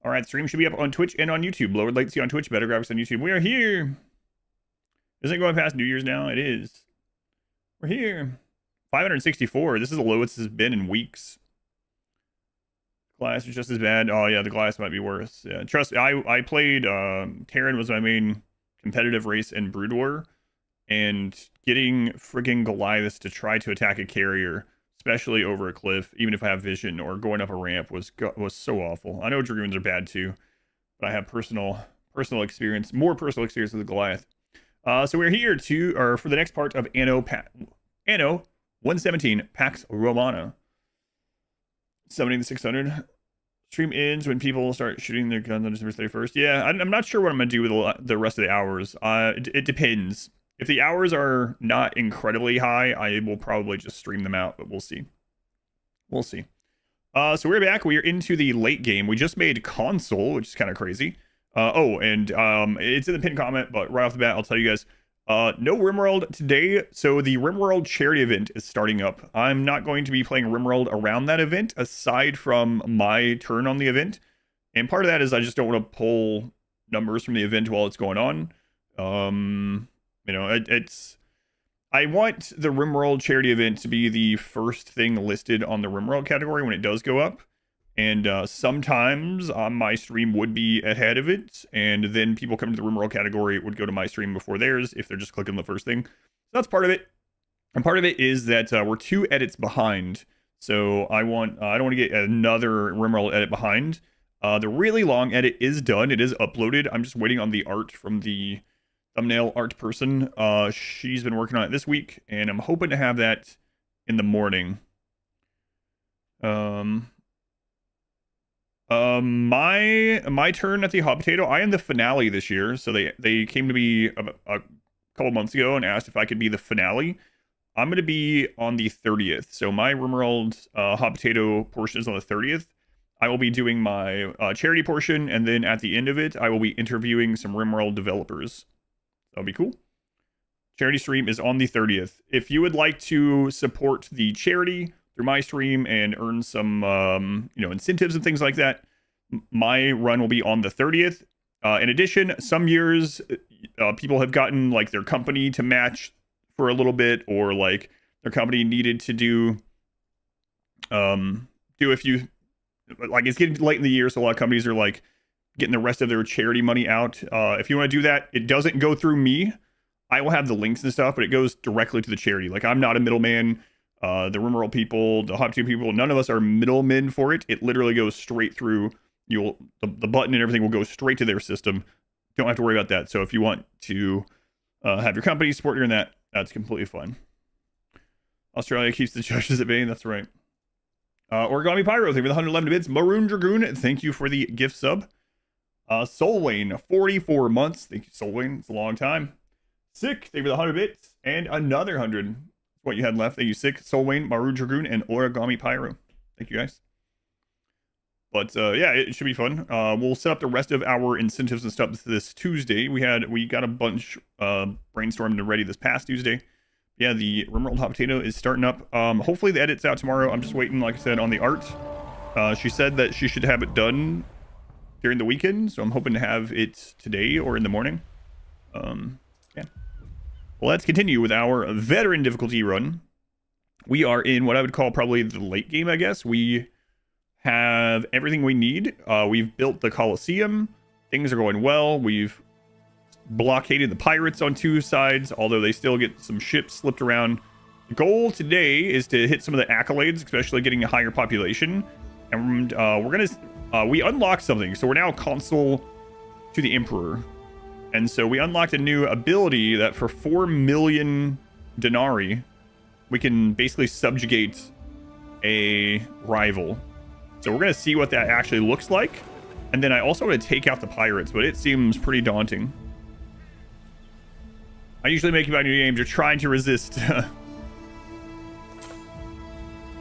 All right, stream should be up on Twitch and on YouTube. Lower latency on Twitch, better graphics on YouTube. We are here. Isn't it going past New Year's now? It is. We're here. 564. This is the lowest it's been in weeks. Glass is just as bad. Oh yeah, the glass might be worse. Yeah, trust me. I played. Terran was my main competitive race in Brood War, and getting friggin' Goliaths to try to attack a carrier, especially over a cliff, even if I have vision or going up a ramp, was so awful. I know Dragoons are bad too, but I have personal experience, more personal experience with the Goliath. So we're here for the next part of Anno 117 Pax Romana. Summoning the 600. Stream ends when people start shooting their guns on December 31st. Yeah, I'm not sure what I'm going to do with the rest of the hours. It depends. If the hours are not incredibly high, I will probably just stream them out, but we'll see. We'll see. So we're back. We are into the late game. We just made console, which is kind of crazy. It's in the pinned comment, but right off the bat, I'll tell you guys, no RimWorld today. So the RimWorld charity event is starting up. I'm not going to be playing RimWorld around that event, aside from my turn on the event. And part of that is I just don't want to pull numbers from the event while it's going on. I want the RimWorld charity event to be the first thing listed on the RimWorld category when it does go up. And sometimes my stream would be ahead of it, and then people come to the RimWorld category, it would go to my stream before theirs if they're just clicking the first thing. So that's part of it. And part of it is that we're 2 edits behind. So I don't want to get another RimWorld edit behind. The really long edit is done. It is uploaded. I'm just waiting on the art from the thumbnail art person. She's been working on it this week, and I'm hoping to have that in the morning. My turn at the Hot Potato. I am the finale this year, so they came to me a couple months ago and asked if I could be the finale. I'm going to be on the 30th, so my RimWorld Hot Potato portion is on the 30th. I will be doing my charity portion, and then at the end of it, I will be interviewing some RimWorld developers. That'll be cool. Charity stream is on the 30th. If you would like to support the charity through my stream and earn some, incentives and things like that, my run will be on the 30th. In addition, some years, people have gotten like their company to match for a little bit, or like their company needed to do a few, like it's getting late in the year, so a lot of companies are like getting the rest of their charity money out. If you want to do that, it doesn't go through me. I will have the links and stuff, but it goes directly to the charity. Like, I'm not a middleman. The RimWorld people, the Hot Potato people, none of us are middlemen for it. It literally goes straight through. The button and everything will go straight to their system. Don't have to worry about that. So if you want to have your company support you in that, that's completely fine. Australia keeps the judges at bay. That's right. Origami Pyro, thank you for the 111 bits. Maroon Dragoon, thank you for the gift sub. Soul Wayne, 44 months. Thank you, Soul Wayne. It's a long time. Sick, thank you for the 100 bits. And another 100. That's what you had left. Thank you, Sick, Soul Wayne, Maroon Dragoon, and Origami Pyro. Thank you, guys. But yeah, it should be fun. We'll set up the rest of our incentives and stuff this Tuesday. We got a bunch brainstormed and ready this past Tuesday. Yeah, the RimWorld Hot Potato is starting up. Hopefully the edit's out tomorrow. I'm just waiting, like I said, on the art. She said that she should have it done during the weekend, so I'm hoping to have it today or in the morning. Yeah. Well, let's continue with our veteran difficulty run. We are in what I would call probably the late game, I guess. We have everything we need. We've built the Colosseum. Things are going well. We've blockaded the pirates on 2 sides, although they still get some ships slipped around. The goal today is to hit some of the accolades, especially getting a higher population. And we unlocked something. So we're now consul to the Emperor. And so we unlocked a new ability that for 4 million denarii, we can basically subjugate a rival. So we're going to see what that actually looks like. And then I also want to take out the pirates, but it seems pretty daunting. I usually make you buy new games. You're trying to resist.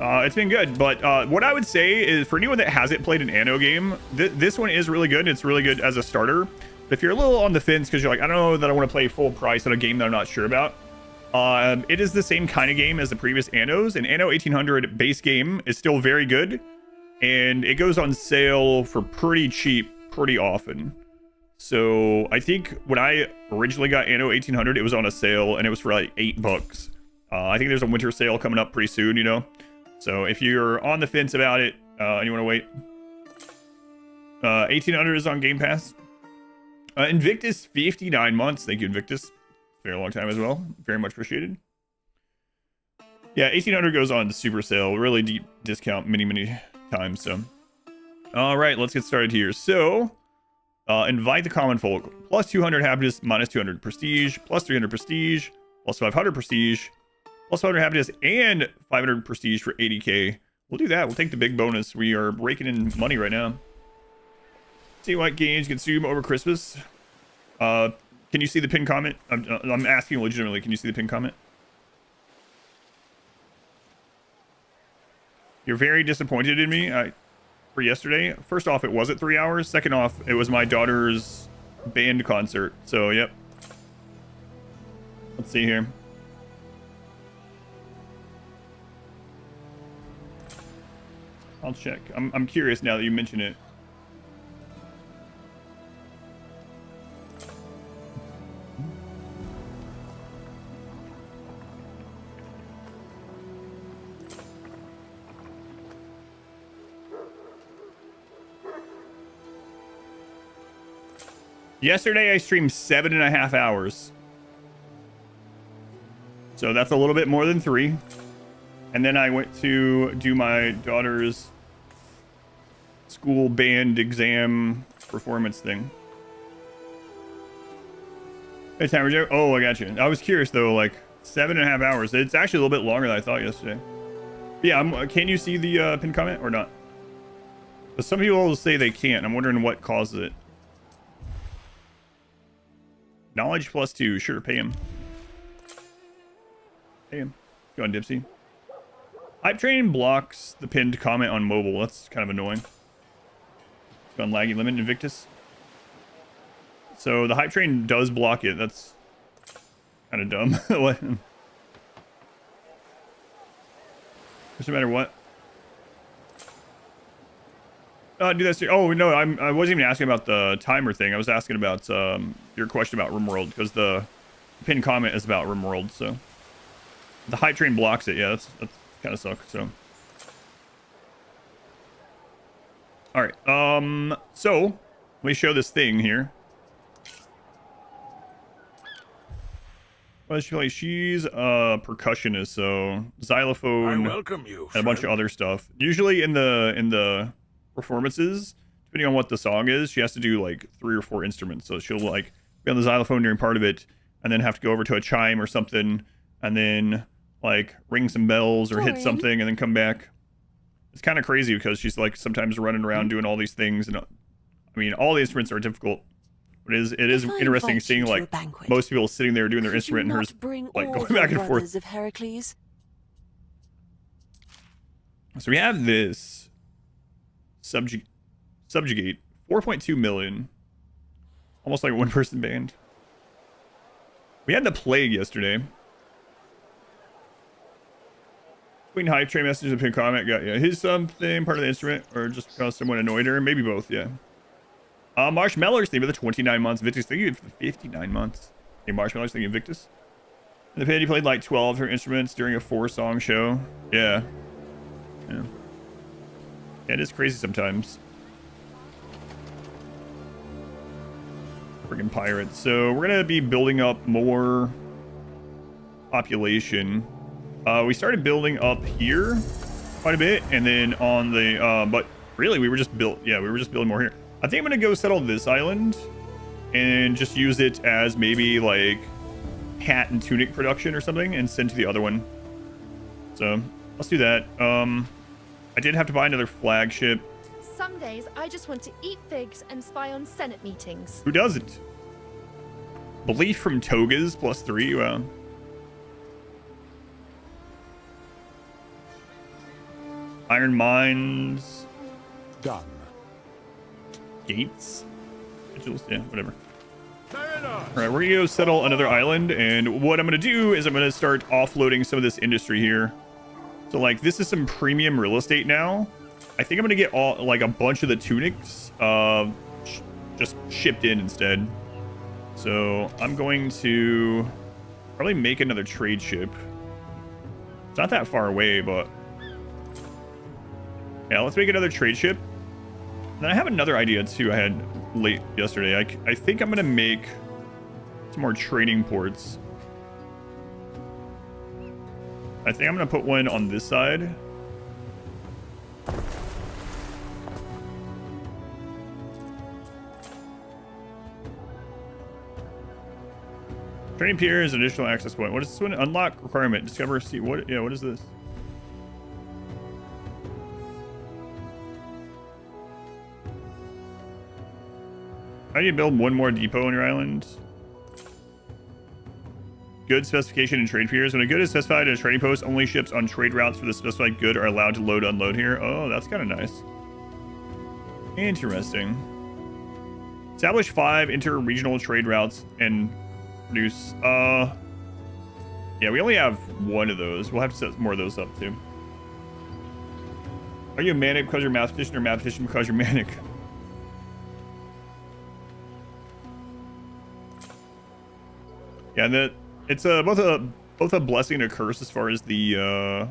It's been good, but what I would say is for anyone that hasn't played an Anno game, this one is really good. It's really good as a starter. But if you're a little on the fence because you're like, I don't know that I want to play full price on a game that I'm not sure about, it is the same kind of game as the previous Annos. And Anno 1800 base game is still very good. And it goes on sale for pretty cheap pretty often. So I think when I originally got Anno 1800, it was on a sale and it was for like $8. I think there's a winter sale coming up pretty soon, you know. So if you're on the fence about it and you want to wait, 1800 is on Game Pass. Invictus 59 months. Thank you, Invictus. Very long time as well. Very much appreciated. Yeah, 1800 goes on super sale, really deep discount many times. So, all right, let's get started here. So, invite the common folk. Plus 200 happiness, minus 200 prestige, plus 300 prestige, plus 500 prestige, plus 500 happiness, and 500 prestige for 80k. We'll do that. We'll take the big bonus. We are raking in money right now. See what games consume over Christmas. Can you see the pinned comment? I'm asking legitimately. Can you see the pinned comment? You're very disappointed in me for yesterday. First off, it wasn't 3 hours. Second off, it was my daughter's band concert. So, yep. Let's see here. I'll check. I'm curious now that you mention it. Yesterday, I streamed 7.5 hours. So that's a little bit more than 3. And then I went to do my daughter's school band exam performance thing. Hey, Timer Joe. Oh, I got you. I was curious, though, like 7.5 hours. It's actually a little bit longer than I thought yesterday. But yeah, can you see the pinned comment or not? But some people will say they can't. I'm wondering what causes it. Knowledge plus 2. Sure, pay him. Pay him. Go on, Dipsy. Hype train blocks the pinned comment on mobile. That's kind of annoying. It's on laggy limit Invictus. So the hype train does block it. That's kind of dumb. Doesn't matter what. Do this. Oh no, I wasn't even asking about the timer thing. I was asking about your question about RimWorld, because the pinned comment is about RimWorld. So the hype train blocks it. Yeah, that's kind of sucks. So all right. So let me show this thing here. Well, she's a percussionist, so xylophone, I welcome you, and a bunch of other stuff. Usually in the performances, depending on what the song is, she has to do like 3 or 4 instruments. So she'll like be on the xylophone during part of it, and then have to go over to a chime or something, and then like ring some bells or hit something, and then come back. It's kind of crazy because she's like sometimes running around doing all these things, and I mean all the instruments are difficult, but it is interesting seeing like most people sitting there doing their instrument and hers like going back and forth. Of Heracles? So we have this subjugate 4.2 million, almost like a one-person band. We had the plague yesterday. Queen hype train message and pin comment got his something part of the instrument, or just because someone annoyed her, maybe both. Yeah. Marshmallows, thank you for the 29 months. Victus, thank you for the 59 months. Hey, Marshmallows, thank you, Victus. In the pit, he played like 12 of her instruments during a 4-song show. Yeah. Yeah. Yeah, it is crazy sometimes. Freaking pirates. So we're gonna be building up more population. We started building up here quite a bit, and then on the but really we were just building more here. I think I'm gonna go settle this island and just use it as maybe like hat and tunic production or something, and send to the other one. So let's do that. I did have to buy another flagship. Some days I just want to eat figs and spy on Senate meetings. Who doesn't? Belief from Togas plus 3. Wow. Iron mines. Done. Gates. Vigils. Yeah, whatever. Very nice. All right, we're gonna go settle another island, and what I'm gonna do is I'm gonna start offloading some of this industry here. So like this is some premium real estate now. I think I'm gonna get all like a bunch of the tunics just shipped in instead. So I'm going to probably make another trade ship. It's not that far away, but yeah, let's make another trade ship. And then I have another idea too I had late yesterday. I think I'm going to make some more trading ports. I think I'm going to put one on this side. Trading pier is an additional access point. What is this one? Unlock requirement. Discover see what? Yeah, what is this? How do you build one more depot on your island? Good specification in trade piers. When a good is specified in a trading post, only ships on trade routes for the specified good are allowed to load unload here. Oh, that's kind of nice. Interesting. Establish 5 inter-regional trade routes and produce. Yeah, we only have one of those. We'll have to set more of those up too. Are you a manic because you're a mathematician or mathematician because you're manic? Yeah, it's both a blessing and a curse as far as the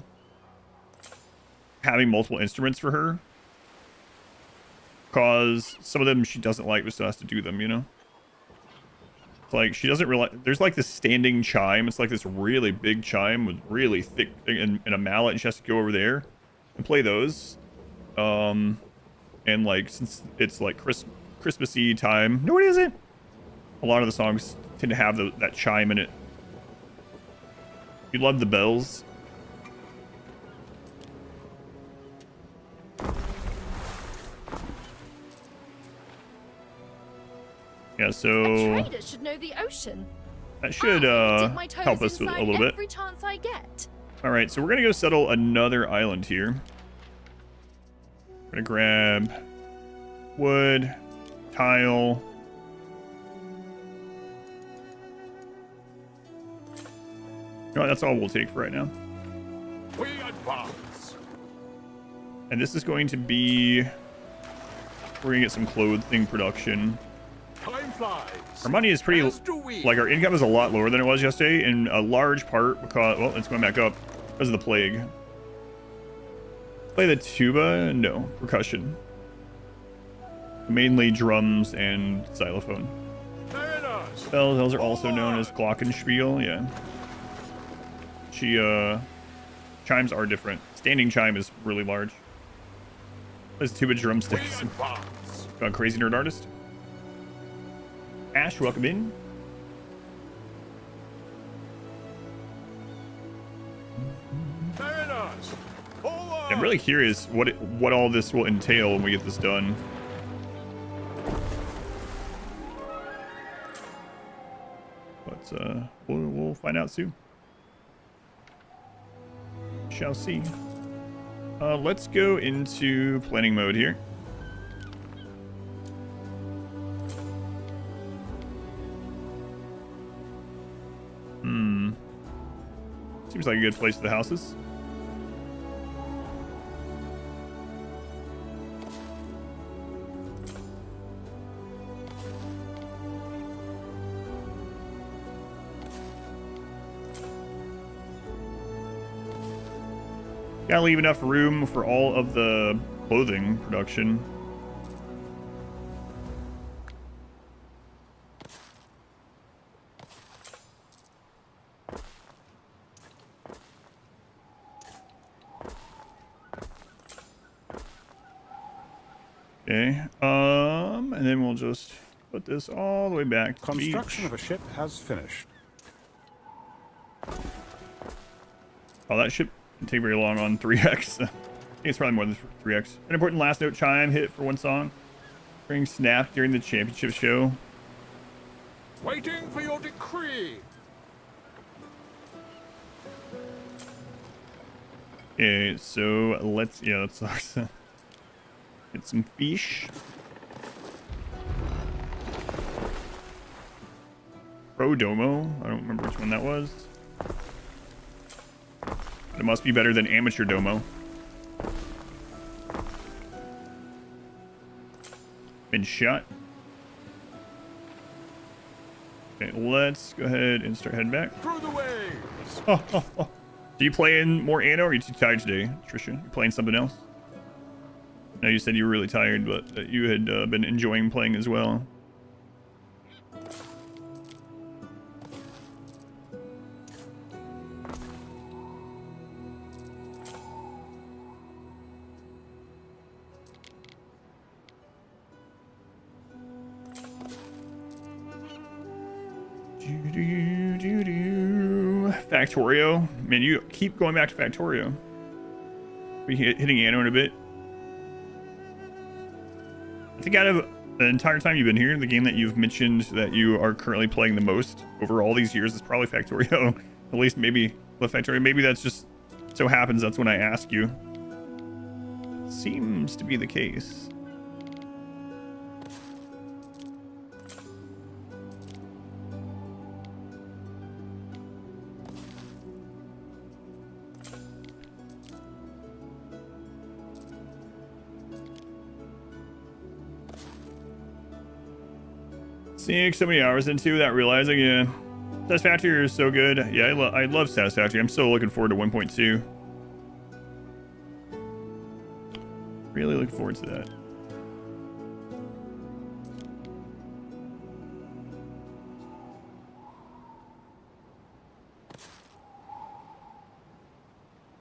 having multiple instruments for her. Cause some of them she doesn't like, but still has to do them, you know? It's like she doesn't realize there's like this standing chime. It's like this really big chime with really thick and a mallet, and she has to go over there and play those. And like since it's like Christmassy time. No, it isn't. A lot of the songs tend to have that chime in it. You love the bells. Yeah, so A trader should know the ocean. that should dip my toes help us a inside little bit. every chance I get. All right, so we're gonna go settle another island here. We're gonna grab wood, tile. No, that's all we'll take for right now. We advance. And this is going to be... We're gonna get some clothing production. Time flies. Our money is pretty... As do we. Like, our income is a lot lower than it was yesterday, in a large part because... Well, it's going back up because of the plague. Play the tuba? No. Percussion. Mainly drums and xylophone. Mariners. Bells, those are also known as glockenspiel, yeah. Chimes are different. Standing chime is really large. There's tuba We drumsticks. advance. Gone crazy nerd artist. Ash, welcome in. Mariners. Forward. I'm really curious what all this will entail when we get this done. But we'll find out soon. Shall see. Let's go into planning mode here. Seems like a good place for the houses. Gotta leave enough room for all of the clothing production. Okay, and then we'll just put this all the way back to the Construction beach. of a ship has finished. Oh, that ship didn't take very long on 3x. I think it's probably more than 3x. An important last note chime hit for one song. During snap during the championship show. Waiting for your decree. Okay, so let's get some fish. Pro Domo. I don't remember which one that was. But it must be better than Amateur Domo. Been shot. Okay, let's go ahead and start heading back. Through the waves. Do you play in more Anno, or are you too tired today, Trisha? You playing something else? No, you said you were really tired, but that you had been enjoying playing as well. Factorio. Man, you keep going back to Factorio. We hitting Anno in a bit. I think out of the entire time you've been here, the game that you've mentioned that you are currently playing the most over all these years is probably Factorio. At least maybe with Factorio. Maybe that's just so happens that's when I ask you. Seems to be the case. Seeing so many hours into without realizing, yeah. Satisfactory is so good. Yeah, I love Satisfactory. I'm so looking forward to 1.2. Really looking forward to that.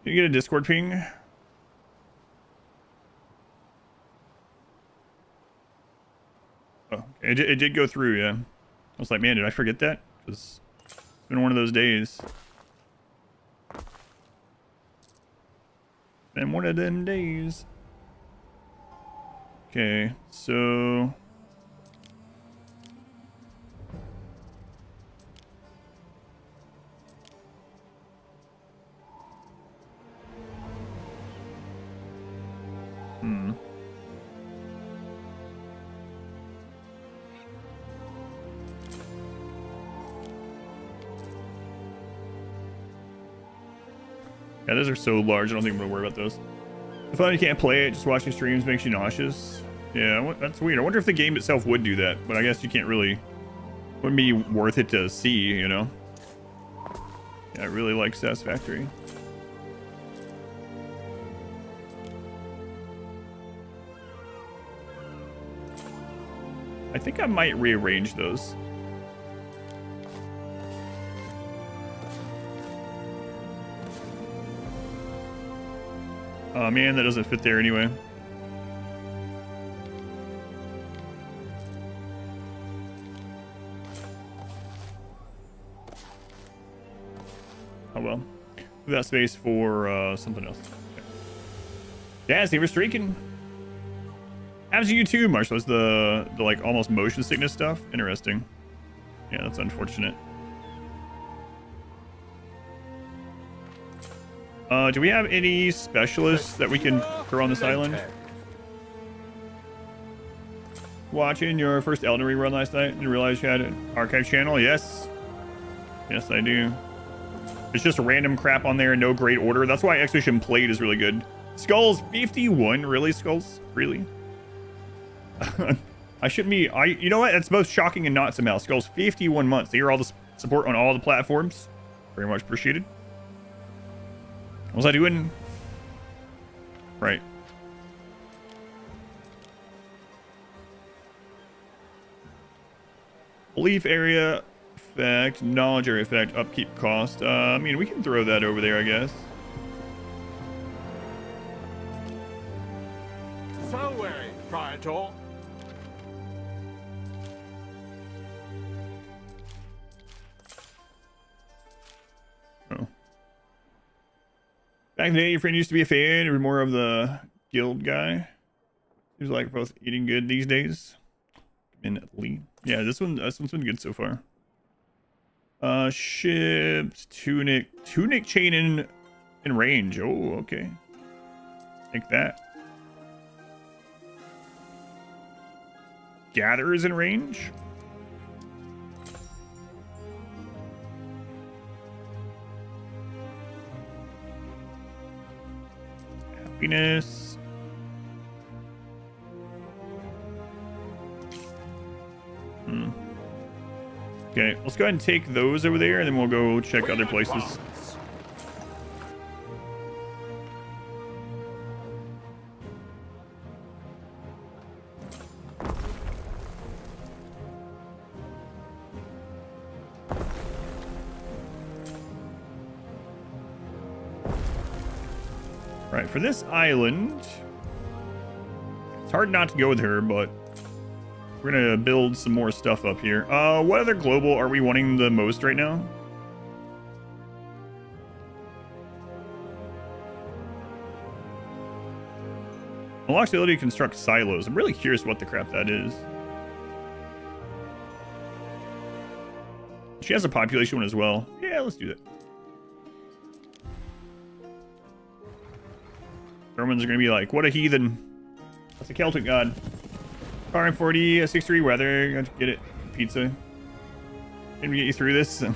Can you get a Discord ping? Oh, it did go through, yeah. I was like, man, did I forget that? Because it's been one of those days. Been one of them days. Okay, so... Yeah, those are so large, I don't think I'm going to worry about those. The fun you can't play it, just watching streams makes you nauseous. Yeah, that's weird. I wonder if the game itself would do that, but I guess you can't really... Wouldn't be worth it to see, you know? Yeah, I really like Satisfactory. I think I might rearrange those. Oh man, that doesn't fit there anyway. Oh well. Leave that space for something else. Okay. Yeah, see, we're streaking. Happens to you too, Marshall. Was the like almost motion sickness stuff? Interesting. Yeah, that's unfortunate. Do we have any specialists that we can throw on this island? Watching your first Elden Ring run last night, didn't realize you had an archive channel. Yes. Yes, I do. It's just random crap on there in no great order. That's why Expedition Played is really good. Skulls 51? Really, Skulls? Really? I shouldn't be... You know what? That's both shocking and not somehow. Skulls 51 months. They hear all the support on all the platforms. Very much appreciated. What was I doing? Right. Belief area effect, knowledge area effect, upkeep cost. I mean, we can throw that over there, I guess. Salve, Praetor. Oh. Back in the day, your friend used to be a fan. Or more of the guild guy. Seems like both eating good these days. Yeah, this one's been good so far. Ships, tunic chain in range. Oh, okay. Take that. Gatherers in range. Happiness. Okay, let's go ahead and take those over there, and then we'll go check other places. Advance. Right, for this island, it's hard not to go with her, but we're gonna build some more stuff up here. What other global are we wanting the most right now? Unlocks the ability to construct silos. I'm really curious what the crap that is. She has a population one as well. Yeah, let's do that. Romans are gonna be like, what a heathen. That's a Celtic god. RM40, 63 weather. Got to get it. Pizza. Can we get you through this? And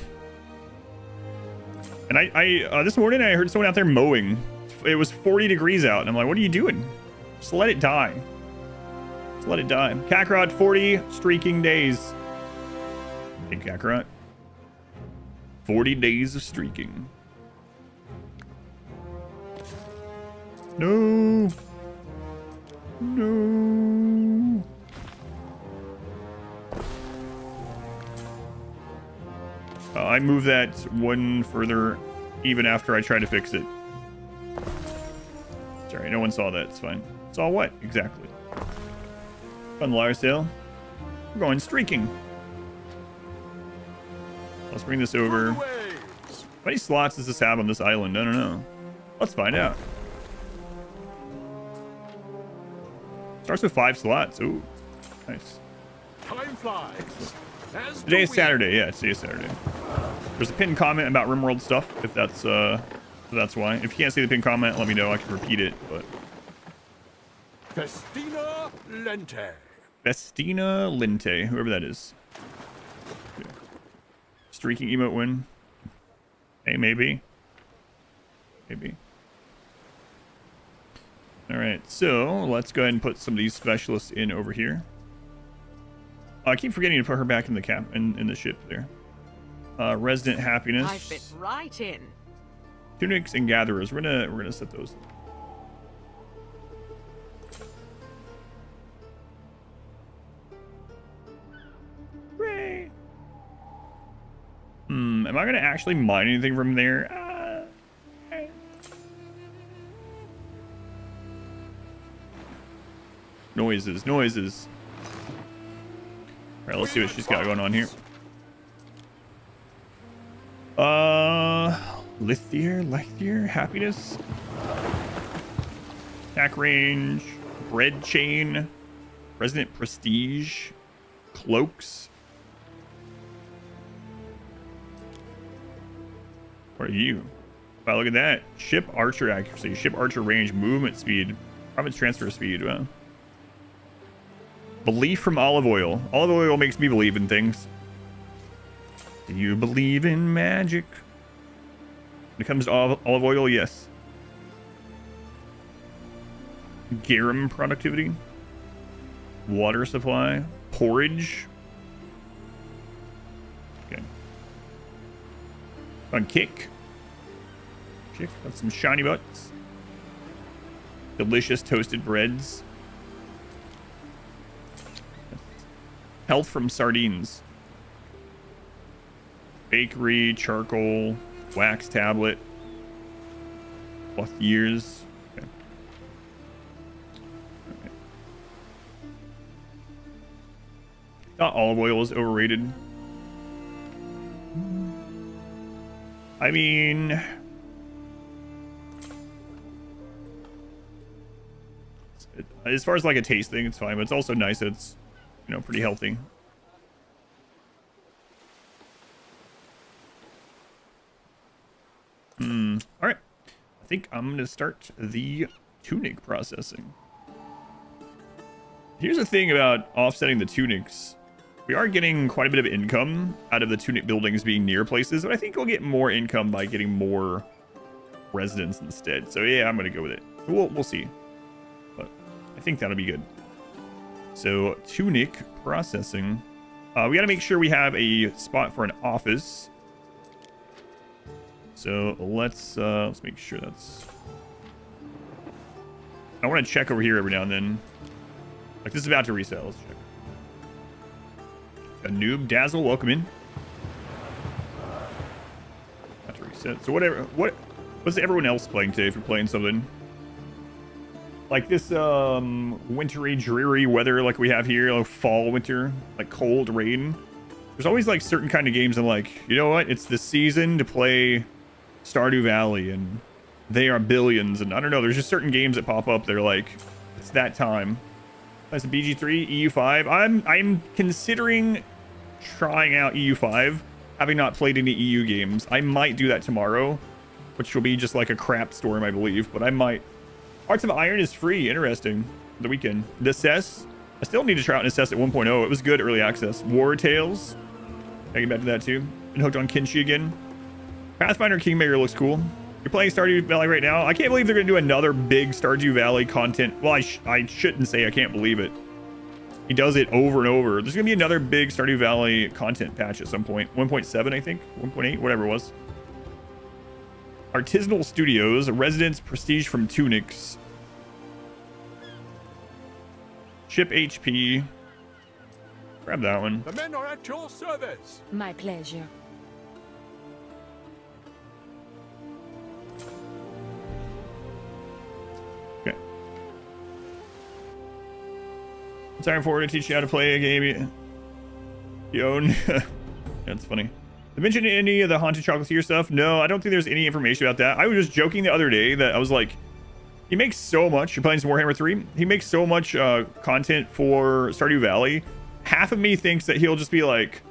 I this morning I heard someone out there mowing. It was 40 degrees out, and I'm like, what are you doing? Just let it die. Just let it die. Kakarot, 40 streaking days. Hey, Kakarot. 40 days of streaking. No. No. I moved that one further even after I tried to fix it. Sorry, no one saw that. It's fine. Saw what? Exactly. Fun liar sale. We're going streaking. Let's bring this over. How many slots does this have on this island? I don't know. Let's find out. Starts with 5 slots. Ooh, nice. Time flies. Today is Saturday. Yeah, today is Saturday. There's a pinned comment about RimWorld stuff. If that's why. If you can't see the pinned comment, let me know. I can repeat it. But Festina Lente. Festina Lente, whoever that is. Okay. Streaking emote win. Hey, maybe. Maybe. All right, so let's go ahead and put some of these specialists in over here. I keep forgetting to put her back in the in the ship there. Resident happiness. I fit right in. Tunics and gatherers. We're gonna set those. Hooray! Am I gonna actually mine anything from there? Noises. All right, let's see what she's got going on here. Lithier, happiness. Attack range, bread chain, resident prestige, cloaks. What are you? Wow, look at that. Ship archer accuracy, ship archer range, movement speed, province transfer speed. Wow. Belief from olive oil. Olive oil makes me believe in things. Do you believe in magic? When it comes to olive oil, yes. Garum productivity. Water supply. Porridge. Okay. On kick. Chick, got some shiny butts. Delicious toasted breads. Health from sardines. Bakery, charcoal, wax tablet. Plus years. Okay. Okay. Thought olive oil is overrated. I mean, as far as like a taste thing, it's fine, but it's also nice that it's, you know, pretty healthy. All right. I think I'm going to start the tunic processing. Here's the thing about offsetting the tunics. We are getting quite a bit of income out of the tunic buildings being near places, but I think we'll get more income by getting more residents instead. So yeah, I'm going to go with it. We'll see. But I think that'll be good. So tunic processing. We got to make sure we have a spot for an office. So let's make sure that's... I want to check over here every now and then. Like, this is about to reset. Let's check. A noob dazzle, welcome in. About to reset. So what's everyone else playing today if you're playing something? Like this wintry, dreary weather like we have here, like fall, winter, like cold, rain. There's always like certain kind of games I'm like, you know what? It's the season to play Stardew Valley and they are billions, and I don't know, there's just certain games that pop up. They're like, it's that time. That's a BG3, EU5. I'm considering trying out EU5, having not played any EU games. I might do that tomorrow, which will be just like a crap storm, I believe, but I might. Hearts of Iron is free. Interesting. The weekend. The Cess. I still need to try out an Assess at 1.0. It was good early access. War Tales. I get back to that too. Been hooked on Kinshi again. Pathfinder Kingmaker looks cool. You're playing Stardew Valley right now. I can't believe they're going to do another big Stardew Valley content. Well, I shouldn't say I can't believe it. He does it over and over. There's going to be another big Stardew Valley content patch at some point. 1.7, I think. 1.8, whatever it was. Artisanal Studios. Residence Prestige from Tunics. Ship HP. Grab that one. The men are at your service. My pleasure. Sorry for to teach you how to play a game you own. That's funny. They mentioned any of the Haunted Chocolatier stuff? No, I don't think there's any information about that. I was just joking the other day that I was like, he makes so much. You're playing some Warhammer 3. He makes so much content for Stardew Valley. Half of me thinks that he'll just be like,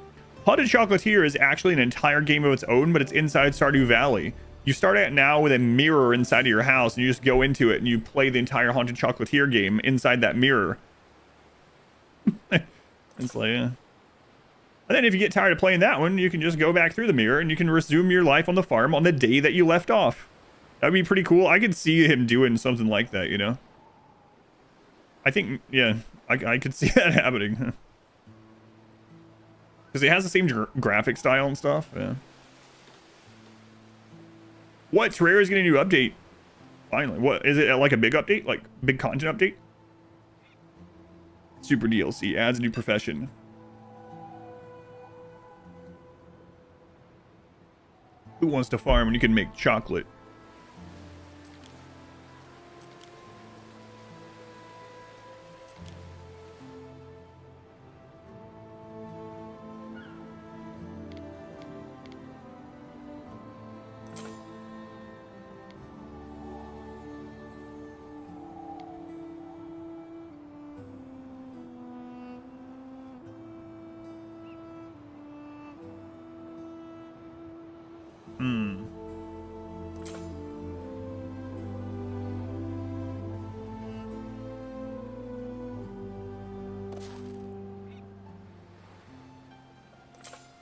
Haunted Chocolatier is actually an entire game of its own, but it's inside Stardew Valley. You start out now with a mirror inside of your house, and you just go into it and you play the entire Haunted Chocolatier game inside that mirror. It's like, yeah. And then if you get tired of playing that one, you can just go back through the mirror and you can resume your life on the farm on the day that you left off. That'd be pretty cool. I could see him doing something like that, you know? I think, yeah, I could see that happening. Because it has the same graphic style and stuff, yeah. What? Terraria's getting a new update. Finally. What? Is it like a big update? Like, big content update? Super DLC. Adds a new profession. Who wants to farm when you can make chocolate?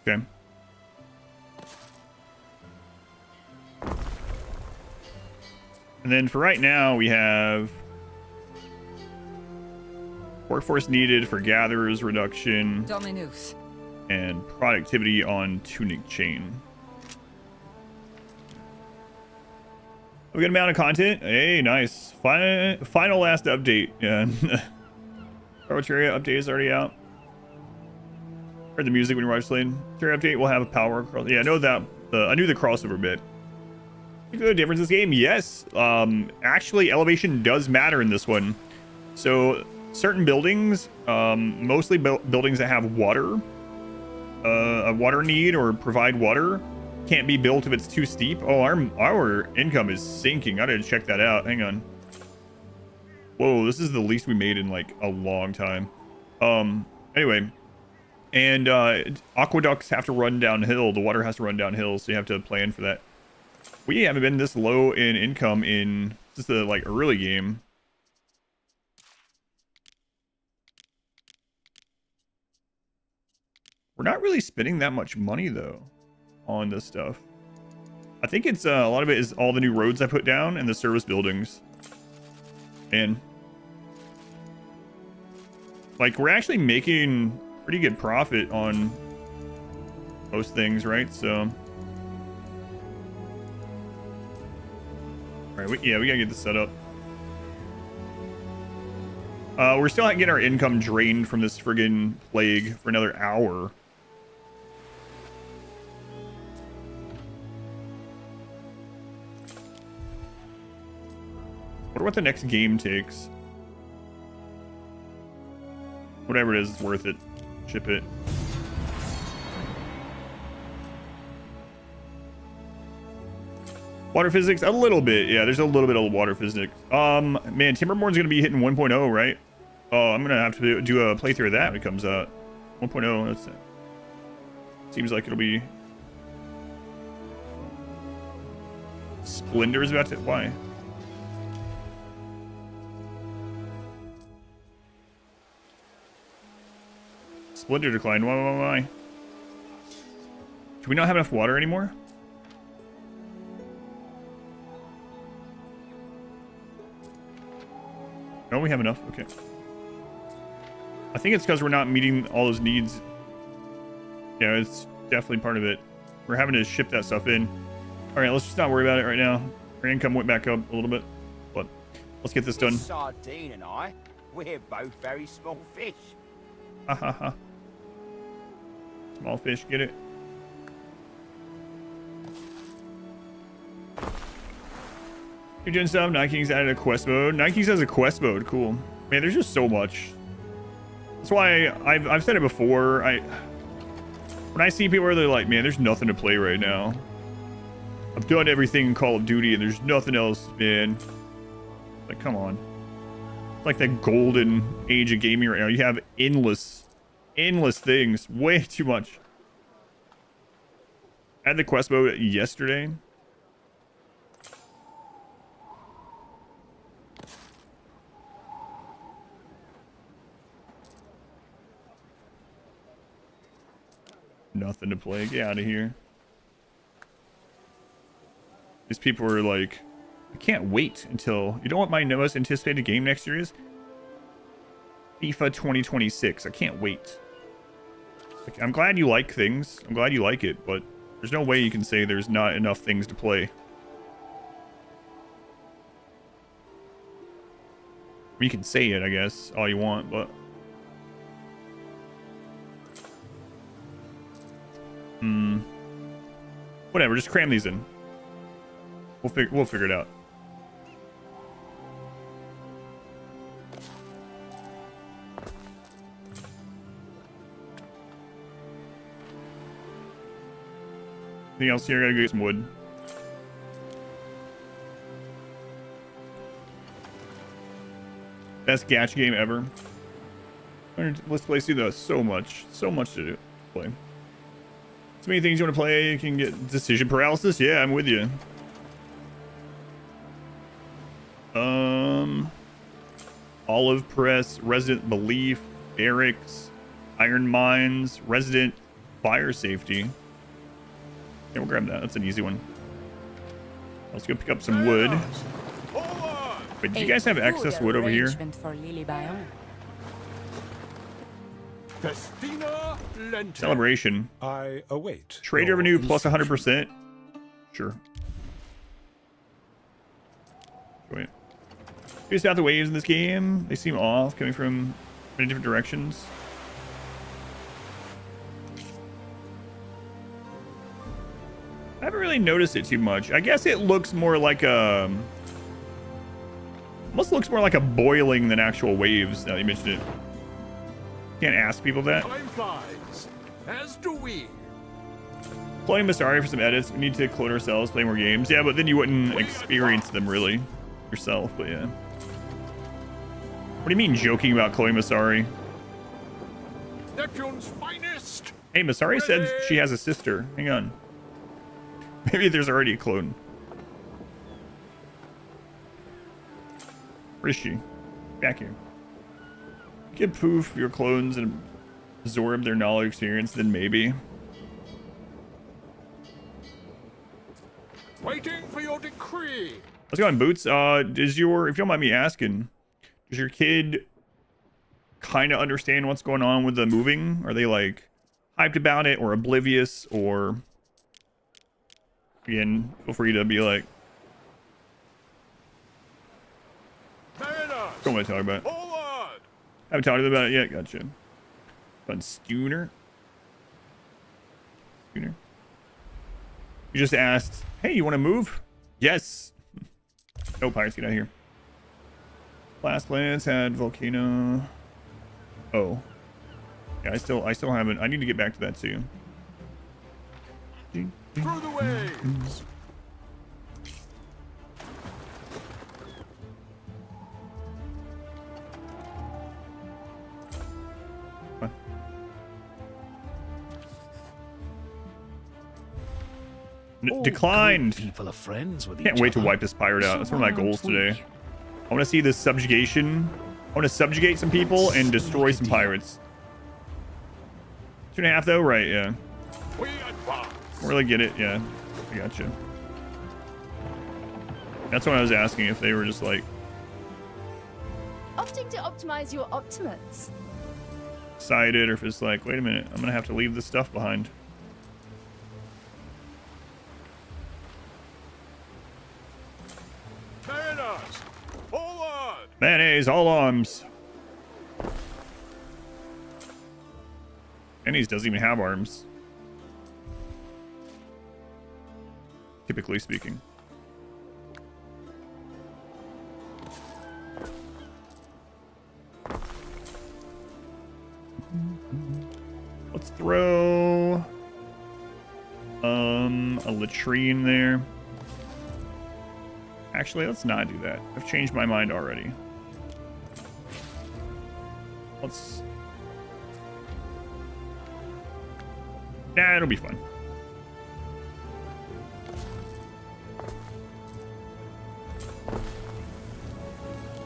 Okay. And then for right now, we have workforce needed for gatherers reduction Dominus. and productivity on tunic chain. We got a amount of content. Hey, nice. Final last update. Yeah. Terraria update is already out. Heard the music when you were playing. Terraria update will have a power cross. Yeah, I know that. I knew the crossover bit. You know the difference in this game? Yes. Actually, elevation does matter in this one. So certain buildings, mostly buildings that have water, a water need or provide water, can't be built if it's too steep. Oh, our income is sinking. I gotta check that out. Hang on. Whoa, this is the least we made in like a long time. Anyway, and aqueducts have to run downhill. The water has to run downhill, so you have to plan for that. We haven't been this low in income in just the like early game. We're not really spending that much money though on this stuff. I think it's a lot of it is all the new roads I put down and the service buildings. And like we're actually making pretty good profit on most things, right? So, all right, yeah, we gotta get this set up. We're still not getting our income drained from this friggin' plague for another hour. Wonder what the next game takes. Whatever it is, it's worth it. Ship it. Water physics, a little bit. Yeah, there's a little bit of water physics. Man, Timberborn's gonna be hitting 1.0, right? Oh, I'm gonna have to do a playthrough of that when it comes out. 1.0, that's it. Seems like it'll be... Splendor is about to... Why? Splendor declined. Why? Do we not have enough water anymore? No, we have enough. Okay. I think it's because we're not meeting all those needs. Yeah, it's definitely part of it. We're having to ship that stuff in. All right, let's just not worry about it right now. Our income went back up a little bit, but let's get this done. Sardine and I, we're both very small fish. Ha ha ha. Small fish, get it? You're doing stuff. Night King's added a quest mode. Night King's has a quest mode. Cool. Man, there's just so much. That's why I've said it before. When I see people where they're like, man, there's nothing to play right now. I've done everything in Call of Duty and there's nothing else, man. Like, come on. It's like that golden age of gaming right now. You have endless things. Way too much. I had the quest mode yesterday. Nothing to play. Get out of here. These people are like, I can't wait until... You know what my most anticipated game next year is? FIFA 2026. I can't wait. Like, I'm glad you like things. I'm glad you like it, but there's no way you can say there's not enough things to play. You can say it, I guess, all you want, but... Whatever, just cram these in. We'll figure it out. Anything else here? I gotta go get some wood. Best gacha game ever. Let's play through those. So much to do. Play. So many things you want to play. You can get decision paralysis. Yeah, I'm with you. Olive Press, Resident Belief, Eric's, Iron Mines, Resident Fire Safety. Yeah, we'll grab that. That's an easy one. Let's go pick up some wood. Wait, do you guys have excess wood over here? Celebration. I await. Trade revenue plus 100%. Sure. Wait. Just out the waves in this game. They seem off, coming from many different directions. I haven't really noticed it too much. I guess it looks more like a... Almost looks more like a boiling than actual waves, now that you mentioned it. Can't ask people that. Time flies, as do we. Cloning Masari for some edits. We need to clone ourselves, play more games. Yeah, but then you wouldn't experience them really yourself, but yeah. What do you mean joking about cloning Masari? Neptune's finest. Hey, Masari said she has a sister. Hang on. Maybe there's already a clone. Where is she? Back here. Give poof your clones and absorb their knowledge experience, then maybe. Waiting for your decree. How's it going, Boots? If you don't mind me asking, does your kid kind of understand what's going on with the moving. Are they like hyped about it or oblivious, or again, feel free to be like, Mariners, don't want to talk about it. forward! Haven't talked about it yet. Gotcha. Fun Schooner. You just asked, hey, you want to move? Yes. No, pirates, get out of here. Last planets had volcano. Oh. Yeah, I still haven't. I need to get back to that too. Through the waves! Declined. People are friends with Can't each wait to other. wipe this pirate out. That's one of my goals So why aren't today. I want to see this subjugation. I want to subjugate some people and destroy some pirates. 2.5 though, right? Yeah. We advance! Really get it? Yeah. I gotcha. That's what I was asking, if they were just like Opting to optimize your optimates. excited, or if it's like, wait a minute, I'm gonna have to leave this stuff behind. Mariners, forward! Mayonnaise, all arms. Mayonnaise doesn't even have arms. Typically speaking. Let's throw a latrine there. Actually, let's not do that. I've changed my mind already. Let's... Nah, it'll be fun.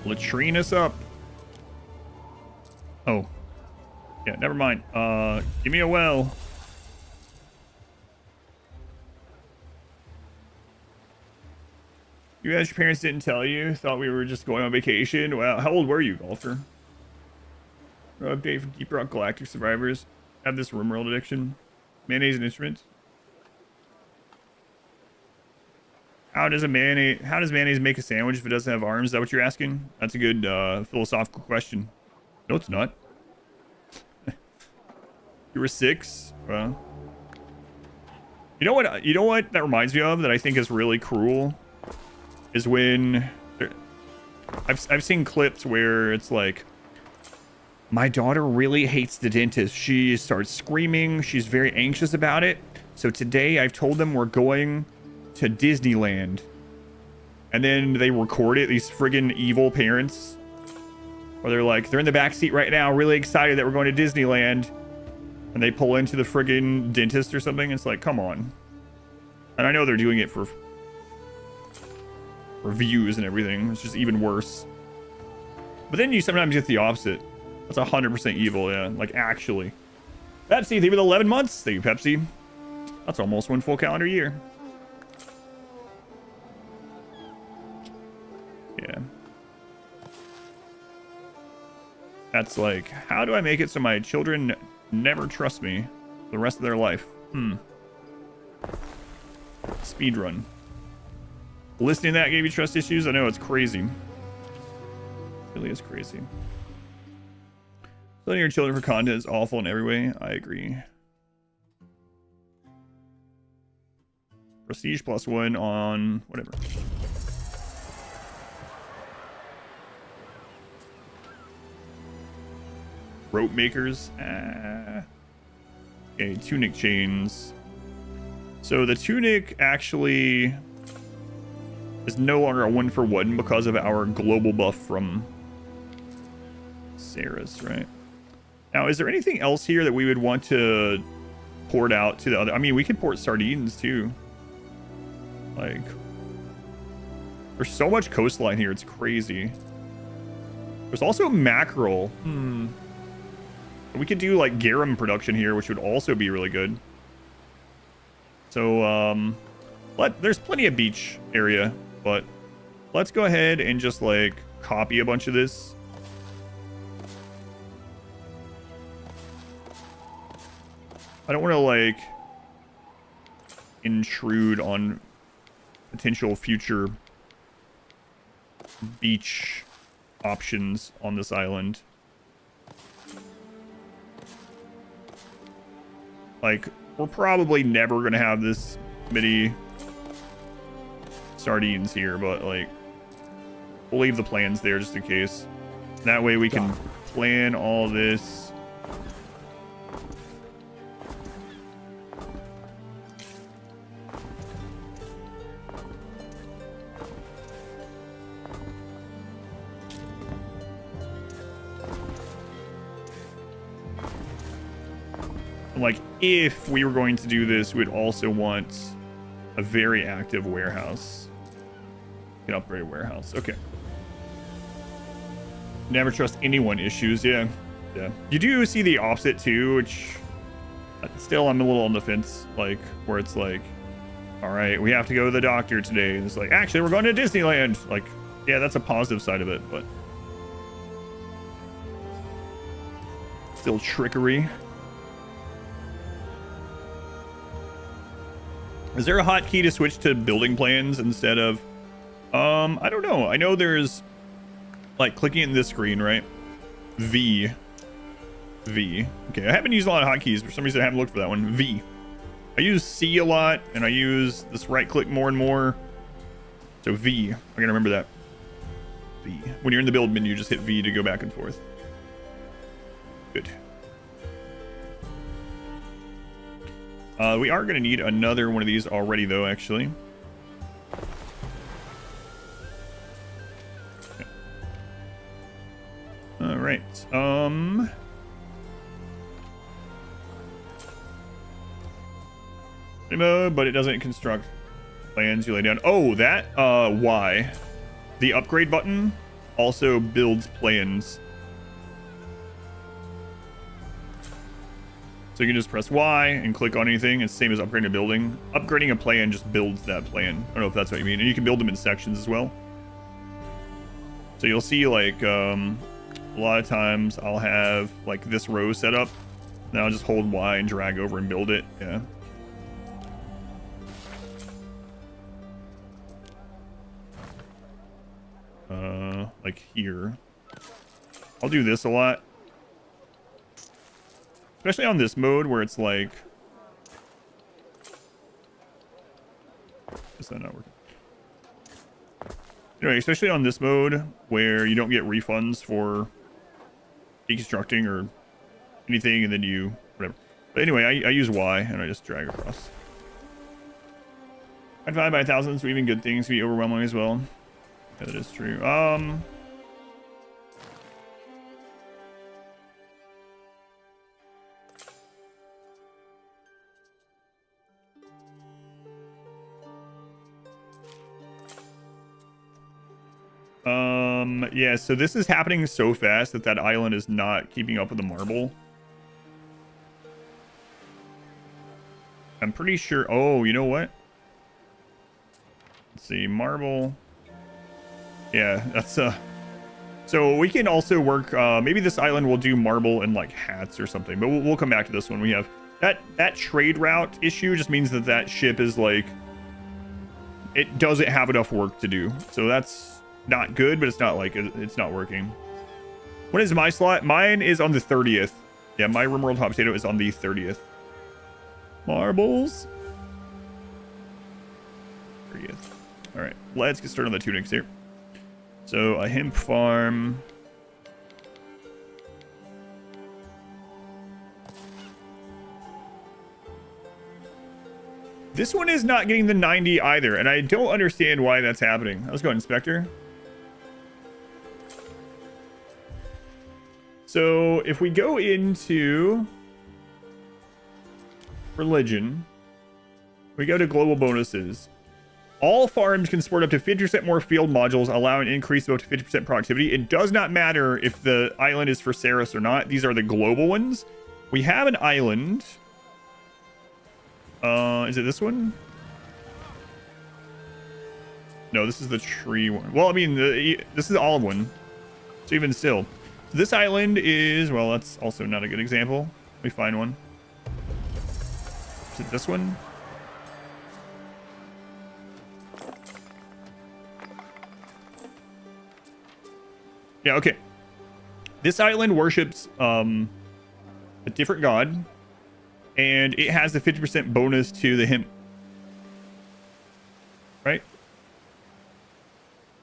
Latrine us up. Oh. Yeah, never mind. Give me a well. You guys, your parents didn't tell you? Thought we were just going on vacation? Wow, how old were you, Golfer? Update from Deep Rock Galactic Survivors. Have this RimWorld addiction. Mayonnaise and instruments. How does mayonnaise make a sandwich if it doesn't have arms? Is that what you're asking? That's a good philosophical question. No, it's not. You were 6? Well, you know what? You know what that reminds me of that I think is really cruel is when I've seen clips where it's like, my daughter really hates the dentist. She starts screaming. She's very anxious about it. So today I've told them we're going to Disneyland. And then they record it, these friggin' evil parents. Or they're like, they're in the back seat right now, really excited that we're going to Disneyland. And they pull into the friggin' dentist or something. It's like, come on. And I know they're doing it for views and everything. It's just even worse. But then you sometimes get the opposite. That's 100% evil, yeah. Like, actually. Pepsi, they were 11 months. Thank you, Pepsi. That's almost 1 full calendar year. Yeah. That's like, how do I make it so my children never trust me for the rest of their life? Speedrun. Listening to that gave you trust issues? I know, it's crazy. It really is crazy. Letting your children for content is awful in every way. I agree. Prestige +1 on whatever. Rope makers. Okay, tunic chains. So the tunic actually is no longer a 1-for-1 because of our global buff from Saris, right? Now, is there anything else here that we would want to port out to the other? I mean, we could port sardines too. Like, there's so much coastline here, it's crazy. There's also mackerel. We could do like garum production here, which would also be really good. So, there's plenty of beach area, but let's go ahead and just like copy a bunch of this. I don't want to like intrude on potential future beach options on this island. Like, we're probably never gonna have this many sardines here, but like, we'll leave the plans there just in case. That way we can plan all this. Like, if we were going to do this, we'd also want a very active warehouse. Can upgrade a warehouse. Okay. Never trust anyone issues. Yeah. Yeah. You do see the opposite too, which still I'm a little on the fence. Like, where it's like, all right, we have to go to the doctor today. And it's like, actually, we're going to Disneyland. Like, yeah, that's a positive side of it, but still trickery. Is there a hotkey to switch to building plans instead of, I don't know. I know there's like clicking in this screen, right? V. Okay, I haven't used a lot of hotkeys. For some reason, I haven't looked for that one. V. I use C a lot, and I use this right click more and more. So V. I gotta remember that. V. When you're in the build menu, just hit V to go back and forth. Good. We are going to need another one of these already, though, actually. Okay. All right. But it doesn't construct plans you lay down. Oh, that, why? The upgrade button also builds plans. So you can just press Y and click on anything. It's the same as upgrading a building. Upgrading a plan just builds that plan. I don't know if that's what you mean. And you can build them in sections as well. So you'll see like a lot of times I'll have like this row set up. Then I'll just hold Y and drag over and build it. Yeah. Like here. I'll do this a lot. Especially on this mode where it's like... Is that not working? Anyway, especially on this mode where you don't get refunds for deconstructing or anything, and then you... whatever. But anyway, I use Y, and I just drag across. Divided by thousands, so even good things can be overwhelming as well. Yeah, that is true. Yeah, so this is happening so fast that that island is not keeping up with the marble. I'm pretty sure... Oh, you know what? Let's see, marble. Yeah, that's so we can also work, maybe this island will do marble and like hats or something, but we'll come back to this one. We have that trade route issue just means that that ship is like, it doesn't have enough work to do. So that's not good, but it's not like it's not working. When is my slot? Mine is on the 30th. Yeah, my Rimworld Hot Potato is on the 30th. Marbles. 30th. All right, let's get started on the tunics here. So a hemp farm. This one is not getting the 90 either, and I don't understand why that's happening. Let's go, Inspector. So if we go into religion, we go to global bonuses. All farms can support up to 50% more field modules, allowing an increase of up to 50% productivity. It does not matter if the island is for Ceres or not. These are the global ones. We have an island. Is it this one? No, this is the tree one. Well, I mean, this is the olive one. So even still. So this island is, well, that's also not a good example. Let me find one. Is it this one? Yeah, okay. This island worships a different god, and it has a 50% bonus to the hymn. Right?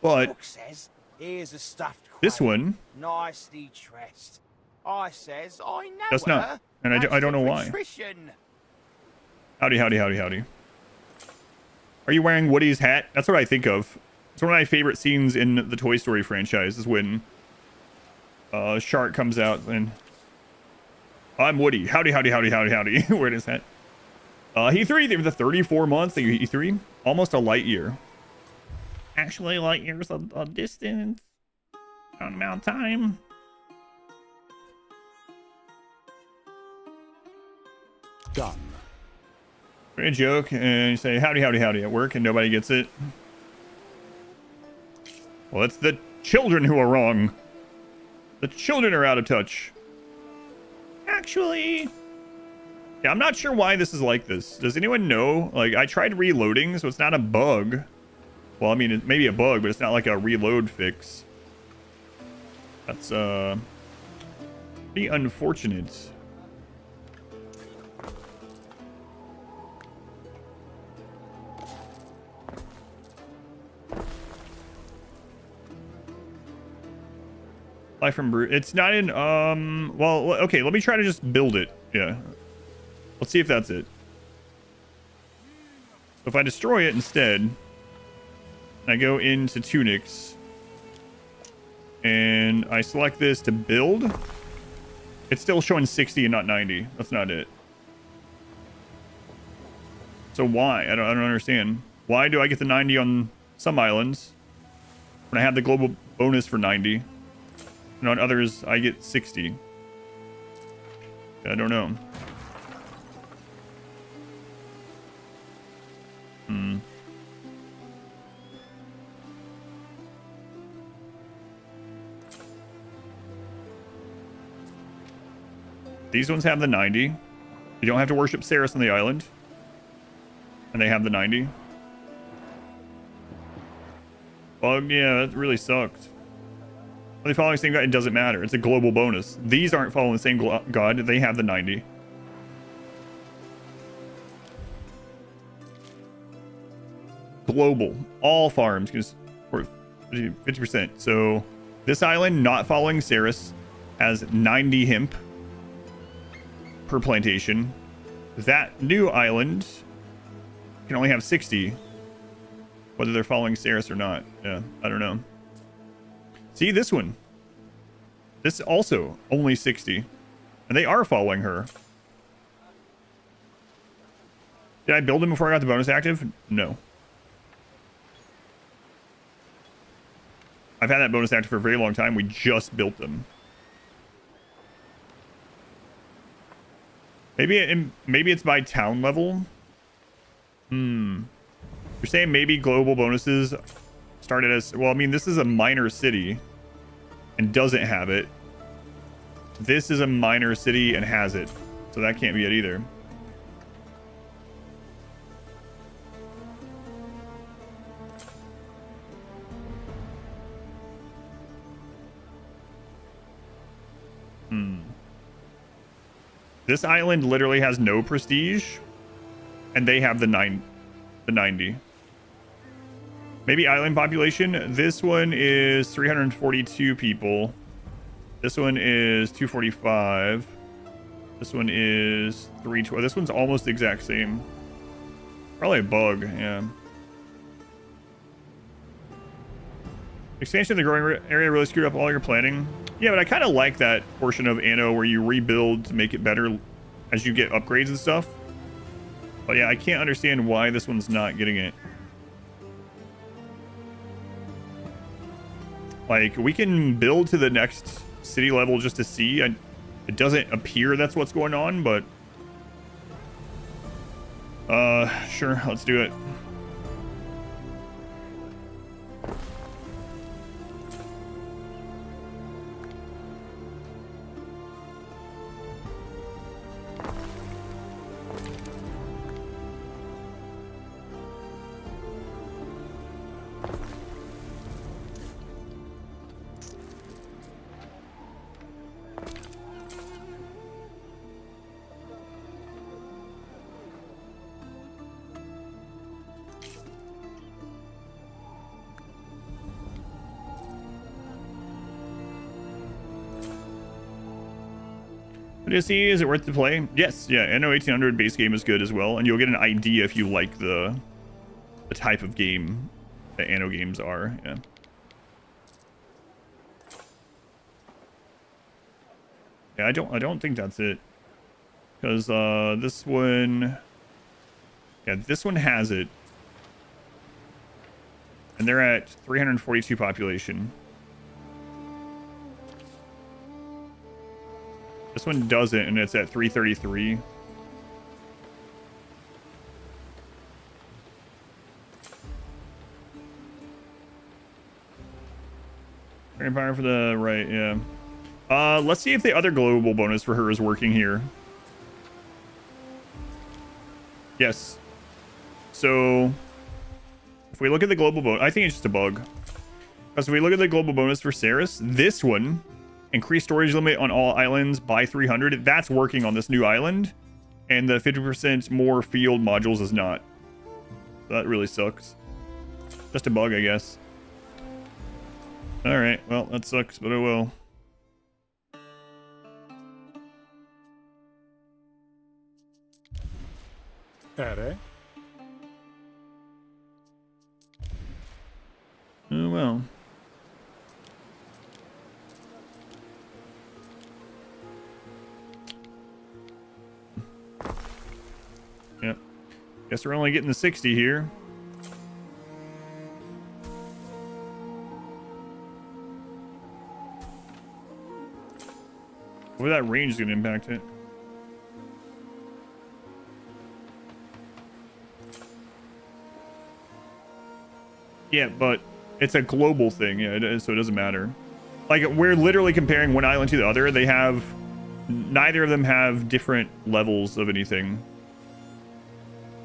But Book says, here's a stuffed this quail, one nicely dressed. I says, I know does her. not, and I That's don't know the why. patrician. Howdy, howdy, howdy, howdy. Are you wearing Woody's hat? That's what I think of. It's one of my favorite scenes in the Toy Story franchise is when Shark comes out and I'm Woody. Howdy, howdy, howdy, howdy, howdy. Wearing his hat. E3, the 34 months. Thank you, E3. Almost a light year. Actually, light years a distance. Amount of time. Done. Great joke, and you say howdy, howdy, howdy at work, and nobody gets it. Well, it's the children who are wrong. The children are out of touch. Actually, yeah, I'm not sure why this is like this. Does anyone know? Like, I tried reloading, so it's not a bug. Well, I mean, it may be a bug, but it's not like a reload fix. That's pretty unfortunate. Life from Brute. It's not in, well, okay, let me try to just build it. Yeah. Let's see if that's it. So if I destroy it instead, and I go into Tunics, and I select this to build, it's still showing 60 and not 90. That's not it. So why? I don't understand. Why do I get the 90 on some islands when I have the global bonus for 90? And on others, I get 60. I don't know. These ones have the 90. You don't have to worship Ceres on the island. And they have the 90. Well, yeah, that really sucked. Are they following the same god? It doesn't matter. It's a global bonus. These aren't following the same god. They have the 90. Global. All farms. Or 50%. So this island, not following Ceres, has 90 hemp per plantation. That new island can only have 60. Whether they're following Ceres or not. Yeah, I don't know. See, this one. This also only 60. And they are following her. Did I build them before I got the bonus active? No. I've had that bonus active for a very long time. We just built them. Maybe it's by town level. You're saying maybe global bonuses started as... Well, I mean, this is a minor city and doesn't have it. This is a minor city and has it. So that can't be it either. This island literally has no prestige. And they have the 90. Maybe island population. This one is 342 people. This one is 245. This one is 312. This one's almost the exact same. Probably a bug, yeah. Expansion of the growing area really screwed up all your planning. Yeah, but I kind of like that portion of Anno where you rebuild to make it better as you get upgrades and stuff. But yeah, I can't understand why this one's not getting it. Like, we can build to the next city level just to see. It doesn't appear that's what's going on, but... sure, let's do it. Odyssey, is it worth the play? Yes, yeah, Anno 1800 base game is good as well, and you'll get an idea if you like the type of game that Anno games are. Yeah. Yeah, I don't think that's it. Because this one, yeah, this one has it. And they're at 342 population. This one doesn't, and it's at 333. Empire for the right, yeah. Let's see if the other global bonus for her is working here. Yes. So if we look at the global bonus, I think it's just a bug. Because if we look at the global bonus for Saris, this one, increase storage limit on all islands by 300, that's working on this new island. And the 50% more field modules is not. So that really sucks. Just a bug, I guess. Alright, well, that sucks, but oh well. Ere? Oh well. Yep. Guess we're only getting the 60 here. Well, that range is going to impact it. Yeah, but it's a global thing, yeah, so it doesn't matter. Like, we're literally comparing one island to the other. They have... Neither of them have different levels of anything.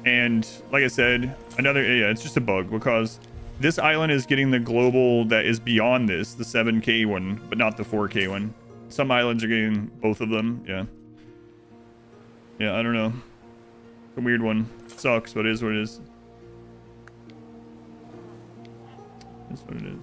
And, like I said, yeah, it's just a bug, because this island is getting the global that is beyond this, the 7K one, but not the 4K one. Some islands are getting both of them, yeah. Yeah, I don't know. It's a weird one. Sucks, but it is what it is. That's what it is.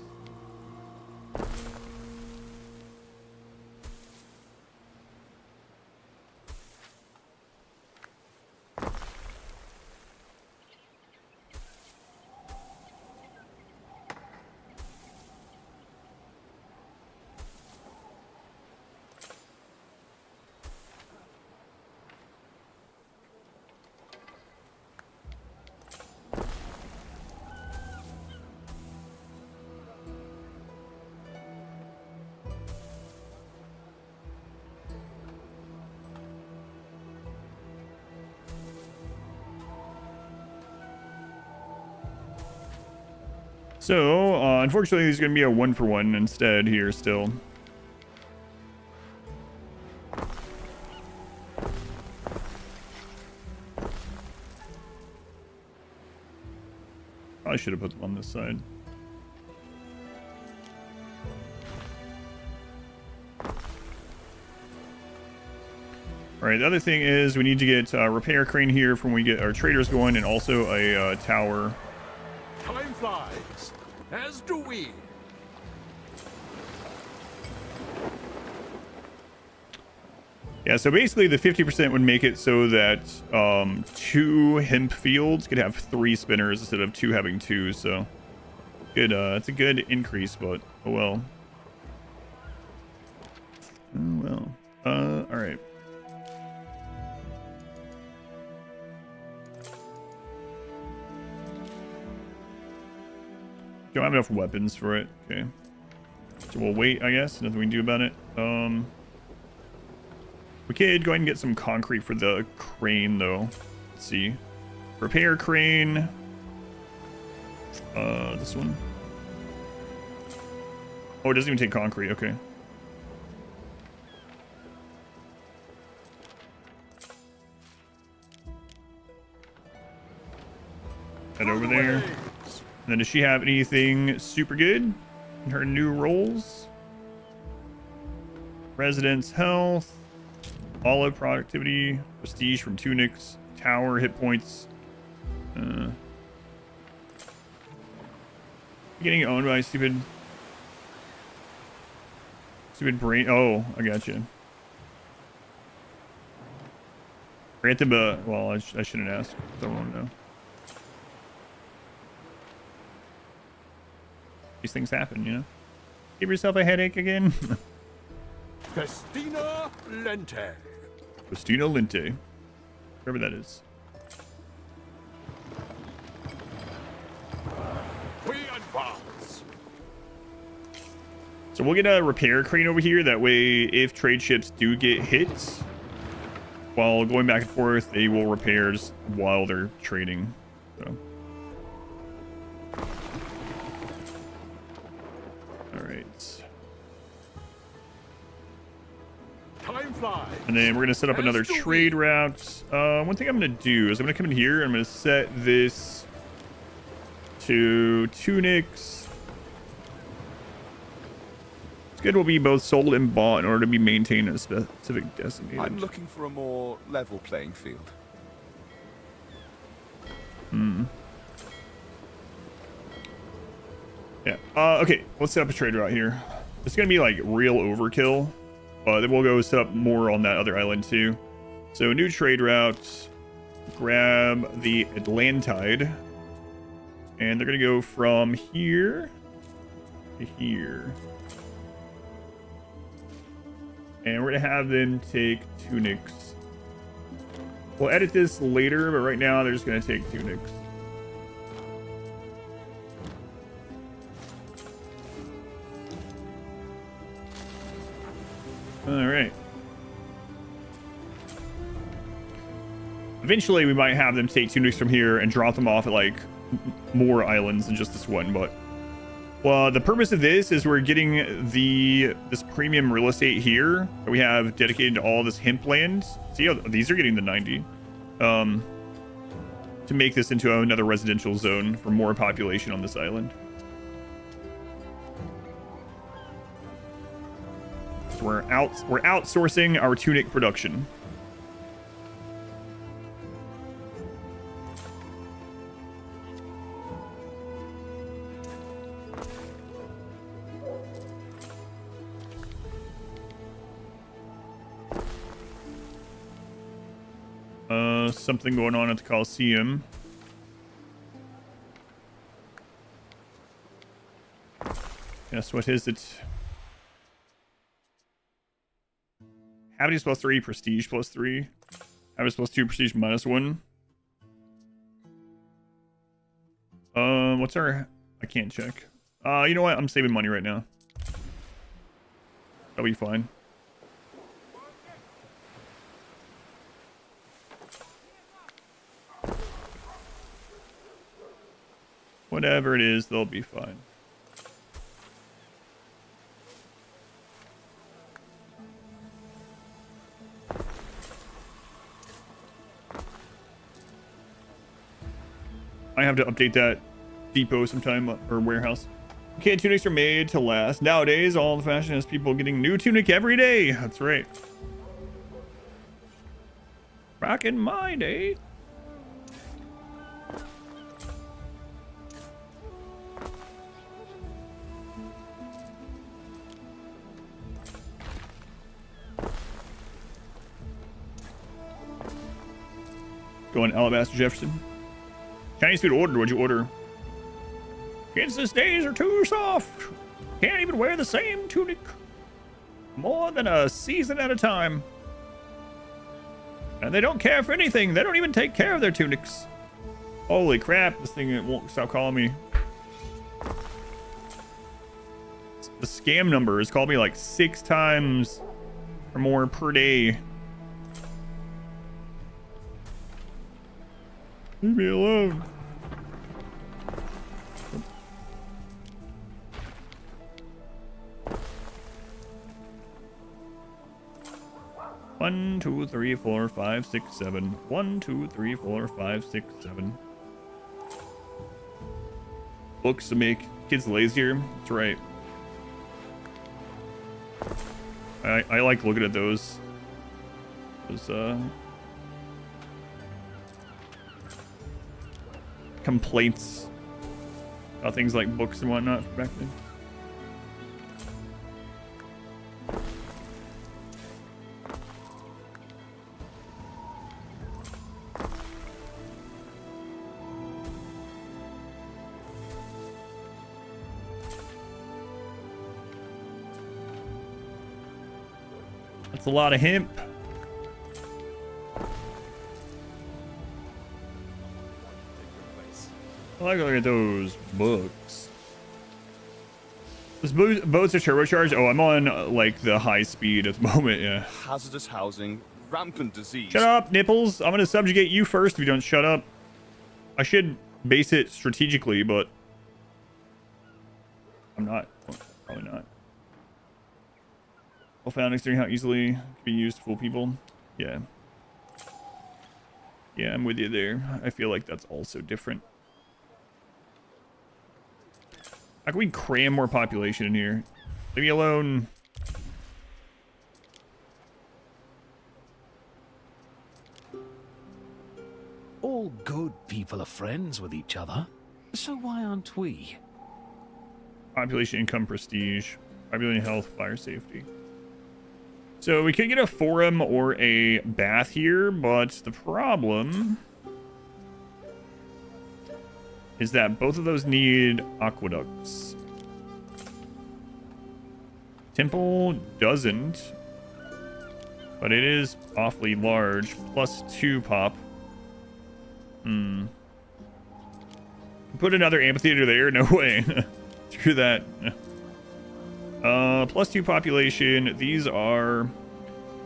So, unfortunately, there's going to be a 1-for-1 instead here still. Probably should have put them on this side. Alright, the other thing is we need to get a repair crane here from when we get our traders going, and also a tower. Time flies, as do we. Yeah, so basically the 50% would make it so that 2 hemp fields could have 3 spinners instead of 2 having 2, so good. It's a good increase, but oh well. Oh well. All right. Don't have enough weapons for it. Okay. So we'll wait, I guess. Nothing we can do about it. We could go ahead and get some concrete for the crane, though. Let's see. Repair crane. This one. Oh, it doesn't even take concrete. Okay. Head over there. And then does she have anything super good in her new roles? Residence health. Olive productivity, prestige from tunics, tower hit points. Getting owned by stupid brain. Oh, I got you. Grant them well, I shouldn't ask. I don't want to know. These things happen, you know? Give yourself a headache again. Festina Lente. Festina Lente. Whatever that is. We advance. So we'll get a repair crane over here. That way, if trade ships do get hit, while going back and forth, they will repair just while they're trading. So. All right. Time flies. And then we're going to set up another trade route. One thing I'm going to do is I'm going to come in here and I'm going to set this to tunics. It's good will be both sold and bought in order to be maintained at a specific designated. I'm looking for a more level playing field. Yeah. Okay, let's set up a trade route here. It's going to be like real overkill. But then we'll go set up more on that other island too. So new trade route. Grab the Atlantide. And they're going to go from here to here. And we're going to have them take tunics. We'll edit this later, but right now they're just going to take tunics. All right. Eventually, we might have them take tunics from here and drop them off at like more islands than just this one. But well, the purpose of this is we're getting this premium real estate here that we have dedicated to all this hemp land. See how these are getting the 90 to make this into another residential zone for more population on this island. So we're outsourcing our tunic production. Something going on at the Coliseum. Yes, what is it? Happiness +3, prestige +3. Happiness +2, prestige -1. What's our... I can't check. You know what? I'm saving money right now. That'll be fine. Whatever it is, they'll be fine. I have to update that depot sometime, or warehouse. Okay, tunics are made to last. Nowadays, all the fashion is people getting new tunic every day. That's right. Back in my day. Going Alabaster Jefferson. Chinese food ordered. What'd you order? Kansas days are too soft. Can't even wear the same tunic. More than a season at a time. And they don't care for anything. They don't even take care of their tunics. Holy crap. This thing won't stop calling me. The scam number has called me like 6 times or more per day. Leave me alone. One, 2, 3, 4, 5, 6, 7. 1, 2, 3, 4, 5, 6, 7. Books to make kids lazier. That's right. I like looking at those. Complaints about things like books and whatnot from back then. That's a lot of hemp. I like looking at those books. Those boats are turbocharged. Oh, I'm on like the high speed at the moment. Yeah. Hazardous housing, rampant disease. Shut up, Nipples. I'm gonna subjugate you first if you don't shut up. I should base it strategically, but I'm not. Well, probably not. Well found extending how easily it can be used to fool people. Yeah. Yeah, I'm with you there. I feel like that's also different. How can we cram more population in here? Leave me alone. All good people are friends with each other, so why aren't we? Population, income, prestige, population, health, fire safety. So we could get a forum or a bath here, but the problem is that both of those need aqueducts. Temple doesn't, but it is awfully large. +2 pop. Put another amphitheater there? No way. Screw that. +2 population. These are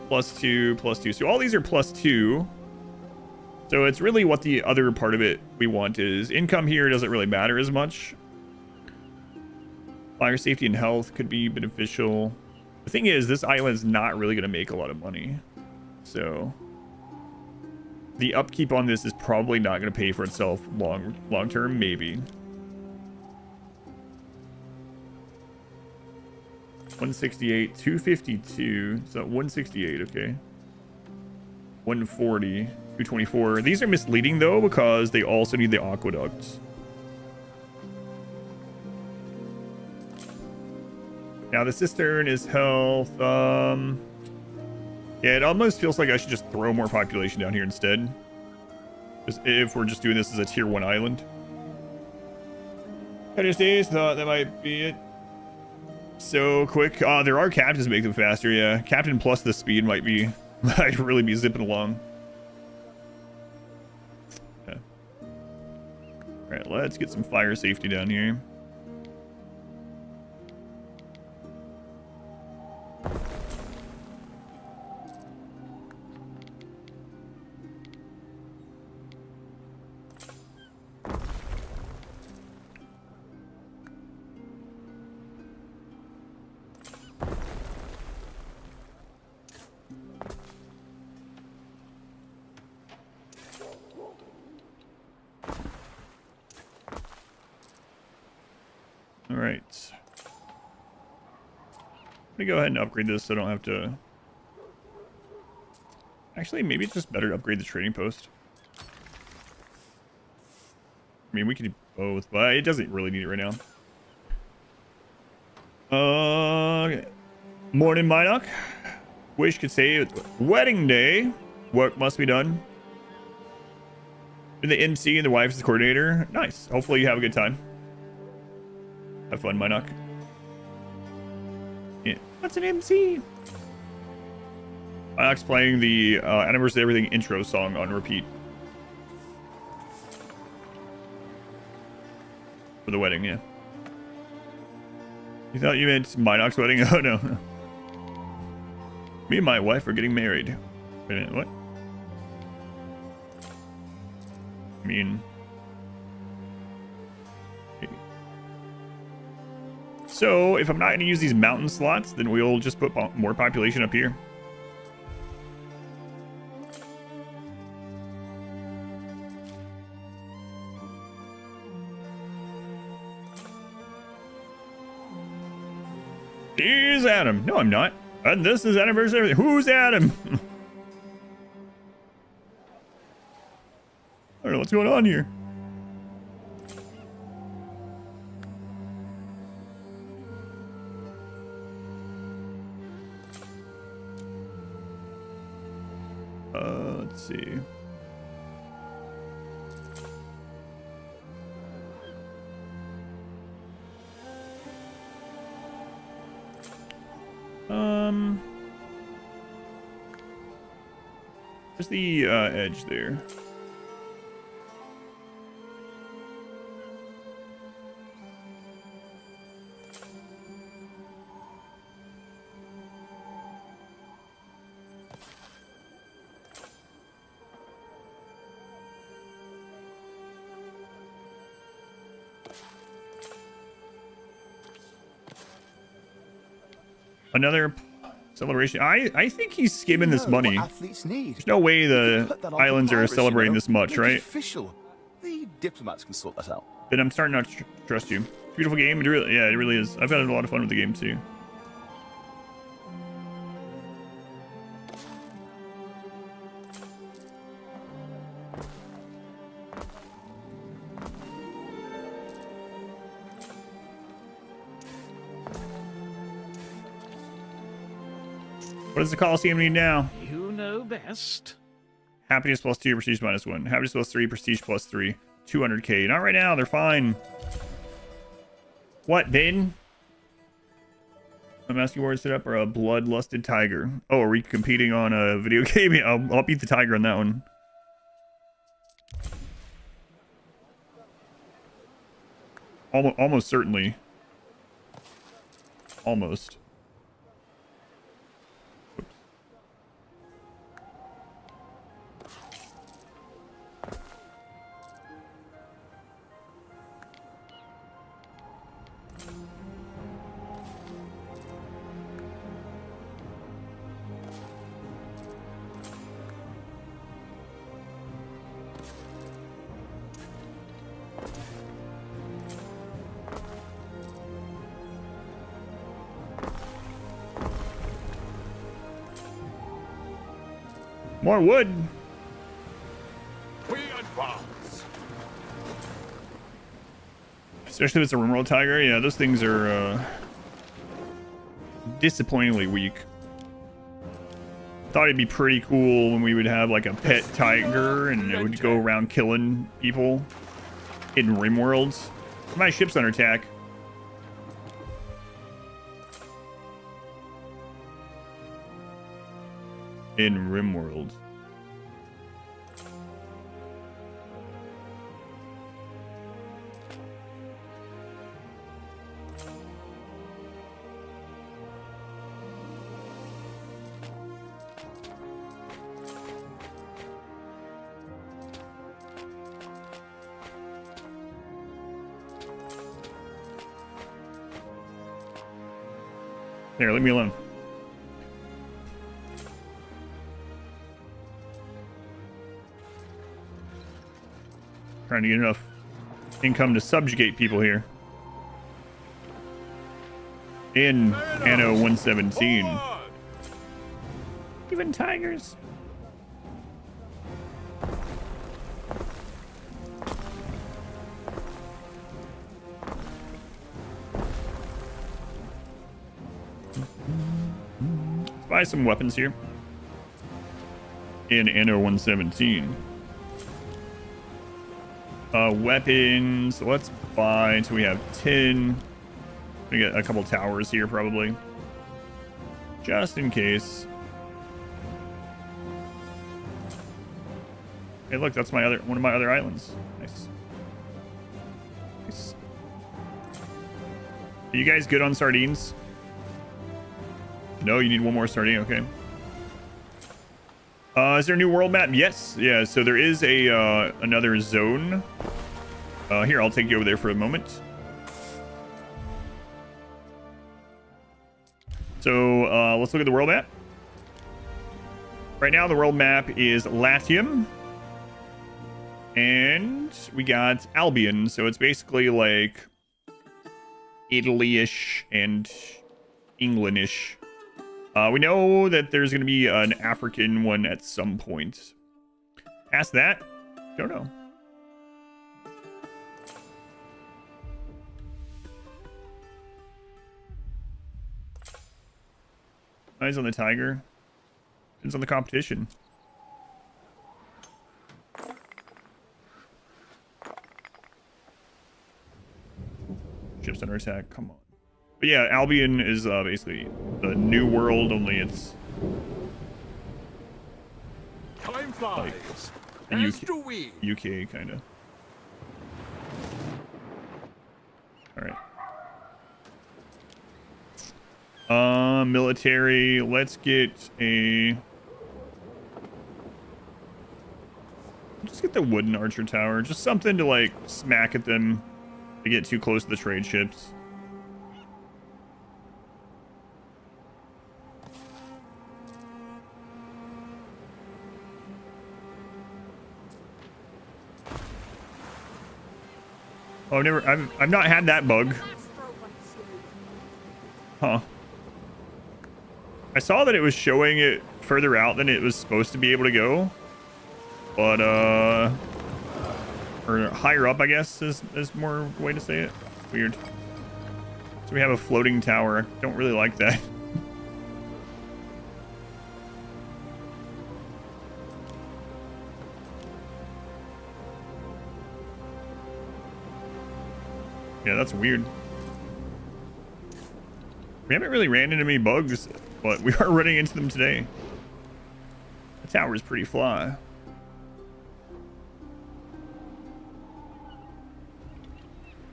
+2, +2. So all these are +2. So it's really what the other part of it we want is. Income here doesn't really matter as much. Fire safety and health could be beneficial. The thing is, this island's not really going to make a lot of money. So the upkeep on this is probably not going to pay for itself long term, maybe. 168, 252. So 168, okay. 140, 224. These are misleading though because they also need the aqueducts. Now the cistern is health. Yeah, it almost feels like I should just throw more population down here instead. Just if we're just doing this as a tier 1 island. I just thought that might be it. So quick. There are captains to make them faster. Yeah, captain plus the speed might really be zipping along. Yeah. All right, let's get some fire safety down here. All right. Let me go ahead and upgrade this so I don't have to... Actually, maybe it's just better to upgrade the trading post. I mean, we could do both, but it doesn't really need it right now. Okay. Morning, Minoc. Wish could say it's wedding day. Work must be done. And the MC and the wife is the coordinator. Nice. Hopefully you have a good time. Have fun, Minoc. Yeah. What's an MC? Minoc's playing the Anniversary Everything intro song on repeat. For the wedding, yeah. You thought you meant Minoc's wedding? Oh, no. Me and my wife are getting married. Wait a minute, what? I mean... So, if I'm not going to use these mountain slots, then we'll just put more population up here. Here's Adam. No, I'm not. And this is Anniversary. Who's Adam? I don't know what's going on here. Let's see. Where's the edge there? Another celebration. I think he's skimming this money. Athletes need. There's no way the Put that on islands are papyrus, celebrating you know? this much, Make it right? Official. The diplomats can sort that out. But I'm starting not to trust you. Beautiful game. It really, yeah, it really is. I've had a lot of fun with the game too. What does the Coliseum need now? You know best. Happiness plus 2, prestige minus 1. Happiness plus 3, prestige plus 3. 200k. Not right now, they're fine. What, Ben? I'm asking where to set up or a bloodlusted tiger. Oh, are we competing on a video game? Yeah, I'll beat the tiger on that one. Almost certainly. Almost. More wood. We advance. Especially if it's a rimworld tiger. Yeah, those things are disappointingly weak. Thought it'd be pretty cool when we would have like a pet tiger and it would go around killing people in rimworlds. My ship's under attack. In rimworld. There, leave me alone. Trying to get enough income to subjugate people here. In Anno 117. Even tigers. Let's buy some weapons here. In Anno 117. Weapons. Let's buy until we have 10. We get a couple towers here probably. Just in case. Hey, look, that's one of my other islands. Nice. Nice. Are you guys good on sardines? No, you need one more sardine. Okay. Is there a new world map? Yes. Yeah. So there is a another zone. Here, I'll take you over there for a moment. So let's look at the world map. Right now, the world map is Latium. And we got Albion. So it's basically like Italy-ish and England-ish. We know that there's going to be an African one at some point. Past that, don't know. Eyes on the tiger. Depends on the competition. Ships under attack. Come on. But yeah, Albion is basically the new world, only it's Time UK kind of. All right. Military. Let's get a. Just get the wooden archer tower. Just something to like smack at them to get too close to the trade ships. Oh, I've not had that bug. Huh. I saw that it was showing it further out than it was supposed to be able to go. But, or higher up, I guess, is more way to say it. Weird. So we have a floating tower. I don't really like that. Yeah, that's weird. We haven't really ran into many bugs, but we are running into them today. The tower is pretty fly.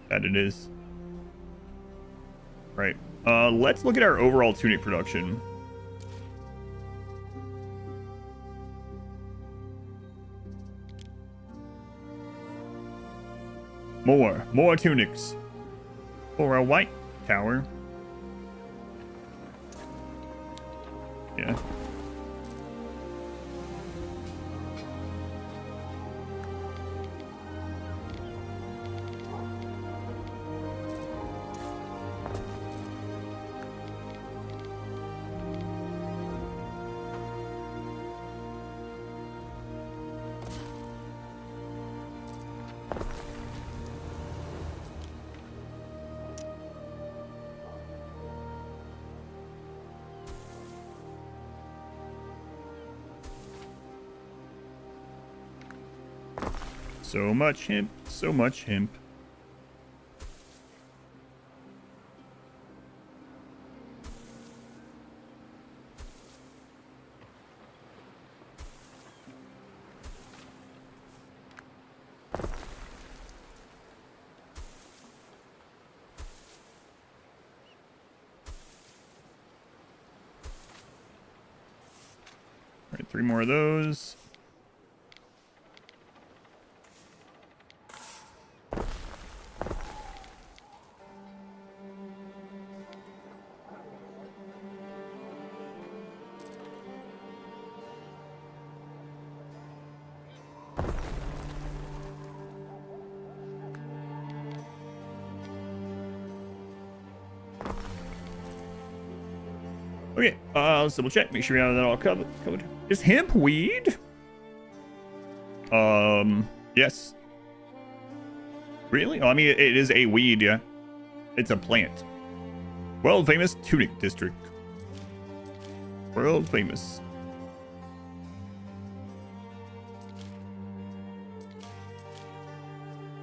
That it is. Right. Let's look at our overall tunic production. More tunics. For a white tower. Yeah. So much hemp, so much hemp. All right, 3 more of those. Okay, let's double check. Make sure we have that all covered. Is hemp weed? Yes. Really? Oh, I mean, it is a weed, yeah. It's a plant. World famous tunic district. World famous.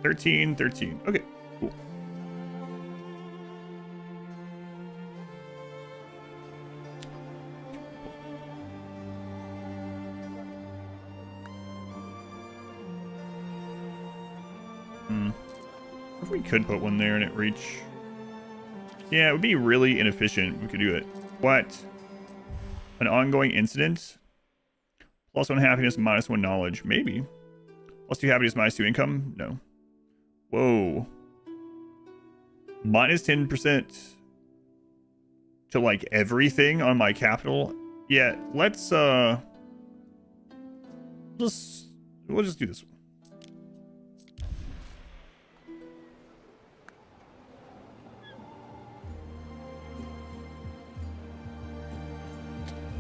$13. Okay, cool. If we could put one there and it reach. Yeah, it would be really inefficient. We could do it. What? An ongoing incident? +1 happiness, -1 knowledge. Maybe. +2 happiness, -2 income? No. Whoa. -10% to like everything on my capital. Yeah, let's we'll just do this one.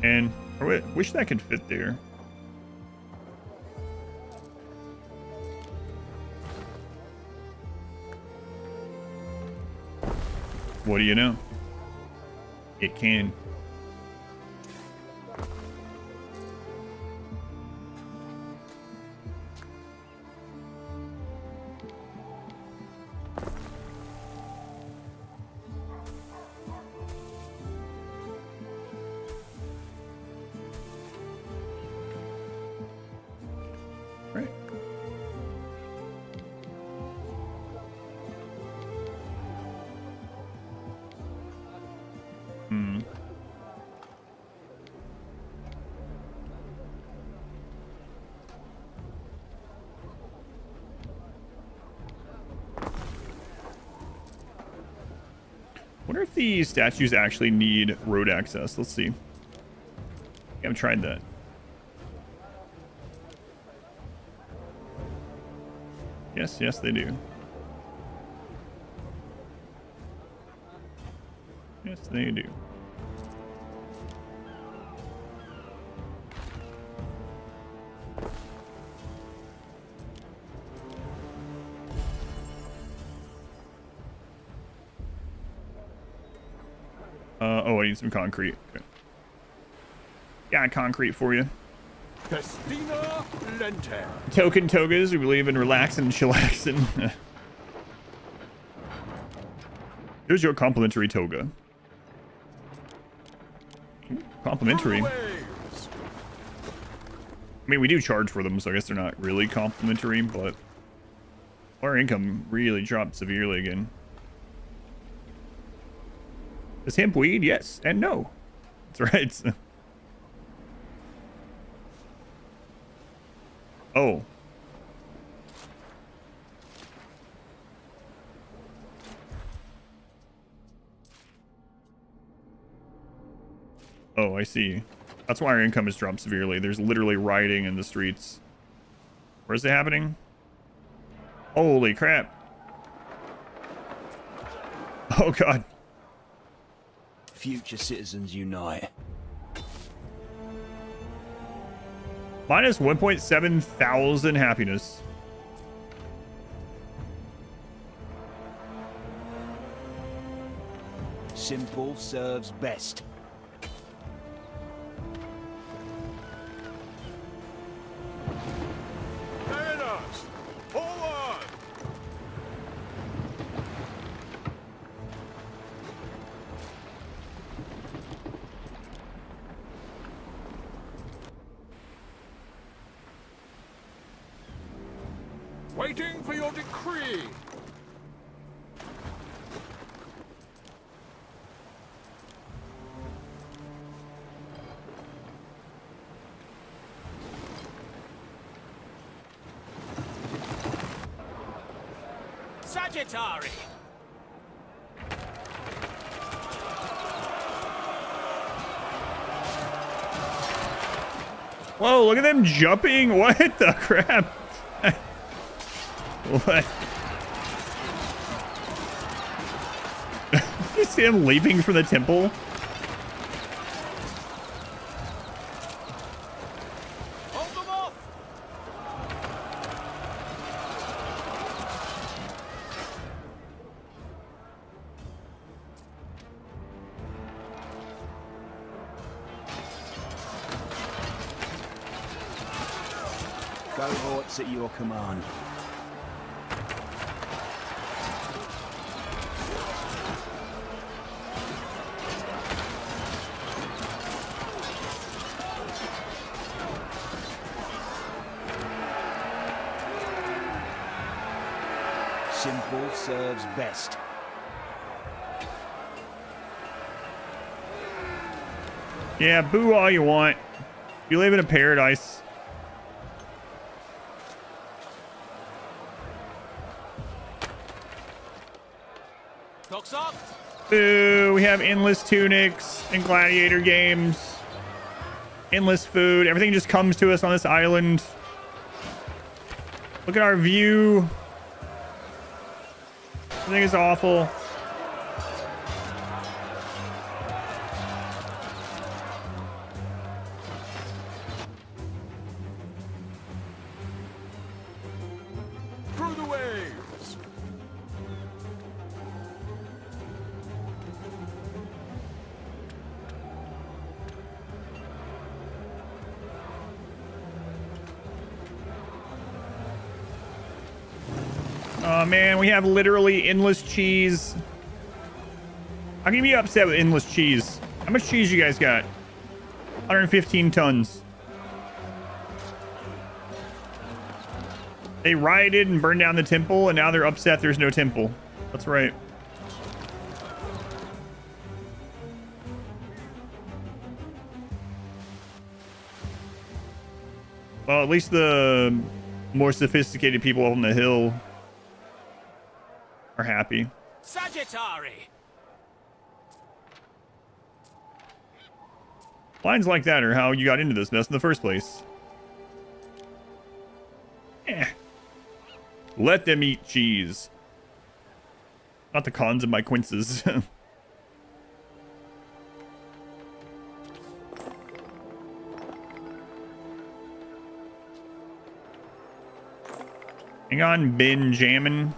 And I wish that could fit there. What do you know? It can. Right. wonder if the statues actually need road access. Let's see. I haven't tried that. Yes, yes, they do. Yes, they do. Oh, I need some concrete. Okay. Got concrete for you. Festina Lente. Token togas, we believe in relaxing and chillaxing. Here's your complimentary toga. Complimentary. I mean, we do charge for them, so I guess they're not really complimentary, but our income really dropped severely again. Is hemp weed? Yes and no. That's right. Oh. Oh, I see. That's why our income has dropped severely. There's literally rioting in the streets. Where is it happening? Holy crap. Oh, God. Future citizens unite. Minus 1.7 thousand happiness. Simple serves best. Waiting for your decree. Sagittari. Whoa, look at them jumping. What the crap? What? You see him leaping from the temple? Hold them off. Cohorts at your command. Simple serves best. Yeah, boo all you want. You live in a paradise. Clocks up. Boo, we have endless tunics and gladiator games. Endless food. Everything just comes to us on this island. Look at our view. Everything is awful. Through the waves. Oh man, we have literally endless cheese. How can you be upset with endless cheese? How much cheese you guys got? 115 tons. They rioted and burned down the temple, and now they're upset there's no temple. That's right. Well, at least the more sophisticated people on the hill are happy. Sagittari. Lines like that are how you got into this mess in the first place. Let them eat cheese. Not the cons of my quinces. Hang on, Benjamin.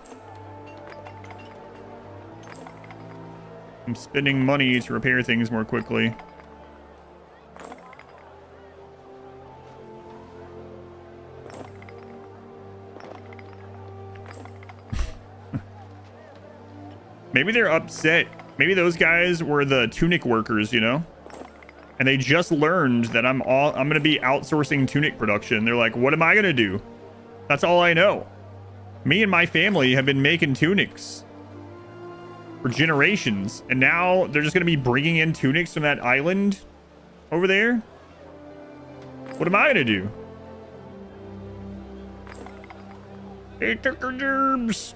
I'm spending money to repair things more quickly. Maybe they're upset. Maybe those guys were the tunic workers, you know? And they just learned that I'm going to be outsourcing tunic production. They're like, what am I going to do? That's all I know. Me and my family have been making tunics for generations. And now they're just going to be bringing in tunics from that island over there. What am I going to do? Hey, Tucker Derbs.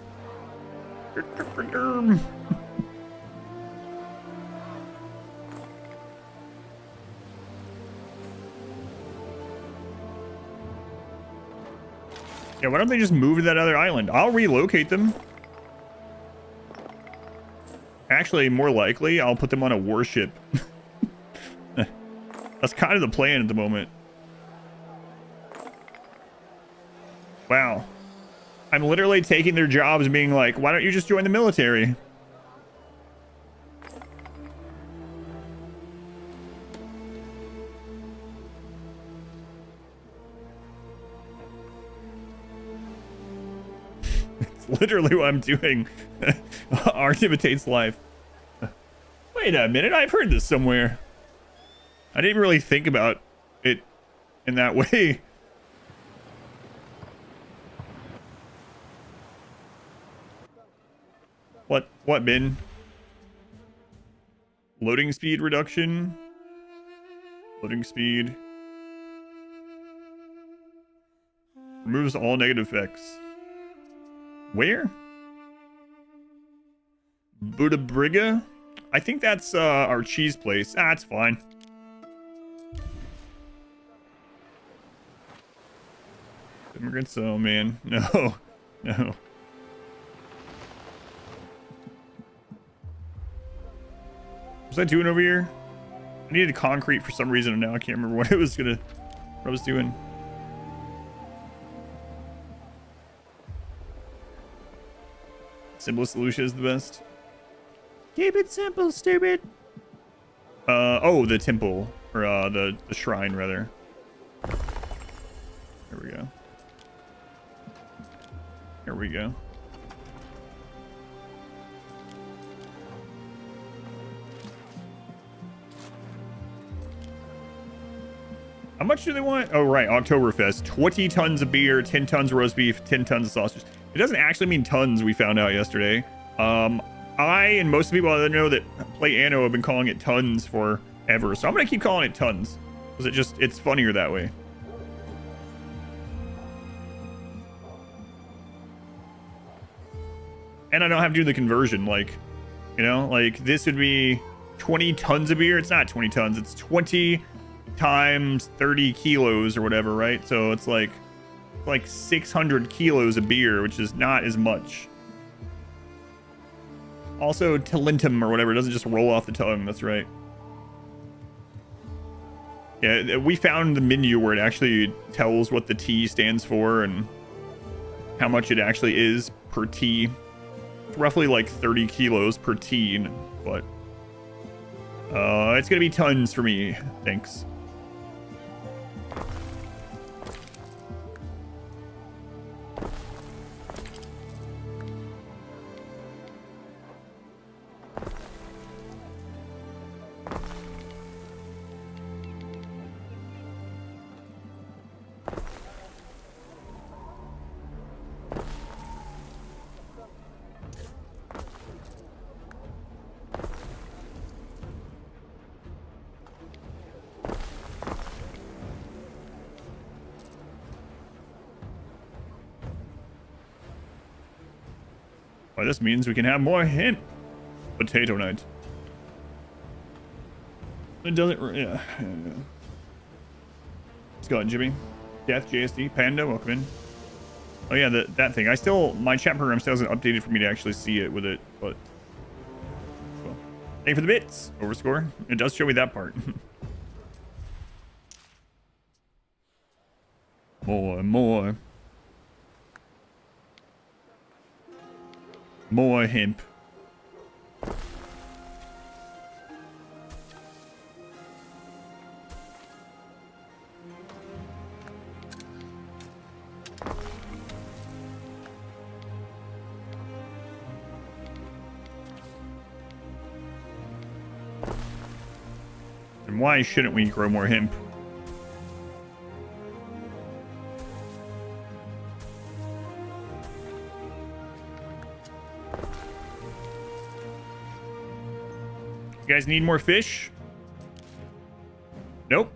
Yeah, why don't they just move to that other island? I'll relocate them. Actually, more likely, I'll put them on a warship. That's kind of the plan at the moment. Wow. I'm literally taking their jobs and being like, why don't you just join the military? It's literally what I'm doing. Art imitates life. Wait a minute, I've heard this somewhere. I didn't really think about it in that way. What bin? Loading speed reduction. Loading speed. Removes all negative effects. Where? Buddha Briga? I think that's our cheese place. Ah, it's fine. Immigrants, oh man. No. No. What was I doing over here? I needed concrete for some reason, and now I can't remember what what I was doing. Simplest solution is the best. Keep it simple, stupid. Oh, the temple, or the shrine rather. There we go. There we go. How much do they want? Oh, right. Oktoberfest. 20 tons of beer, 10 tons of roast beef, 10 tons of sausage. It doesn't actually mean tons, we found out yesterday. I and most of the people that know that play Anno have been calling it tons forever. So I'm going to keep calling it tons. Because it's funnier that way. And I don't have to do the conversion. Like, you know, like this would be 20 tons of beer. It's not 20 tons. It's 20 times 30 kilos or whatever, right? So it's like 600 kilos of beer, which is not as much. Also, talentum or whatever, it doesn't just roll off the tongue. That's right. Yeah, we found the menu where it actually tells what the T stands for and how much it actually is per T. It's roughly like 30 kilos per T, but it's gonna be tons for me. Thanks. Well, this means we can have more hemp. Potato night. It doesn't. Yeah. Let's go, Jimmy. Death, JSD, Panda, welcome in. Oh yeah, that thing. My chat program still hasn't updated for me to actually see it with it, but well. Thank you for the bits. Overscore. It does show me that part. More hemp. And why shouldn't we grow more hemp? You guys need more fish? Nope.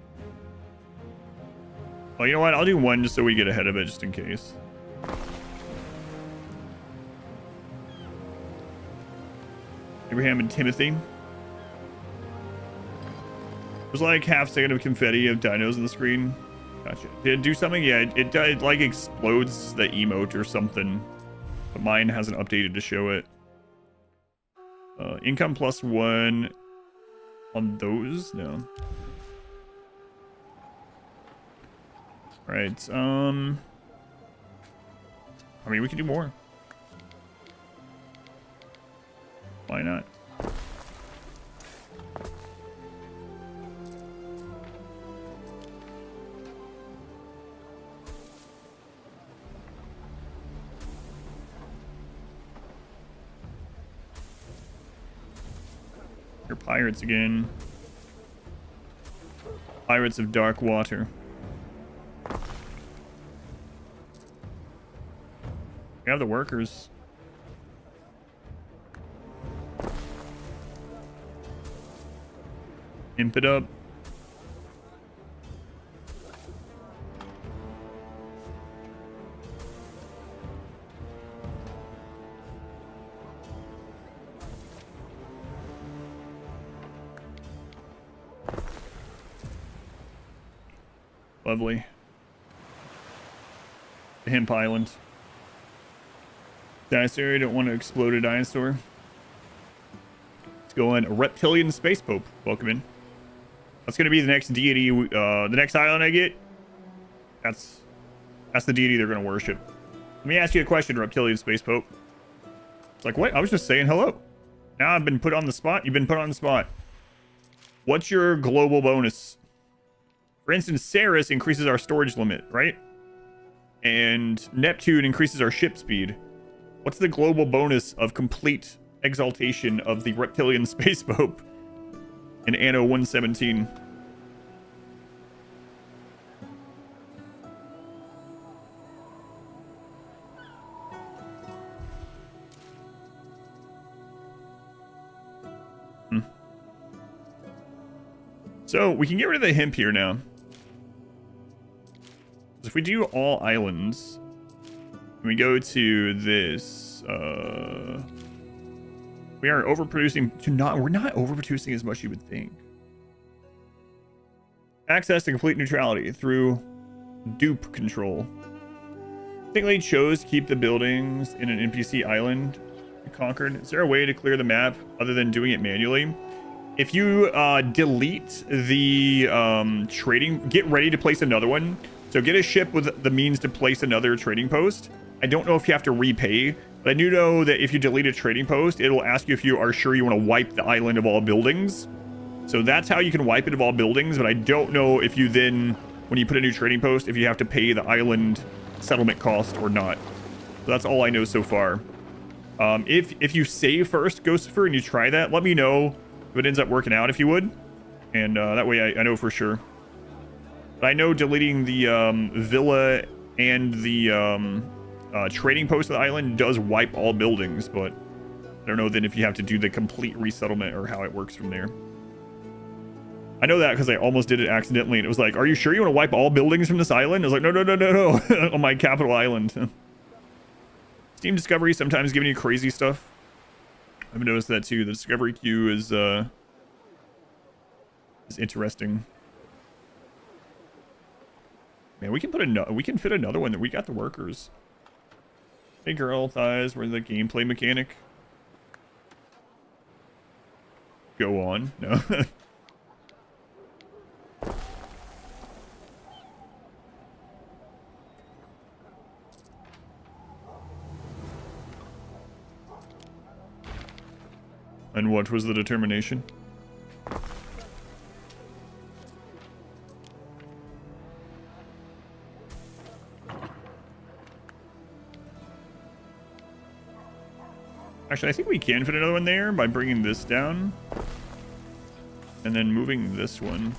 Well, you know what? I'll do one just so we get ahead of it, just in case. Abraham and Timothy. There's like half second of confetti of dinos on the screen. Gotcha. Did it do something? Yeah, it like explodes the emote or something. But mine hasn't updated to show it. Income +1 on those? No. Right. I mean, we can do more. Why not? You're pirates again. Pirates of dark water. We have the workers. Imp it up. Lovely. The Hemp Island. Dinosaur, I don't want to explode a dinosaur. Let's go on. Reptilian Space Pope. Welcome in. That's going to be the next deity. The next island I get. That's the deity they're going to worship. Let me ask you a question, Reptilian Space Pope. It's like, what? I was just saying hello. Now I've been put on the spot. You've been put on the spot. What's your global bonus? For instance, Ceres increases our storage limit, right? And Neptune increases our ship speed. What's the global bonus of complete exaltation of the Reptilian Space Pope in Anno 117? So we can get rid of the hemp here now. If we do all islands, and we go to this, we are overproducing we're not overproducing as much as you would think. Access to complete neutrality through dupe control. Distinctly chose to keep the buildings in an NPC island conquered. Is there a way to clear the map other than doing it manually? If you delete the trading, get ready to place another one. So get a ship with the means to place another trading post. I don't know if you have to repay, but I do know that if you delete a trading post, it'll ask you if you are sure you want to wipe the island of all buildings. So that's how you can wipe it of all buildings, but I don't know if you then, when you put a new trading post, if you have to pay the island settlement cost or not. So that's all I know so far. If you save first, Ghostifer, and you try that, let me know if it ends up working out, if you would. And that way I know for sure. But I know deleting the villa and the trading post of the island does wipe all buildings, but I don't know then if you have to do the complete resettlement or how it works from there. I know that because I almost did it accidentally, and it was like, are you sure you want to wipe all buildings from this island? I was like, no, on my capital island. Steam Discovery sometimes giving you crazy stuff. I've noticed that too. The Discovery queue is is interesting. Man, we can fit another one. That we got the workers. Hey girl, thighs were the gameplay mechanic. Go on. No. And what was the determination? Actually, I think we can fit another one there by bringing this down. And then moving this one.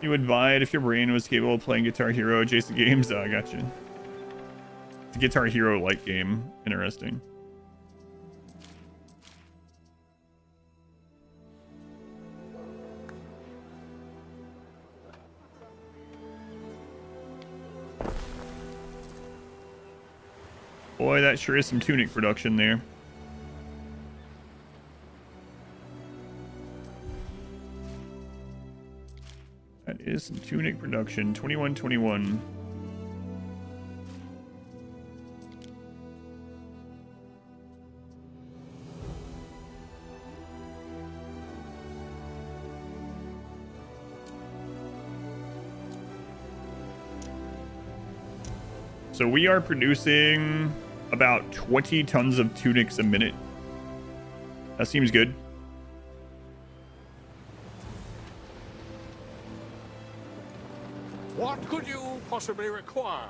You would buy it if your brain was capable of playing Guitar Hero adjacent games. I gotcha. It's a Guitar Hero like game. Interesting. Boy, that sure is some tunic production there. That is some tunic production. 2121. So we are producing about 20 tons of tunics a minute. That seems good. What could you possibly require?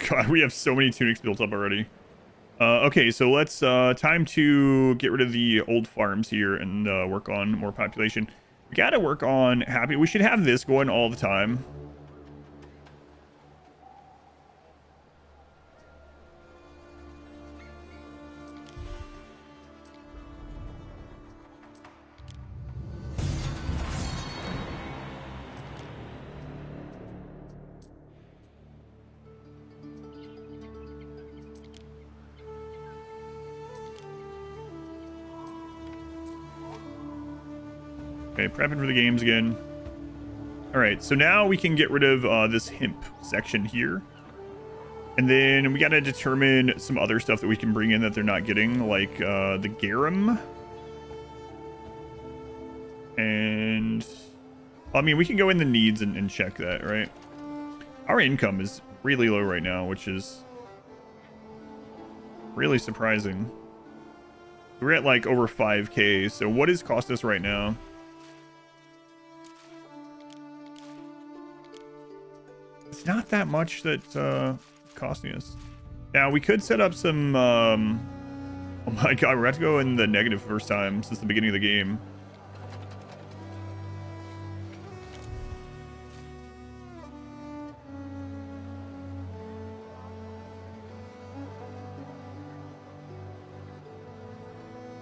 God, we have so many tunics built up already. Okay, so let's time to get rid of the old farms here and work on more population. We gotta work on happy. We should have this going all the time. Okay, prepping for the games again. All right, so now we can get rid of this hemp section here. And then we got to determine some other stuff that we can bring in that they're not getting, like the garum. And, I mean, we can go in the needs and check that, right? Our income is really low right now, which is really surprising. We're at like over 5K, so what is cost us right now? It's not that much that's costing us. Now we could set up some oh my god, we're about to go in the negative first time since the beginning of the game.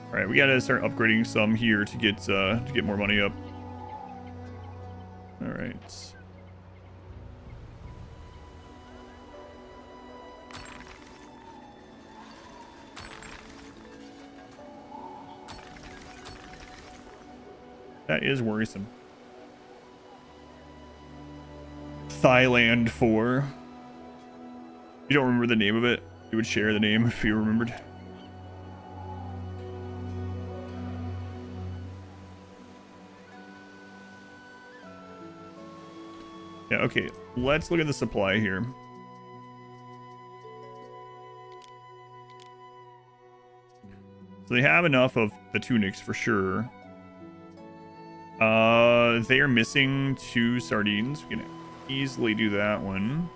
All right, we gotta start upgrading some here to get more money up. All right. That is worrisome. Thailand 4. You don't remember the name of it? You would share the name if you remembered. Yeah, okay. Let's look at the supply here. So they have enough of the tunics for sure. They are missing 2 sardines. We can easily do that one.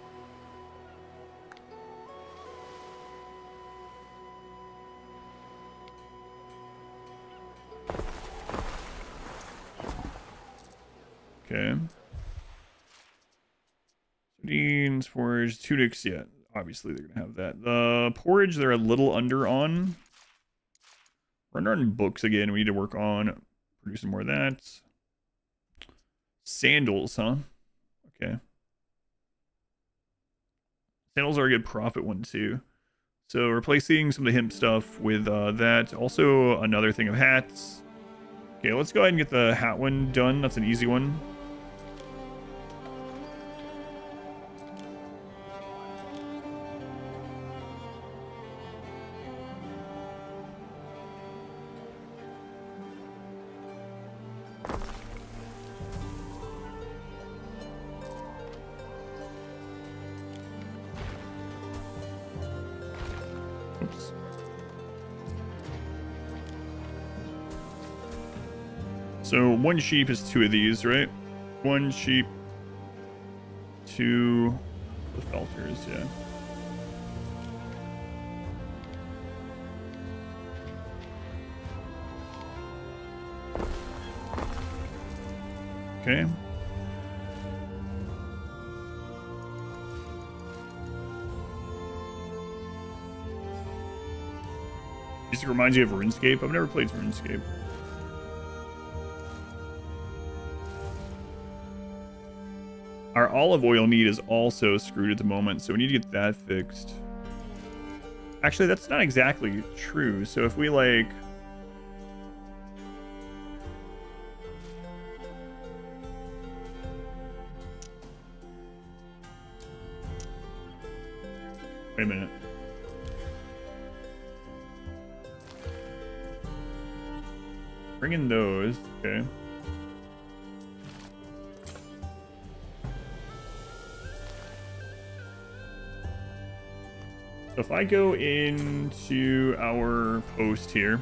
Okay. Sardines, forage, tunics. Yeah, obviously they're gonna have that. The porridge, they're a little under on. We're under on books again. We need to work on producing more of that. Sandals, huh? Okay. Sandals are a good profit one too. So replacing some of the hemp stuff with that. Also another thing of hats. Okay, let's go ahead and get the hat one done. That's an easy one. Oops. So one sheep is 2 of these, right? 1 sheep, 2 the felters, yeah. Okay. This reminds you of RuneScape. I've never played RuneScape. Our olive oil need is also screwed at the moment, so we need to get that fixed. Actually, that's not exactly true. So if we like... Wait a minute. Bring in those, okay. So if I go into our post here,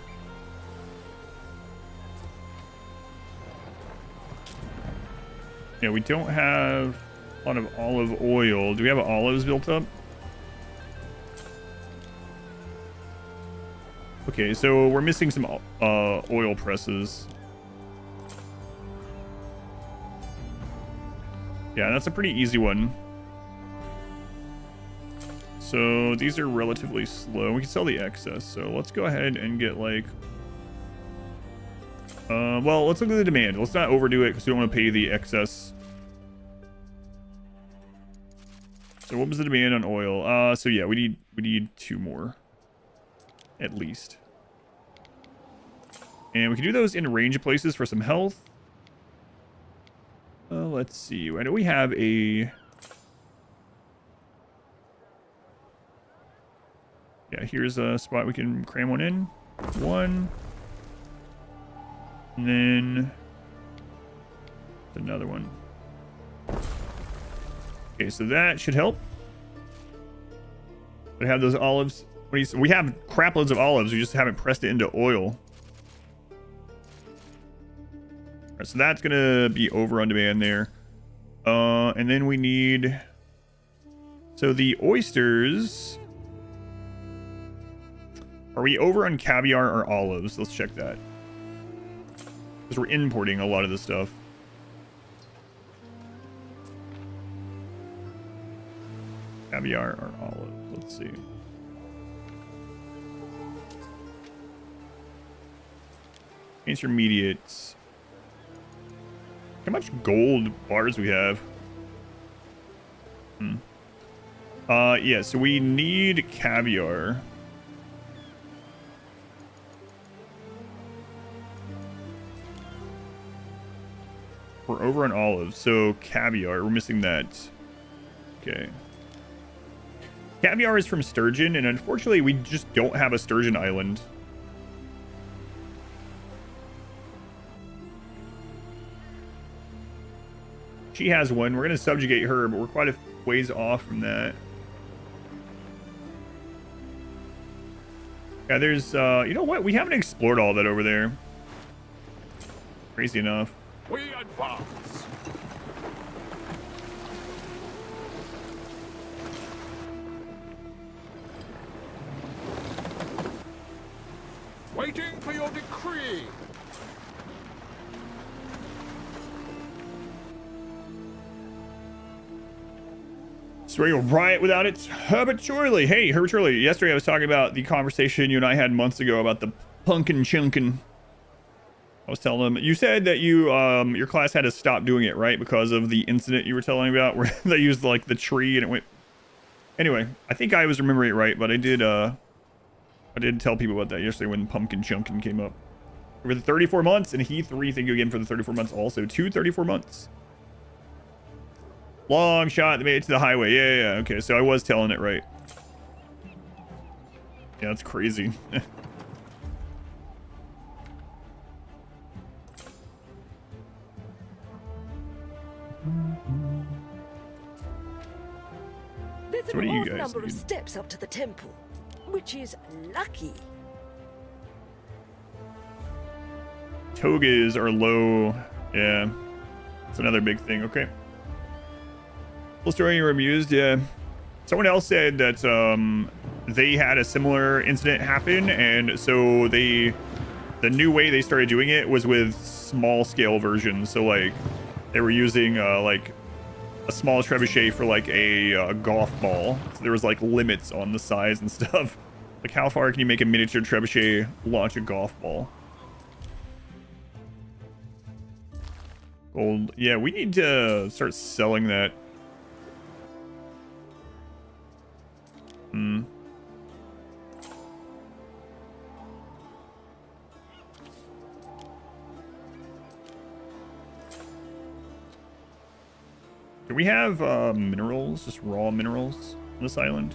yeah, we don't have a lot of olive oil. Do we have olives built up? Okay, so we're missing some oil presses. Yeah, that's a pretty easy one. So these are relatively slow. We can sell the excess. So let's go ahead and get like... well, let's look at the demand. Let's not overdo it because we don't want to pay the excess. So what was the demand on oil? So yeah, we need 2 more. At least. And we can do those in range of places for some health. Let's see. I know we have a... Yeah, here's a spot we can cram one in. 1. And then... another one. Okay, so that should help. We have those olives. We have crap loads of olives. We just haven't pressed it into oil. All right, so that's gonna be over on demand there. And then we need... So the oysters... Are we over on caviar or olives? Let's check that. Because we're importing a lot of this stuff. Caviar or olives? Let's see. Intermediates. How much gold bars we have? Yeah, so we need caviar. We're over on olives, so caviar. We're missing that. Okay. Caviar is from sturgeon, and unfortunately, we just don't have a sturgeon island. She has one. We're going to subjugate her, but we're quite a ways off from that. Yeah, there's, you know what? We haven't explored all that over there. Crazy enough. We advance. Waiting for your decree. Swing riot without it. Herbert Chorley. Hey, Herbert Chorley. Yesterday I was talking about the conversation you and I had months ago about the punkin' chunkin'. I was telling them, you said that you your class had to stop doing it, right? Because of the incident you were telling me about where they used like the tree and it went. Anyway, I think I was remembering it right, but I did tell people about that yesterday when pumpkin chunkin' came up. For the 34 months, and He3, thank you again for the 34 months also. 34 months. Long shot, they made it to the highway. Yeah. Okay, so I was telling it right. Yeah, that's crazy. There's So what an do you odd guys number of need? steps up to the temple, which is lucky. Togas are low. Yeah. That's another big thing. Okay. Full story, you were amused. Yeah. Someone else said that they had a similar incident happen, and so the new way they started doing it was with small scale versions. So like they were using like a small trebuchet for like a golf ball. So there was like limits on the size and stuff. Like how far can you make a miniature trebuchet launch a golf ball? Gold. Yeah, we need to start selling that. Do we have minerals, just raw minerals on this island?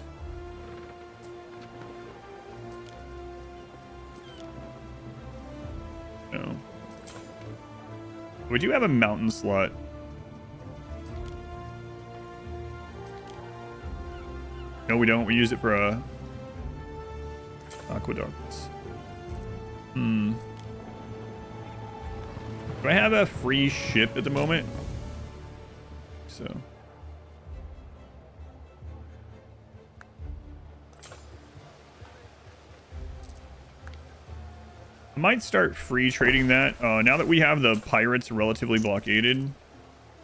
No. We do have a mountain slot. No, we don't. We use it for aqueducts. Do I have a free ship at the moment? So. I might start free trading that. Now that we have the pirates relatively blockaded,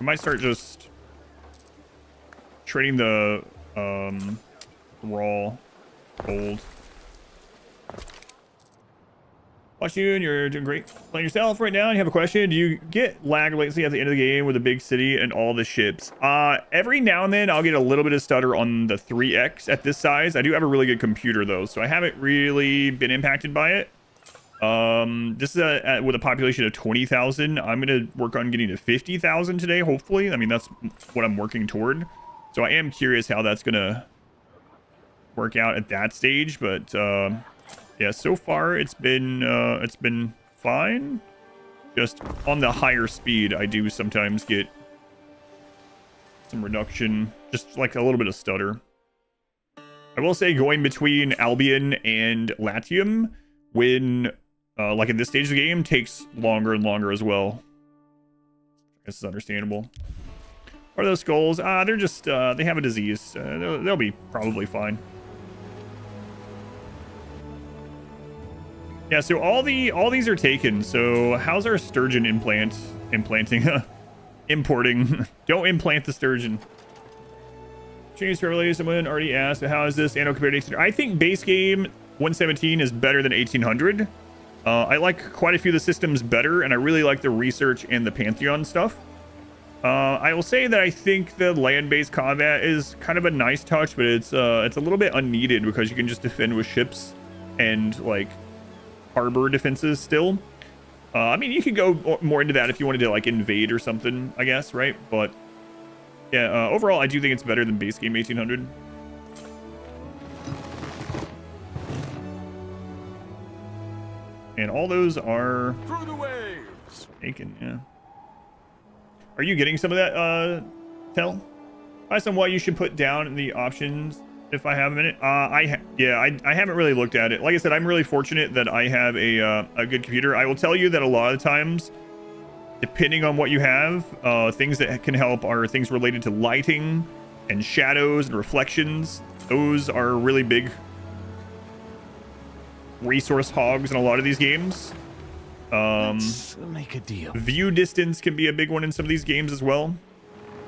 I might start just trading the raw gold. Washington, you're doing great. Playing yourself right now. You have a question. Do you get lag latency at the end of the game with a big city and all the ships? Every now and then I'll get a little bit of stutter on the 3X at this size. I do have a really good computer though, so I haven't really been impacted by it. This is with a population of 20,000. I'm going to work on getting to 50,000 today, hopefully. I mean, that's what I'm working toward. So I am curious how that's going to work out at that stage, but yeah, so far it's been fine. Just on the higher speed, I do sometimes get some reduction, just like a little bit of stutter. I will say going between Albion and Latium when like in this stage of the game takes longer and longer as well. This is understandable. What are those skulls? They're just they have a disease. They'll be probably fine. Yeah, so all these are taken. So how's our sturgeon implanting? Importing. Don't implant the sturgeon. Change for someone already asked, how is this Anno compared to 1800? I think base game 117 is better than 1800. I like quite a few of the systems better, and I really like the research and the Pantheon stuff. I will say that I think the land-based combat is kind of a nice touch, but it's a little bit unneeded because you can just defend with ships and like harbor defenses still. I mean, you could go more into that if you wanted to like invade or something, I guess, right? But yeah, overall, I do think it's better than base game 1800. And all those are Through the waves. taken, yeah. Are you getting some of that, Tell? By some what you should put down in the options if I have a minute. I haven't really looked at it. Like I said, I'm really fortunate that I have a good computer. I will tell you that a lot of times, depending on what you have, things that can help are things related to lighting and shadows and reflections. Those are really big resource hogs in a lot of these games. Let's make a deal. View distance can be a big one in some of these games as well.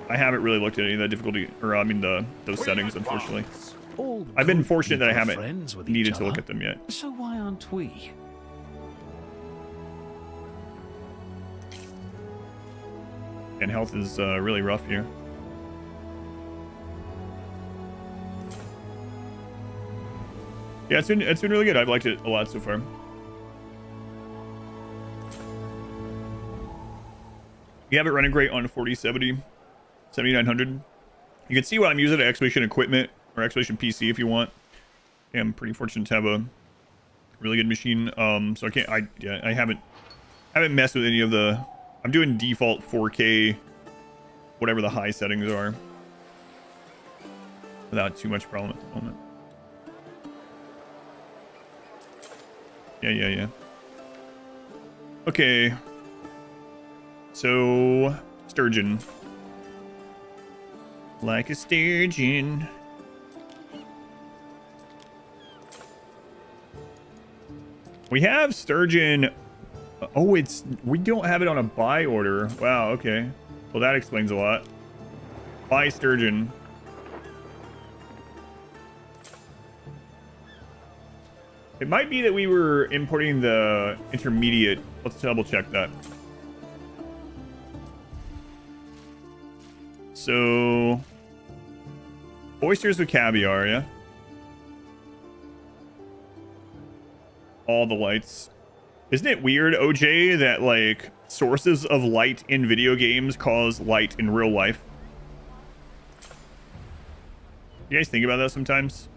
I haven't really looked at any of the difficulty, or I mean those We settings, unfortunately. advance. All I've been good fortunate that I people are haven't friends with needed each to look other. at them yet. So why aren't we? And health is really rough here. Yeah, it's been really good. I've liked it a lot so far. You have it running great on 4070, 7900. You can see what I'm using at Expedition Equipment or Expedition PC if you want. Yeah, I'm pretty fortunate to have a really good machine. So I haven't messed with any of the. I'm doing default 4K, whatever the high settings are, without too much problem at the moment. Yeah. Okay. So, sturgeon. Like a sturgeon. We have sturgeon. Oh, we don't have it on a buy order. Wow, okay. Well, that explains a lot. Buy sturgeon. It might be that we were importing the intermediate. Let's double check that. So, oysters with caviar, yeah? All the lights. Isn't it weird, OJ, that like sources of light in video games cause light in real life? You guys think about that sometimes?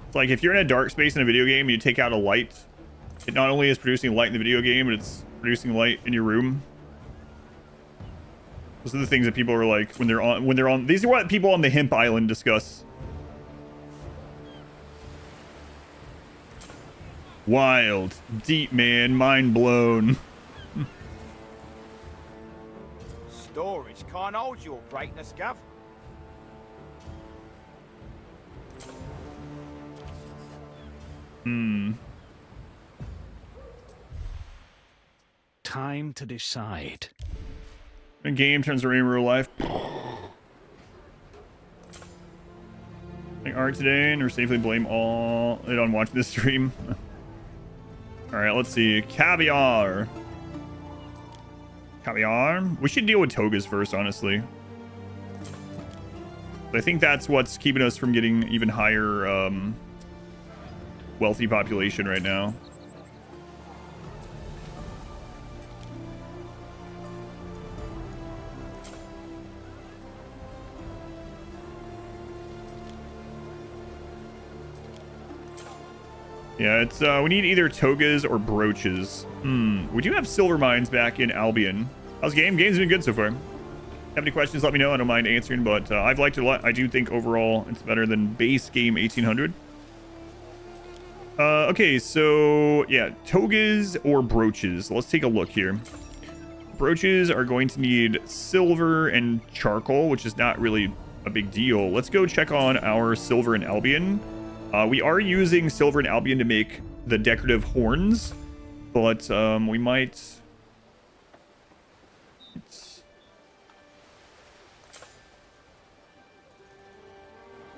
It's like if you're in a dark space in a video game and you take out a light, it not only is producing light in the video game, but it's producing light in your room. Those are the things that people are like when they're on. These are what people on the Hemp Island discuss. Wild, deep, man, mind blown. Storage can't hold your greatness, Gav. Time to decide. A game turns around in real life. Think art today and or safely blame all it on watching this stream. All right, let's see. Caviar. We should deal with togas first, honestly. I think that's what's keeping us from getting even higher wealthy population right now. Yeah, it's we need either togas or brooches. We do have silver mines back in Albion. How's the game? Game's been good so far. Have any questions, let me know. I don't mind answering, but I've liked it a lot. I do think overall it's better than base game 1800. Okay, so yeah, togas or brooches. Let's take a look here. Brooches are going to need silver and charcoal, which is not really a big deal. Let's go check on our silver and Albion. We are using silver and Albion to make the decorative horns, but we might...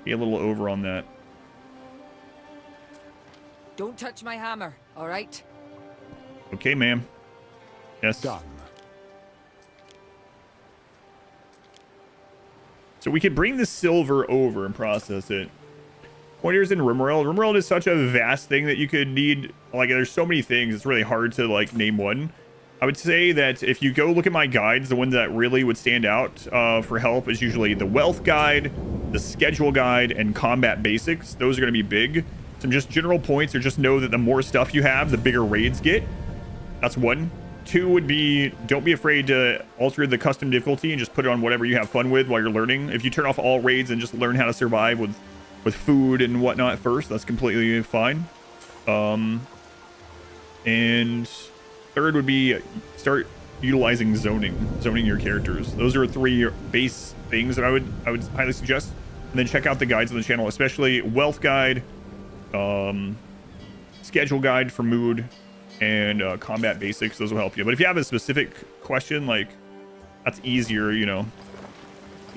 be a little over on that. Don't touch my hammer, all right? Okay, ma'am. Yes. Done. So we could bring the silver over and process it. Pointers in RimWorld. RimWorld is such a vast thing that you could need. Like, there's so many things. It's really hard to, like, name one. I would say that if you go look at my guides, the one that really would stand out for help is usually the wealth guide, the schedule guide, and combat basics. Those are going to be big. Some just general points are just know that the more stuff you have, the bigger raids get. That's one. Two would be, don't be afraid to alter the custom difficulty and just put it on whatever you have fun with while you're learning. If you turn off all raids and just learn how to survive with food and whatnot first, that's completely fine. And third would be start utilizing zoning your characters. Those are three base things that I would highly suggest. And then check out the guides on the channel, especially wealth guide, schedule guide for mood, and combat basics. Those will help you. But if you have a specific question, like, that's easier, you know,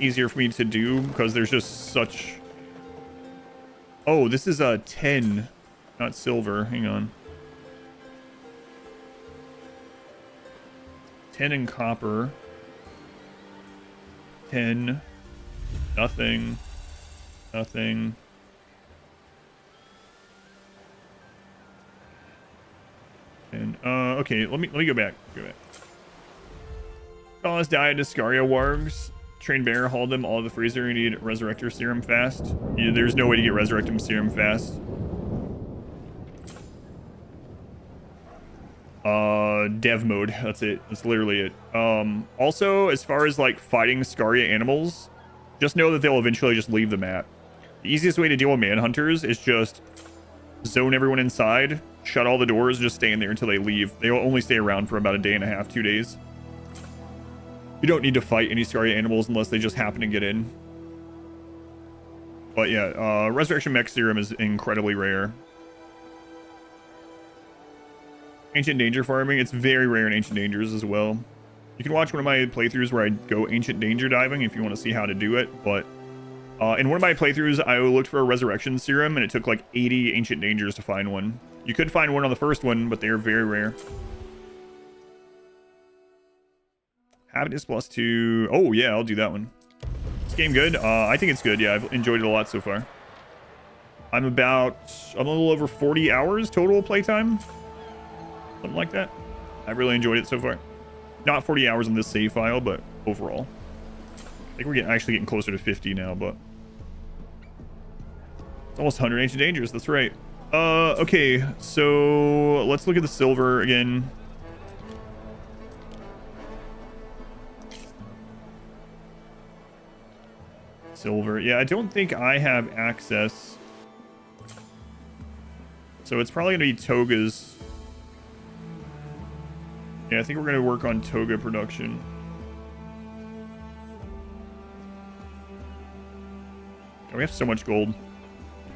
easier for me to do because there's just such... Oh, this is a 10, not silver. Hang on. 10 in copper. 10. Nothing. Nothing. And okay, let me go back. Dallas died to Scaria wargs. Trained bear hauled them all to the freezer. You need resurrector serum fast. Yeah, there's no way to get resurrector serum fast. Dev mode. That's it. That's literally it. Also, as far as like fighting Scaria animals, just know that they'll eventually just leave the map. The easiest way to deal with manhunters is just zone everyone inside, shut all the doors, just stay in there until they leave. They'll only stay around for about a day and a half, 2 days. You don't need to fight any Scaria animals unless they just happen to get in. But yeah, Resurrection Mech Serum is incredibly rare. Ancient Danger farming, it's very rare in Ancient Dangers as well. You can watch one of my playthroughs where I go Ancient Danger diving if you want to see how to do it, but in one of my playthroughs, I looked for a Resurrection Serum, and it took like 80 Ancient Dangers to find one. You could find one on the first one, but they are very rare. Happiness +2. Oh, yeah, I'll do that one. This game good? I think it's good. Yeah, I've enjoyed it a lot so far. I'm a little over 40 hours total playtime. Something like that. I've really enjoyed it so far. Not 40 hours on this save file, but overall. I think we're actually getting closer to 50 now, but... It's almost 100 Ancient Dangers, that's right. Okay, so let's look at the silver again. Silver. Yeah, I don't think I have access. So it's probably going to be Toga's. Yeah, I think we're going to work on Toga production. Oh, we have so much gold.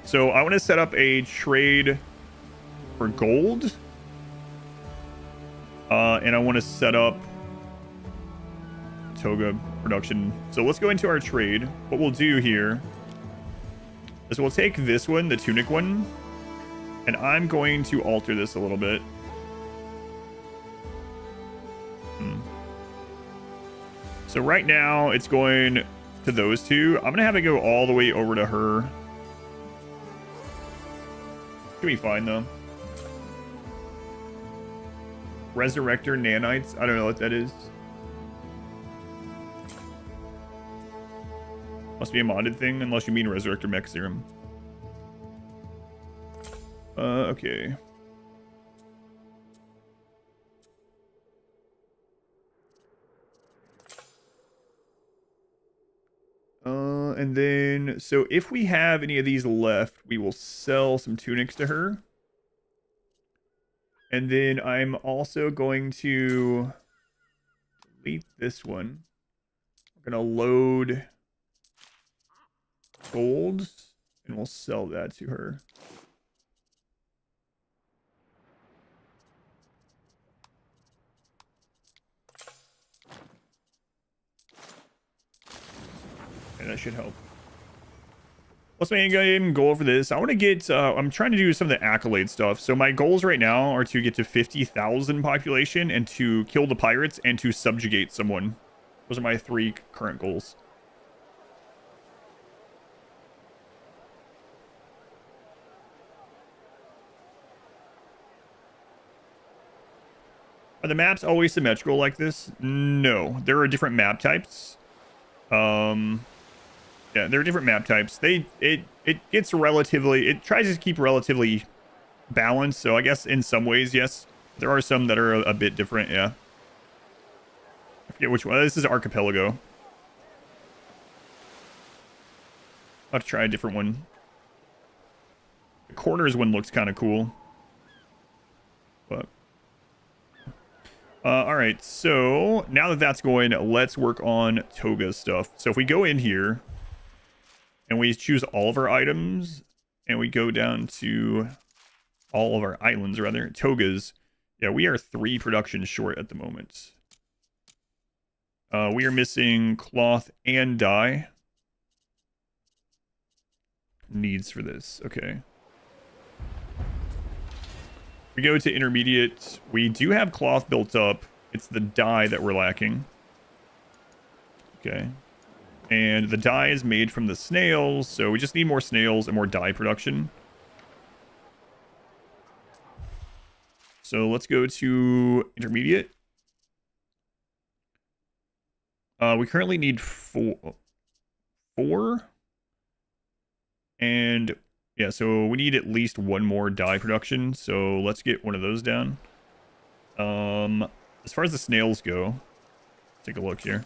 So I want to set up a trade for gold. And I want to set up Toga production. So let's go into our trade. What we'll do here is we'll take this one, the tunic one, and I'm going to alter this a little bit. So right now it's going to those two. I'm gonna have it go all the way over to her. Should be fine though. Resurrector nanites. I don't know what that is. Must be a modded thing, unless you mean Resurrector Mech Serum. Okay. And then, so if we have any of these left, we will sell some tunics to her. And then I'm also going to delete this one. We're going to load gold, and we'll sell that to her. And that should help. What's my in-game goal for this? I want to get, I'm trying to do some of the accolade stuff. So my goals right now are to get to 50,000 population and to kill the pirates and to subjugate someone. Those are my 3 current goals. Are the maps always symmetrical like this? No, there are different map types. Yeah, there are different map types. It gets relatively, it tries to keep relatively balanced. So I guess in some ways, yes, there are some that are a bit different. Yeah. I forget which one. This is Archipelago. I'll have to try a different one. The Corners one looks kind of cool. But all right, so now that that's going, let's work on Toga's stuff. So if we go in here and we choose all of our items and we go down to all of our islands, rather, Toga's, yeah, we are 3 productions short at the moment. We are missing cloth and dye. Needs for this. Okay. We go to intermediate. We do have cloth built up. It's the dye that we're lacking. Okay. And the dye is made from the snails, so we just need more snails and more dye production. So let's go to intermediate. We currently need four. And yeah, so we need at least one more dye production. So let's get one of those down. As far as the snails go, take a look here.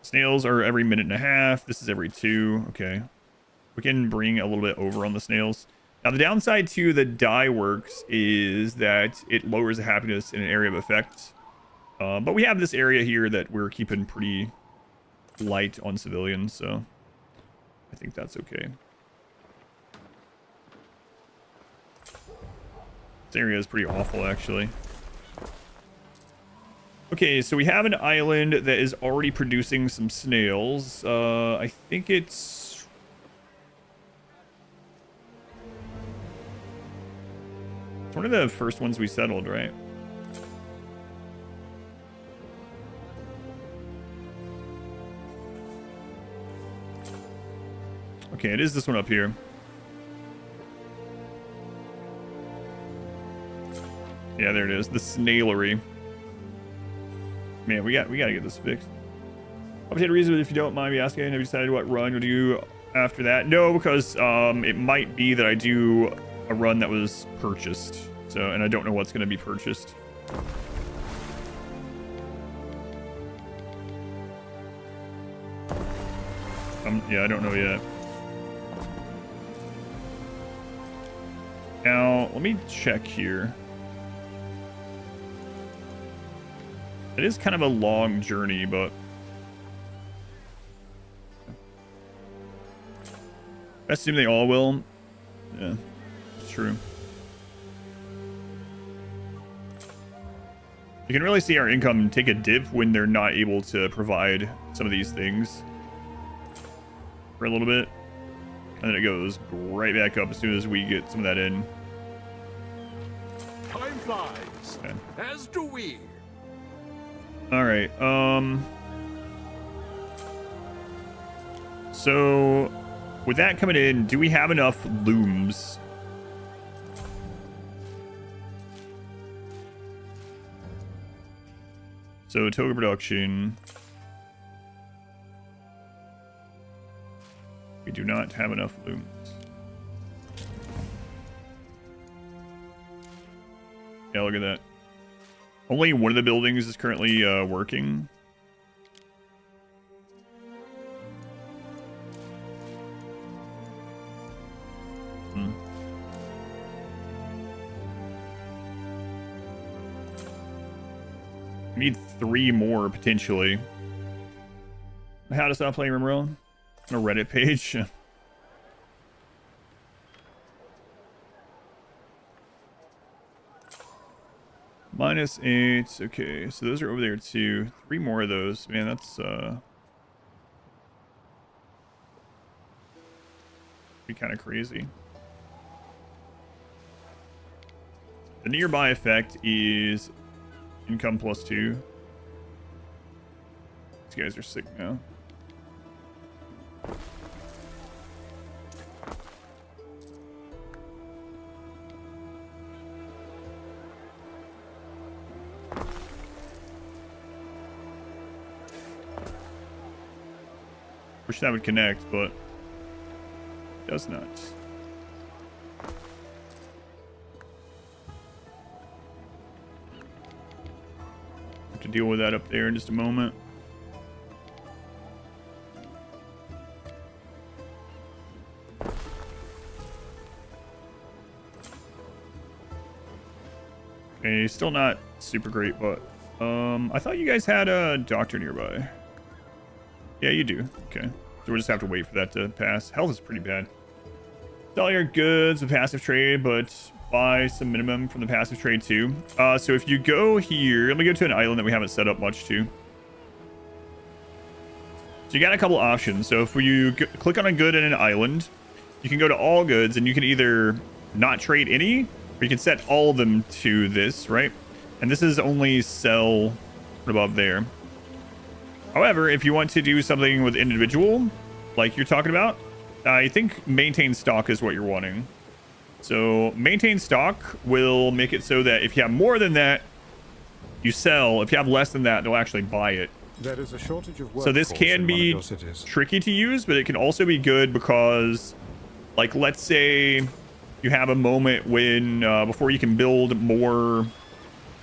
Snails are every minute and a half. This is every 2. Okay. We can bring a little bit over on the snails. Now, the downside to the dye works is that it lowers the happiness in an area of effect. But we have this area here that we're keeping pretty light on civilians, so I think that's okay. This area is pretty awful, actually. Okay, so we have an island that is already producing some snails. I think it's... It's one of the first ones we settled, right? Okay, it is this one up here. Yeah, there it is. The snailery. Man, we gotta get this fixed. Updated reason, if you don't mind me asking, have you decided what run you'll do after that? No, because it might be that I do a run that was purchased. So, and I don't know what's gonna be purchased. Yeah, I don't know yet. Now, let me check here. It is kind of a long journey, but... I assume they all will. Yeah, it's true. You can really see our income take a dip when they're not able to provide some of these things for a little bit. And then it goes right back up as soon as we get some of that in. Time flies, Okay. as do we. All right. So with that coming in, do we have enough looms? So toga production. We do not have enough looms. Yeah, look at that. Only one of the buildings is currently working. We need 3 more, potentially. How to stop playing Rimworld? On a Reddit page. -8. Okay, so those are over there too. 3 more of those. Man, that's be kind of crazy. The nearby effect is income +2. These guys are sick now. Wish that would connect, but it does not. Have to deal with that up there in just a moment. Okay, still not super great, but I thought you guys had a doctor nearby. Yeah, you do. Okay. So we'll just have to wait for that to pass. Health is pretty bad. Sell your goods with passive trade, but buy some minimum from the passive trade too. So if you go here, let me go to an island that we haven't set up much to. So you got a couple options. So if you click on a good in an island, you can go to all goods and you can either not trade any, or you can set all of them to this, right? And this is only sell above there. However, if you want to do something with individual, like you're talking about, I think maintain stock is what you're wanting. So maintain stock will make it so that if you have more than that, you sell. If you have less than that, they'll actually buy it. There is a shortage of workforce. So this can be tricky to use, but it can also be good because, like, let's say you have a moment when before you can build more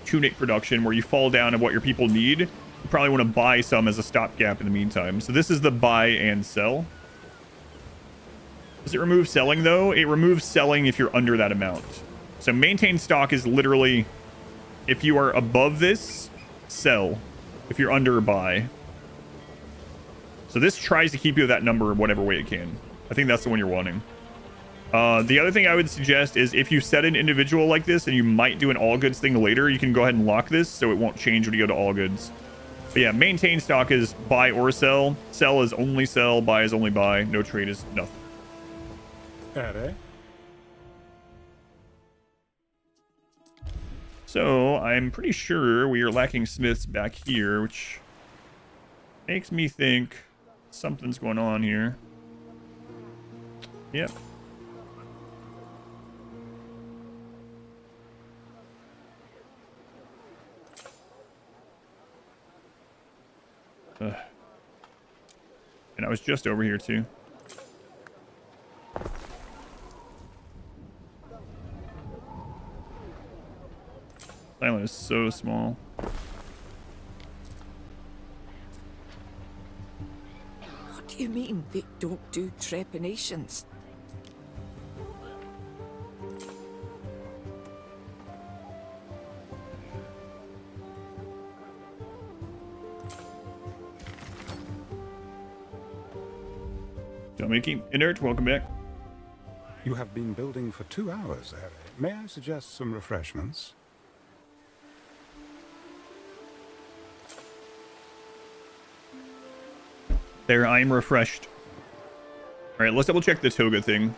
tunic production where you fall down on what your people need, you probably want to buy some as a stopgap in the meantime. So this is the buy and sell. Does it remove selling though? It removes selling if you're under that amount. So maintain stock is literally if you are above this, sell. If you're under, buy. So this tries to keep you at that number whatever way it can. I think that's the one you're wanting. The other thing I would suggest is if you set an individual like this and you might do an all goods thing later, you can go ahead and lock this so it won't change when you go to all goods. But yeah, maintain stock is buy or sell. Sell is only sell. Buy is only buy. No trade is nothing. So I'm pretty sure we are lacking smiths back here, which makes me think something's going on here. Yep. And I was just over here too. Island is so small. What do you mean they don't do trepanations? Making inert, welcome back. You have been building for 2 hours, Harry. May I suggest some refreshments? There, I am refreshed. All right, let's double check the toga thing.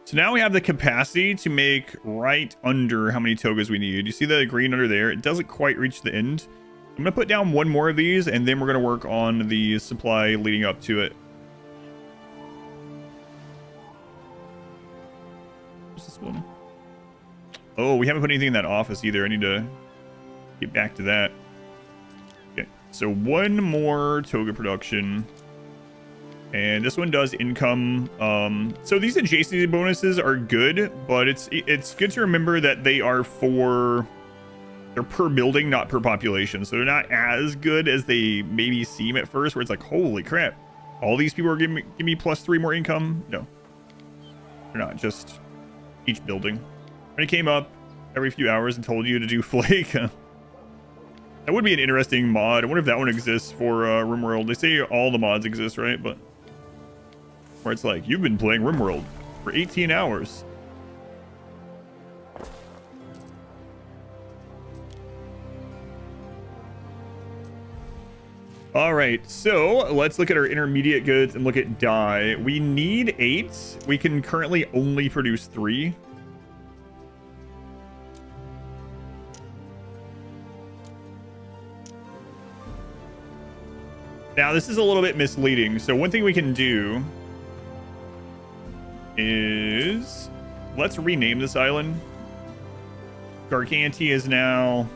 So now we have the capacity to make right under how many togas we need. You see the green under there? It doesn't quite reach the end. I'm going to put down one more of these, and then we're going to work on the supply leading up to it. What's this one? Oh, we haven't put anything in that office either. I need to get back to that. Okay, so one more toga production. And this one does income. So these adjacency bonuses are good, but it's good to remember that they are they're per building, not per population. So they're not as good as they maybe seem at first, where it's like, holy crap, all these people are giving me +3 more income. No, they're not. Just each building. When it came up every few hours and told you to do flake. That would be an interesting mod. I wonder if that one exists for RimWorld. They say all the mods exist, right? But where it's like, you've been playing RimWorld for 18 hours. All right, so let's look at our intermediate goods and look at dye. We need 8. We can currently only produce 3. Now, this is a little bit misleading. So one thing we can do is let's rename this island. Gargantia is now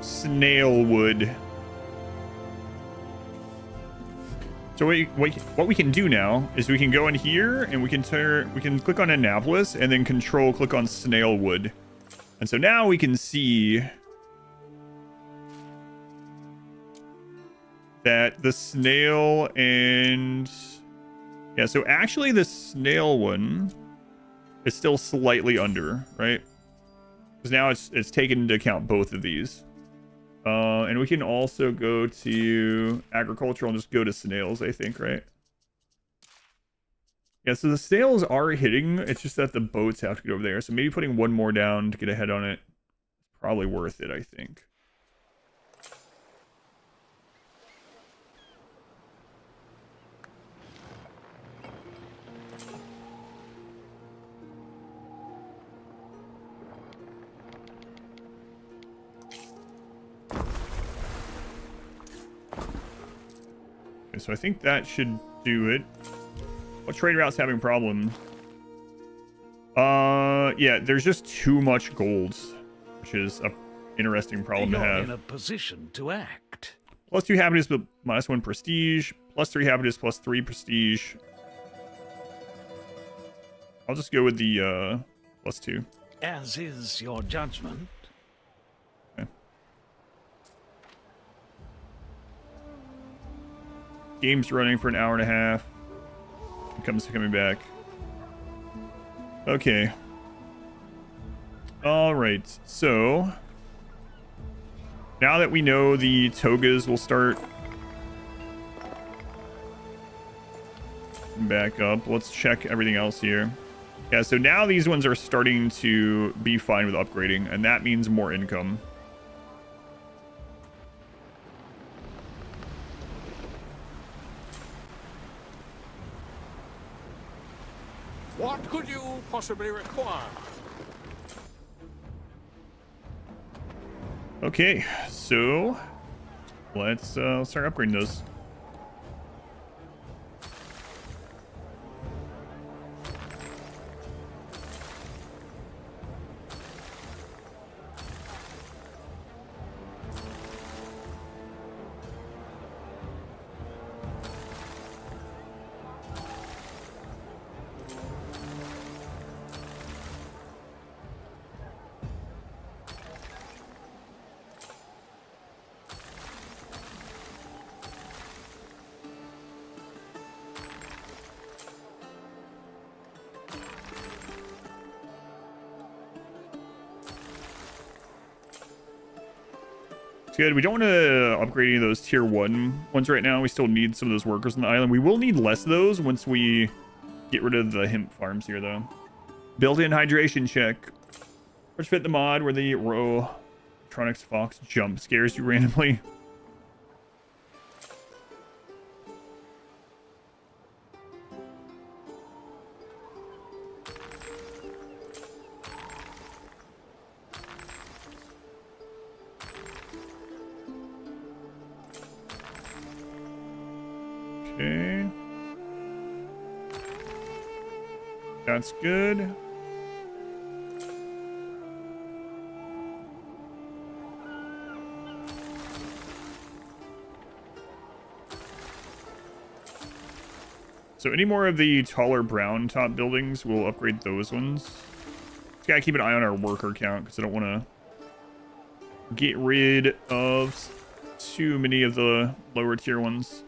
Snailwood. So what we can do now is we can go in here and we can click on Annapolis and then click on Snailwood. And so now we can see that the snail and yeah, so actually the snail one is still slightly under, right? Because now it's taken into account both of these. And we can also go to agricultural and just go to snails, I think, right? Yeah, so the snails are hitting. It's just that the boats have to get over there. So maybe putting one more down to get ahead on it is probably worth it, I think. Okay, so I think that should do it. What trade route's having problems? Yeah, there's just too much gold, which is a interesting problem to You're have. in a position to act. +2 happiness, but -1 prestige. +3 happiness, +3 prestige. I'll just go with the +2. As is your judgment. Okay. Game's running for an hour and a half. Coming back. Okay. All right. So now that we know the togas will start back up, let's check everything else here. Yeah, so now these ones are starting to be fine with upgrading, and that means more income. What could you possibly require? Okay, so let's start upgrading those. It's good. We don't want to upgrade any of those tier 1 ones right now. We still need some of those workers on the island. We will need less of those once we get rid of the hemp farms here, though. Built-in hydration check. Which fit the mod where the row electronics fox jump scares you randomly. Okay. That's good. So any more of the taller brown top buildings, we'll upgrade those ones. Just gotta keep an eye on our worker count because I don't want to get rid of too many of the lower tier ones.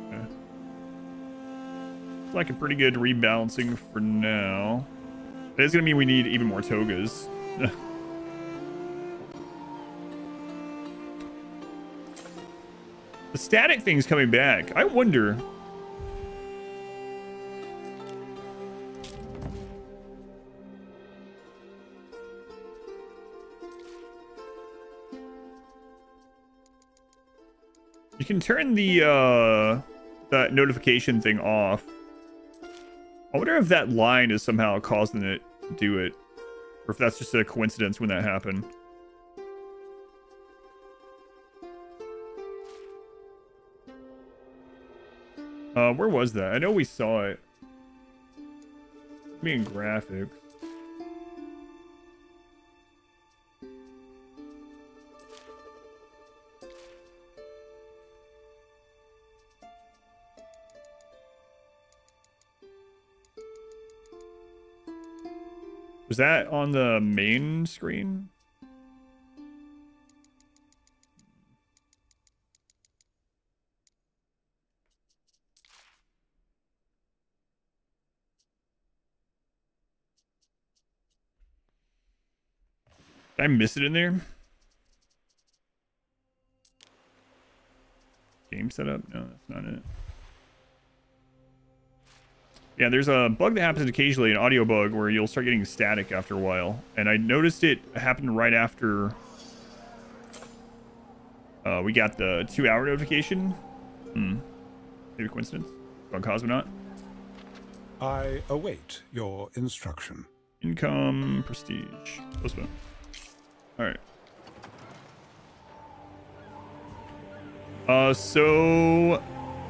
Okay. It's like a pretty good rebalancing for now. That is gonna mean we need even more togas. The static thing's coming back. I wonder. You can turn the that notification thing off. I wonder if that line is somehow causing it to do it, or if that's just a coincidence when that happened. Where was that? I know we saw it. Me and graphics. Was that on the main screen? Did I miss it in there? Game setup? No, that's not it. Yeah, there's a bug that happens occasionally, an audio bug, where you'll start getting static after a while. And I noticed it happened right after we got the 2-hour notification. Maybe coincidence? On Cosmonaut. I await your instruction. Income, prestige, postpone. All right. So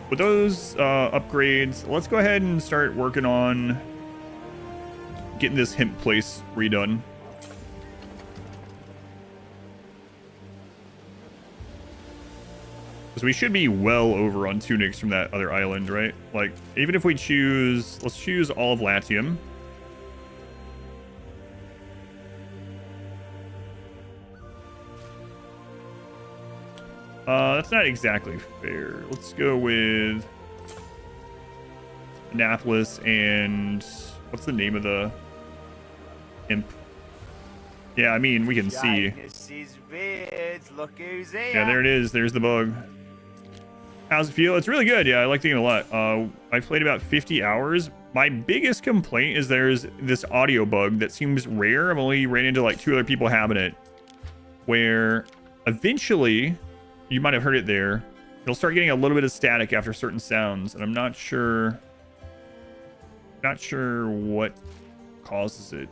with those upgrades, let's go ahead and start working on getting this hemp place redone. Because we should be well over on tunics from that other island, right? Like, even if we choose, let's choose all of Latium. That's not exactly fair. Let's go with Annapolis and what's the name of the imp? Yeah, I mean, we can see. Look who's here. Yeah, there it is. There's the bug. How's it feel? It's really good. Yeah, I like the game a lot. I played about 50 hours. My biggest complaint is there's this audio bug that seems rare. I've only ran into like 2 other people having it, where eventually, you might have heard it there, you'll start getting a little bit of static after certain sounds, and I'm not sure what causes it.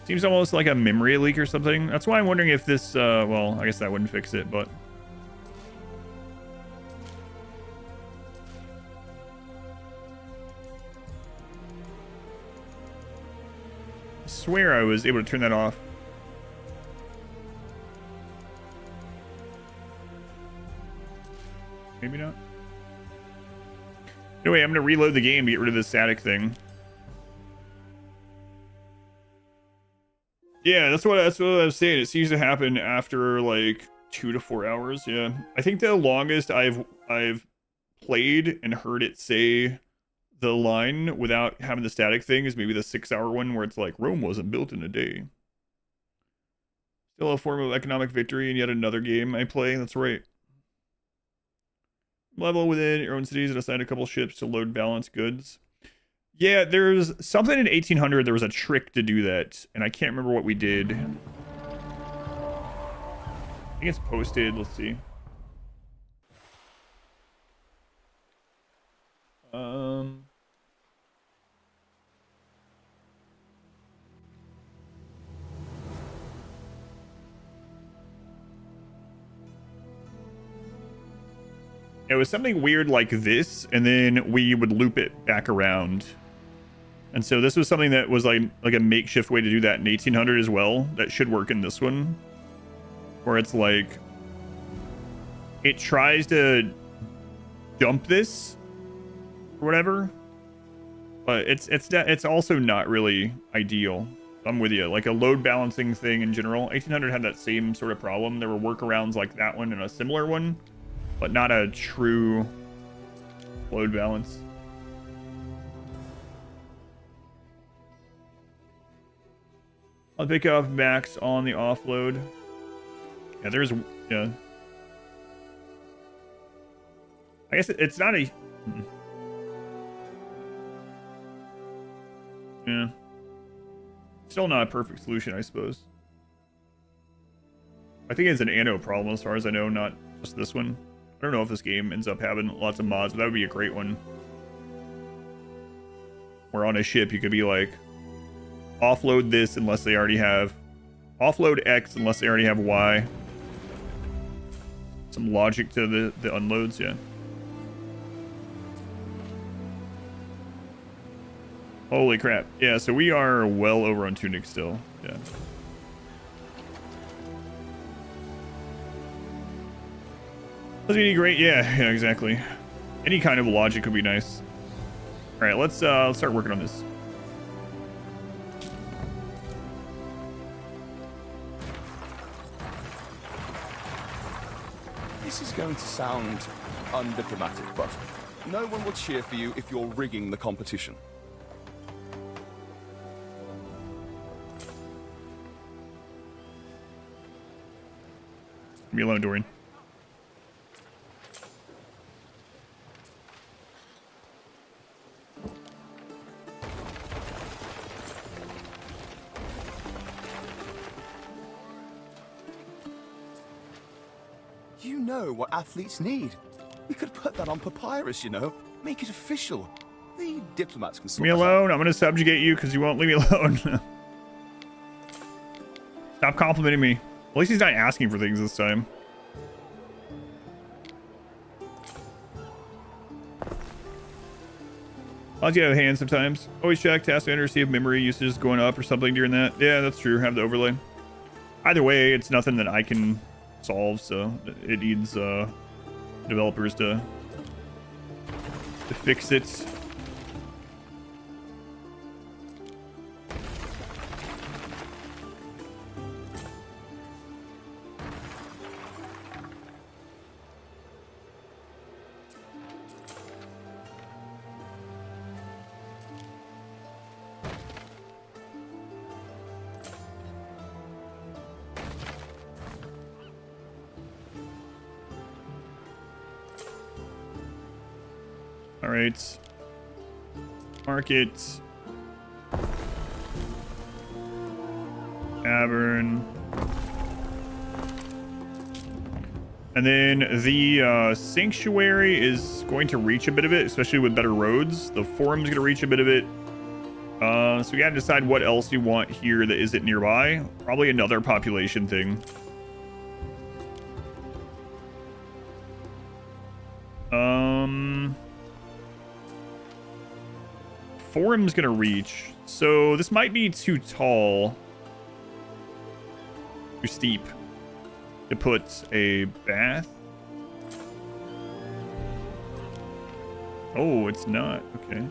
Seems almost like a memory leak or something. That's why I'm wondering if this, well, I guess that wouldn't fix it, but. I swear I was able to turn that off. Maybe not. Anyway, I'm going to reload the game to get rid of the static thing. Yeah, that's what I was saying. It seems to happen after like 2 to 4 hours. Yeah, I think the longest I've played and heard it say the line without having the static thing is maybe the 6-hour one where it's like Rome wasn't built in a day. Still a form of economic victory and yet another game I play. That's right. Level within your own cities and assign a couple ships to load balance goods. Yeah, there's something in 1800. There was a trick to do that, and I can't remember what we did. I think it's posted. Let's see. It was something weird like this, and then we would loop it back around. And so this was something that was like a makeshift way to do that in 1800 as well. That should work in this one, where it's like it tries to dump this or whatever, but it's also not really ideal. I'm with you. Like a load balancing thing in general, 1800 had that same sort of problem. There were workarounds like that one and a similar one, but not a true load balance. I'll pick up Max on the offload. Yeah, there's, yeah. I guess it's not a... Yeah. Still not a perfect solution, I suppose. I think it's an anno problem as far as I know, not just this one. I don't know if this game ends up having lots of mods, but that would be a great one. Where on a ship you could be like, offload this unless they already have... Offload X unless they already have Y. Some logic to the unloads, yeah. Holy crap. Yeah, so we are well over on Tunic still. Yeah. Doesn't mean great. Yeah, exactly. Any kind of logic would be nice. All right, let's start working on this. This is going to sound undiplomatic, but no one will cheer for you if you're rigging the competition. Leave me alone, Dorian. You know what athletes need. We could put that on papyrus, you know. Make it official. The diplomats can Leave sort me that out. alone. I'm gonna subjugate you because you won't leave me alone. Stop complimenting me. At least he's not asking for things this time. I'll get out of hand sometimes. Always check task manager, see if memory usage is going up or something during that. Yeah, that's true. Have the overlay. Either way, it's nothing that I can solve, so it needs developers to fix it. All right. Market. Tavern. And then the sanctuary is going to reach a bit of it, especially with better roads. The forum's going to reach a bit of it. So we got to decide what else you want here that isn't nearby. Probably another population thing. Forum's gonna reach, so this might be too tall, too steep to put a bath. Oh, it's not. Okay.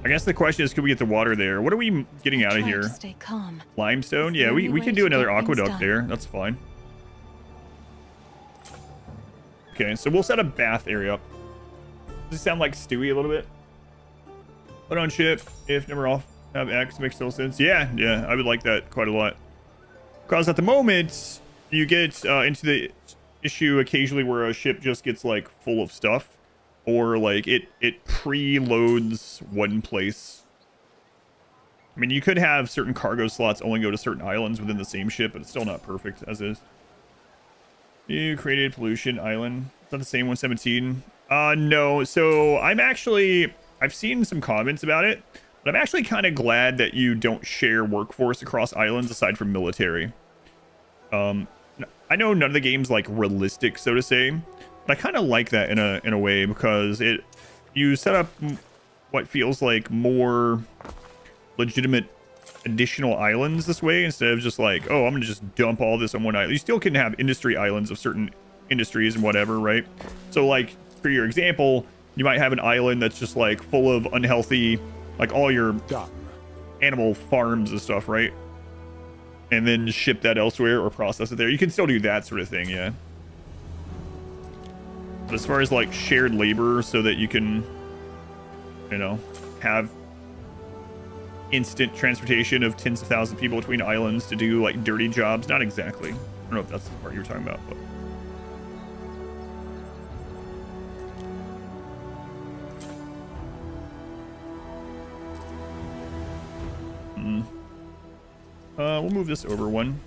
I guess the question is, could we get the water there? What are we getting out of here? Stay calm. Limestone? Yeah, we can do another aqueduct there. That's fine. Okay, so we'll set a bath area up. Does it sound like Stewie a little bit? Put on ship. If never off, have X. Makes total sense. Yeah, I would like that quite a lot. Because at the moment, you get into the issue occasionally where a ship just gets like full of stuff. Or like it preloads one place. I mean, you could have certain cargo slots only go to certain islands within the same ship, but it's still not perfect as is. You created pollution island. Is that the same 117? No. So I've seen some comments about it, but I'm actually kind of glad that you don't share workforce across islands aside from military. I know none of the game's like realistic, so to say, but I kind of like that in a way because you set up what feels like more legitimate additional islands this way instead of just like, oh, I'm gonna just dump all this on one island. You still can have industry islands of certain industries and whatever, right? So like for your example, you might have an island that's just like full of unhealthy, like all your animal farms and stuff, right? And then ship that elsewhere or process it there. You can still do that sort of thing, yeah. But as far as like shared labor so that you can, you know, have instant transportation of tens of thousands of people between islands to do like dirty jobs, not exactly. I don't know if that's the part you were talking about, but we'll move this over one.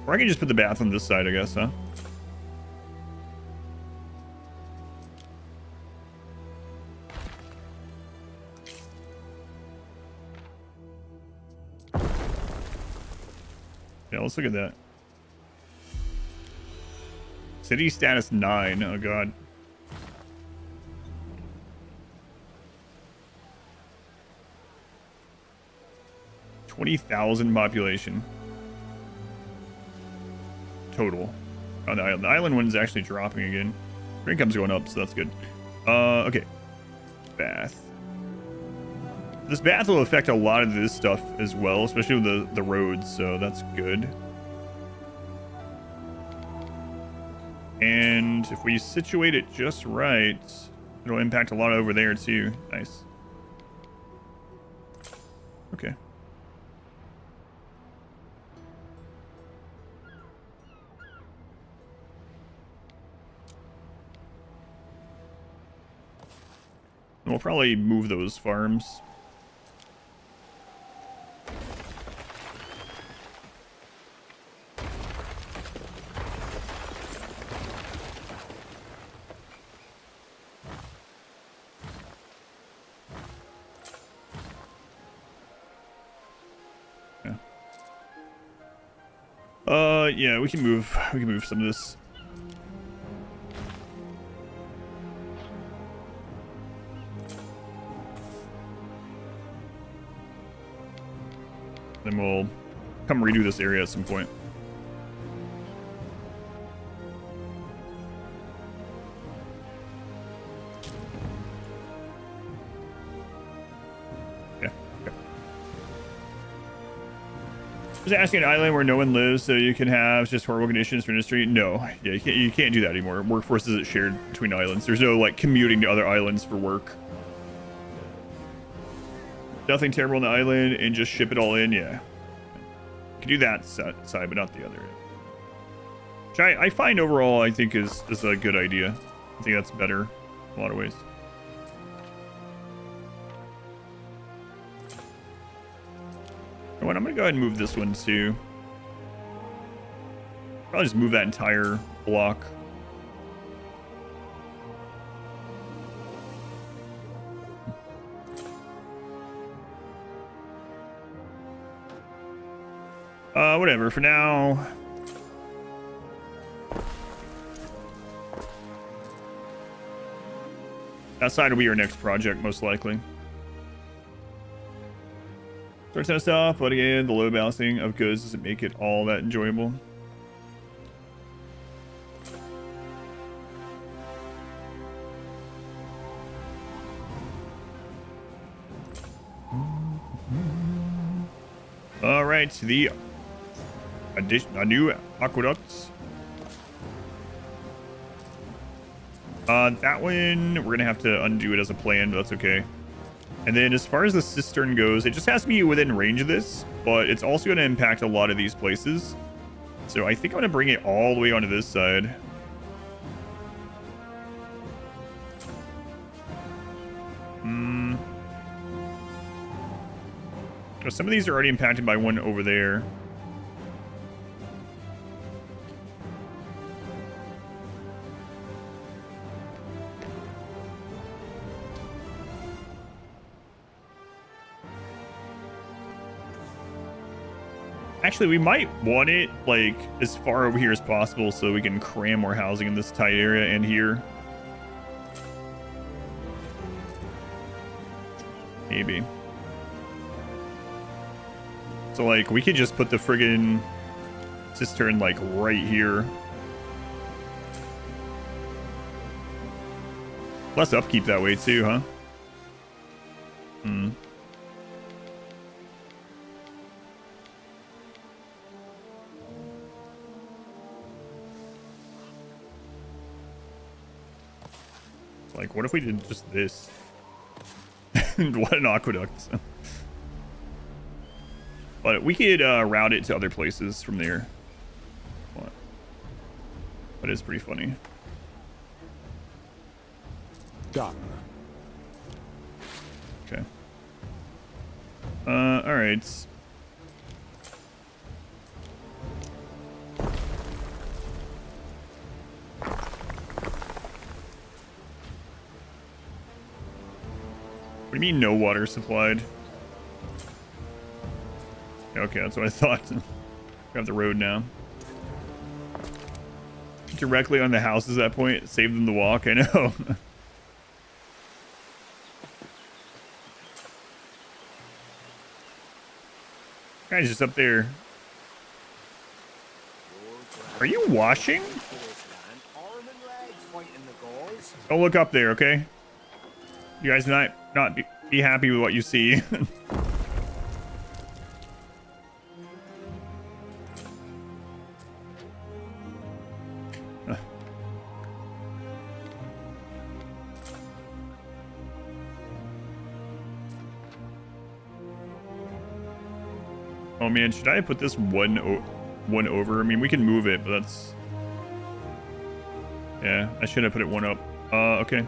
Or I can just put the bath on this side, I guess, huh? Yeah, let's look at that. City status 9. Oh, God. $20,000 population. Total on the island. The island one's actually dropping again. Your income's going up, so that's good. Okay. Bath. This bath will affect a lot of this stuff as well, especially with the roads, so that's good. And if we situate it just right, it'll impact a lot over there too. Nice. Okay. And we'll probably move those farms. Yeah, we can move some of this. Then we'll come redo this area at some point. Just asking an island where no one lives so you can have just horrible conditions for industry. No, yeah, you can't do that anymore. Workforce isn't shared between islands. There's no like commuting to other islands for work. Nothing terrible on the island and just ship it all in. Yeah, you can do that side, but not the other. Which I find overall I think is a good idea. I think that's better in a lot of ways. I'm gonna go ahead and move this one too. Probably just move that entire block. Whatever for now. That side will be our next project, most likely. Starts us off, but again, the low balancing of goods doesn't make it all that enjoyable. All right, the a new aqueducts. That one we're gonna have to undo it as a plan, but that's okay. And then as far as the cistern goes, it just has to be within range of this, but it's also going to impact a lot of these places. So I think I'm going to bring it all the way onto this side. Some of these are already impacted by one over there. Actually, we might want it like as far over here as possible so we can cram more housing in this tight area and here. Maybe. So like we could just put the friggin' cistern like right here. Less upkeep that way too, huh? Like, what if we did just this? What an aqueduct. But we could route it to other places from there. What? That is pretty funny. Done. Okay. All right. What do you mean no water supplied? Okay, that's what I thought. We have the road now. Directly on the houses at that point. Save them the walk, I know. Guy's just up there. Are you washing? Don't look up there, okay? You guys not be happy with what you see. Oh man, should I put this one over? I mean, we can move it, but that's... Yeah, I should have put it one up. Okay.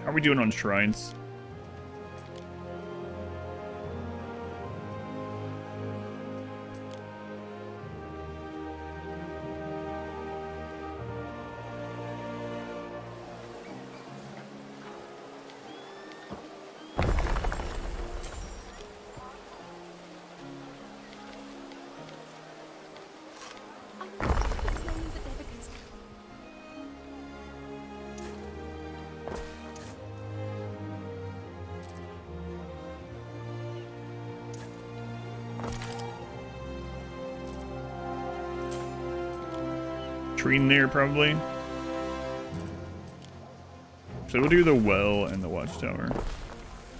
How are we doing on shrines? Tree in there, probably. So we'll do the well and the watchtower.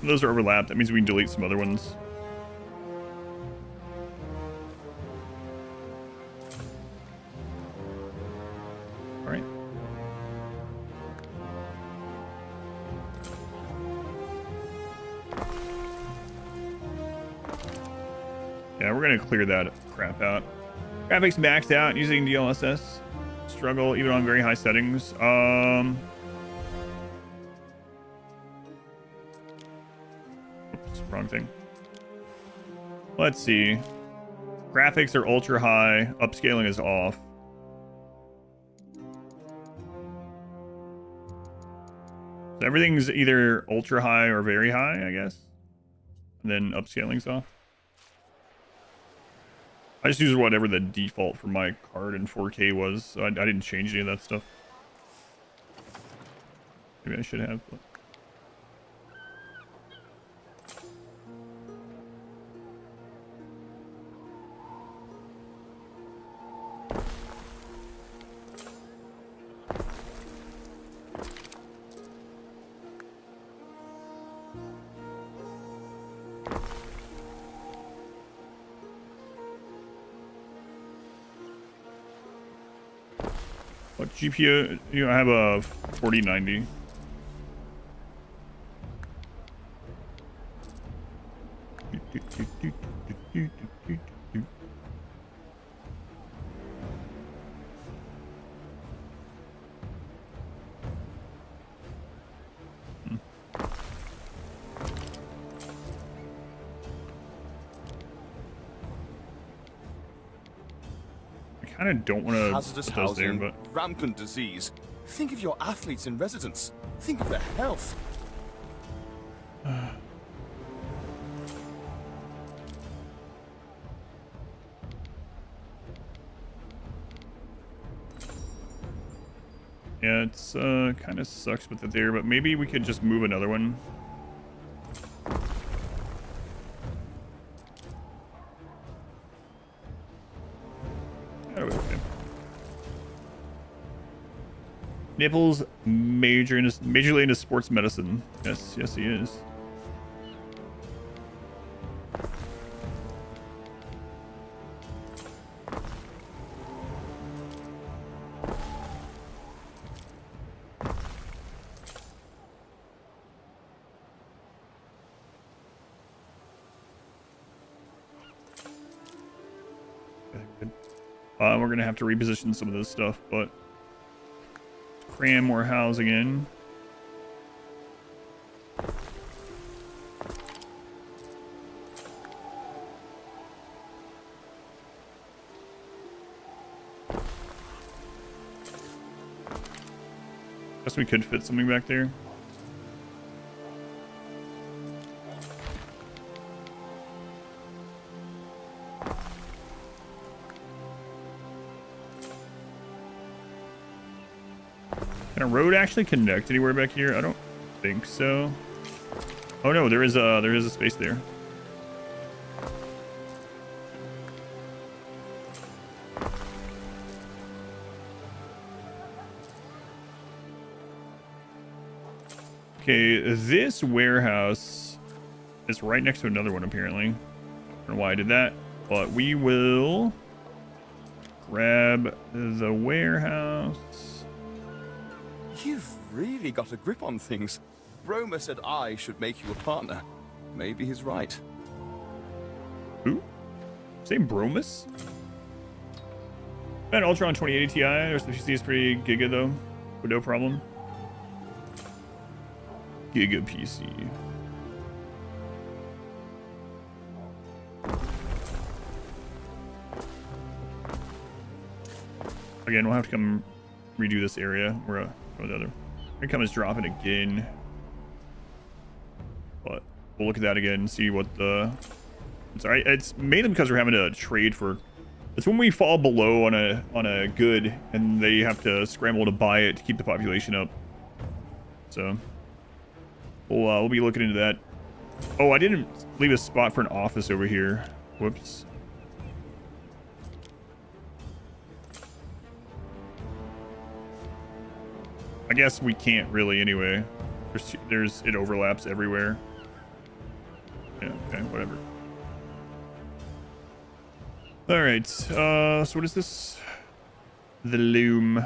Those are overlapped. That means we can delete some other ones. All right. Yeah, we're gonna clear that crap out. Graphics maxed out using DLSS. Struggle even on very high settings. Oops, wrong thing. Let's see. Graphics are ultra high. Upscaling is off. So everything's either ultra high or very high, I guess. And then upscaling's off. I just use whatever the default for my card in 4K was, so I didn't change any of that stuff. Maybe I should have. But... What GPU? You know, I have a 4090. I kind of don't want to Hazardous put those there, housing, but rampant disease. Think of your athletes in residence. Think of their health. yeah, it's kind of sucks with it there, but maybe we could just move another one. Oh, okay. Nipples majorly into sports medicine. Yes, yes, he is. We're gonna have to reposition some of this stuff, but cram more housing in. Guess we could fit something back there. Can a road actually connect anywhere back here? I don't think so. Oh no, there is a space there. Okay, this warehouse is right next to another one apparently. I don't know why I did that, but we will grab the warehouse. You've really got a grip on things. Roma said I should make you a partner. Maybe he's right. Who? Say Bromus? An Ultron 2080 Ti. There's the PC is pretty giga though, with no problem. Giga PC. Again, we'll have to come redo this area. We're the other. Income is dropping again. But we'll look at that again and see what the. It's alright. It's mainly because we're having to trade for. It's when we fall below on a good, and they have to scramble to buy it to keep the population up. So we'll be looking into that. Oh, I didn't leave a spot for an office over here. Whoops. I guess we can't really anyway. It overlaps everywhere. Yeah, okay, whatever. All right, so what is this? The loom.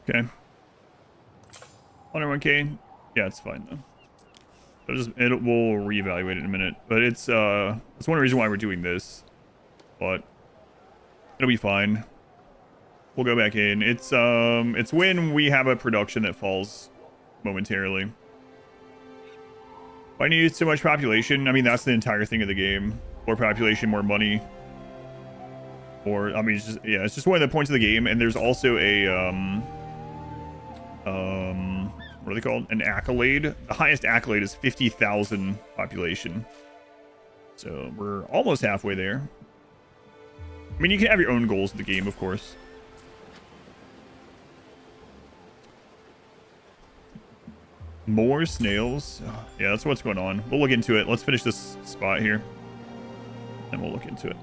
Okay. 101k. Yeah, it's fine though. We'll reevaluate it in a minute. But it's one reason why we're doing this. But it'll be fine. We'll go back in. It's when we have a production that falls momentarily. Why do you need so much population? I mean, that's the entire thing of the game. More population, more money. Or I mean, it's just, yeah, it's just one of the points of the game. And there's also a what are they called? An accolade. The highest accolade is 50,000 population. So we're almost halfway there. I mean, you can have your own goals in the game, of course. More snails. Yeah, that's what's going on. We'll look into it. Let's finish this spot here, and we'll look into it.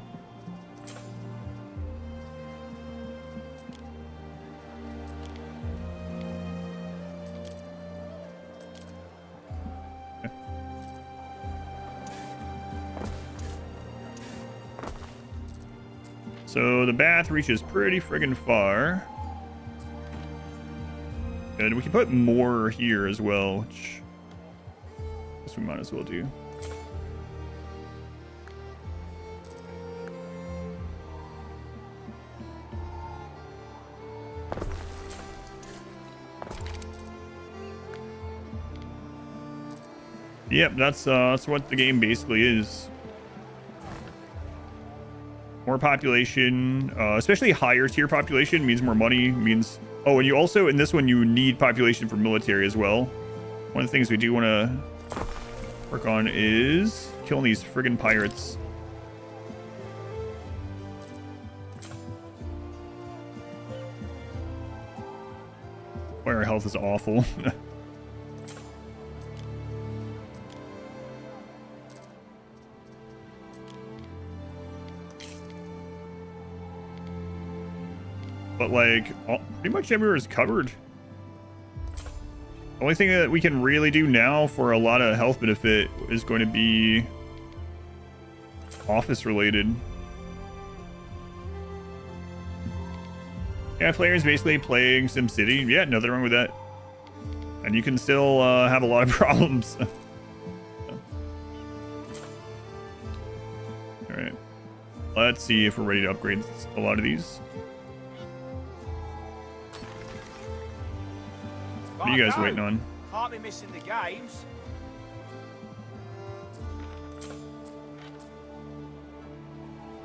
So the bath reaches pretty friggin' far. And we can put more here as well, which I guess we might as well do. Yep, that's what the game basically is. More population, especially higher tier population means more money, means... Oh, and you also, in this one, you need population for military as well. One of the things we do want to work on is killing these friggin' pirates. Boy, our health is awful. But like, pretty much everywhere is covered. The only thing that we can really do now for a lot of health benefit is going to be office related. Yeah, players basically playing SimCity. Yeah, nothing wrong with that. And you can still have a lot of problems. All right, let's see if we're ready to upgrade a lot of these. What are you guys waiting on? Can't be missing the games.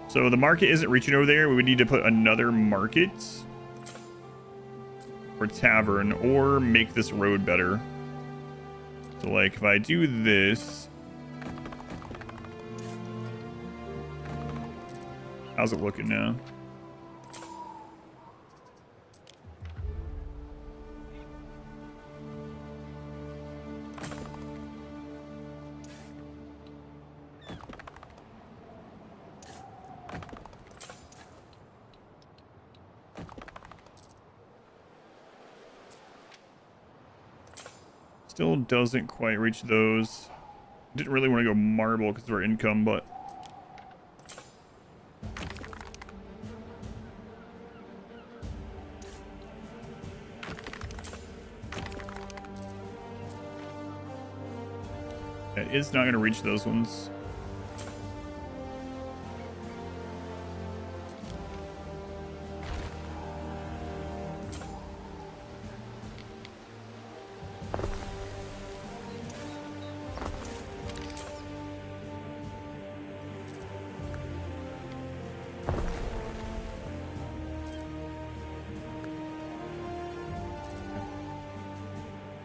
So the market isn't reaching over there. We would need to put another market or tavern or make this road better. So like if I do this, how's it looking now? Still doesn't quite reach those. Didn't really want to go marble because of our income, but it's not going to reach those ones.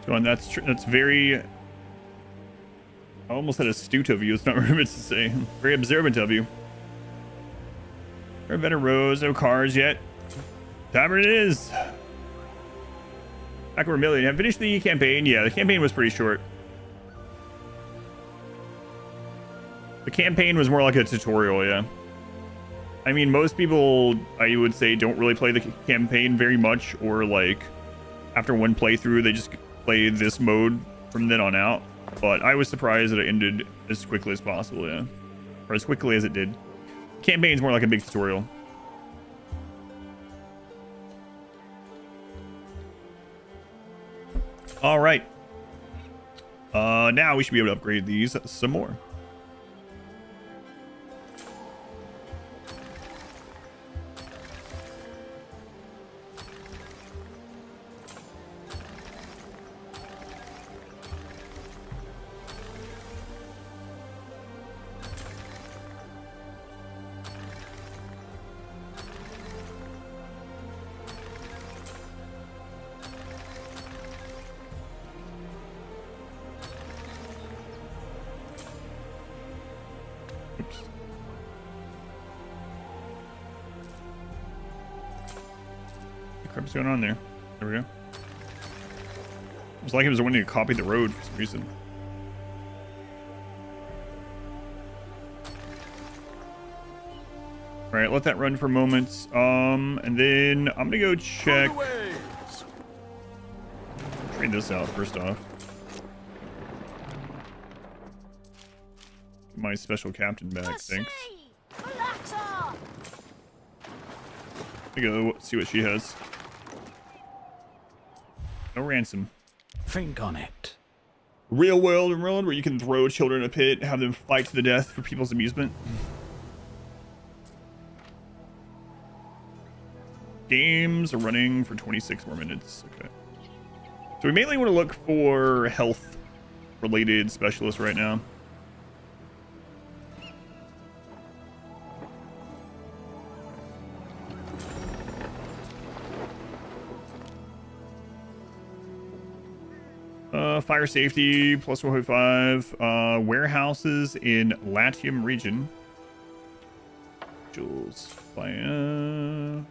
So, and that's very, I almost said astute of you. It's not what I meant to say. Very observant of you. There are better roads, no cars yet. Time it is. Back over a million. Have finished the campaign? Yeah, the campaign was pretty short. The campaign was more like a tutorial, yeah. I mean, most people, I would say, don't really play the campaign very much, or like after one playthrough, they just play this mode from then on out. But I was surprised that it ended as quickly as possible, yeah. Or as quickly as it did. Campaign's more like a big tutorial. All right. Now we should be able to upgrade these some more. What's going on there? There we go. It was like it was wanting to copy the road for some reason. All right, let that run for a moment. And then I'm gonna go check. Trade this out first off. My special captain back, thanks. Let me go see what she has. No ransom. Think on it. Real world where you can throw children in a pit, have them fight to the death for people's amusement. Games are running for 26 more minutes. Okay. So we mainly want to look for health related specialists right now. Fire safety plus 1.5. Warehouses in Latium region. Jewels. Fire.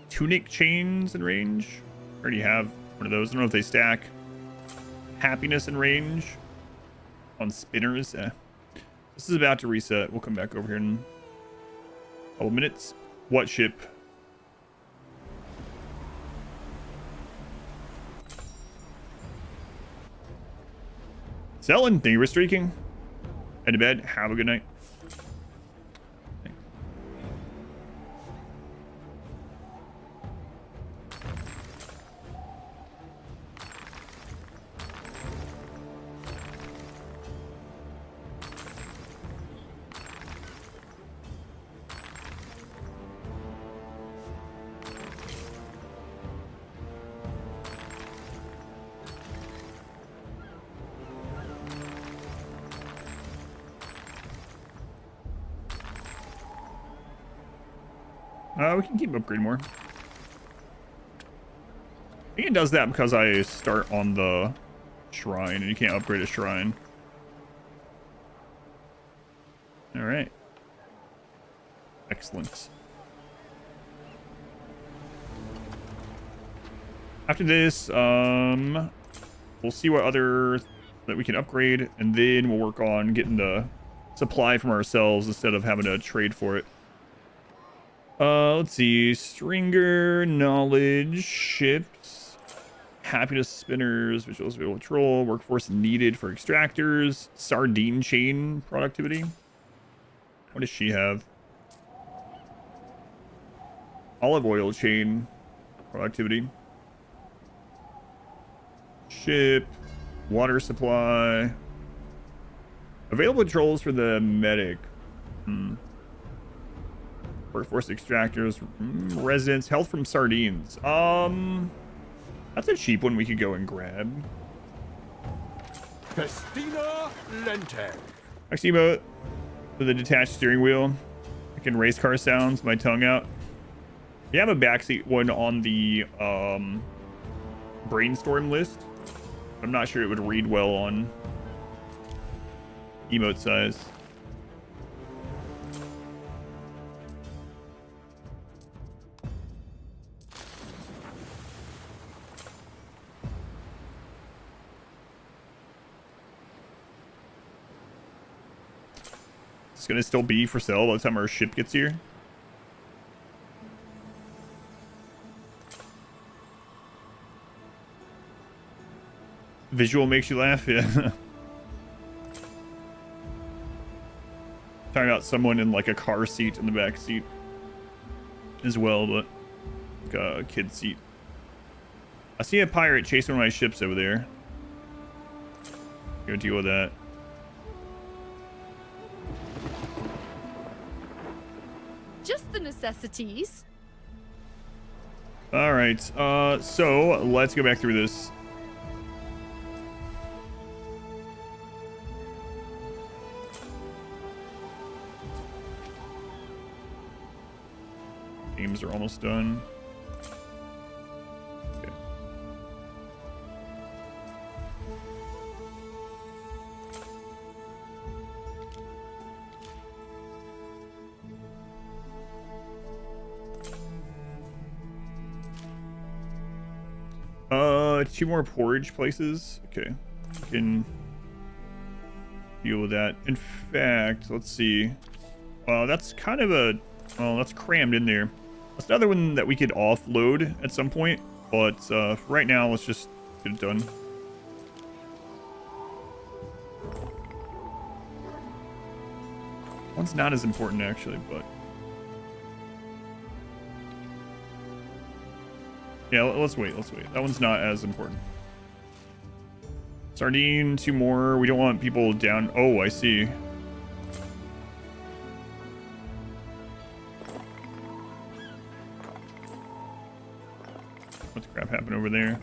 Tunic chains in range. Already have one of those. I don't know if they stack. Happiness in range. On spinners. This is about to reset. We'll come back over here in a couple minutes. What ship? Selling. Thank you for streaking. Head to bed. Have a good night. We can keep upgrading more. I think it does that because I start on the shrine and you can't upgrade a shrine. All right. Excellent. After this, we'll see what other that we can upgrade, and then we'll work on getting the supply from ourselves instead of having to trade for it. Let's see. Stringer, knowledge, ships, happiness spinners, visuals, visual control, workforce needed for extractors, sardine chain productivity. What does she have? Olive oil chain productivity. Ship, water supply. Available controls for the medic. Workforce extractors, residents, health from sardines. That's a cheap one we could go and grab. Festina Lente. Next emote for the detached steering wheel. I can race car sounds, my tongue out. You have a backseat one on the brainstorm list. I'm not sure it would read well on emote size. It's gonna still be for sale by the time our ship gets here. Visual makes you laugh, yeah. Talking about someone in like a car seat in the back seat as well, but like a kid seat. I see a pirate chasing one of my ships over there. Go deal with that. Just the necessities. All right, so let's go back through this. Games are almost done. Okay. Two more porridge places. Okay, we can deal with that. In fact, let's see. That's kind of a, well, that's crammed in there. That's another one that we could offload at some point, but right now let's just get it done. One's not as important actually, but yeah, let's wait. That one's not as important. Sardine, two more. We don't want people down. Oh, I see. What the crap happened over there?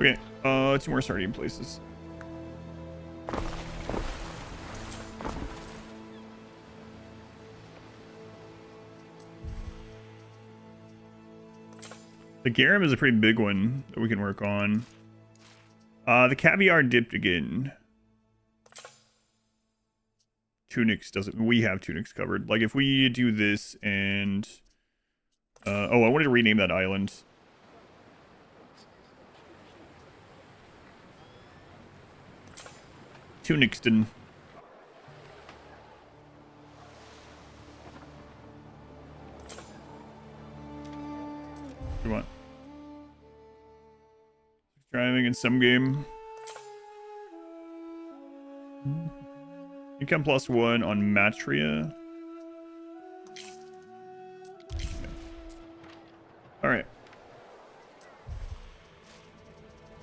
Okay, two more sardine places. The garum is a pretty big one that we can work on. The caviar dipped again. Tunics doesn't. We have tunics covered. Like if we do this and oh, I wanted to rename that island. Tunixton. What do you want? Driving in some game. Income +1 on Matria. Alright.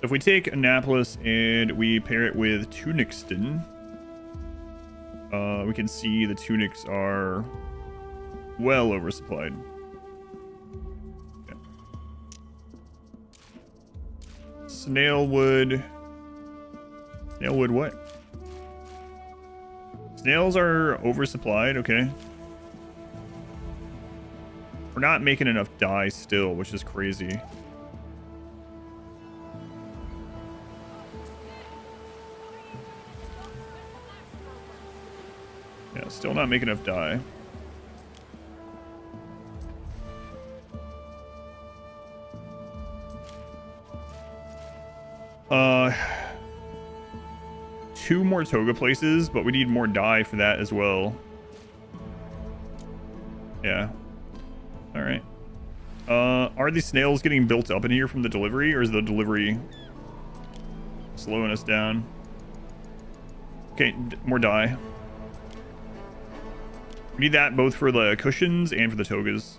If we take Annapolis and we pair it with Tunixton, we can see the tunics are well oversupplied. Okay. Snailwood. Snailwood what? Snails are oversupplied, okay. We're not making enough dye still, which is crazy. Yeah, still not making enough dye. Uh, 2 more toga places, but we need more dye for that as well. Yeah. All right. Are these snails getting built up in here from the delivery, or is the delivery slowing us down? Okay, more dye. We need that both for the cushions and for the togas.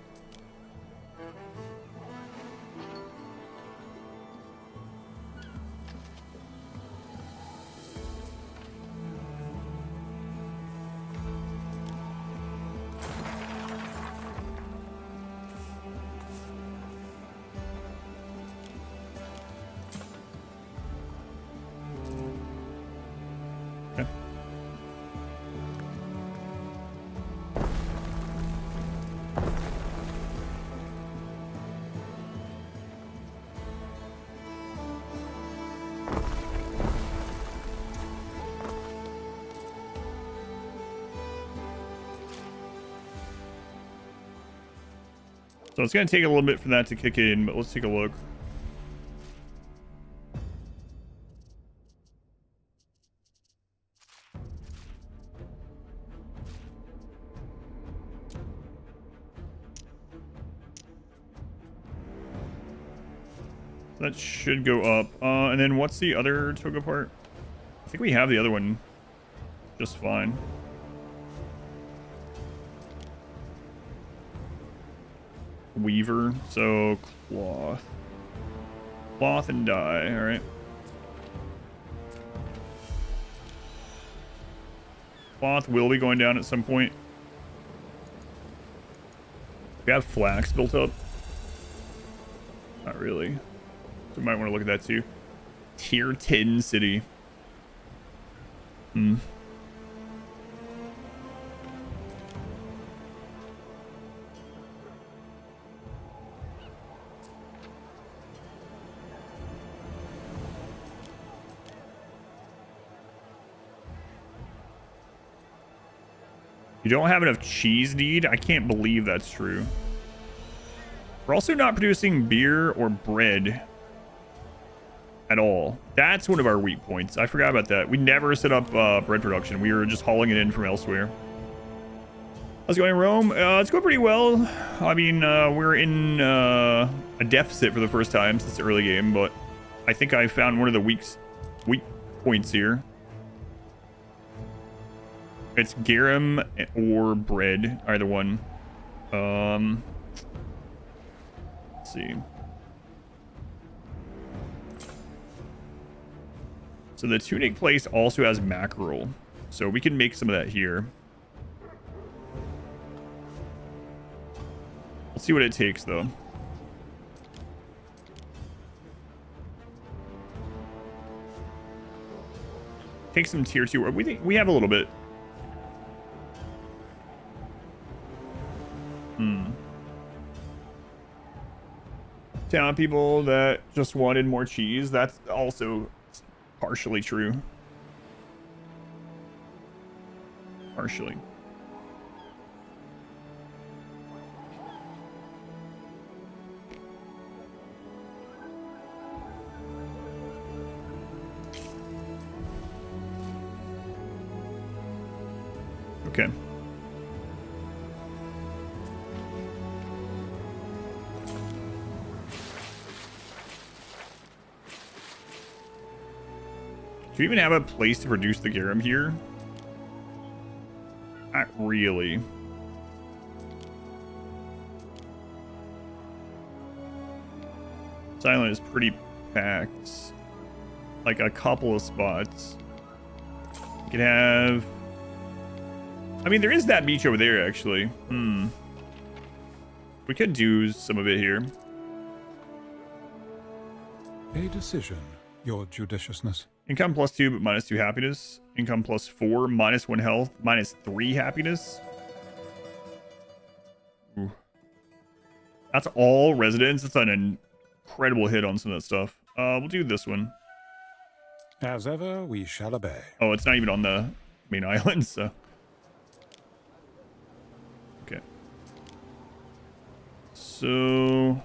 So it's going to take a little bit for that to kick in, but let's take a look. That should go up. And then what's the other toga part? I think we have the other one just fine. Weaver, so cloth. Cloth and dye, all right. Cloth will be going down at some point. We have flax built up. Not really. So we might want to look at that too. Tier 10 city. Hmm. You don't have enough cheese, Deed? I can't believe that's true. We're also not producing beer or bread at all. That's one of our weak points. I forgot about that. We never set up bread production. We were just hauling it in from elsewhere. How's it going in Rome? It's going pretty well. I mean, we're in a deficit for the first time since the early game, but I think I found one of the weak points here. It's garum or bread, either one. Let's see. So the tunic place also has mackerel, so we can make some of that here. Let's see what it takes, though. Take some tier 2. We think we have a little bit. Town people that just wanted more cheese. That's also partially true. Partially. Okay. Do you even have a place to produce the garum here? Not really. This island is pretty packed. Like a couple of spots. You could have... I mean, there is that beach over there, actually. We could do some of it here. A decision, your judiciousness. Income +2, but -2 happiness. Income +4, -1 health, -3 happiness. Ooh. That's all residents. That's an incredible hit on some of that stuff. We'll do this one. As ever, we shall obey. Oh, it's not even on the main island, so... Okay. So...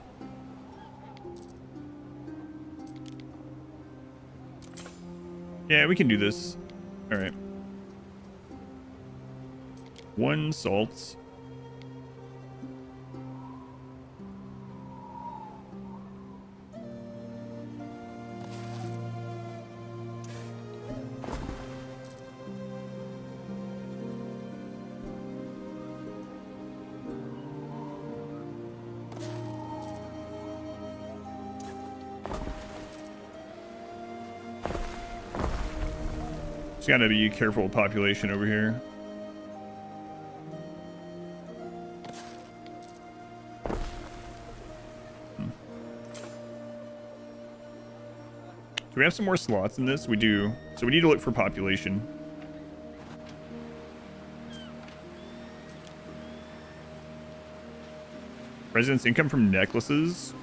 Yeah, we can do this. All right. 1 salts. Just gotta be careful with population over here. Do we have some more slots in this? We do. So we need to look for population. Residents' income from necklaces.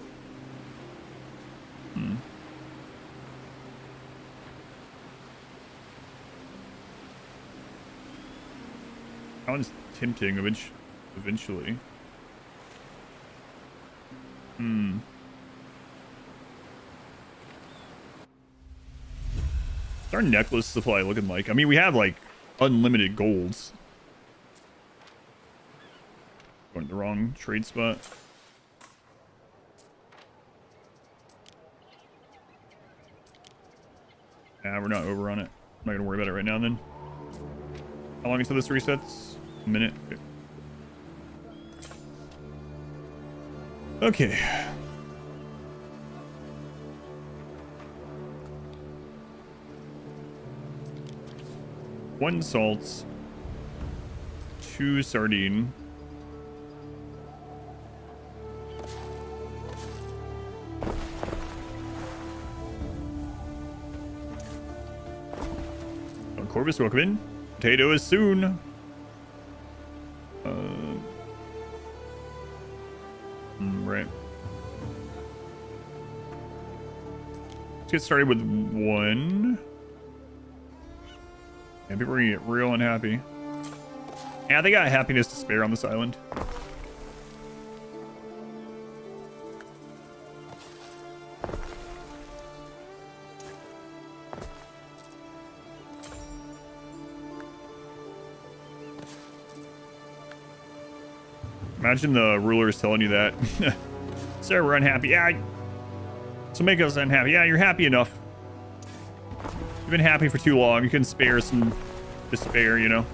That one's tempting eventually. What's our necklace supply looking like? I mean, we have like unlimited golds. Going to the wrong trade spot. Nah, we're not over on it. I'm not gonna worry about it right now then. How long until this resets? A minute. Okay. One salts. 2 sardine. Oh, Corvus, welcome in. Potato is soon. Right. Let's get started with 1. And people are gonna get real unhappy. Yeah, they got happiness to spare on this island. Imagine the rulers telling you that. Sir, we're unhappy. Yeah, so make us unhappy. Yeah, you're happy enough. You've been happy for too long. You can spare some despair, you know.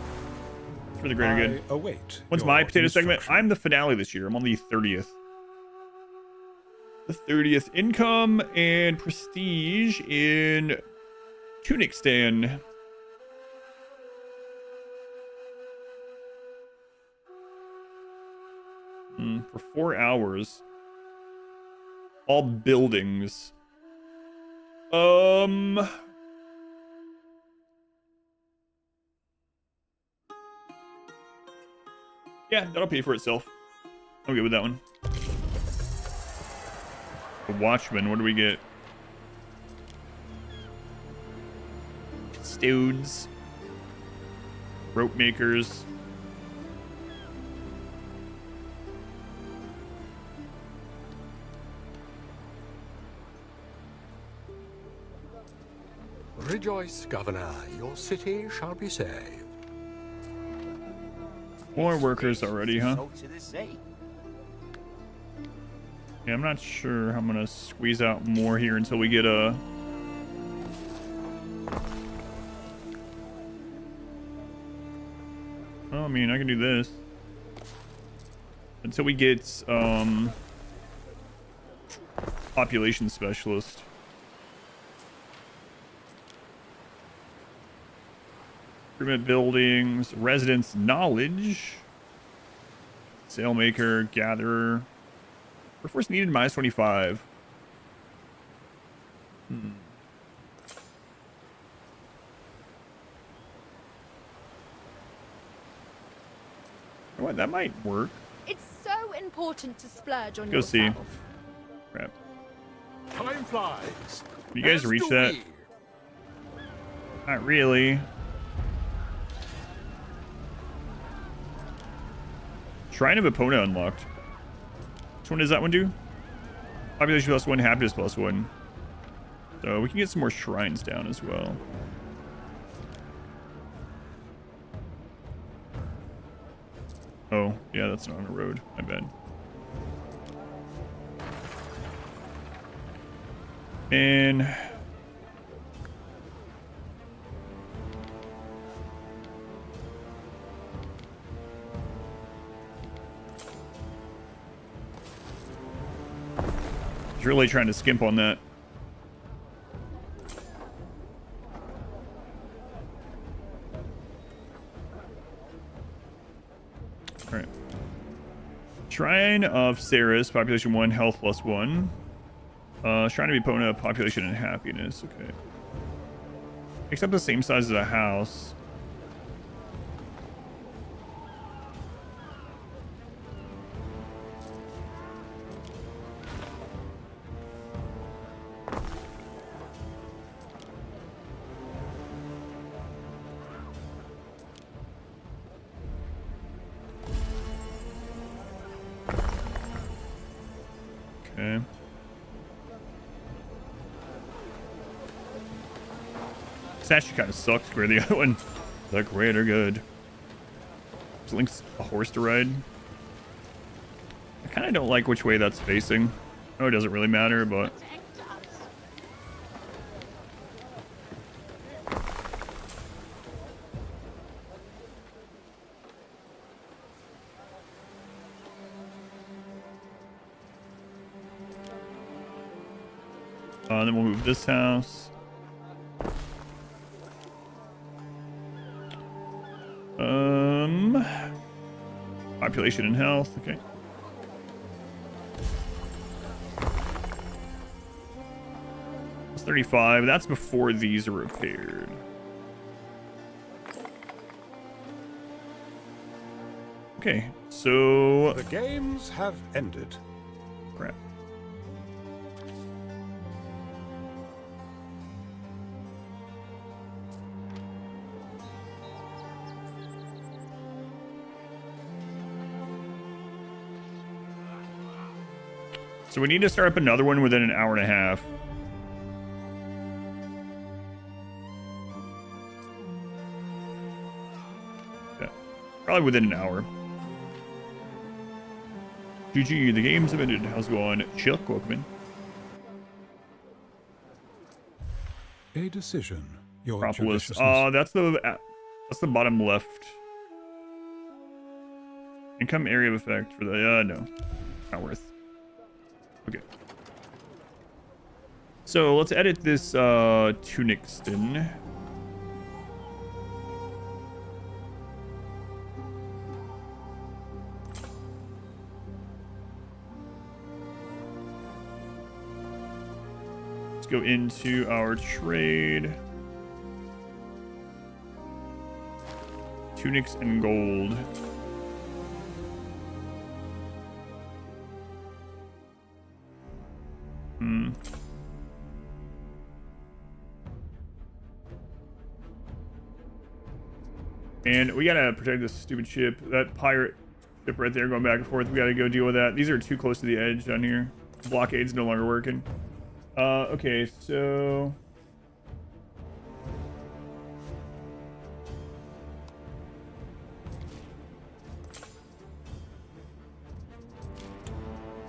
For the greater good. Await. When's my potato segment? I'm the finale this year. I'm on the 30th. The 30th. Income and prestige in Tunistan. For 4 hours. All buildings. Yeah, that'll pay for itself. I'm good with that one. The Watchman, what do we get? Studes. Rope makers. Rejoice, Governor. Your city shall be saved. More workers already, huh? Salt to the sea. Yeah, I'm not sure how I'm gonna squeeze out more here until we get a... Well, I mean, I can do this. Until we get, population specialist. Improvement buildings, residence knowledge, sailmaker, gatherer. Workforce needed -25. What, that might work. It's so important to splurge on Go yourself. see. Crap. Time flies. You guys As reach do that? we. Not really. Shrine of Epona unlocked. Which one does that one do? Population +1, happiness +1. So we can get some more shrines down as well. Oh, yeah, that's not on a road. My bad. And he's really trying to skimp on that. All right. Shrine of Ceres, population 1, health +1. Shrine of Epona, population and happiness. Okay. Except the same size as a house. Okay. This actually kind of sucks where the other one look great or good. Is Link's a horse to ride? I kind of don't like which way that's facing. Oh, it doesn't really matter, but then we'll move this house. Population and health. Okay. It's 35. That's before these are repaired. Okay, so The games have ended. crap. So we need to start up another one within an hour and a half. Yeah, probably within an hour. GG, the game's have ended. How's it going? Chuck, welcome in. A decision. Your Propolis. judiciousness. That's the bottom left. Income area of effect for the no. Not worth. Okay. So let's edit this Tunixton. Let's go into our trade. Tunics and gold. And we gotta protect this stupid ship. That pirate ship right there going back and forth. We gotta go deal with that. These are too close to the edge down here. Blockade's no longer working. Okay, so...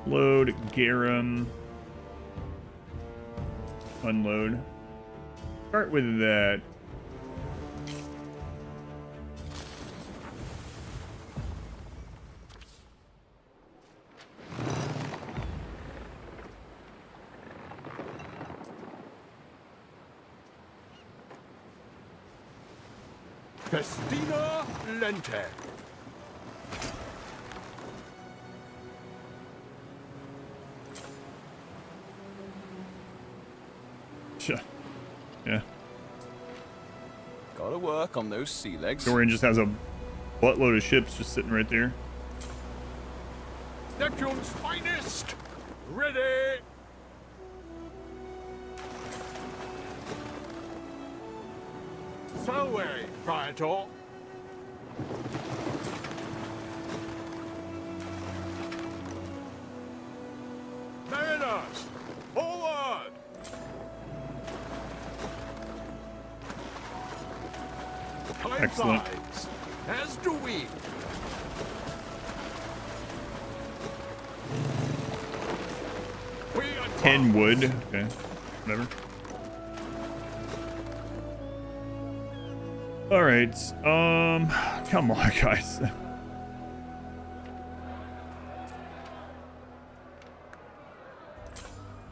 Load, Garum. Unload. Start with that. Festina Lente. Yeah. Gotta work on those sea legs. Dorian just has a buttload of ships just sitting right there. Neptune's finest. Ready. Salve, Praetor. Mariners, forward! Time Excellent. flies, as do we. 10 wood. Okay, whatever. All right. Come on, guys.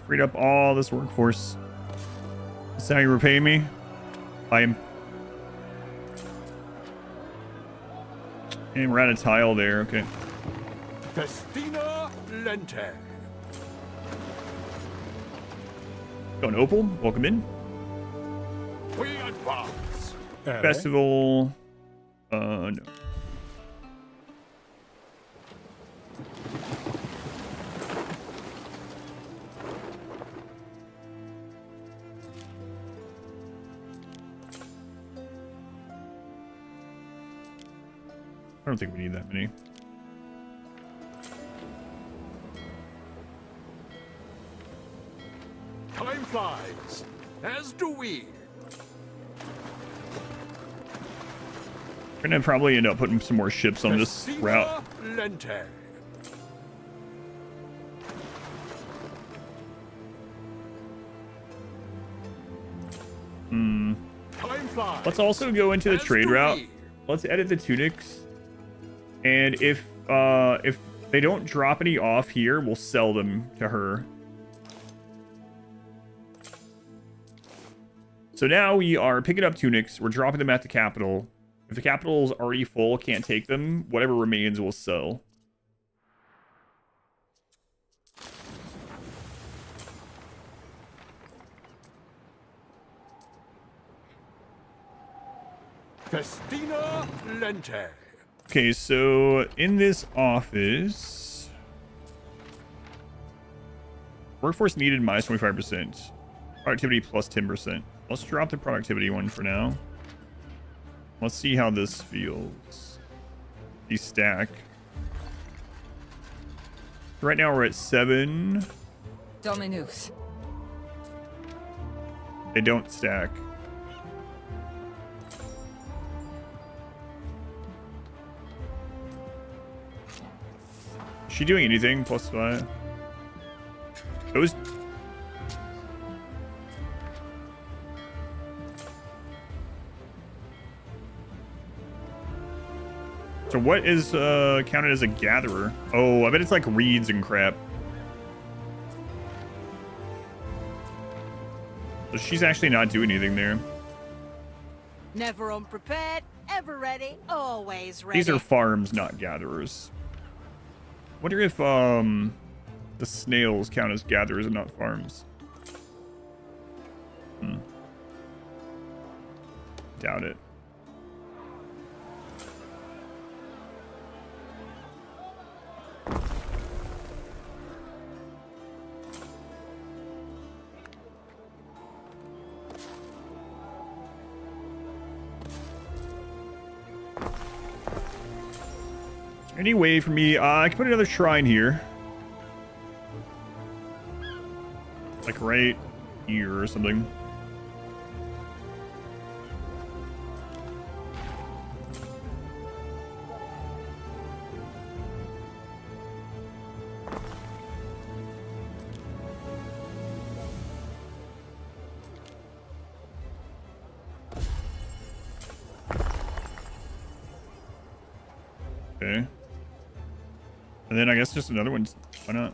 Freed up all this workforce. That's how you repay me? I am. And we're at a tile there. Okay. Festina Lente. Going Opal. Welcome in. We advance. Festival. No. I don't think we need that many. Time flies, as do we. We're gonna probably end up putting some more ships on this Festina route. Lente. Time flies. Let's also go into the as trade do route. we. Let's edit the tunics. And if they don't drop any off here, we'll sell them to her. So now we are picking up tunics. We're dropping them at the capital. If the capital is already full, can't take them, whatever remains we'll sell. Festina Lente. Okay, so in this office, workforce needed minus 25%. Productivity plus 10%. Let's drop the productivity one for now. Let's see how this feels. These stack. Right now we're at 7. Dominus. They don't stack. Is she doing anything? Plus 5. Those. So what is counted as a gatherer? Oh, I bet it's like reeds and crap. So she's actually not doing anything there. Never unprepared, ever ready, always ready. These are farms, not gatherers. Wonder if the snails count as gatherers and not farms. Doubt it. Any way for me? I can put another shrine here. Like right here or something. Okay. And then I guess just another one. Why not?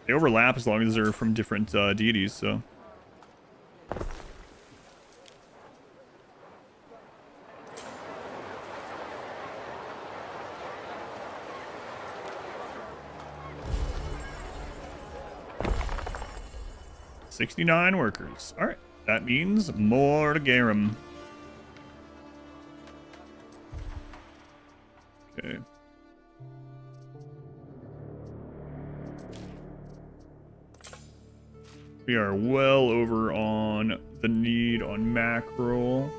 They overlap as long as they're from different deities, so. $69 workers. All right. That means more to Garum. Okay. We are well over on the need on mackerel.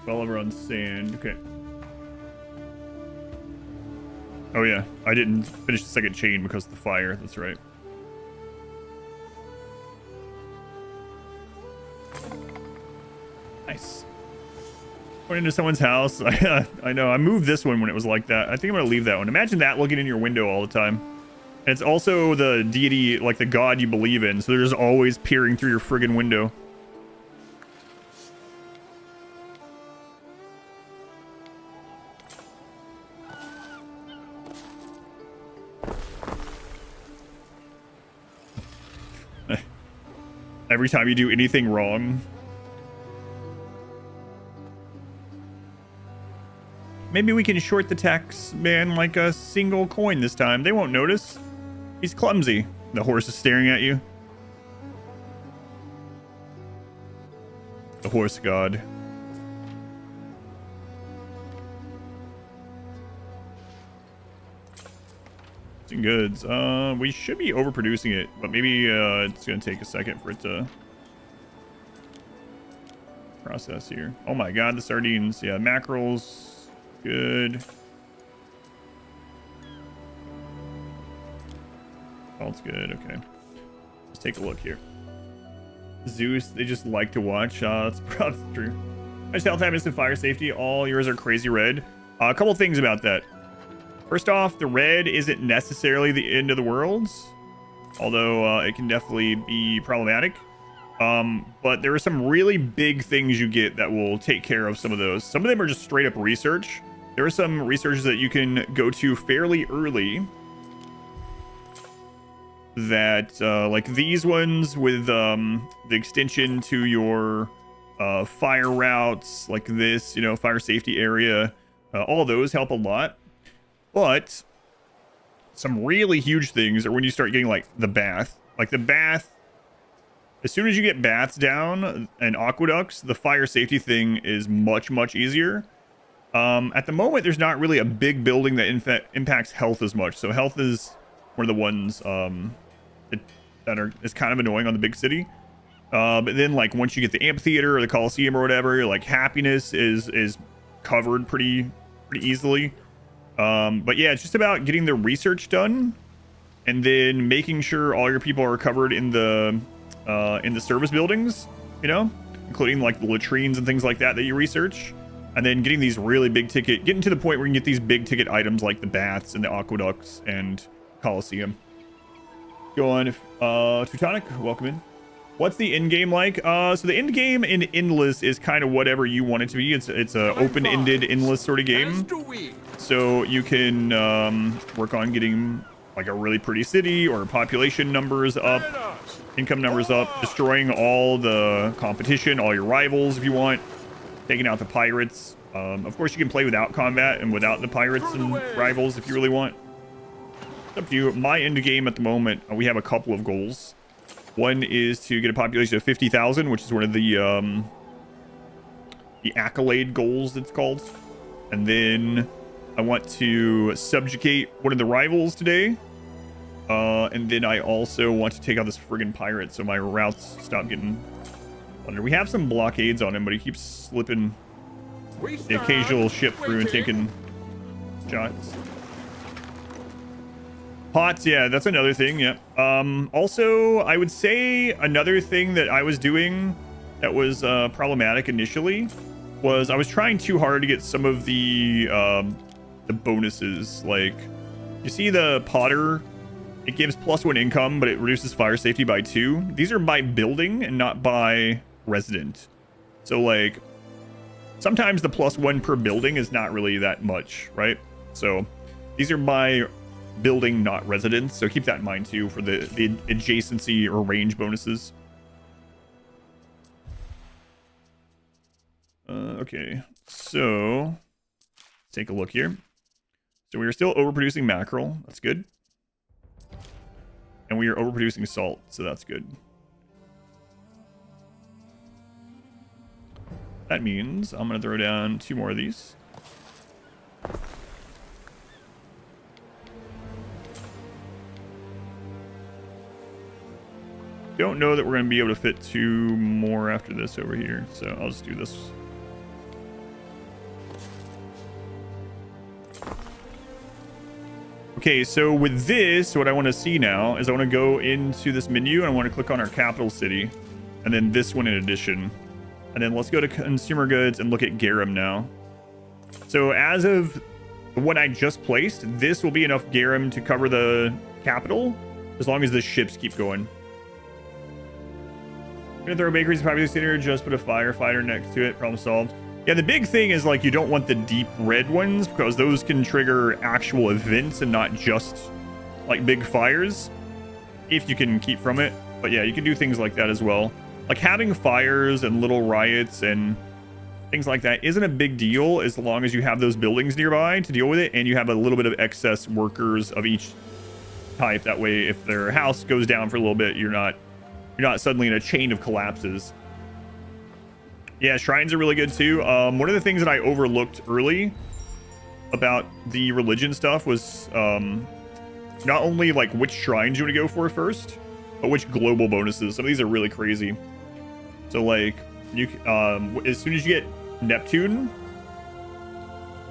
Well over on sand. Okay. Oh yeah, I didn't finish the second chain because of the fire. That's right. Nice. Went into someone's house. I know. I moved this one when it was like that. I think I'm going to leave that one. Imagine that looking in your window all the time. And it's also the deity, like the god you believe in. So they're just always peering through your friggin' window. Every time you do anything wrong. Maybe we can short the tax man like a single coin this time. They won't notice. He's clumsy. The horse is staring at you. The horse god. Goods. We should be overproducing it, but maybe it's gonna take a second for it to process here. Oh my god, the sardines. Yeah, mackerels. Good. Salt's good. Okay. Let's take a look here. Zeus, they just like to watch. That's probably true. Nice health, happiness, and fire safety. All yours are crazy red. A couple things about that. First off, the red isn't necessarily the end of the world, although it can definitely be problematic. But there are some really big things you get that will take care of some of those. Some of them are just straight up research. There are some researches that you can go to fairly early that, like these ones with the extension to your fire routes, like this, you know, fire safety area. All those help a lot. But some really huge things are when you start getting like the bath. Like the bath, as soon as you get baths down and aqueducts, the fire safety thing is much, much easier. At the moment, there's not really a big building that impacts health as much. So health is one of the ones that is kind of annoying on the big city. But then like once you get the amphitheater or the Coliseum or whatever, like happiness is covered pretty easily. But yeah, it's just about getting the research done and then making sure all your people are covered in the service buildings, you know, including like the latrines and things like that you research, and then getting these really big ticket, getting to the point where you can get these big ticket items like the baths and the aqueducts and Coliseum. Go on, Teutonic, welcome in. What's the end game like? So the end game in Endless is kind of whatever you want it to be. It's a open-ended, endless sort of game. So you can work on getting like a really pretty city or population numbers up, income numbers up, destroying all the competition, all your rivals if you want, taking out the pirates. Of course, you can play without combat and without the pirates and rivals if you really want. It's up to you. My end game at the moment, we have a couple of goals. One is to get a population of 50,000, which is one of the accolade goals, it's called. And then I want to subjugate one of the rivals today. And then I also want to take out this friggin' pirate so my routes stop getting plundered. We have some blockades on him, but he keeps slipping the occasional ship through and taking shots. Pots, yeah, that's another thing, yeah. Also, I would say another thing that I was doing that was problematic initially was I was trying too hard to get some of the bonuses. Like, you see the Potter, it gives +1 income, but it reduces fire safety by 2. These are by building and not by resident. So, like, sometimes the +1 per building is not really that much, right? So, these are by building, not residence, so keep that in mind too for the adjacency or range bonuses. Okay, so let's take a look here. So we are still overproducing mackerel, that's good, and we are overproducing salt, so that's good. That means I'm gonna throw down 2 more of these. Don't know that we're going to be able to fit 2 more after this over here, so I'll just do this. Okay, so with this, what I want to see now is I want to go into this menu and I want to click on our capital city, and then this one in addition. And then let's go to consumer goods and look at garum now. So as of what I just placed, this will be enough garum to cover the capital as long as the ships keep going. Gonna throw bakeries in popular city, just put a firefighter next to it. Problem solved. Yeah, the big thing is like you don't want the deep red ones because those can trigger actual events and not just like big fires if you can keep from it. But yeah, you can do things like that as well. Like having fires and little riots and things like that isn't a big deal as long as you have those buildings nearby to deal with it and you have a little bit of excess workers of each type. That way, if their house goes down for a little bit, you're not suddenly in a chain of collapses. Yeah, shrines are really good too. One of the things that I overlooked early about the religion stuff was not only like which shrines you want to go for first, but which global bonuses. Some of these are really crazy. So like you as soon as you get Neptune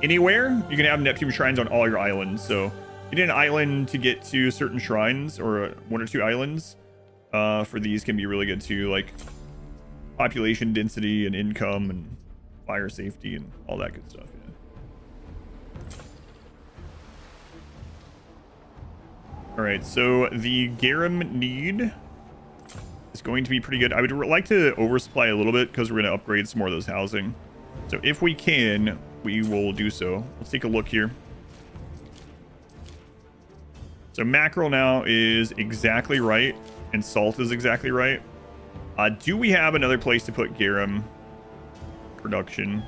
anywhere, you can have Neptune shrines on all your islands. So you need an island to get to certain shrines, or one or two islands for these can be really good too, like population density and income and fire safety and all that good stuff. Yeah. All right, so the garum need is going to be pretty good. I would like to oversupply a little bit because we're going to upgrade some more of those housing. So if we can, we will do so. Let's take a look here. So mackerel now is exactly right, and salt is exactly right. Do we have another place to put garum production?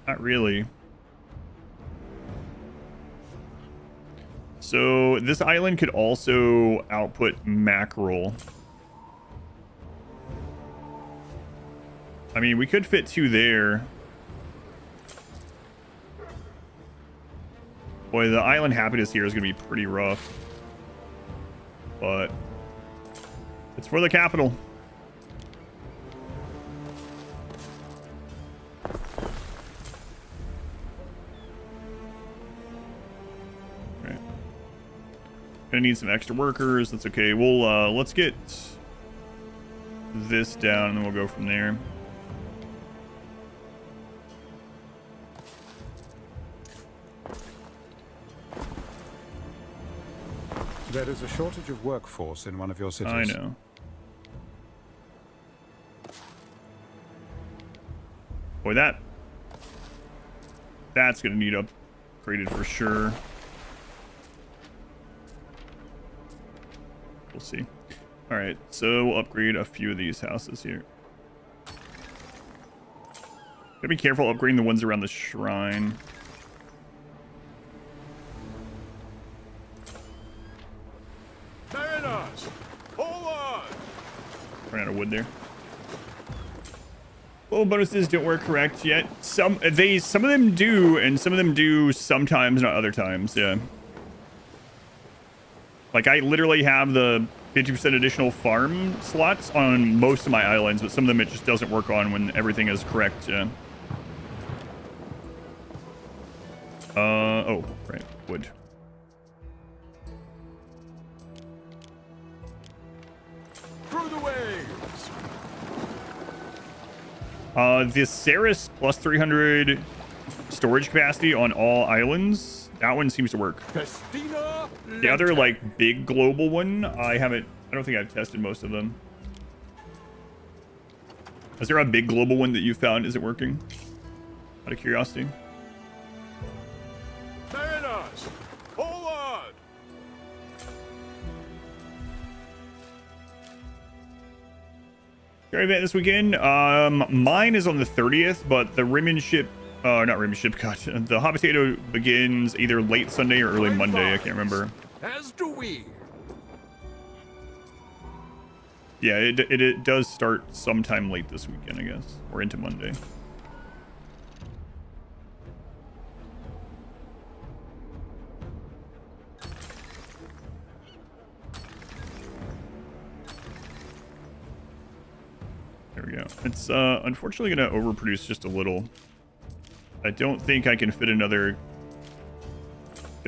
Not really. So this island could also output mackerel. I mean, we could fit 2 there. Boy, the island happiness here is going to be pretty rough. But it's for the capital. Right. Gonna need some extra workers. That's okay. We'll let's get this down and then we'll go from there. There is a shortage of workforce in one of your cities. I know. Boy, that's gonna need upgraded for sure. We'll see. All right, so we'll upgrade a few of these houses here. Gotta be careful upgrading the ones around the shrine. Ran out of wood there. Well, bonuses don't work correct yet. Some of them do, and some of them do sometimes, not other times. Yeah. Like I literally have the 50% additional farm slots on most of my islands, but some of them it just doesn't work on when everything is correct. Yeah. Oh, right, wood. Through the waves. The Ceres plus 300 storage capacity on all islands. That one seems to work. Festina The other like big global one, I don't think I've tested most of them. Is there a big global one that you found isn't working? Out of curiosity. Mariners, forward! Your event this weekend, mine is on the 30th, but the Rimmen ship, not Rimmen ship, gosh, the Hot Potato begins either late Sunday or early Monday. I can't remember. As do we. Yeah, it does start sometime late this weekend, I guess, or into Monday. There we go. It's unfortunately going to overproduce just a little. I don't think I can fit another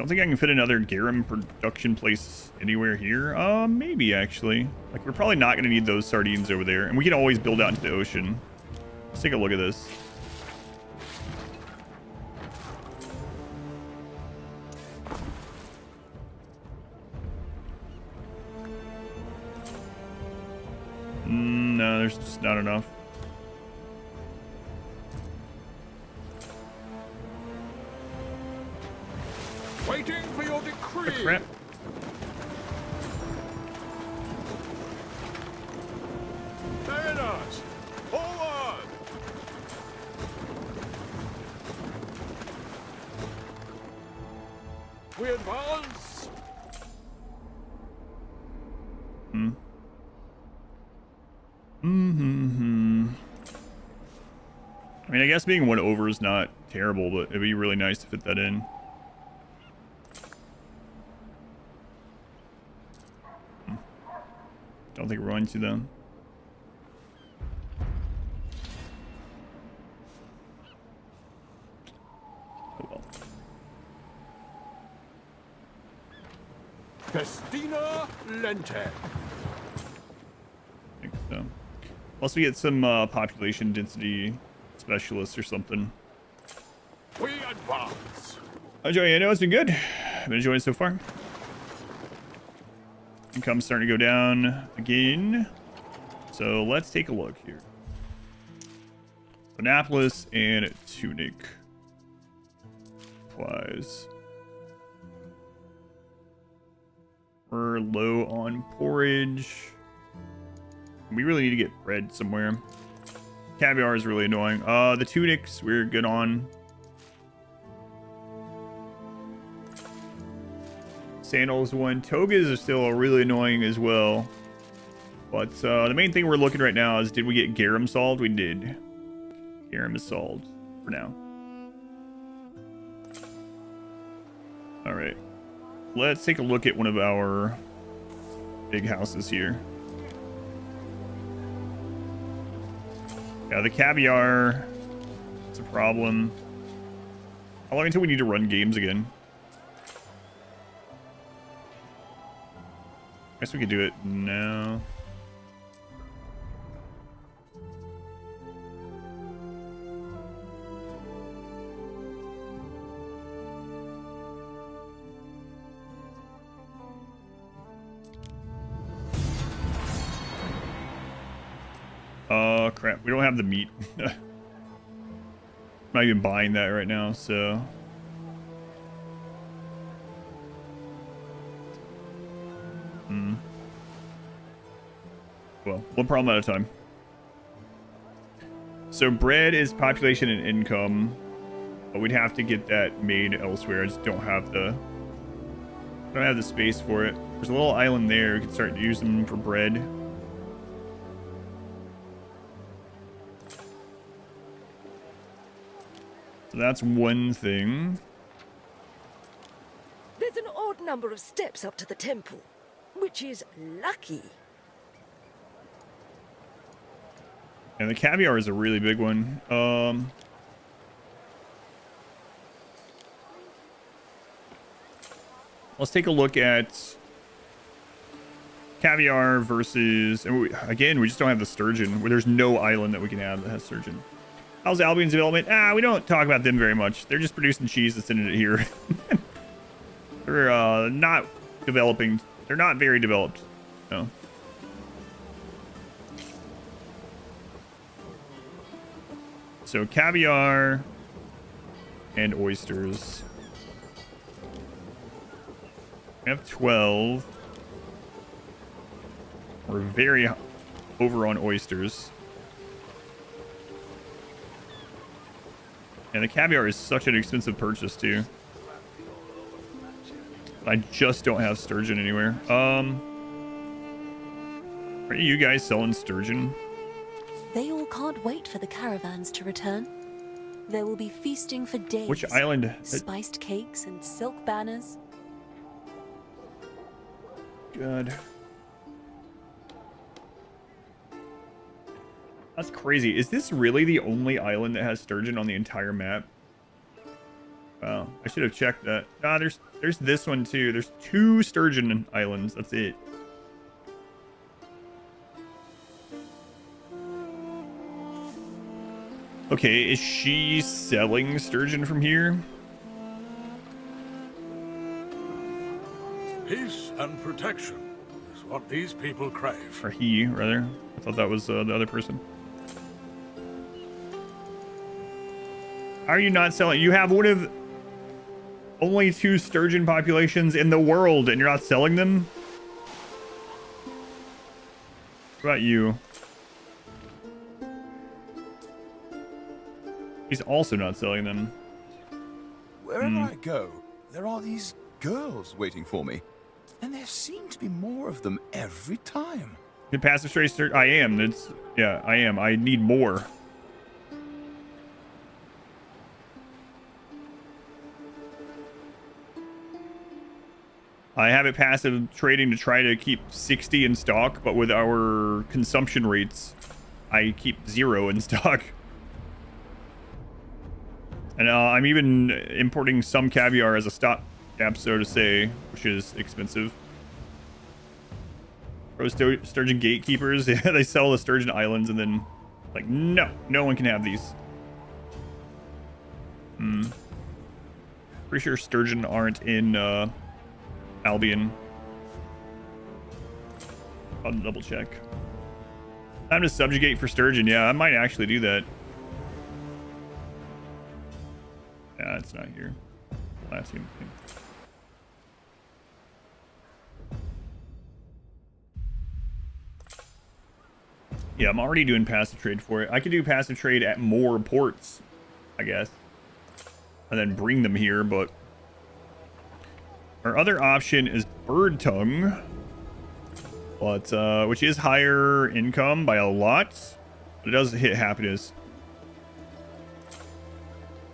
Don't think I can fit another garum production place anywhere here. Maybe actually. Like, we're probably not going to need those sardines over there. And we can always build out into the ocean. Let's take a look at this. No, there's just not enough. Waiting for your decree. Oh, crap. Mariners, forward! We advance. I mean, I guess being 1 over is not terrible, but it'd be really nice to fit that in. Don't think we're going to, though. Oh well. Festina Lente. I think so. Plus, we get some population density specialists or something. We advance. Enjoy. I know it's been good. I've been enjoying it so far. Income's starting to go down again. So let's take a look here. Annapolis and Tunic. Supplies. We're low on porridge. We really need to get bread somewhere. Caviar is really annoying. The tunics we're good on. Sandals one. Togas are still really annoying as well. But the main thing we're looking right now is, did we get garum solved? We did. Garum is solved for now. All right. Let's take a look at one of our big houses here. Yeah, the caviar, it's a problem. How long until we need to run games again? I guess we could do it now. Crap. We don't have the meat. I'm not even buying that right now, so... Well, one problem at a time. So bread is population and income, but we'd have to get that made elsewhere. I just don't have the space for it. There's a little island there. We can start using them for bread. So that's one thing. There's an odd number of steps up to the temple, which is lucky. And the caviar is a really big one. Let's take a look at caviar versus, and again, we just don't have the sturgeon. There's no island that we can have that has sturgeon. How's Albion's development? We don't talk about them very much. They're just producing cheese and sending it here. They're not developing. They're not very developed. No. So caviar and oysters. We have 12. We're very over on oysters. And the caviar is such an expensive purchase too. I just don't have sturgeon anywhere. Are you guys selling sturgeon? They all can't wait for the caravans to return. There will be feasting for days. Which island? Spiced cakes and silk banners. God. That's crazy. Is this really the only island that has sturgeon on the entire map? Wow, I should have checked that. There's There's this one too. There's 2 sturgeon islands. That's it. Okay, is she selling sturgeon from here? Peace and protection is what these people crave. Or he, rather. I thought that was the other person. How are you not selling? You have one of only 2 sturgeon populations in the world, and you're not selling them? What about you? He's also not selling them. Wherever I go, there are these girls waiting for me. And there seem to be more of them every time. The passive trade I am. Yeah, I am. I need more. I have it passive trading to try to keep 60 in stock, but with our consumption rates, I keep 0 in stock. And I'm even importing some caviar as a stopgap, so to say, which is expensive. Sturgeon gatekeepers, yeah, they sell the sturgeon islands and then, like, no one can have these. Pretty sure sturgeon aren't in Albion. I'll double check. Time to subjugate for sturgeon. Yeah, I might actually do that. Yeah, it's not here. Last game thing. Yeah, I'm already doing passive trade for it. I could do passive trade at more ports, I guess, and then bring them here, but our other option is bird tongue, but which is higher income by a lot, but it does hit happiness.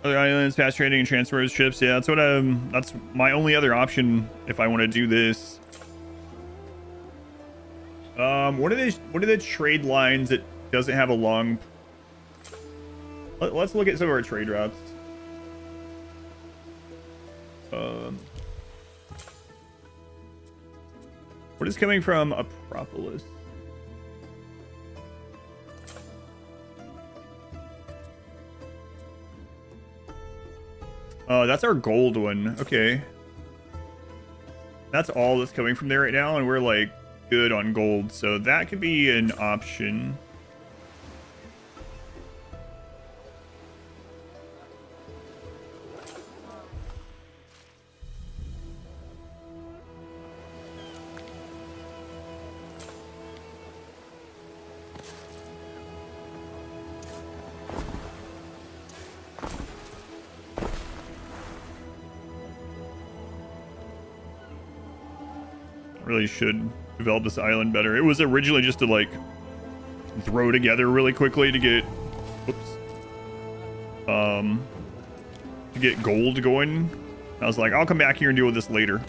Other islands, fast trading and transfer of ships. Yeah, that's my only other option if I want to do this. What are the trade lines that doesn't have a long? Let's look at some of our trade routes. What is coming from Acropolis? Oh, that's our gold one. Okay. That's all that's coming from there right now, and we're like good on gold, so that could be an option. Really should develop this island better. It was originally just to like throw together really quickly to get to get gold going. I was like, I'll come back here and deal with this later.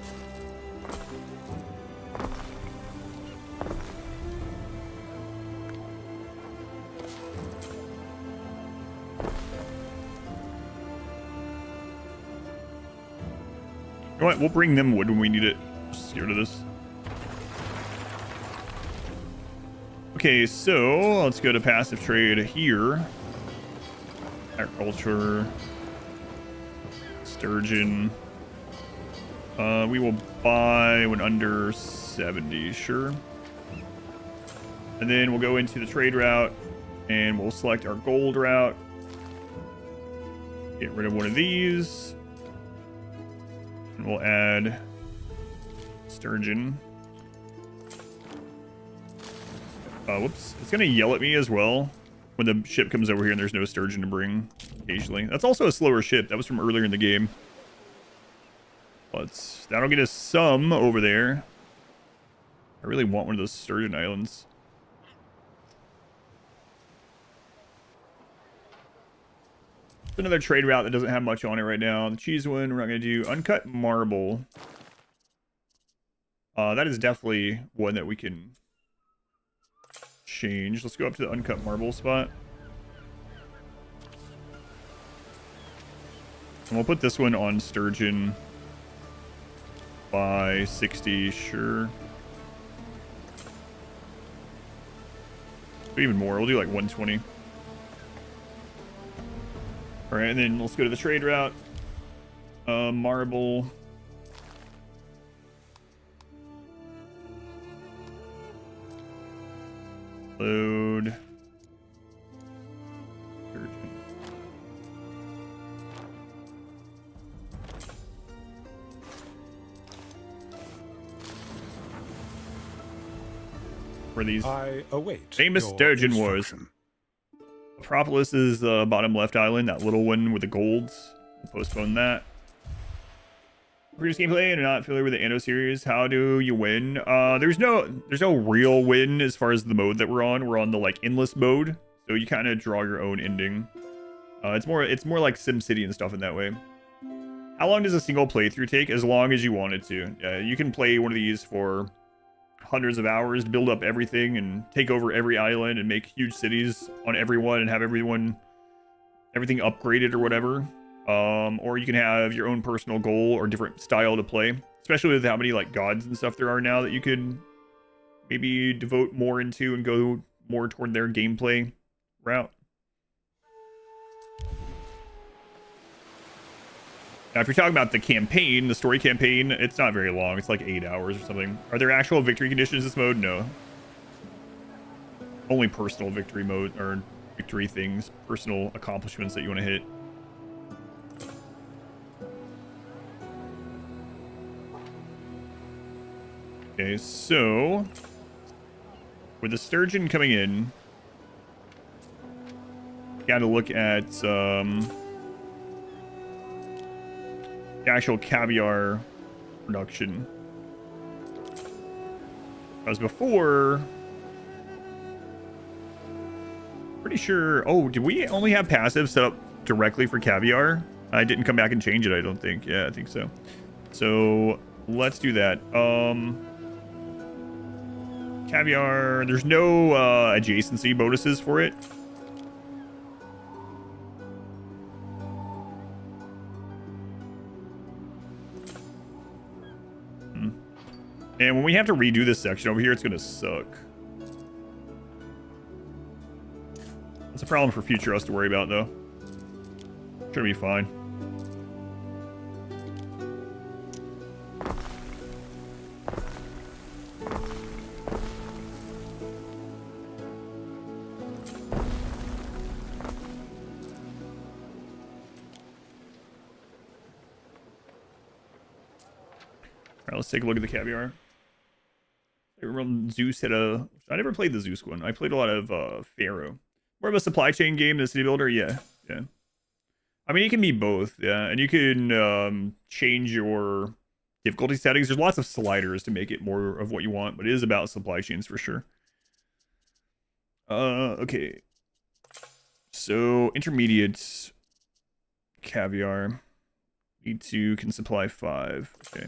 You know what? We'll bring them wood when we need it. Just get rid of this. Okay, so let's go to passive trade here. Agriculture. Sturgeon. We will buy when under 70, sure. And then we'll go into the trade route and we'll select our gold route. Get rid of one of these. And we'll add sturgeon. Whoops. It's going to yell at me as well when the ship comes over here and there's no sturgeon to bring occasionally. That's also a slower ship. That was from earlier in the game. But that'll get us some over there. I really want one of those sturgeon islands. It's another trade route that doesn't have much on it right now. The cheese one, we're not going to do uncut marble. That is definitely one that we can change. Let's go up to the uncut marble spot. And we'll put this one on sturgeon. by 60, sure. But even more, we'll do like 120. All right, and then let's go to the trade route. Marble. Load. Where these I await famous your sturgeon wars. instruction. Metropolis is the bottom left island, that little one with the golds. We'll postpone that. Previous gameplay and not familiar with the Anno series. How do you win? There's no real win as far as the mode that we're on. We're on the like endless mode, so you kind of draw your own ending. It's more like SimCity and stuff in that way. How long does a single playthrough take? As long as you want it to. You can play one of these for hundreds of hours, build up everything, and take over every island and make huge cities on everyone and have everything upgraded or whatever. Or you can have your own personal goal or different style to play, especially with how many like gods and stuff there are now that you could maybe devote more into and go more toward their gameplay route. Now, if you're talking about the campaign, the story campaign, it's not very long. It's like 8 hours or something. Are there actual victory conditions in this mode? No. Only personal victory mode or victory things, personal accomplishments that you want to hit. Okay, so with the sturgeon coming in, got to look at the actual caviar production. As before, pretty sure. Oh, did we only have passive set up directly for caviar? I didn't come back and change it, I don't think. Yeah, I think so. So let's do that. Caviar, there's no adjacency bonuses for it. And when we have to redo this section over here, it's going to suck. That's a problem for future us to worry about, though. Should be fine. Alright, let's take a look at the caviar. I remember Zeus had a... I never played the Zeus one. I played a lot of Pharaoh. More of a supply chain game than a city builder? Yeah. Yeah. I mean, it can be both, yeah. And you can change your difficulty settings. There's lots of sliders to make it more of what you want, but it is about supply chains for sure. Okay. So, intermediate caviar. E2 can supply 5. Okay.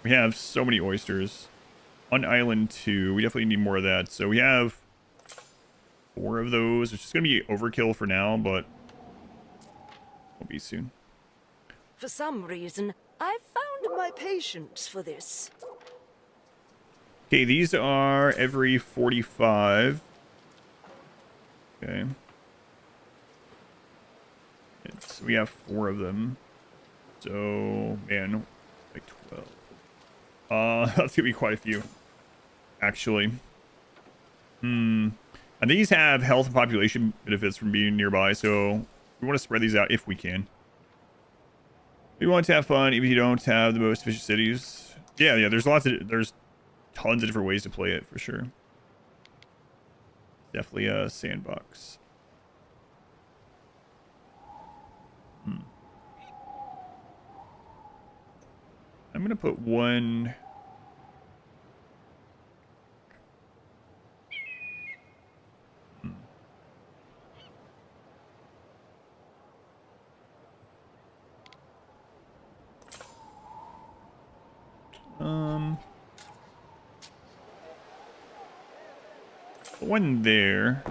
We have so many oysters. On island 2, we definitely need more of that. So we have 4 of those, which is going to be overkill for now, but will be soon. For some reason, I've found my patience for this. Okay, these are every 45. Okay. We have 4 of them. So, man, like 12. That's gonna be quite a few, actually. And these have health and population benefits from being nearby, so we want to spread these out if we can. We want to have fun, even if you don't have the most efficient cities. Yeah, there's tons of different ways to play it for sure. Definitely a sandbox. I'm gonna put one. One there.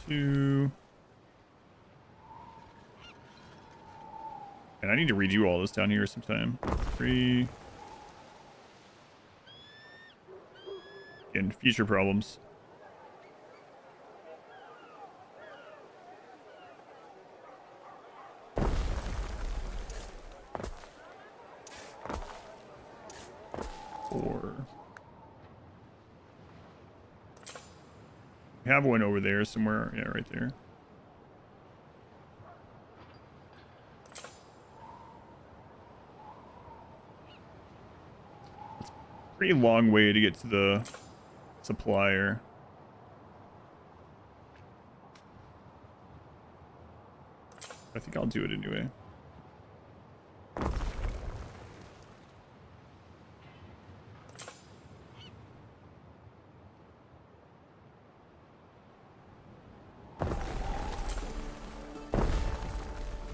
2. And I need to redo all this down here sometime. 3. And future problems. We have one over there somewhere. Yeah, right there. It's a pretty long way to get to the supplier. I think I'll do it anyway.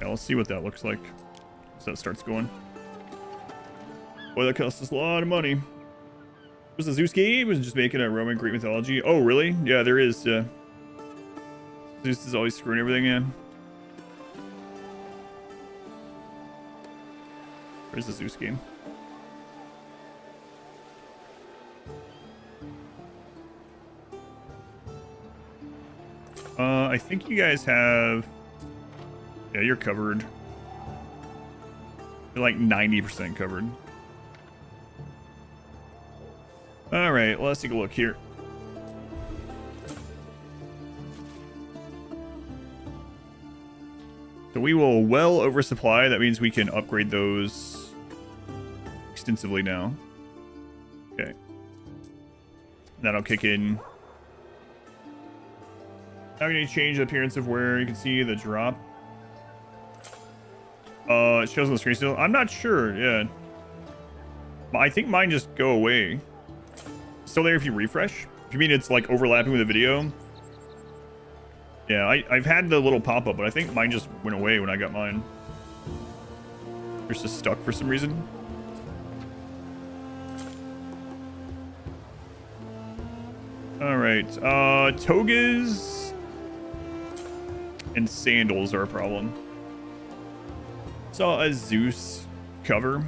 Yeah, let's see what that looks like as that starts going. Boy, that cost us a lot of money. Was the Zeus game? Was it just making a Roman Greek mythology? Oh, really? Yeah, there is. Zeus is always screwing everything in. Where's the Zeus game? I think you guys have... Yeah, you're covered. You're like 90% covered. All right, well, let's take a look here. So we will well oversupply. That means we can upgrade those extensively now. Okay. That'll kick in. Now we need to change the appearance of where you can see the drop. It shows on the screen still. I'm not sure. Yeah. I think mine just go away. Still there if you refresh. If you mean it's like overlapping with the video. Yeah, I've had the little pop-up, but I think mine just went away when I got mine. It's just stuck for some reason. All right. Togas and sandals are a problem. Saw a Zeus cover.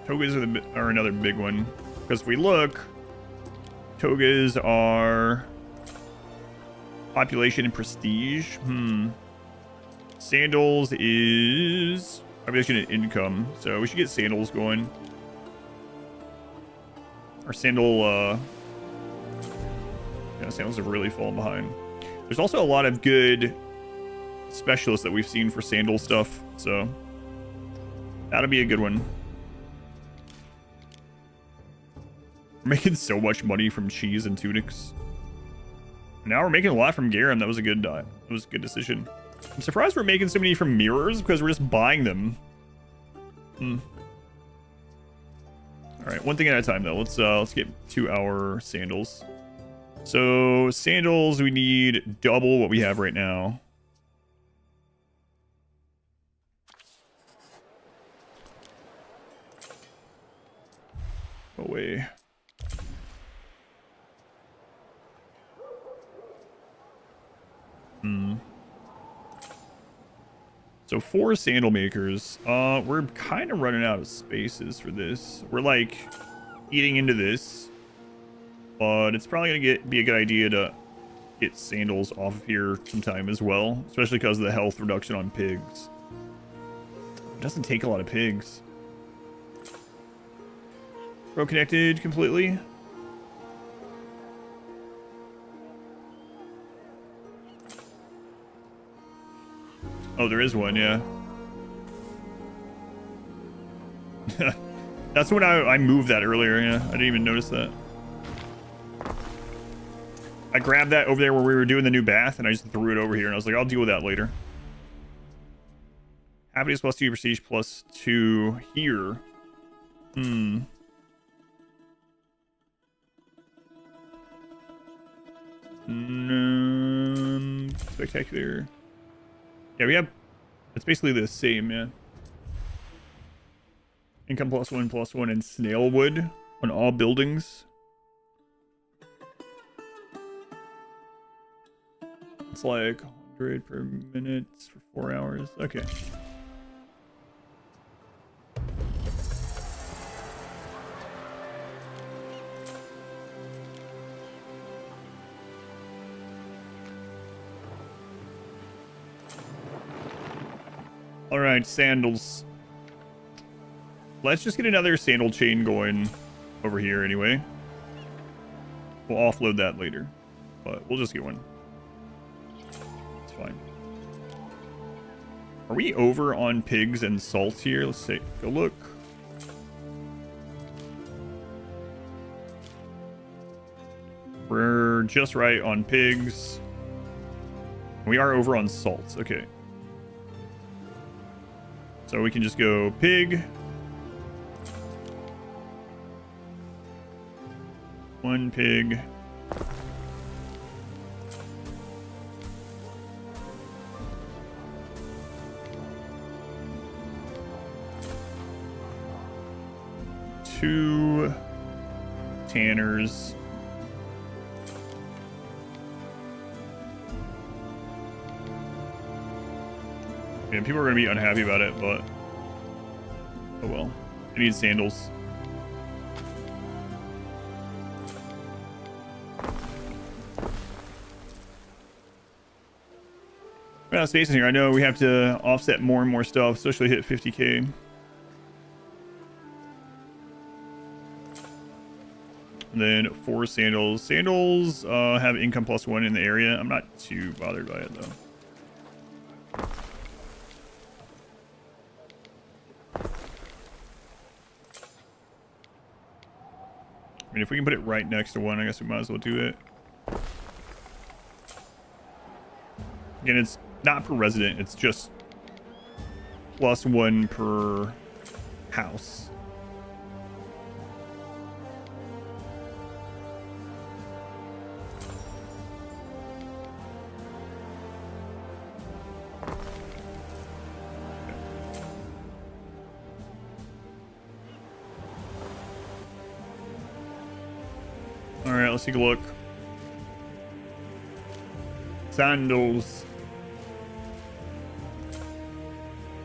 Togas are another big one. Because if we look, togas are population and prestige. Sandals is population and income. So we should get sandals going. Our sandal, yeah, sandals have really fallen behind. There's also a lot of good specialists that we've seen for sandal stuff. So that'll be a good one. We're making so much money from cheese and tunics. Now we're making a lot from garum. That was a good decision. I'm surprised we're making so many from mirrors because we're just buying them. All right, one thing at a time though. Let's get to our sandals. So sandals, we need double what we have right now. Go away. So 4 sandal makers. We're kind of running out of spaces for this. We're like eating into this, but it's probably gonna be a good idea to get sandals off of here sometime as well, especially because of the health reduction on pigs. It doesn't take a lot of pigs. Bro connected completely. Oh, there is one, yeah. That's when I moved that earlier, yeah. I didn't even notice that. I grabbed that over there where we were doing the new bath, and I just threw it over here, and I was like, I'll deal with that later. Happiness +2, prestige +2 here. Spectacular. Yeah, we have... It's basically the same, yeah. Income +1/+1 and snail wood on all buildings. It's like 100 per minute for 4 hours. Okay. All right, sandals. Let's just get another sandal chain going over here anyway. We'll offload that later, but we'll just get one. It's fine. Are we over on pigs and salt here? Let's take a look. We're just right on pigs. We are over on salts. Okay. So we can just go pig. One pig. Two tanners. Yeah, people are going to be unhappy about it, but oh well. I need sandals. We're out of space in here. I know we have to offset more and more stuff, especially hit 50k. And then 4 sandals. Sandals have income +1 in the area. I'm not too bothered by it though. I mean, if we can put it right next to one, I guess we might as well do it. Again, it's not per resident. It's just +1 per house. All right, let's take a look. Sandals.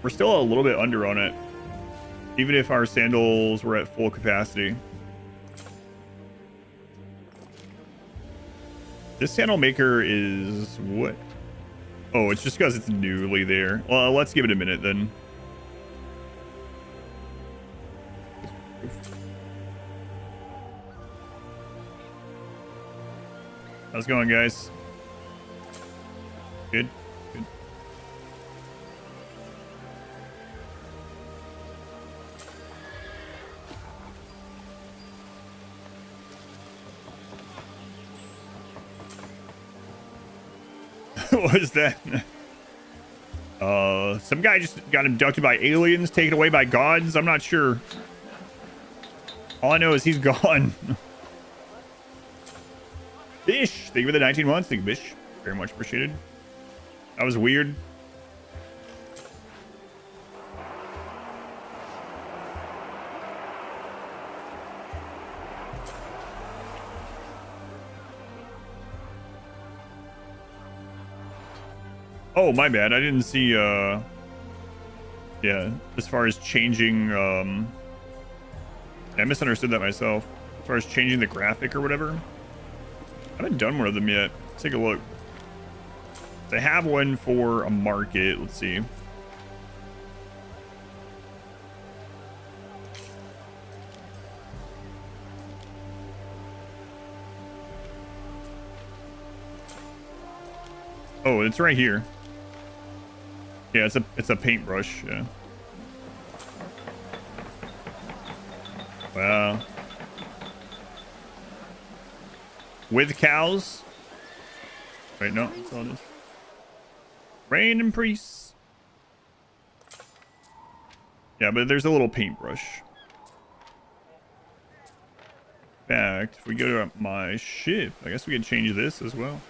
We're still a little bit under on it, even if our sandals were at full capacity. This sandal maker is what? Oh, it's just because it's newly there. Well, let's give it a minute then. How's it going, guys? Good. Good. What is that? Some guy just got abducted by aliens, taken away by gods. I'm not sure. All I know is he's gone. Bish, thank you for the 19 months. Thank you, Bish. Very much appreciated. That was weird. Oh, my bad. I didn't see, yeah, as far as changing, I misunderstood that myself. As far as changing the graphic or whatever. I haven't done one of them yet. Let's take a look. They have one for a market. Let's see. Oh, it's right here. Yeah, it's a paintbrush. Yeah. Wow. With cows. Wait, no, that's all it is. Random priests. Yeah, but there's a little paintbrush. In fact, if we go to my ship, I guess we can change this as well.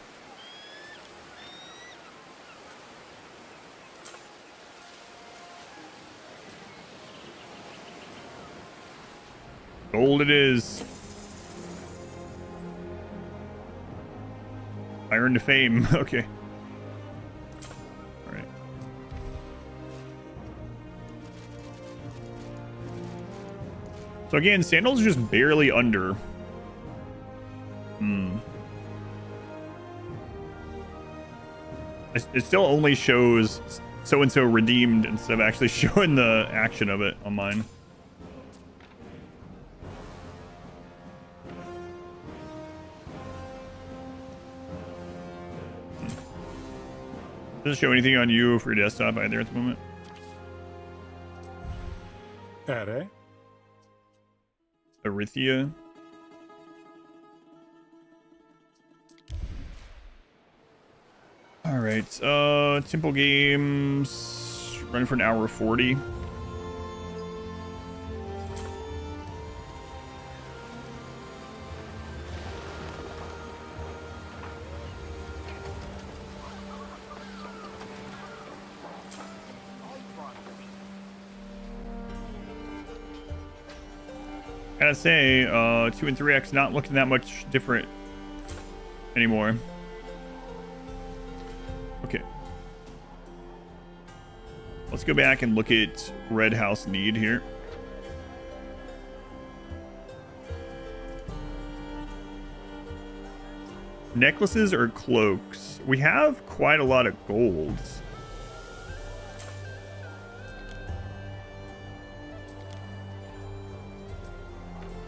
Gold it is. Iron to fame. Okay. So again, Sandals are just barely under. It still only shows so-and-so redeemed instead of actually showing the action of it on mine. Doesn't show anything on you for your desktop either at the moment. Arithia. All right, Temple Games running for an hour 40. Gotta say, 2 and 3X not looking that much different anymore. Okay. Let's go back and look at Red House need here. Necklaces or cloaks? We have quite a lot of golds.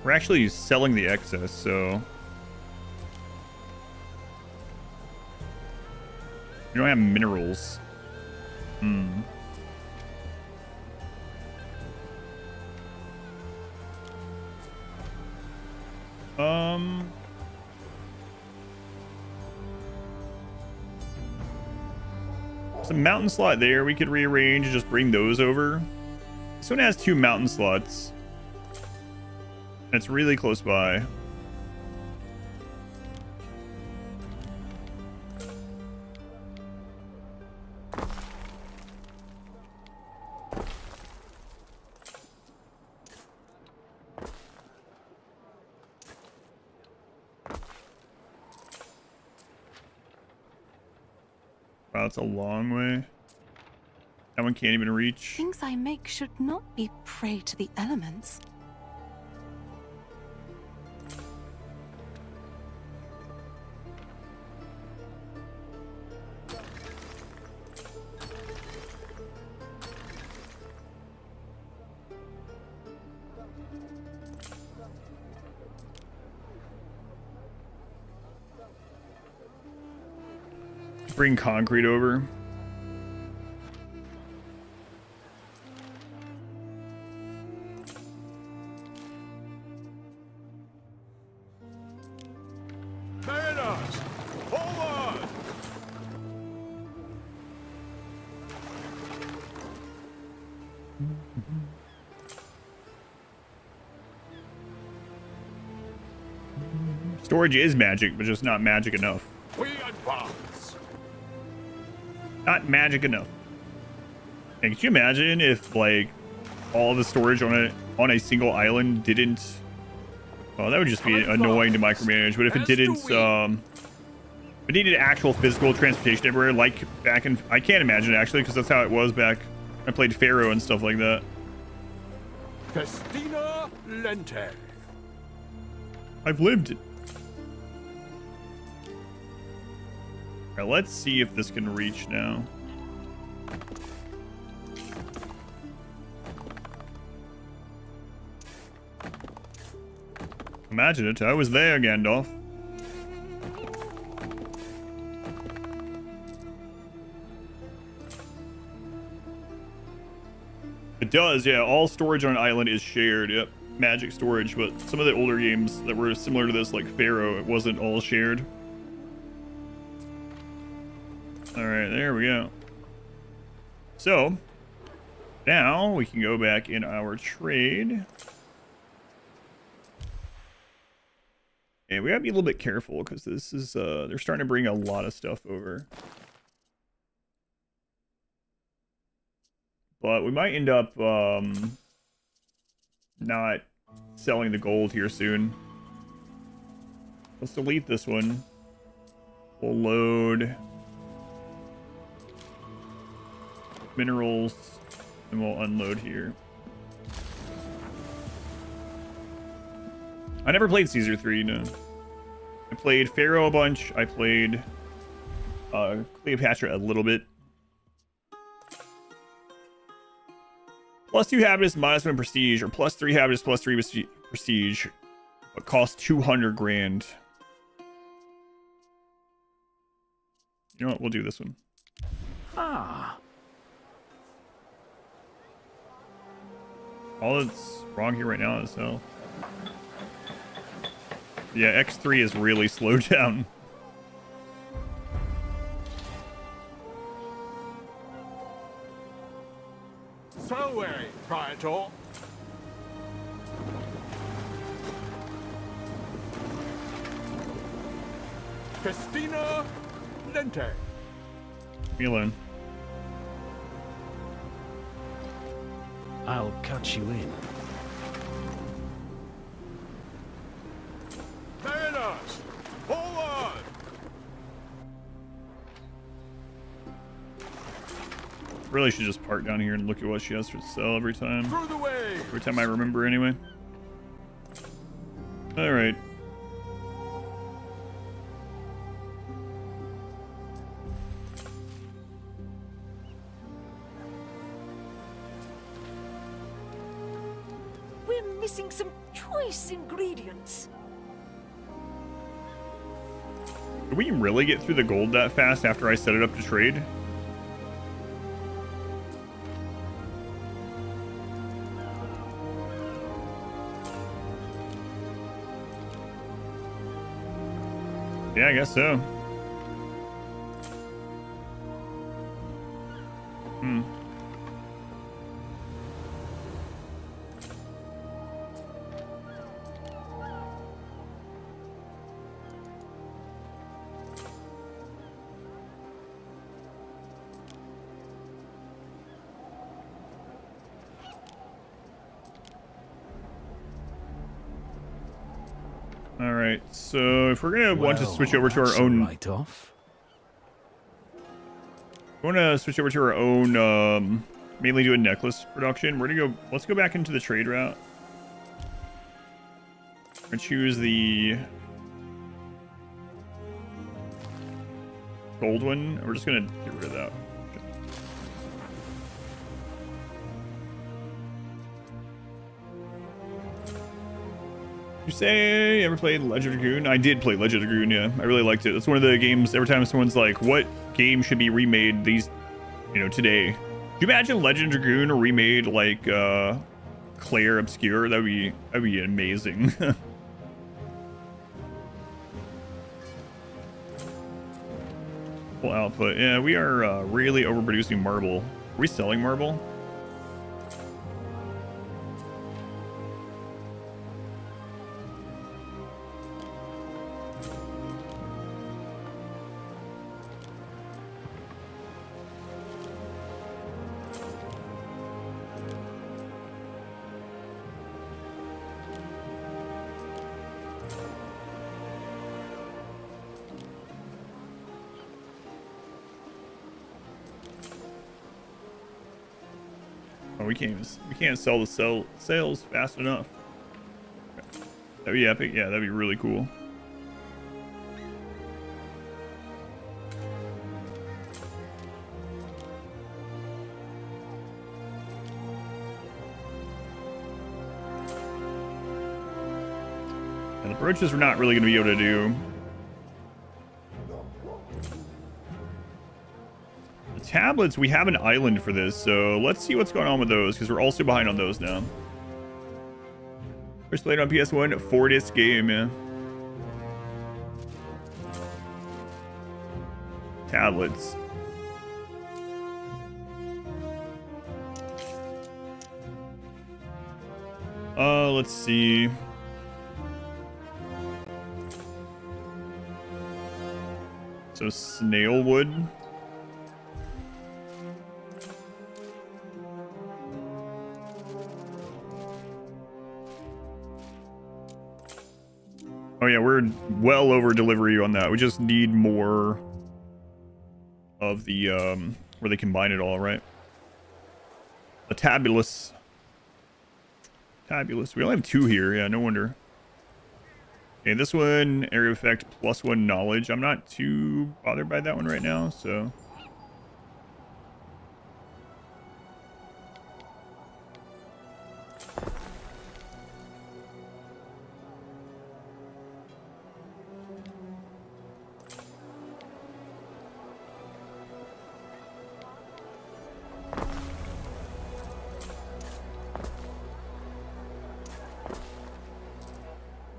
We're actually selling the excess, so... We don't have minerals. Some mountain slot there. We could rearrange and just bring those over. This one has 2 mountain slots. It's really close by. Wow, that's a long way. That one can't even reach. Things I make should not be prey to the elements. Bring concrete over. Mariners, forward! Storage is magic, but just not magic enough. We advance. Not magic enough. And could you imagine if like all the storage on a single island didn't? Oh, that would just be annoying to micromanage. But if it didn't, if it needed actual physical transportation everywhere, like back in, I can't imagine actually, because that's how it was back. I played Pharaoh and stuff like that. Festina Lente. I've lived it. Alright, let's see if this can reach now. Imagine it, I was there, Gandalf. It does, yeah, all storage on an island is shared, yep. Magic storage, but some of the older games that were similar to this, like Pharaoh, it wasn't all shared. Alright, there we go. So, now we can go back in our trade. And we gotta be a little bit careful because this is, they're starting to bring a lot of stuff over. But we might end up, not selling the gold here soon. Let's delete this one. We'll load minerals and we'll unload here. I never played Caesar 3, no. I played Pharaoh a bunch. I played Cleopatra a little bit. +2 habitus, -1 prestige, or +3 habitus, +3 prestige, but costs 200 grand. You know what? We'll do this one. Ah. All that's wrong here right now is hell. Yeah, X3 is really slowed down. So, Praetor. Festina Lente. Milan. I'll cut you in. Mariners, forward! Really should just park down here and look at what she has to sell every time. Through the way. Every time I remember, anyway. All right. We're missing some choice ingredients. Did we really get through the gold that fast after I set it up to trade? Yeah, I guess so. All right, so if we're gonna want to switch over to our own, right off. we want to switch over to our own, mainly do a necklace production. We're gonna go. Let's go back into the trade route and choose the gold one. We're just gonna get rid of that. You say you ever played Legend of Dragoon? I did play Legend of Dragoon, yeah. I really liked it. It's one of the games, every time someone's like, what game should be remade today? Could you imagine Legend of Dragoon remade like Claire Obscure? That'd be amazing. Full output. Yeah, we are really overproducing marble. Are we selling marble? Oh, we can't sell the sales fast enough. That'd be epic. Yeah, that'd be really cool. And the brooches we're not really going to be able to do. Tablets, we have an island for this, so let's see what's going on with those, because we're also behind on those now. First played on PS1, 4-disc game, yeah. Tablets. Let's see. So snail wood. Oh yeah, we're well over delivery on that. We just need more of the where they combine it all, right? The tabulous. We only have 2 here. Yeah, no wonder. Okay, this one, area effect +1 knowledge. I'm not too bothered by that one right now, so.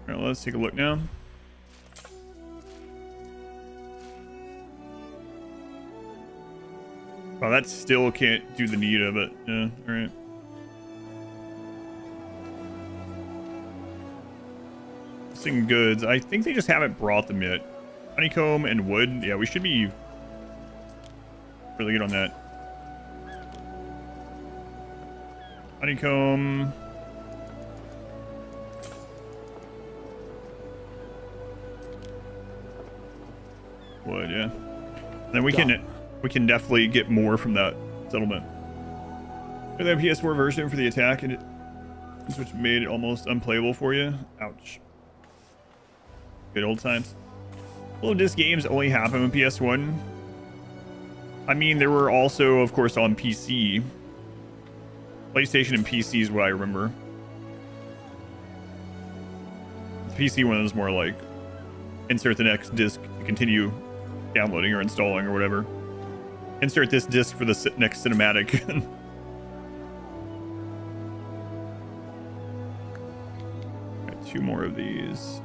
All right, let's take a look now. Oh, that still can't do the need of it. Yeah, all right. Missing goods. I think they just haven't brought them yet. Honeycomb and wood. Yeah, we should be really good on that. Honeycomb. Wood, yeah. And then we can definitely get more from that settlement. And then PS4 version for the attack, and which made it almost unplayable for you. Ouch. Good old times. Well, disc games only happen on PS1. I mean, there were also, of course, on PC. PlayStation and PC is what I remember. The PC one was more like insert the next disc to continue downloading or installing or whatever. Insert this disc for the next cinematic. Got 2 more of these.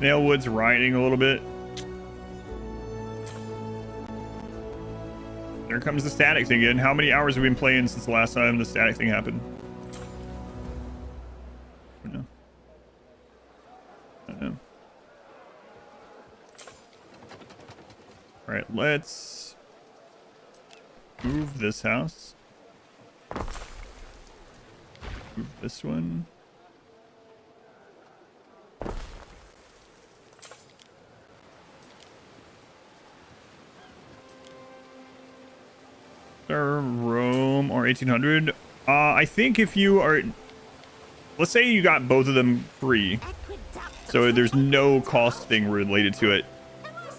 Snailwood's rioting a little bit. There comes the static thing again. How many hours have we been playing since the last time the static thing happened? I don't know. I don't know. All right, let's move this house. Move this one. Rome or 1800. I think if you are, let's say you got both of them free, so there's no cost thing related to it.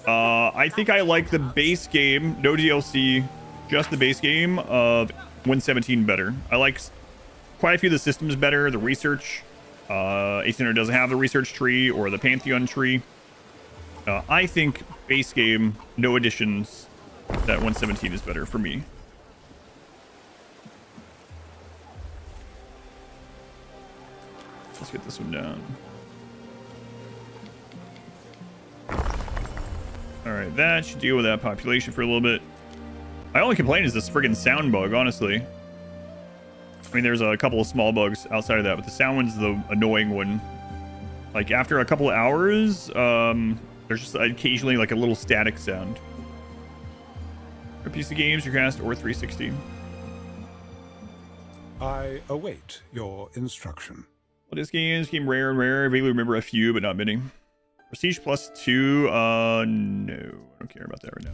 I think I like the base game, no DLC, just the base game of 117 better. I like quite a few of the systems better. The research, 1800 doesn't have the research tree or the Pantheon tree. I think base game, no additions, that 117 is better for me. Let's get this one down. All right, that should deal with that population for a little bit. My only complaint is this friggin' sound bug, honestly. I mean, there's a couple of small bugs outside of that, but the sound one's the annoying one. Like, after a couple of hours, there's just occasionally like a little static sound. For PC games, your cast or 360. I await your instruction. Well, this games became rare and rare. I vaguely remember a few, but not many. Prestige +2. No, I don't care about that right now.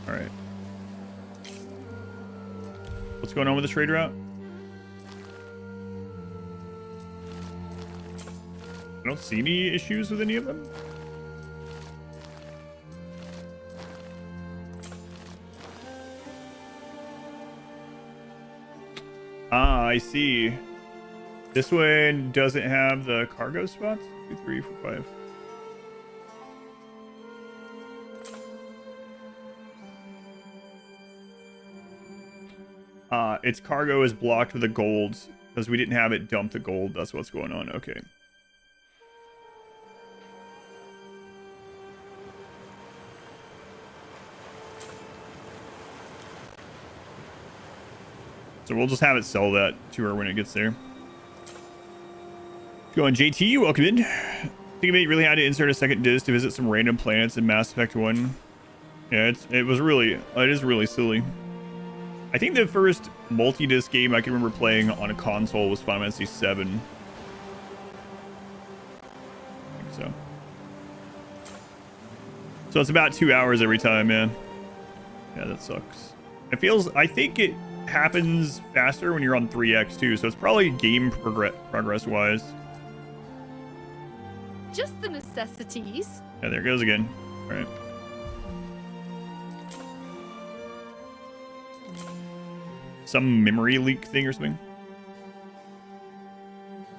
All right. What's going on with the trade route? I don't see any issues with any of them. Ah, I see. This one doesn't have the cargo spots. 2, 3, 4, 5. Its cargo is blocked with the gold because we didn't have it dump the gold. That's what's going on. Okay. So we'll just have it sell that to her when it gets there. Go on, JT. Welcome in. Teammate really had to insert a second disc to visit some random planets in Mass Effect 1. Yeah, it is really silly. I think the first multi-disc game I can remember playing on a console was Final Fantasy VII. I think so. So it's about 2 hours every time, man. Yeah, that sucks. I think it happens faster when you're on 3x too, so it's probably game progress wise. Just the necessities. Yeah, there it goes again. All right. Some memory leak thing or something.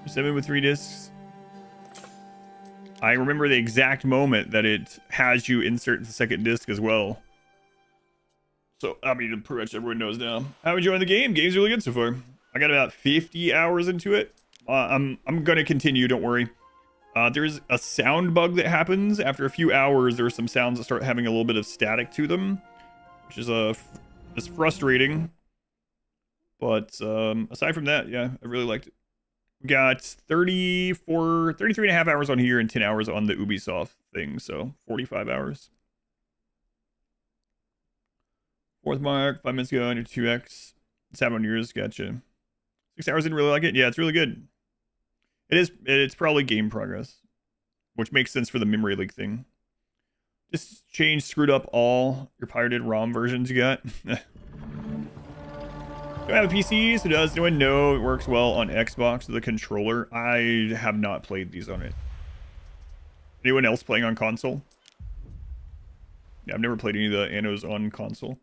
7 with 3 discs. I remember the exact moment that it has you insert the second disc as well. So, I mean, pretty much everyone knows now. I'm enjoying the game. Game's really good so far. I got about 50 hours into it. I'm gonna continue, don't worry. There's a sound bug that happens. After a few hours, there are some sounds that start having a little bit of static to them, which is it's frustrating. But aside from that, yeah, I really liked it. We got 33 and a half hours on here and 10 hours on the Ubisoft thing, so 45 hours. Fourth mark, 5 minutes ago on your 2x. 7 on yours, gotcha. 6 hours, didn't really like it. Yeah, it's really good. It's probably game progress, which makes sense for the memory leak thing. Just screwed up all your pirated ROM versions you got. Do I have a PC? So does anyone know it works well on Xbox with a controller? I have not played these on it. Anyone else playing on console? Yeah, I've never played any of the Annos on console.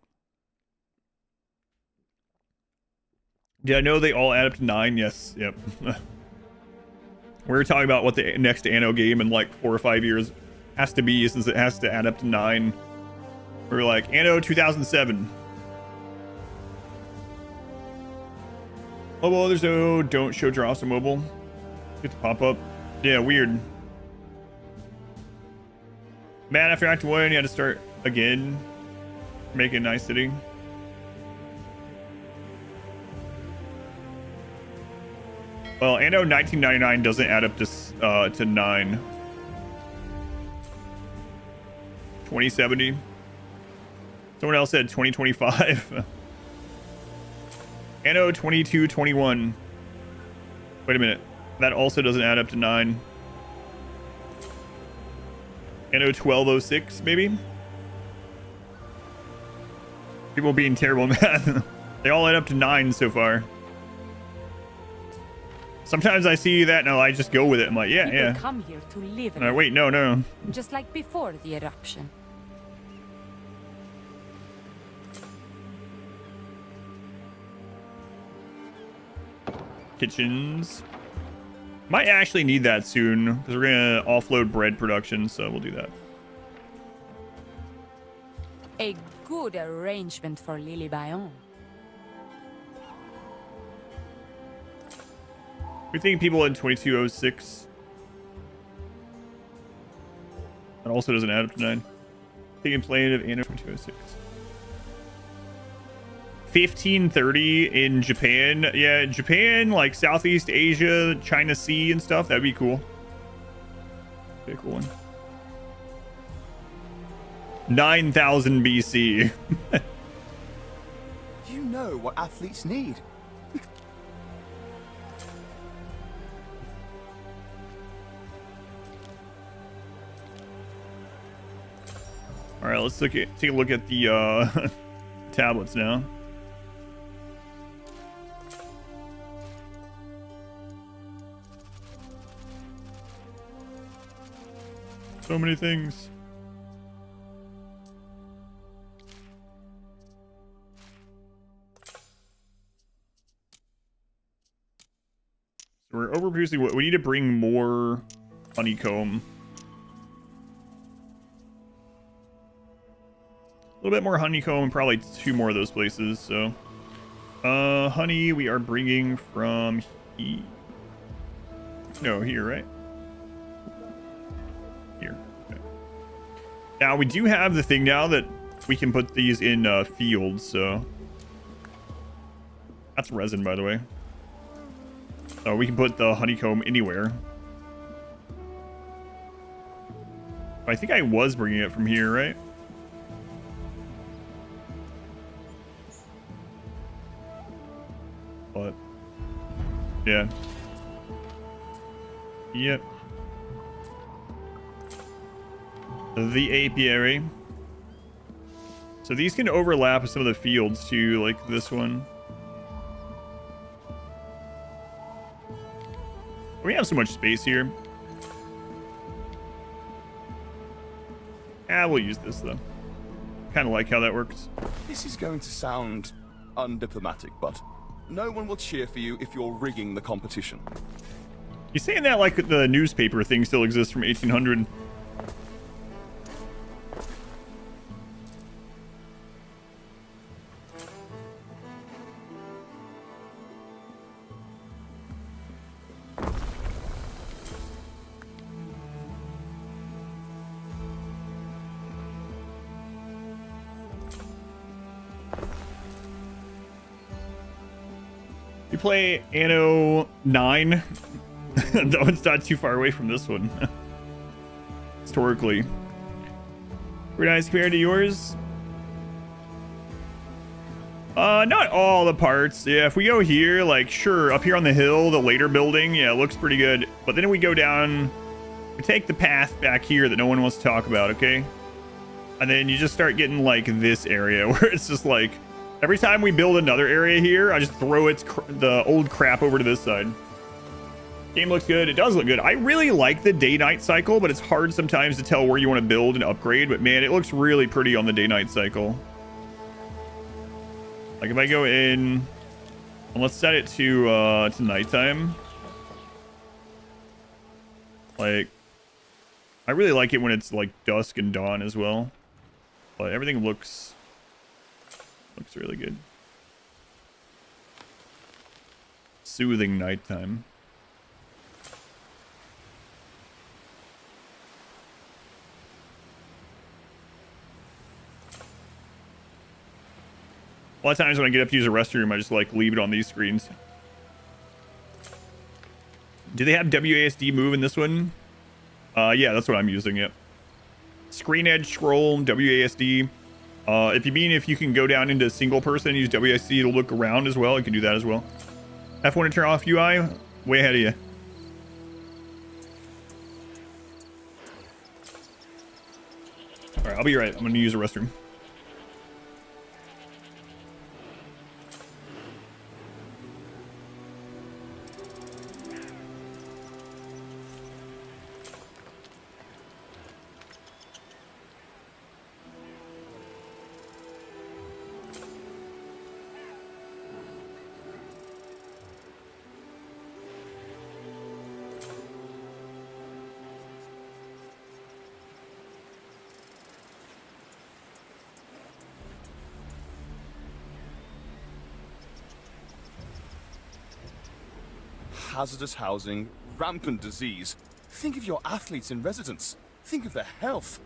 Yeah, I know they all add up to 9. Yes, yep. We were talking about what the next Anno game in like 4 or 5 years has to be, since it has to add up to 9. We were like, Anno 2007. Mobile, there's no don't show drops on mobile. Get to pop up. Yeah, weird. Man, after Act 1, you had to start again. Make it a nice city. Well, Anno 1999 doesn't add up to 9. 2070. Someone else said 2025. Anno 2221. Wait a minute. That also doesn't add up to 9. Anno 1206, maybe? People being terrible math. They all add up to 9 so far. Sometimes I see that and I just go with it. I'm like, yeah, People yeah. come here to live. Wait, no. Just like before the eruption. Kitchens. Might actually need that soon because we're gonna offload bread production, so we'll do that. A good arrangement for Lily Bayon. We think people in 2206. That also doesn't add up to 9. Thinking planet of Anno 2206. 1530 in Japan. Yeah, Japan, like Southeast Asia, China Sea and stuff. That'd be cool. Be a cool one. 9000 BC. You know what athletes need. All right, let's take a look at the tablets now. So many things. So we're overproducing. We need to bring more honeycomb. A little bit more honeycomb and probably 2 more of those places. So, honey, we are bringing from here. No, here, right? Here. Okay. Now we do have the thing now that we can put these in fields. So that's resin, by the way. So we can put the honeycomb anywhere. I think I was bringing it from here, right? But yeah. Yep. The apiary. So these can overlap with some of the fields too, like this one. We have so much space here. We'll use this though. Kind of like how that works. This is going to sound undiplomatic, but no one will cheer for you if you're rigging the competition. You saying that like the newspaper thing still exists from 1800? You play Anno 9? That one's not too far away from this one. Historically. Pretty nice compared to yours. Not all the parts. Yeah, if we go here, like, sure, up here on the hill, the later building, yeah, it looks pretty good. But then we go down, we take the path back here that no one wants to talk about, okay? And then you just start getting, like, this area where it's just like, every time we build another area here, I just throw the old crap over to this side. Game looks good. It does look good. I really like the day-night cycle, but it's hard sometimes to tell where you want to build and upgrade. But man, it looks really pretty on the day-night cycle. Like if I go in, and let's set it to nighttime. Like, I really like it when it's like dusk and dawn as well. But everything looks really good. Soothing nighttime. A lot of times when I get up to use a restroom, I just like leave it on these screens. Do they have WASD move in this one? Yeah, that's what I'm using it. Screen edge scroll, WASD. If you can go down into single person and use WASD, it'll look around as well. You can do that as well. F1 to turn off UI, way ahead of you. All right, I'll be right. I'm gonna use a restroom. Hazardous housing, rampant disease. Think of your athletes in residence. Think of their health.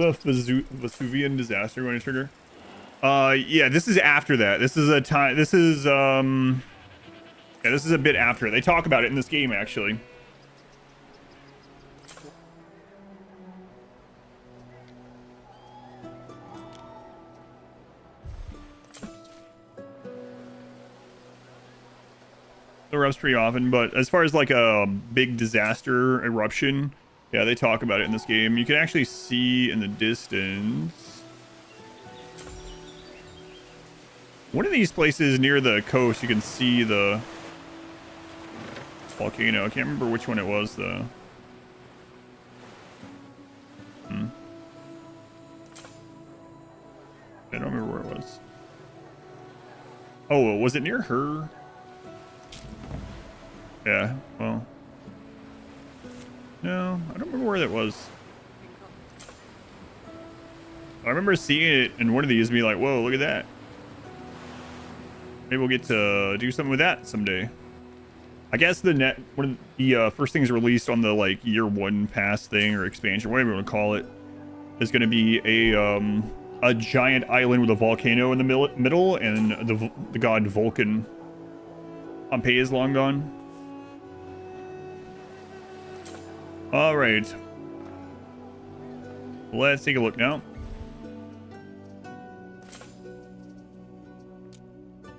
The Vesuvian disaster going to trigger. Yeah, this is after that. This is a time. This is yeah, this is a bit after. They talk about it in this game actually. It erupts pretty often, but as far as like a big disaster eruption, yeah, they talk about it in this game. You can actually see in the distance. One of these places near the coast, you can see the volcano. I can't remember which one it was, though. I don't remember where it was. Oh, was it near her? Yeah, well. No, I don't remember where that was. I remember seeing it in one of these and be like, whoa, look at that. Maybe we'll get to do something with that someday. I guess one of the first things released on the like year 1 pass thing or expansion, whatever you want to call it, is going to be a giant island with a volcano in the middle and the god Vulcan. Pompeii is long gone. All right. Let's take a look now.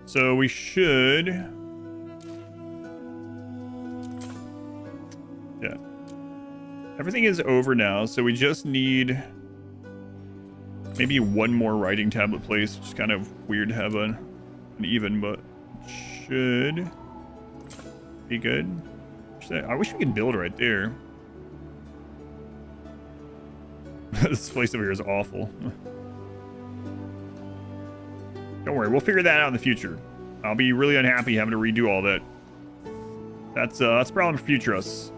So we should... Yeah. Everything is over now, so we just need maybe one more writing tablet place, which is kind of weird to have an even, but should be good. I wish we could build right there. This place over here is awful. Don't worry, we'll figure that out in the future. I'll be really unhappy having to redo all that. That's a problem for future us.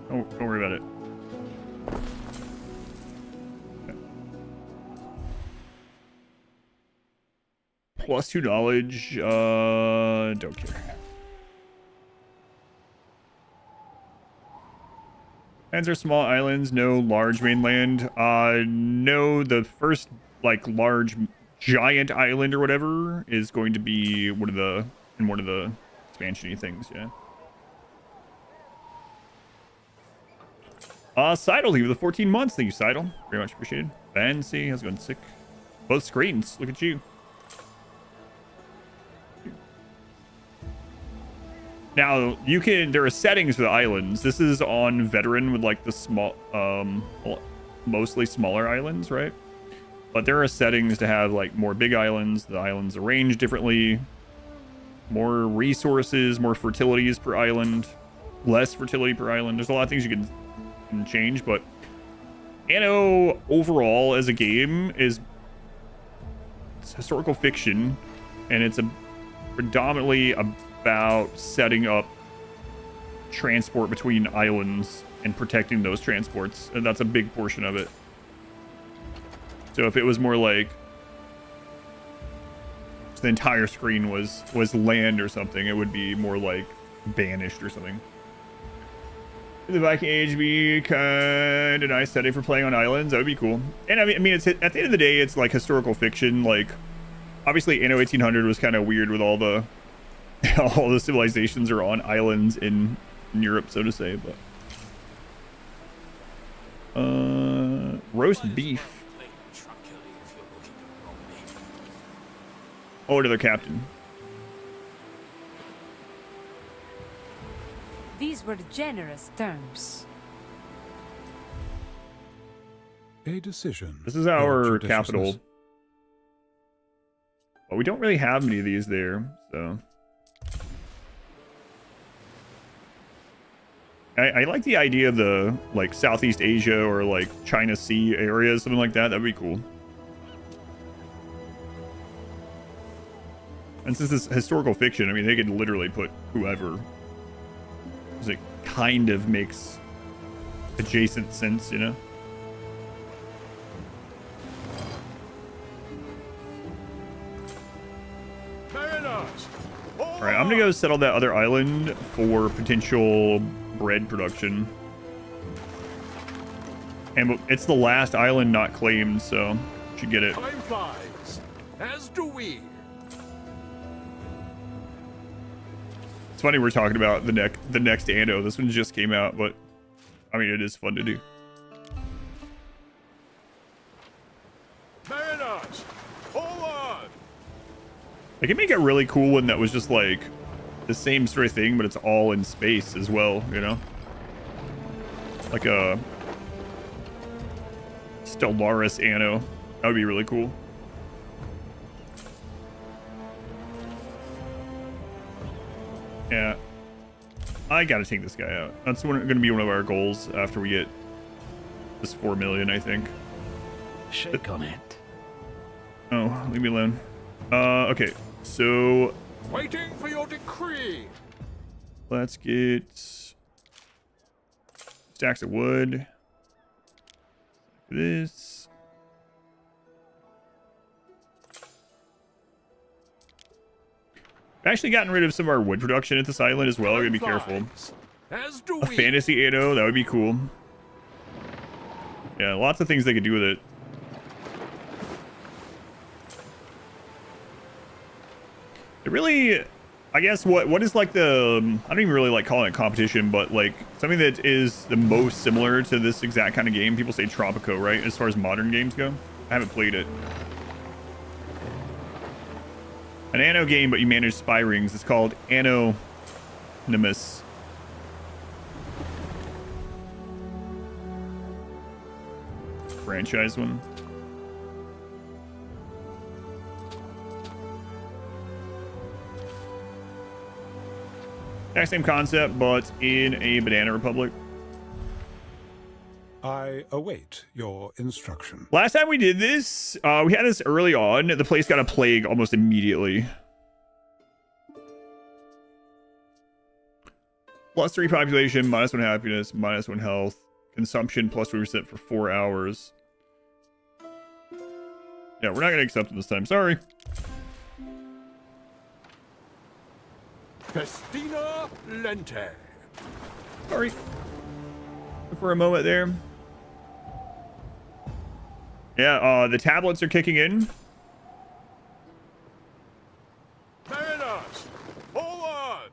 Don't worry about it. Okay. +2 knowledge. Don't care. Lands are small islands, no large mainland. No, the first like large giant island or whatever is going to be one of the expansion-y things, yeah. Seidel, you with the 14 months. Thank you, Seidel. Very much appreciated. Fancy, how's it going? Sick. Both screens. Look at you. Now, you can... There are settings for the islands. This is on veteran with, like, the small... mostly smaller islands, right? But there are settings to have, like, more big islands. The islands arranged differently. More resources, more fertilities per island. Less fertility per island. There's a lot of things you can change, but Anno overall as a game it's historical fiction, and it's predominantly about setting up transport between islands and protecting those transports, and that's a big portion of it. So if it was more like the entire screen was land or something, it would be more like Banished or something. The Viking Age be kind of nice setting for playing on islands. That would be cool. And I mean, it's at the end of the day, it's like historical fiction. Like, obviously, Anno 1800 was kind of weird with all the civilizations are on islands in Europe, so to say. But roast beef. Oh, another captain. These were generous terms. A decision. This is our capital. But we don't really have many of these there, so. I like the idea of the, like, Southeast Asia or, like, China Sea areas, something like that. That'd be cool. And since it's historical fiction, I mean, they could literally put whoever. Because it kind of makes adjacent sense, you know? Alright, I'm gonna go settle that other island for potential bread production. And it's the last island not claimed, so should get it. Time flies, as do we. It's funny we're talking about the next Anno. This one just came out, but I mean it is fun to do. Mariners, forward! They can make a really cool one that was just like the same sort of thing, but it's all in space as well, you know? Like a Stellaris Anno. That would be really cool. Yeah. I gotta take this guy out. That's gonna be one of our goals after we get this 4 million, I think. Shake on it. Oh, leave me alone. Okay. So Waiting for your decree. let's get stacks of wood. This. I've actually gotten rid of some of our wood production at this island as well. I'm gonna be careful. As do A we. fantasy Anno, that would be cool. Yeah, lots of things they could do with it. It really, I guess, what is like the, I don't even really like calling it competition, but like something that is the most similar to this exact kind of game. People say Tropico, right? As far as modern games go. I haven't played it. An Anno game, but you manage spy rings. It's called Anonymous. Franchise one. Exact same concept, but in a banana republic. I await your instruction. Last time we did this, we had this early on. The place got a plague almost immediately. +3 population, -1 happiness, -1 health, consumption +3% for 4 hours. Yeah, we're not gonna accept it this time. Sorry. Festina Lente. Sorry. For a moment there. Yeah, the tablets are kicking in. Mariners, forward!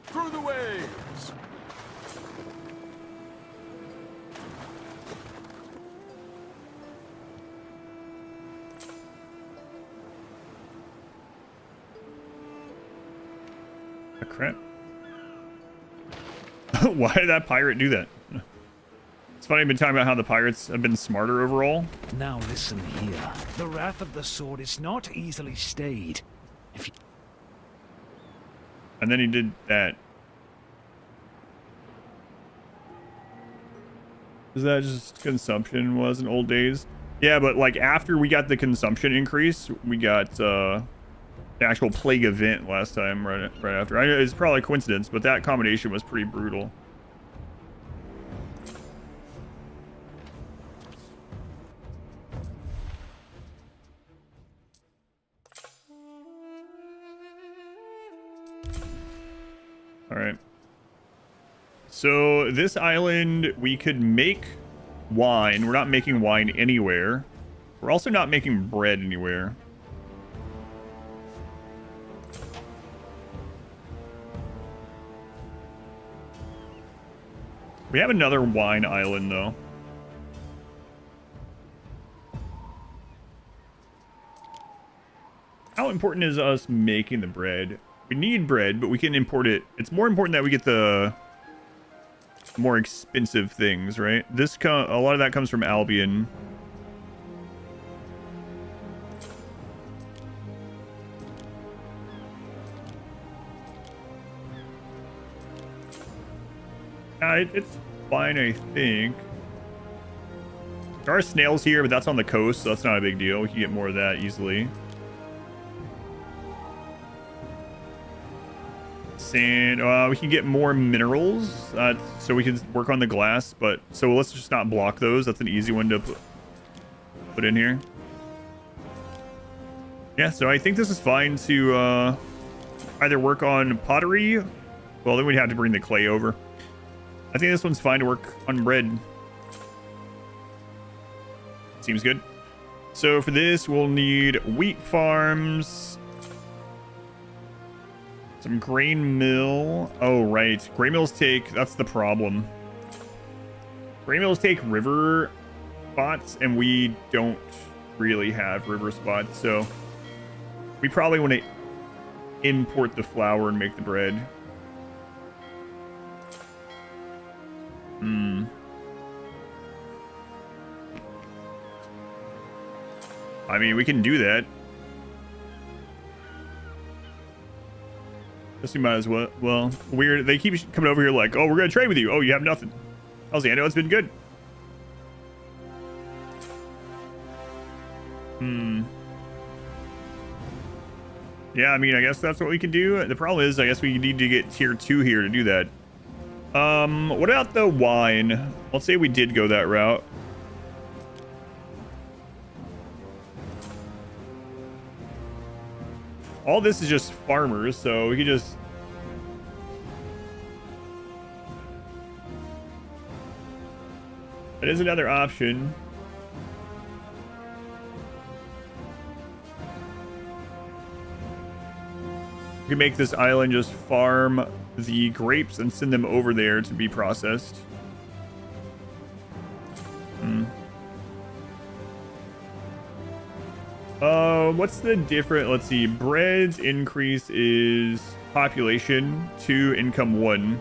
Through the waves! Crap. Why did that pirate do that? It's funny, I've been talking about how the pirates have been smarter overall. Now listen here. The wrath of the sword is not easily stayed. If you... And then he did that. Is that just consumption was in old days? Yeah, but like after we got the consumption increase, we got the actual plague event last time right after. I know it's probably a coincidence, but that combination was pretty brutal. All right. So this island, we could make wine. We're not making wine anywhere. We're also not making bread anywhere. We have another wine island, though. How important is us making the bread? We need bread, but we can import it. It's more important that we get the more expensive things, right? A lot of that comes from Albion. It's fine, I think. There are snails here, but that's on the coast, so that's not a big deal. We can get more of that easily. Sand. We can get more minerals, so we can work on the glass. But so let's just not block those. That's an easy one to put in here. Yeah, so I think this is fine to either work on pottery. Well, then we'd have to bring the clay over. I think this one's fine to work on bread. Seems good. So for this, we'll need wheat farms, some grain mill. Oh, right. Grain mills take, that's the problem. Grain mills take river spots, and we don't really have river spots, so we probably want to import the flour and make the bread. I mean, we can do that. Guess we might as well. Well, weird. They keep coming over here like, oh, we're going to trade with you. Oh, you have nothing. How's the anno? It's been good. Yeah, I mean, I guess that's what we can do. The problem is, I guess we need to get tier 2 here to do that. What about the wine? Let's say we did go that route. All this is just farmers, so we could just... That is another option. We can make this island just farm the grapes and send them over there to be processed. What's the different? Let's see. Bread's increase is population 2, income 1.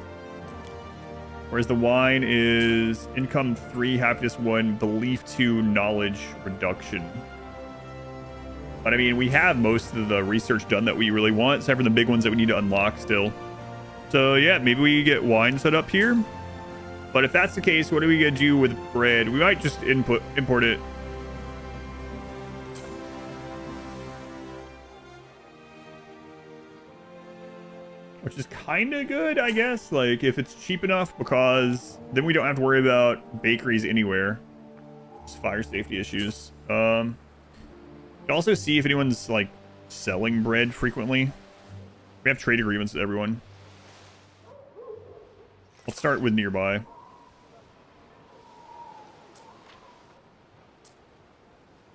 Whereas the wine is income 3, happiness 1, belief 2, knowledge reduction. But I mean, we have most of the research done that we really want, except for the big ones that we need to unlock still. So yeah, maybe we get wine set up here. But if that's the case, what are we gonna do with bread? We might just import it. Which is kind of good, I guess. Like, if it's cheap enough, because then we don't have to worry about bakeries anywhere. Just fire safety issues. Also see if anyone's, like, selling bread frequently. We have trade agreements with everyone. Let's start with nearby.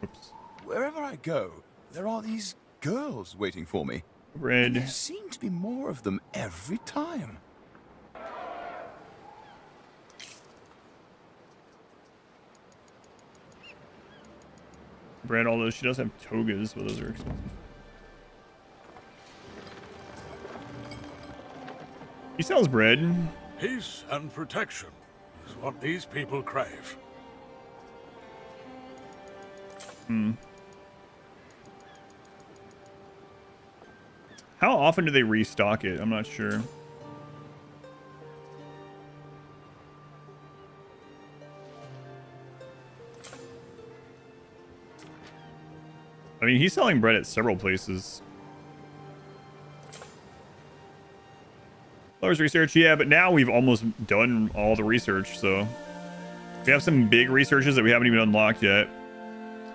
Oops. Wherever I go, there are these girls waiting for me. Bread. And there seem to be more of them every time. Bread, although she does have togas, but those are expensive. He sells bread. Peace and protection is what these people crave. How often do they restock it? I'm not sure. I mean, he's selling bread at several places. Lowers research, yeah, but now we've almost done all the research, so we have some big researches that we haven't even unlocked yet.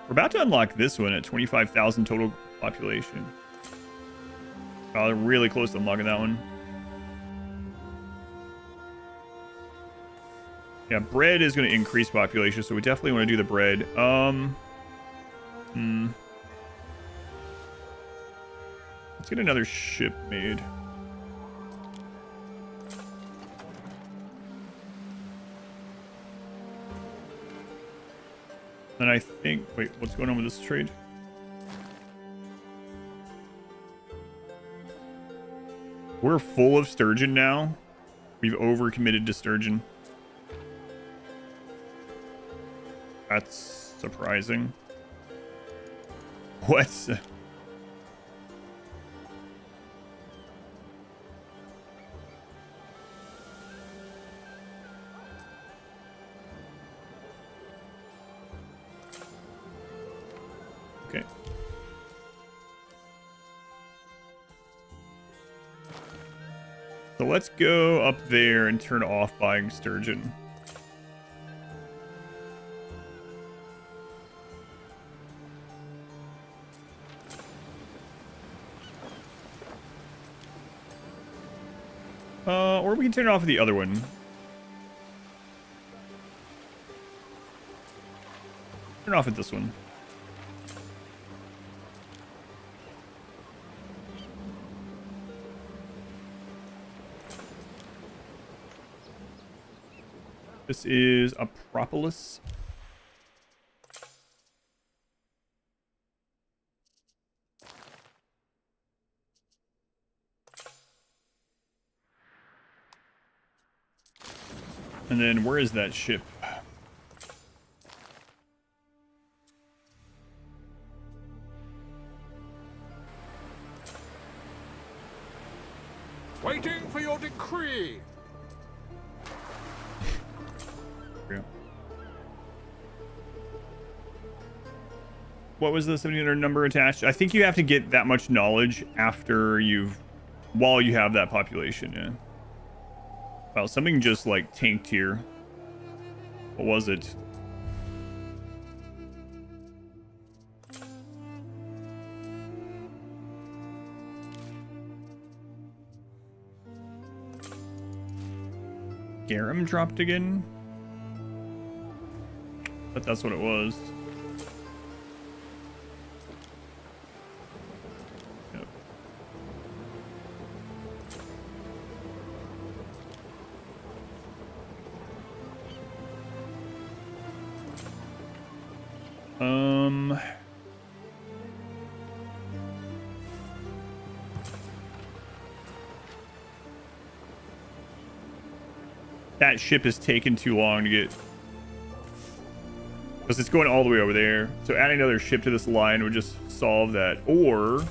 We're about to unlock this one at 25,000 total population. Oh, they're really close to unlocking that one. Yeah, bread is going to increase population, so we definitely want to do the bread. Let's get another ship made. And I think... Wait, what's going on with this trade? We're full of sturgeon now. We've overcommitted to sturgeon. That's surprising. What? Okay. So let's go up there and turn off buying sturgeon. Or we can turn it off of the other one. Turn off at this one. This is Acropolis. And then where is that ship? Waiting for your decree. Yeah. What was the 1700 number attached? I think you have to get that much knowledge after while you have that population, yeah. Wow, something just like tanked here. What was it? Garum dropped again? But that's what it was. Yep. That ship is taking too long to get, because it's going all the way over there. So adding another ship to this line would just solve that. Or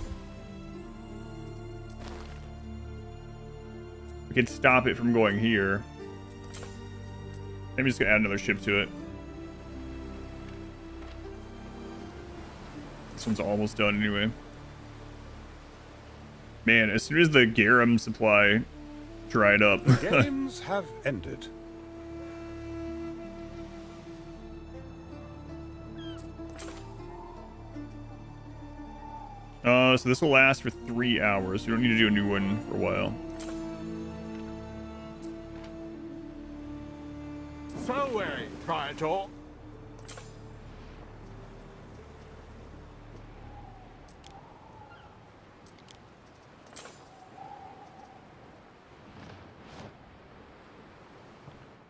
we could stop it from going here. I'm just gonna add another ship to it. This one's almost done anyway. Man, as soon as the garum supply dried up. The games have ended. So this will last for 3 hours. We don't need to do a new one for a while. So wearing, Praetor.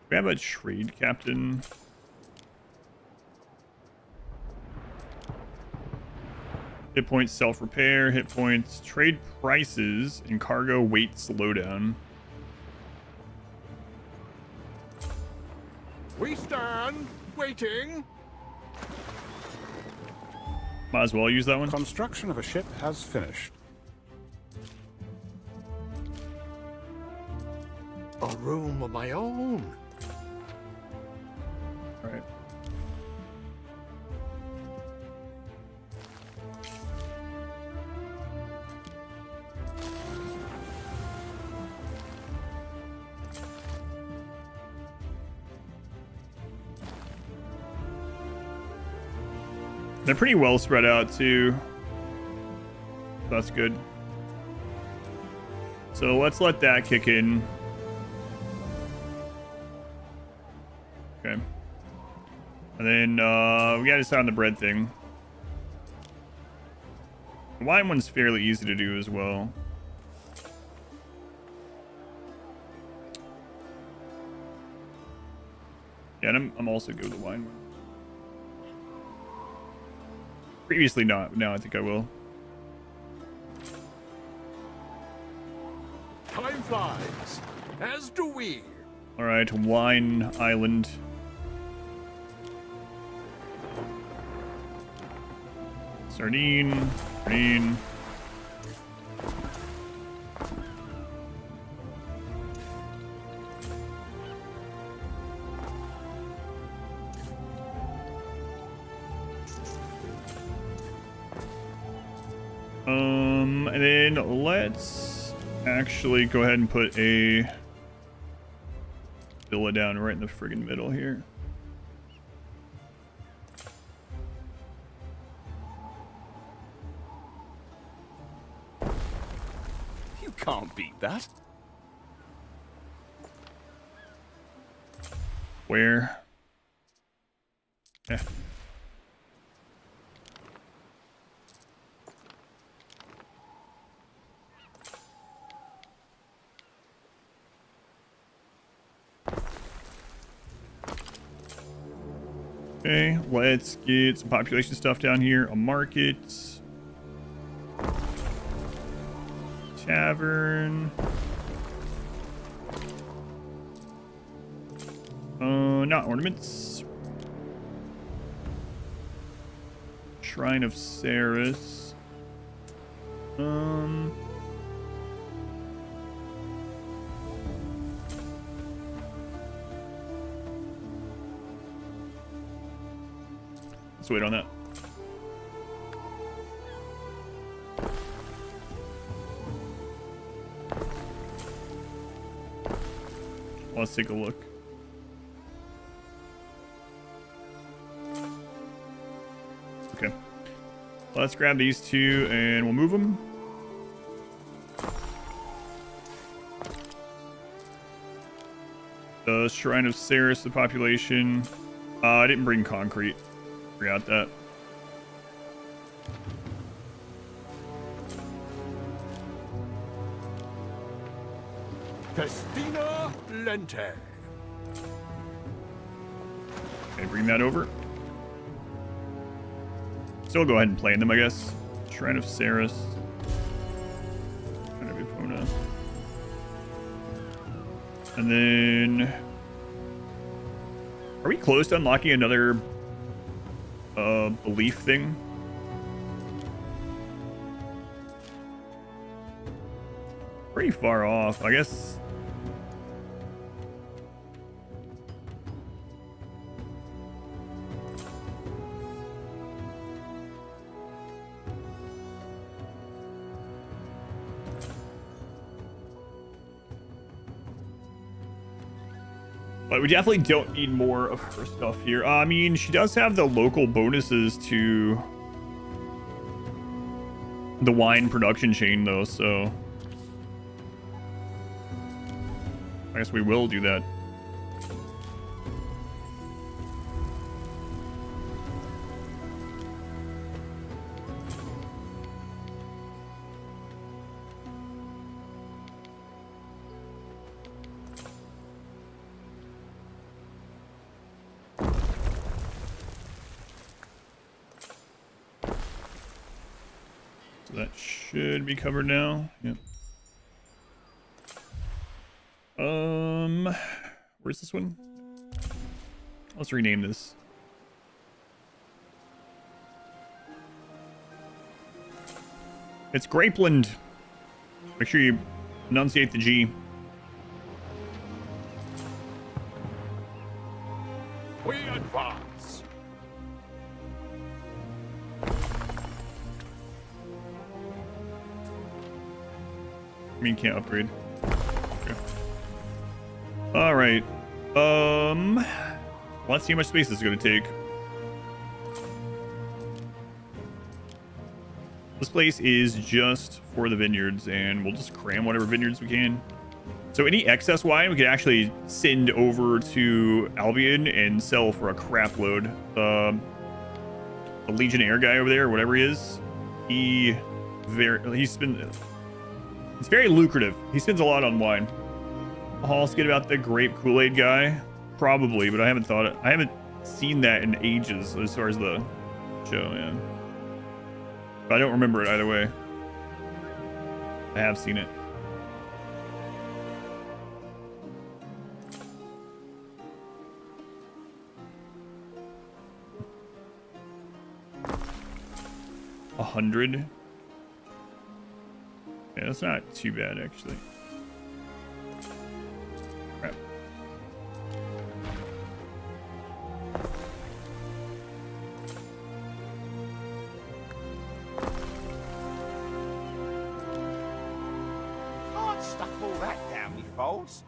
We have a trade captain. Hit points, self-repair, hit points, trade prices, and cargo weight slowdown. We stand, waiting. Might as well use that one. Construction of a ship has finished. A room of my own. Right. They're pretty well spread out too. That's good. So let's let that kick in. Okay. And then we gotta decide on the bread thing. The wine one's fairly easy to do as well. Yeah, and I'm also good with the wine one. Previously not, but now I think I will. Time flies, as do we. Alright, Wine Island. Sardine. Sardine. And then let's actually go ahead and put a villa down right in the friggin' middle here. You can't beat that. Where? Eh. Okay, let's get some population stuff down here. A market. Tavern. Not ornaments. Shrine of Ceres. Let's wait on that. Let's take a look. Okay. Let's grab these two and we'll move them. The Shrine of Ceres, the population. I didn't bring concrete. Forgot that. Festina Lente. Okay, bring that over. Still go ahead and plan them, I guess. Shrine of Ceres. Shrine of Epona. And then... Are we close to unlocking another belief thing? Pretty far off, I guess. But we definitely don't need more of her stuff here. I mean, she does have the local bonuses to the wine production chain, though, so I guess we will do that. That should be covered now. Yep. Where's this one? Let's rename this. It's Grapeland. Make sure you enunciate the G. We advance. I mean, can't upgrade. Okay. All right. Let's see how much space this is going to take. This place is just for the vineyards, and we'll just cram whatever vineyards we can. So any excess wine we could actually send over to Albion and sell for a crap load. The Legionnaire guy over there, whatever he is, it's very lucrative. He spends a lot on wine. I'll skid about the grape Kool-Aid guy, probably, but I haven't seen that in ages as far as the show, yeah. But I don't remember it either way. I have seen it. $100. Yeah, that's not too bad, actually. Crap. Can't stuff all that down me folds.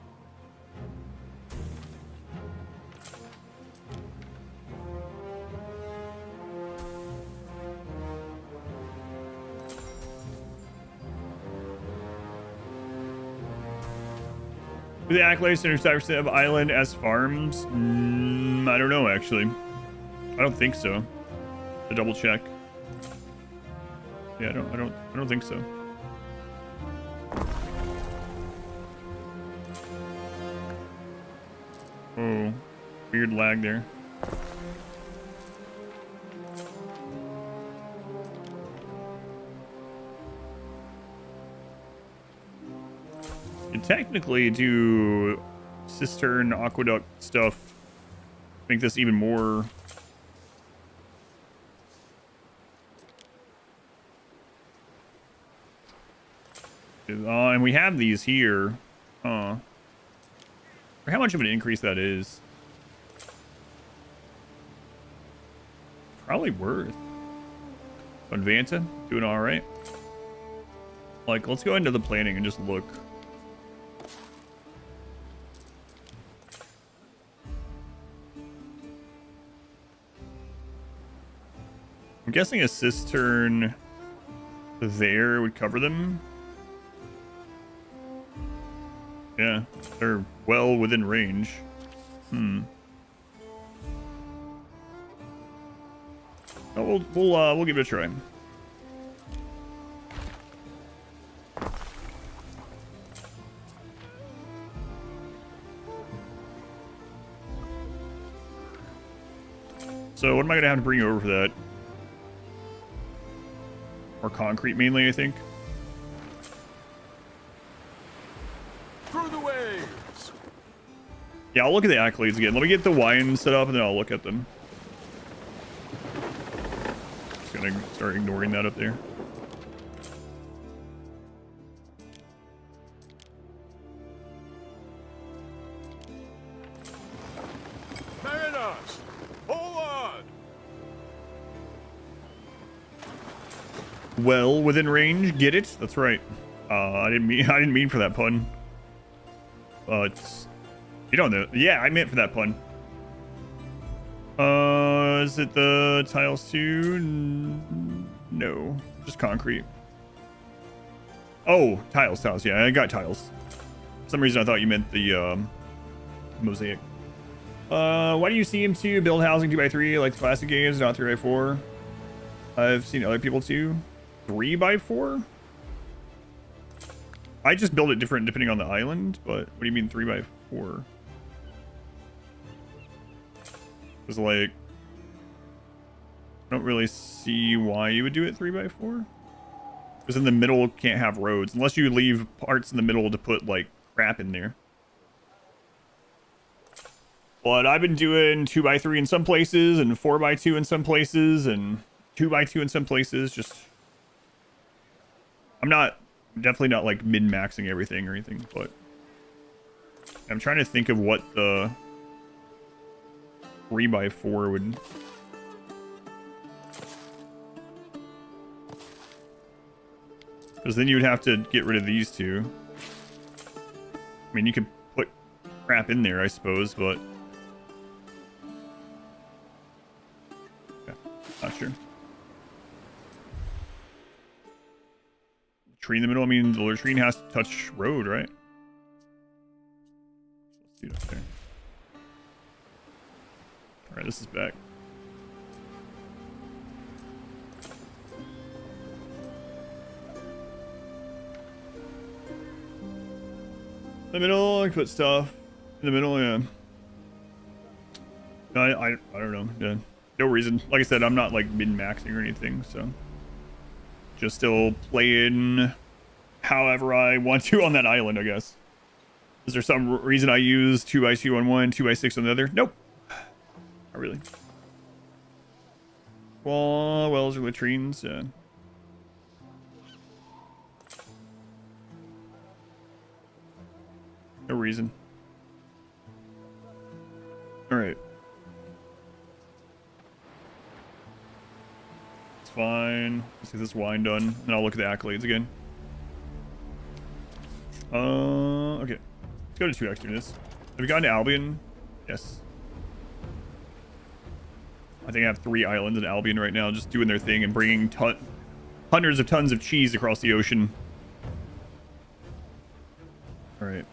Do the accolades 75% of island as farms? I don't know actually. I don't think so. To double check. Yeah, I don't think so. Oh, weird lag there. You technically do cistern aqueduct stuff, make this even more. And we have these here. For how much of an increase that is? Probably worth. Advanta, doing all right. Like, let's go into the planning and just look. I'm guessing a cistern there would cover them. Yeah, they're well within range. Oh, we'll give it a try. So what am I gonna have to bring over for that? Or concrete mainly, I think. Through the waves. Yeah, I'll look at the accolades again. Let me get the wine set up and then I'll look at them. Just gonna start ignoring that up there. Mariners, forward. Well within range, get it? That's right. I didn't mean for that pun. But you don't know. Yeah, I meant for that pun. Is it the tiles too? No, just concrete. Oh, tiles. Yeah, I got tiles. For some reason I thought you meant the mosaic. Why do you seem to build housing 2x3 like the classic games, not 3x4? I've seen other people too. 3x4? I just build it different depending on the island, but what do you mean 3x4? Because like, I don't really see why you would do it 3x4. Because in the middle can't have roads unless you leave parts in the middle to put like crap in there. But I've been doing 2x3 in some places and 4x2 in some places and 2x2 in some places. Just, I'm definitely not like min-maxing everything or anything, but I'm trying to think of what the 3x4 would. Because then you would have to get rid of these two. I mean, you could put crap in there, I suppose, but yeah, not sure. Tree in the middle. I mean, the latrine has to touch road, right? Let's do it up there. All right, this is back. In the middle, I can put stuff in the middle. Yeah. No, I don't know. Yeah. No reason. Like I said, I'm not like min-maxing or anything, so. Just still playing however I want to on that island, I guess. Is there some reason I use 2x2 on one, 2x6 on the other? Nope. Not really. Well, wells or latrines, yeah. No reason. Alright. Fine. Let's get this wine done, and I'll look at the accolades again. Okay. Let's go to 2x through this. Have we gotten to Albion? Yes. I think I have 3 islands in Albion right now, just doing their thing and bringing hundreds of tons of cheese across the ocean. All right.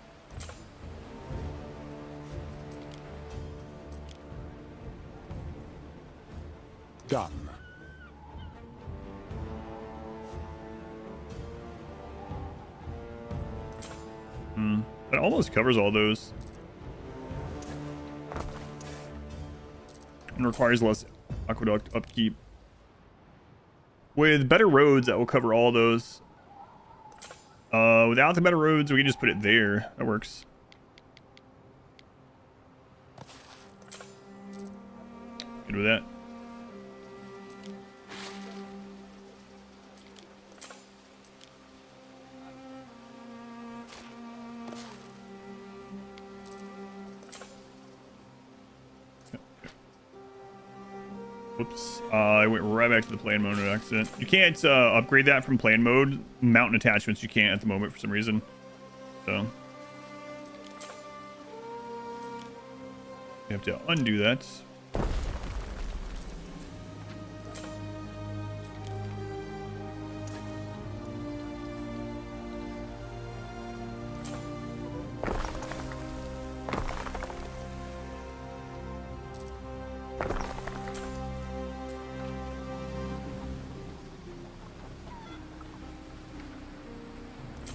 Done. That almost covers all those. And requires less aqueduct upkeep. With better roads, that will cover all those. Without the better roads, we can just put it there. That works. Good with that. Whoops. I went right back to the plan mode on accident. You can't upgrade that from plan mode. Mountain attachments you can't at the moment for some reason. So you have to undo that.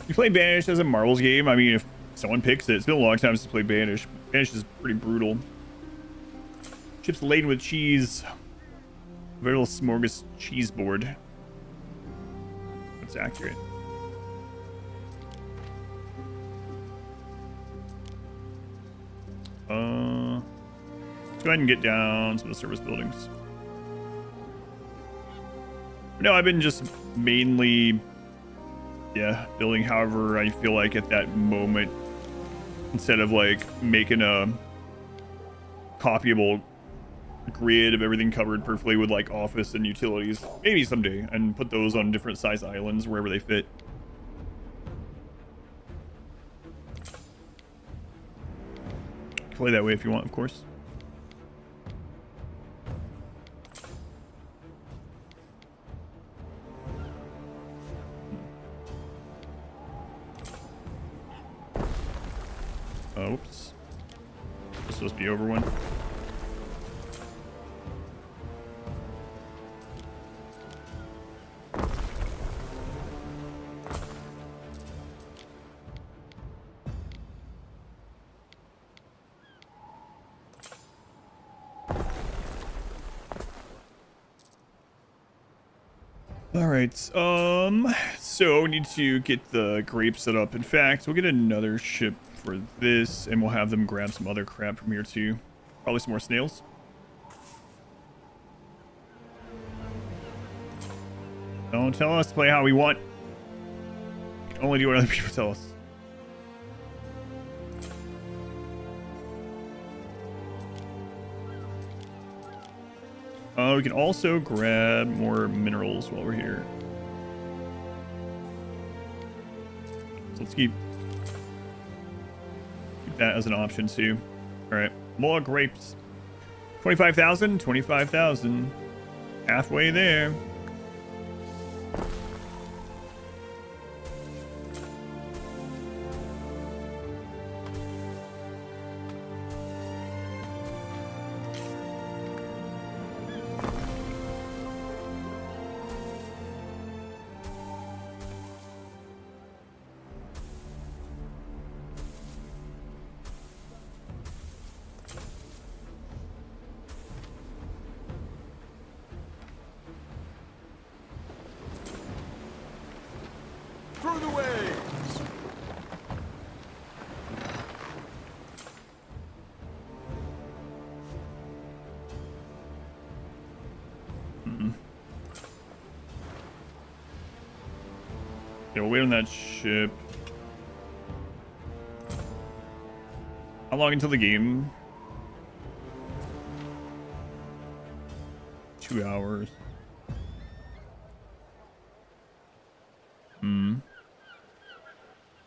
You play Banish as a marbles game. I mean, if someone picks it, it's been a long time since I played Banish. Banish is pretty brutal. Chips laden with cheese. Very little smorgas cheese board. That's accurate. Let's go ahead and get down some of the service buildings. No, I've been just mainly, building however I feel like at that moment, instead of like making a copyable grid of everything covered perfectly with like office and utilities. Maybe someday, and put those on different size islands wherever they fit. Play that way if you want, of course. Oops. This is supposed to be over one. All right. So we need to get the grapes set up. In fact, we'll get another ship for this, and we'll have them grab some other crap from here too. Probably some more snails. Don't tell us to play how we want. We can only do what other people tell us. We can also grab more minerals while we're here. So let's keep that as an option too. All right, more grapes. 25,000, 25,000. Halfway there. Through the waves! Yeah, we'll wait on that ship. How long until the game? 2 hours.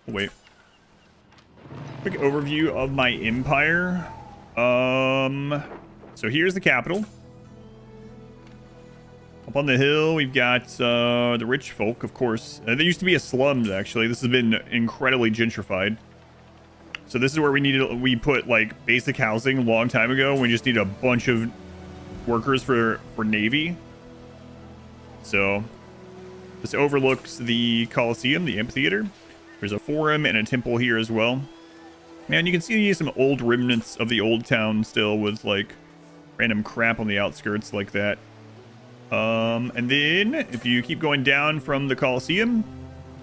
Wait. Quick overview of my empire. So here's the capital. Up on the hill, we've got the rich folk, of course. There used to be a slums, actually. This has been incredibly gentrified. So this is where we put like basic housing a long time ago. We just need a bunch of workers for Navy. So this overlooks the Coliseum, the amphitheater. There's a forum and a temple here as well. Man, you can see some old remnants of the old town still with like random crap on the outskirts like that. And then if you keep going down from the Coliseum,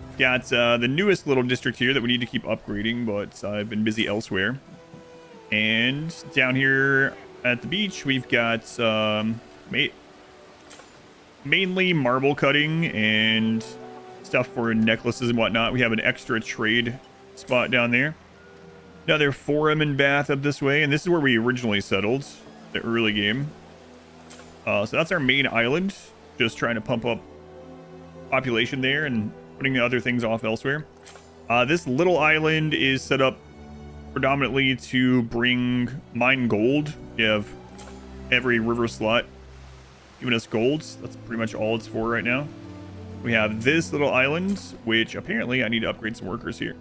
we've got the newest little district here that we need to keep upgrading, but I've been busy elsewhere. And down here at the beach, we've got mainly marble cutting and stuff for necklaces and whatnot. We have an extra trade spot down there. Another forum and bath up this way, and this is where we originally settled the early game. So that's our main island. Just trying to pump up population there and putting other things off elsewhere. This little island is set up predominantly to mine gold. You have every river slot giving us gold. That's pretty much all it's for right now. We have this little island, which apparently I need to upgrade some workers here.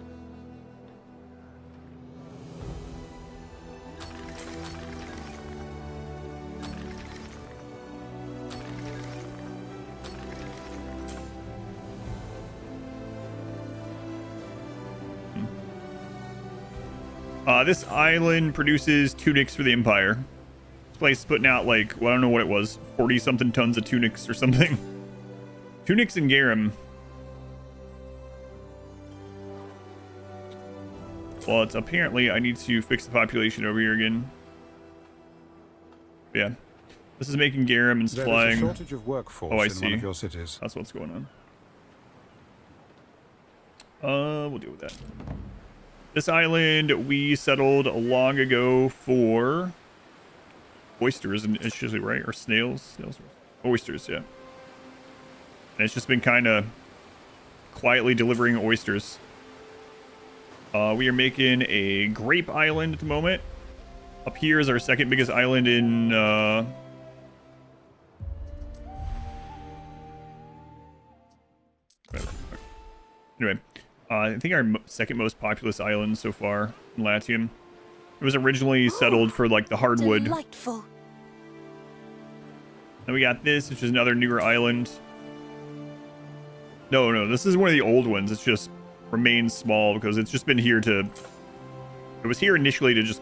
This island produces tunics for the Empire. This place is putting out like, well, I don't know what it was, 40 something tons of tunics or something. Tunics and garum. Well, it's apparently I need to fix the population over here again. Yeah. This is making garum and supplying. There is a shortage of workforce oh, I in see. one of your cities. That's what's going on. We'll deal with that. This island we settled long ago for oysters, and it's usually right, or snails, oysters, yeah. And it's just been kind of quietly delivering oysters. We are making a grape island at the moment. Up here is our second biggest island in anyway. I think our second most populous island so far in Latium. It was originally settled for like the hardwood. Delightful. Then we got this, which is another newer island. No, this is one of the old ones. It's just remains small because it's just been here to... It was here initially to just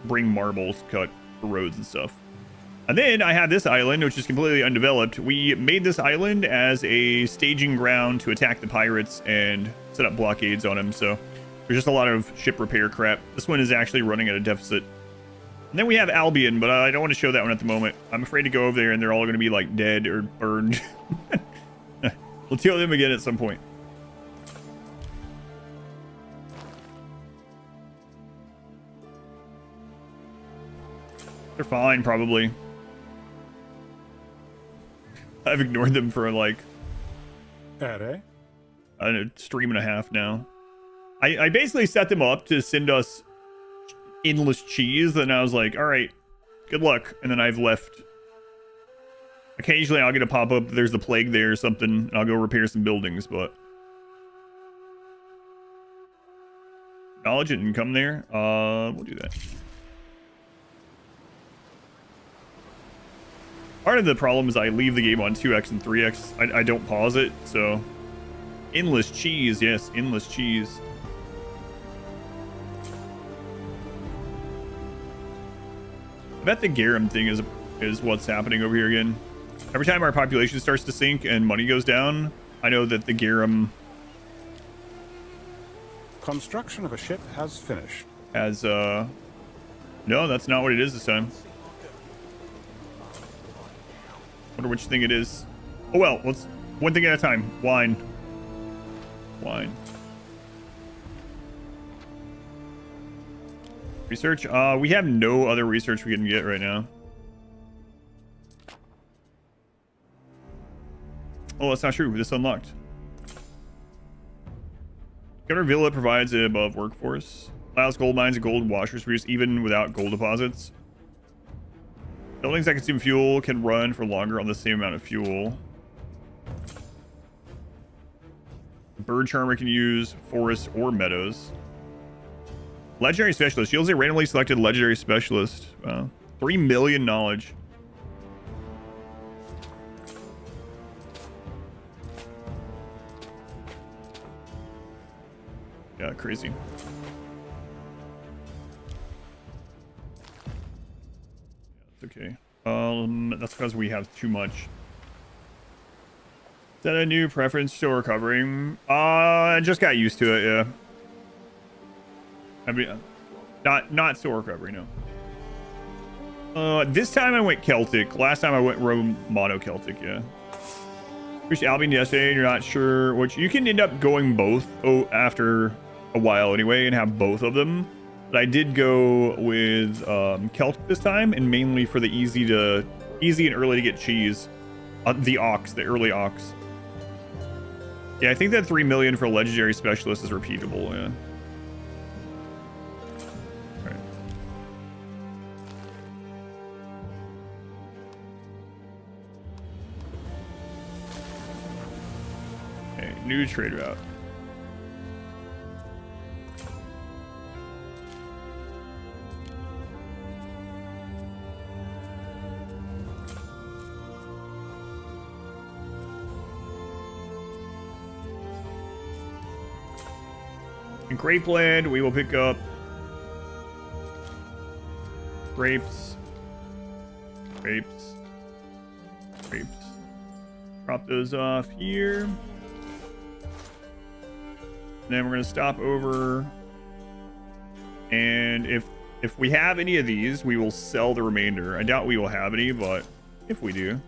bring marbles cut for roads and stuff. And then I have this island, which is completely undeveloped. We made this island as a staging ground to attack the pirates and set up blockades on them. So there's just a lot of ship repair crap. This one is actually running at a deficit. And then we have Albion, but I don't want to show that one at the moment. I'm afraid to go over there and they're all going to be like dead or burned. We'll deal with them again at some point. They're fine, probably. I've ignored them for like a stream and a half now. I basically set them up to send us endless cheese, and I was like, all right, good luck. And then I've left. Occasionally I'll get a pop-up, there's the plague there or something, and I'll go repair some buildings, but knowledge didn't come there. We'll do that. Part of the problem is I leave the game on 2x and 3x. I don't pause it, so... Endless cheese, yes, endless cheese. I bet the garum thing is what's happening over here again. Every time our population starts to sink and money goes down, I know that the garum... Construction of a ship has finished. Has, No, that's not what it is this time. Wonder which thing it is. Oh well, let's one thing at a time. Wine. Research. We have no other research we can get right now. Oh, that's not true. This unlocked. Governor Villa provides an above workforce. Allows gold mines and gold washers to produce even without gold deposits. Buildings that consume fuel can run for longer on the same amount of fuel. Bird Charmer can use forests or meadows. Legendary Specialist. Shields a randomly selected Legendary Specialist. Wow. 3 million knowledge. Yeah, crazy. Yeah, it's okay. That's because we have too much. Is that a new preference still recovering? I just got used to it, yeah. I mean, not still recovering, no. This time I went Celtic. Last time I went Romano Celtic, yeah. Reached Albion yesterday and you're not sure which. You can end up going both after a while anyway and have both of them. But I did go with Celtic this time, and mainly for the easy and early to get cheese. The early ox. Yeah, I think that 3 million for legendary specialist is repeatable, yeah. Alright. Okay, new trade route. In Grapeland, we will pick up grapes, drop those off here, and then we're going to stop over, and if we have any of these, we will sell the remainder. I doubt we will have any, but if we do.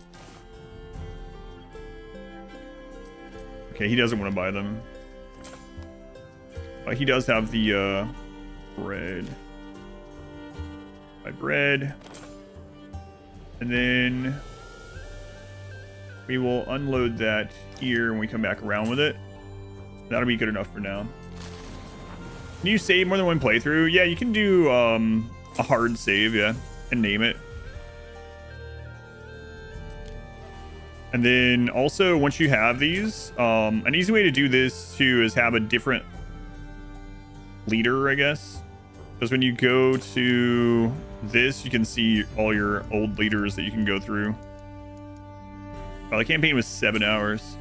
Okay, he doesn't want to buy them. He does have the bread. Buy bread. And then we will unload that here when we come back around with it. That'll be good enough for now. Can you save more than one playthrough? Yeah, you can do a hard save, yeah, and name it. And then also, once you have these, an easy way to do this too is have a different leader, I guess, because when you go to this, you can see all your old leaders that you can go through. Well, the campaign was 7 hours.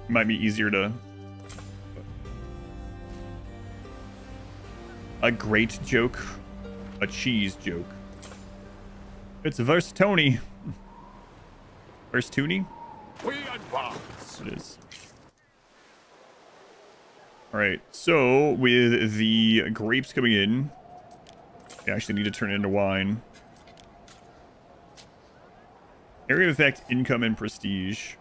It might be easier to... A great joke. A cheese joke. It's verse Tony. Verse Tooney? We advance. It is. Alright, so with the grapes coming in, we actually need to turn it into wine. Area of effect, income, and prestige.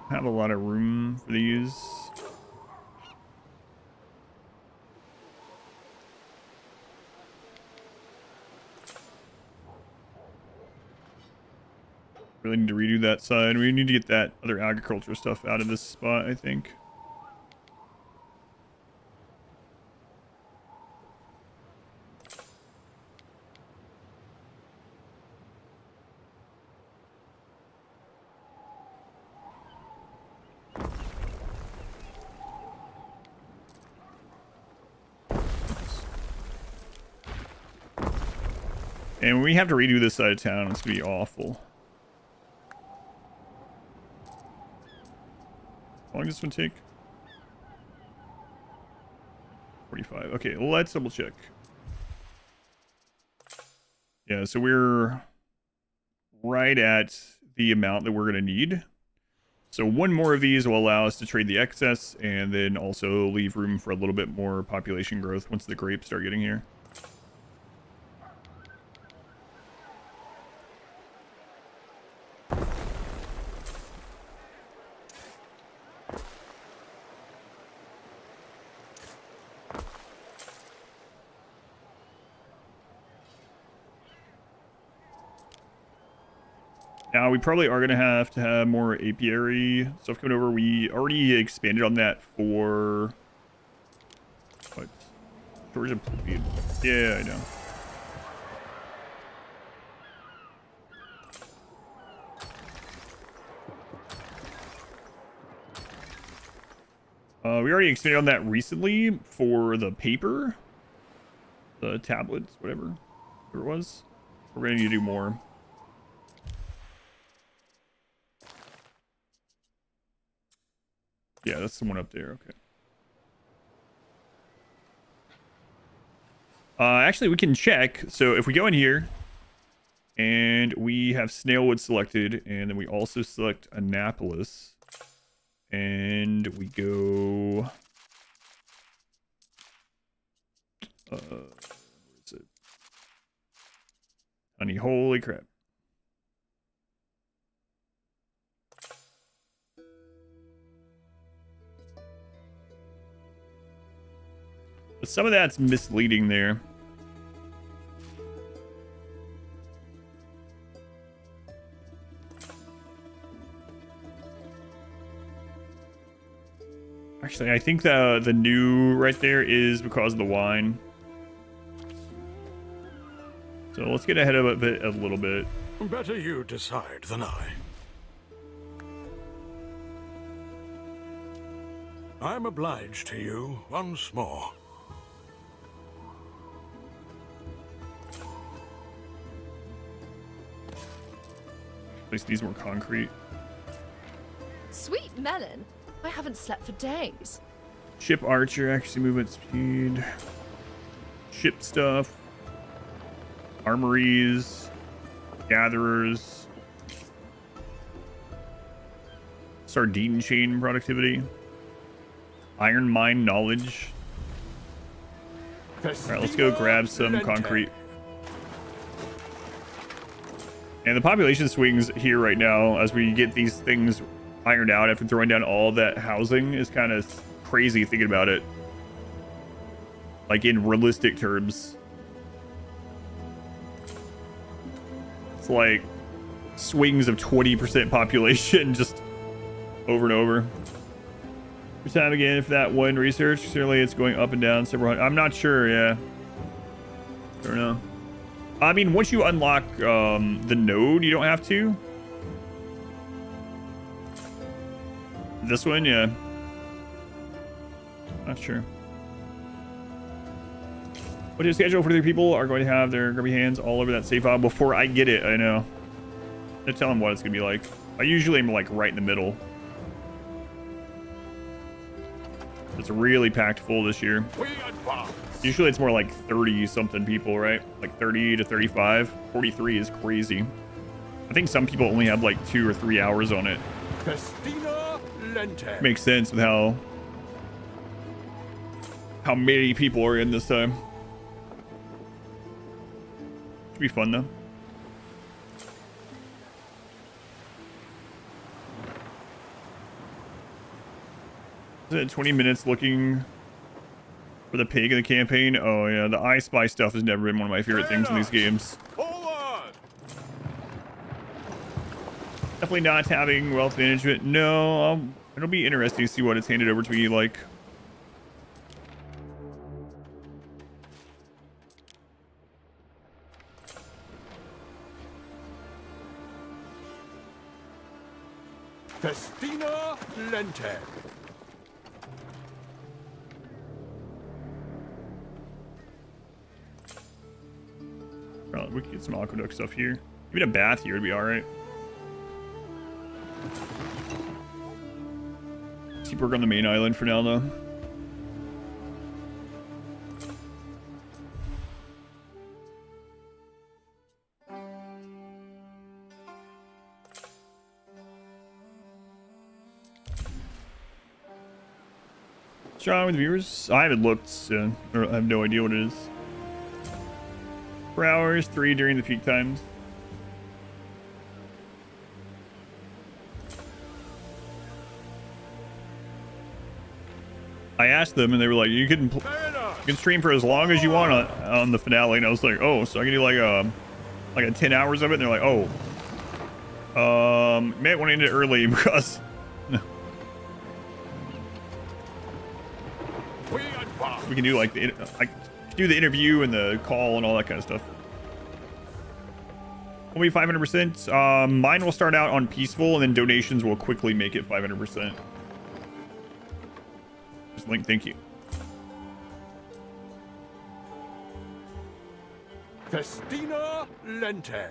Have a lot of room for these. Really need to redo that side. We need to get that other agriculture stuff out of this spot, I think. And when we have to redo this side of town, it's gonna be awful. How long does this one take? 45. Okay, let's double check. Yeah, so we're right at the amount that we're gonna need. So one more of these will allow us to trade the excess and then also leave room for a little bit more population growth once the grapes start getting here. Now, we probably are going to have more apiary stuff coming over. We already expanded on that for... What? Georgia? Yeah, I know. We already expanded on that recently for the paper, the tablets, whatever it was. We're going to need to do more. Yeah, that's the one up there. Okay. Actually, we can check. So if we go in here and we have Snailwood selected, and then we also select Annapolis, and we go, where is it? Honey, holy crap. But some of that's misleading there. Actually, I think the new right there is because of the wine. So let's get ahead of it a little bit. Better you decide than I. I'm obliged to you once more. At least needs more concrete. Sweet melon. I haven't slept for days. Ship archer, accuracy, movement speed. Ship stuff. Armories. Gatherers. Sardine chain productivity. Iron mine knowledge. Alright, let's go grab some concrete. And the population swings here right now as we get these things ironed out after throwing down all that housing is kind of crazy thinking about it. Like in realistic terms. It's like swings of 20% population just over and over. Every time again for that one research, certainly it's going up and down several hundred. I'm not sure, yeah. Don't know. I mean, once you unlock the node, you don't have to. This one, yeah. Not sure. What's your schedule for 3 people are going to have their grubby hands all over that save file before I get it? I know. I tell them what it's going to be like. I usually am like right in the middle. It's really packed full this year. Usually it's more like 30 something people, right? Like 30 to 35. 43 is crazy. I think some people only have like 2 or 3 hours on it. Makes sense with how many people are in this time. Should be fun though. Is it 20 minutes looking for the pig in the campaign? Oh yeah, the I Spy stuff has never been one of my favorite things in these games. Definitely not having wealth management. No, it'll be interesting to see what it's handed over to me like. Festina Lente. Oh, we could get some aqueduct stuff here. Even a bath here would be alright. Keep work on the main island for now, though. What's wrong with viewers? I haven't looked, so I have no idea what it is. 4 hours, 3 during the peak times. I asked them and they were like, you can stream for as long as you want on the finale. And I was like, oh, so I can do like a 10 hours of it. And they're like, oh, may want to end it early because we can do like do the interview and the call and all that kind of stuff. Will be 500%. Mine will start out on peaceful and then donations will quickly make it 500%. Awesome link. Thank you. Festina Lente.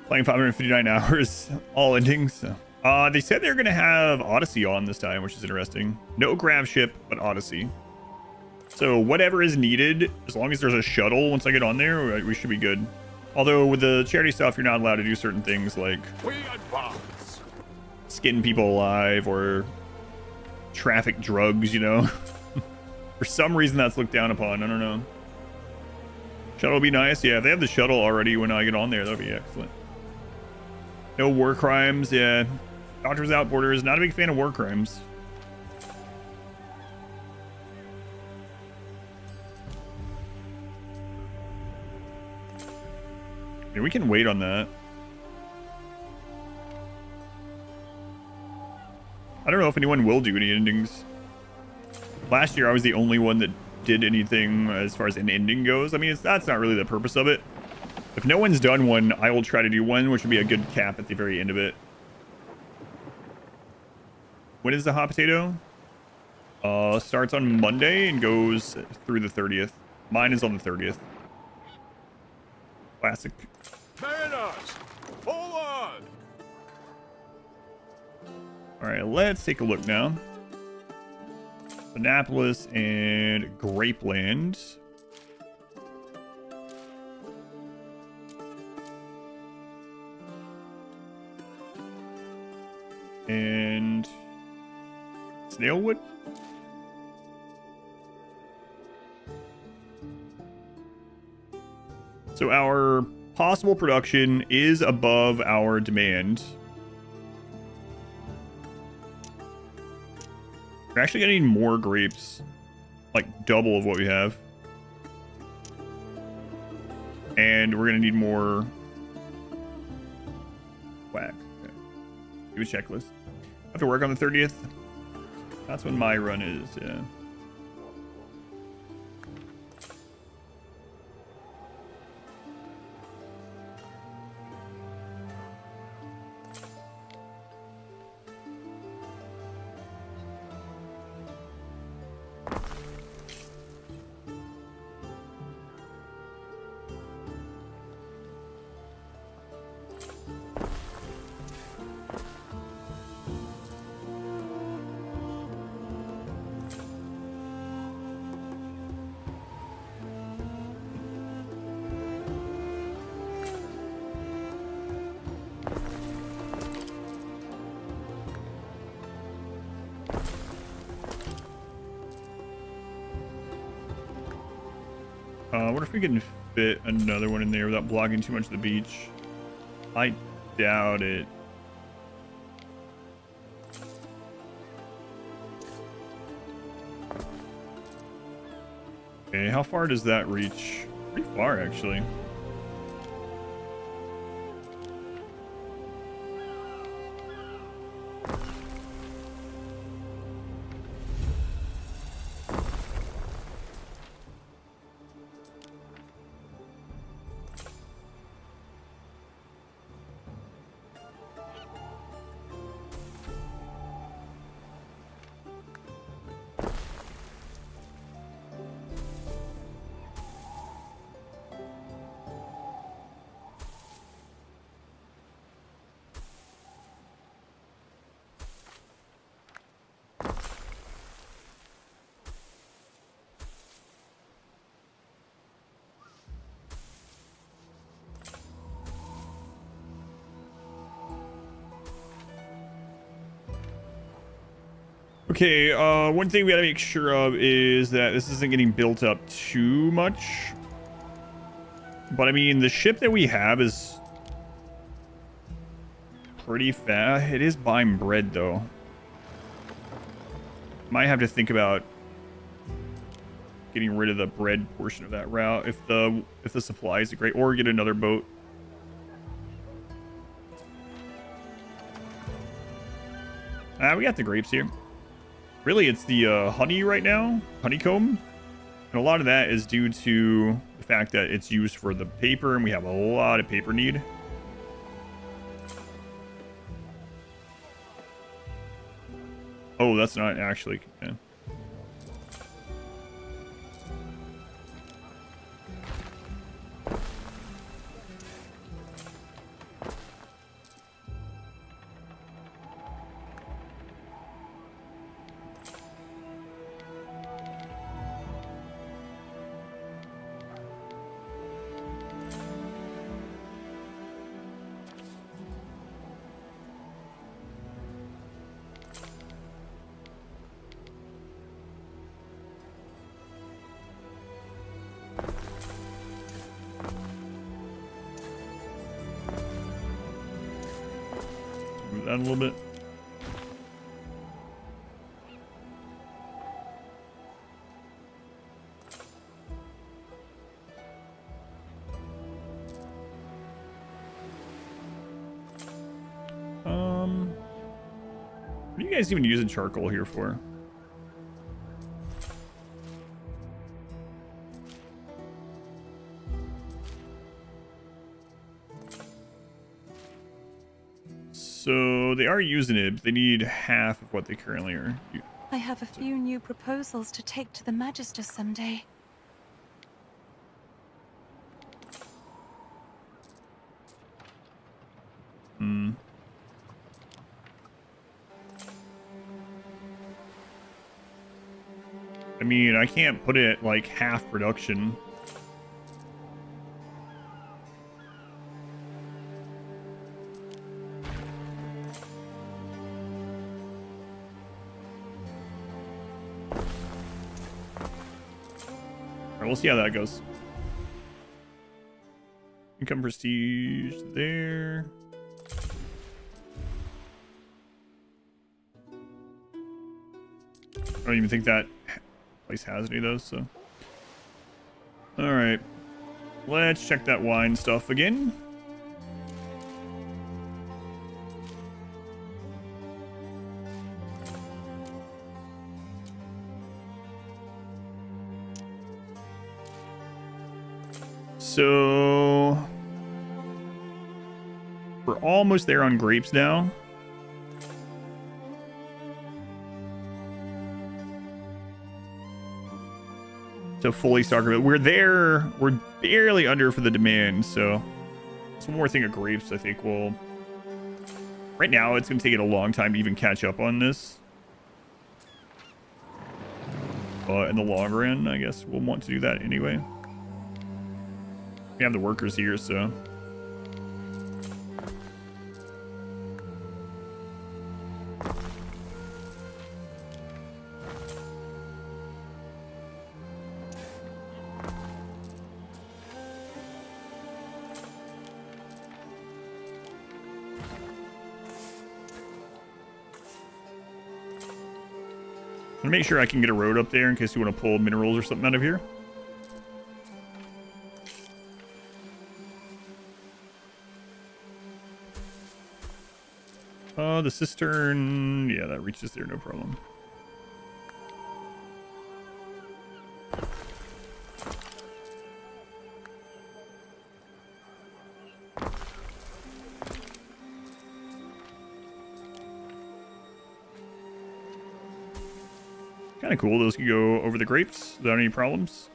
Playing 559 hours, all endings. So. They said they're going to have Odyssey on this time, which is interesting. No grav ship, but Odyssey. So whatever is needed, as long as there's a shuttle once I get on there, we should be good. Although with the charity stuff, you're not allowed to do certain things like We advance. skin people alive or traffic drugs, you know. For some reason that's looked down upon. I don't know. Shuttle would be nice. Yeah, if they have the shuttle already when I get on there, that'll be excellent. No war crimes. Yeah. Doctors Without Borders. Not a big fan of war crimes. Yeah, we can wait on that. I don't know if anyone will do any endings. Last year, I was the only one that did anything as far as an ending goes. I mean, that's not really the purpose of it. If no one's done one, I will try to do one, which would be a good cap at the very end of it. When is the hot potato? Starts on Monday and goes through the 30th. Mine is on the 30th. Classic. Mariners, forward! All right, let's take a look now. Annapolis and Grapeland. And Snailwood. So our possible production is above our demand. We're actually gonna need more grapes, like double of what we have. And we're gonna need more wax. Okay. Do a checklist. I have to work on the 30th. That's when my run is, yeah. I wonder if we can fit another one in there without blocking too much of the beach. I doubt it. Okay, how far does that reach? Pretty far, actually. Okay, one thing we gotta make sure of is that this isn't getting built up too much. But I mean, the ship that we have is pretty fast. It is buying bread, though. Might have to think about getting rid of the bread portion of that route if the supply is great, or get another boat. We got the grapes here. Really, it's the honey right now, honeycomb. And a lot of that is due to the fact that it's used for the paper, and we have a lot of paper need. Oh, that's not actually. Yeah. Move that a little bit. What are you guys even using charcoal here for? So they are using it, but they need half of what they currently are. I have a few new proposals to take to the Magister someday. I mean, I can't put it like half production. Alright, we'll see how that goes. Income prestige there. I don't even think that place has any of those, so. Alright. Let's check that wine stuff again. So we're almost there on grapes now. To fully stock it. We're there. We're barely under for the demand, so it's one more thing of grapes. I think we'll. Right now, it's going to take it a long time to even catch up on this. But in the long run, I guess we'll want to do that anyway. We have the workers here, so. I'm gonna make sure I can get a road up there in case you want to pull minerals or something out of here. The cistern, yeah, that reaches there, no problem. Kind of cool. Those can go over the grapes without any problems.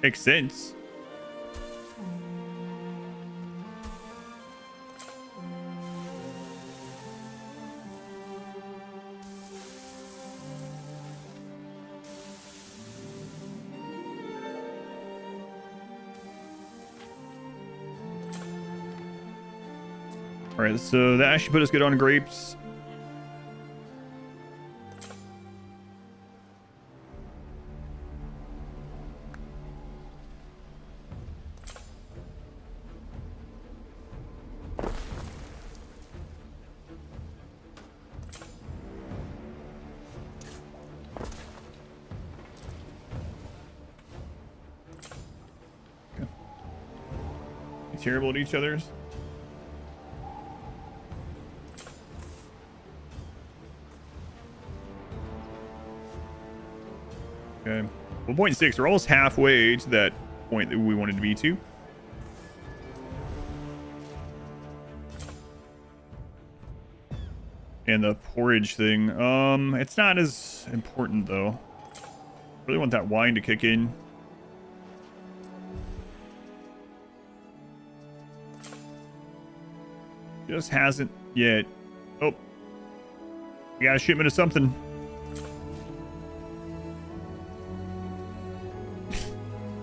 Makes sense. All right, so that actually put us good on grapes. Terrible at each other's. Okay. 1.6. We're almost halfway to that point that we wanted to be to. And the porridge thing. It's not as important though. Really want that wine to kick in. Just hasn't yet. Oh. We got a shipment of something.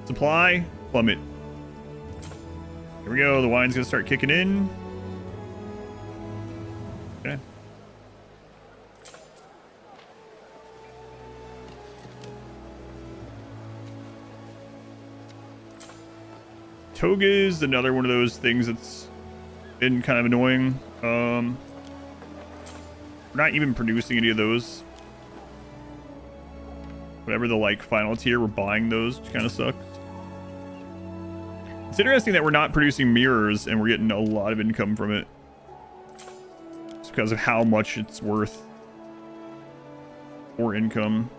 Supply plummet. Here we go. The wine's gonna start kicking in. Okay. Toga is another one of those things that's been kind of annoying. We're not even producing any of those. Whatever the like final tier, we're buying those, which kind of sucks. It's interesting that we're not producing mirrors and we're getting a lot of income from it. It's because of how much it's worth for income.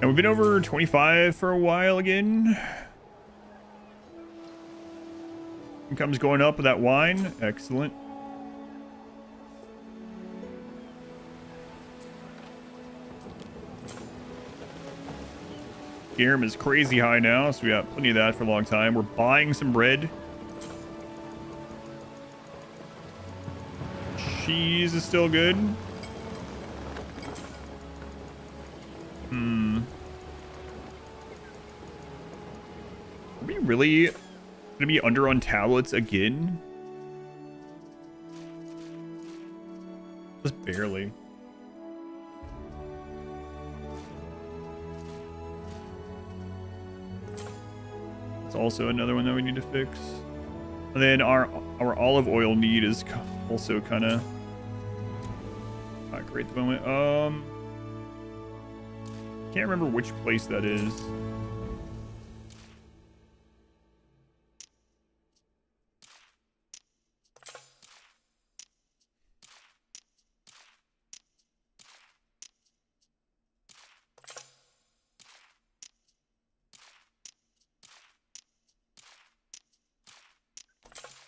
And we've been over 25 for a while again. Income's going up with that wine. Excellent. Garum is crazy high now, so we got plenty of that for a long time. We're buying some bread. Cheese is still good. Are we really gonna be under on tablets again? Just barely. It's also another one that we need to fix. And then our olive oil need is also kind of not great at the moment. Can't remember which place that is.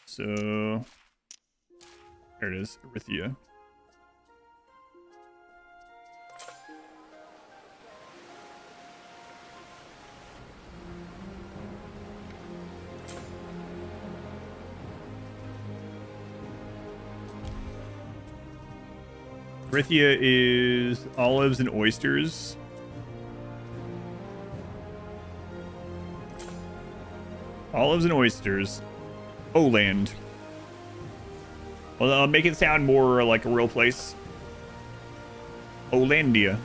So there it is, Erythia. Erythia is olives and oysters. Olives and oysters. Oland. Well, make it sound more like a real place. Olandia.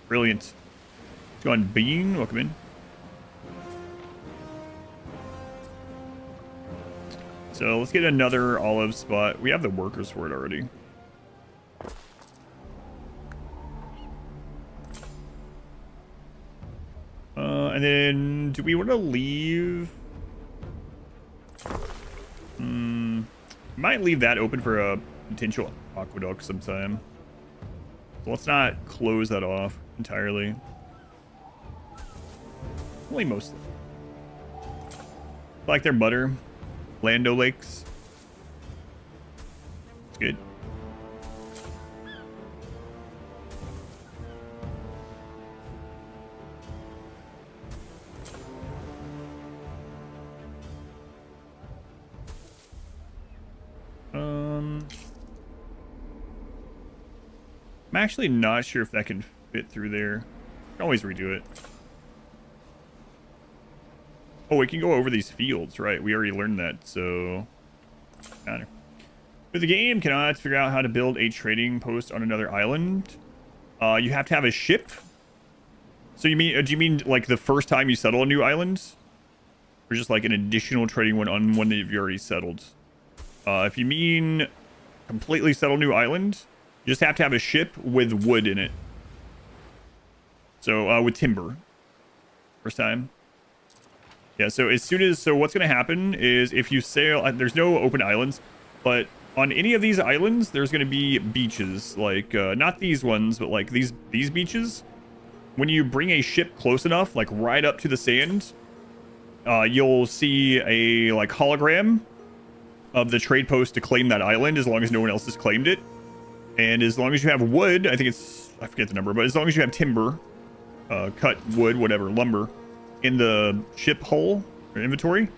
Brilliant. Go on, Bean. Welcome in. So let's get another olive spot. We have the workers for it already. And then do we want to leave? Might leave that open for a potential aqueduct sometime. So let's not close that off entirely. Only mostly. Like their butter. Lando Lakes. It's good. I'm actually not sure if that can fit through there. I can always redo it. Oh, we can go over these fields, right? We already learned that, so... But the game cannot figure out how to build a trading post on another island. You have to have a ship. So you mean, do you mean like the first time you settle a new island? Or just like an additional trading one on one that you've already settled? If you mean completely settle new island, you just have to have a ship with wood in it. So, with timber. First time. Yeah, so as soon as... So what's going to happen is if you sail... There's no open islands, but on any of these islands, there's going to be beaches. Like, not these ones, but like these beaches. when you bring a ship close enough, like right up to the sand, you'll see a like hologram of the trade post to claim that island as long as no one else has claimed it. And as long as you have wood, I think it's, I forget the number, but as long as you have timber, cut wood, whatever, lumber, in the ship hull or inventory,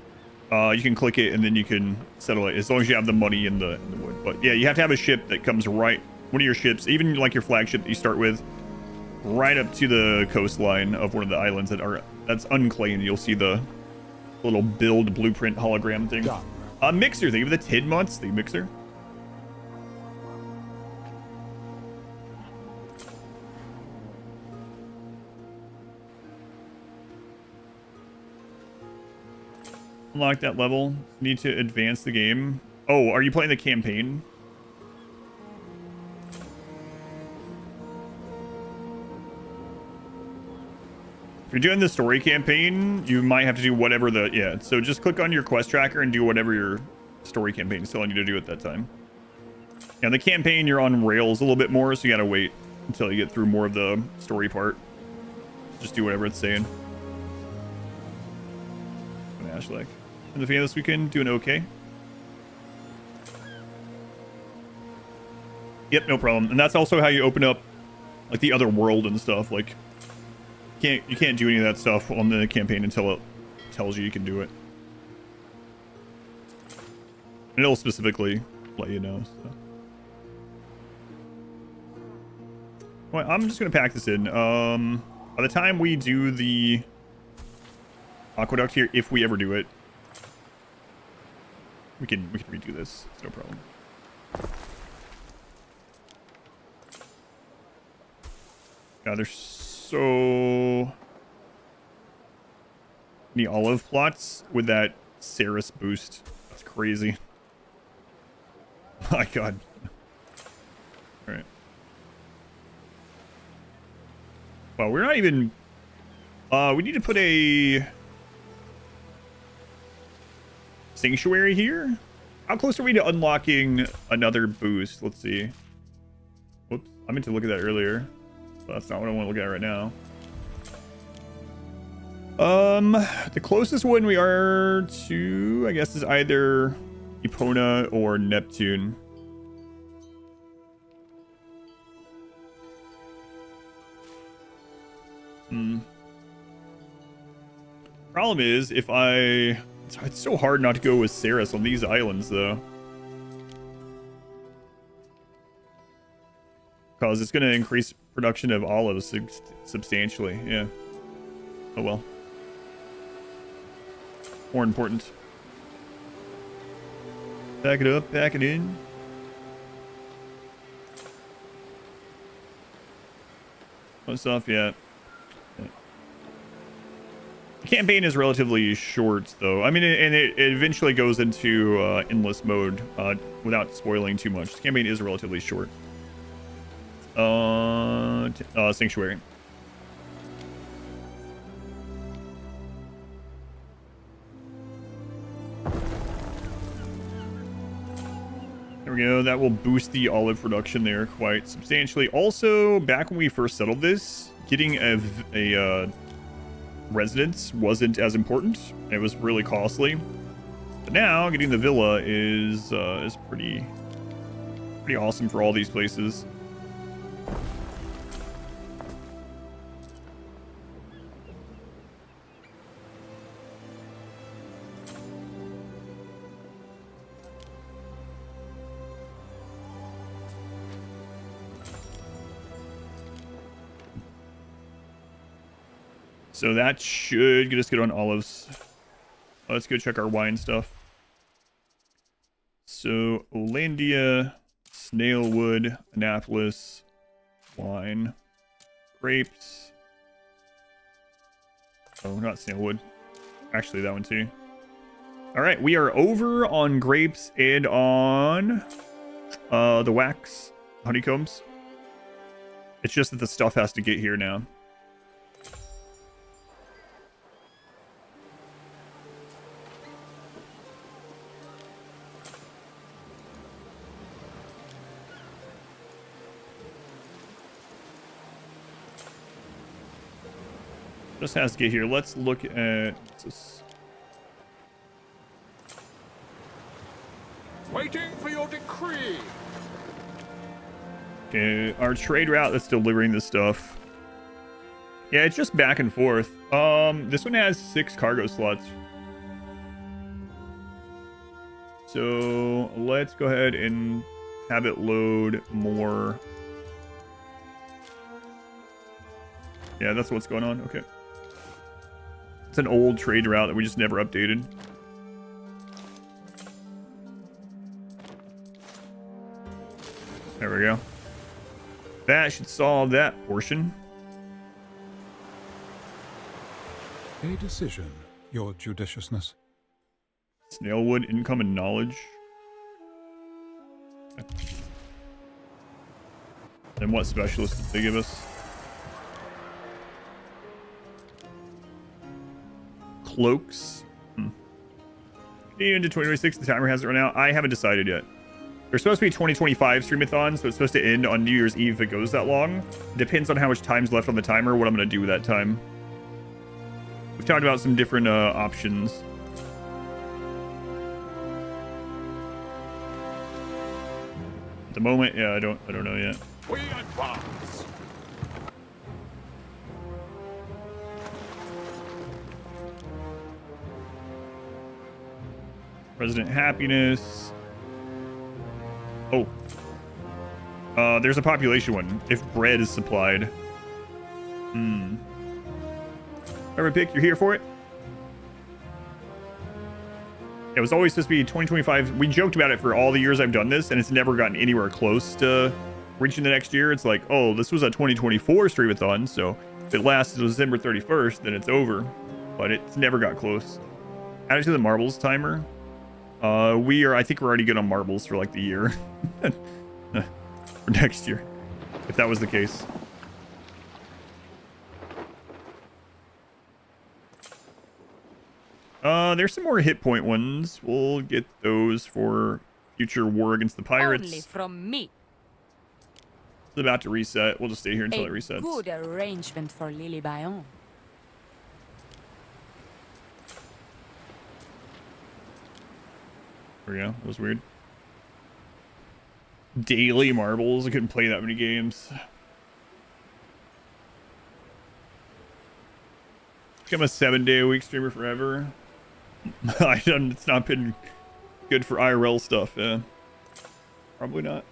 you can click it and then you can settle it as long as you have the money in the wood. But yeah, you have to have a ship that comes right, one of your ships, even like your flagship that you start with, right up to the coastline of one of the islands that's unclaimed. You'll see the little build blueprint hologram thing. Mixer, think of the 10 months, the mixer. Unlock that level. Need to advance the game. Oh, are you playing the campaign? If you're doing the story campaign, you might have to do whatever the... Yeah, so just click on your quest tracker and do whatever your story campaign is telling you to do at that time. Yeah, the campaign, you're on rails a little bit more, so you gotta wait until you get through more of the story part. Just do whatever it's saying. Ashley. And the fan this weekend, doing okay? Yep, no problem. And that's also how you open up like the other world and stuff. Like you can't do any of that stuff on the campaign until it tells you you can do it. And it'll specifically let you know. So. Well, I'm just gonna pack this in. By the time we do the aqueduct here, if we ever do it, we can redo this. It's no problem. God, there's so many olive plots with that Ceres boost. That's crazy. My God. All right. Well, we're not even. We need to put a sanctuary here. How close are we to unlocking another boost? Let's see. Whoops, I meant to look at that earlier. But that's not what I want to look at right now. The closest one we are to, I guess, is either Epona or Neptune. Problem is, if I... It's so hard not to go with Ceres on these islands, though. Because it's going to increase production of olives substantially, yeah. Oh well. More important. Pack it up, pack it in. No stuff yet. The campaign is relatively short, though. I mean, and it eventually goes into endless mode without spoiling too much. The campaign is relatively short. Sanctuary. There we go. That will boost the olive production there quite substantially. Also, back when we first settled this, getting a residence wasn't as important. It was really costly. But now getting the villa is pretty awesome for all these places. So that should get us good on olives. Let's go check our wine stuff. So Olandia, Snailwood, Annapolis, wine, grapes. Oh, not Snailwood. Actually, that one too. All right, we are over on grapes and on the wax, honeycombs. It's just that the stuff has to get here now. Just has to get here. Let's look at this. Waiting for your decree. Okay, our trade route that's delivering this stuff. Yeah, it's just back and forth. This one has 6 cargo slots. So let's go ahead and have it load more. Yeah, that's what's going on. Okay. It's an old trade route that we just never updated. There we go. That should solve that portion. A decision, your judiciousness. Snailwood, income, and knowledge. And what specialists did they give us? Cloaks. Into 2026, the timer hasn't run out. I haven't decided yet. There's supposed to be 2025 streamathon, so it's supposed to end on New Year's Eve if it goes that long. Depends on how much time's left on the timer, what I'm going to do with that time. We've talked about some different options. At the moment, yeah, I don't know yet. We advance. Resident happiness. Oh. There's a population one. If bread is supplied. Every pick, you're here for it? It was always supposed to be 2025. We joked about it for all the years I've done this, and it's never gotten anywhere close to reaching the next year. It's like, oh, this was a 2024 streamathon, so if it lasts until December 31st, then it's over. But it's never got close. Add it to the marbles timer. I think we're already good on marbles for like the year. For next year, if that was the case. There's some more hit point ones. We'll get those for future war against the pirates. Only from me. It's about to reset. We'll just stay here until it A resets. good arrangement for Lily Bayon. There we go. That was weird. Daily marbles. I couldn't play that many games. I'm a 7-day-a-week streamer forever. It's not been good for IRL stuff. Yeah, probably not.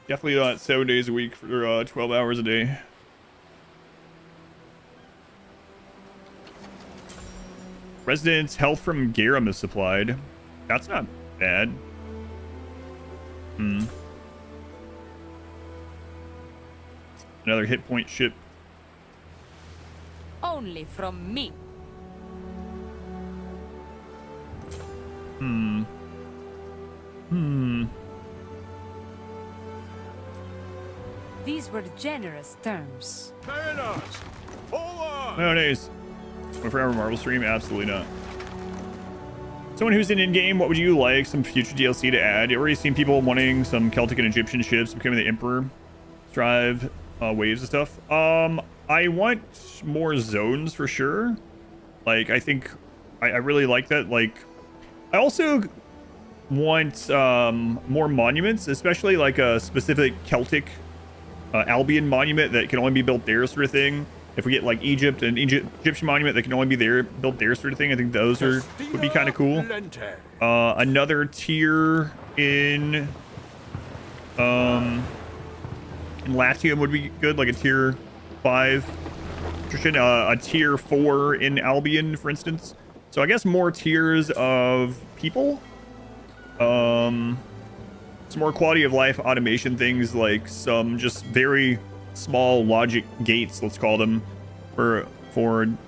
Definitely not 7 days a week for 12 hours a day. Residents' health from Garum is supplied. That's not bad. Another hit point ship. Only from me. These were generous terms. Mariners, forward! Nowadays. A forever Marvel stream? Absolutely not. Someone who's in in-game, what would you like some future DLC to add? You've already seen people wanting some Celtic and Egyptian ships becoming the Emperor. Strive waves and stuff. I want more zones for sure. Like, I think I really like that. Like, I also want more monuments, especially like a specific Celtic Albion monument that can only be built there, sort of thing. If we get like Egypt and Egyptian monument that can only be there, built there, sort of thing, I think those would be kind of cool. Another tier in Latium would be good, like a tier 5. A tier 4 in Albion, for instance. So I guess more tiers of people. Some more quality of life automation things, like some just very small logic gates, let's call them, for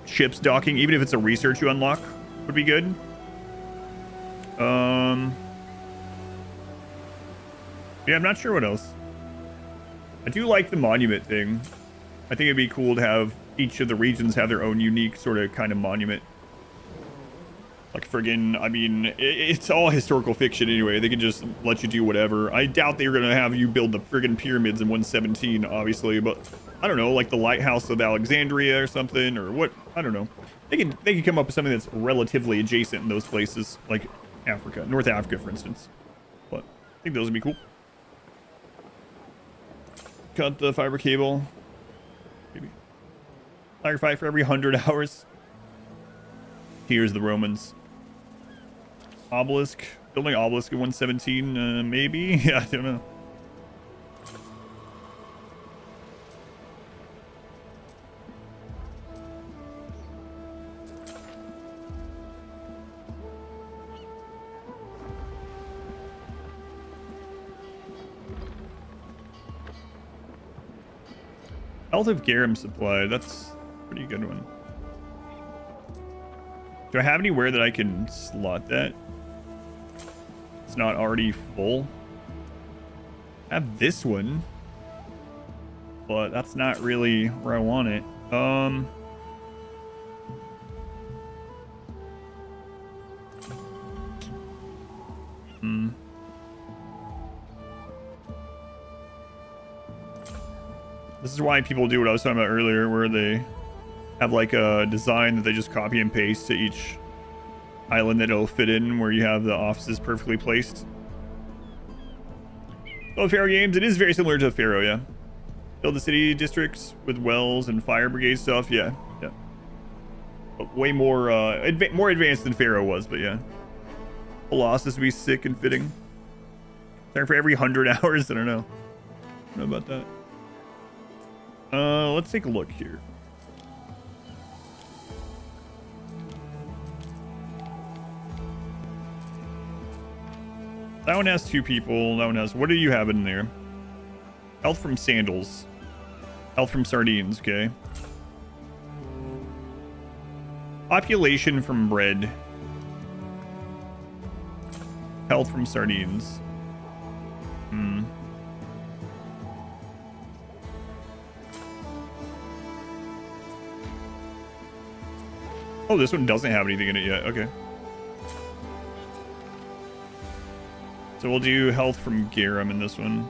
ships docking, even if it's a research you unlock, would be good. Yeah, I'm not sure what else. I do like the monument thing. I think it'd be cool to have each of the regions have their own unique sort of kind of monument. Like friggin', I mean, it's all historical fiction anyway. They can just let you do whatever. I doubt they're gonna have you build the friggin' pyramids in 117, obviously, but I don't know, like the Lighthouse of Alexandria or something, or what? I don't know. They can come up with something that's relatively adjacent in those places, like Africa, North Africa, for instance. But I think those would be cool. Cut the fiber cable. Maybe. Firefight for every 100 hours. Here's the Romans. Obelisk. Building obelisk in 117, maybe? Yeah, I don't know. Health of Garum supply. That's a pretty good one. Do I have anywhere that I can slot that? It's not already full. I have this one, but that's not really where I want it. This is why people do what I was talking about earlier, where they have like a design that they just copy and paste to each island that it'll fit in, where you have the offices perfectly placed. Oh, Pharaoh games, it is very similar to Pharaoh, yeah. Build the city districts with wells and fire brigade stuff, yeah. But way more more advanced than Pharaoh was, but yeah. Colossus would be sick and fitting. Sorry, for every 100 hours, I don't know. I don't know about that. Let's take a look here. That one has 2 people. That one has... What do you have in there? Health from sandals. Health from sardines, okay. Population from bread. Health from sardines. Oh, this one doesn't have anything in it yet. Okay. So we'll do health from Garum in this one.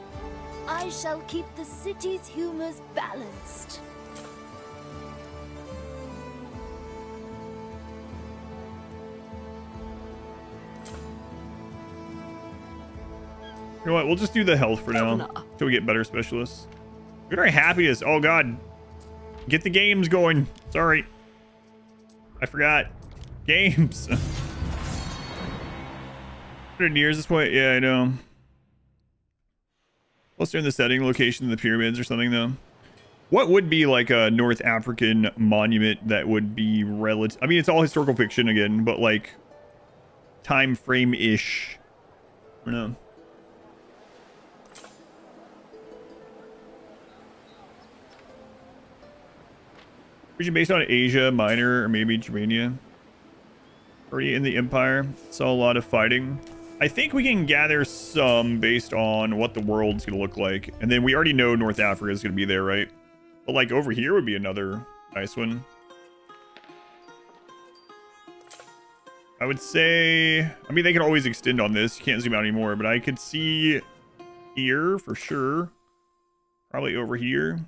I shall keep the city's humors balanced. You know what? We'll just do the health for now until we get better specialists. Good our happiness. Oh god. Get the games going. Sorry. I forgot. Games. 100 years at this point. Yeah, I know. Plus they're in the setting location of the pyramids or something though. What would be like a North African monument that would be relative? I mean, it's all historical fiction again, but like time frame-ish. I don't know. Region based on Asia Minor or maybe Germania. Already in the Empire. Saw a lot of fighting. I think we can gather some based on what the world's going to look like. And then we already know North Africa is going to be there, right? But like over here would be another nice one. I would say... I mean, they can always extend on this. You can't zoom out anymore. But I could see here for sure. Probably over here.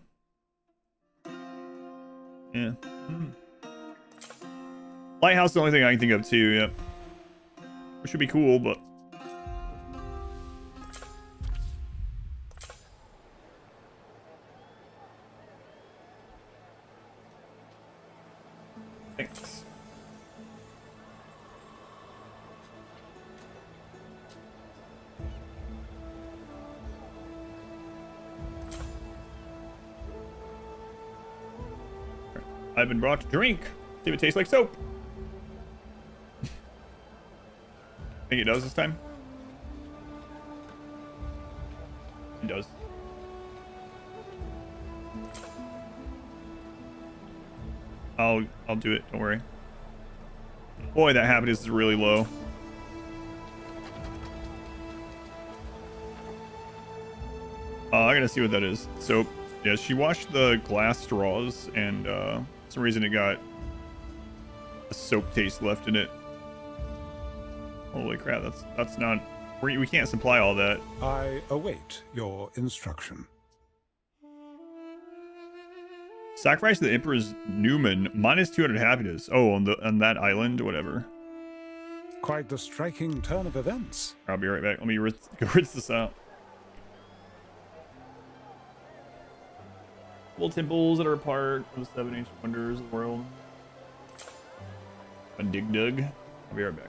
Yeah. Lighthouse is the only thing I can think of too, yep. Which should be cool, but... Thanks. I've been brought to drink. See if it tastes like soap. Think it does this time? It does. I'll do it, don't worry. Boy, that happiness is really low. I gotta see what that is. So, yeah, she washed the glass straws, and for some reason it got a soap taste left in it. Holy crap, that's not... We can't supply all that. I await your instruction. Sacrifice to the Emperor's Newman, minus 200 happiness. Oh, on that island, whatever. Quite the striking turn of events. I'll be right back. Let me go rinse this out. Little temples that are a part of the 7 ancient wonders of the world. A dig dug. I'll be right back.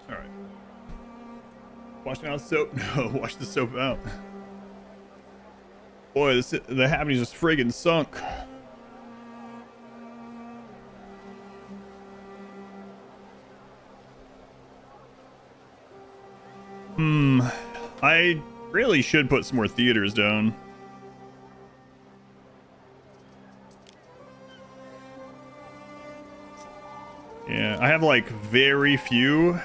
All right. Wash me out soap. No, wash the soap out. Boy, the happening just friggin' sunk. I really should put some more theaters down. Yeah, I have like very few.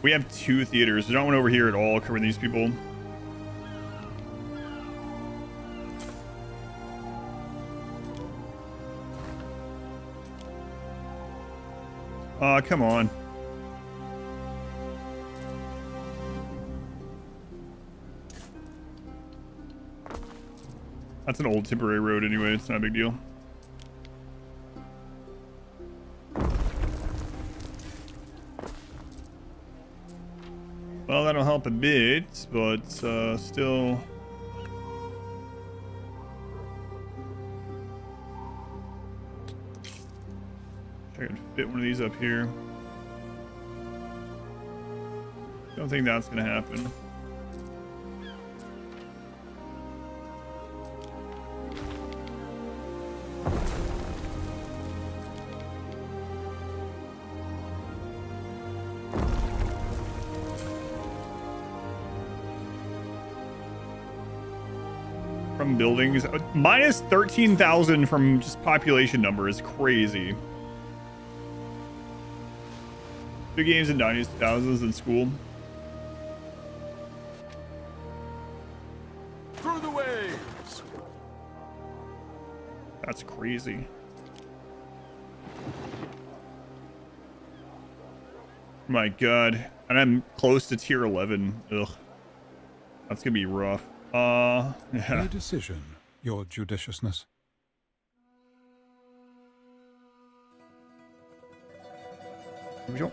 We have 2 theaters. There's not one over here at all covering these people. Aw, come on. That's an old temporary road anyway. It's not a big deal. Well, that'll help a bit, but still... I can fit one of these up here. Don't think that's gonna happen. From buildings, minus 13,000 from just population number is crazy. 2 games in 90s, 2000s in school. Through the waves. That's crazy. My God, and I'm close to tier 11. Ugh, that's gonna be rough. Yeah. A decision, your judiciousness. Here we go.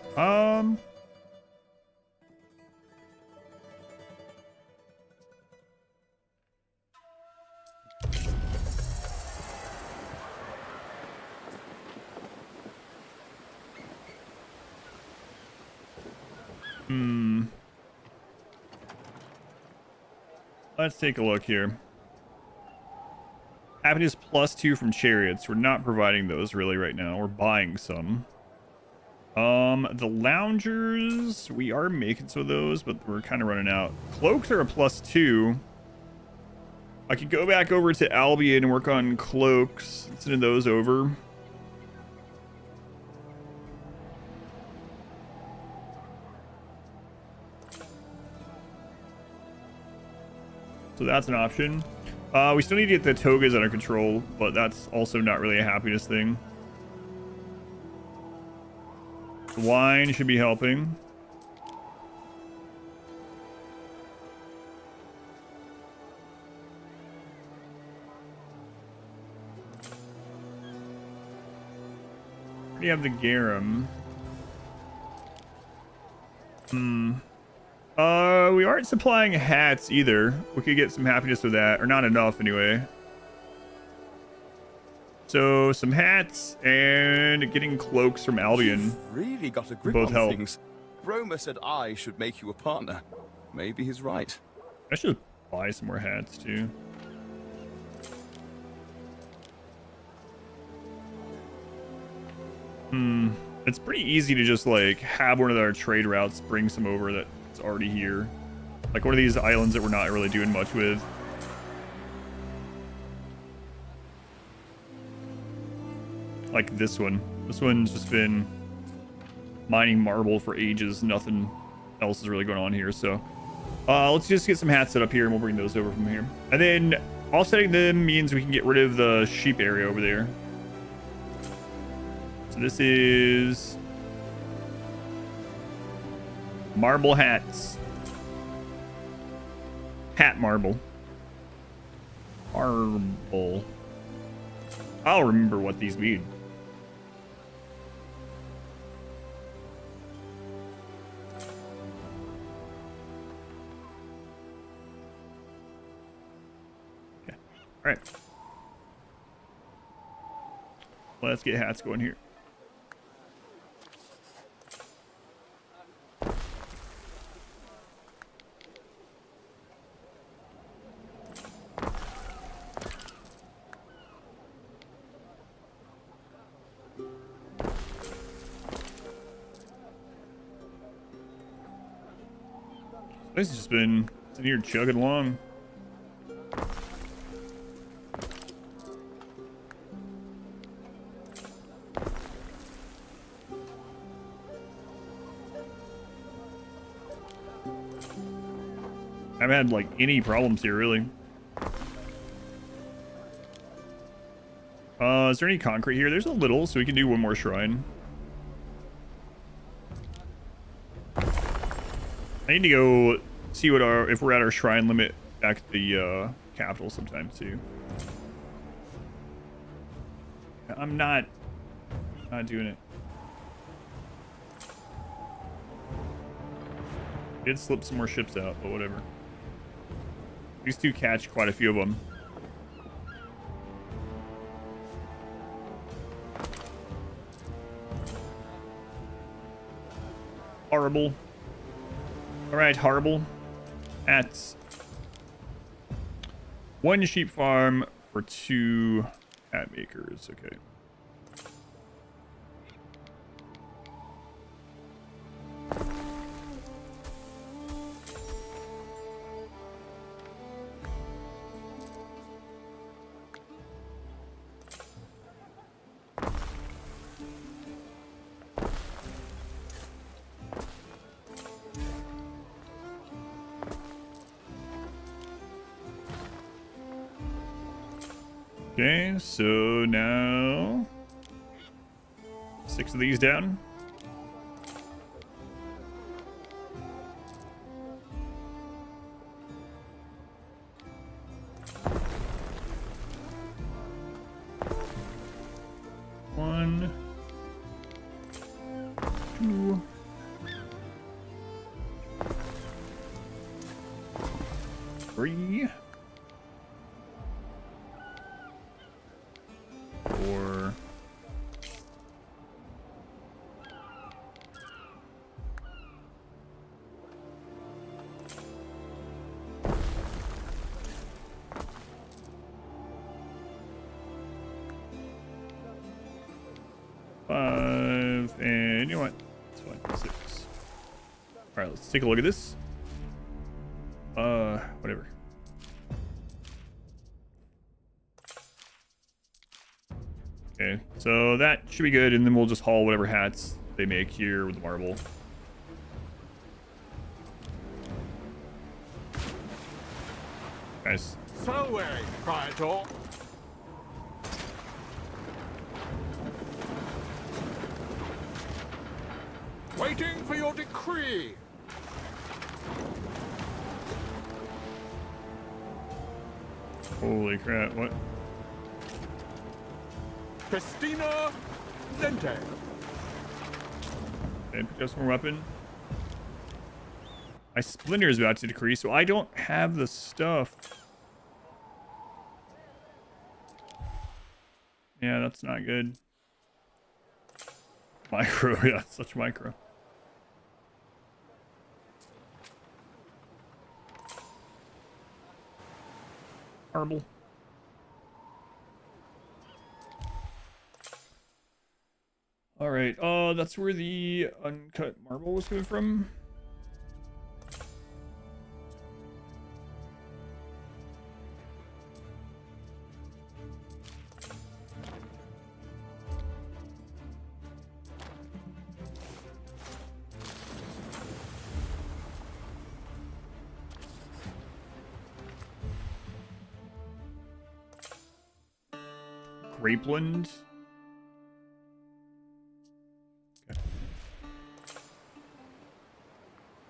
Let's take a look here. Happiness +2 from chariots. We're not providing those really right now. We're buying some. The loungers, we are making some of those, but we're kind of running out. Cloaks are a +2. I could go back over to Albion and work on cloaks, sending those over. So that's an option. We still need to get the togas under control, but that's also not really a happiness thing. The wine should be helping. We have the garum. We aren't supplying hats either. We could get some happiness with that, or not enough anyway. So some hats and getting cloaks from Albion. You've really got a grip both on help. things. Roma said I should make you a partner. Maybe he's right. I should buy some more hats too. It's pretty easy to just like have one of our trade routes bring some over that's already here. Like one of these islands that we're not really doing much with. Like this one. This one's just been mining marble for ages. Nothing else is really going on here. So let's just get some hats set up here and we'll bring those over from here. And then offsetting them means we can get rid of the sheep area over there. So this is marble hats. Hat marble. Marble. I'll remember what these mean. Okay. All right. Let's get hats going here. This has just been sitting here chugging along. I haven't had like any problems here really. Is there any concrete here? There's a little, so we can do one more shrine. I need to go see what if we're at our shrine limit back at the capital sometime too. I'm not doing it. Did slip some more ships out, but whatever. These two catch quite a few of them. Horrible. All right, horrible. At 1 sheep farm for 2 hat makers. Okay. Okay, so now 6 of these down. One, 2, 3, 4, 5, and you know what? It's fine. 6. All right, let's take a look at this. Whatever. Okay, so that should be good, and then we'll just haul whatever hats they make here with the marble. Nice. So weary, Praetor. Waiting for your decree. Holy crap, what? Festina Lente. Okay, pick up some more weapon. My splinter is about to decrease, so I don't have the stuff. Yeah, that's not good. Micro, yeah, such micro. Marble. All right, that's where the uncut marble was coming from. Grapeland. Okay.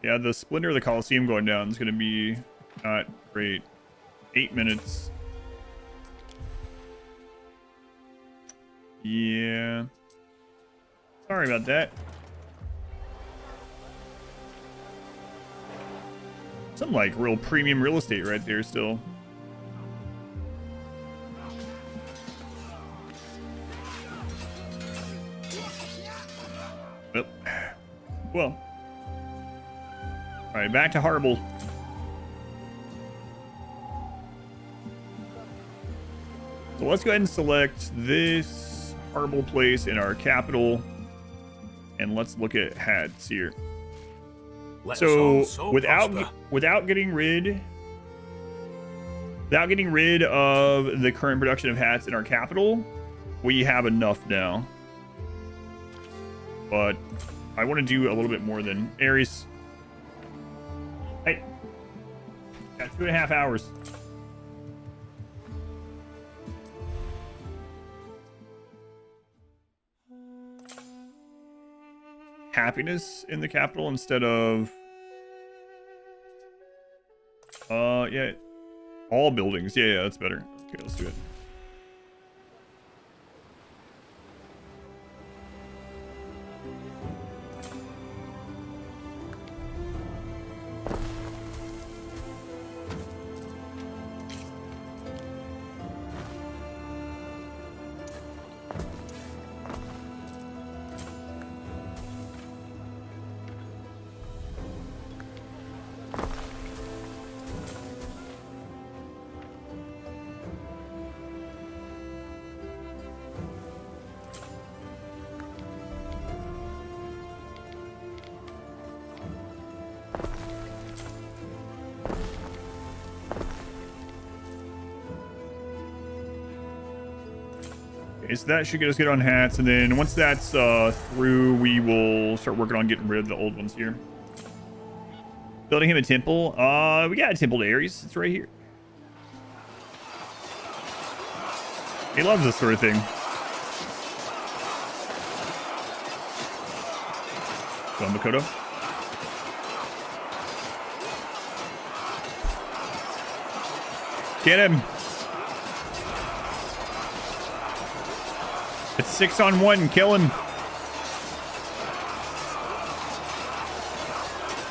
Yeah, the splinter of the Coliseum going down is going to be not great. 8 minutes. Yeah. Sorry about that. Some like real premium real estate right there still. Well. Alright, back to Harble. So let's go ahead and select this Harble place in our capital. And let's look at hats here. So without getting rid of the current production of hats in our capital, we have enough now. But I want to do a little bit more than Ares. Hey, got 2.5 hours. Happiness in the capital instead of yeah, all buildings. Yeah, that's better. Okay, let's do it. Okay, so that should get us good on hats, and then once that's through, we will start working on getting rid of the old ones here. Building him a temple. We got a temple to Ares. It's right here. He loves this sort of thing. Go on, Makoto. Get him. It's 6-on-1. Kill him.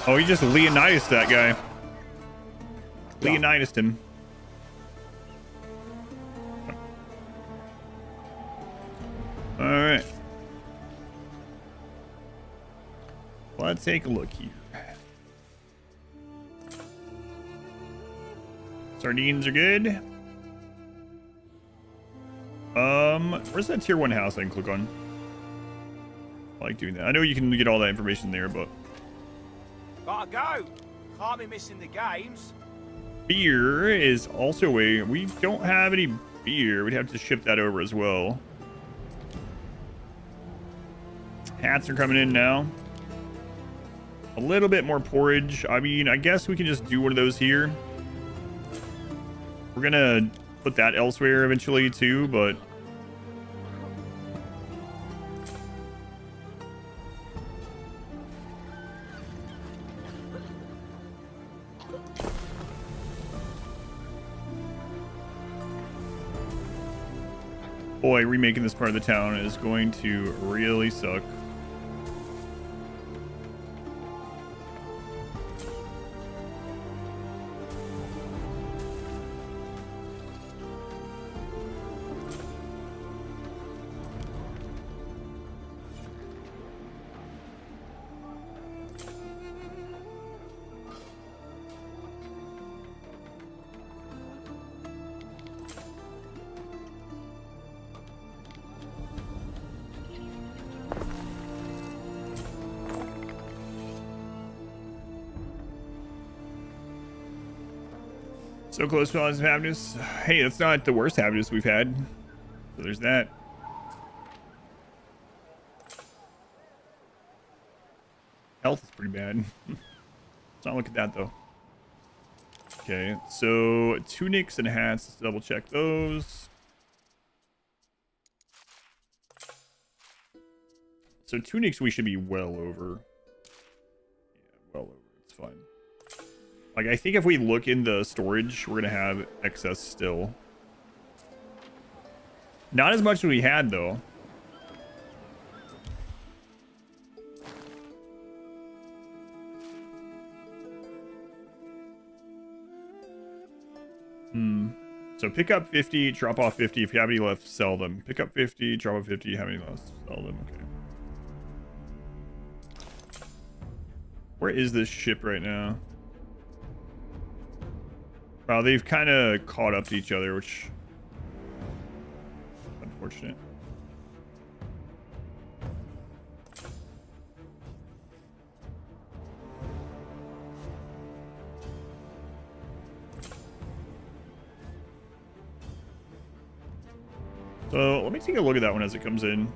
Oh, he just Leonidas that guy. Leonidas him. All right. Let's take a look here. Sardines are good. Where's that tier 1 house I can click on? I like doing that. I know you can get all that information there, but Gotta go. Can't be missing the games. beer is also a... We don't have any beer. We'd have to ship that over as well. Hats are coming in now. A little bit more porridge. I mean, I guess we can just do one of those here. We're gonna put that elsewhere eventually too, but... Boy, remaking this part of the town is going to really suck. So close to positive happiness. Hey, that's not the worst happiness we've had. So there's that. Health is pretty bad. Let's not look at that though. Okay, so tunics and hats. Let's double check those. So tunics we should be well over. Yeah, well over. It's fine. Like, I think if we look in the storage, we're going to have excess still. Not as much as we had, though. So pick up 50, drop off 50. If you have any left, sell them. Pick up 50, drop off 50. Have any left, sell them. Okay. Where is this ship right now? Wow, they've kind of caught up to each other, which is unfortunate. So let me take a look at that one as it comes in.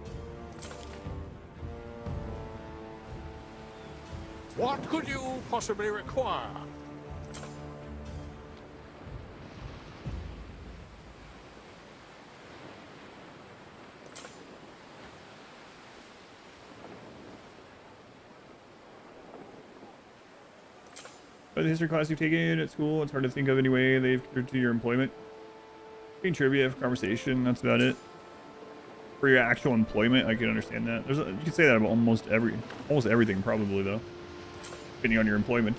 What could you possibly require? By the history class you've taken at school, it's hard to think of any way they've contributed to your employment. Being trivia, conversation, that's about it. For your actual employment, I can understand that. You can say that about almost everything, probably though, depending on your employment.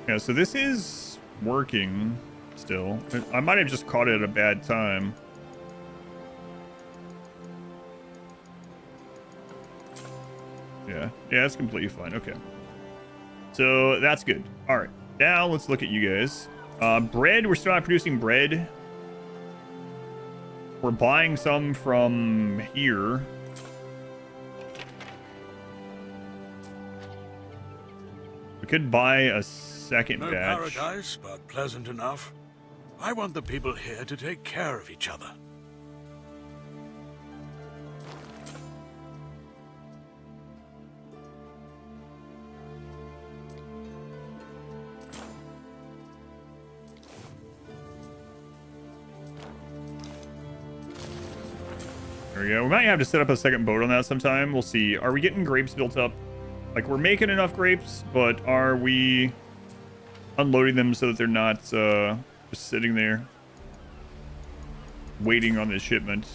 Yeah, so this is working still. I might have just caught it at a bad time. Yeah, it's completely fine. Okay. So that's good. All right. Now let's look at you guys. Bread, we're still not producing bread. We're buying some from here. We could buy a second No batch. paradise, but pleasant enough. I want the people here to take care of each other. There we go. We might have to set up a second boat on that sometime. We'll see. Are we getting grapes built up? Like, we're making enough grapes, but are we unloading them so that they're not just sitting there waiting on this shipment?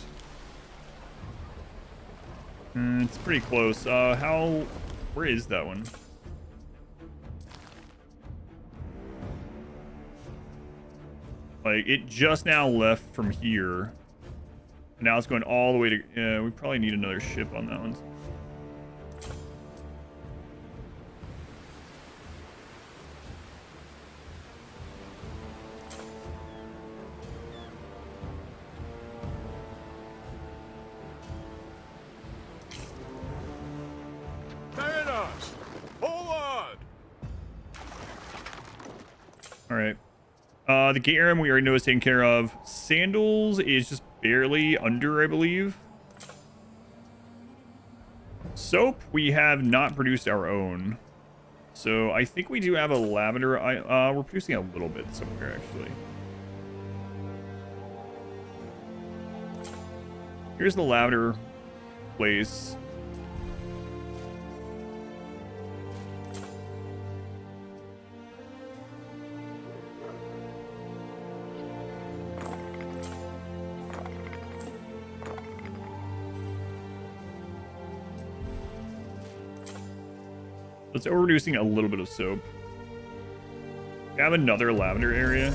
It's pretty close. Where is that one? Like, it just now left from here. Now it's going all the way to... Yeah, we probably need another ship on that one. Mariners, forward! All right. The garum we already know is taken care of. Sandals is just barely under, I believe. Soap, we have not produced our own. So I think we do have a lavender. We're producing a little bit somewhere, actually. Here's the lavender place. Let's overproducing a little bit of soap. We have another lavender area.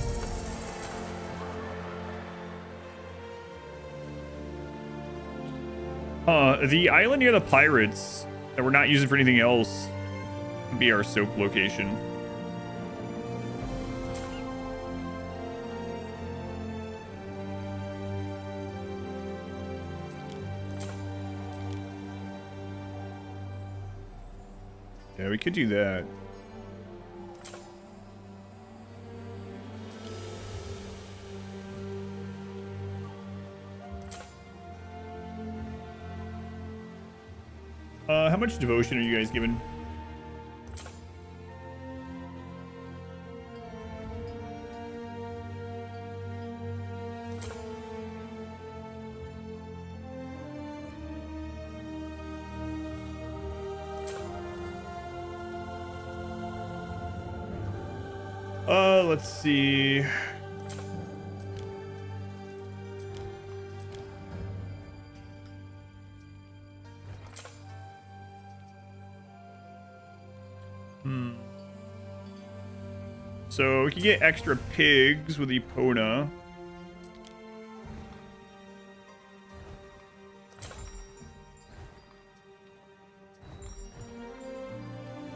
The island near the pirates that we're not using for anything else would be our soap location. Yeah, we could do that. How much devotion are you guys giving? Let's see. So we can get extra pigs with Epona.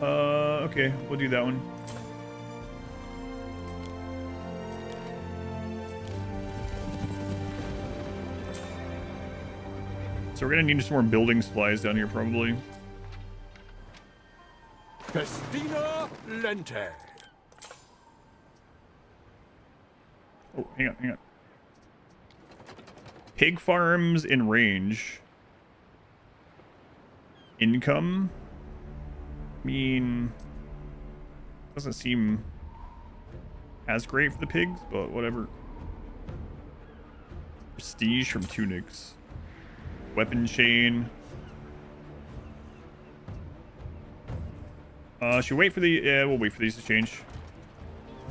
Okay, we'll do that one. So we're gonna need some more building supplies down here, probably. Festina Lente. Oh, hang on. Pig farms in range. Income? I mean, doesn't seem as great for the pigs, but whatever. Prestige from tunics. Weapon chain. Should we wait for the... Yeah, we'll wait for these to change.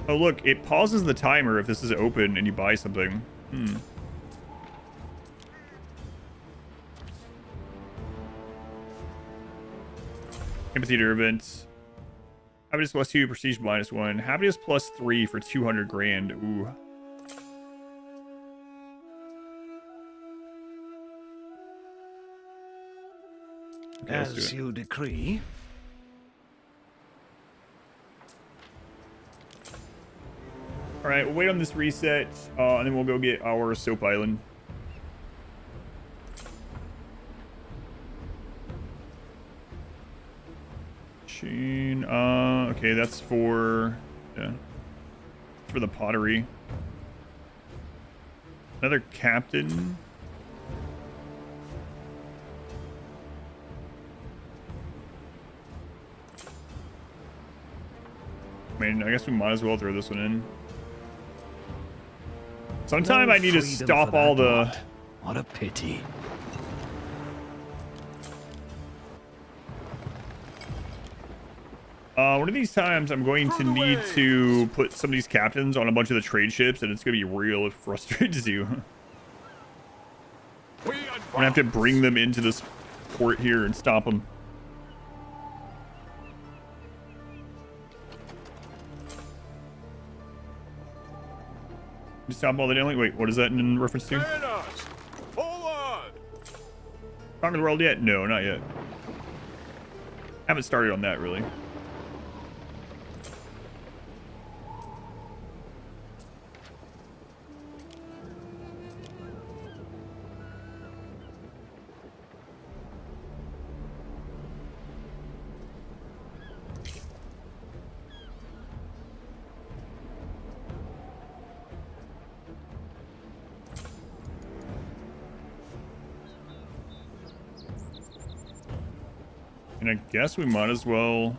Oh, look, it pauses the timer if this is open and you buy something. Amphitheater events. Happiness +2, prestige -1. Happiness +3 for 200 grand. Ooh. Okay, As you decree. All right, we'll wait on this reset, and then we'll go get our soap island. Chain. Okay, that's for the pottery. Another captain. I mean, I guess we might as well throw this one in. Sometime No I need to freedom stop for all that the... lot. What a pity. One of these times I'm going to need to put some of these captains on a bunch of the trade ships, and it's going to be real frustrating to do. I'm going to have to bring them into this port here and stop them. Stop all the dealing. Wait, what is that in reference to? Forward! Conquer the world yet? No, not yet. Haven't started on that really. And I guess we might as well...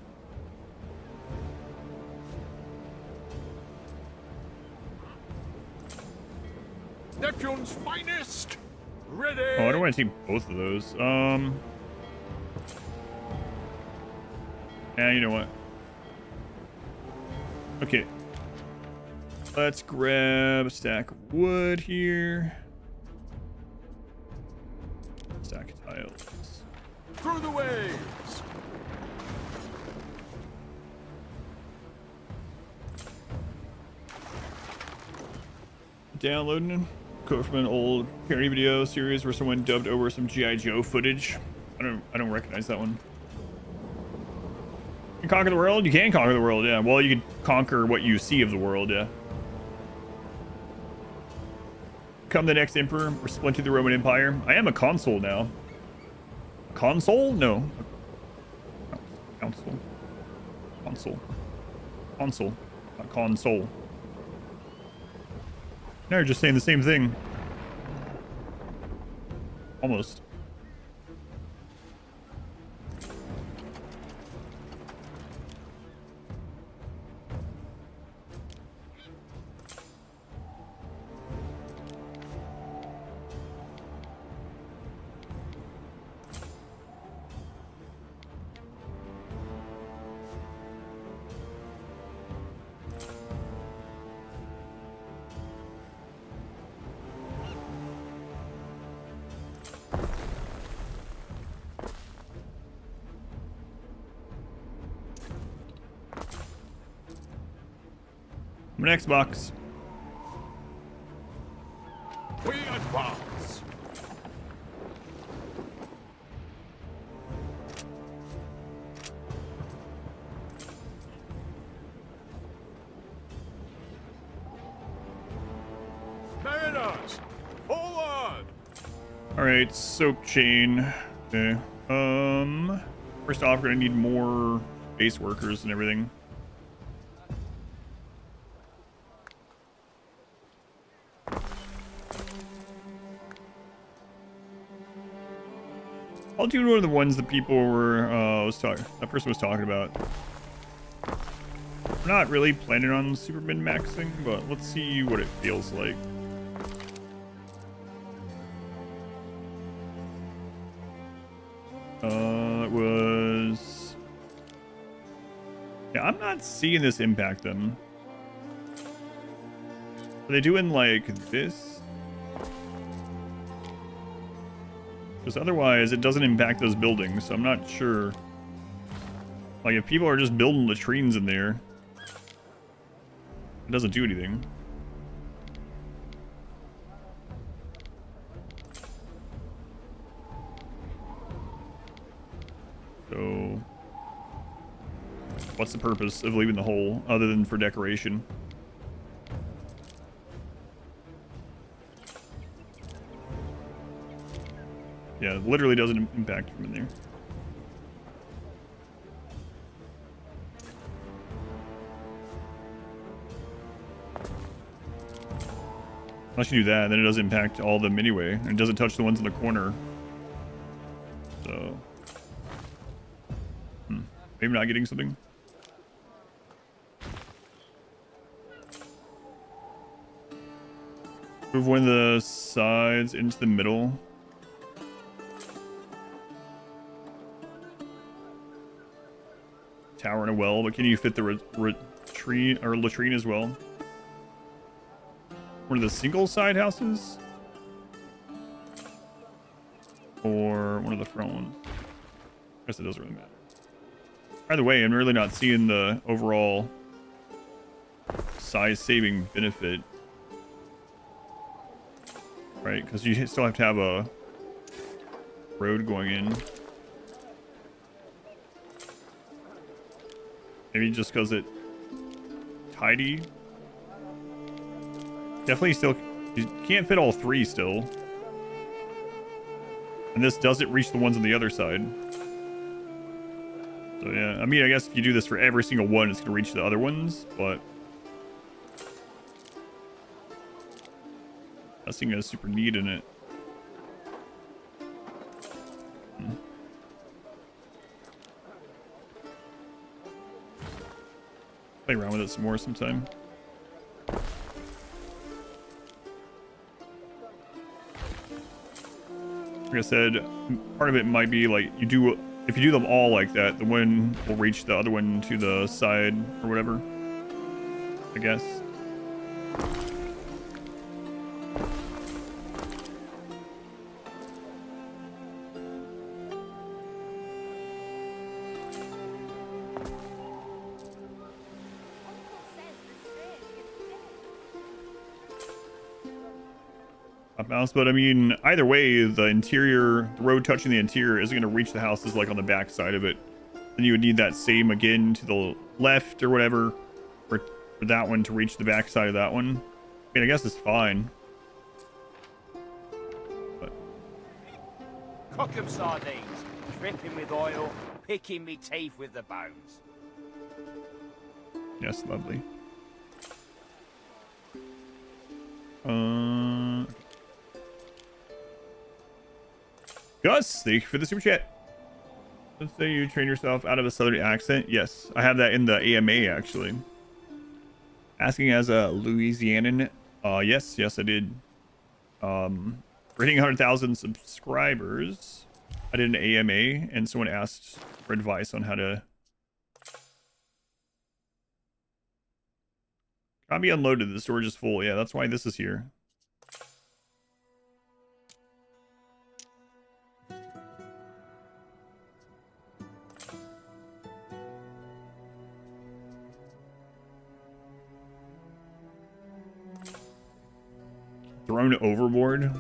Neptune's finest! Ready! Oh, I don't want to take both of those. Yeah, you know what? Okay. Let's grab a stack of wood here. Stack of tiles. Through the waves! Downloading quote from an old parody video series where someone dubbed over some G.I. Joe footage. I don't recognize that one. You can conquer the world? You can conquer the world, yeah. Well, you can conquer what you see of the world, yeah. Become the next emperor or splinter the Roman Empire. I am a consul now. Consul? No. Council. Consul. Consul. Not console. No, you're just saying the same thing. Almost. My Xbox. We advance. Mariners, forward! All right, soap chain. Okay. First off, we're gonna need more base workers and everything. I'll do one of the ones that people were that person was talking about. I'm not really planning on super min maxing, but let's see what it feels like. It was, yeah, I'm not seeing this impact them. Are they doing like this? Because otherwise it doesn't impact those buildings, so I'm not sure. Like if people are just building latrines in there, it doesn't do anything. So what's the purpose of leaving the hole other than for decoration? Yeah, it literally doesn't impact from in there. Unless you do that, then it doesn't impact all of them anyway. And it doesn't touch the ones in the corner. So... maybe not getting something. Move one of the sides into the middle. Tower and a well, but can you fit the latrine as well? One of the single side houses? Or one of the front ones? I guess it doesn't really matter. Either way, I'm really not seeing the overall size saving benefit. Right? Because you still have to have a road going in. Maybe just because it tidy. Definitely still, you can't fit all three still. And this doesn't reach the ones on the other side. So yeah, I mean, I guess if you do this for every single one, it's gonna reach the other ones, but that thing has super neat in it. Play around with it some more sometime. Like I said, part of it might be like if you do them all like that, the one will reach the other one to the side or whatever, I guess. mouse, but I mean, either way, the interior, the road touching the interior isn't going to reach the houses like on the back side of it. Then you would need that same again to the left or whatever for that one to reach the back side of that one. I mean, I guess it's fine. But Cock 'em sardines, dripping with oil, picking me teeth with the bones. yes, lovely. Gus, thank you for the super chat. Let's say you train yourself out of a southern accent. Yes, I have that in the AMA actually. Asking as a Louisianan. Yes, I did. For hitting 100,000 subscribers, I did an AMA, and someone asked for advice on how to. Got me unloaded. The storage is full. Yeah, that's why this is here. Thrown overboard.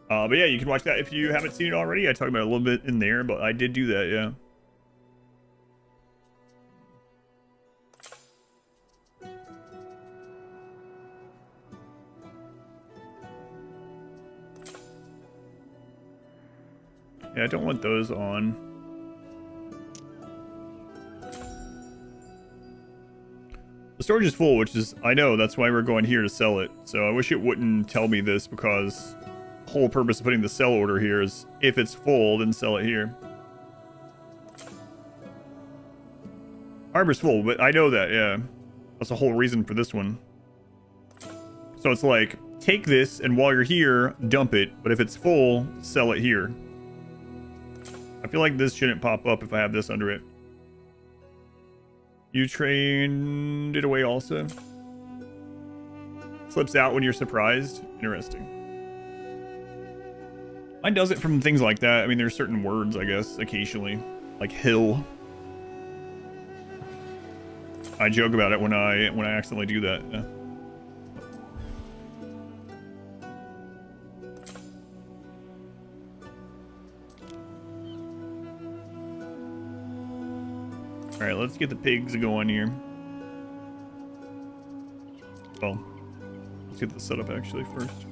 But yeah, you can watch that if you haven't seen it already. I talked about it a little bit in there, but I did do that, yeah. Yeah, I don't want those on. The storage is full, which is, I know, that's why we're going here to sell it. So I wish it wouldn't tell me this, because the whole purpose of putting the sell order here is if it's full, then sell it here. Harbor's full, but I know that, yeah. That's the whole reason for this one. So it's like, take this, and while you're here, dump it. But if it's full, sell it here. I feel like this shouldn't pop up if I have this under it. You trained it away also. Slips out when you're surprised. Interesting. Mine does it from things like that. I mean, there's certain words, I guess, occasionally. Like hill. I joke about it when I accidentally do that. Yeah. All right, let's get the pigs going here. Well, let's get the setup actually first.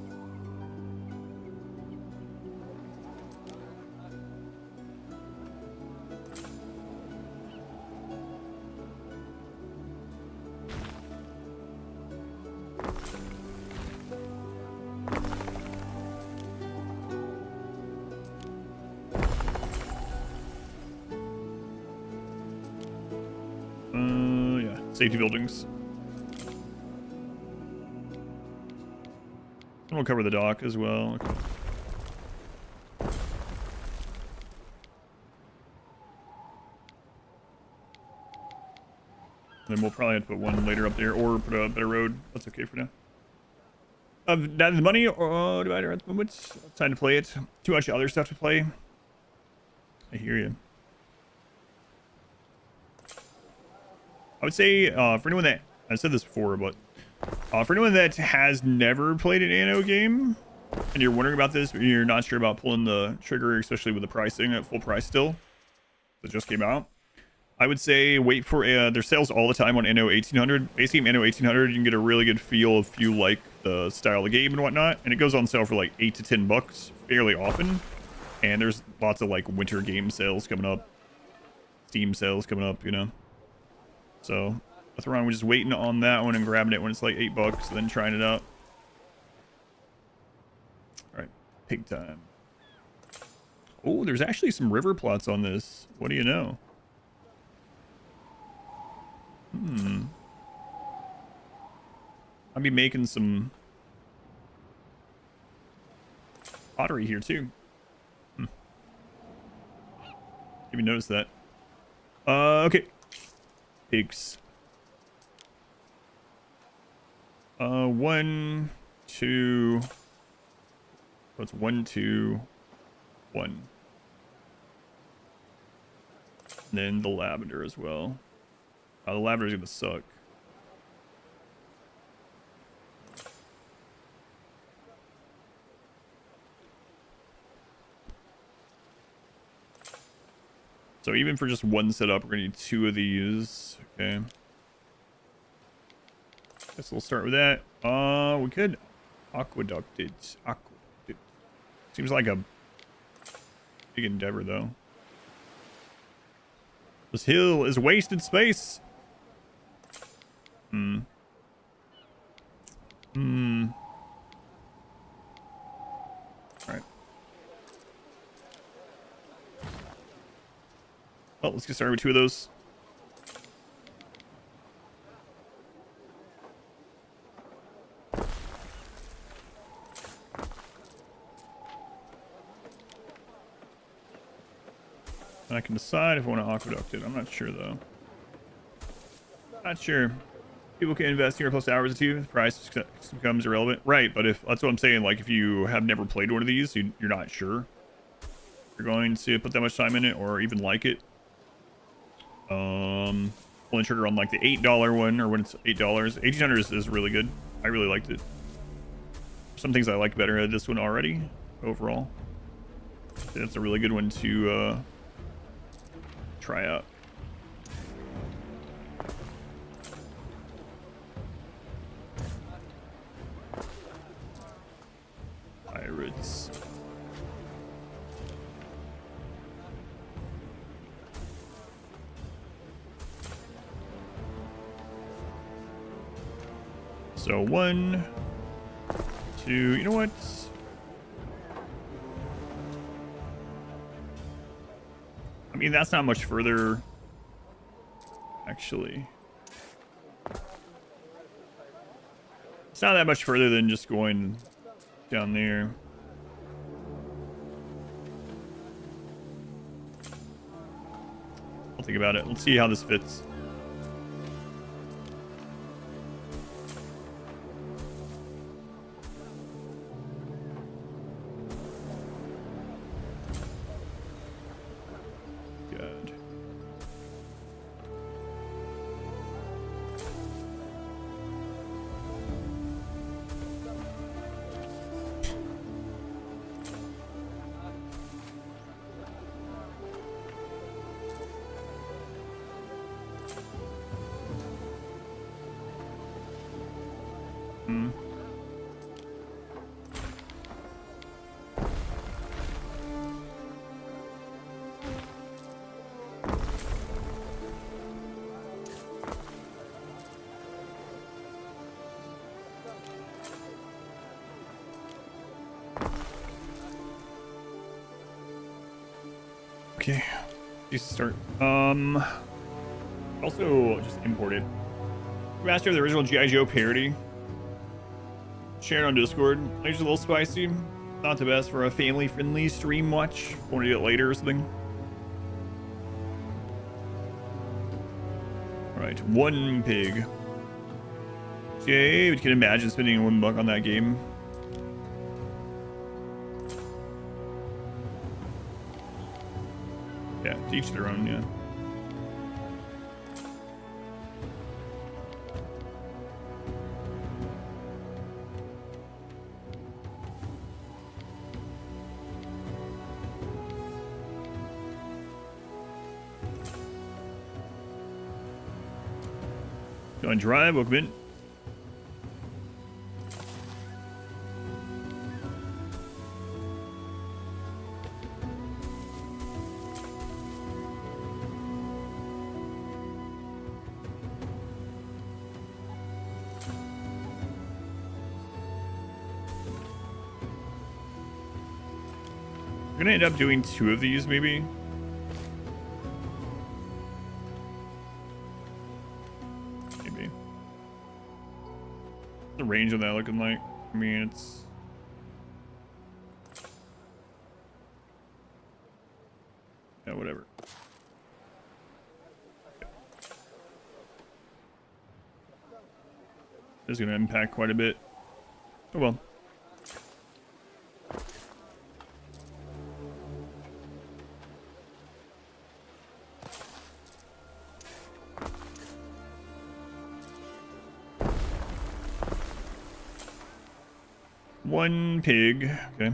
Safety buildings. And we'll cover the dock as well. Okay. Then we'll probably have to put one later up there, or put a better road. That's okay for now. That is money or divider at the moment. It's time to play it. Too much other stuff to play. I hear you. I would say, for anyone that, I've said this before, but for anyone that has never played an ANNO game, and you're wondering about this, but you're not sure about pulling the trigger, especially with the pricing at full price still, that just came out, I would say wait for, there's sales all the time on ANNO 1800. Base game ANNO 1800, you can get a really good feel if you like the style of the game and whatnot, and it goes on sale for like $8 to $10 fairly often, and there's lots of like winter game sales coming up, Steam sales coming up, you know. So, that's around, we're just waiting on that one and grabbing it when it's like $8, then trying it out. Alright, pig time. Oh, there's actually some river plots on this. What do you know? I'll be making some pottery here too. Didn't even notice that. Okay. Pigs. 1, 2. That's 1, 2, 1. And then the lavender as well. The lavender's gonna suck. So even for just one setup, we're gonna need 2 of these. Okay. Guess we'll start with that. We could aqueduct it. Seems like a big endeavor, though. This hill is wasted space. Alright. Well, let's get started with 2 of those. And I can decide if I want to aqueduct it. I'm not sure, though. Not sure. People can invest here plus hours or 2. The price becomes irrelevant. Right, but if that's what I'm saying, like if you have never played one of these, you're not sure you're going to put that much time in it or even like it. Pulling trigger on like the $8 one, or when it's $8. 1800 is really good. I really liked it. Some things I like better at this one already overall. That's a really good one to try out. Pirates. So 1, 2, you know what? I mean, that's not much further, actually. It's not that much further than just going down there. I'll think about it. Let's see how this fits. Good. Okay, just start. Also just imported Master of the original G.I. Joe parody. Shared on Discord. It's a little spicy. Not the best for a family-friendly stream watch. Want to do it later or something. All right, 1 pig. Okay, we can imagine spending $1 on that game. Yeah, to each their own, yeah. Going drive, welcome in. We're gonna end up doing 2 of these, maybe. Maybe. What's the range on that looking like? I mean, it's... yeah, whatever. This is gonna impact quite a bit. Oh well. One pig. Okay.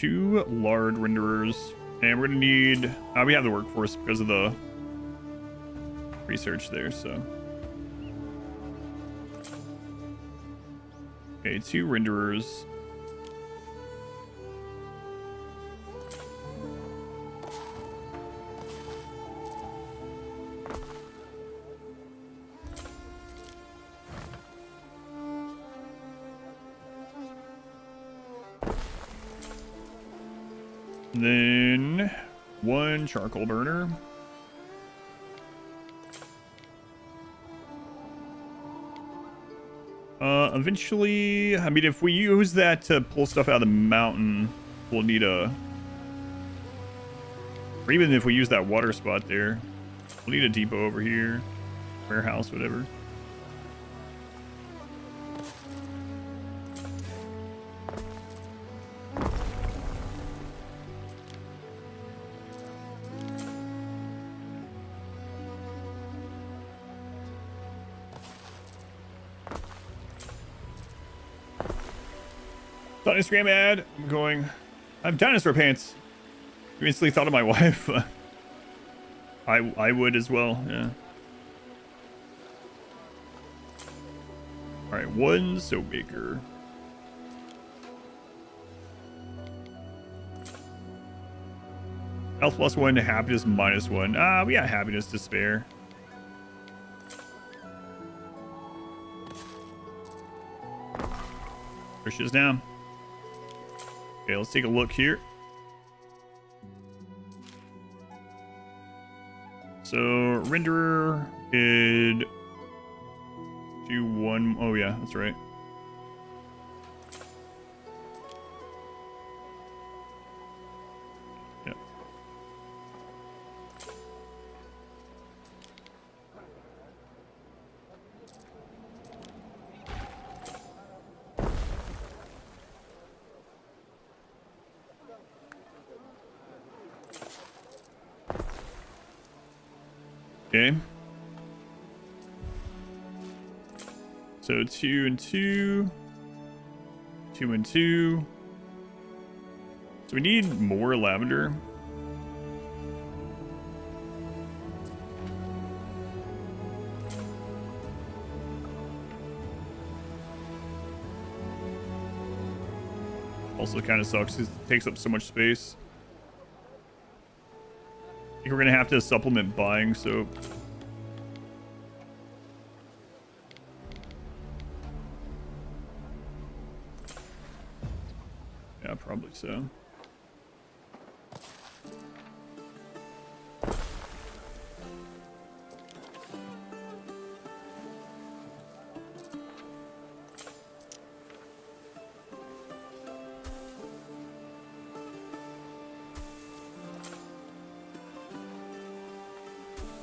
2 lard renderers. And we're going to need... we have the workforce because of the research there, so... Okay, 2 renderers. Then 1 charcoal burner. Eventually, I mean, if we use that to pull stuff out of the mountain, we'll need a... Or even if we use that water spot there, we'll need a depot over here. Warehouse, whatever. Instagram ad. I'm going. I have dinosaur pants. You instantly thought of my wife. I would as well. Yeah. All right, 1 soap maker. Health +1 to happiness -1. We got happiness to spare. There she is down. Okay, let's take a look here. So, renderer could do 1. Oh, yeah, that's right. Yeah. Okay. So 2 and 2. 2 and 2. So we need more lavender. Also kind of sucks because it takes up so much space. I think we're going to have to supplement buying soap. Yeah, probably so.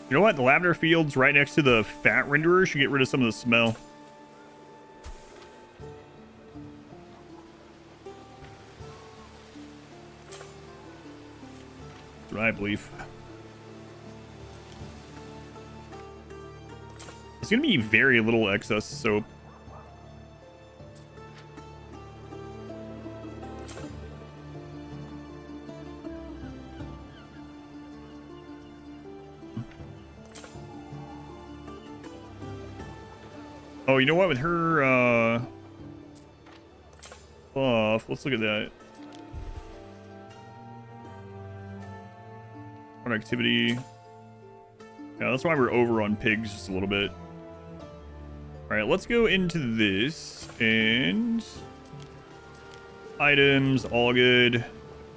You know what? The lavender fields right next to the fat renderer should get rid of some of the smell. That's what I believe. There's going to be very little excess soap. Oh, you know what? With her buff, let's look at that. Productivity. Yeah, that's why we're over on pigs just a little bit. All right, let's go into this and items, all good.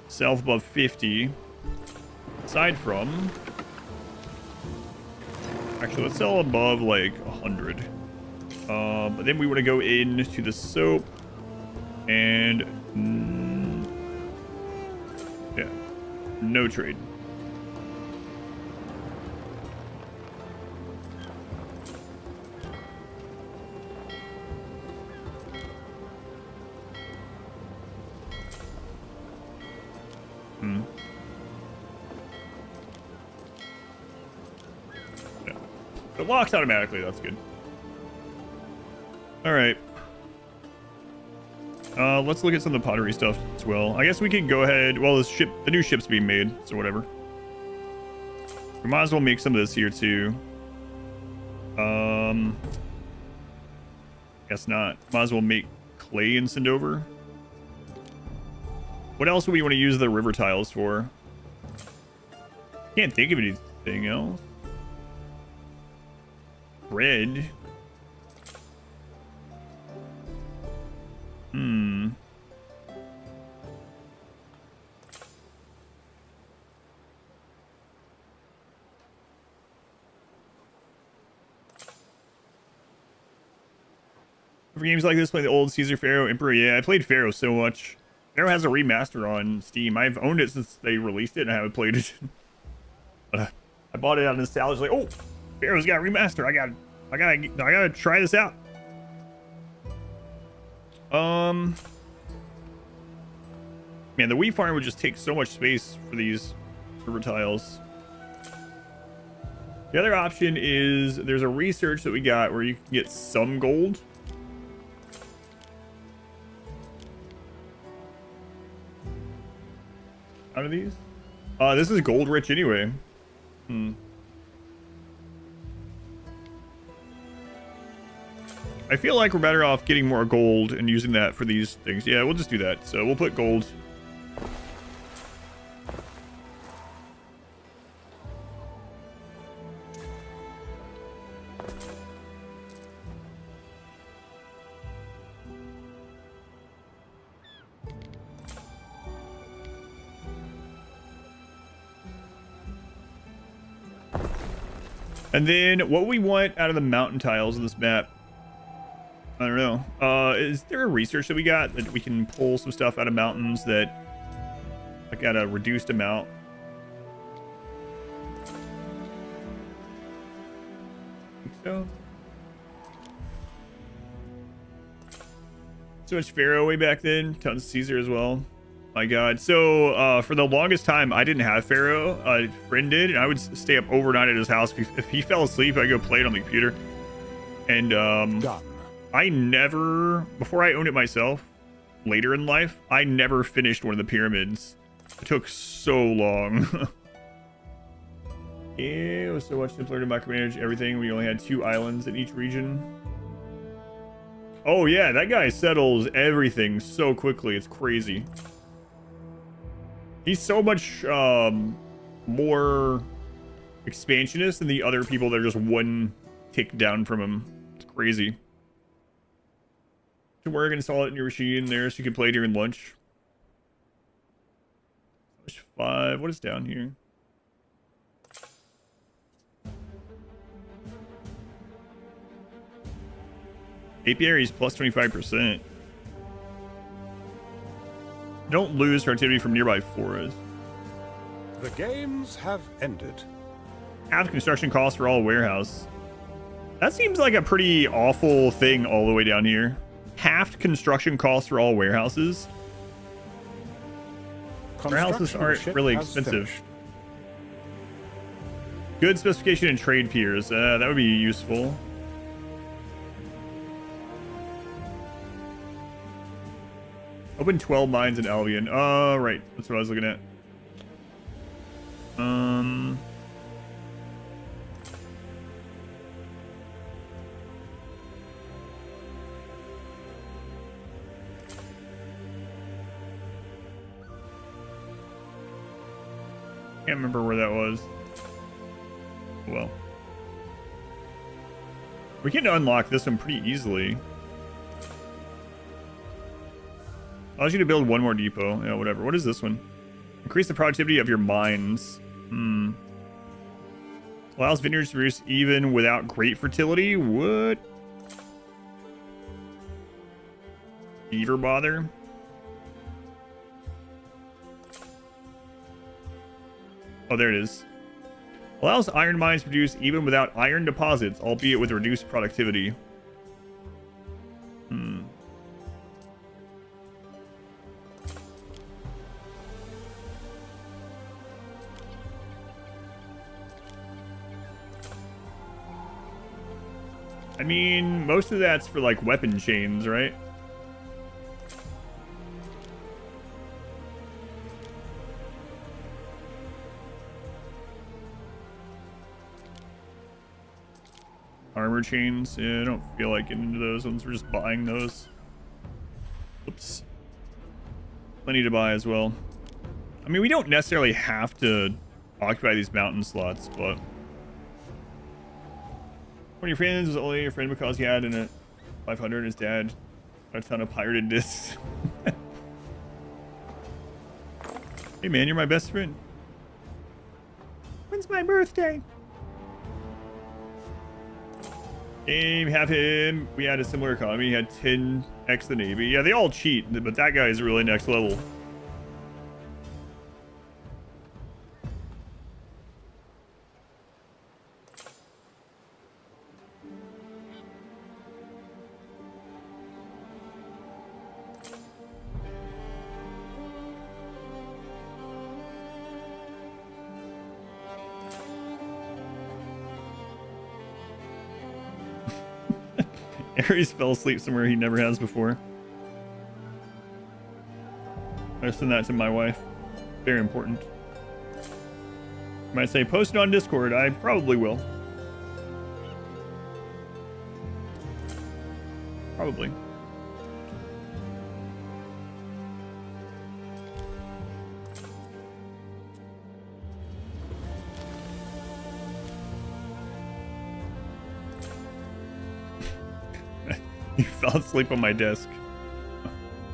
Self above 50. Aside from, actually, let's sell above like 100. But then we want to go into the soap and yeah, no trade. Yeah. It locks automatically, that's good. All right. Let's look at some of the pottery stuff as well. I guess we could go ahead. Well, the new ship's being made, so whatever. We might as well make some of this here too. Guess not. Might as well make clay and send over. What else would we want to use the river tiles for? Can't think of anything else. Bread. For games like this, play the old Caesar, Pharaoh, Emperor. Yeah, I played Pharaoh so much. Pharaoh has a remaster on Steam. I've owned it since they released it, and I haven't played it. But I bought it out of nostalgia. Like, oh, Pharaoh's got a remaster. I gotta try this out. Man, the wheat farm would just take so much space for these river tiles. The other option is there's a research that we got where you can get some gold. Out of these? This is gold rich anyway. I feel like we're better off getting more gold and using that for these things. Yeah, we'll just do that. So we'll put gold. And then what we want out of the mountain tiles of this map, I don't know. Is there a research that we got that we can pull some stuff out of mountains that like at a reduced amount? I think so. So much Pharaoh way back then. Tons of Caesar as well. My God. So for the longest time, I didn't have Pharaoh. A friend did, and I would stay up overnight at his house. If he fell asleep, I'd go play it on the computer. And I never, before I owned it myself, later in life, I never finished one of the pyramids. It took so long. It was so much simpler to micromanage everything. We only had 2 islands in each region. Oh yeah, that guy settles everything so quickly. It's crazy. He's so much more expansionist than the other people that are just one tick down from him. It's crazy. So we're going to install it in your machine there so you can play during lunch. 5. What is down here? Apiary is plus 25%. Don't lose productivity from nearby forests. The games have ended. Half construction costs for all warehouse. That seems like a pretty awful thing all the way down here. Half construction costs for all warehouses. Warehouses aren't really expensive. Good specification and trade peers. That would be useful. Open 12 mines in Albion. Right. That's what I was looking at. Can't remember where that was. Well. We can unlock this one pretty easily. Allows you to build one more depot. Yeah, whatever. What is this one? Increase the productivity of your mines. Allows vineyards to produce even without great fertility. What? Beaver bother? Oh, there it is. Allows iron mines to produce even without iron deposits, albeit with reduced productivity. I mean, most of that's for like weapon chains, right? Armor chains. Yeah, I don't feel like getting into those ones. We're just buying those. Oops. Plenty to buy as well. I mean, we don't necessarily have to occupy these mountain slots, but... One of your friends was only your friend because he had in it 500 and his dad a ton of pirated discs. Hey man, you're my best friend. When's my birthday? Game, have him. We had a similar economy. He had 10x the Navy. Yeah, they all cheat, but that guy is really next level. Ares fell asleep somewhere he never has before. I send that to my wife. Very important. You might say, post it on Discord. I probably will. Probably. He fell asleep on my desk.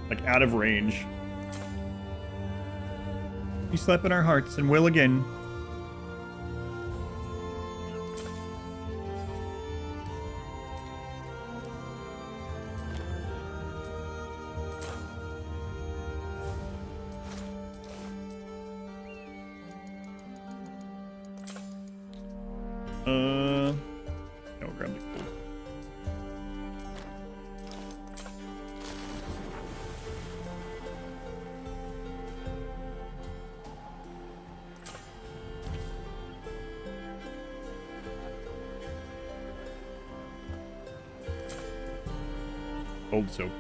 Like, out of range. You slept in our hearts and will again. No, grab the gold. Gold soap.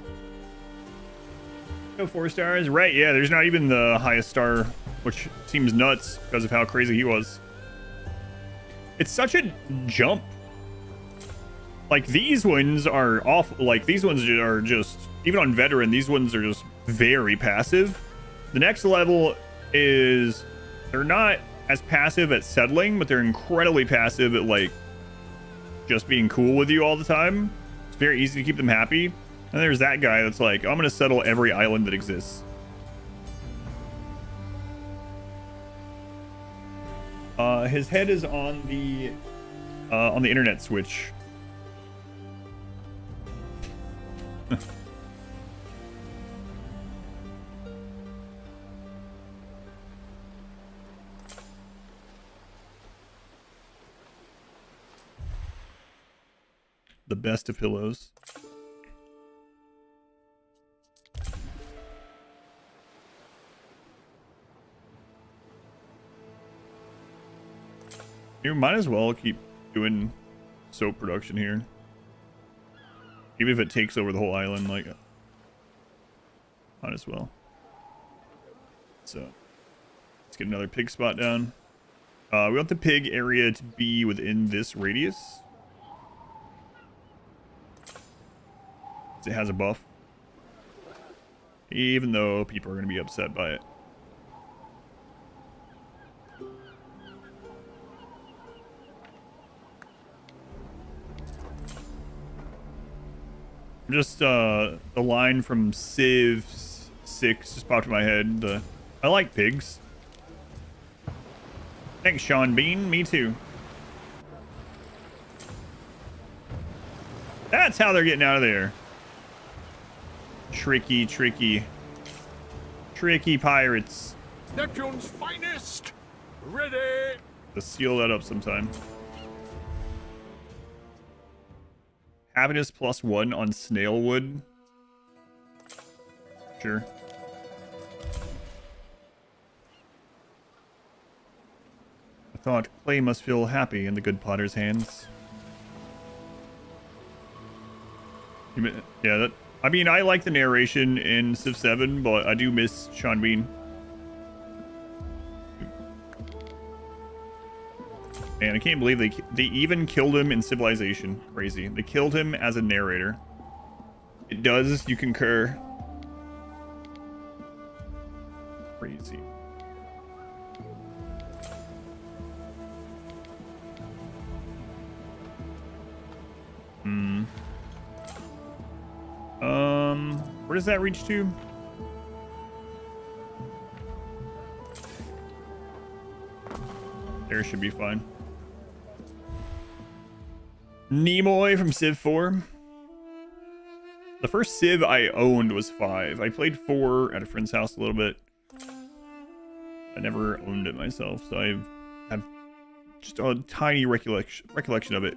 No 4 stars, right? Yeah, there's not even the highest star, which seems nuts because of how crazy he was. It's such a jump. Like, these ones are off. Like, these ones are just, even on veteran, these ones are just very passive. The next level is, they're not as passive at settling, but they're incredibly passive at, like, just being cool with you all the time. It's very easy to keep them happy. And there's that guy that's like, I'm gonna settle every island that exists. His head is on the internet switch. The best of pillows. You might as well keep doing soap production here. Even if it takes over the whole island, like, might as well. So, let's get another pig spot down. We want the pig area to be within this radius. It has a buff. Even though people are going to be upset by it. Just the line from Civ 6 just popped in my head. I like pigs. Thanks, Sean Bean. Me too. That's how they're getting out of there. Tricky pirates. Neptune's finest. Ready. Let's seal that up sometime. Happiness +1 on snailwood. Sure. I thought clay must feel happy in the good potter's hands. Yeah, that. I mean, I like the narration in Civ 7, but I do miss Sean Bean. Man, I can't believe they even killed him in Civilization. Crazy. They killed him as a narrator. It does, you concur. Crazy. Where does that reach to? There should be fine. Nimoy from Civ 4. The first Civ I owned was 5. I played 4 at a friend's house a little bit. I never owned it myself, so I have just a tiny recollection of it.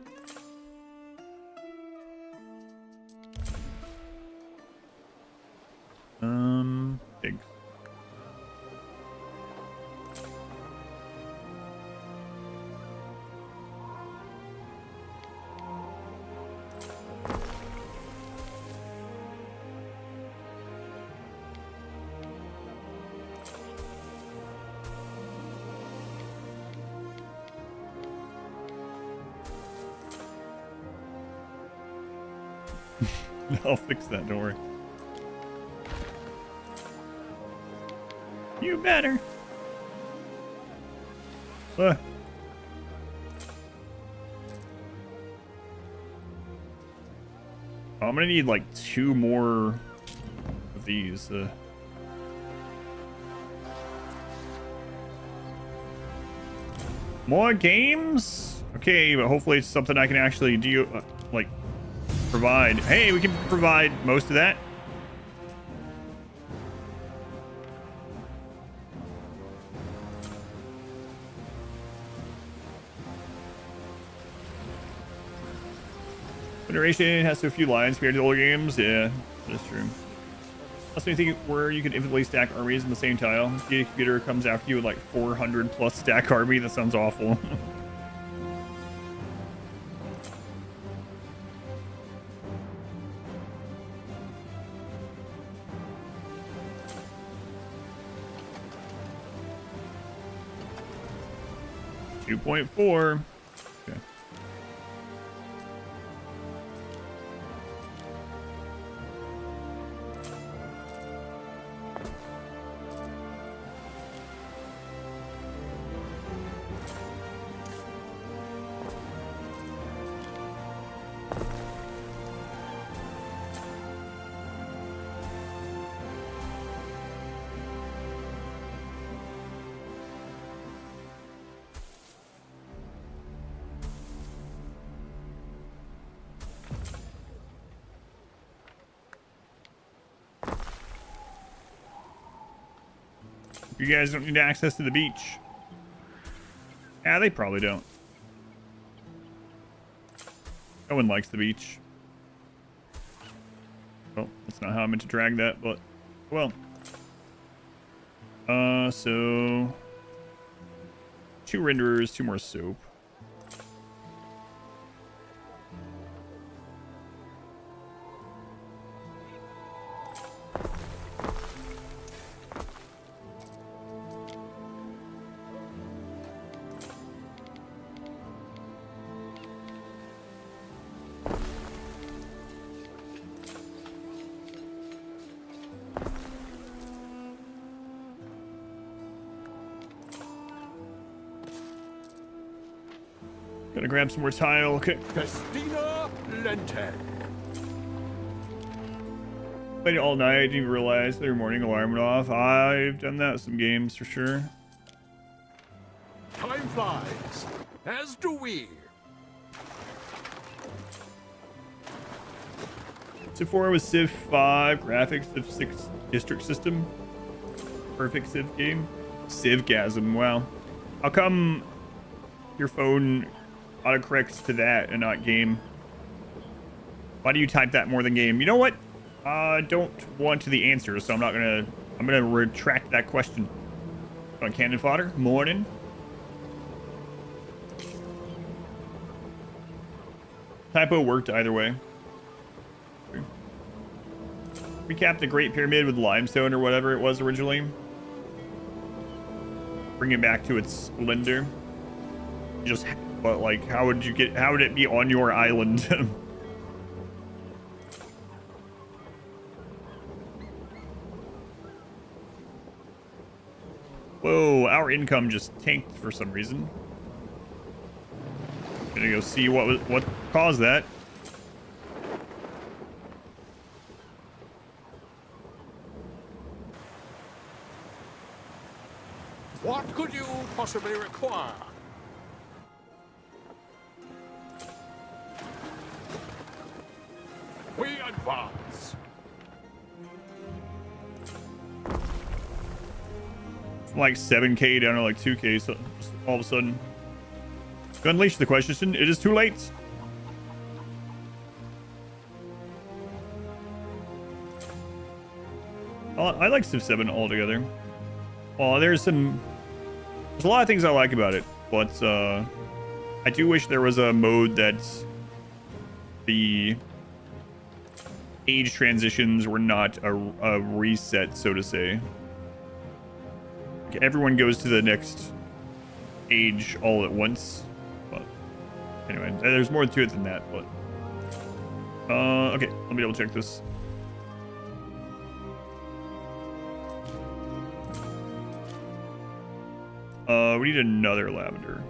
Pigs. I'll fix that, don't worry. You better. I'm gonna need like 2 more of these. More games? Okay, but hopefully it's something I can actually do, like, provide. Hey, we can provide most of that. Federation has so few lines compared to older games. Yeah, that's true. That's anything where you can infinitely stack armies in the same tile. The computer comes after you with like 400 plus stack army. That sounds awful. .4. Okay. You guys don't need access to the beach. Yeah, they probably don't. No one likes the beach. Well, that's not how I meant to drag that, but well. So 2 renderers, 2 more soap. Gotta grab some more tile. Okay. Festina Lente. Played it all night. Didn't even realize their morning alarm went off. I've done that with some games for sure. Time flies, as do we. Civ 4 was Civ 5 graphics, Civ 6 district system. Perfect Civ game. Civgasm. Wow. How come your phone autocorrects to that and not game? Why do you type that more than game? You know what? I don't want the answer, so I'm gonna retract that question. On cannon fodder. Morning. Typo worked either way. Recap the Great Pyramid with limestone or whatever it was originally. Bring it back to its splendor. just, but like, how would it be on your island? Whoa, our income just tanked for some reason. Gonna go see what caused that. What could you possibly require? We advance. From like 7k down to like 2k, so all of a sudden. To unleash the question, it is too late. I like Civ 7 altogether. Well, there's a lot of things I like about it, but I do wish there was a mode that the age transitions were not a reset, so to say. Like everyone goes to the next age all at once. But anyway, there's more to it than that. But okay, let me double check this. We need another lavender.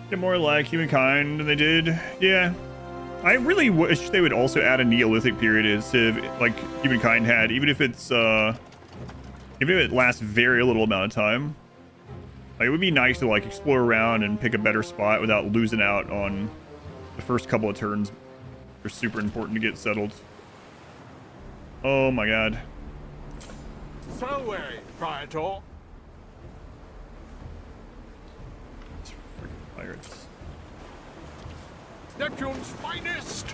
Get more like humankind than they did. Yeah. I really wish they would also add a Neolithic period as Civ, like humankind had, even if it's even if it lasts very little amount of time. Like, it would be nice to like explore around and pick a better spot without losing out on the first couple of turns. They're super important to get settled. Oh my god. So Praetor. Pirates. Neptune's finest!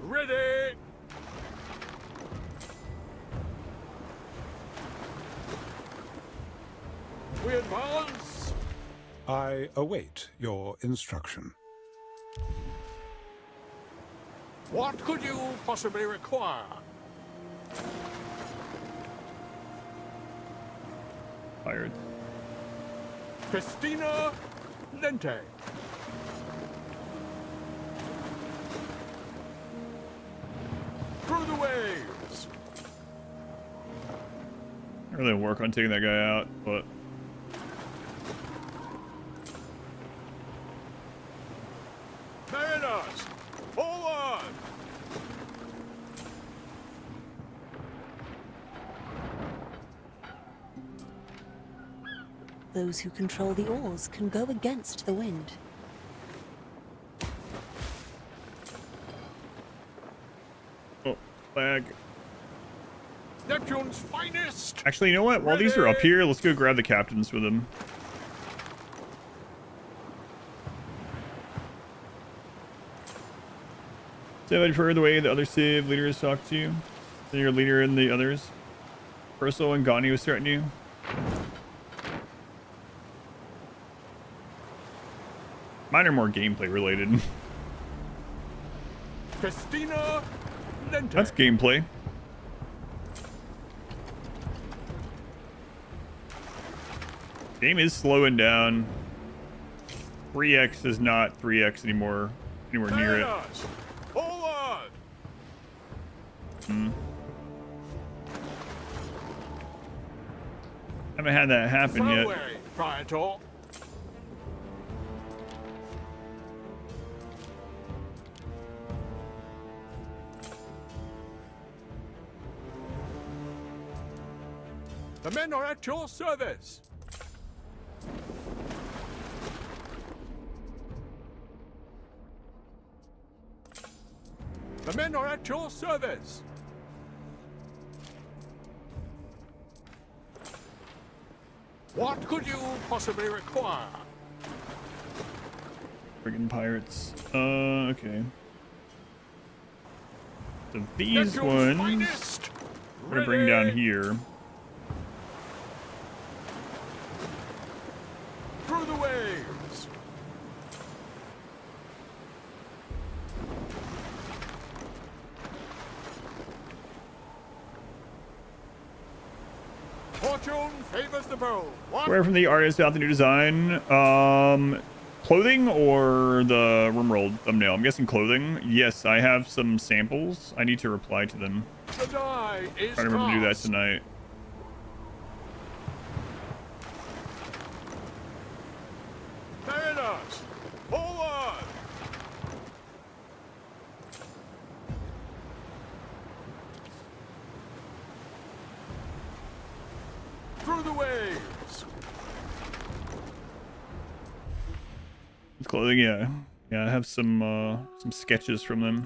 Ready! We advance! I await your instruction. What could you possibly require? Pirates. Christina Lente. Through the waves. I really work on taking that guy out, but Mariners, forward! Those who control the oars can go against the wind. oh, flag. Neptune's finest! Actually, you know what? While these are up here, let's go grab the captains with them. So I'd prefer the way the other Civ leaders talk to you. Then your leader and the others. Perso and Gani was threatening you. Mine are more gameplay related. Christina Lente. That's gameplay. Game is slowing down. 3x is not 3x anymore. Anywhere near it. Forward! Haven't had that happen yet. Praetor. The men are at your service. The men are at your service. What could you possibly require? Friggin' pirates. Okay. So these ones we're gonna bring down here. Through the waves. Fortune favors the bold. Where from the artist about the new design? Clothing or the rimrolled thumbnail? I'm guessing clothing. Yes, I have some samples. I need to reply to them. The die is I remember to do that tonight. Mariners, forward! Through the waves. Clothing, yeah. Yeah, I have some sketches from them.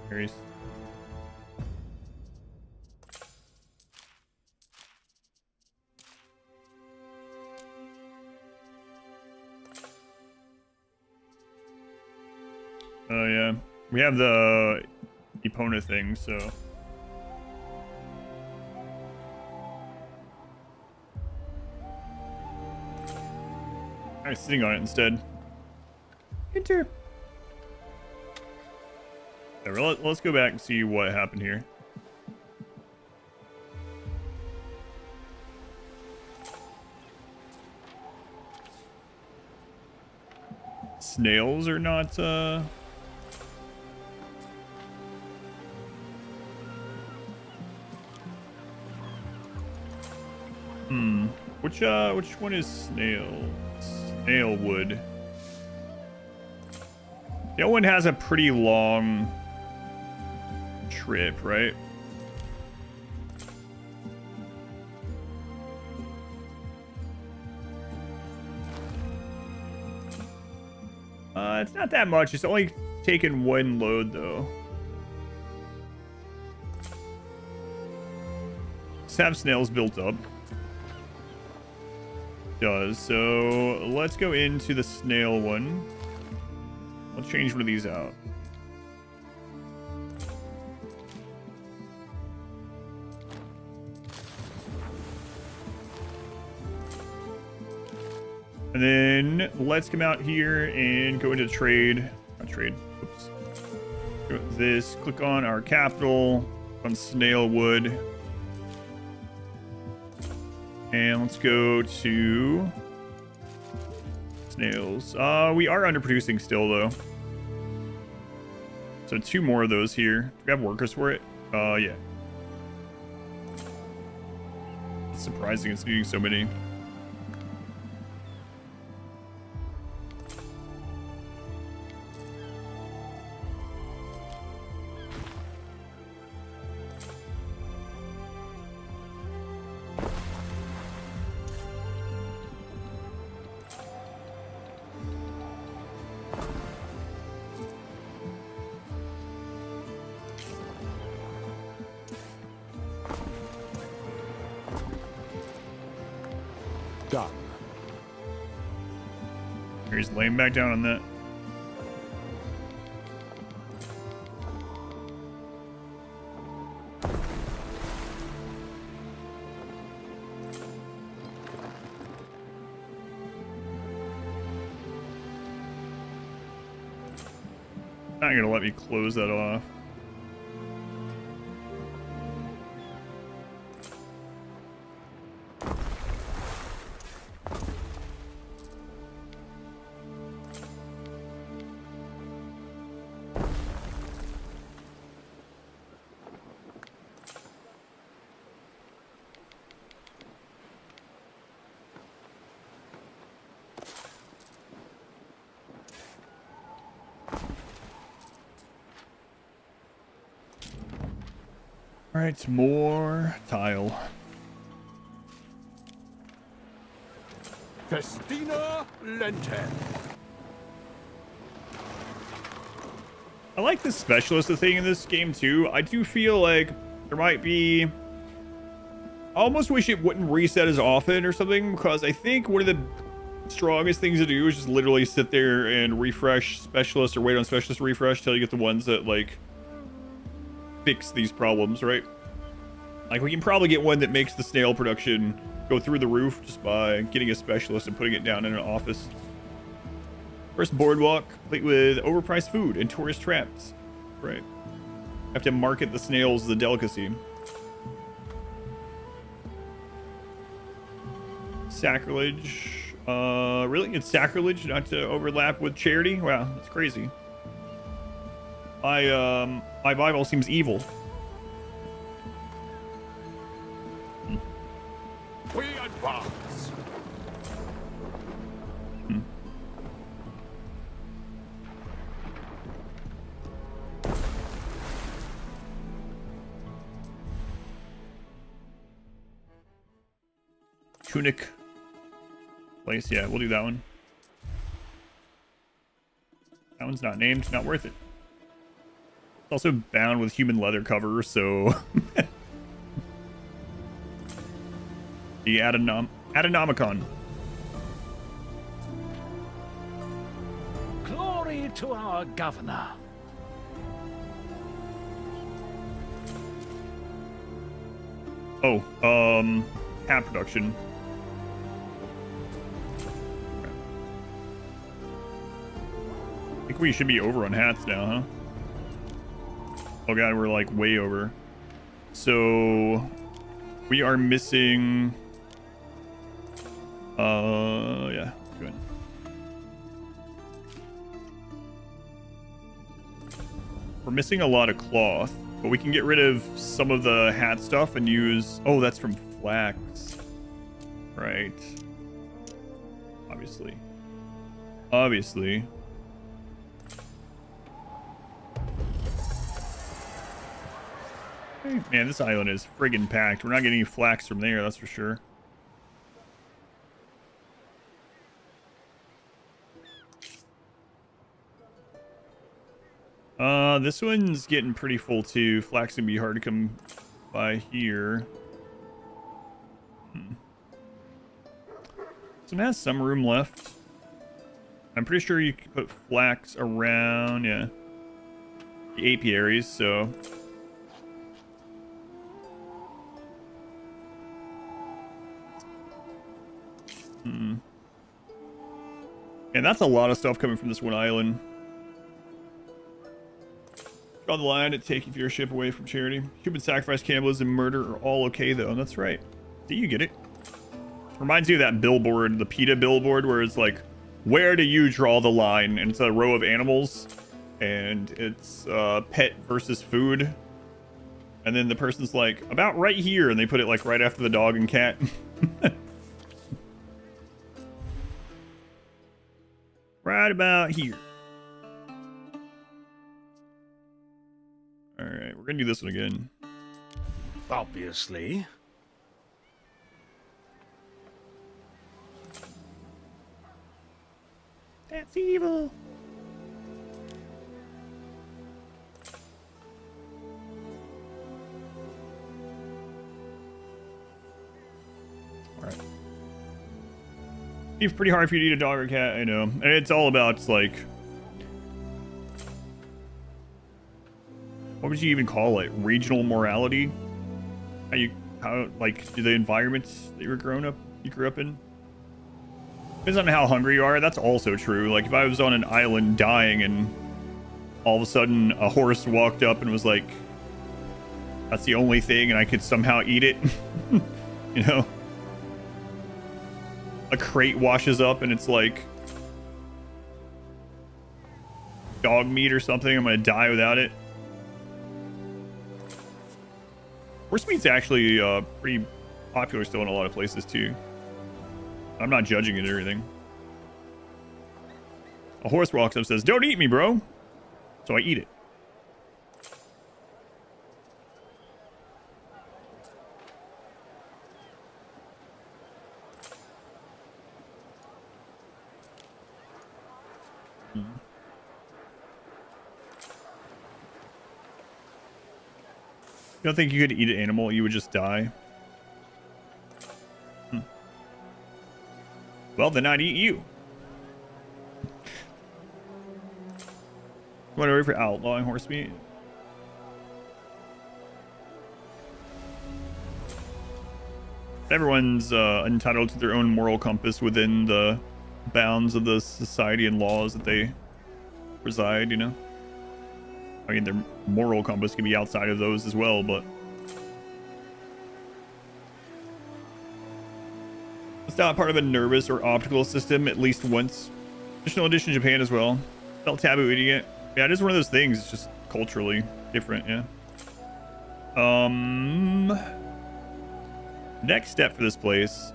Aries. Oh yeah, we have the Epona thing, so I was sitting on it instead. Enter. Yeah, let's go back and see what happened here. Snails are not which one is snail? Snail wood. That one has a pretty long trip, right? It's not that much. It's only taken one load though. Just have snails built up. Does. So let's go into the snail one. I'll change one of these out. And then let's come out here and go into trade. Not trade. Oops. Go with this. Click on our capital. On Snailwood. And let's go to snails. We are underproducing still though. So 2 more of those here. Do we have workers for it? Yeah. It's surprising it's needing so many. Done. He's laying back down on that. Not gonna let me close that off. All right, more tile. Festina Lente. I like the specialist thing in this game too. I do feel like there might be... I almost wish it wouldn't reset as often or something, because I think one of the strongest things to do is just literally sit there and refresh specialist or wait on specialist refresh till you get the ones that like fix these problems, right? Like we can probably get one that makes the snail production go through the roof just by getting a specialist and putting it down in an office. First boardwalk, complete with overpriced food and tourist traps. Right. Have to market the snails as a delicacy. Sacrilege. Really? It's sacrilege not to overlap with charity? Wow, that's crazy. My Bible seems evil. We advance. Tunic place, yeah, we'll do that one. That one's not named, not worth it. It's also bound with human leather cover, so the Adenomicon. Glory to our governor. Oh, hat production. I think we should be over on hats now, huh? Oh god, we're like way over. So we are missing yeah, good. We're missing a lot of cloth, but we can get rid of some of the hat stuff and use... Oh, that's from flax. Right. Obviously. Obviously. Man, this island is friggin' packed. We're not getting any flax from there, that's for sure. This one's getting pretty full too. Flax can be hard to come by here. This one has some room left. I'm pretty sure you can put flax around, yeah, the apiaries, so... And that's a lot of stuff coming from this one island. Draw the line at taking your ship away from charity. Human sacrifice, cannibalism, murder are all okay though. That's right. Do you get it? Reminds you of that billboard, the PETA billboard, where it's like, where do you draw the line? And it's a row of animals, and it's pet versus food. And then the person's like, about right here, and they put it like right after the dog and cat. Right about here. All right, we're gonna do this one again. Obviously. That's evil. All right. It's pretty hard for you to eat a dog or a cat, I know. And it's all about, like... What would you even call it? Regional morality? How, like, the environments that you grew up in? Depends on how hungry you are, that's also true. Like, if I was on an island dying and all of a sudden a horse walked up and was like, that's the only thing, and I could somehow eat it. You know? A crate washes up and it's like dog meat or something. I'm gonna die without it. Horse meat's actually pretty popular still in a lot of places too. I'm not judging it or anything. A horse walks up and says, "Don't eat me, bro." So I eat it. You don't think you could eat an animal, you would just die? Well, then I'd eat you. Want to wait for outlawing horse meat? Everyone's entitled to their own moral compass within the bounds of the society and laws that they reside, you know? I mean, their moral compass can be outside of those as well, but it's not part of a nervous or optical system, at least once. Additional edition Japan as well. Felt taboo eating it. Yeah, it is one of those things. It's just culturally different, yeah. Next step for this place.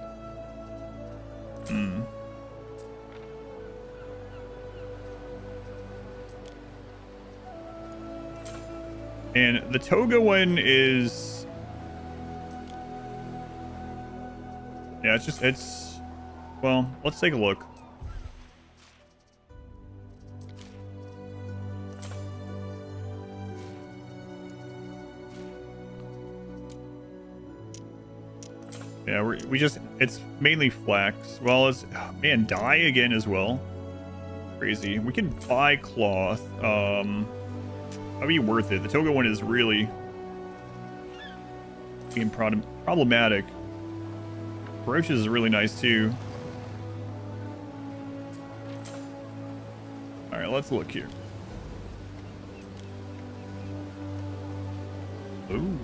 And the Toga one is... yeah, it's... well, let's take a look. Yeah, we just... it's mainly flax. Well, it's... oh, man, dye again as well. Crazy. We can buy cloth. That'd be worth it. The Toga one is really being problematic. Brooches is really nice too. All right, let's look here. Ooh.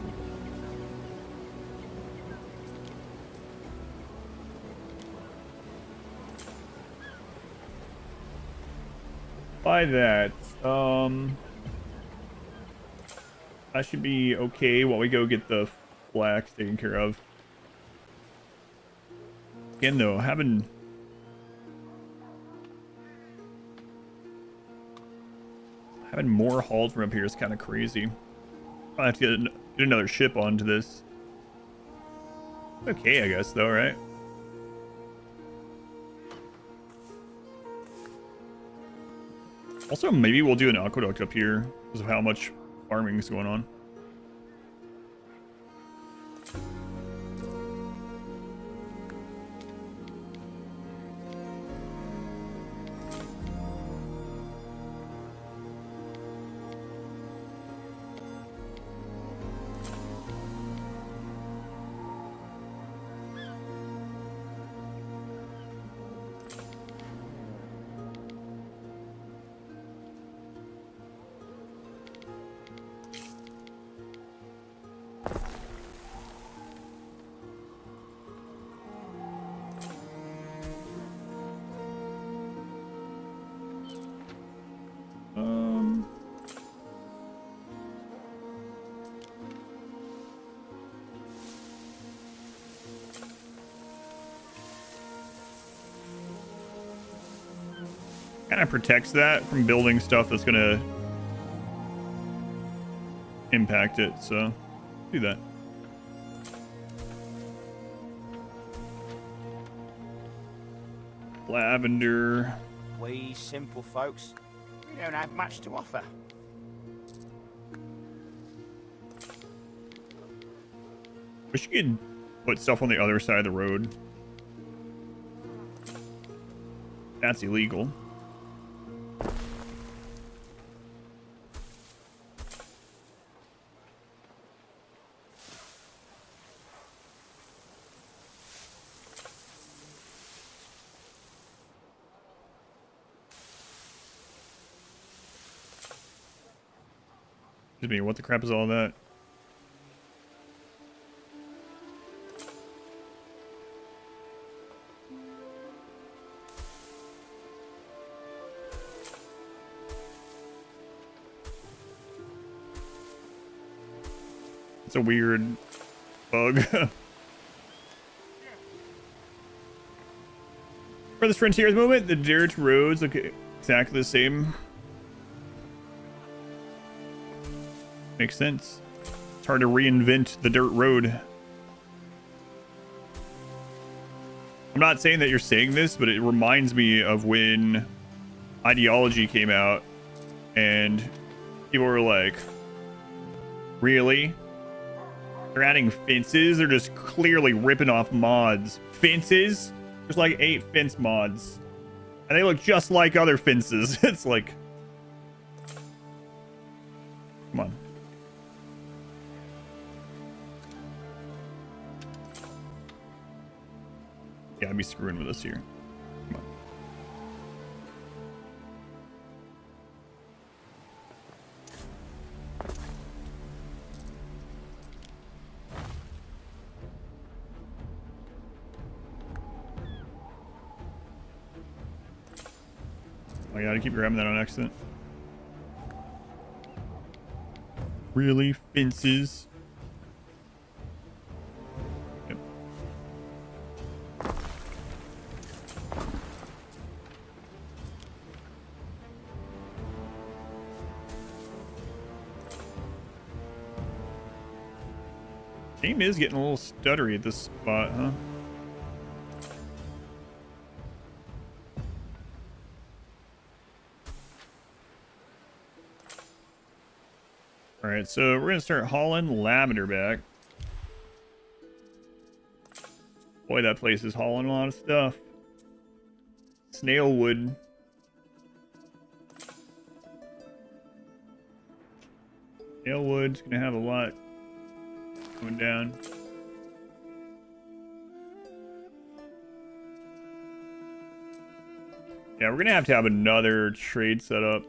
Buy that. That should be okay while we go get the flax taken care of. Again, though, having more hauled from up here is kind of crazy. I'll have to get another ship onto this. Okay, I guess, though, right? Also, maybe we'll do an aqueduct up here because of how much farming is going on. Kind of protects that from building stuff that's gonna impact it, so do that. Lavender. We simple folks, we don't have much to offer. Wish you could put stuff on the other side of the road. That's illegal. Excuse me, what the crap is all that? It's a weird bug. For this Frontiers moment, the dirt roads look exactly the same. Makes sense. It's hard to reinvent the dirt road. I'm not saying that you're saying this, but it reminds me of when Ideology came out and people were like, really? They're adding fences? They're just clearly ripping off mods. Fences? There's like 8 fence mods. And they look just like other fences. It's like... Come on. Yeah, I'd be screwing with us here. Come on. I gotta keep grabbing that on accident. Really? Fences? Yep. Game is getting a little stuttery at this spot, huh? Alright, so we're gonna start hauling lavender back. Boy, that place is hauling a lot of stuff. Snail wood. Snail wood's gonna have a lot going down. Yeah, we're gonna have another trade set up.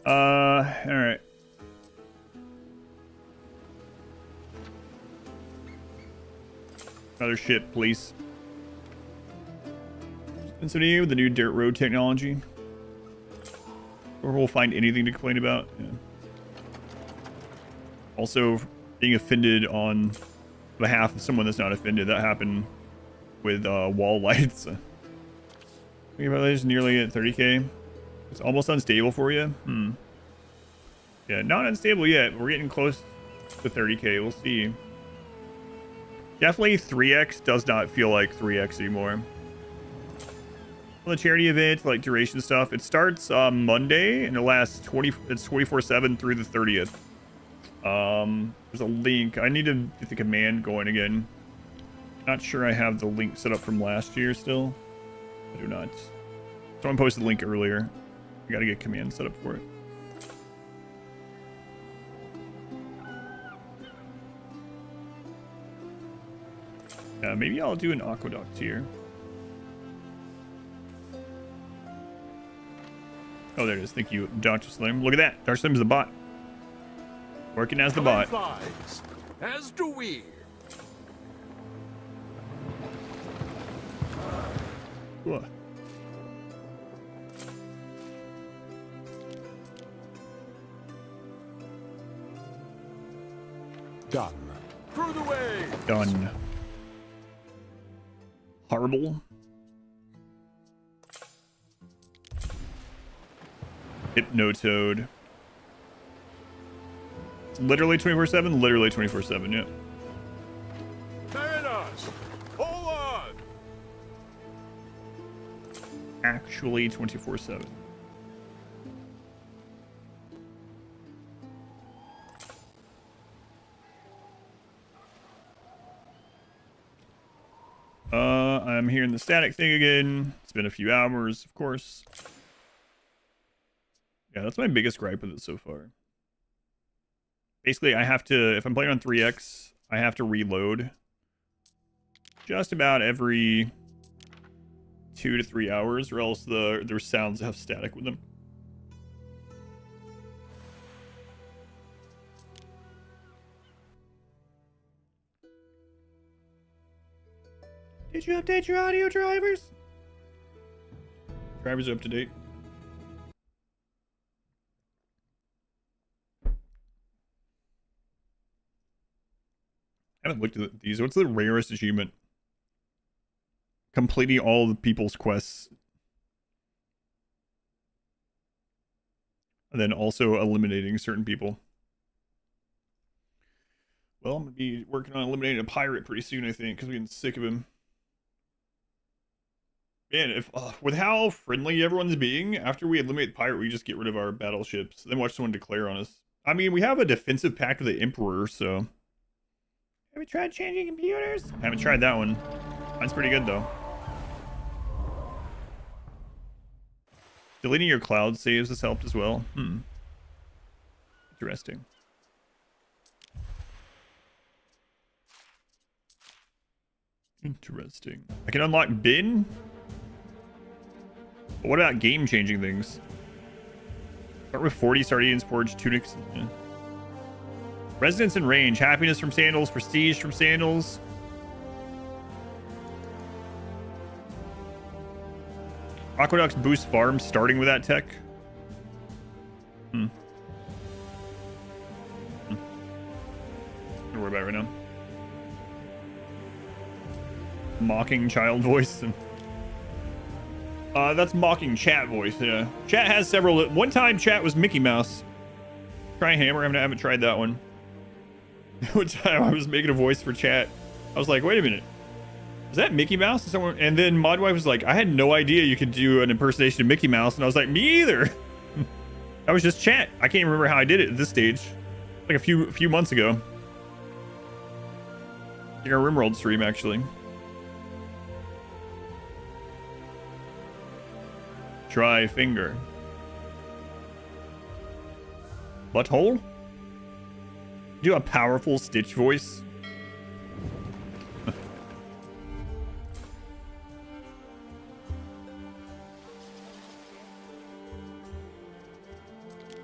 Alright. Another ship, please. And so do you with the new dirt road technology? Or we'll find anything to complain about. Yeah. Also, being offended on behalf of someone that's not offended. That happened with wall lights. It's nearly at 30k. It's almost unstable for you. Yeah, not unstable yet. We're getting close to 30k. We'll see. Definitely 3x does not feel like 3x anymore. Well, the charity event, like duration stuff, it starts Monday and it lasts 24/7 through the 30th. There's a link. I need to get the command going again. Not sure I have the link set up from last year still. I do not. Someone posted the link earlier. I gotta get command set up for it. Maybe I'll do an aqueduct here. Oh, there it is. Thank you, Dr. Slim. Look at that. Dr. Slim's the bot. Working as the bot. Flies, as do we. Whoa. Done. Through the way. Done. Horrible. Hypnotoad. It's literally 24/7. Literally 24/7. Yeah. Mariners, hold on. Actually 24/7. I'm hearing the static thing again. It's been a few hours, of course. Yeah, that's my biggest gripe with it so far. Basically, I have to, if I'm playing on 3x, I have to reload just about every 2 to 3 hours, or else their sounds have static with them. Did you update your audio drivers? Drivers are up to date. I haven't looked at these. What's the rarest achievement? Completing all the people's quests. And then also eliminating certain people. Well, I'm going to be working on eliminating a pirate pretty soon, I think, because I'm getting sick of him. Man, if with how friendly everyone's being, after we eliminate the pirate, we just get rid of our battleships. Then watch someone declare on us. I mean, we have a defensive pact with the Emperor, so... Have we tried changing computers? Haven't tried that one. Mine's pretty good, though. Deleting your cloud saves has helped as well. Interesting. Interesting. I can unlock bin? But what about game-changing things? Start with 40 sardines, porridge, tunics. Yeah. Residence and range. Happiness from sandals. Prestige from sandals. Aqueducts boost farms starting with that tech. Don't worry about it right now. Mocking child voice. That's mocking chat voice, yeah. Chat has several. One time chat was Mickey Mouse. Try hammer, I haven't tried that one. One time I was making a voice for chat. I was like, wait a minute. Is that Mickey Mouse? Someone, and then Modwife was like, I had no idea you could do an impersonation of Mickey Mouse. And I was like, me either. That was just chat. I can't even remember how I did it at this stage. Like a few months ago. I think our RimWorld stream, actually. Try finger. Butthole? Do a powerful Stitch voice.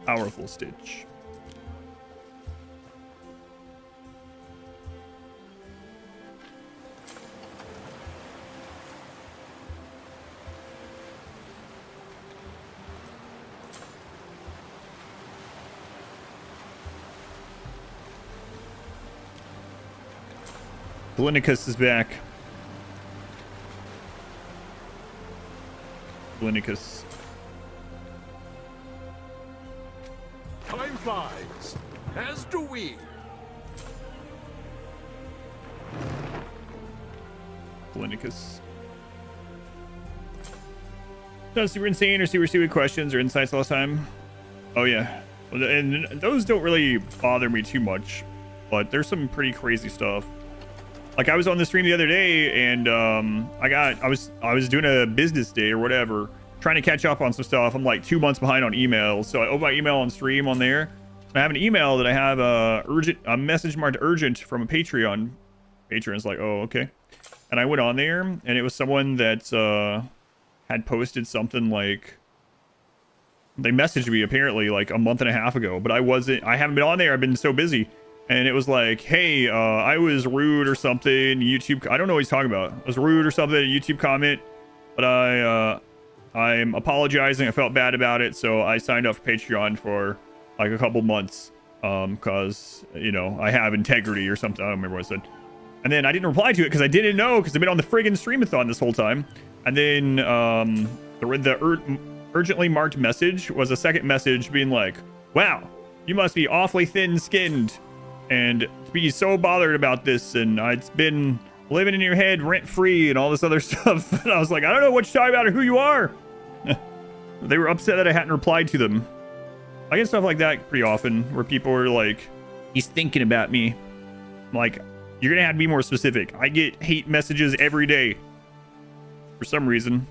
Powerful Stitch. Glenicus is back. Glenicus. Time flies, as do we. Glenicus. Done super insane or super stupid questions or insights last time? Oh yeah. And those don't really bother me too much, but there's some pretty crazy stuff. Like I was on the stream the other day and I was doing a business day or whatever, trying to catch up on some stuff. I'm like 2 months behind on emails. So I open my email on stream on there. I have an email that I have a message marked urgent from a Patreon. Patreon's like, oh, okay. And I went on there and it was someone that had posted something like, they messaged me apparently like a month and a half ago, but I haven't been on there. I've been so busy. And it was like, hey, I was rude or something. YouTube, I don't know what he's talking about. I was rude or something, a YouTube comment, but I'm apologizing. I felt bad about it. So I signed up for Patreon for like a couple months because, you know, I have integrity or something. I don't remember what I said. And then I didn't reply to it because I didn't know because I've been on the friggin' streamathon this whole time. And then the urgently marked message was a second message being like, wow, you must be awfully thin-skinned and to be so bothered about this, and it's been living in your head rent-free and all this other stuff. And I was like, I don't know what you're talking about or who you are. They were upset that I hadn't replied to them. I get stuff like that pretty often where people are like, he's thinking about me. I'm like, you're gonna have to be more specific. I get hate messages every day for some reason.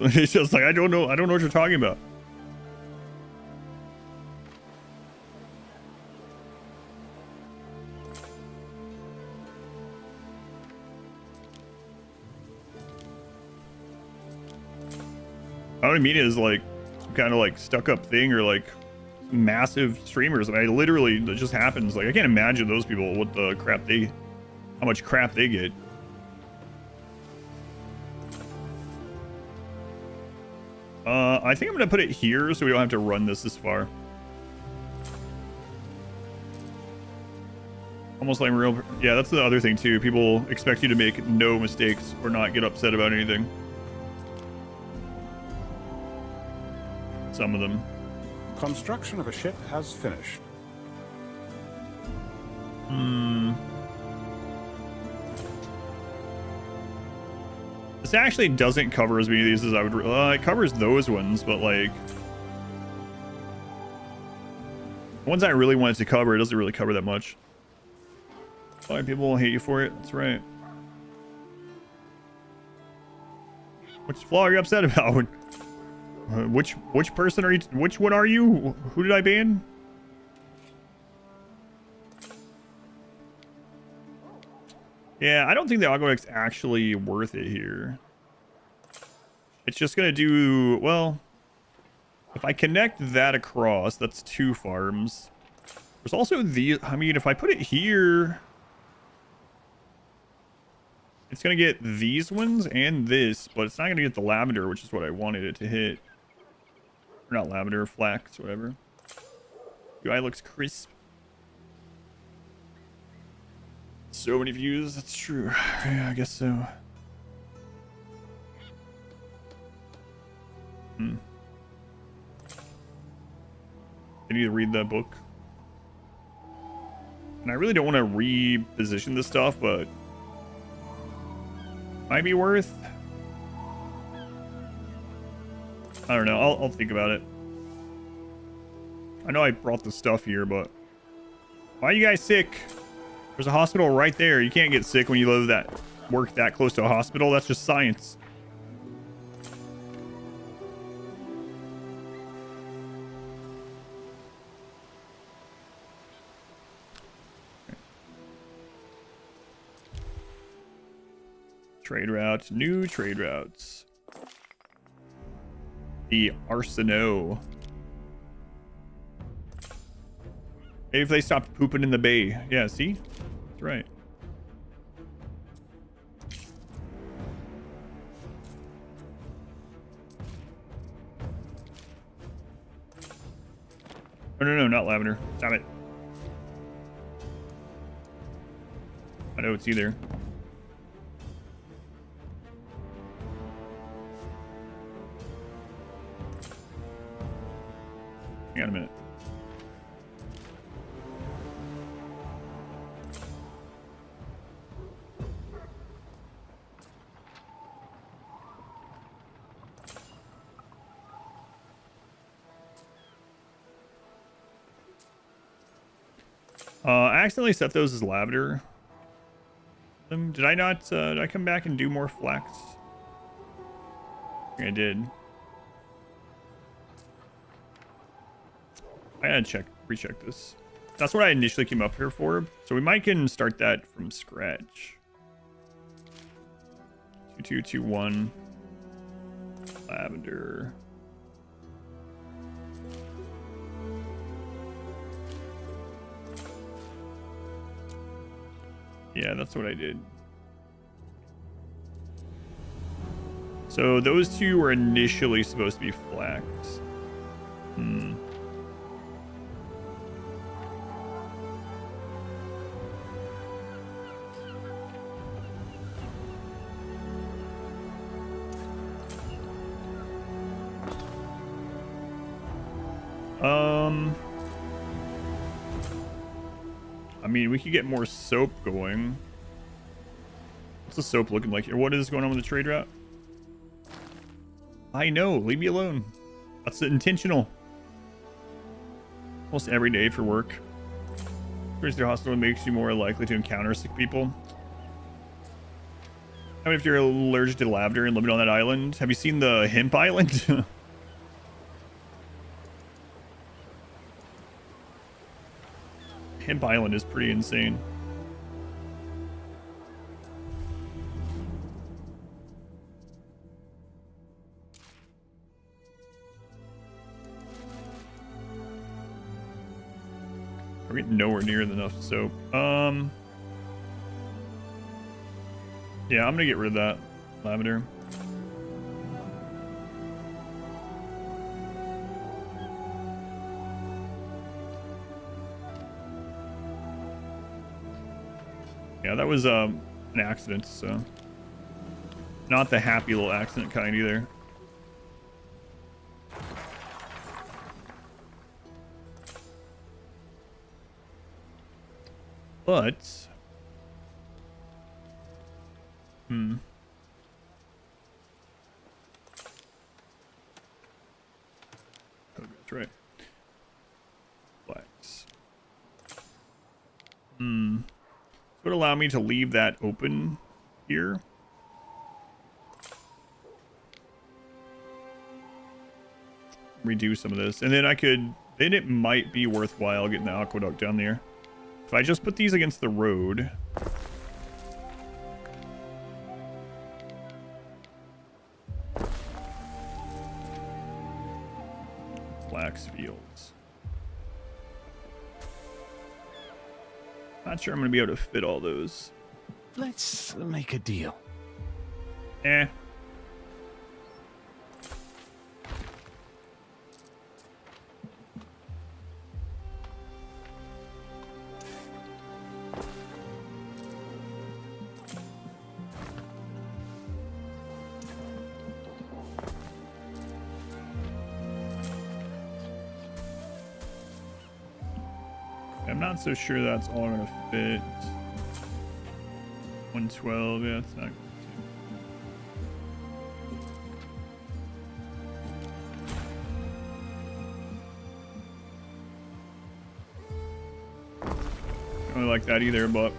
It's just like, I don't know what you're talking about. I don't mean it as like some kind of like stuck up thing or like massive streamers. I mean, literally, it just happens. Like, I can't imagine those people, what the crap they how much crap they get. I think I'm gonna put it here so we don't have to run this far. Almost like real. Yeah, that's the other thing too. People expect you to make no mistakes or not get upset about anything. Some of them. Construction of a ship has finished. This actually doesn't cover as many of these as I would. It covers those ones, but like the ones I really wanted to cover, it doesn't really cover that much. Why people will hate you for it? That's right. Which flaw are you upset about? Which person are you? Which one are you? Who did I ban? Yeah, I don't think the Aqueduct's actually worth it here. It's just gonna do well. If I connect that across, that's 2 farms. There's also the. I mean, if I put it here, it's gonna get these ones and this, but it's not gonna get the lavender, which is what I wanted it to hit. Or not lavender, flax, whatever. UI looks crisp. So many views, that's true. Yeah, I guess so. I need to read that book. And I really don't want to reposition this stuff, but might be worth. I don't know. I'll think about it. I know I brought the stuff here, but why are you guys sick? There's a hospital right there. You can't get sick when you work that close to a hospital. That's just science. Trade routes, new trade routes. The Arsenault. Maybe if they stopped pooping in the bay. Yeah, see? That's right. Oh, no, not lavender. Stop it. I know it's either. Hang on a minute. I accidentally set those as lavender. Did I not? Did I come back and do more flax? I think I did. I gotta recheck this. That's what I initially came up here for. So we might can start that from scratch. 2221. Lavender. Yeah, that's what I did. So those two were initially supposed to be flax. I mean, we could get more soap going. What's the soap looking like here? What is going on with the trade route? I know, leave me alone. That's intentional. Almost every day for work. Going to the hospital makes you more likely to encounter sick people. I mean, if you're allergic to lavender and living on that island, have you seen the hemp island? Hemp Island is pretty insane. We're getting nowhere near enough soap. Yeah, I'm gonna get rid of that lavender. Yeah, that was an accident, so not the happy little accident kind either. But oh, that's right. Flags. Would allow me to leave that open here. Redo some of this, and then then it might be worthwhile getting the aqueduct down there. If I just put these against the road. Flax fields. Not sure I'm going to be able to fit all those. Let's make a deal. Eh. I'm not so sure that's all I'm gonna fit. 112, yeah, it's not. I don't really like that either, but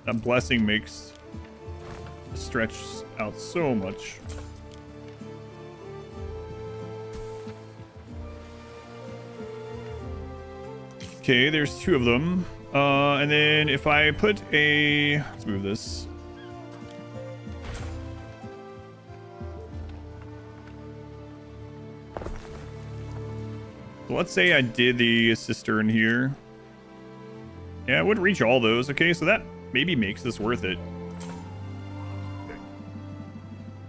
that blessing makes it stretch out so much. Okay, there's 2 of them. And then if I put let's move this. So let's say I did the cistern here. Yeah, it wouldn't reach all those. Okay, so that maybe makes this worth it.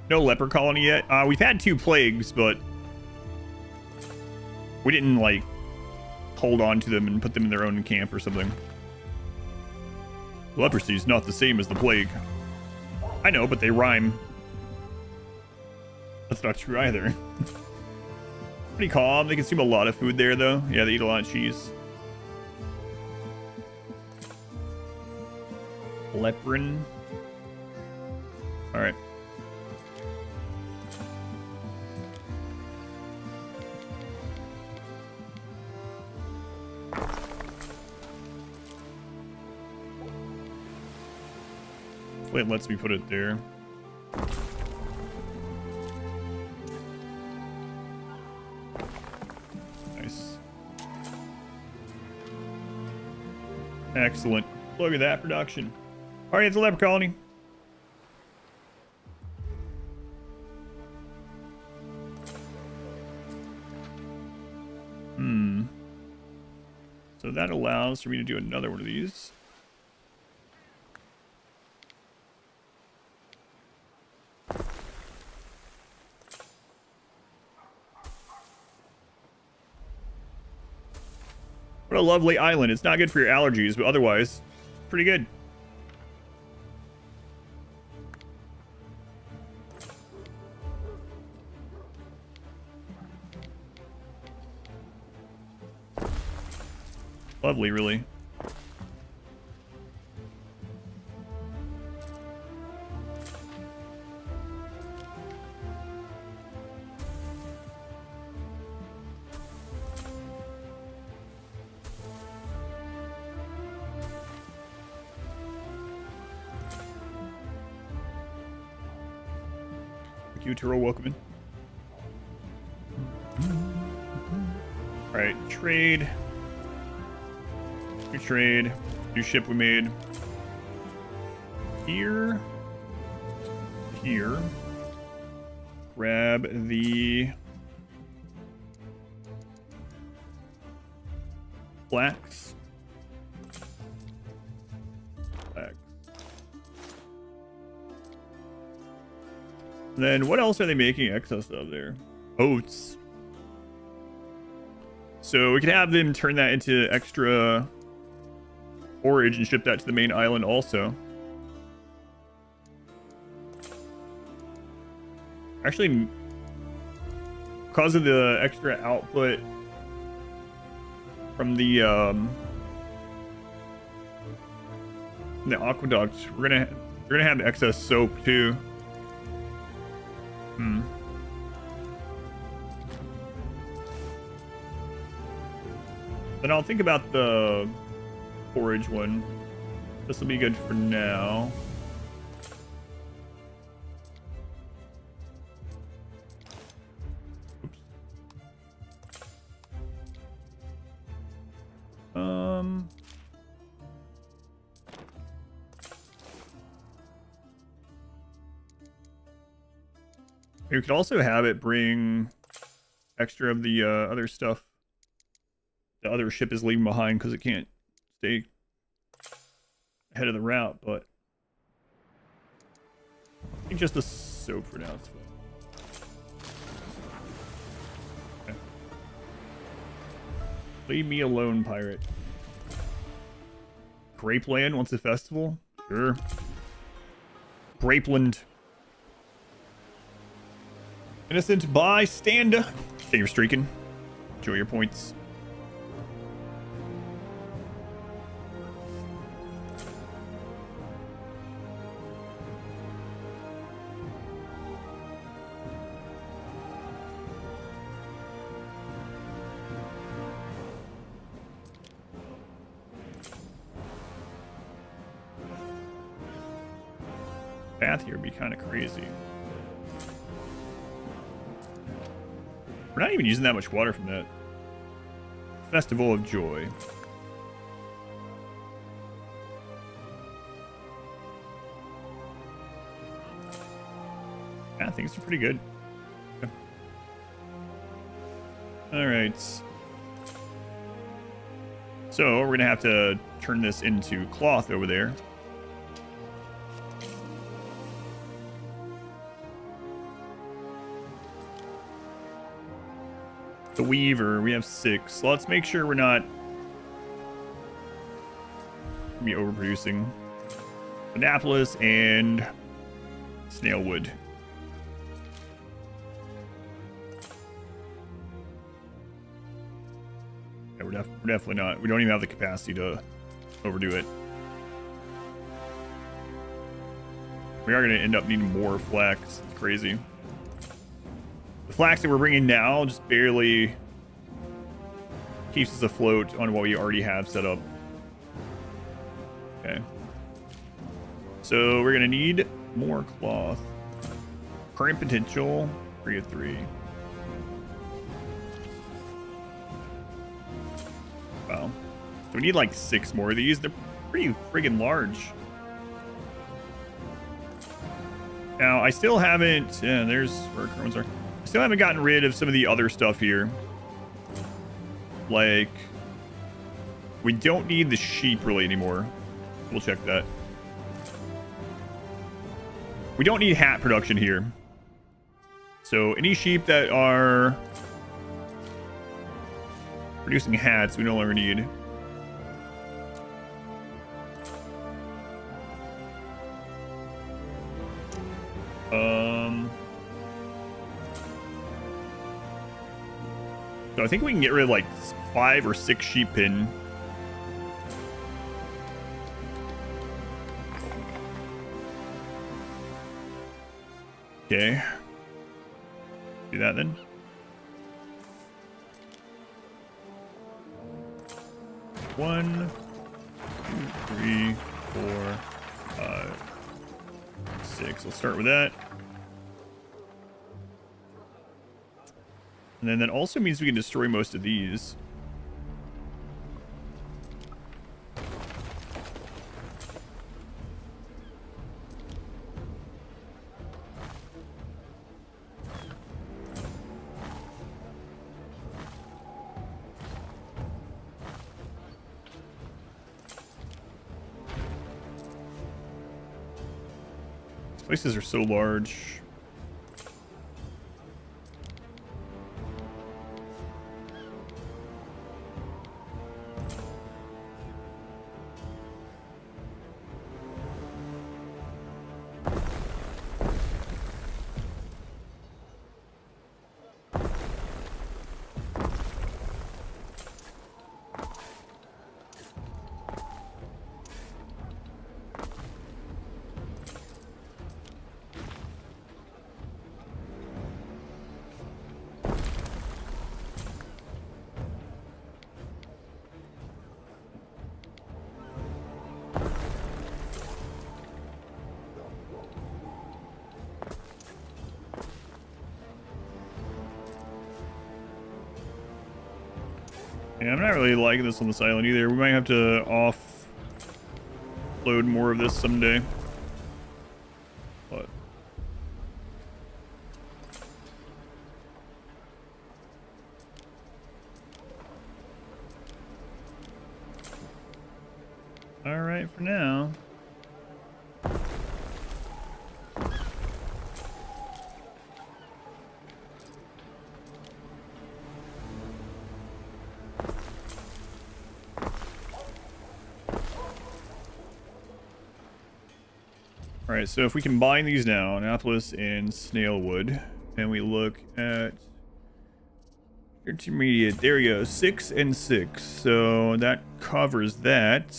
No leper colony yet. We've had 2 plagues, but we didn't like hold on to them and put them in their own camp or something. Leprosy is not the same as the plague. I know, but they rhyme. That's not true either. Pretty calm. They consume a lot of food there, though. Yeah, they eat a lot of cheese. Leprin. All right. Hopefully it lets me put it there. Nice. Excellent. Look at that production. All right, it's a leper colony. So that allows for me to do another one of these. What a lovely island. It's not good for your allergies, but otherwise, pretty good. Lovely, really. Thank you, Turo. Welcome in. All right, trade. Trade. New ship we made. here. Here. Grab the flax. Then what else are they making excess of there? Oats. So we could have them turn that into extra forage and ship that to the main island also. Actually, because of the extra output from the aqueduct, we're gonna have excess soap too. Then I'll think about the forage one. This will be good for now. Oops. You could also have it bring extra of the other stuff the other ship is leaving behind because it can't stay ahead of the route, but I think just the soap for now is fine. Okay. Leave me alone, pirate. Grapeland wants a festival? Sure. Grapeland. Innocent bystander. Okay, you're streaking. Enjoy your points. Path here would be kind of crazy. We're not even using that much water from that. Festival of Joy. Yeah, things are pretty good. Okay. All right. So we're gonna have to turn this into cloth over there. The weaver, we have 6. So let's make sure we're not gonna be overproducing. Annapolis and snailwood. Yeah, we're definitely not. We don't even have the capacity to overdo it. We are going to end up needing more flax. It's crazy. The flax that we're bringing now just barely keeps us afloat on what we already have set up. Okay. So we're going to need more cloth. Current potential, 3 of 3. Wow. So we need like 6 more of these. They're pretty friggin' large. Now, I still haven't... Yeah, there's where our current ones are. I still haven't gotten rid of some of the other stuff here. Like, we don't need the sheep really anymore. We'll check that. We don't need hat production here. So any sheep that are producing hats, we no longer need. So I think we can get rid of like 5 or 6 sheep pen. Okay. Do that then. One, 2, 3, 4, 5, 6. Let's start with that. And then that also means we can destroy most of these. Places are so large. Yeah, I'm not really liking this on this island either. We might have to offload more of this someday. But all right for now. All right, so if we combine these now, Annapolis and Snailwood, and we look at intermediate, there we go, 6 and 6. So that covers that.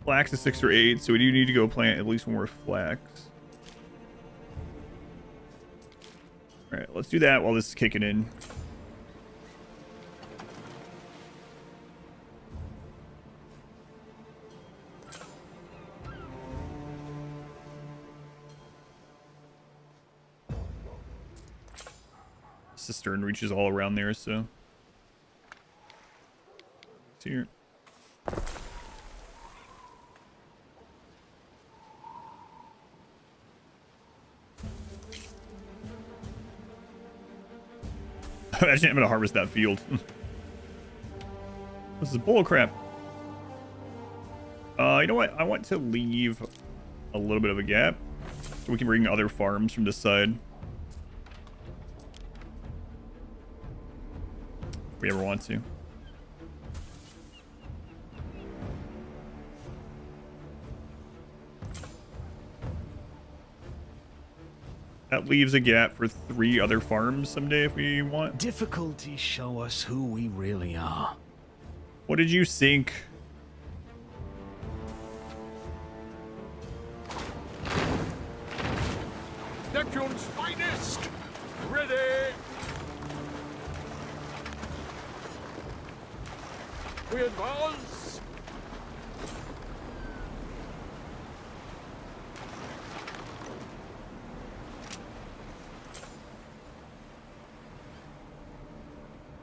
Flax is 6 or 8, so we do need to go plant at least one more flax. All right, let's do that while this is kicking in. Cistern reaches all around there, so it's here. Imagine I'm gonna harvest that field. This is bullcrap. You know what? I want to leave a little bit of a gap so we can bring other farms from this side. If we ever want to. That leaves a gap for 3 other farms someday if we want. Difficulties show us who we really are. What did you sink? Neptune's finest! Ready! We advance!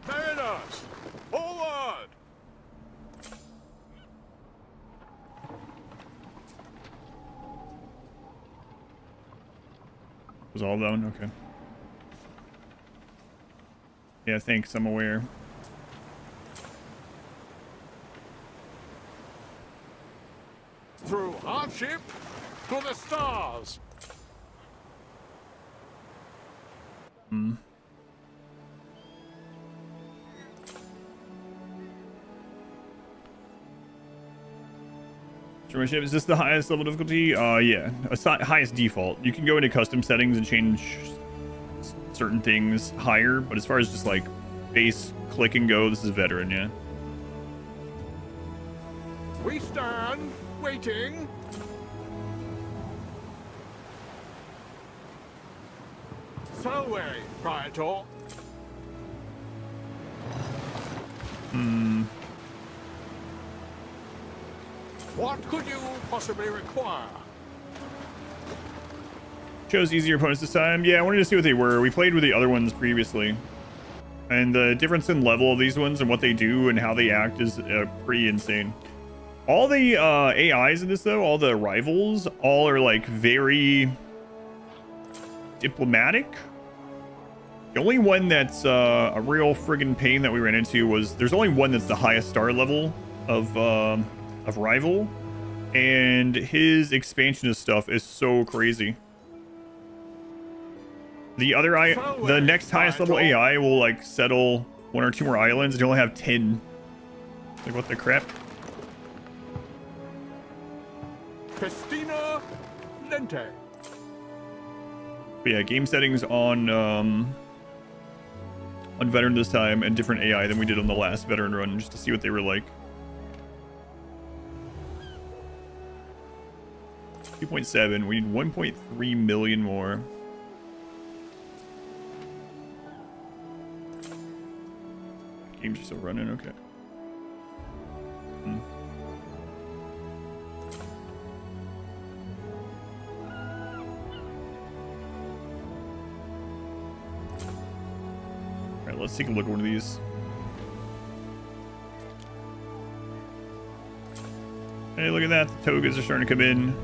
Mariners! Forward! Was all done? Okay. Yeah, thanks. I'm aware. Through hardship to the stars. Hmm. Is this the highest level difficulty? Yeah. Highest default. You can go into custom settings and change certain things higher, but as far as just like base click and go, this is veteran, yeah. We stand waiting. Selway, Praetor. Hmm. What could you possibly require? Chose easier opponents this time. Yeah, I wanted to see what they were. We played with the other ones previously. And the difference in level of these ones and what they do and how they act is pretty insane. All the AIs in this, though, all the rivals, all are like very diplomatic. The only one that's a real friggin' pain that we ran into was there's only one that's the highest star level of rival. And his expansionist stuff is so crazy. The other the next highest level AI will like settle 1 or 2 more islands and you'll only have 10. Like what the crap? Festina Lente. But yeah, game settings on veteran this time and different AI than we did on the last veteran run, just to see what they were like. 2.7. We need 1.3 million more. Games are still running. Okay. Alright, let's take a look at one of these. Hey, look at that. The togas are starting to come in.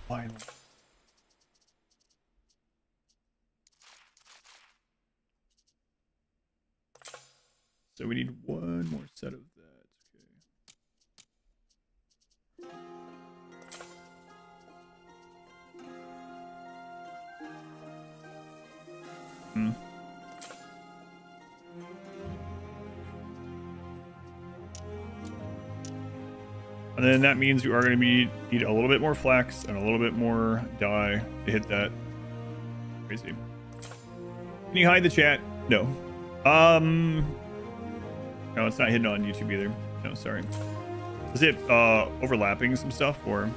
Finally. So we need one more set of that. Okay. And then that means we are going to need a little bit more flax and a little bit more dye to hit that. Crazy. Can you hide the chat? No. No, it's not hidden on YouTube either. No, sorry. Is it overlapping some stuff or?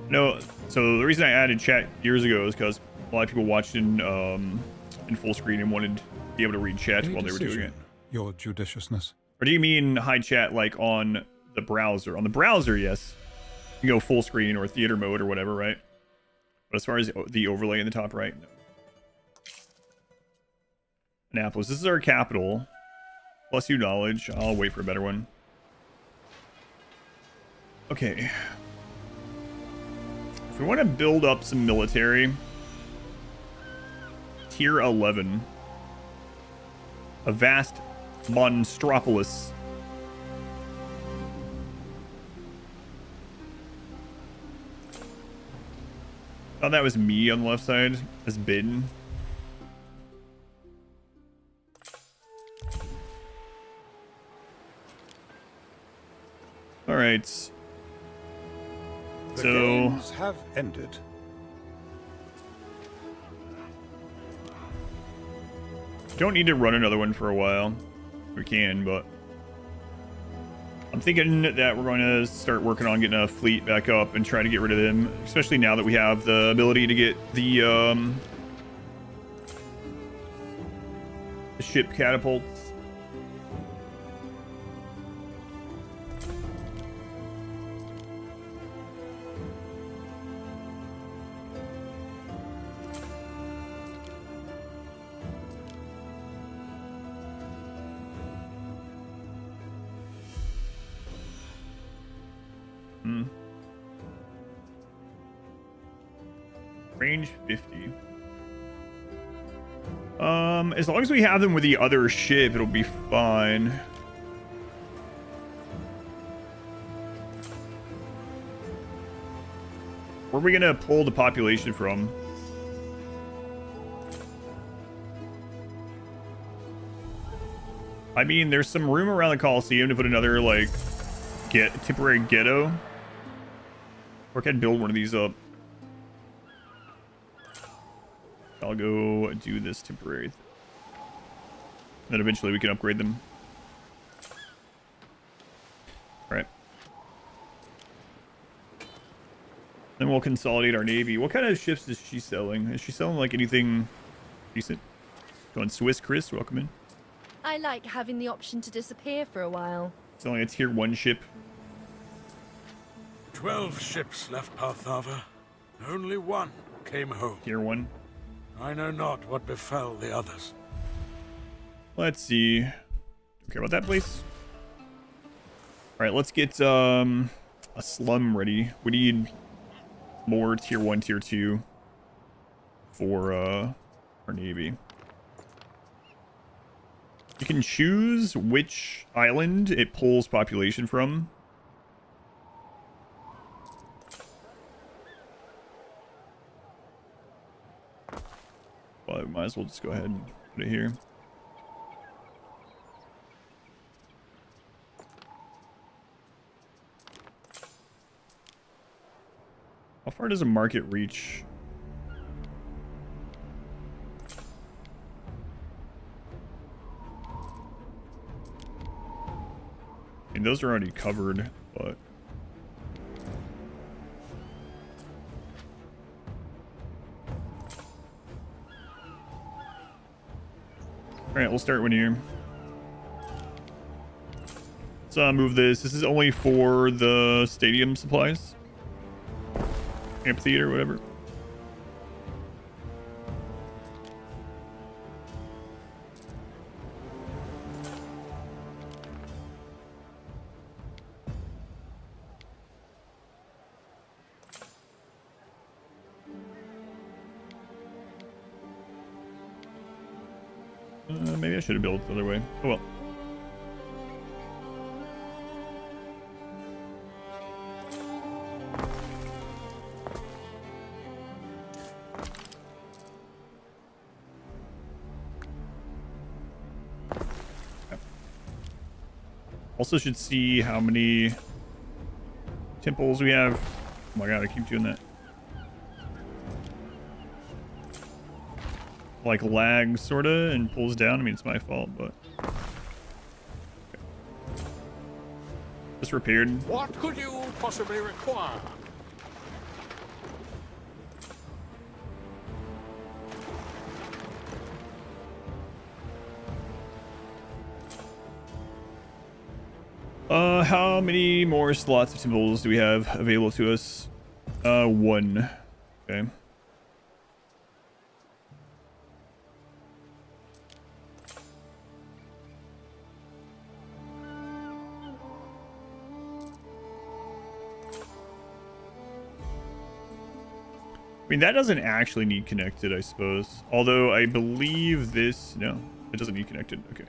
No. So the reason I added chat years ago is because a lot of people watched in full screen and wanted to be able to read chat while they were doing it. Your judiciousness. Or do you mean hide chat like on the browser? On the browser, yes. You can go full screen or theater mode or whatever, right? But as far as the overlay in the top right, no. Annapolis. This is our capital. Plus you knowledge. I'll wait for a better one. Okay. If we want to build up some military, tier 11. A vast monstropolis. Oh, that was me on the left side as bidden. All right. The games have ended. Don't need to run another one for a while. We can, but I'm thinking that we're going to start working on getting a fleet back up and try to get rid of them, especially now that we have the ability to get the ship catapults. Range 50. As long as we have them with the other ship, it'll be fine. Where are we gonna pull the population from? I mean, there's some room around the Coliseum to put another, like, temporary ghetto. Or I can build one of these up. I'll go do this temporary. Then eventually we can upgrade them. Alright. Then we'll consolidate our navy. What kind of ships is she selling? Is she selling like anything decent? Going Swiss Chris, welcome in. I like having the option to disappear for a while. Selling a tier 1 ship. 12 ships left Partharva. Only one came home. Tier 1. I know not what befell the others. Let's see. Don't care about that place. Alright, let's get a slum ready. We need more tier 1, tier 2 for our navy. You can choose which island it pulls population from. Well, we might as well just go ahead and put it here. How far does a market reach? I mean, those are already covered, but... Alright, we'll start one here. Let's move this. This is only for the stadium supplies. Amphitheater, whatever. Maybe I should have built it the other way. Oh well. Also should see how many temples we have. Oh my god, I keep doing that. Like lags sorta and pulls down. I mean, it's my fault, but okay. Just repaired. What could you possibly require? How many more slots of temples do we have available to us? 1. Okay. I mean, that doesn't actually need connected, I suppose. Although I believe this... No, it doesn't need connected. Okay.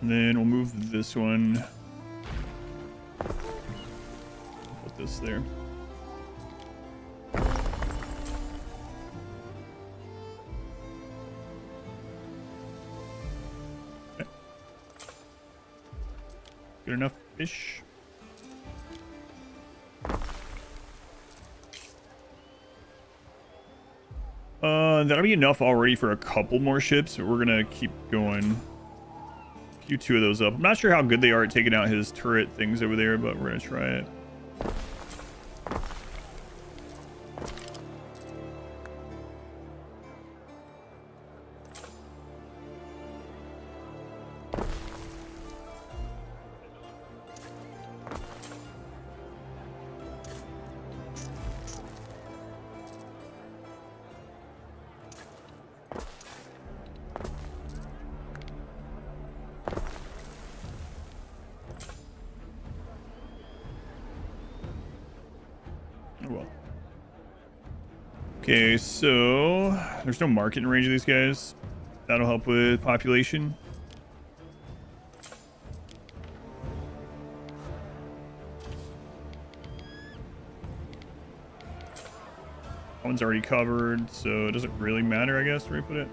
And then we'll move this one. Put this there. Okay. Good enough fish. That'll be enough already for a couple more ships, but we're gonna keep going. Queue 2 of those up. I'm not sure how good they are at taking out his turret things over there, but we're gonna try it. Oh well. Okay, so there's no market in range of these guys. That'll help with population. That one's already covered, so it doesn't really matter, I guess, where we put it.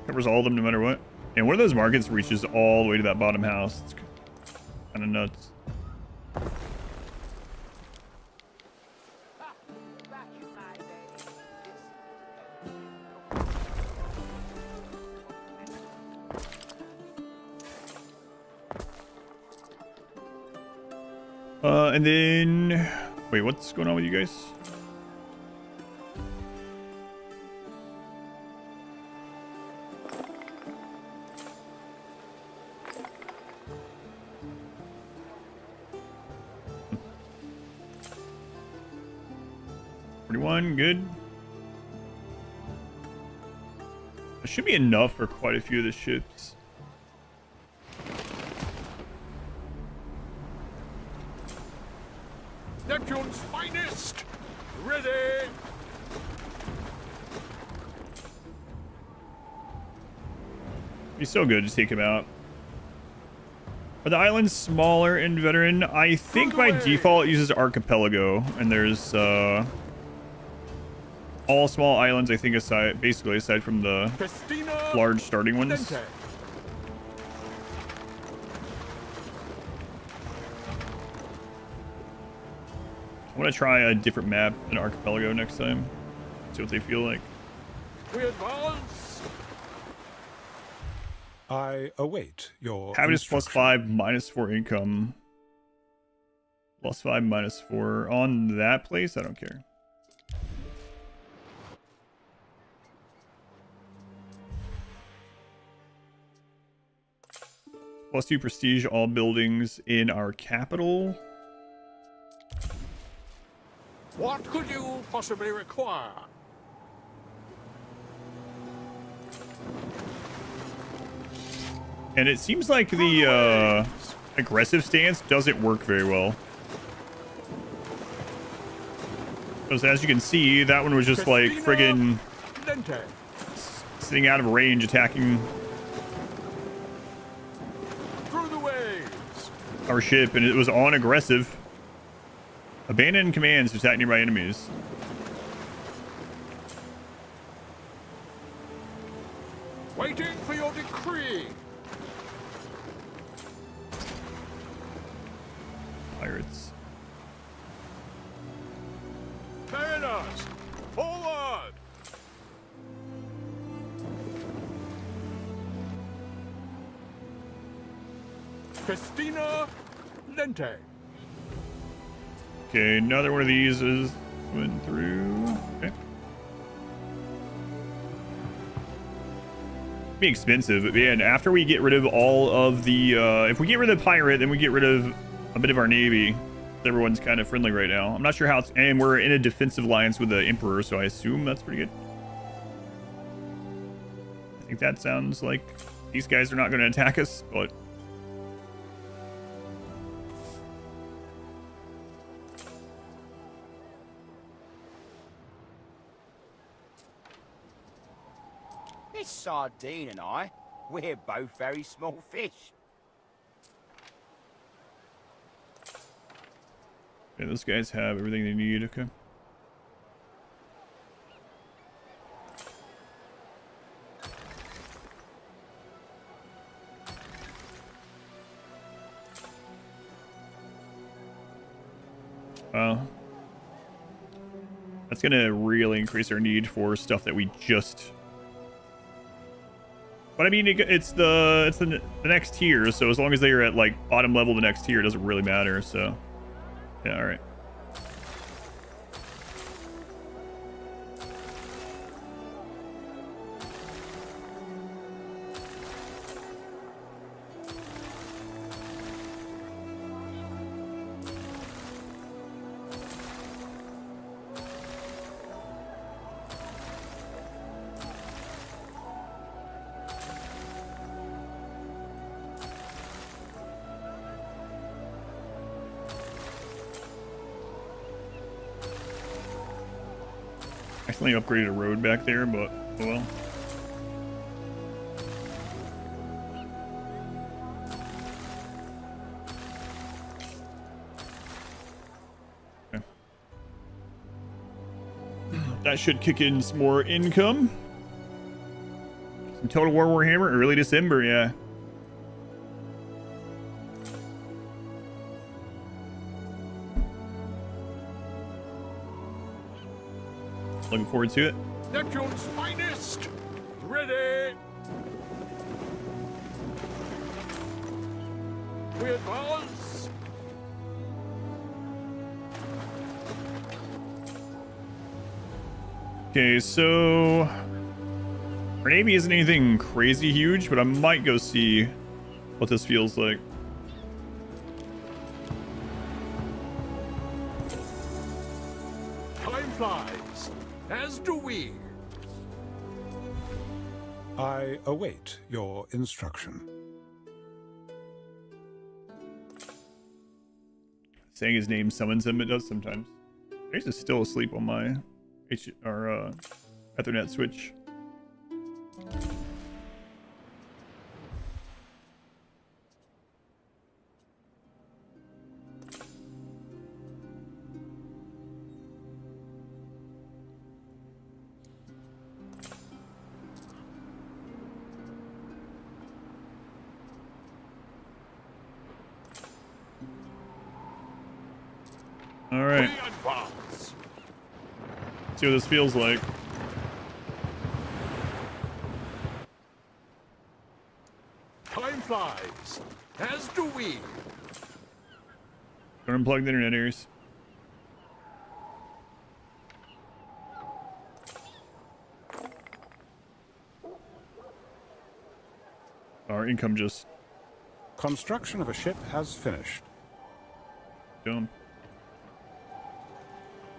Covers all of them no matter what. And one of those markets reaches all the way to that bottom house. It's kind of nuts. And then... Wait, what's going on with you guys? 41, good. That should be enough for quite a few of the ships. Neptune's finest! Ready! He's so good to take him out. Are the islands smaller in veteran? I think by default it uses archipelago, and there's all small islands, I think, aside from the large starting ones. Lente. I want to try a different map than archipelago next time. See what they feel like. We advance! I await your Happiness instruction. +5, -4 income. +5, -4 on that place. I don't care. +2 prestige all buildings in our capital. What could you possibly require? And it seems like the aggressive stance doesn't work very well. Because as you can see, that one was just like friggin' Lente. sitting out of range attacking Through the waves. our ship, and it was on aggressive. Abandon commands to attack nearby enemies. Waiting for your decree. Pirates. Mariners, forward! Festina Lente. Okay, another one of these is went through. Okay. Be expensive, but man, after we get rid of all of the if we get rid of the pirate, then we get rid of a bit of our navy. Everyone's kind of friendly right now. I'm not sure how it's, and we're in a defensive alliance with the emperor, so I assume that's pretty good. I think that sounds like these guys are not going to attack us, but This sardine and I, we're both very small fish. yeah, those guys have everything they need. Okay. Well, that's gonna really increase our need for stuff that we just. But I mean, it's the next tier, so as long as they are at like bottom level, the next tier doesn't really matter. So, yeah, all right. Accidentally upgraded a road back there, but oh well. Okay. That should kick in some more income. Some Total War Warhammer early December, yeah. Looking forward to it. Neptune's finest. Ready. We advance. Okay, so our navy isn't anything crazy huge, but I might go see what this feels like. Time flies, as do we. I await your instruction. Saying his name summons him. It does sometimes. Ace is still asleep on my Ethernet switch. All right. See what this feels like. Time flies, as do we. Don't unplug the internet ears. Our income just... Construction of a ship has finished. Dumb.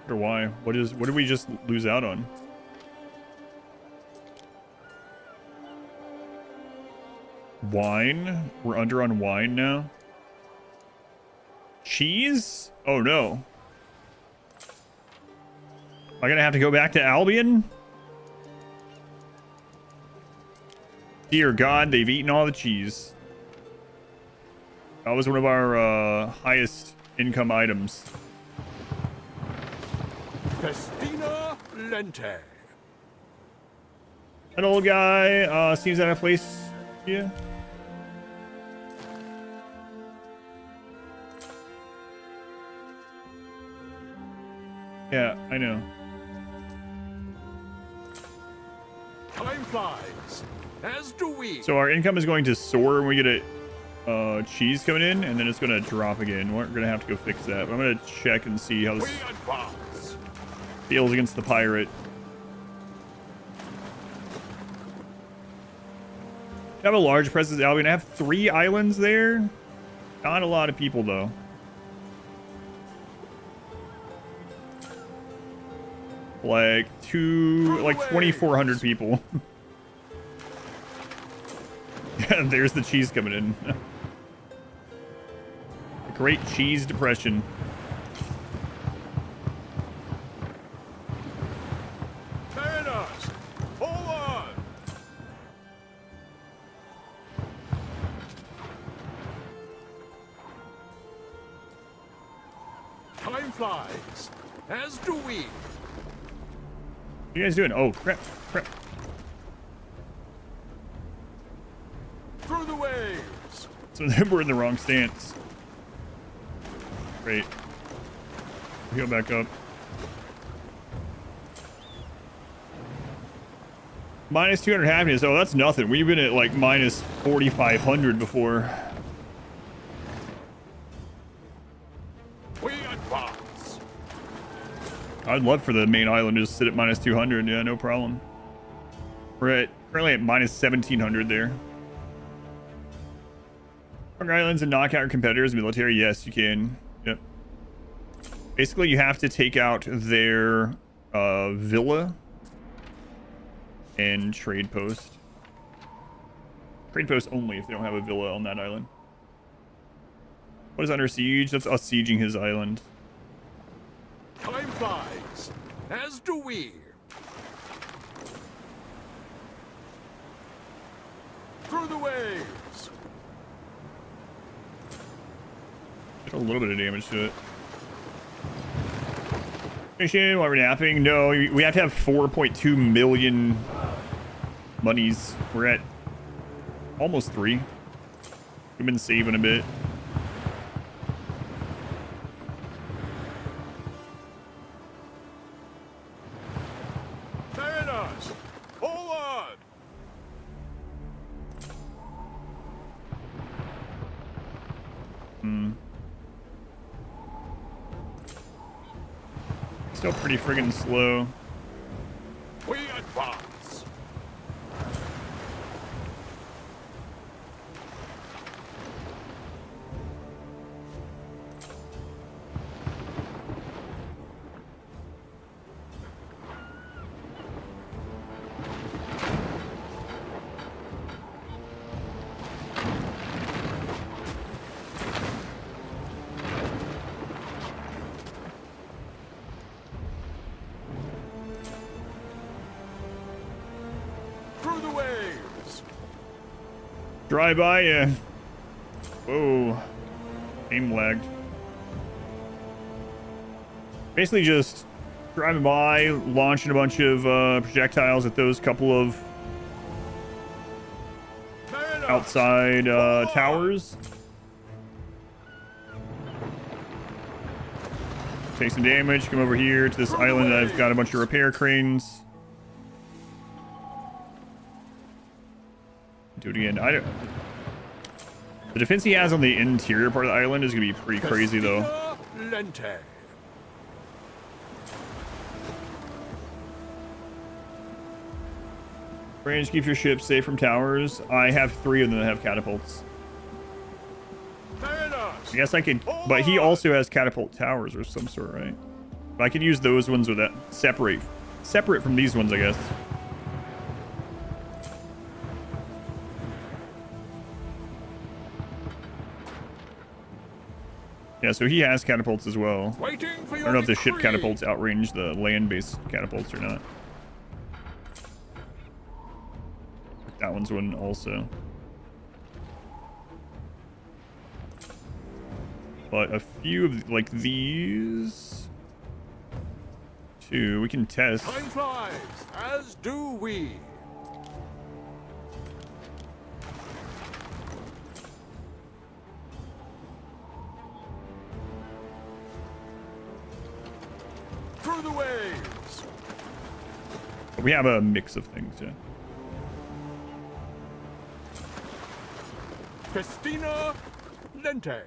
Or why? What did we just lose out on? Wine? We're under on wine now? Cheese? Oh no. Am I gonna have to go back to Albion? Dear God, they've eaten all the cheese. That was one of our highest income items. Festina Lente. That old guy seems out of place. Yeah. Yeah, I know. Time flies, as do we. So our income is going to soar when we get a cheese coming in, and then it's going to drop again. We're going to have to go fix that. But I'm going to check and see how this feels against the pirate. I have a large presence, Albion. I have 3 islands there. Not a lot of people, though. Like 2,400 people. Yeah, there's the cheese coming in. The Great Cheese Depression. Mariners, hold on. Time flies, as do we. What are you guys doing? Oh, crap. Through the waves. So then we're in the wrong stance. Great. Go back up. Minus 200 happiness. Oh, that's nothing. We've been at like minus 4,500 before. We advance. I'd love for the main island to just sit at minus 200. Yeah, no problem. We're currently at minus 1,700 there. Are islands and knock out your competitors military? Yes, you can. Yep. Basically, you have to take out their villa and trade post. Trade post only if they don't have a villa on that island. What is under siege? That's us sieging his island. Time flies, as do we. Through the waves. Did a little bit of damage to it. Mission while we're napping? No, we have to have 4.2 million monies. We're at almost 3. We've been saving a bit. Mariners, hold on. Still pretty friggin' slow. We advance. Drive by ya. Whoa. Aim lagged. Basically just driving by, launching a bunch of projectiles at those couple of outside towers. Take some damage, come over here to this island. I've got a bunch of repair cranes. Do it again. The defense he has on the interior part of the island is going to be pretty crazy, though. Range keeps your ship safe from towers. I have 3 of them that have catapults. I guess I could, but he also has catapult towers or some sort, right? But I could use those ones with that separate from these ones, I guess. Yeah, so he has catapults as well. I don't know if the ship catapults outrange the land-based catapults or not. That one's one also. But a few of like these 2 we can test. Time flies, as do we. Through the waves. But we have a mix of things, yeah. Festina Lente.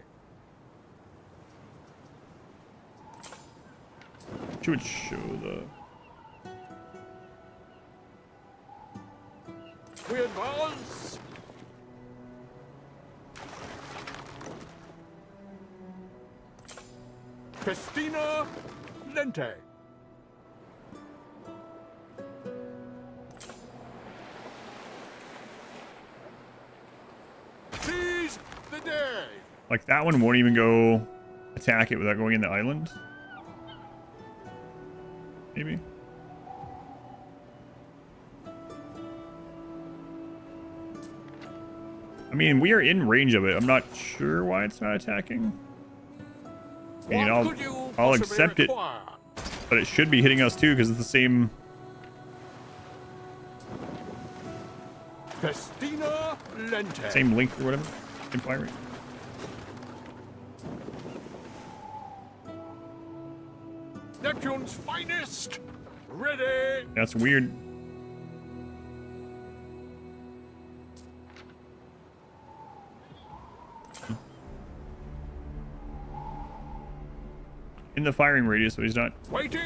Should show the. We advance. Festina Lente. Seize the day. Like that one won't even go attack it without going in the island. Maybe. I mean, we are in range of it. I'm not sure why it's not attacking. I mean, I'll accept it, but it should be hitting us too because it's the same. Festina Lente. Same length or whatever. Same fire rate. Neptune's finest. Ready. That's weird. In the firing radius, but he's not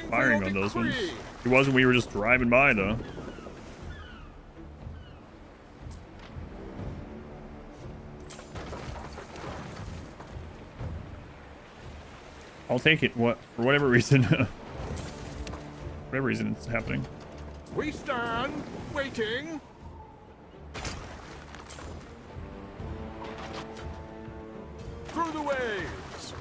firing on those ones. He wasn't. We were just driving by, though. I'll take it. What for whatever reason. Whatever reason it's happening. We stand waiting. Through the waves.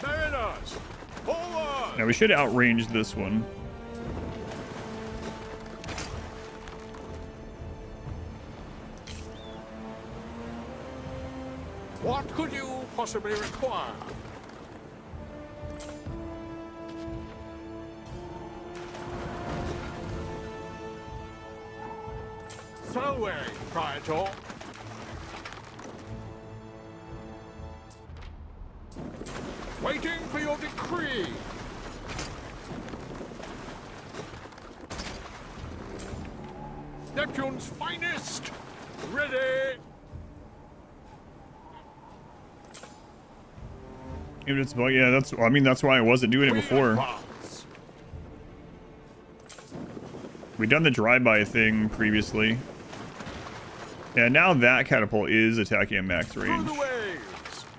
Mariners, forward. Now we should outrange this one. What could you possibly require? Selway, Praetor. Waiting for your decree. Neptune's finest. Ready. Even it's bug, yeah, that's. I mean, that's why I wasn't doing it before. We done the drive-by thing previously. Yeah, now that catapult is attacking at max range.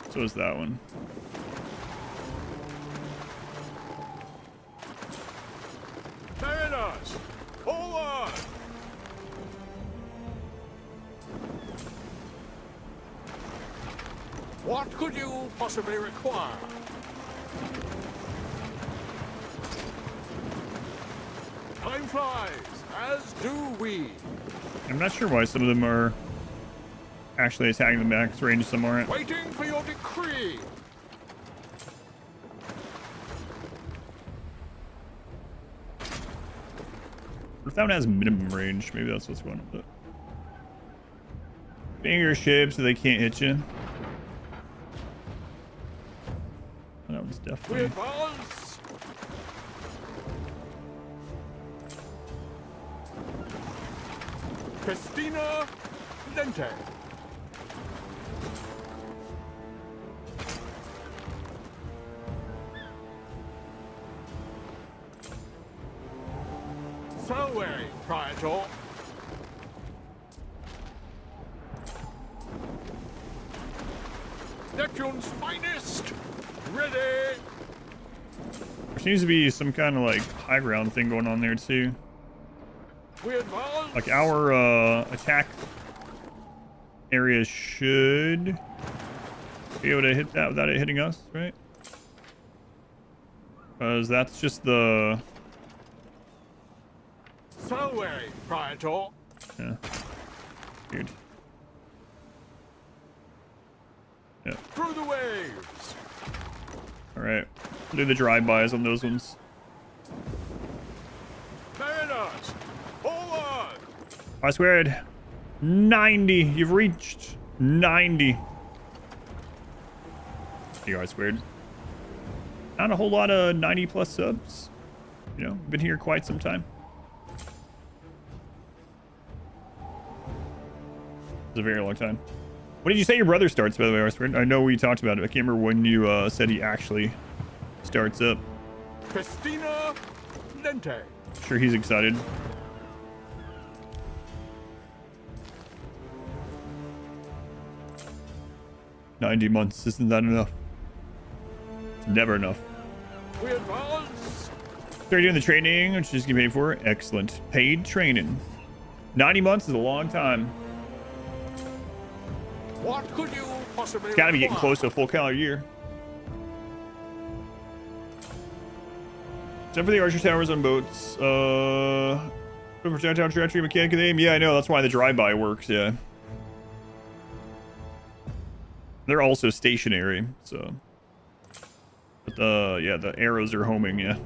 So is that one. Mariners, forward. What could you possibly require? flies, as do we. I'm not sure why some of them are actually attacking the max range, some aren't. Waiting for your decree. What if that one has minimum range? Maybe that's what's going on with it. Finger ships so they can't hit you. That one's definitely. Festina Lente. Salve, Praetor. Neptune's finest. Ready. There seems to be some kind of like high ground thing going on there too. We advance. Like our attack area should be able to hit that without it hitting us, right? Because that's just the. Salve, Praetor. Yeah. Weird. Yeah. Through the waves. All right. We'll do the drive-bys on those ones. Mariners, forward. I swear, 90. You've reached 90. You are squared. Not a whole lot of 90 plus subs. You know, been here quite some time. It's a very long time. When did you say your brother starts, by the way, Arsford? I know we talked about it. I can't remember when you said he actually starts up. Festina Lente. Sure he's excited. $90 months, isn't that enough? It's never enough. We advance. They're doing the training, which is getting paid for. Excellent. Paid training. 90 months is a long time. What could you possibly It's got to be getting require? close to a full calendar year. Except for the archer towers on boats. For projectile trajectory, mechanical aim. Yeah, I know. That's why the drive-by works. Yeah. They're also stationary, so. But yeah, the arrows are homing. Yeah.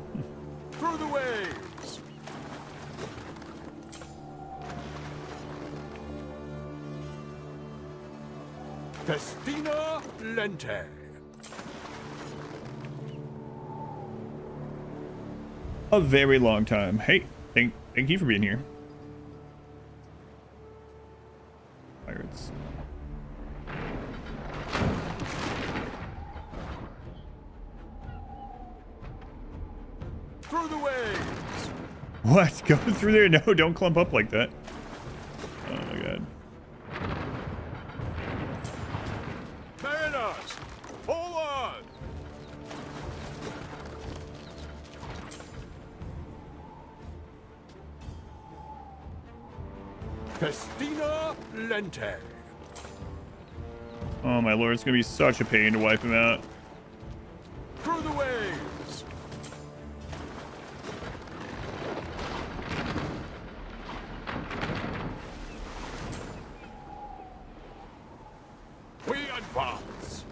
Through the waves. Festina Lente. A very long time. Hey, thank you for being here. Pirates. Through the waves. What? Go through there? No, don't clump up like that. Oh my god. Mariners, forward. Festina Lente. Oh my lord, it's gonna be such a pain to wipe him out. Through the waves. We advance.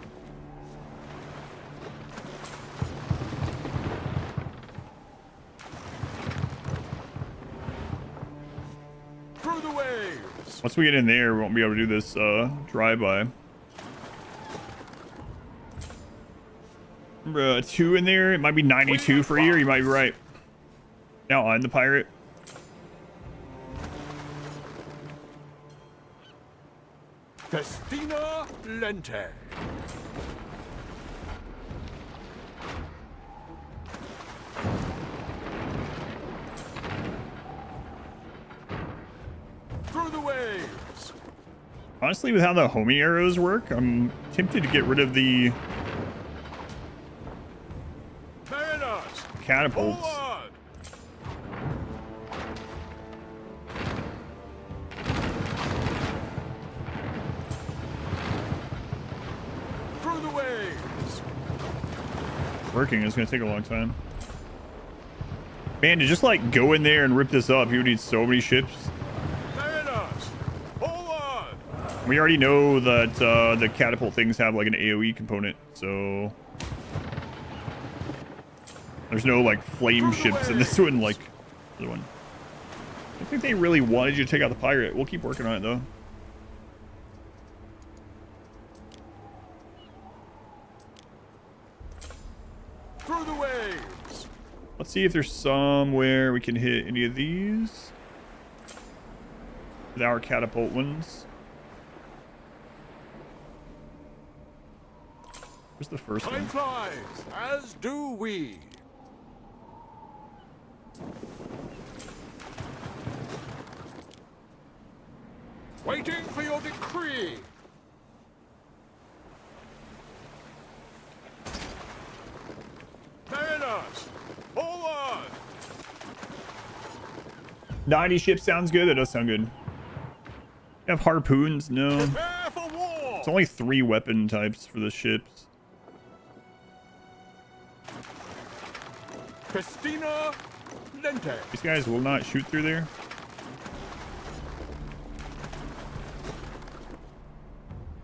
Through the waves. Once we get in there, we won't be able to do this drive-by. Remember 2 in there? It might be 92 for a year. You might be right. Now I'm the pirate. Festina Lente. Through the waves. Honestly, with how the homing arrows work, I'm tempted to get rid of the Mariners, catapults. forward. Through the waves. Working is going to take a long time. Man, to just like go in there and rip this up, you would need so many ships. We already know that the catapult things have like an AoE component, so there's no like flame ships in this one like the other one. I don't think they really wanted you to take out the pirate. We'll keep working on it though. Through the waves. Let's see if there's somewhere we can hit any of these with our catapult ones. Where's the first one? Time flies, as do we. Waiting for your decree. Mariners, forward! 90 ships sounds good. That does sound good. You have harpoons? No. Prepare for war! It's only 3 weapon types for the ships. Christina Lente. These guys will not shoot through there.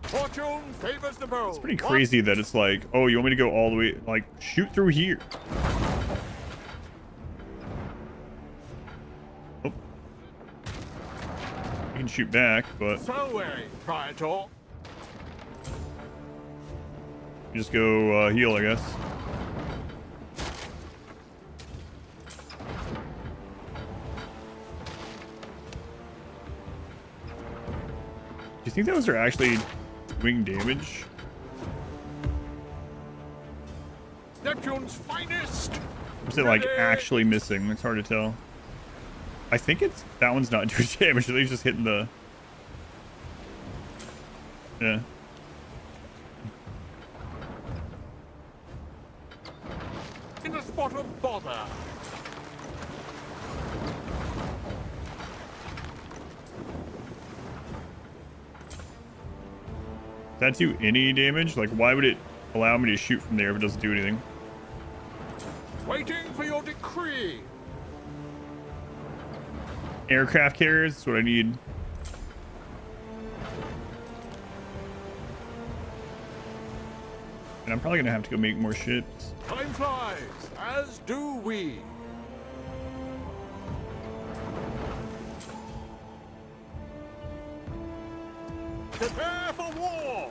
Fortune favors the bold. It's pretty crazy that it's like, oh, you want me to go all the way, like, shoot through here. Oh. You can shoot back, but So way, Praetor. you just go heal, I guess. Do you think those are actually doing damage? Neptune's finest. Or is it like actually missing? It's hard to tell. I think it's that one's not doing damage. He's just hitting the. Yeah. In a spot of bother. Does that do any damage? Like, why would it allow me to shoot from there if it doesn't do anything? Waiting for your decree. Aircraft carriers, that's what I need. And I'm probably gonna have to go make more ships. Time flies, as do we. Prepare for war.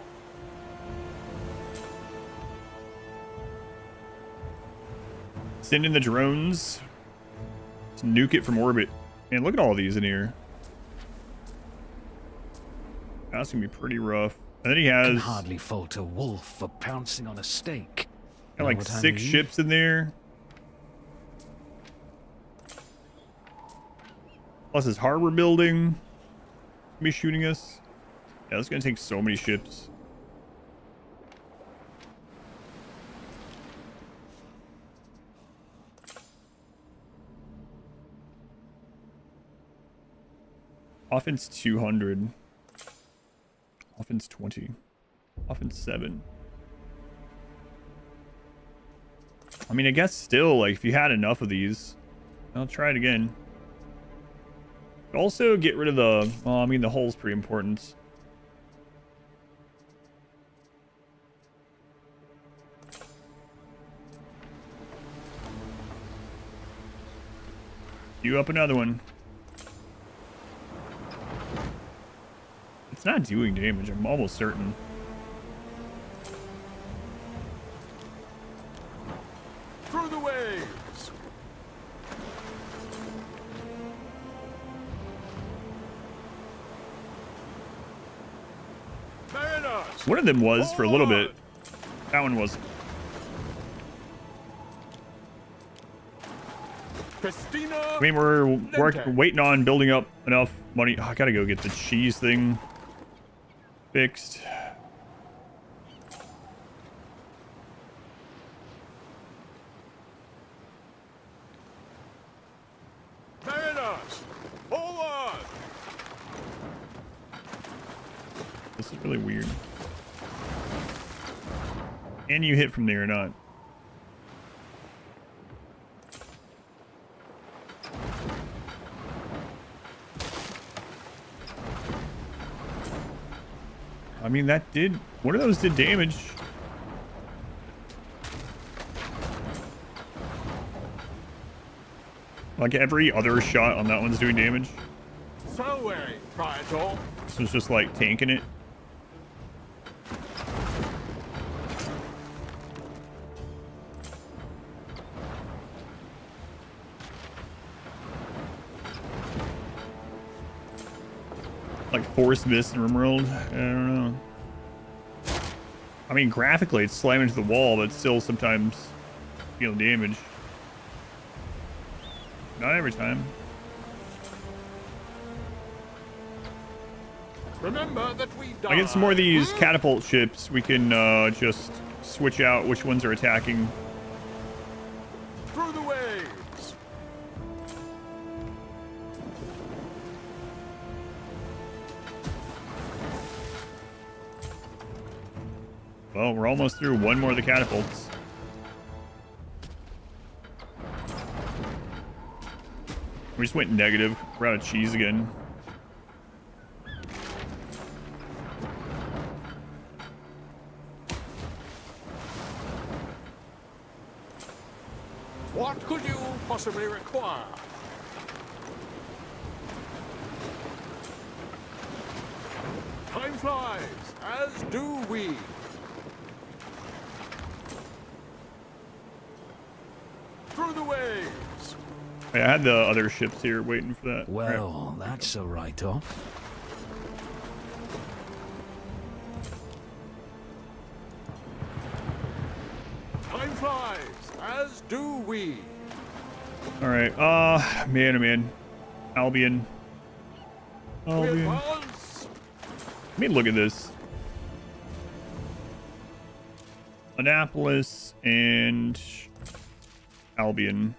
Send in the drones. Let's nuke it from orbit. Man, look at all these in here. That's gonna be pretty rough. And then he Can has hardly fault a wolf for pouncing on a steak. got like Know what I 6 mean? ships in there. Plus his harbor building. Be shooting us. Yeah, that's gonna take so many ships. Offense 200. Offense 20. Offense 7. I mean, I guess still, like, if you had enough of these, I'll try it again. Also, get rid of the... Well, I mean, the hull's pretty important. You up another one. It's not doing damage, I'm almost certain. Through the waves. Mariners. One of them was for a little bit. That one was. Christina. I mean, we're waiting on building up enough money. Oh, I gotta go get the cheese thing fixed. Mariners. Forward. This is really weird. And you hit from there or not? I mean, that did... One of those did damage. Like, every other shot on that one's doing damage. So Praetor. This one's just, like, tanking it. Like Force Mist and Rimworld. I don't know. I mean, graphically, it's slamming into the wall, but still sometimes feeling damage. Not every time. Remember that we die. I get some more of these catapult ships. We can just switch out which ones are attacking. Through the waves. Well, we're almost through one more of the catapults. We just went negative. We're out of cheese again. What could you possibly require? Time flies, as do we. Through the waves. I had the other ships here waiting for that. Well, that's a write-off. Time flies, as do we. All right. Man, oh man. Albion. Albion. Let me look at this. Annapolis and Albion.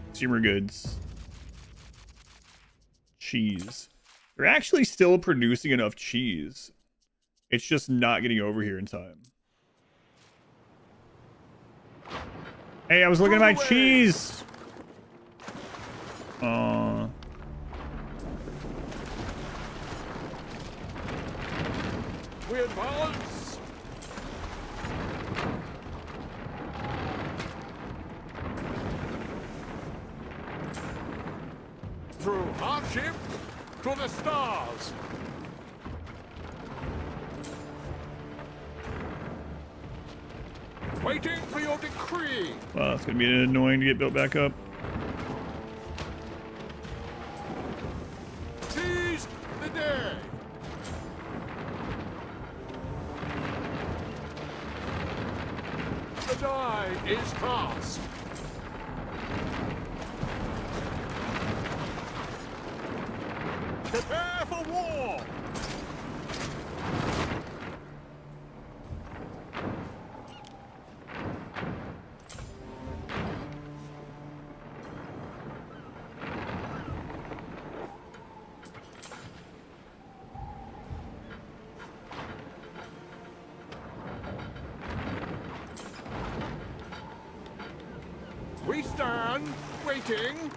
Consumer goods. Cheese. They're actually still producing enough cheese. It's just not getting over here in time. Hey, I was looking at my cheese. We advance. Through hardship to the stars. Waiting for your decree. Wow, it's gonna be annoying to get built back up. Seize the day. The die is cast. Prepare for war. We stand waiting.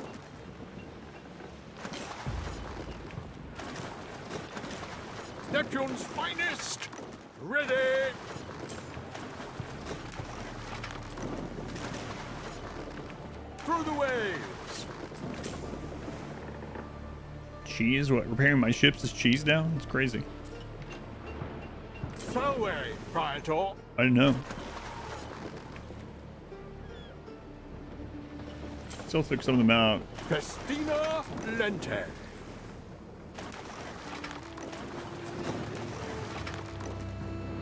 Neptune's finest, ready. Through the waves. Cheese? What? Repairing my ships is cheese now? It's crazy. Salway, Praetor. I didn't know. Still took some of them out. Festina Lente.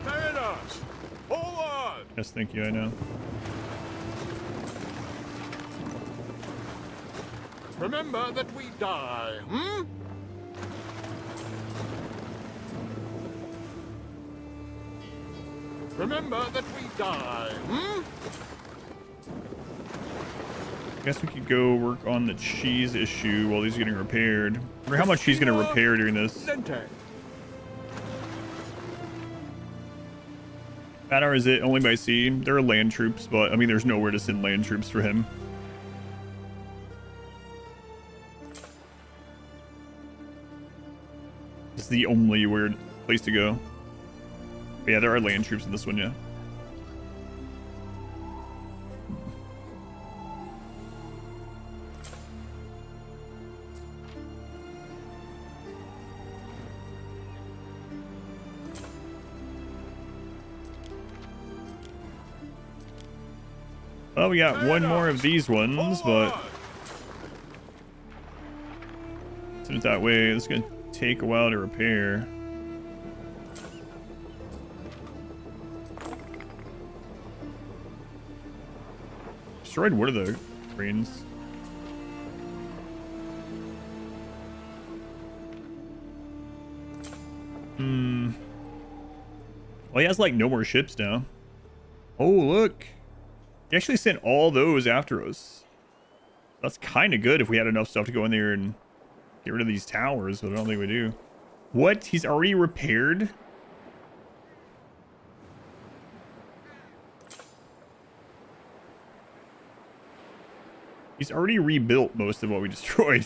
Mariners, forward! Yes, thank you, I know. Remember that we die, hmm? Remember that we die, hmm? I guess we could go work on the cheese issue while he's getting repaired. I wonder how much he's going to repair during this. Badar is it only by sea? There are land troops, but I mean, there's nowhere to send land troops for him. It's the only where place to go. But yeah, there are land troops in this one, yeah. Well, we got one more of these ones, but send it that way. It's gonna take a while to repair. Destroyed one of the cranes. Well, he has like no more ships now. Oh, look. He actually sent all those after us. That's kind of good if we had enough stuff to go in there and get rid of these towers, but I don't think we do. What? He's already repaired? He's already rebuilt most of what we destroyed.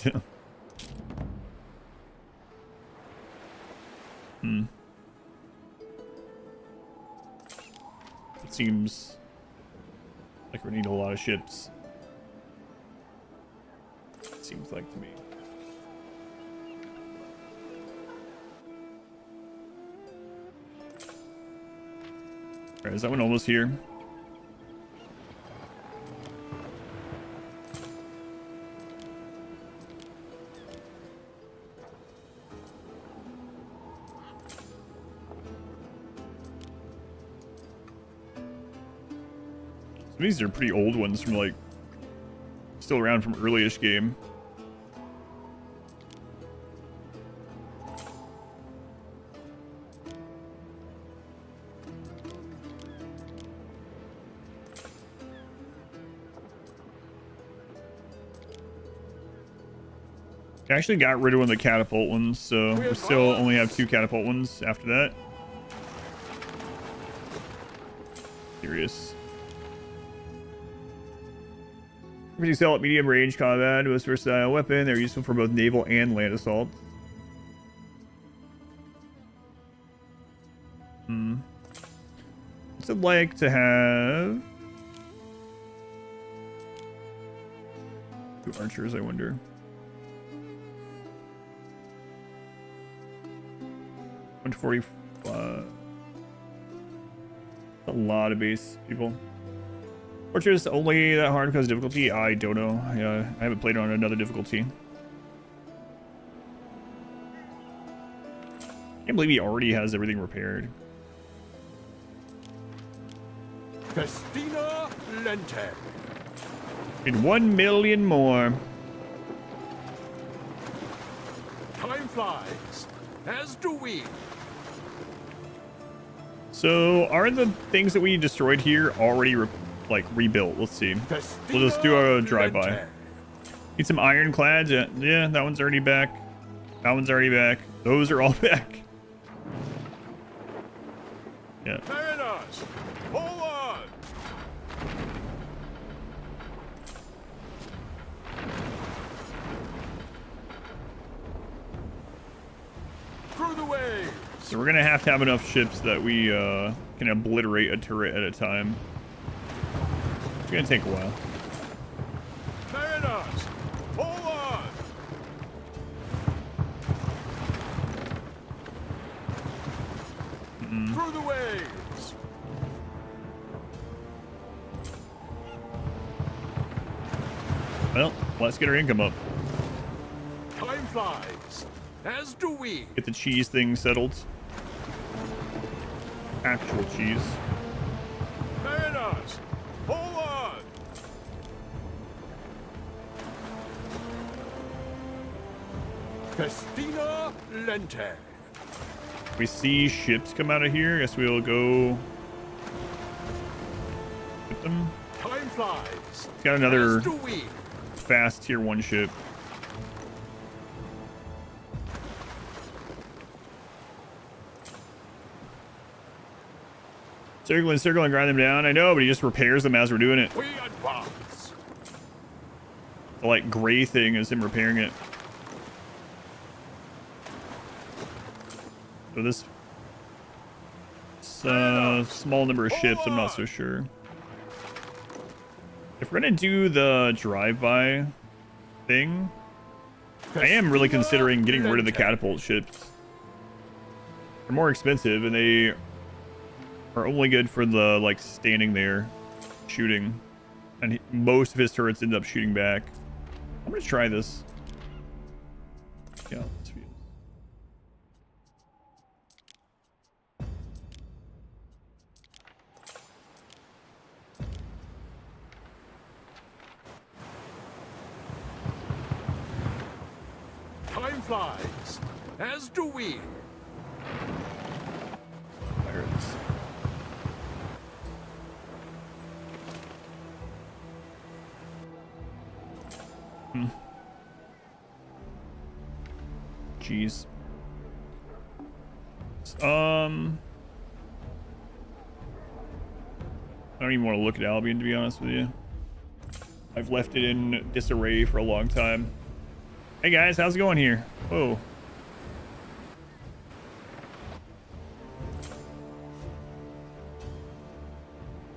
It seems like we need a lot of ships. It seems like to me. Alright, is that one almost here? These are pretty old ones from like still around from early-ish game. I actually got rid of one of the catapult ones, so we still only have 2 catapult ones after that. Curious. You sell at medium range combat, most versatile weapon. They're useful for both naval and land assault. What's it like to have 2 archers, I wonder? $145. A lot of base people. Fortress only that hard because of difficulty? I don't know. Yeah, I haven't played on another difficulty. Can't believe he already has everything repaired. Festina Lente. Need 1 million more. Time flies, as do we. So are the things that we destroyed here already rebuilt? Let's see. We'll just do a drive-by. Need some ironclads. Yeah, that one's already back. That one's already back. Those are all back. Yeah. Mariners, hold on. Through the waves. So we're gonna have to have enough ships that we can obliterate a turret at a time. It's gonna take a while. Mariners, hold on. Through the waves. Well, let's get our income up. Time flies, as do we. Get the cheese thing settled. Actual cheese. Mariners, hold on. Festina Lente. We see ships come out of here. I guess we'll go get them. Time flies. It's got another As do we. fast tier 1 ship. Circle and grind them down. I know, but he just repairs them as we're doing it. We advance. The like gray thing is him repairing it. So this Small number of ships, I'm not so sure. If we're gonna do the drive-by thing, I am really considering getting rid of the catapult ships. They're more expensive and they are only good for the like standing there shooting, and most of his turrets end up shooting back. I'm gonna try this. Yeah, let's view. Time flies, as do we. Pirates. Jeez. I don't even want to look at Albion, to be honest with you. I've left it in disarray for a long time. Hey guys, how's it going here? Whoa.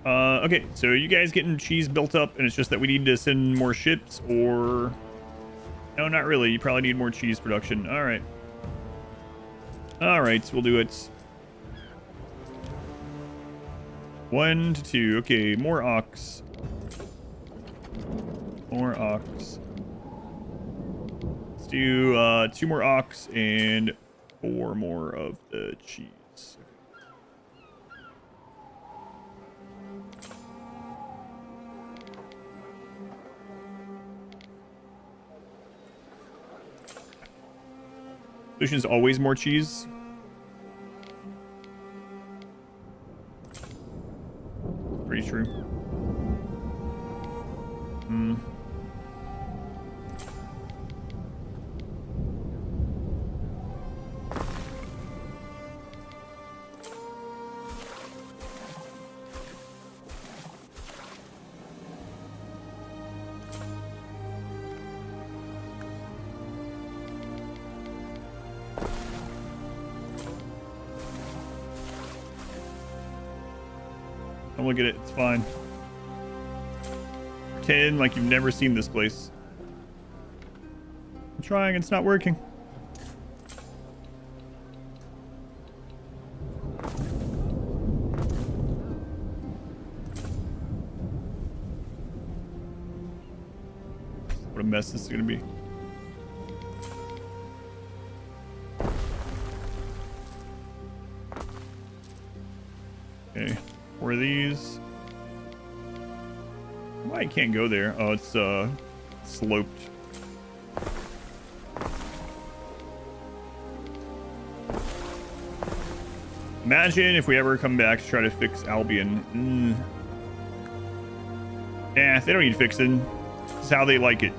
Okay, so you guys getting cheese built up and it's just that we need to send more ships, or... No, not really. You probably need more cheese production. Alright. Alright, we'll do it. 1 to 2. Okay, more ox. More ox. Let's do 2 more ox and 4 more of the cheese. Solution is always more cheese. Pretty true. Don't look at it, it's fine. Pretend like you've never seen this place. I'm trying, it's not working. What a mess this is gonna be. Okay. Where are these? Why I can't go there? Oh, it's sloped. Imagine if we ever come back to try to fix Albion. Yeah, they don't need fixing. This is how they like it.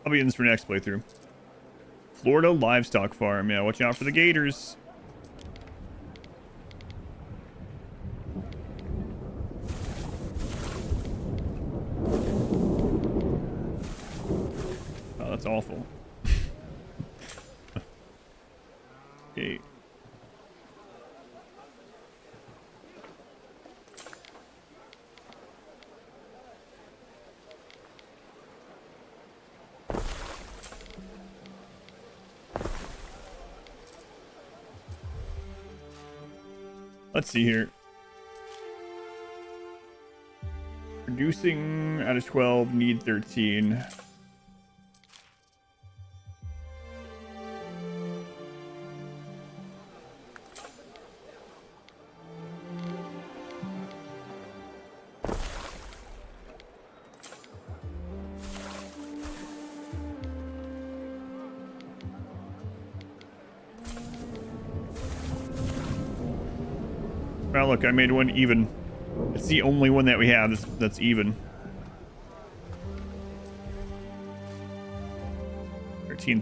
I'll be in this for next playthrough. Florida livestock farm. Yeah, watch out for the gators. Oh, that's awful. Okay. Let's see here. Producing out of 12, need 13. Well, look, I made one even. It's the only one that we have that's even.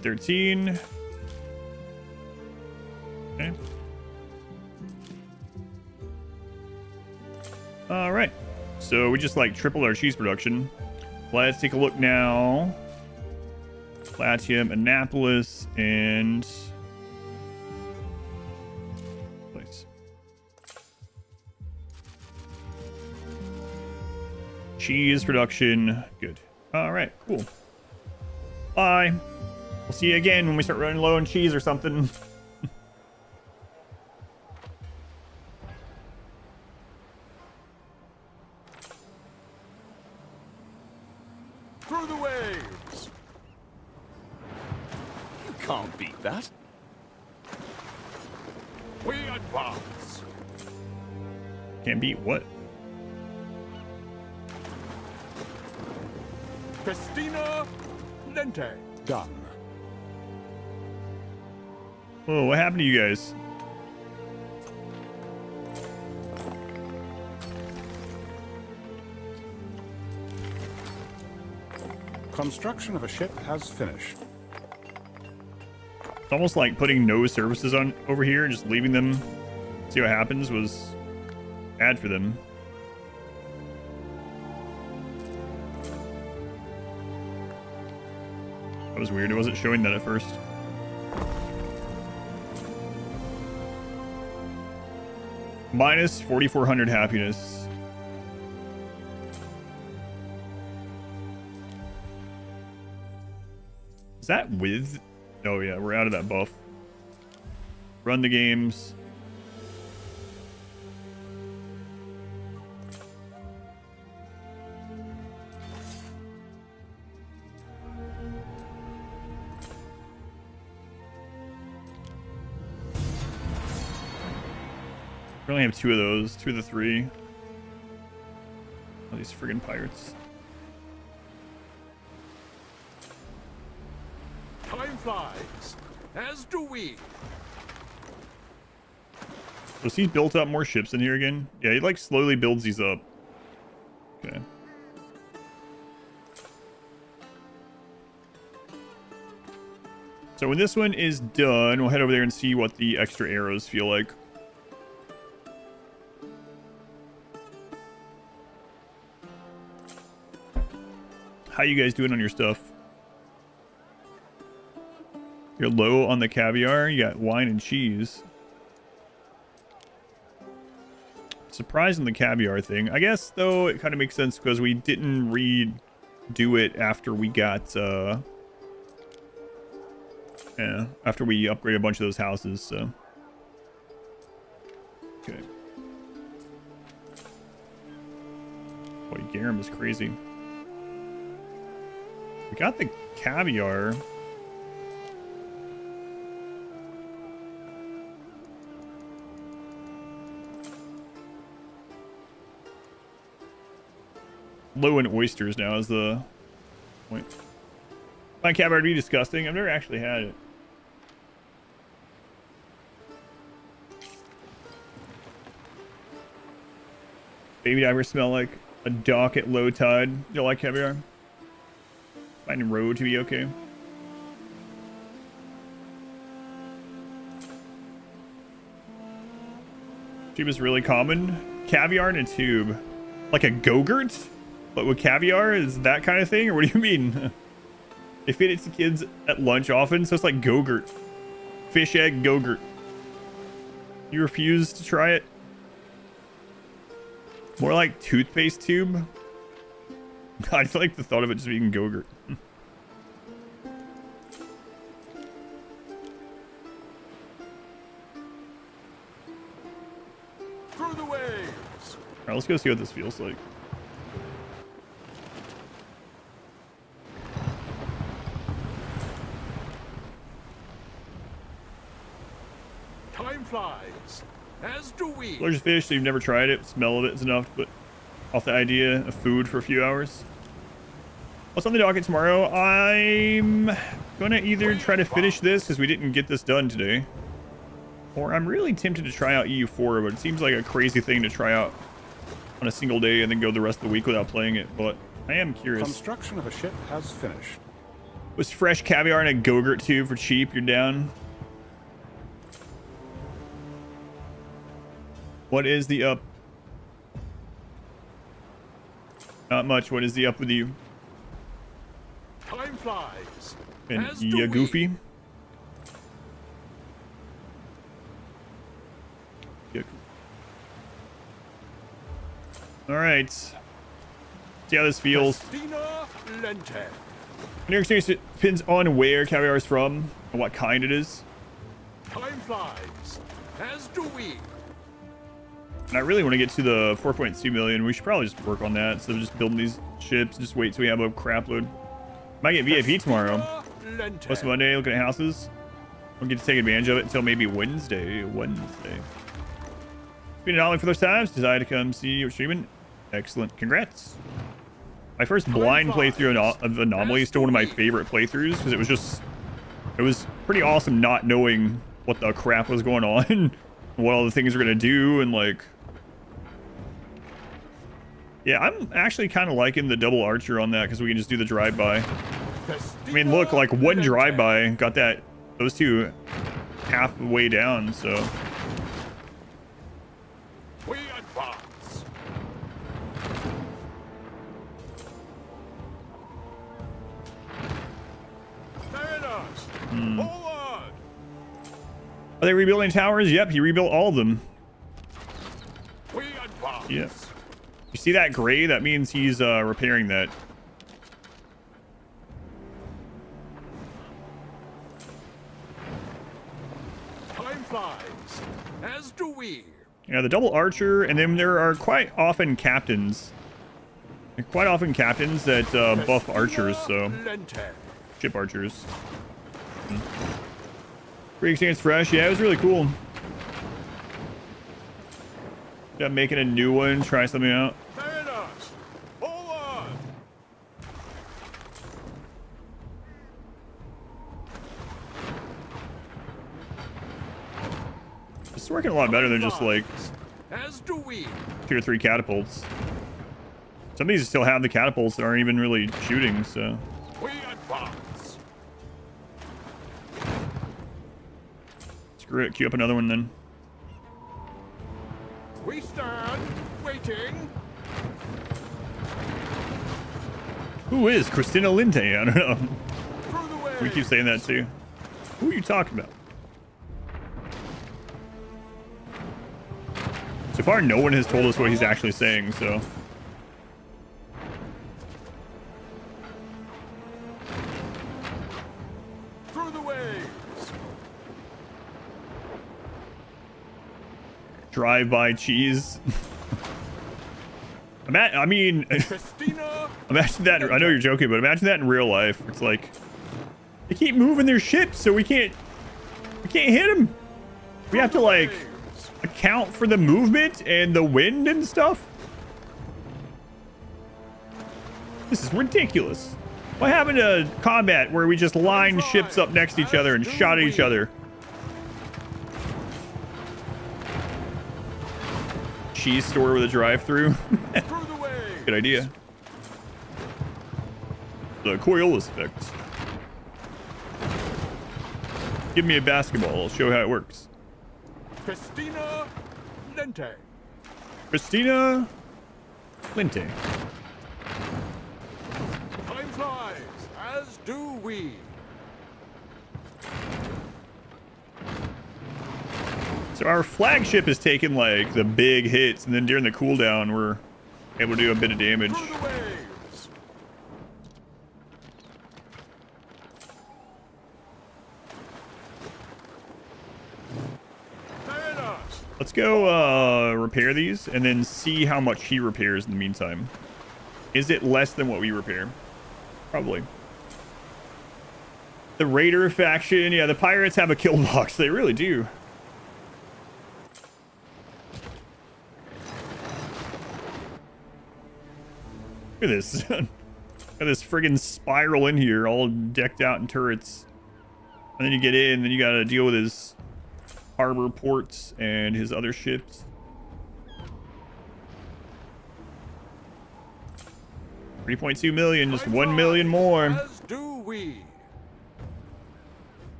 13. Okay. All right. So we just like tripled our cheese production. Let's take a look now. Latium, Annapolis, and place. Cheese production, good. All right, cool. Bye. We'll see you again when we start running low on cheese or something. Through the waves! You can't beat that. We advance. Can't beat what? Festina Lente. Done. Oh, what happened to you guys? Construction of a ship has finished. It's almost like putting no services on over here and just leaving them, see what happens, was bad for them. That was weird. It wasn't showing that at first. Minus 4,400 happiness. Is that with? Oh yeah, we're out of that buff. Run the games. We only have 2 of those, 2 of the 3. All these friggin' pirates. Time flies, as do we. So he's built up more ships in here again? Yeah, he like slowly builds these up. Okay. So when this one is done, we'll head over there and see what the extra arrows feel like. How you guys doing on your stuff? You're low on the caviar. You got wine and cheese. Surprised on the caviar thing. I guess, though, it kind of makes sense because we didn't redo it after we got, yeah, after we upgraded a bunch of those houses, so. Okay. Boy, garum is crazy. We got the caviar. Low in oysters now is the point. Find caviar to be disgusting. I've never actually had it. Baby divers smell like a dock at low tide. You don't like caviar? Finding road to be okay. Tube is really common. Caviar in a tube. Like a Go-Gurt? But with caviar, is that kind of thing? Or what do you mean? They feed it to kids at lunch often, so it's like Go-Gurt. Fish egg Go-Gurt. You refuse to try it? More like toothpaste tube? I like the thought of it just being Go-Gurt. Through the waves. Alright, let's go see what this feels like. Time flies, as do we. Large fish, so you've never tried it. Smell of it is enough, but off the idea of food for a few hours. What's on the docket tomorrow? I'm gonna either try to finish this because we didn't get this done today, or I'm really tempted to try out EU4, but it seems like a crazy thing to try out on a single day and then go the rest of the week without playing it, but I am curious. Construction of a ship has finished. Was fresh caviar and a Go-Gurt too for cheap? You're down. What is the up? Not much. What is the up with you? Time flies. And As do ya we. goofy. All right. See how this feels. Festina Lente. In your experience, it depends on where caviar is from and what kind it is. Time flies. As do we. And I really want to get to the 4.2 million. We should probably just work on that instead of just building these ships. Just wait till we have a crap load. Might get VIP tomorrow. Plus Monday, looking at houses. Don't get to take advantage of it until maybe Wednesday. It's been an ollie for those times. Decided to come see you streaming. Excellent. Congrats. My first blind playthrough of Anomaly is still one of my favorite playthroughs because it was pretty awesome not knowing what the crap was going on and what all the things were going to do. And like, yeah, I'm actually kind of liking the double archer on that because we can just do the drive-by. I mean, look, like one drive-by got those two halfway down, so. We advance. Forward. Are they rebuilding towers? Yep, he rebuilt all of them. We advance. Yep. You see that gray? That means he's repairing that. Time flies. As do we. Yeah, the double archer, and then there are quite often captains. Quite often captains that buff archers, so ship archers. Free experience fresh. Yeah, it was really cool. Yeah, making a new one, try something out. Forward. It's working a lot better than just like As do we. 2 or 3 catapults. Some of these still have the catapults that aren't even really shooting, so. We advance. Screw it, queue up another one then. We stand waiting. Who is Christina Linte? I don't know. We keep saying that too. Who are you talking about? So far, no one has told us what he's actually saying, so. Through the waves. Drive-by cheese. I mean, imagine that. I know you're joking, but imagine that in real life. It's like they keep moving their ships, so we can't hit them. We have to like account for the movement and the wind and stuff. This is ridiculous. What happened to combat where we just lined ships up next to each other and shot at each other? Cheese store with a drive-through. Good idea. The Coriolis effect. Give me a basketball. I'll show how it works. Festina Lente. Christina Linte. Time flies, as do we. So our flagship is taking like the big hits, and then during the cooldown, we're able to do a bit of damage. Let's go repair these and then see how much he repairs in the meantime. Is it less than what we repair? Probably. The Raider faction. Yeah, the pirates have a kill box. They really do. Look at this. Got this friggin' spiral in here, all decked out in turrets. And then you get in, then you gotta deal with his harbor ports and his other ships. 3.2 million, just 1 million more. As do we.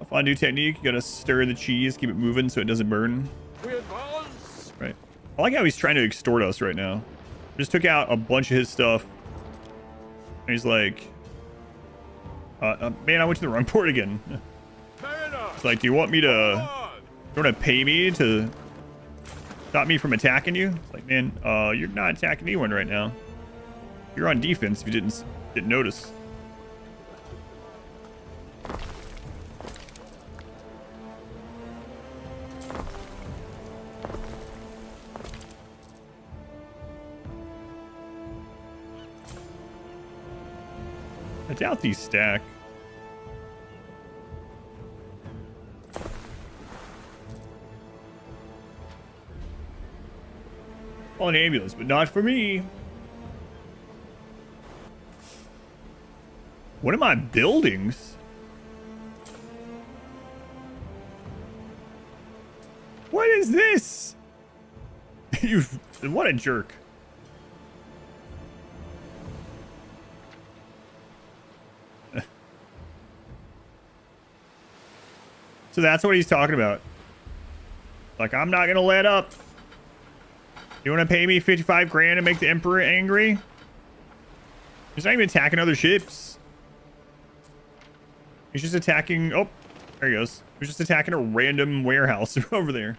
I'll find a new technique. You gotta stir the cheese, keep it moving so it doesn't burn. We advance. Right. I like how he's trying to extort us right now. Just took out a bunch of his stuff. And he's like, man, I went to the wrong port again. It's like, do you want to pay me to stop me from attacking you? It's like, man, you're not attacking anyone right now. You're on defense if you didn't notice. I doubt these stack. Call an ambulance, but not for me. What are my buildings? What is this? What a jerk. So that's what he's talking about. Like, I'm not gonna let up. You want to pay me 55 grand to make the Emperor angry? He's not even attacking other ships. He's just attacking... Oh, there he goes. He's just attacking a random warehouse over there.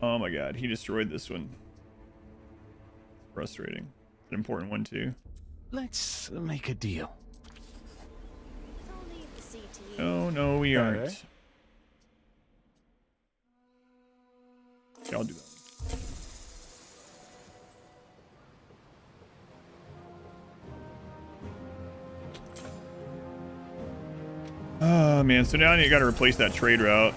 Oh my god, he destroyed this one. Frustrating. An important one too. Let's make a deal. Oh, no, we aren't. Okay, I'll do that. Oh, man. So now you got to replace that trade route.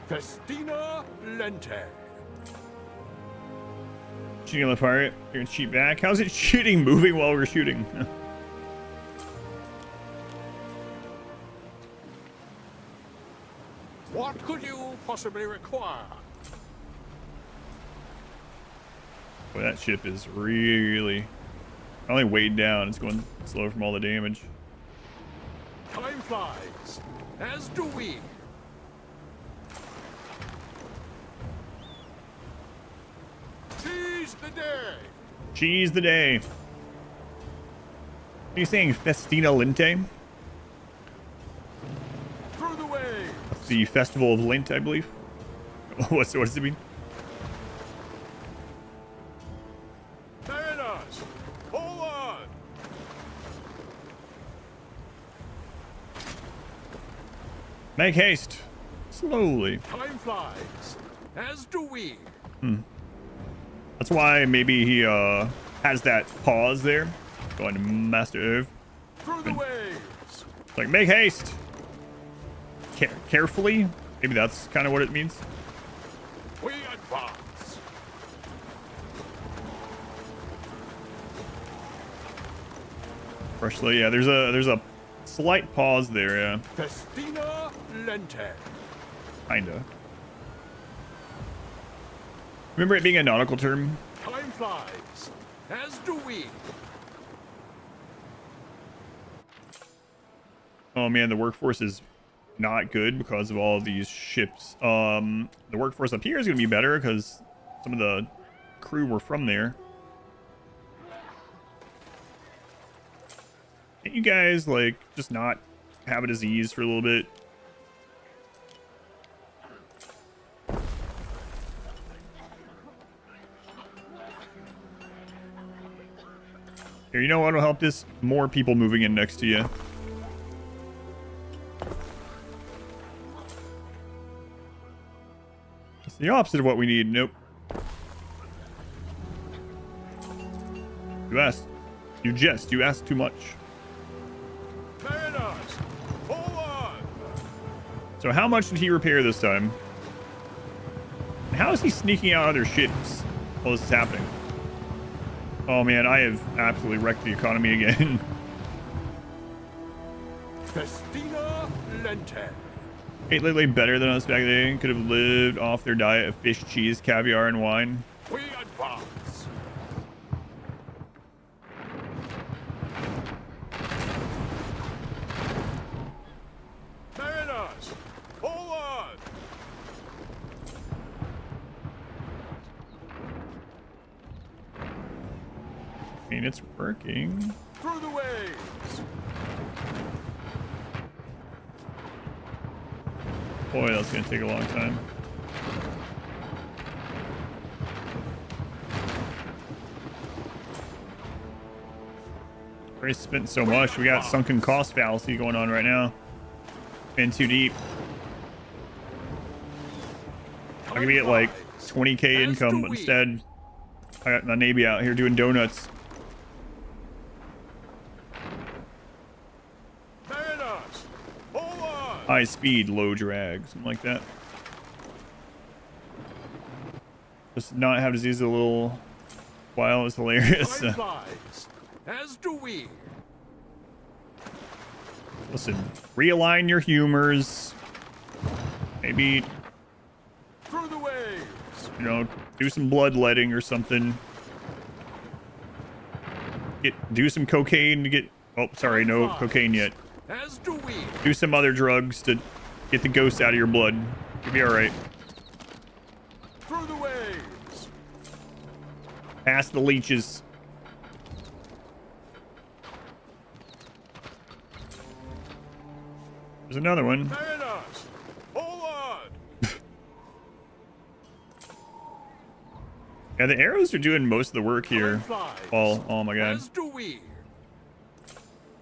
Festina Lente. Cheating on the pirate. You're gonna cheat back. How's it cheating moving while we're shooting? What could you possibly require? Boy, that ship is really only weighed down. It's going slow from all the damage. Time flies, as do we. Seize the day. Cheese the day. What are you saying, Festina Lente? Through the waves. That's the Festival of Lent, I believe. What does it mean? Mariners, forward. Make haste. Slowly. Time flies, as do we. That's why maybe he has that pause there. Going to Master Irv. Through the waves. Like, make haste. Carefully. Maybe that's kind of what it means. We advance. Freshly, yeah. There's a slight pause there, yeah. Festina Lente. Kinda. Remember it being a nautical term? Time flies, as do we. Oh man, the workforce is not good because of all of these ships. The workforce up here is gonna be better because some of the crew were from there. Can't you guys like just not have a disease for a little bit? Here, you know what will help this? More people moving in next to you. It's the opposite of what we need. Nope. You asked. You asked too much. Mariners, forward. So how much did he repair this time? And how is he sneaking out other ships while this is happening? Oh man, I have absolutely wrecked the economy again. Festina Lente. Ate lately better than us back then. Could have lived off their diet of fish, cheese, caviar, and wine. We advance. Mariners, forward! I mean, it's working. Through the waves. Boy, that's gonna take a long time. Already spent so much. We got sunken cost fallacy going on right now. Been too deep. I can get like 20k income, but instead I got my Navy out here doing donuts. High speed, low drag, something like that. Just not have disease a little while is hilarious. As do we. Listen, realign your humors. Maybe, Through the waves. you know, do some bloodletting or something. Do some cocaine to get. Oh, sorry, no cocaine yet. As do we. Do some other drugs to get the ghost out of your blood. You'll be all right. Through the waves. Past the leeches. There's another one. Mariners, forward. Yeah, the arrows are doing most of the work here. Oh my god. As do we.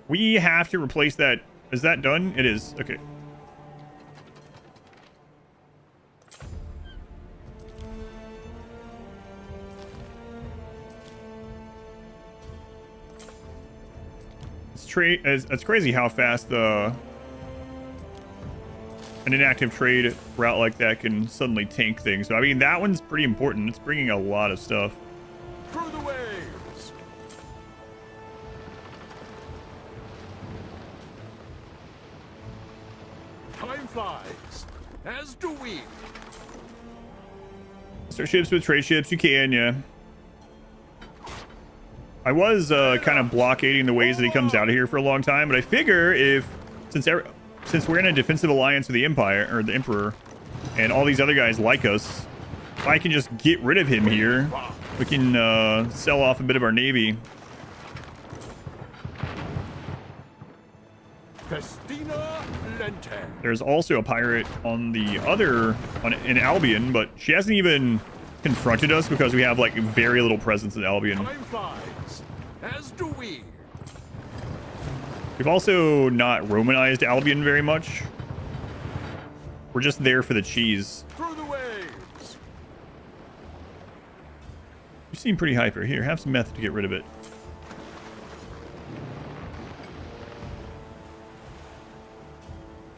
We have to replace that. Is that done? It is. Okay. It's crazy how fast an inactive trade route like that can suddenly tank things. So, I mean, that one's pretty important. It's bringing a lot of stuff. Through the waves. Time flies. As do we. Start ships with trade ships. You can, yeah. I was kind of blockading the ways that he comes out of here for a long time, but I figure since we're in a defensive alliance with the Empire or the Emperor, and all these other guys like us, if I can just get rid of him here, we can sell off a bit of our navy. Festina Lente. There's also a pirate on in Albion, but she hasn't even confronted us because we have like very little presence in Albion. Time flies. As do we. We've also not Romanized Albion very much. We're just there for the cheese. Through the waves. You seem pretty hyper. Here, have some meth to get rid of it.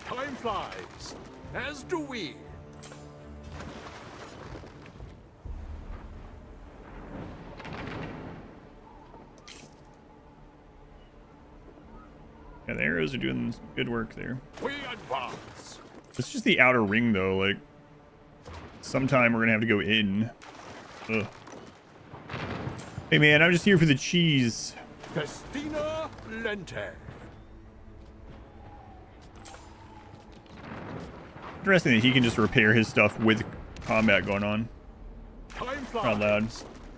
Time flies. As do we. Yeah, the arrows are doing some good work there. We advance. It's just the outer ring, though. Like, sometime we're gonna have to go in. Ugh. Hey, man, I'm just here for the cheese. Festina Lente. Interesting that he can just repair his stuff with combat going on. Time Not loud.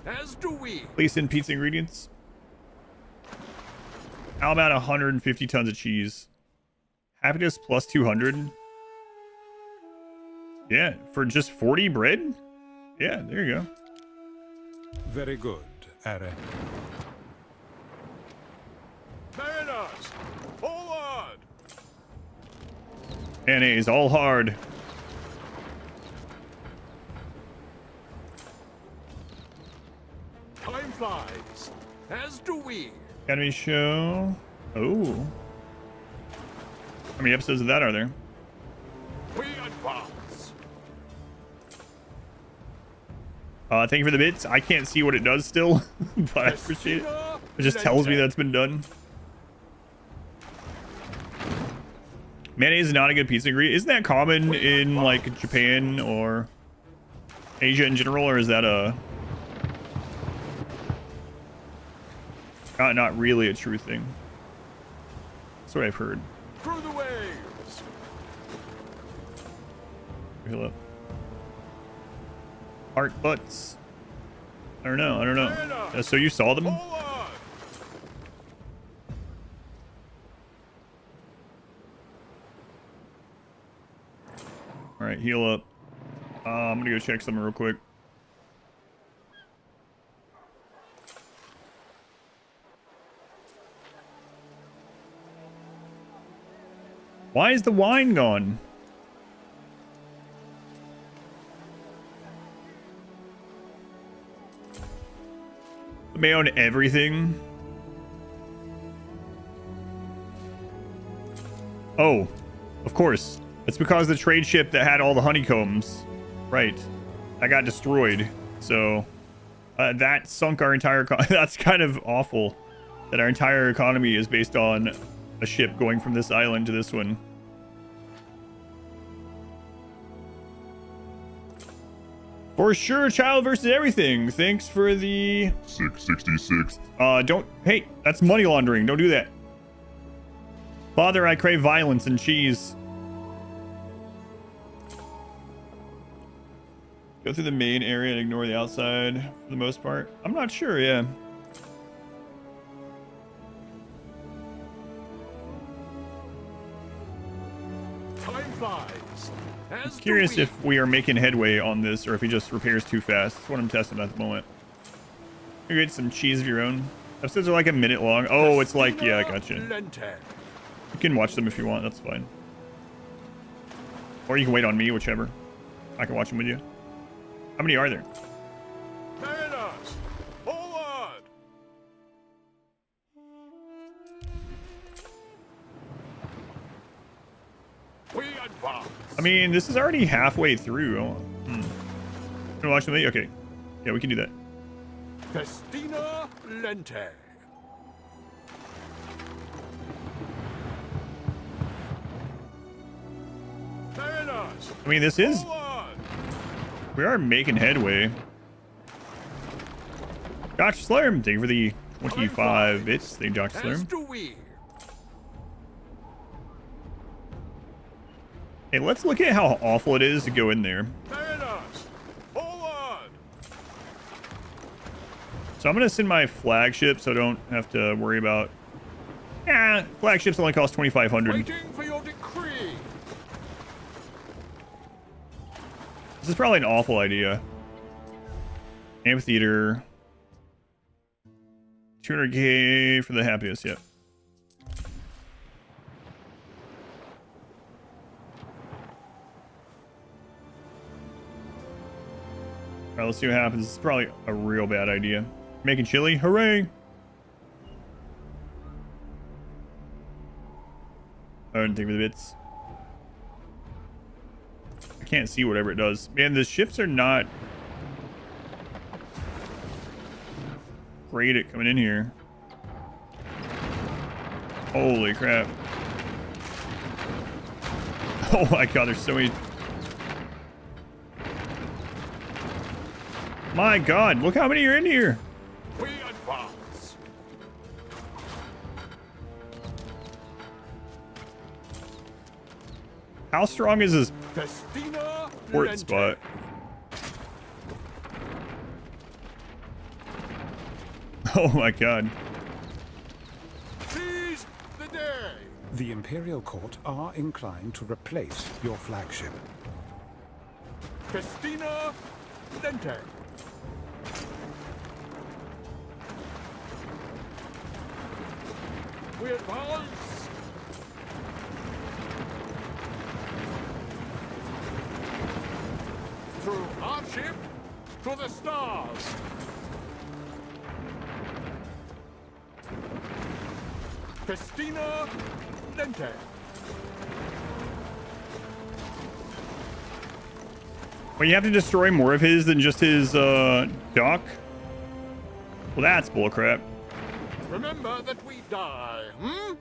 As do we. Place in pizza ingredients. How about 150 tons of cheese? Happiness plus 200. Yeah, for just 40 bread? Yeah, there you go. Very good, Are. Mariners, forward. Mayonnaise, all hard. Time flies. As do we. Academy show. Oh. How many episodes of that are there? We advance. Thank you for the bits. I can't see what it does still, but I appreciate it. It just tells me that's been done. Mayonnaise is not a good pizza ingredient. Isn't that common in like Japan or Asia in general, or is that a not really a true thing? That's what I've heard. Through the waves. Heal up. Heart butts. I don't know. So you saw them? All right, heal up. I'm gonna go check something real quick. Why is the wine gone? May own everything. Oh, of course. It's because the trade ship that had all the honeycombs, right? That got destroyed. So that sunk our entire. That's kind of awful. That our entire economy is based on a ship going from this island to this one. For sure, child versus everything. Thanks for the 666. Hey, that's money laundering. Don't do that. Father, I crave violence and cheese. Go through the main area and ignore the outside for the most part. I'm not sure, yeah. Time flies. I'm curious if we are making headway on this or if he just repairs too fast. That's what I'm testing at the moment. You get some cheese of your own. Episodes are like a minute long. Oh, it's like, yeah, I got you. You can watch them if you want. That's fine. Or you can wait on me, whichever. I can watch them with you. How many are there? Forward. We advance. I mean, this is already halfway through. You wanna watch me? Okay. Yeah, we can do that. Festina Lente. I mean, this is... We are making headway. Dr. Slurm, thank you for the 25 bits. Thank you, Dr. Slurm. Hey, let's look at how awful it is to go in there. So I'm going to send my flagship so I don't have to worry about... flagships only cost 2,500. Waiting for your decree. This is probably an awful idea. Amphitheater. 200k for the happiest, yep. Alright, let's see what happens. This is probably a real bad idea. Making chili? Hooray! I didn't think of the bits. I can't see whatever it does. Man, the ships are not great at coming in here. Holy crap. Oh my god, there's so many... My god, look how many are in here. We advance. How strong is this Festina port Lente. spot? Oh my god. Seize the day. The Imperial Court are inclined to replace your flagship. Festina Lente. We advance. Through hardship to the stars. Festina Lente. Well, you have to destroy more of his than just his dock. Well, that's bullcrap. Remember that we die, hmm?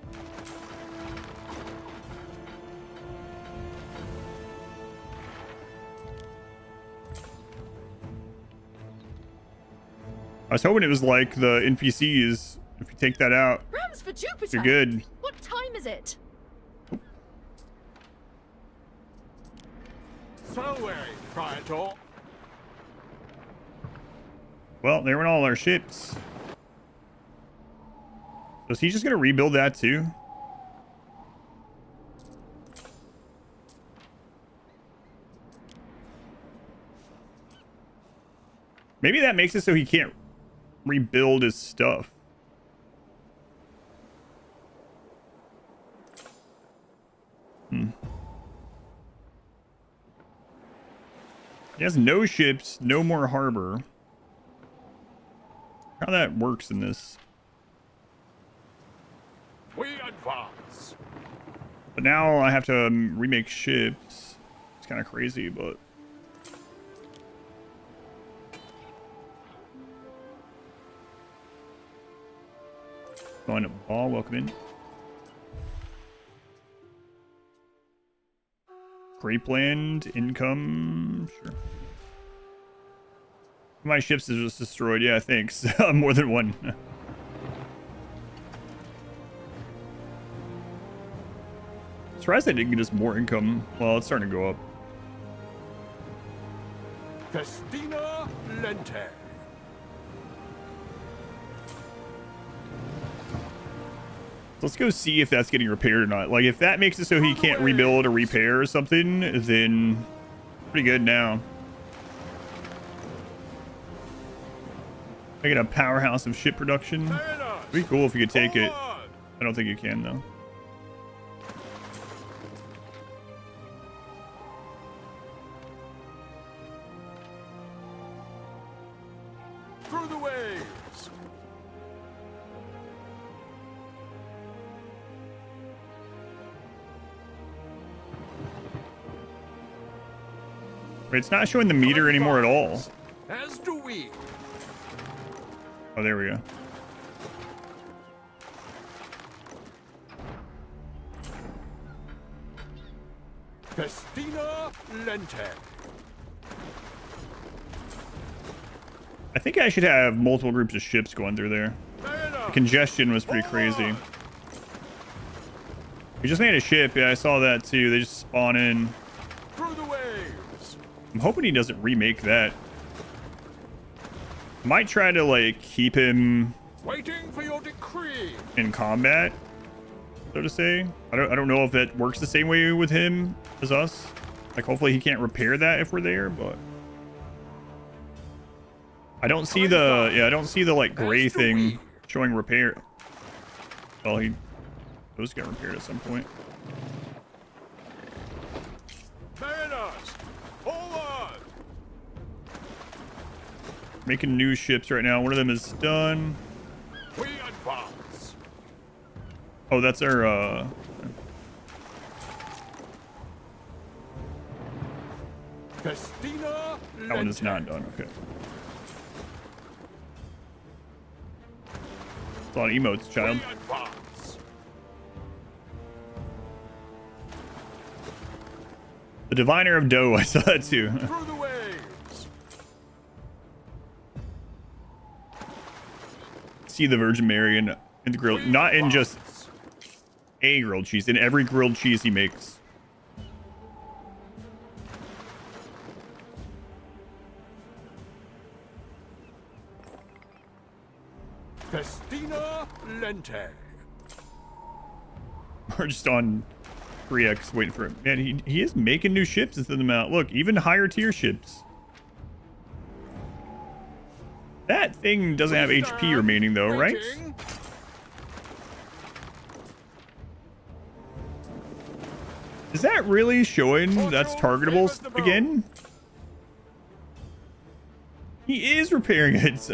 I was hoping it was like the NPCs. If you take that out, Rams for Jupiter. you're good. What time is it? So, Praetor. Well, there went all our ships. So is he just gonna rebuild that too? Maybe that makes it so he can't rebuild his stuff. He has no ships, no more harbor. How that works in this. We advance. But now I have to remake ships. It's kind of crazy, but... Going up ball, welcome in. Grapeland, income, sure. My ships is just destroyed, yeah, thanks. More than one. Surprised they didn't get us more income. Well, it's starting to go up. Festina Lente. Let's go see if that's getting repaired or not. Like, if that makes it so he can't rebuild or repair or something, then pretty good now. Making a powerhouse of ship production. It'd be cool if you could take it. I don't think you can, though. Through the waves. Wait, it's not showing the meter anymore at all. As do we. Oh, there we go. Festina Lente. I think I should have multiple groups of ships going through there. The congestion was pretty crazy. We just made a ship. Yeah, I saw that too. They just spawn in. Through the waves. I'm hoping he doesn't remake that. Might try to like keep him Waiting for your decree. in combat, so to say. I don't know if that works the same way with him as us. Like, hopefully he can't repair that if we're there, but I don't see the I don't see the like gray thing showing repair. Well, those got repaired at some point. Mariners, forward. Making new ships right now. One of them is done. We advance. Oh, that's our Festina Lente. that one is not done. Okay. It's a lot of emotes, child. We advance. The Diviner of Doe, I saw that too. Through the waves. See the Virgin Mary in the grilled, not in just a grilled cheese, in every grilled cheese he makes. Festina Lente. We're just on 3x waiting for him. Man, he is making new ships and sending them out. Look, even higher tier ships. That thing doesn't have HP remaining though, right? Is that really showing that's targetable again? He is repairing it.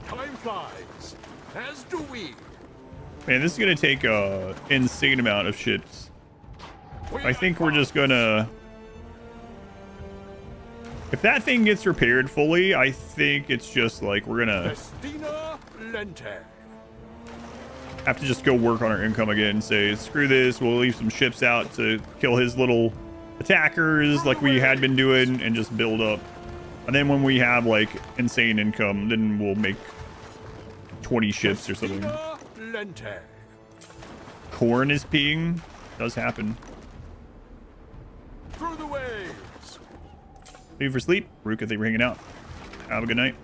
Time flies, as do we. Man, this is gonna take a insane amount of ships. I think we're just gonna... If that thing gets repaired fully, I think it's just like we're gonna have to just go work on our income again and say, screw this, we'll leave some ships out to kill his little attackers like we had been doing and just build up. And then when we have like insane income, then we'll make 20 ships or something. Corn is peeing. Does happen. Through the waves. Leave for sleep. Rook, I think we're hanging out. Have a good night.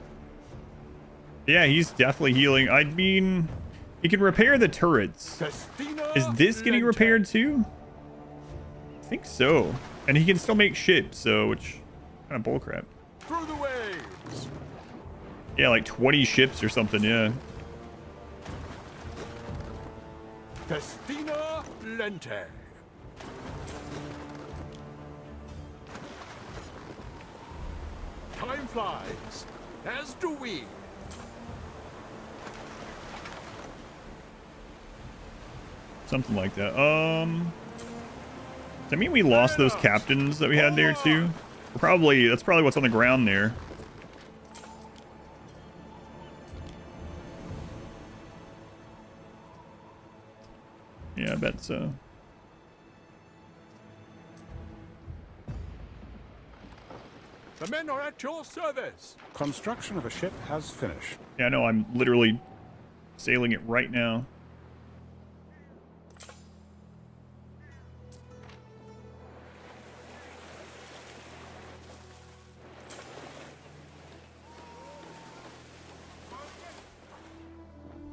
Yeah, he's definitely healing. I mean, he can repair the turrets. Is this getting repaired too? I think so. And he can still make ships, so which kind of bullcrap. Through the waves. Yeah, like 20 ships or something, yeah. Festina Lente. Time flies, as do we. Something like that. Does that mean we lost those captains that we had there too? Probably, that's probably what's on the ground there. Yeah, I bet so. The men are at your service. Construction of a ship has finished. Yeah, I know, I'm literally sailing it right now.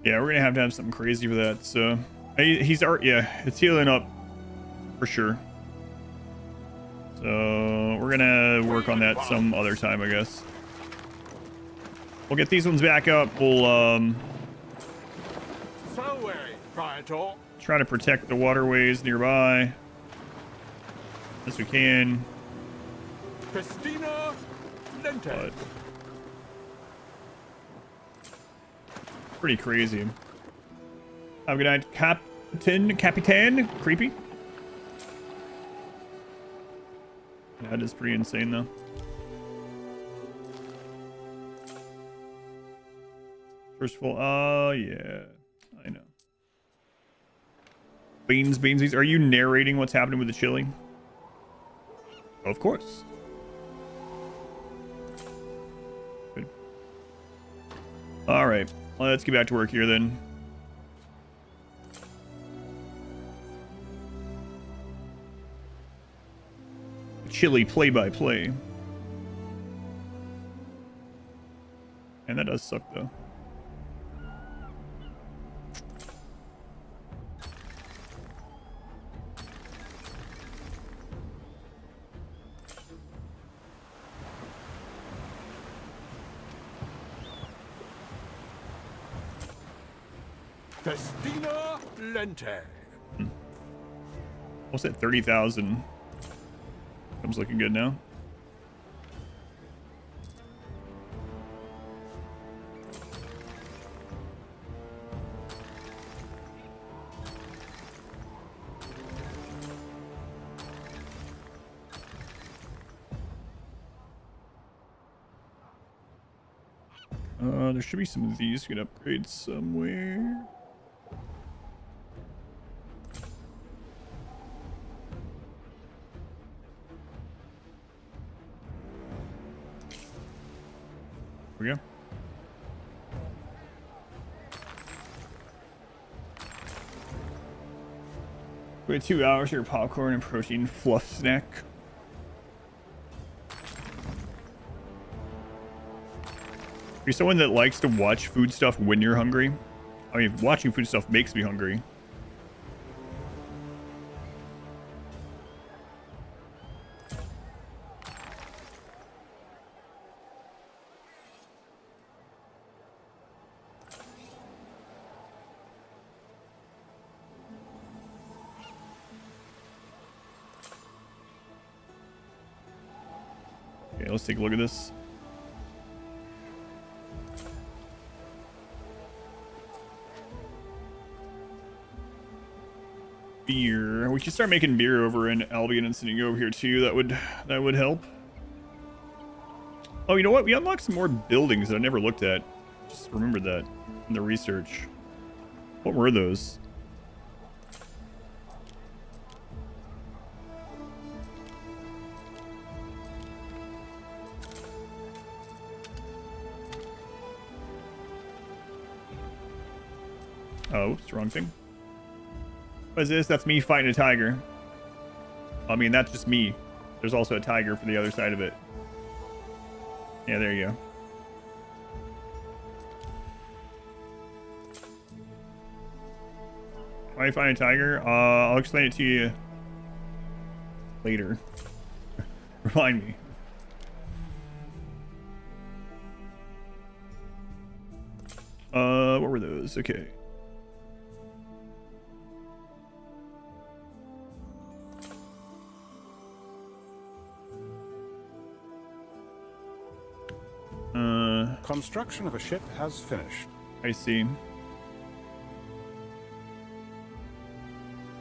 Yeah, we're gonna have to have something crazy for that. So he's yeah, it's healing up for sure. So we're gonna work on that some other time, I guess. We'll get these ones back up. We'll try to protect the waterways nearby as we can. Festina Lente. But pretty crazy. Have a good night, Capitan. Creepy. That is pretty insane, though. First of all, yeah, I know. Beansies. Are you narrating what's happening with the chili? Of course. Good. All right. Let's get back to work here then. Chili play-by-play. And that does suck though. Festina Lente. What's that? 30,000. Comes looking good now. There should be some of these we can upgrade somewhere. Here we go. We had 2 hours for your popcorn and protein fluff snack. You're someone that likes to watch food stuff when you're hungry. I mean, watching food stuff makes me hungry. Okay, let's take a look at this. beer. We should start making beer over in Albion and sending it over here too. That would help. Oh, you know what? We unlocked some more buildings that I never looked at. Just remembered that in the research. What were those? Oh, oops, wrong thing. What is this? That's me fighting a tiger. I mean, that's just me. There's also a tiger for the other side of it. Yeah, there you go. Why find a tiger? I'll explain it to you later. Remind me. What were those? Okay. Construction of a ship has finished. I see.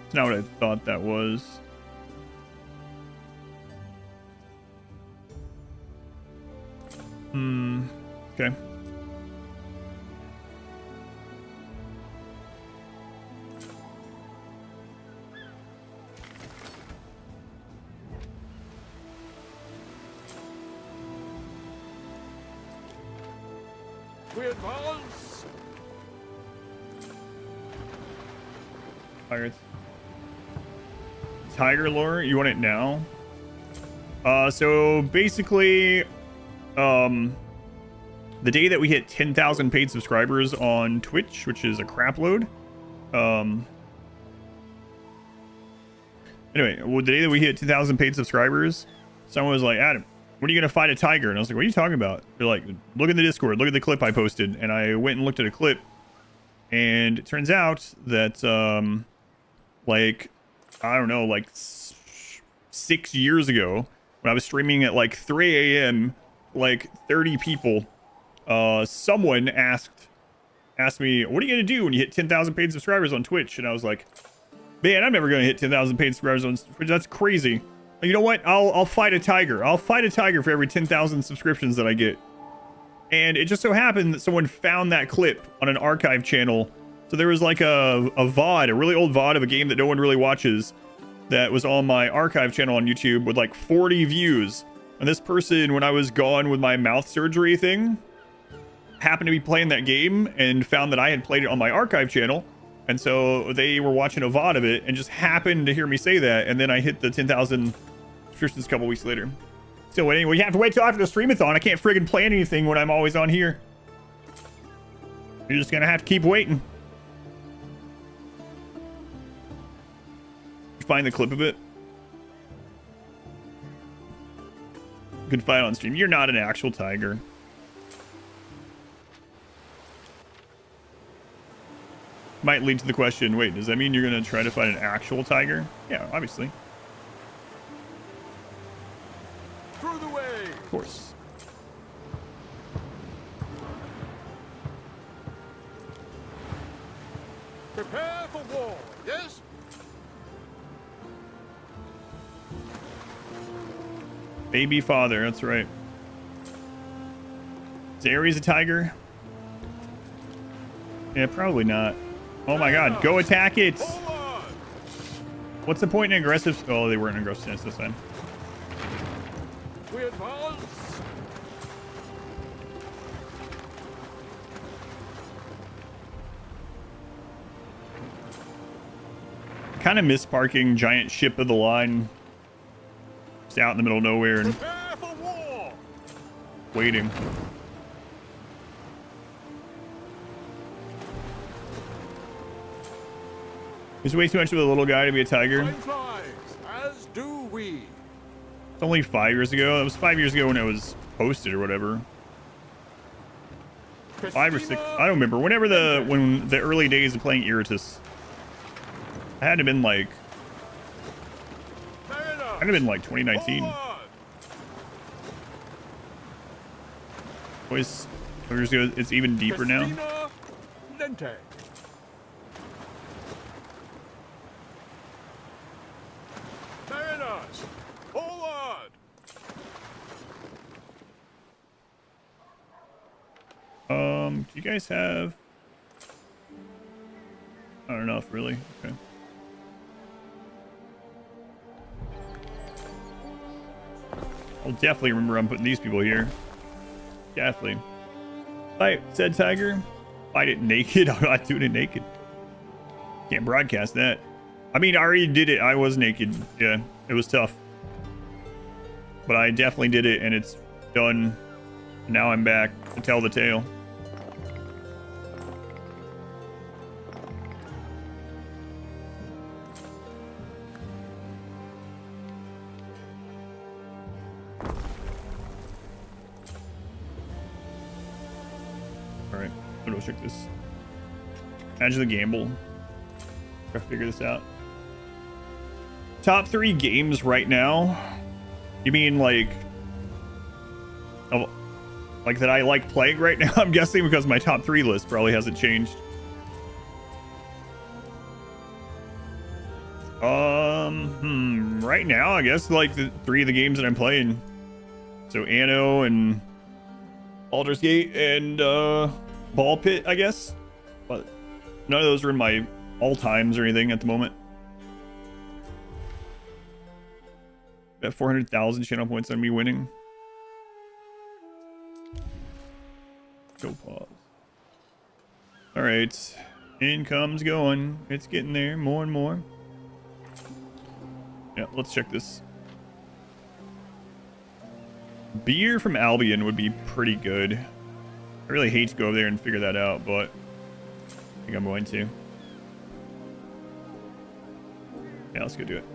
It's not what I thought that was. Okay. We advance. Pirates. Tiger lore, you want it now? So basically, the day that we hit 10,000 paid subscribers on Twitch, which is a crap load. Anyway, well, the day that we hit 10,000 paid subscribers, someone was like, Adam, when are you going to fight a tiger? And I was like, what are you talking about? They're like, look at the Discord, look at the clip I posted. And I went and looked at a clip, and it turns out that, like, I don't know, like 6 years ago, when I was streaming at like 3 a.m., like 30 people, someone asked me, what are you going to do when you hit 10,000 paid subscribers on Twitch? And I was like, man, I'm never going to hit 10,000 paid subscribers on Twitch. That's crazy. You know what? I'll fight a tiger. I'll fight a tiger for every 10,000 subscriptions that I get. And it just so happened that someone found that clip on an archive channel. So there was like a VOD, a really old VOD of a game that no one really watches, that was on my archive channel on YouTube with like 40 views. And this person, when I was gone with my mouth surgery thing, happened to be playing that game and found that I had played it on my archive channel. And so they were watching a VOD of it and just happened to hear me say that. And then I hit the 10,000 subscriptions a couple weeks later. So anyway, you have to wait till after the streamathon. I can't friggin' plan anything when I'm always on here. You're just gonna have to keep waiting. Find the clip of it. You can find it on stream. You're not an actual tiger. Might lead to the question, wait, does that mean you're going to try to find an actual tiger? Yeah, obviously. Through the way. Of course. Prepare for war, yes? Baby father, that's right. Is Ares a tiger? Yeah, probably not. Oh my god, go attack it! What's the point in aggressive? Oh, they weren't in aggressive stance this time. We advance. Kind of miss parking giant ship of the line. Just out in the middle of nowhere and Prepare for war. waiting. It's way too much of a little guy to be a tiger. Time flies, as do we. It's only 5 years ago. It was 5 years ago when it was posted or whatever. 5 or 6. I don't remember. When the early days of playing Iratus. I had to have been like. I'd have been like 2019. Boys, 5 years ago, it's even deeper now. you guys have? Not enough, really. Okay. I'll definitely remember I'm putting these people here. Definitely. Fight, said Tiger. Fight it naked. I'm not doing it naked. Can't broadcast that. I mean, I already did it. I was naked. Yeah, it was tough. But I definitely did it, and it's done. Now I'm back to tell the tale. Alright, I'm gonna check this. Imagine the gamble. Gotta figure this out. Top 3 games right now? You mean like... Oh, like that I like playing right now? I'm guessing because my top 3 list probably hasn't changed. Right now, I guess like the 3 of the games that I'm playing. So Anno and Baldur's Gate and Ball Pit, I guess. But none of those are in my all-times or anything at the moment. At 400,000 channel points on me winning. Go pause. All right, income's going. It's getting there more and more. Yeah, let's check this. Beer from Albion would be pretty good. I really hate to go over there and figure that out, but I think I'm going to. Yeah, let's go do it.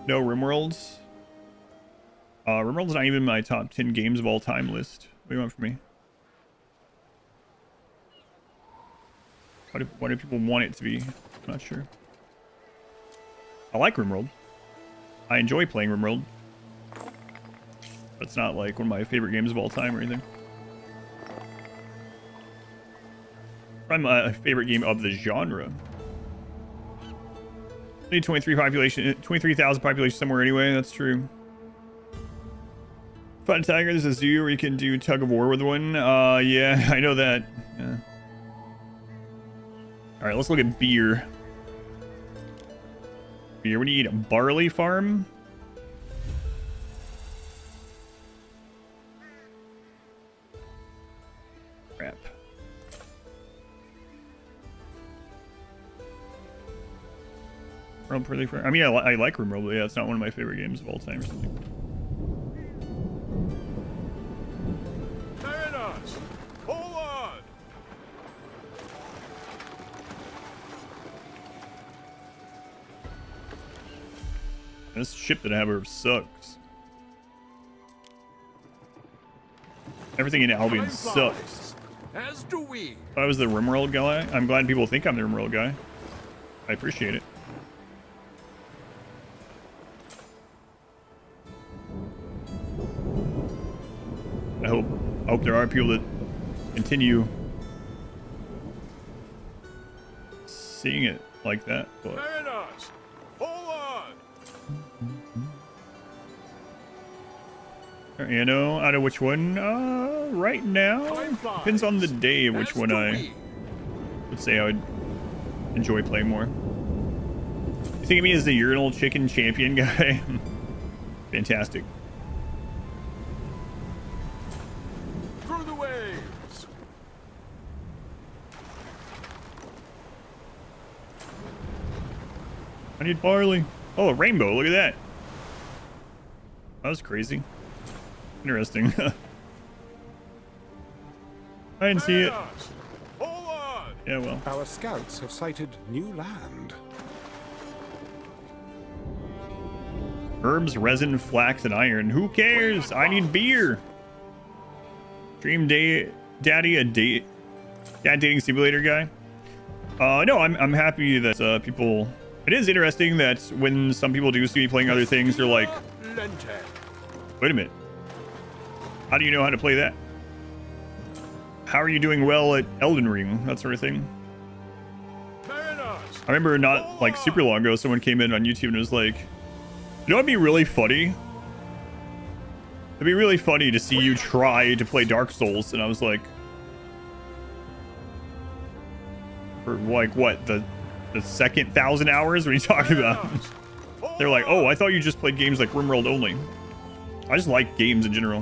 No RimWorlds. RimWorld's not even in my top 10 games of all time list. What do you want from me? Why do people want it to be? I'm not sure. I like RimWorld. I enjoy playing RimWorld. But it's not like one of my favorite games of all time or anything. Probably my favorite game of the genre. Only 23,000 population somewhere anyway. That's true. Fun Tiger, there's a zoo where you can do tug of war with one. Yeah, I know that. Yeah. All right, let's look at beer. Beer, what do you eat? A barley farm? Crap. I mean, I like RimWorld, but yeah, it's not one of my favorite games of all time or something. Very nice. Hold on. This ship that I have here sucks. Everything in Albion sucks. As do we. If I was the RimWorld guy, I'm glad people think I'm the RimWorld guy. I appreciate it. I hope there are people that continue seeing it like that. But Very nice. Hold on. Anno, out of which one? Right now, depends on the day of which one I would say I would enjoy playing more. You think of me as the urinal chicken champion guy? Fantastic. Through the waves. I need barley. Oh, a rainbow. Look at that. That was crazy. Interesting. I didn't see it. Yeah, well. Our scouts have sighted new land. Herbs, resin, flax, and iron. Who cares? I need beer. Dream Daddy, a dad dating simulator guy. No, I'm happy that people. It is interesting that when some people do see me playing other things, they're like, "Wait a minute, how do you know how to play that? How are you doing well at Elden Ring?" That sort of thing. I remember not like super long ago, someone came in on YouTube and was like, "You know what'd be really funny? It'd be really funny to see you try to play Dark Souls, and I was like, for like what, the second 1,000 hours? What are you talking about? They're like, oh, I thought you just played games like RimWorld only. I just like games in general.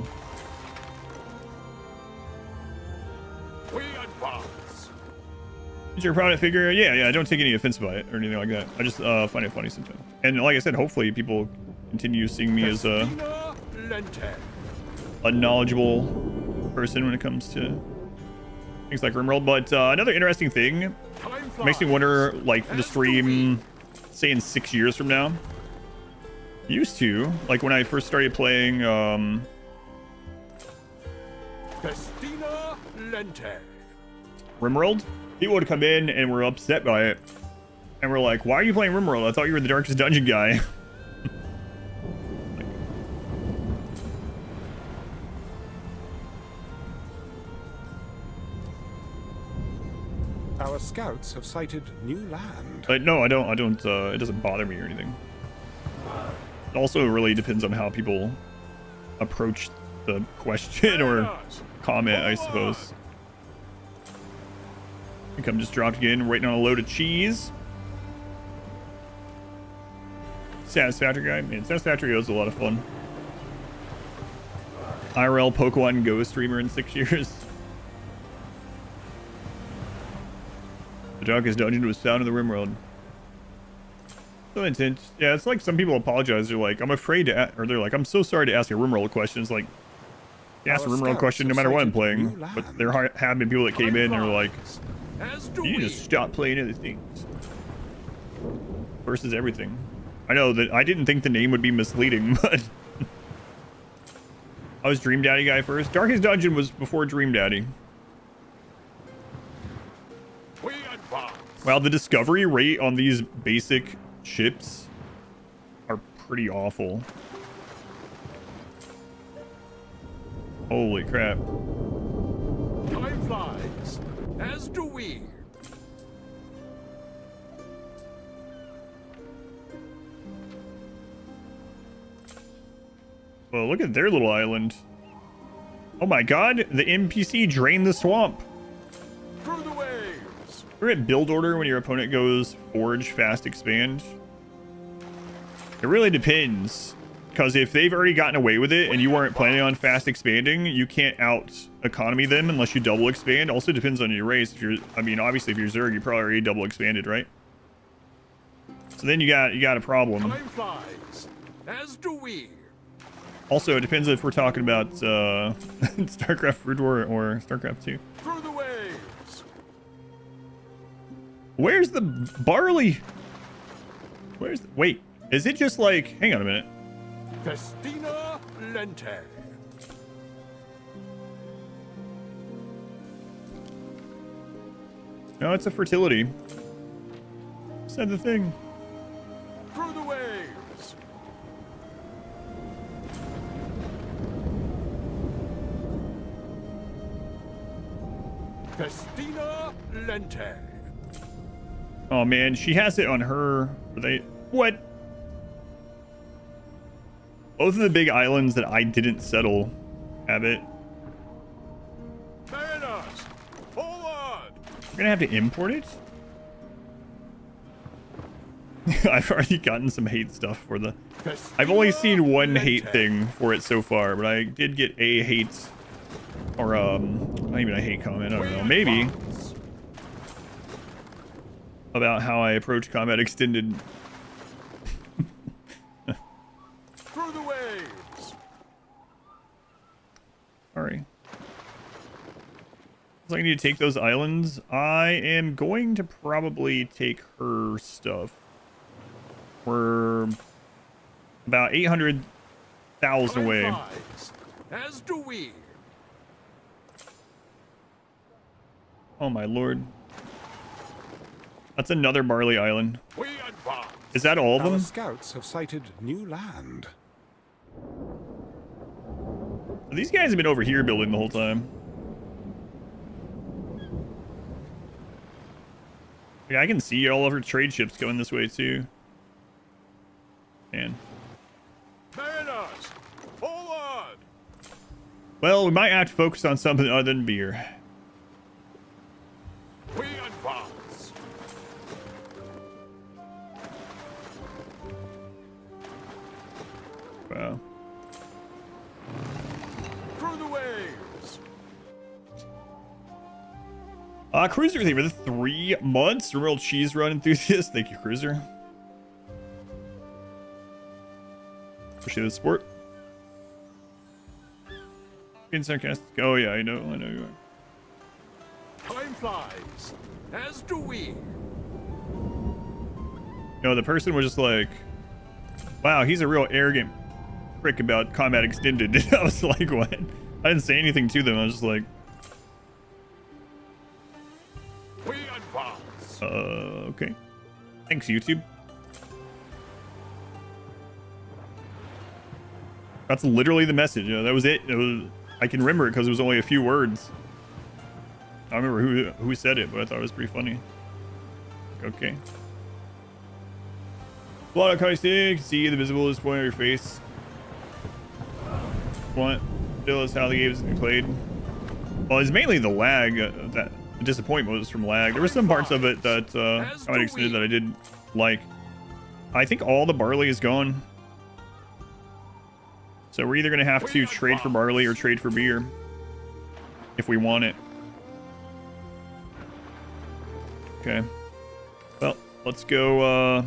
Is your prominent figure? Yeah, I don't take any offense by it or anything like that. I just find it funny sometimes. And like I said, hopefully people continue seeing me as a knowledgeable person when it comes to things like RimWorld. But another interesting thing makes me wonder, like, for the stream, say in 6 years from now, used to, like when I first started playing RimWorld, people would come in and were upset by it, and we're like, why are you playing RimWorld? I thought you were the Darkest Dungeon guy. Our scouts have sighted new land. No, I don't, it doesn't bother me or anything. It also really depends on how people approach the question or comment, I suppose. I think I'm just dropped again, waiting on a load of cheese. Satisfactory guy. Man, Satisfactory is a lot of fun. IRL Pokemon Go streamer in 6 years. The Darkest Dungeon was found in the RimWorld. So intense. Yeah, it's like some people apologize. They're like, I'm afraid to, or they're like, I'm so sorry to ask a RimWorld question. It's like, you ask a RimWorld question no matter what I'm playing. But there have been people that came in and are like, you need to stop playing other things. Versus everything. I know that I didn't think the name would be misleading, but I was Dream Daddy guy first. Darkest Dungeon was before Dream Daddy. Wow, the discovery rate on these basic ships are pretty awful. Holy crap. Time flies, as do we. Well, look at their little island. Oh my god, the NPC drained the swamp. Through the waves. You're at build order when your opponent goes forge, fast, expand. It really depends. Because if they've already gotten away with it and you weren't planning on fast expanding, you can't out economy them unless you double expand. Also depends on your race. If you're, I mean, obviously if you're Zerg, you probably already double expanded, right? So then you got a problem. Time flies, as do we. Also, it depends if we're talking about StarCraft Brood War or StarCraft 2. Through the waves. Where's the barley? Where's the, wait, is it just like, hang on a minute. Festina Lente. No, it's a fertility. Said the thing. Through the waves. Festina Lente. Oh man, she has it on her. What? Both of the big islands that I didn't settle have it. We're gonna have to import it? I've already gotten some hate stuff for the... I've only seen one hate thing for it so far, but I did get a hate... Or, not even a hate comment, I don't know. Maybe. About how I approach combat extended. Through the waves. Sorry. So I need to take those islands. I am going to probably take her stuff. We're about 800,000 away. As do we. Oh my lord. That's another barley island. Is that all of them? Our scouts have sighted new land. These guys have been over here building the whole time. Yeah, I can see all of her trade ships going this way too. Man. Mariners, forward! Well, we might have to focus on something other than beer. We advance. Wow. Through the waves. Cruiser, thank you for the 3 months. Real cheese run enthusiast. Thank you, Cruiser. Appreciate the support. Being sarcastic. Oh yeah, I know you are. Time flies, as do we. No, the person was just like, wow, he's a real arrogant prick about combat extended. I was like, what? I didn't say anything to them. I was just like, We advance. Okay. Thanks, YouTube. That's literally the message. That was it. I can remember it because it was only a few words. I don't remember who said it, but I thought it was pretty funny. Okay. Blood out stick. See the visible disappointment on your face. What? Still is how the game is played. Well, it's mainly the lag. That the disappointment was from lag. There were some parts of it that I extended that I did like. I think all the barley is gone. So we're either going to have to trade for barley or trade for beer if we want it. Okay. Well, let's go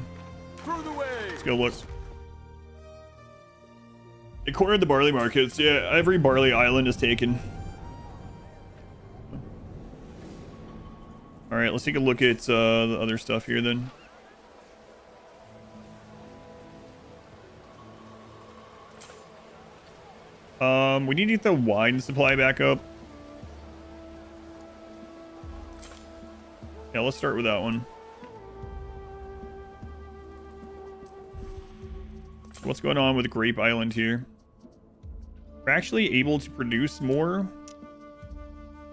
look. They cornered the barley markets. Yeah, every barley island is taken. All right, let's take a look at the other stuff here then. We need to get the wine supply back up. Yeah, let's start with that one. What's going on with Grape Island here? We're actually able to produce more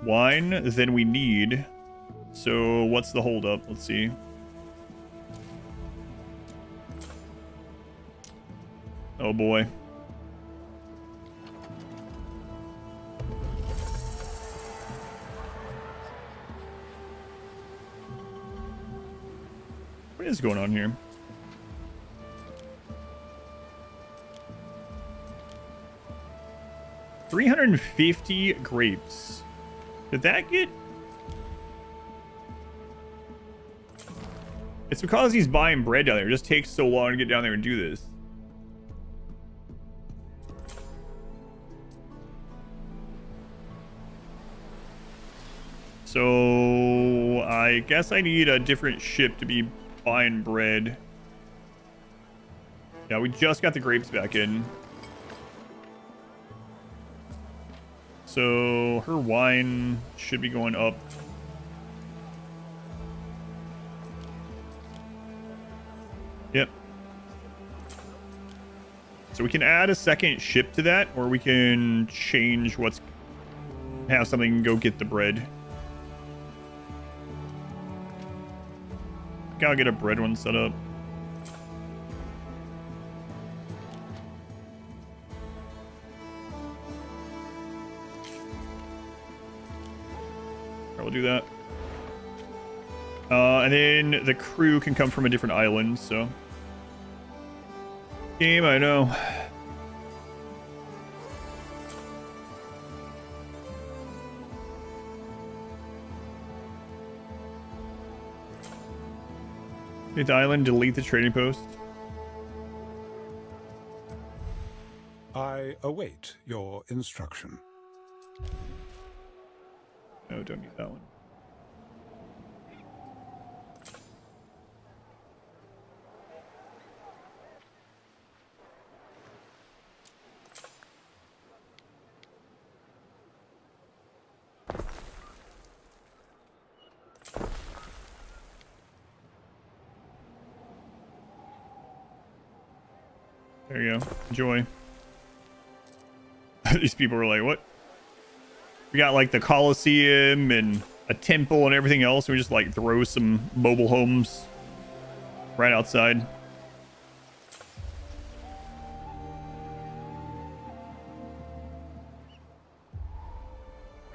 wine than we need. So what's the holdup? Let's see. Oh boy. What is going on here? $350 grapes. Did that get... It's because he's buying bread down there. It just takes so long to get down there and do this. So I guess I need a different ship to be buying bread. Yeah, we just got the grapes back in. So her wine should be going up. Yep. So we can add a second ship to that, or we can change have something go get the bread. I'll get a bread one set up. We'll do that. And then the crew can come from a different island, so. Game, I know. Hit the island, delete the trading post. I await your instruction. No, don't need that one. There you go. Enjoy. These people were like, what? We got like the Colosseum and a temple and everything else. We just like throw some mobile homes right outside.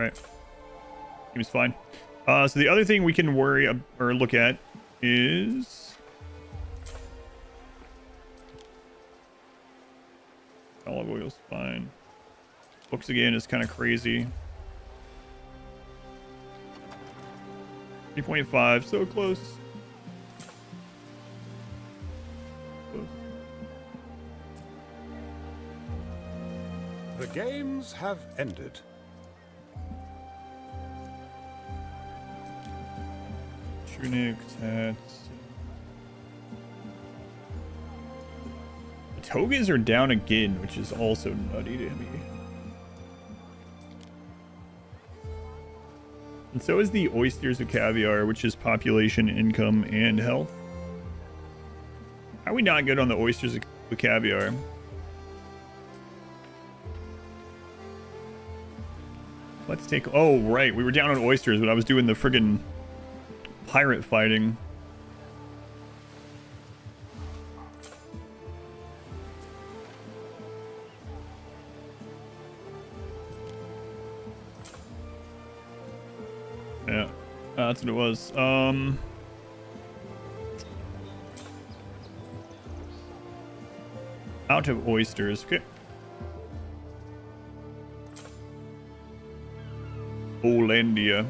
right. Seems fine. So the other thing we can worry or look at is olive oil's fine. Books again is kind of crazy. 3.5, so close. The games have ended. Tunics, hats. The togas are down again, which is also nutty to me. And so is the oysters of caviar, which is population, income, and health. How are we not good on the oysters of caviar? Let's take... Oh, right. We were down on oysters, but I was doing the friggin' pirate fighting. Yeah, that's what it was. Out of oysters. Okay. Olandia.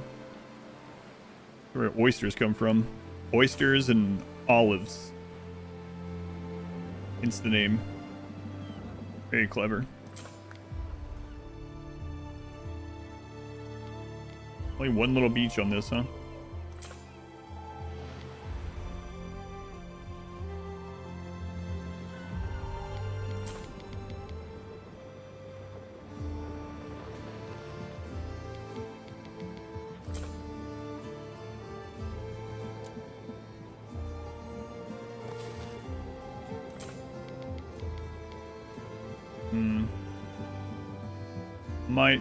Where oysters come from. Oysters and olives. Hence the name. Very clever. Only one little beach on this, huh?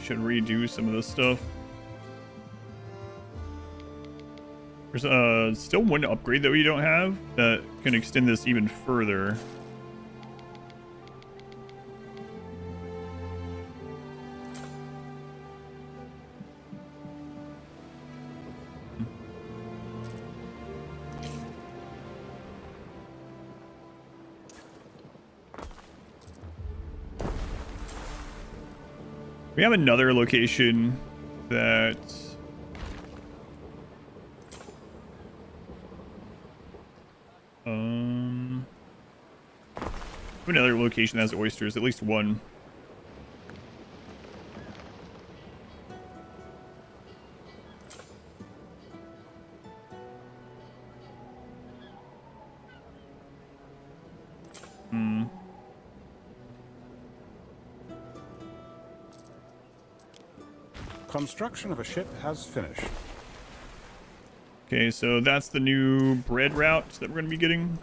Should redo some of this stuff. There's still one upgrade that we don't have that can extend this even further. We have another location that another location that has oysters, at least one. Construction of a ship has finished. Okay, so that's the new bread route that we're going to be getting.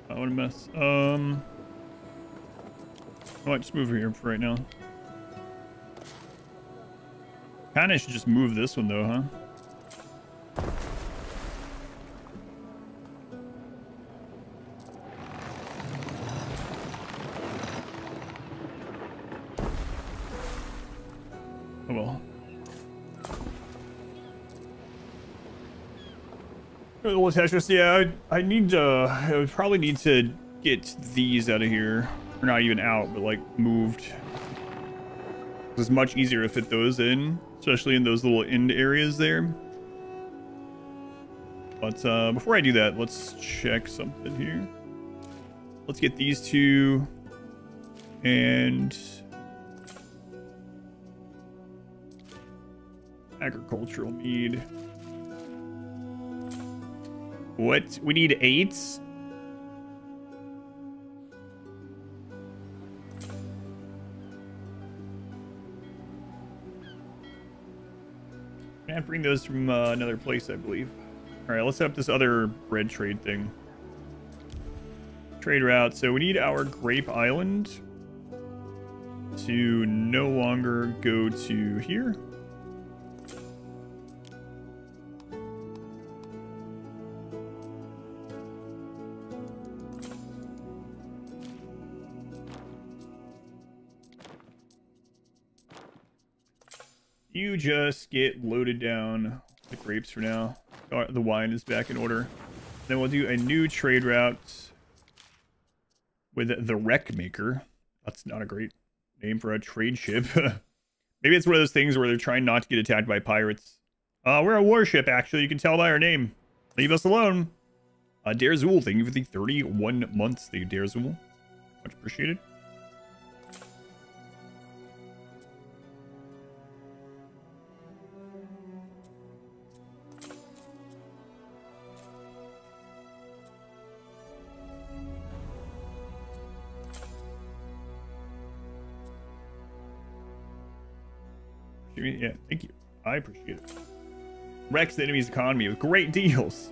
Oh, what a mess. Oh, I just move here for right now. Kinda should just move this one though, huh? Oh well. A little Tetris, yeah. I need I would probably need to get these out of here. Or not even out, but like moved. It's much easier to fit those in, especially in those little end areas there. But before I do that, let's check something here. Let's get these two and agricultural mead. What? We need 8? Can't bring those from another place, I believe. All right, let's set up this other bread trade thing. Trade route. So we need our grape island. to no longer go to here. You just get loaded down the grapes for now. The wine is back in order. Then we'll do a new trade route with the wreck maker. That's not a great name for a trade ship. Maybe it's one of those things where they're trying not to get attacked by pirates. We're a warship, actually. You can tell by our name. Leave us alone. Darezool, thank you for the 31 months, the Darezool. Much appreciated. Yeah, thank you. I appreciate it. Wrecks the enemy's economy with great deals.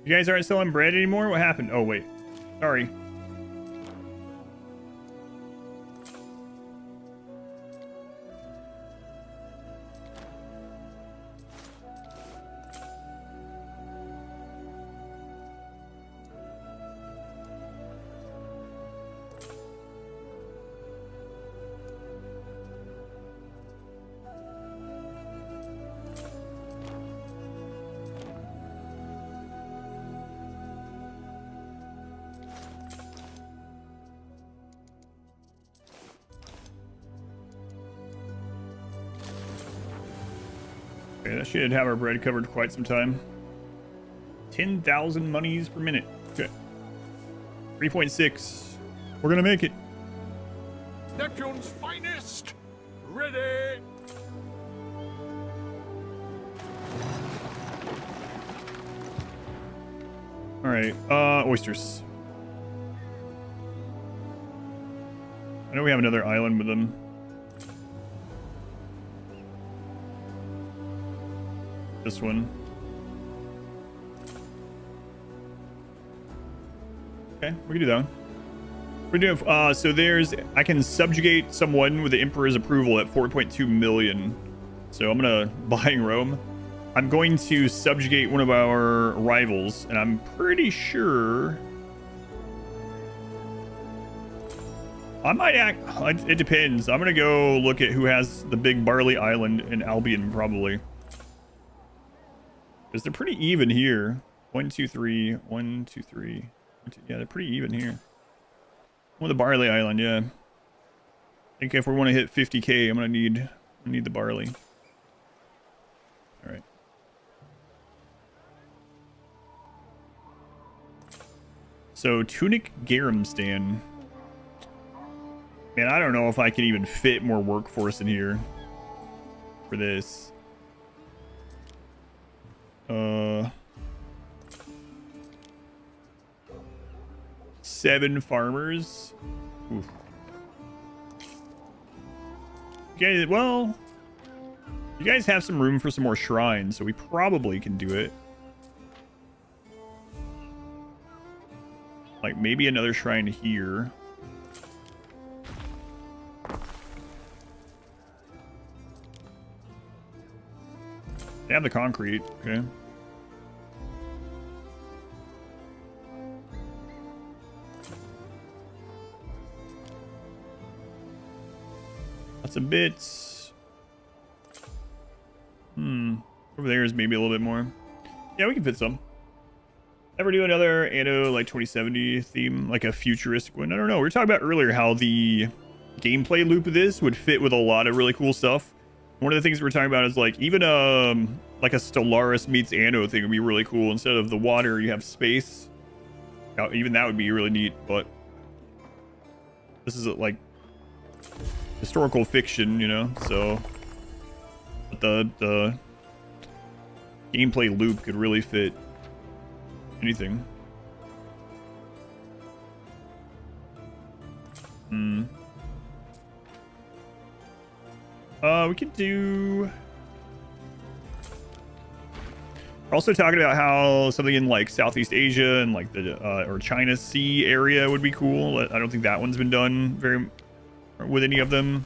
You guys aren't selling bread anymore? What happened? Oh, wait. Sorry. Okay, that should have our bread covered quite some time. 10,000 monies per minute. Okay. 3.6. We're gonna make it. Neptune's finest! Ready! Alright, oysters. I know we have another island with them. This one. Okay, we can do that one. We're doing, so there's, I can subjugate someone with the Emperor's approval at 4.2 million. So I'm gonna buying Rome. I'm going to subjugate one of our rivals, and I'm pretty sure I might act, it depends. I'm gonna go look at who has the big barley island in Albion, probably. Because they're pretty even here. 1, 2, 3, 1, 2, 3. 1, 2, yeah, they're pretty even here. Well, the barley island, yeah. I think if we want to hit 50k, I'm gonna need the barley. All right. So Tunic Garamstan. Man, I don't know if I can even fit more workforce in here for this. 7 farmers. Oof. Okay, well, you guys have some room for some more shrines, so we probably can do it. Like maybe another shrine here. They have the concrete, okay. That's a bit. Over there is maybe a little bit more. Yeah, we can fit some. Ever do another Anno like 2070 theme, like a futuristic one? I don't know. We were talking about earlier how the gameplay loop of this would fit with a lot of really cool stuff. One of the things we were talking about is like even like a Stellaris meets Anno thing would be really cool. Instead of the water, you have space. Now, even that would be really neat. But this is like historical fiction, you know. So but the gameplay loop could really fit anything. We could do We're also talking about how something in like Southeast Asia and like the or China Sea area would be cool. I don't think that one's been done very with any of them.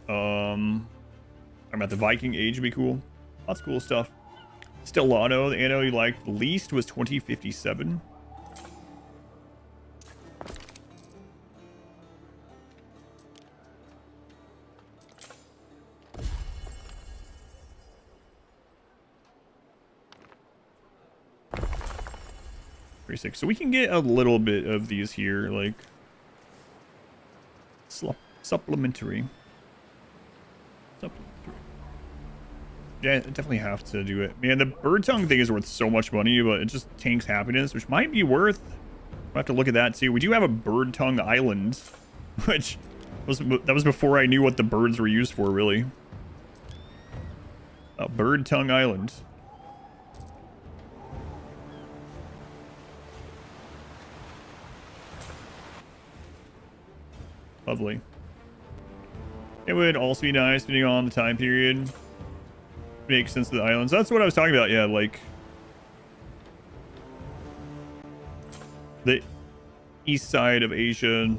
I'm at the Viking Age would be cool. Lots of cool stuff. Stellano, the anno you liked the least was 2057. So we can get a little bit of these here, like supplementary. Yeah, I definitely have to do it. Man, the bird tongue thing is worth so much money, but it just tanks happiness, which might be worth. We'll have to look at that too. We do have a bird tongue island, which that was before I knew what the birds were used for, really. A bird tongue island. Lovely. It would also be nice, depending on the time period. Makes sense to the islands. That's what I was talking about. Yeah, like the east side of Asia,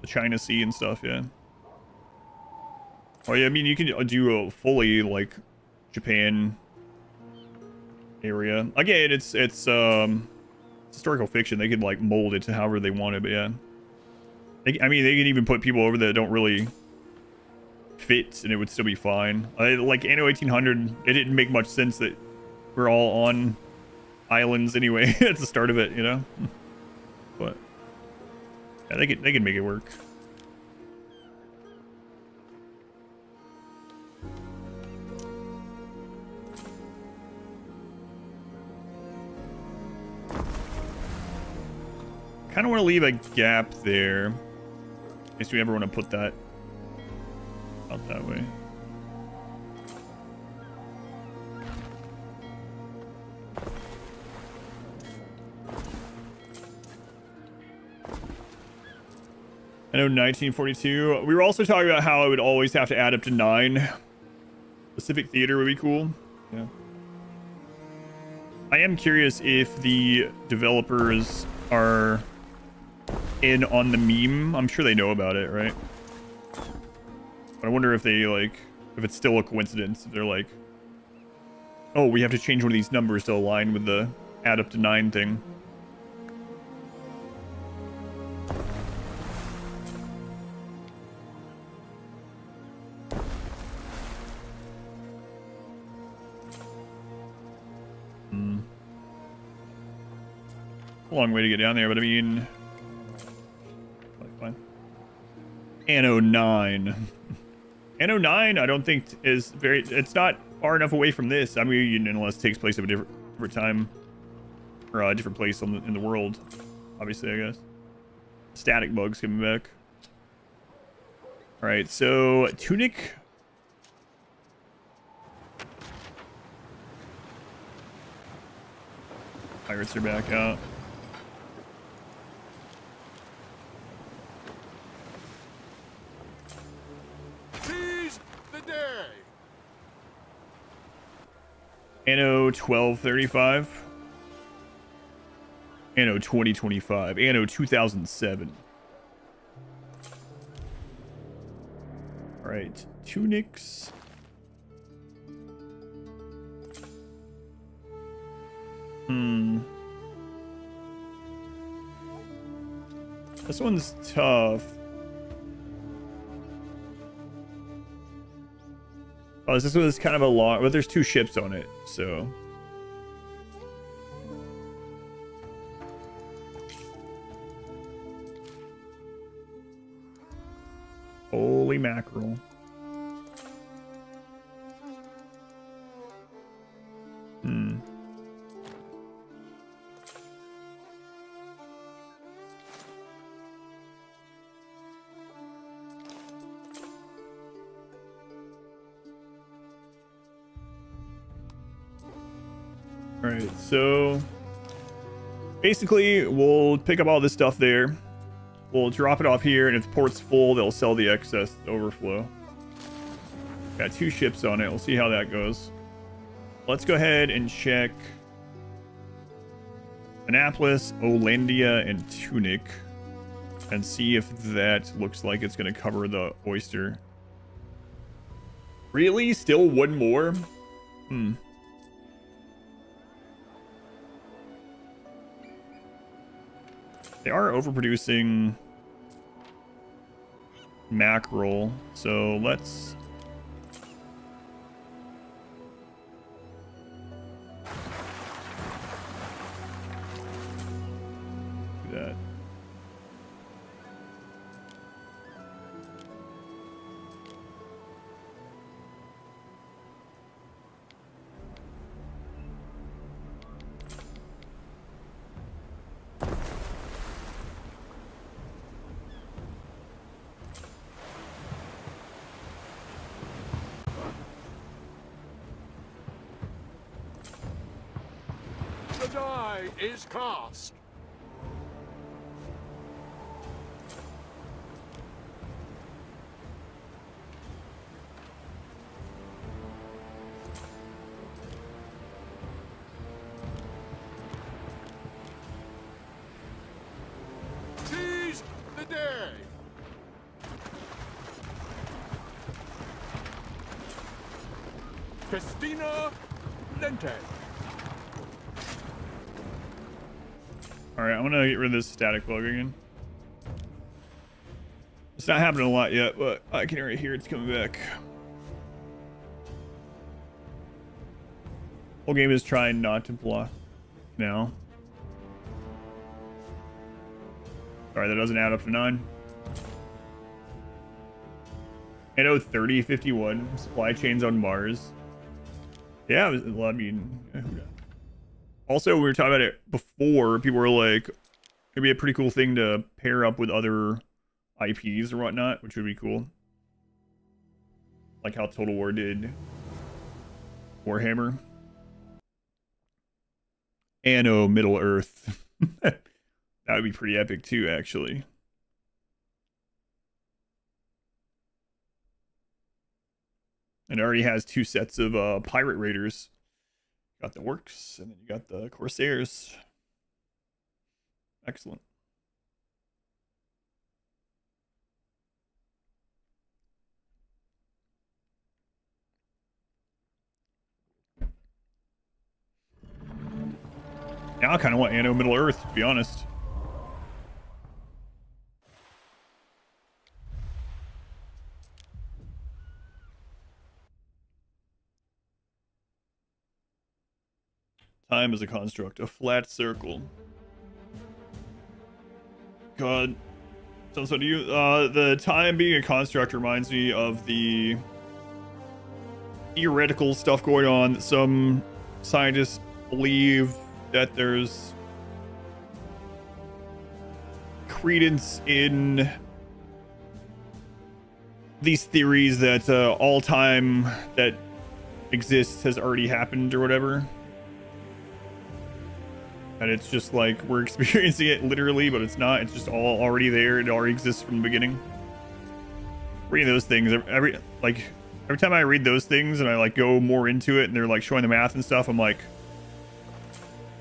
the China Sea and stuff. Yeah. Oh yeah, I mean you can do a fully like Japan area. Again, it's historical fiction. They could like mold it to however they want it. But yeah. I mean, they can even put people over that don't really fit, and it would still be fine. Like Anno 1800, it didn't make much sense that we're all on islands anyway at the start of it, you know. But yeah, they can make it work. Kind of want to leave a gap there. In case we ever want to put that out that way. I know 1942. We were also talking about how I would always have to add up to 9. Pacific Theater would be cool. Yeah. I am curious if the developers are in on the meme. I'm sure they know about it, right? But I wonder if they like, if it's still a coincidence. If they're like, oh, we have to change one of these numbers to align with the add up to 9 thing. A long way to get down there, but I mean, fine. Anno 9. Anno 9, I don't think is very. It's not far enough away from this. I mean, unless it takes place at a different time or a different place in the world. Obviously, I guess. Static bugs coming back. All right, so Tunic. Pirates are back out. Anno 1235. Anno 2025. Anno 2007. Alright. Tunics. This one's tough. Oh, this was kind of a long, but there's 2 ships on it, so. Holy mackerel. Alright, so basically we'll pick up all this stuff there. We'll drop it off here, and if the port's full, they'll sell the excess overflow. Got 2 ships on it. We'll see how that goes. Let's go ahead and check Annapolis, Olandia, and Tunic, and see if that looks like it's going to cover the oyster. Really? Still one more? They are overproducing mackerel, so let's do that. The die is cast. Seize the day. Festina Lente. Alright, I'm gonna get rid of this static bug again. It's not happening a lot yet, but I can already hear it's coming back. Whole game is trying not to block now. Sorry, that doesn't add up to 9. ANNO 3051 supply chains on Mars. Yeah, well, I mean, also we were talking about it before. People were like, it'd be a pretty cool thing to pair up with other IPs or whatnot, which would be cool. Like how Total War did Warhammer. ANNO Middle Earth. That would be pretty epic too, actually. And it already has 2 sets of pirate raiders. Got the Orcs, and then you got the Corsairs. Excellent. Now I kind of want ANNO Middle Earth, to be honest. Time is a construct, a flat circle. God. So do you, the time being a construct reminds me of the theoretical stuff going on. Some scientists believe that there's credence in these theories that all time that exists has already happened or whatever. And it's just like we're experiencing it literally, but it's not. It's just all already there. It already exists from the beginning. Reading those things, every time I read those things and I like go more into it and they're like showing the math and stuff, I'm like,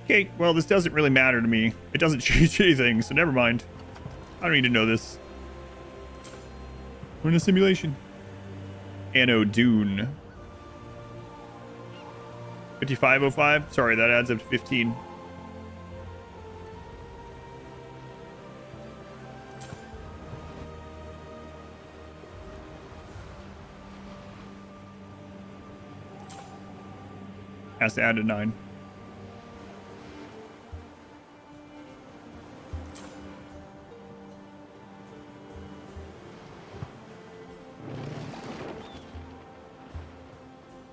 okay, well, this doesn't really matter to me. It doesn't change anything, so never mind. I don't need to know this. We're in a simulation. ANNO Dune. 5505? Sorry, that adds up to 15. Has to add a 9.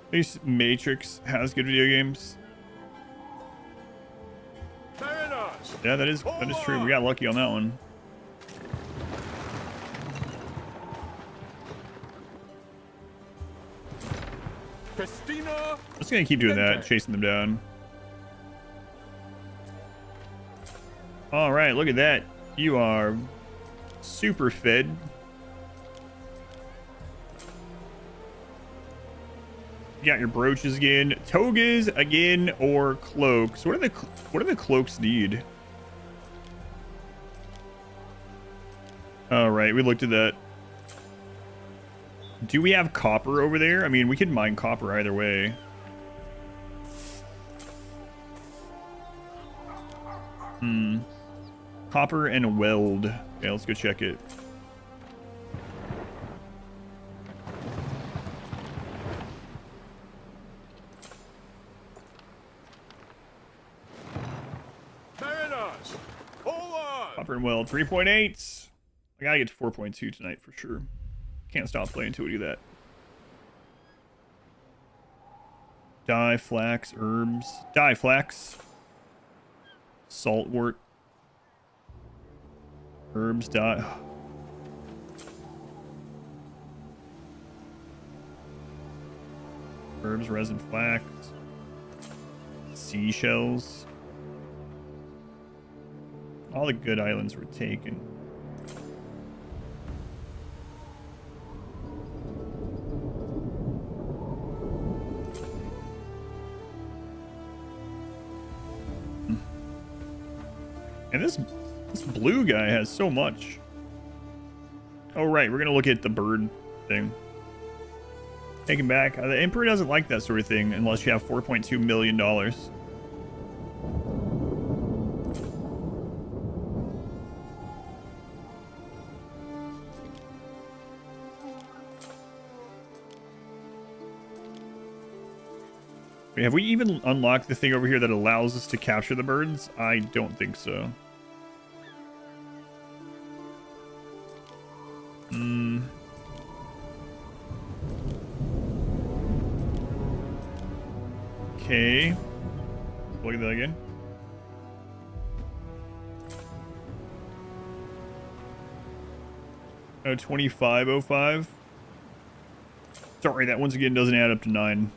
At least Matrix has good video games. Yeah, that is true. We got lucky on that one. I'm just gonna keep doing that, chasing them down. All right, look at that. You are super fed. You got your brooches again, togas again, or cloaks. What do the cloaks need? All right, we looked at that. Do we have copper over there? I mean, we could mine copper either way. Copper and weld. Okay, let's go check it. Mariners, pull on! Copper and weld, 3.8. I gotta get to 4.2 tonight for sure. Can't stop playing until we do that. Dye, flax, herbs. Dye, flax. Saltwort. Herbs, dye. Herbs, resin, flax. Seashells. All the good islands were taken. And this blue guy has so much. Oh, right. We're going to look at the bird thing. Take him back. The Emperor doesn't like that sort of thing unless you have $4.2 million. Have we even unlocked the thing over here that allows us to capture the birds? I don't think so. Okay. Look at that again. Oh, 2505. Sorry, that once again doesn't add up to 9.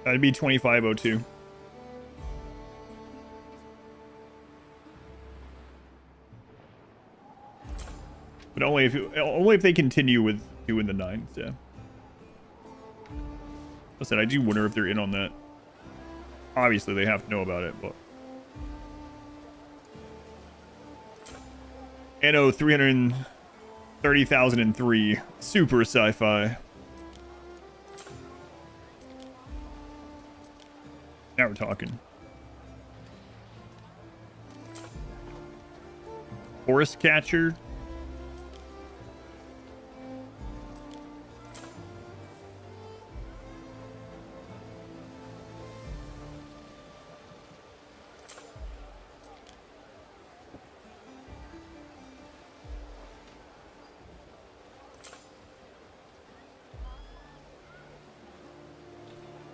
That'd be 2502. But only if they continue with doing the 9s, yeah. I said I do wonder if they're in on that. Obviously they have to know about it, but ANNO 330,003 super sci-fi. Now we're talking. Forest catcher.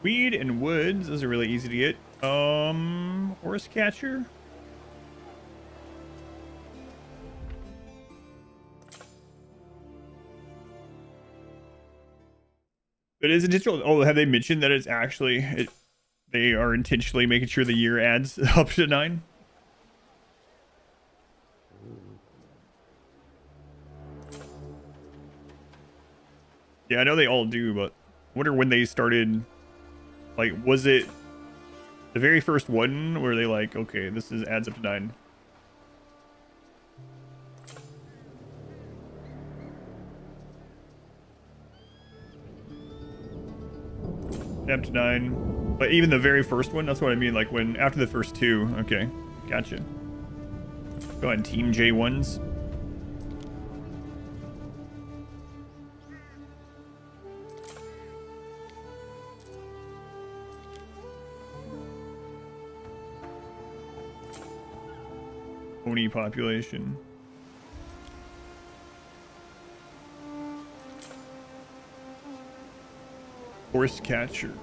Weed and woods. Those are really easy to get. Horse catcher. It is intentional. Oh, have they mentioned that it's actually they are intentionally making sure the year adds up to 9? Yeah, I know they all do, but I wonder when they started. Like, was it the very first one where they like, okay, this is adds up to 9? Up to 9. But even the very first one, that's what I mean. Like when after the first 2. Okay, gotcha. Go ahead, Team J1s. Pony population. Horse catcher.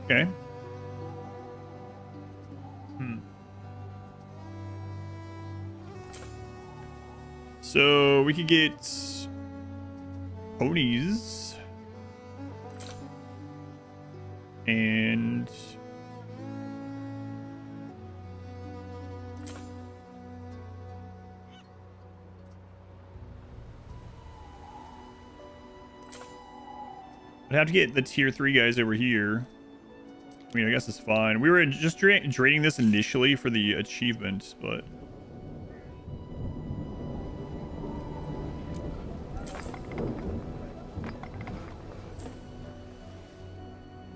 Okay. So we could get ponies. And I'd have to get the tier 3 guys over here. I mean, I guess it's fine. We were just draining this initially for the achievements, but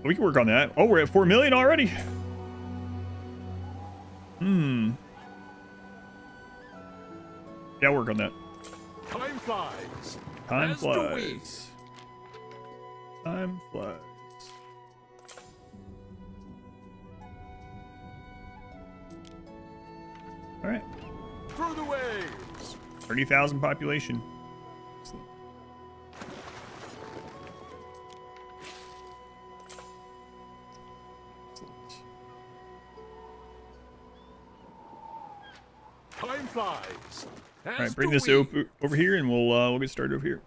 we can work on that. Oh, we're at 4 million already. Yeah, I'll work on that. Time flies. Time As do we. flies. Time flies. All right. Through the waves. 30,000 population. Excellent. Time flies. All right, bring this over here, and we'll get started over here.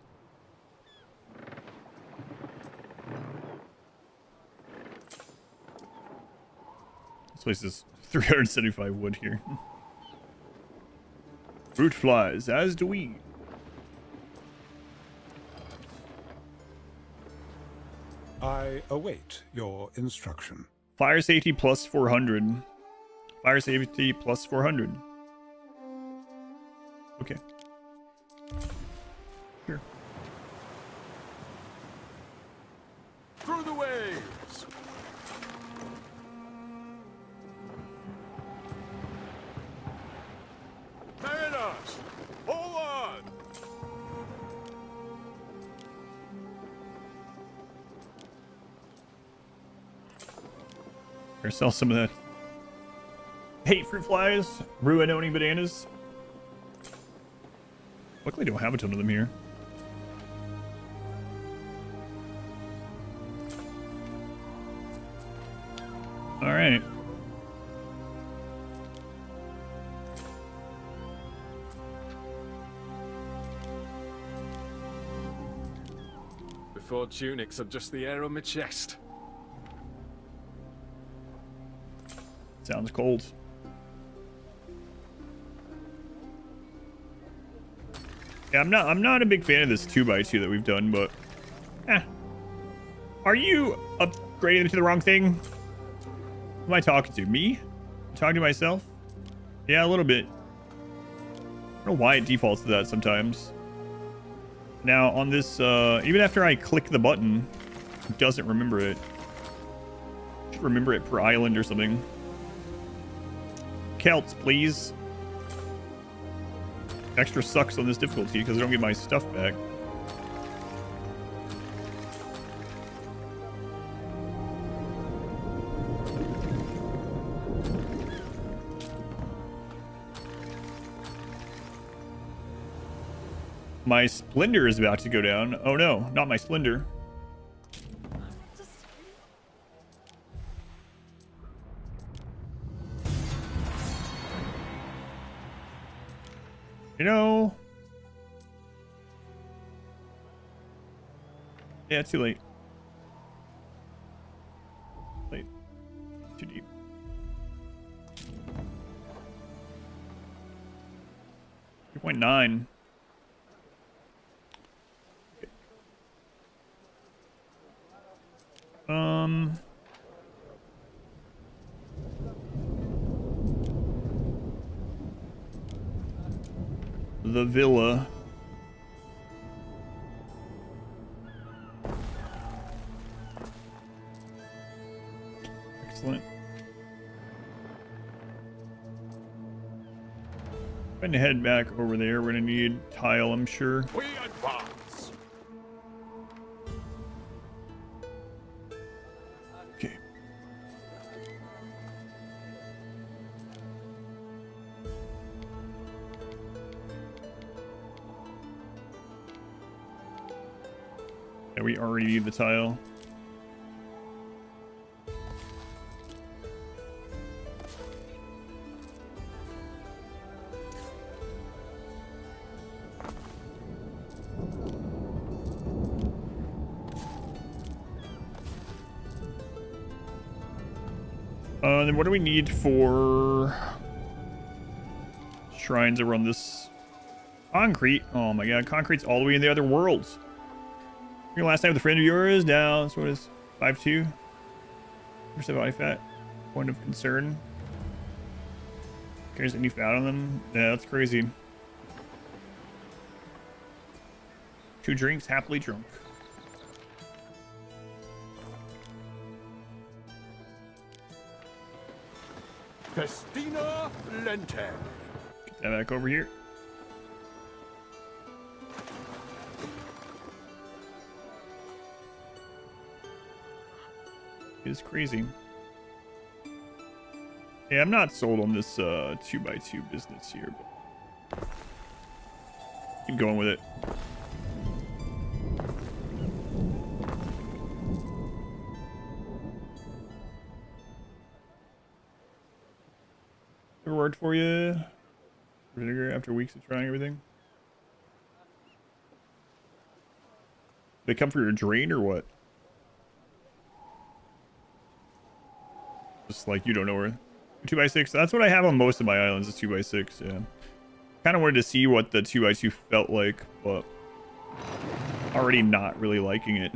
This place is 375 wood here. Fruit flies, as do we. I await your instruction. Fire safety plus 400. Fire safety plus 400. Okay. Sure. Through the waves. Mariners, hold on. Or sell some of that. Hate fruit flies, ruinoni bananas. Luckily, I don't have a ton of them here. All right. Before tunics are just the air on my chest. Sounds cold. Yeah, I'm not a big fan of this 2x2 that we've done, but Are you upgrading to the wrong thing? Who am I talking to? Me? I'm talking to myself? Yeah, a little bit. I don't know why it defaults to that sometimes. Now on this, even after I click the button, it doesn't remember it. Should remember it per island or something. Celts, please. Extra sucks on this difficulty because I don't get my stuff back. My Splendor is about to go down. Oh no, not my Splendor. You know. Yeah, it's too late. Late. Too deep. .9. The villa. Excellent. Going to head back over there. We're going to need tile, I'm sure. We advance. Okay. Yeah, we already need the tile. Then what do we need for shrines around this concrete? Oh my god, concrete's all the way in the other worlds. Your last night with a friend of yours down. So what is 5'2"? Percent body fat. Point of concern. Carries any fat on them? Yeah, that's crazy. 2 drinks, happily drunk. Festina Lente. Get that back over here. It's crazy. Yeah, I'm not sold on this 2x2 business here, but keep going with it. Ever worked for you? Vinegar after weeks of trying everything? They come for your drain or what? Just like you don't know where 2x6. That's what I have on most of my islands is 2x6. Yeah, kind of wanted to see what the 2x2 felt like, but already not really liking it.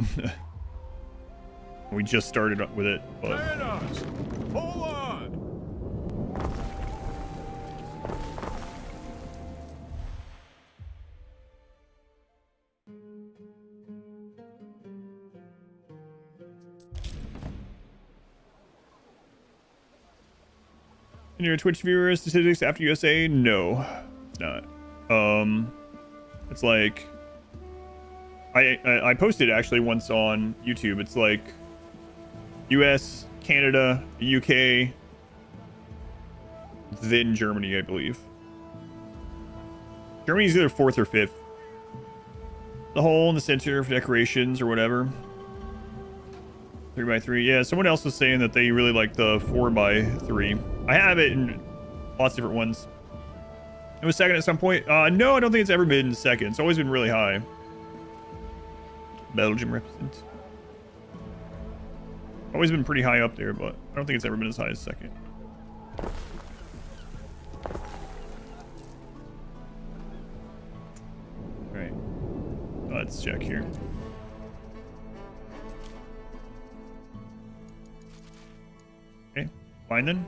We just started up with it, but Forward! And your Twitch viewer statistics after USA? No, it's not. It's like I posted actually once on YouTube. It's like US, Canada, UK, then Germany, I believe. Germany's either 4th or 5th. The hole in the center for decorations or whatever. 3x3. Yeah, someone else was saying that they really like the 4x3. I have it in lots of different ones. It was second at some point. No, I don't think it's ever been second. It's always been really high. Belgium represents. Always been pretty high up there, but I don't think it's ever been as high as second. All right. Let's check here. Okay, fine then.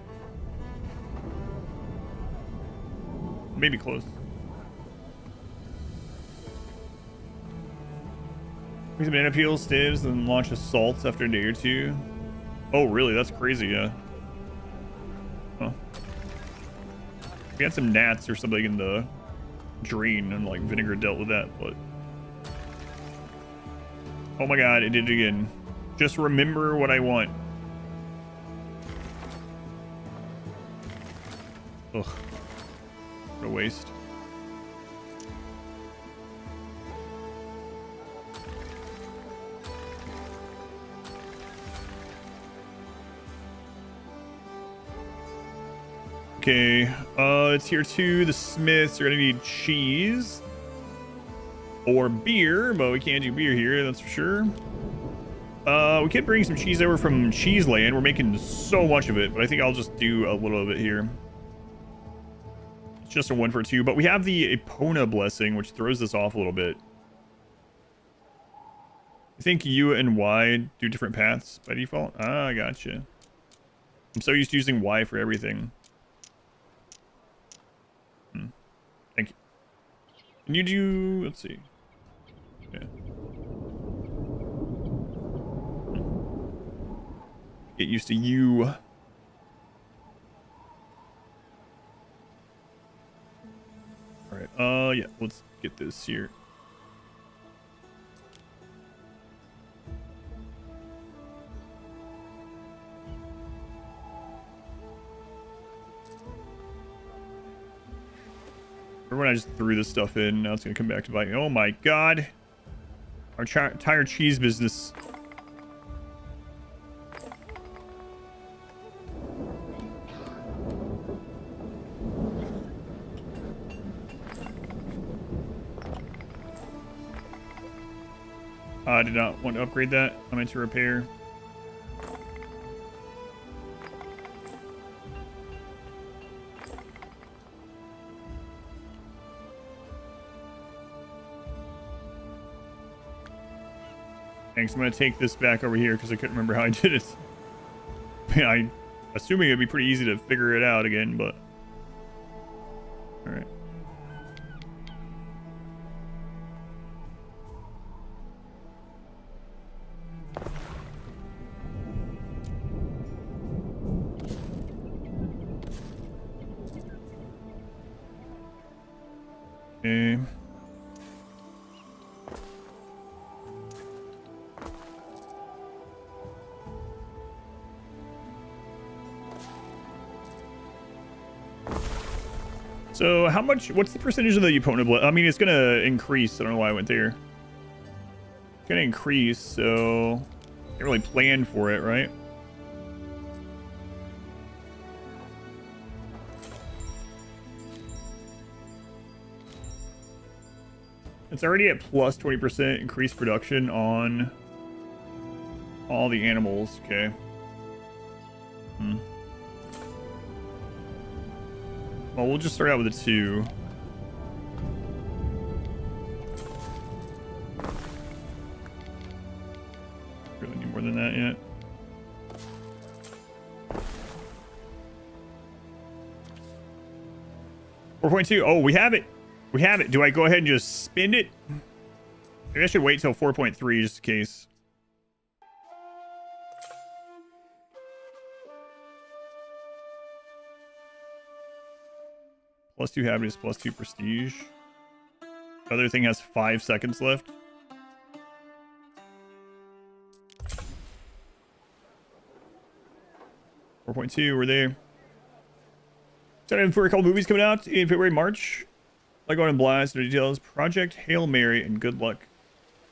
Maybe close. Brings banana peels, stivs, then launch assaults after a day or 2. Oh, really? That's crazy, yeah. Huh. We had some gnats or something in the drain, and like vinegar dealt with that, but... Oh my god, it did it again. Just remember what I want. Ugh. What a waste. Okay, it's here too. The smiths are gonna need cheese or beer, but we can't do beer here, that's for sure. We could bring some cheese over from Cheese Land. We're making so much of it, but I think I'll just do a little of it here. It's just a 1 for 2, but we have the Epona blessing, which throws this off a little bit. I think U and Y do different paths by default. Ah, I gotcha. I'm so used to using Y for everything. Thank you. Can you do... Let's see. Yeah. Get used to U. Alright, yeah, let's get this here. Remember when I just threw this stuff in, now it's gonna come back to bite me. Oh my god! Our tire cheese business. I did not want to upgrade that. I meant to repair. Thanks. I'm gonna take this back over here because I couldn't remember how I did it. I assuming it'd be pretty easy to figure it out again, but all right. Okay. So how much, what's the percentage of the opponent? I mean, it's going to increase. I don't know why I went there. It's going to increase, so can't really plan for it, right? It's already at plus 20% increased production on all the animals. Okay. Well, we'll just start out with a 2. Really need more than that yet. $4.2. Oh, we have it. We have it. Do I go ahead and just spend it? Maybe I should wait till 4.3 just in case. Plus 2 happiness, plus 2 prestige. The other thing has 5 seconds left. $4.2, we're there. Excited for a couple movies coming out in February, March. Like going and blast, no details. Project Hail Mary and Good Luck.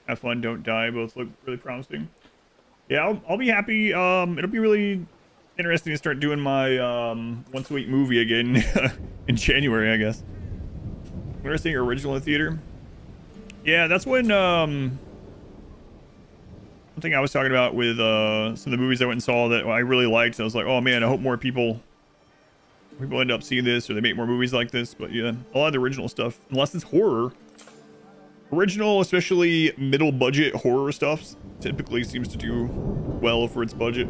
Have fun, don't die. Both look really promising. Yeah, I'll be happy. It'll be really interesting to start doing my once a week movie again in January, I guess. Interesting original in theater. Yeah, that's when one thing I was talking about with some of the movies I went and saw that I really liked. I was like, oh man, I hope more people end up seeing this or they make more movies like this. But yeah, a lot of the original stuff, unless it's horror, original, especially middle budget horror stuff, typically seems to do well for its budget.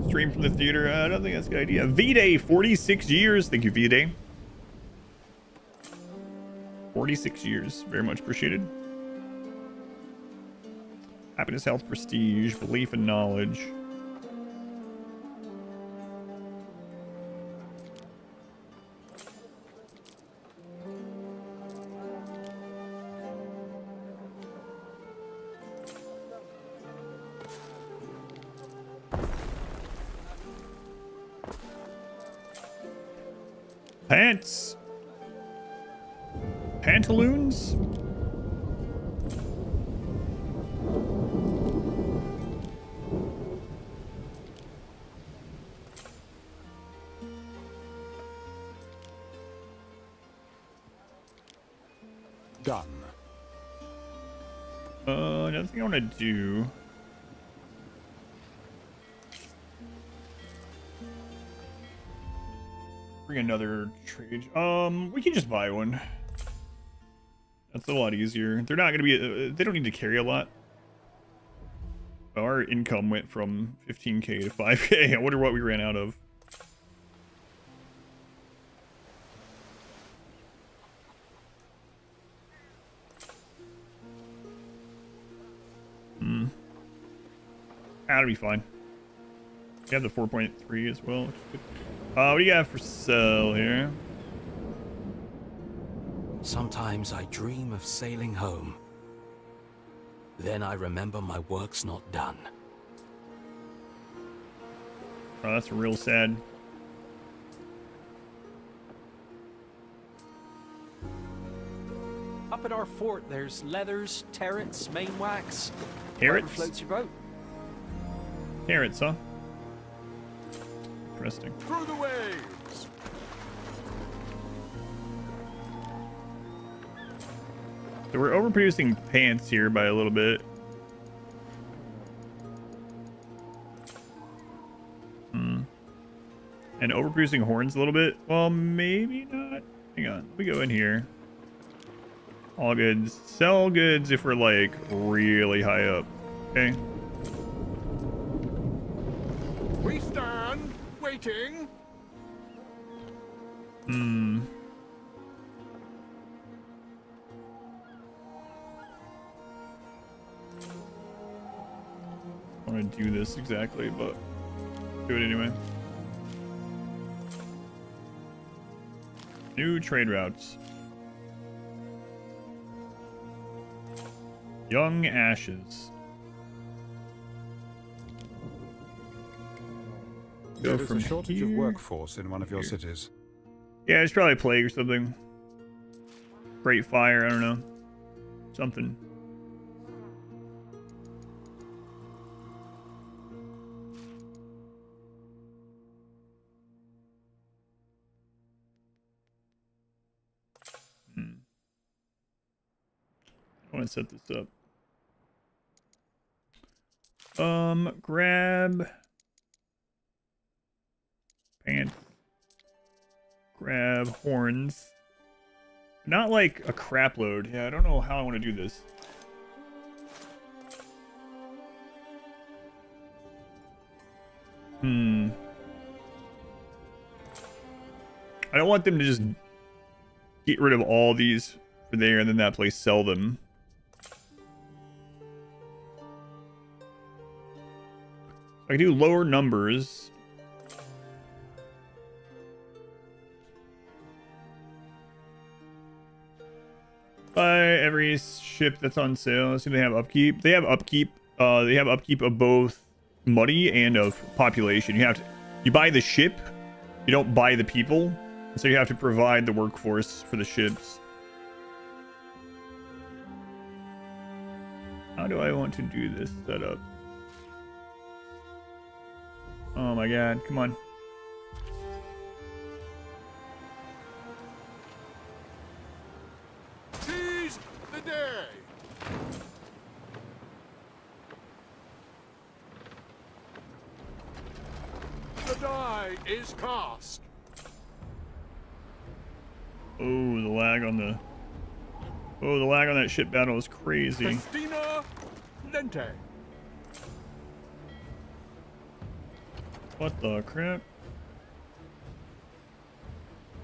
Stream from the theater. I don't think that's a good idea. V-Day, 46 years. Thank you, V-Day. 46 years. Very much appreciated. Happiness, health, prestige, belief, and knowledge. Pants. Pantaloons? Done. Another thing I want to do. Bring another trade. We can just buy one. That's a lot easier. They're not going to be. They don't need to carry a lot. Our income went from 15k to 5k. I wonder what we ran out of. That'll be fine. We have the 4.3 as well. Which is good. What do you got for sale here? Sometimes I dream of sailing home. Then I remember my work's not done. Oh, that's real sad. Up at our fort, there's leathers, turrets, main wax. Carrots? Whatever floats your boat. Carrots, huh? Interesting. Through the waves. So we're overproducing pants here by a little bit. And overproducing horns a little bit. Well, maybe not. Hang on. Let me go in here. All goods. Sell goods if we're like really high up. Okay. We stand waiting. Hmm. I want to do this exactly, but do it anyway. New trade routes. Young ashes. Go There is from a shortage here of workforce in one of your here. cities. Yeah, it's probably a plague or something. Great fire, I don't know. Something. I want to set this up. Grab pants. Grab horns. Not like a crap load. Yeah, I don't know how I want to do this. I don't want them to just get rid of all these for there and then that place sell them. I can do lower numbers. Buy every ship that's on sale. Let's see if they have upkeep. They have upkeep. They have upkeep of both money and of population. You buy the ship. You don't buy the people. So you have to provide the workforce for the ships. How do I want to do this setup? Oh my god, come on. Seize the day. The die is cast. Oh, the lag on the... Oh, the lag on that ship battle is crazy. Festina Lente. What the crap?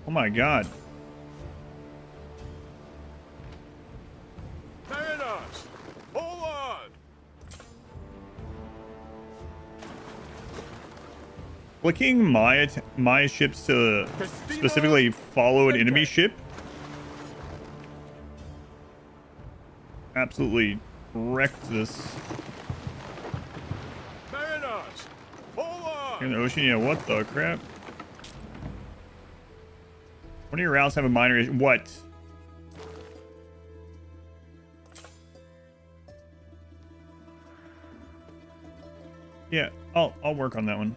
Oh my god. Mariners, forward! Clicking my ships to specifically follow an enemy ship absolutely wrecked this. Mariners, forward! In the ocean, yeah, what the crap? One of your routes have a minor issue. What? Yeah, I'll work on that one.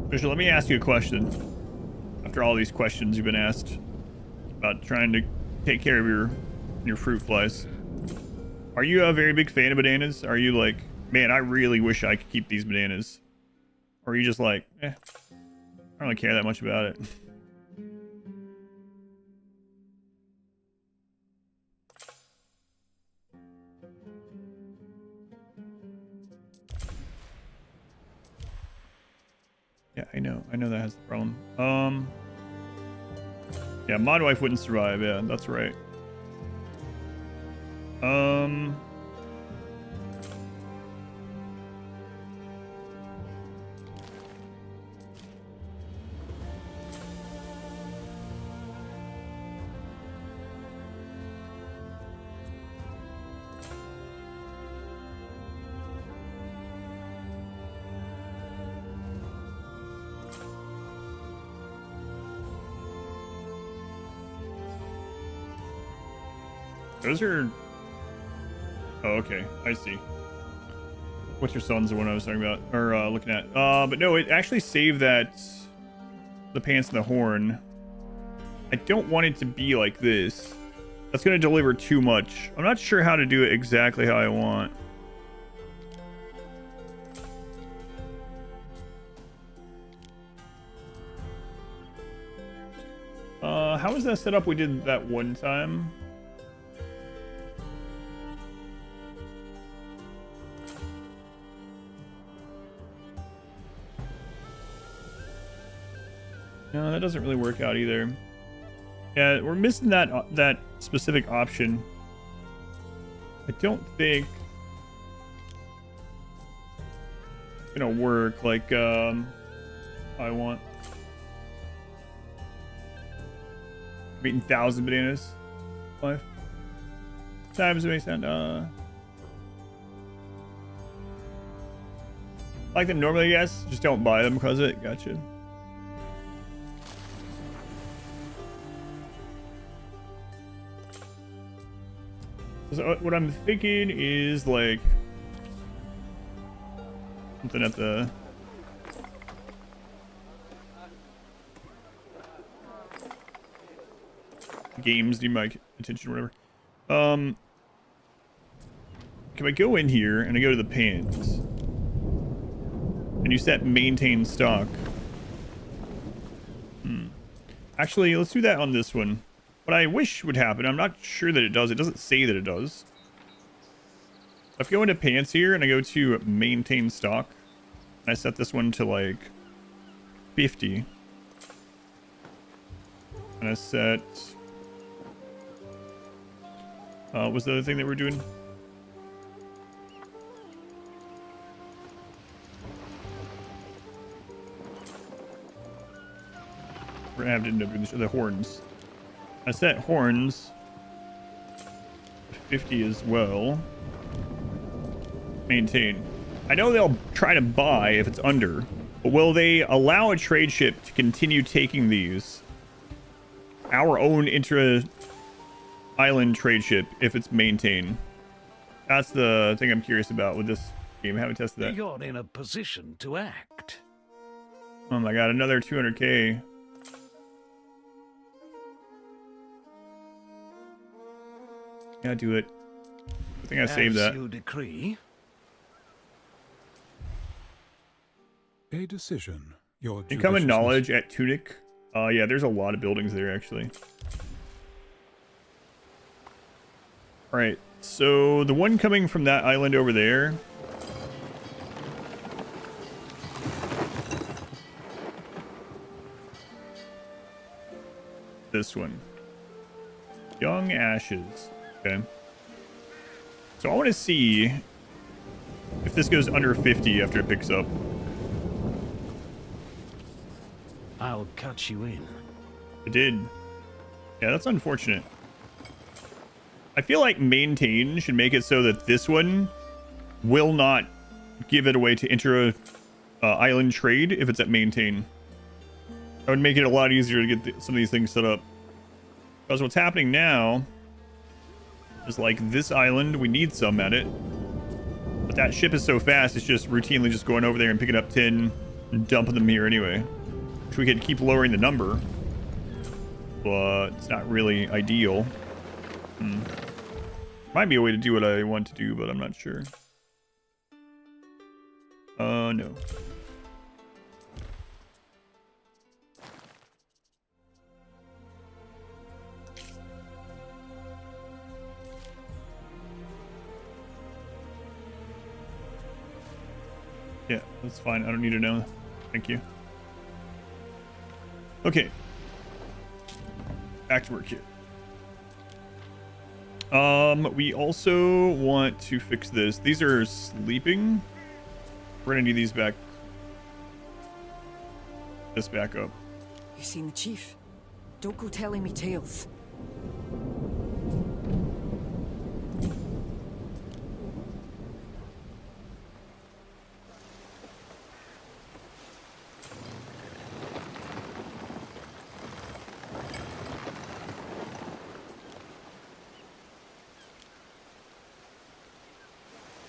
Bishop, let me ask you a question. After all these questions you've been asked about trying to take care of your fruit flies, are you a very big fan of bananas? Are you like, man, I really wish I could keep these bananas? Or are you just like, I don't really care that much about it? Yeah, I know that has the problem. Yeah, mod wife wouldn't survive. Yeah, that's right. Those are... Oh, okay. I see. What's your son's the one I was talking about, or looking at. But no, it actually saved that the pants and the horn. I don't want it to be like this. That's going to deliver too much. I'm not sure how to do it exactly how I want. How was that set up we did that one time? No, that doesn't really work out either. Yeah, we're missing that specific option. I don't think it's gonna work like I want. I've eaten 1,000 bananas. 5 times it may sound like them normally, yes. Just don't buy them because of it. Gotcha. So what I'm thinking is like something at the games need my attention or whatever. Can I go in here and I go to the pants and you set maintain stock? Actually, let's do that on this one. What I wish would happen, I'm not sure that it does. It doesn't say that it does. If I go into pants here and I go to maintain stock, and I set this one to like 50. And I set... what was the other thing that we're doing? We're gonna have to end up doing the horns. I set horns to 50 as well. Maintain. I know they'll try to buy if it's under, but will they allow a trade ship to continue taking these? Our own intra-island trade ship if it's maintained. That's the thing I'm curious about with this game. I haven't tested that. You're in a position to act. Oh my god, another 200k. Yeah, do it. I think I saved that. As you decree. A decision. Your Income knowledge at Tunic. Yeah, there's a lot of buildings there actually. All right, so the one coming from that island over there. This one. Young Ashes. Okay. So I want to see if this goes under 50 after it picks up. I'll cut you in. It did. Yeah, that's unfortunate. I feel like maintain should make it so that this one will not give it away to intra island trade if it's at maintain. That would make it a lot easier to get some of these things set up. Because what's happening now is like this island, we need some at it. But that ship is so fast, it's just routinely just going over there and picking up 10 and dumping them here anyway. Which we could keep lowering the number. But it's not really ideal. Might be a way to do what I want to do, but I'm not sure. No. Yeah, that's fine. I don't need to know. Thank you. Okay. Back to work here. We also want to fix this. These are sleeping. We're gonna need these back. This back up. You seen the chief? Don't go telling me tales.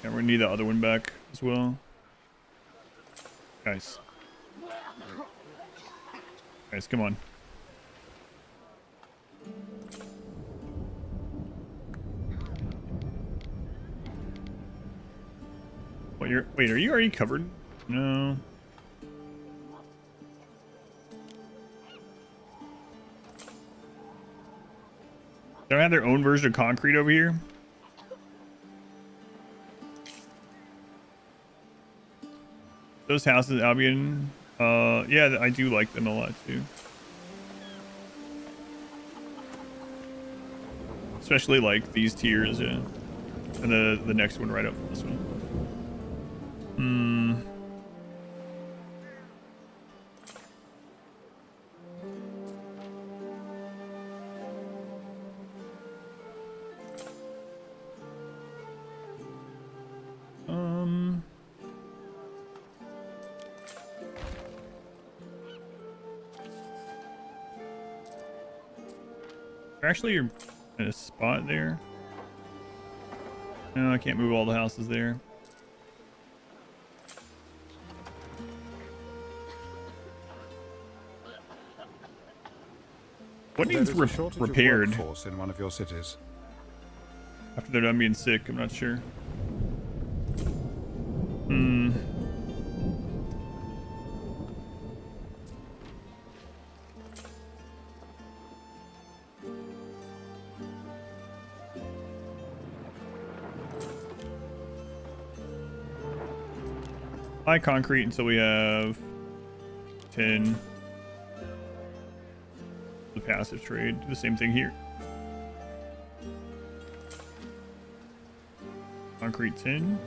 Yeah, we're gonna need the other one back. as well. Guys. Guys, come on. What, wait, are you already covered? No. They don't have their own version of concrete over here. Those houses, Albion, yeah, I do like them a lot too. Especially like these tiers, yeah. And the next one right up from this one. Actually, you're in a spot there. No, I can't move all the houses there. What needs repaired? In one of your cities. After they're done being sick, I'm not sure. High concrete until we have 10. The passive trade. Do the same thing here. Concrete 10.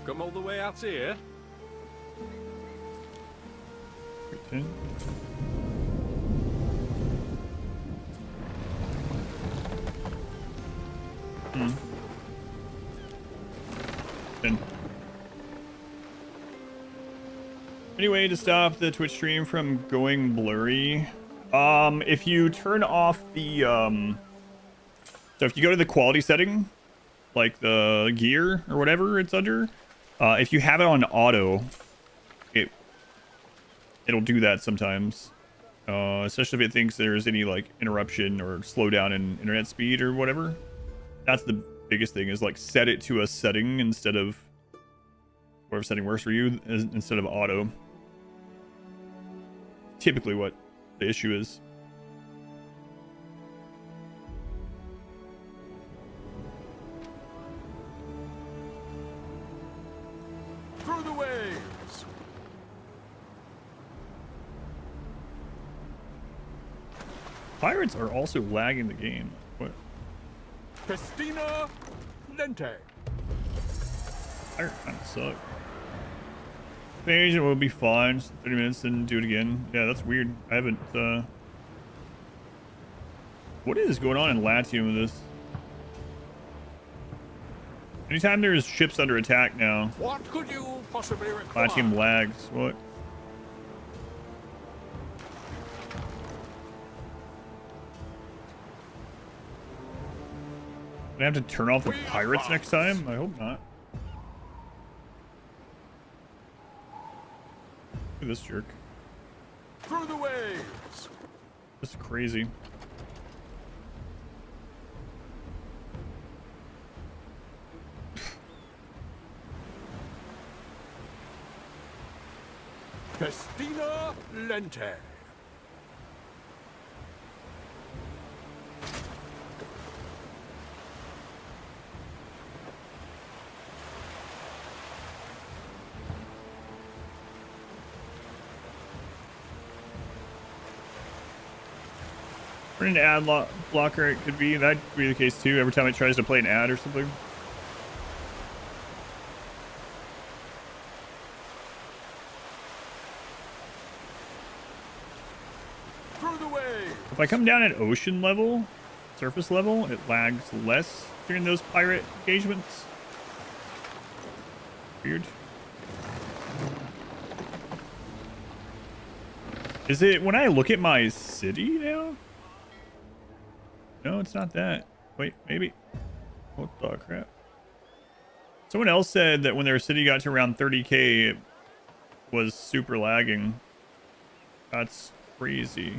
Come all the way out here. Concrete 10. Anyway, to stop the Twitch stream from going blurry, if you turn off the so if you go to the quality setting, like the gear or whatever it's under, if you have it on auto, it'll do that sometimes, especially if it thinks there's any like interruption or slowdown in internet speed or whatever. That's the biggest thing, is like set it to a setting instead of whatever setting works for you, instead of auto. Typically what the issue is. Through the waves. Pirates are also lagging the game. What? Festina Lente. Pirate kind of suck. Invasion will be fine. Just 30 minutes and do it again. Yeah, that's weird. I haven't, what is going on in Latium with this? Anytime there's ships under attack now, What could you possibly require? Latium lags. What? Do I have to turn off the pirates next time? I hope not. Look at this jerk. Through the waves. This is crazy. Festina Lente. Or an ad blocker, it could be. That could be the case too. Every time it tries to play an ad or something. Through the waves. If I come down at ocean level, surface level, it lags less during those pirate engagements. Weird. Is it when I look at my city now? No, it's not that. Wait, maybe. What the crap? Someone else said that when their city got to around 30k, it was super lagging. That's crazy.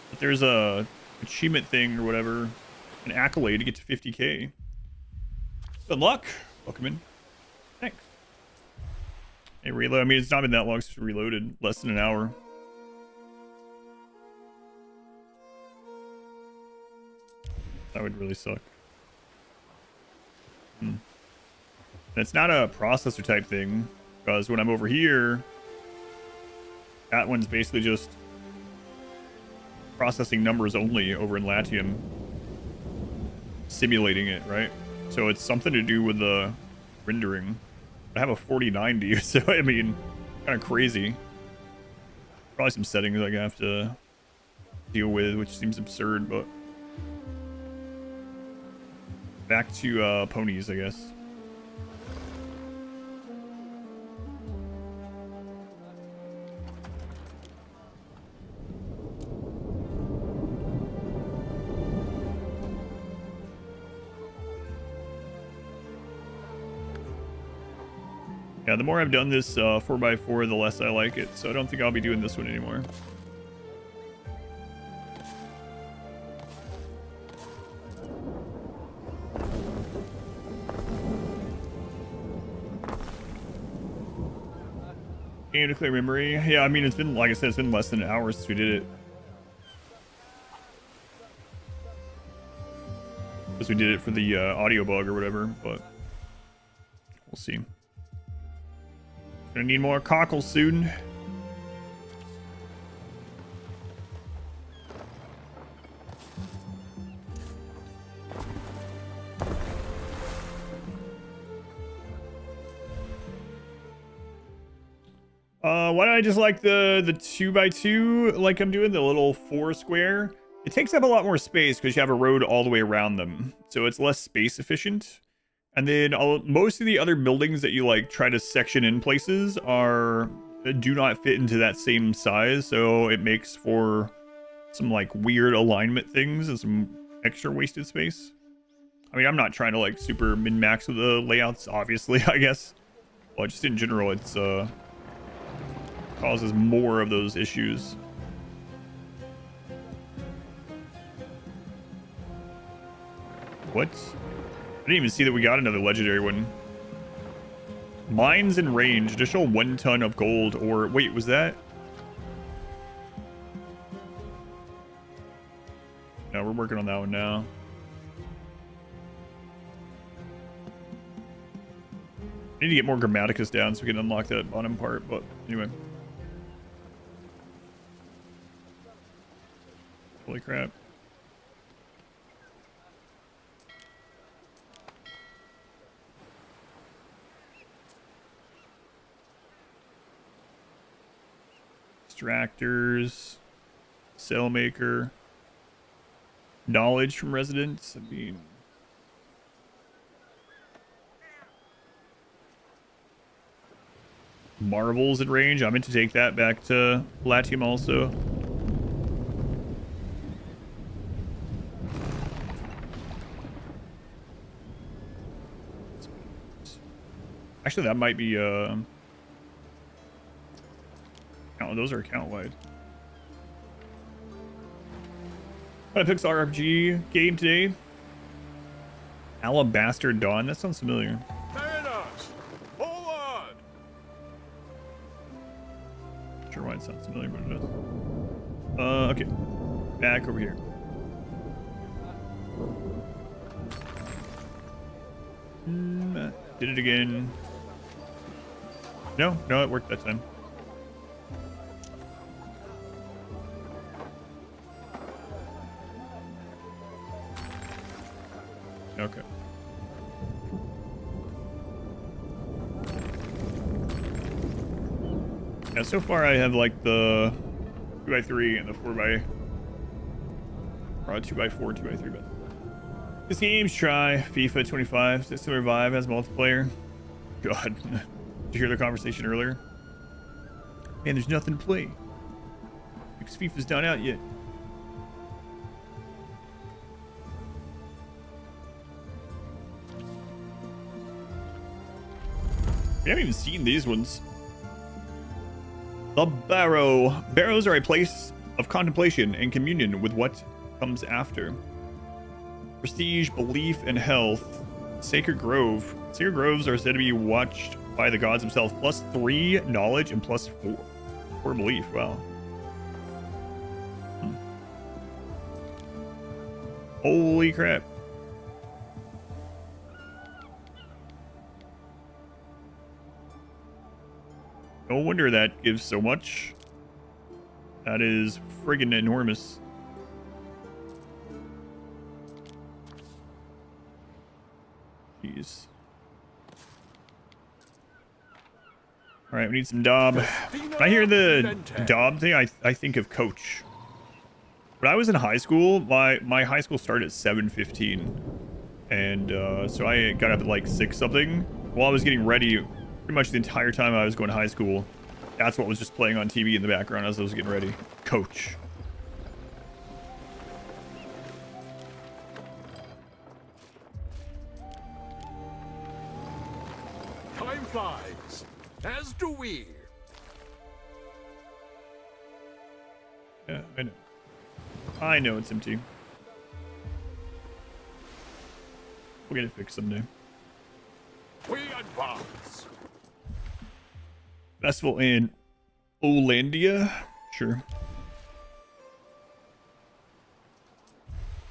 But there's a achievement thing or whatever, an accolade to get to 50k. Good luck. Welcome in. Thanks. Hey, reload. I mean, it's not been that long since we reloaded. Less than an hour. That would really suck. And it's not a processor type thing, because when I'm over here, that one's basically just processing numbers only over in Latium, simulating it, right? So it's something to do with the rendering. I have a 4090, so I mean, kind of crazy. Probably some settings I have to deal with, which seems absurd, but back to ponies, I guess. Yeah, the more I've done this 4x4, the less I like it, so I don't think I'll be doing this one anymore. Game to clear memory. Yeah, I mean, it's been, like I said, it's been less than an hour since we did it. Because we did it for the audio bug or whatever, but we'll see. Gonna need more cockles soon. Why don't I just like the 2x2 like I'm doing, the little 4 square? It takes up a lot more space because you have a road all the way around them, so it's less space efficient. And then most of the other buildings that you like try to section in places do not fit into that same size, so it makes for some like weird alignment things and some extra wasted space. I mean, I'm not trying to like super min-max with the layouts, obviously, I guess. Well, just in general, it's causes more of those issues. What? I didn't even see that we got another legendary one. Mines in range. Additional 1 ton of gold. Or wait, was that? No, we're working on that one now. I need to get more Grammaticus down so we can unlock that bottom part, but anyway. Holy crap. Extractors, cell maker, knowledge from residents. I mean, marvels in range. I meant to take that back to Latium also. Actually, that might be those are account wide. I picked RPG game today. Alabaster Dawn. That sounds familiar. Hold on. Not sure why it sounds familiar, but it does. Okay. Back over here. Did it again. No, it worked that time. Okay. Yeah, so far I have like the 2x3 and the 4x... or 2x4, 2x3, but... This game's try FIFA 25. Does similar vibe, has multiplayer? God. Did you hear the conversation earlier? Man, there's nothing to play. Because FIFA's not out yet. We haven't even seen these ones. The Barrow. Barrows are a place of contemplation and communion with what comes after. Prestige, belief, and health. Sacred Grove. Sacred Groves are said to be watched by the gods themselves. +3 knowledge and +4 belief. Wow. Holy crap. No wonder that gives so much. That is friggin' enormous. Jeez. Alright, we need some Dob. When I hear the Dob thing, I think of Coach. When I was in high school, my high school started at 7:15. And so I got up at like 6 something. While I was getting ready, pretty much the entire time I was going to high school, that's what was just playing on TV in the background as I was getting ready. Coach. Time flies, as do we. Yeah, I know. I know it's empty. We'll get it fixed someday. We advance. Festival in Olandia? Sure.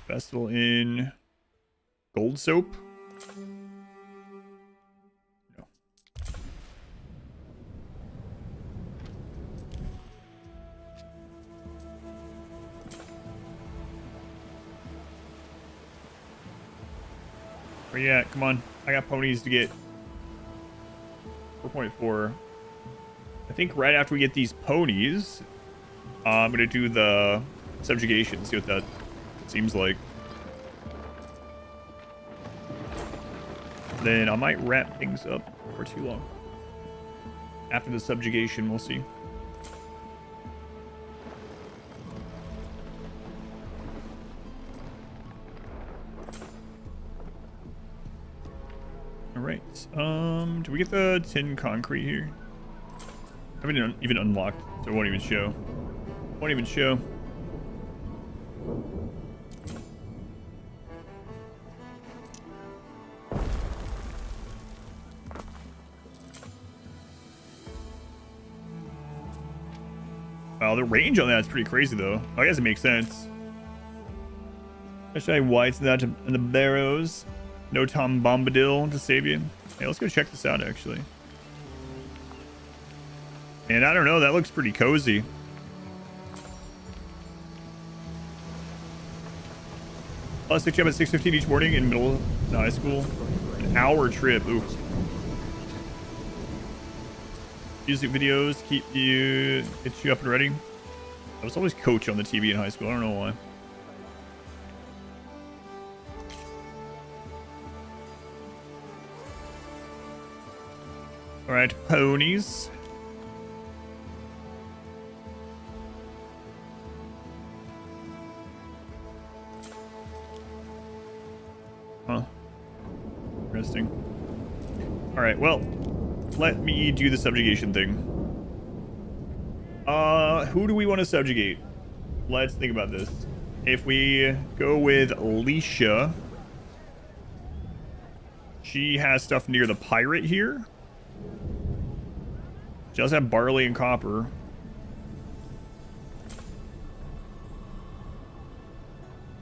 Festival in Gold Soap? No. Where you at? Come on. I got ponies to get. 4.4. I think right after we get these ponies, I'm going to do the subjugation, see what that seems like. Then I might wrap things up for too long. After the subjugation, we'll see. Alright, do we get the tin concrete here? I haven't even unlocked, so it won't even show. Won't even show. Wow, the range on that is pretty crazy, though. I guess it makes sense. Especially whites and that and the Barrows. No Tom Bombadil to save you. Hey, let's go check this out, actually. And I don't know, that looks pretty cozy. I'll stick you up at 6:15 each morning in middle of high school. An hour trip. Ooh. Music videos get you up and ready. I was always Coach on the TV in high school. I don't know why. All right, ponies. Huh. Interesting. All right, well, let me do the subjugation thing. Who do we want to subjugate? Let's think about this. If we go with Alicia, she has stuff near the pirate here. She does have barley and copper.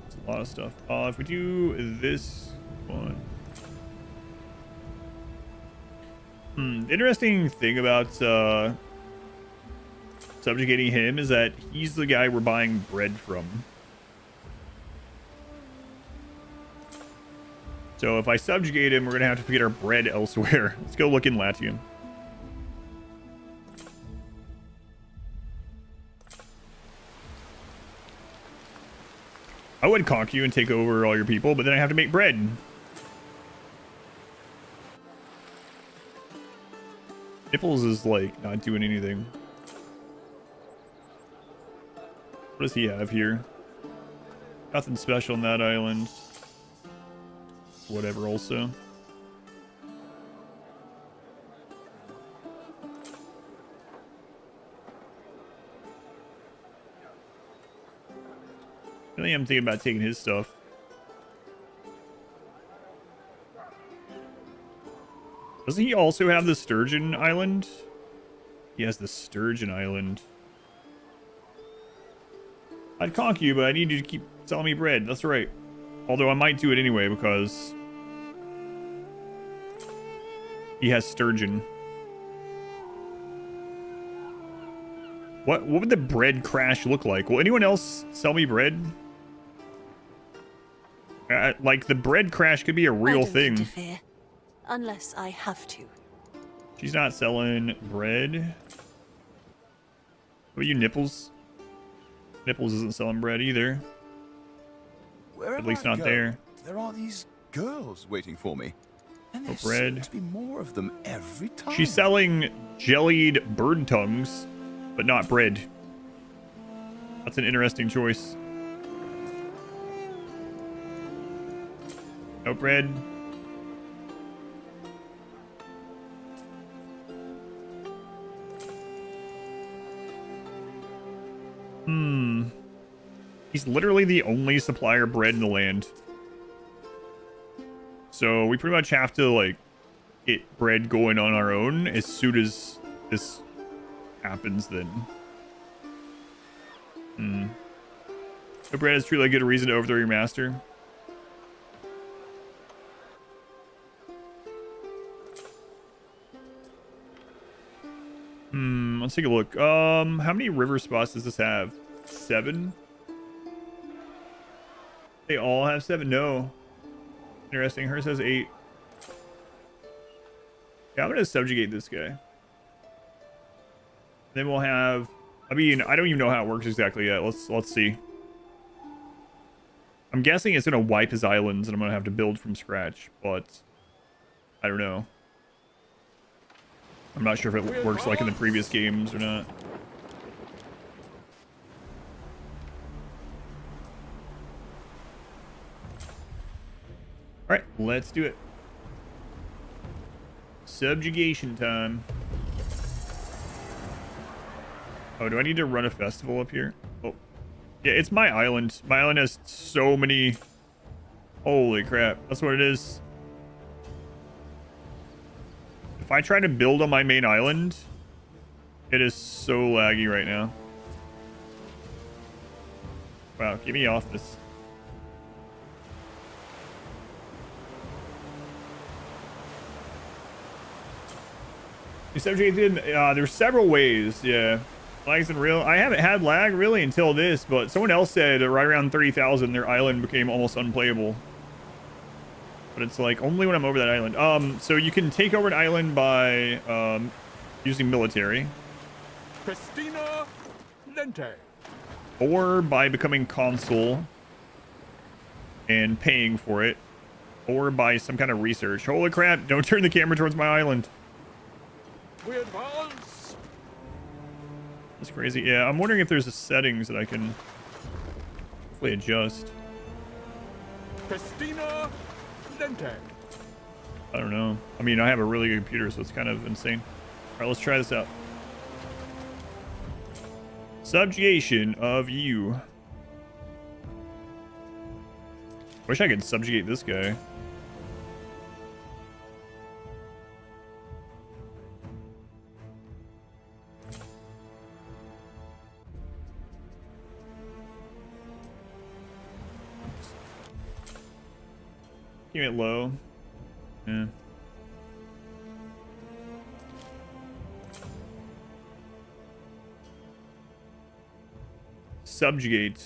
That's a lot of stuff. If we do this one. The interesting thing about subjugating him is that he's the guy we're buying bread from. So if I subjugate him, we're going to have to get our bread elsewhere. Let's go look in Latium. I would conquer you and take over all your people, but then I have to make bread. Nipples is like not doing anything. What does he have here? Nothing special on that island. Whatever also. Really am thinking about taking his stuff. Doesn't he also have the Sturgeon Island? He has the Sturgeon Island. I'd conk you, but I need you to keep selling me bread. That's right. Although I might do it anyway because he has sturgeon. What would the bread crash look like? Will anyone else sell me bread? Like the bread crash could be a real thing. Interfere, unless I have to. She's not selling bread. What about you, Nipples? Nipples isn't selling bread either. Wherever At least I not go, there. There are these girls waiting for me. And there bread. seems to be more of them every time. She's selling jellied bird tongues, but not bread. That's an interesting choice. No bread. He's literally the only supplier of bread in the land. So we pretty much have to, like, get bread going on our own as soon as this happens, then. The bread is truly a good reason to overthrow your master. Let's take a look. How many river spots does this have? 7? They all have 7? No. Interesting. Hers has 8. Yeah, I'm gonna subjugate this guy. Then we'll have. I mean, I don't even know how it works exactly yet. Let's see. I'm guessing it's gonna wipe his islands, and I'm gonna have to build from scratch. But I don't know. I'm not sure if it works like in the previous games or not. All right, let's do it. Subjugation time. Oh, do I need to run a festival up here? Oh, yeah, it's my island. My island has so many. Holy crap, that's what it is. If I try to build on my main island, it is so laggy right now. Wow, get me off this. You subjugated? There's several ways, yeah. Lag's unreal. I haven't had lag really until this, but someone else said right around 30,000 their island became almost unplayable. But it's like only when I'm over that island. So you can take over an island by using military. Christina Lente. Or by becoming consul and paying for it. Or by some kind of research. Holy crap, don't turn the camera towards my island. We advance. That's crazy. Yeah, I'm wondering if there's a settings that I can hopefully adjust. Christina Lente. I don't know. I mean, I have a really good computer, so it's kind of insane. All right, let's try this out. Subjugation of you. Wish I could subjugate this guy. Keep it low. Yeah. Subjugate.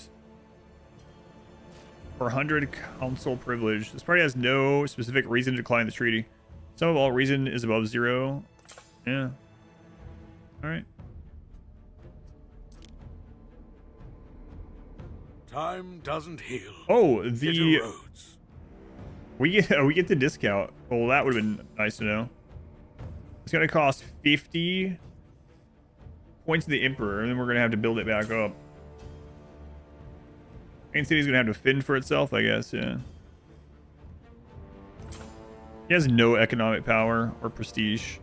For 100 council privilege. This party has no specific reason to decline the treaty. Sum of all reason is above 0. Yeah. Alright. Time doesn't heal. Oh, It the... erodes. We get the discount. Well, that would have been nice to know. It's going to cost 50 points to the Emperor, and then we're going to have to build it back up. Main City's going to have to fend for itself, I guess, yeah. He has no economic power or prestige.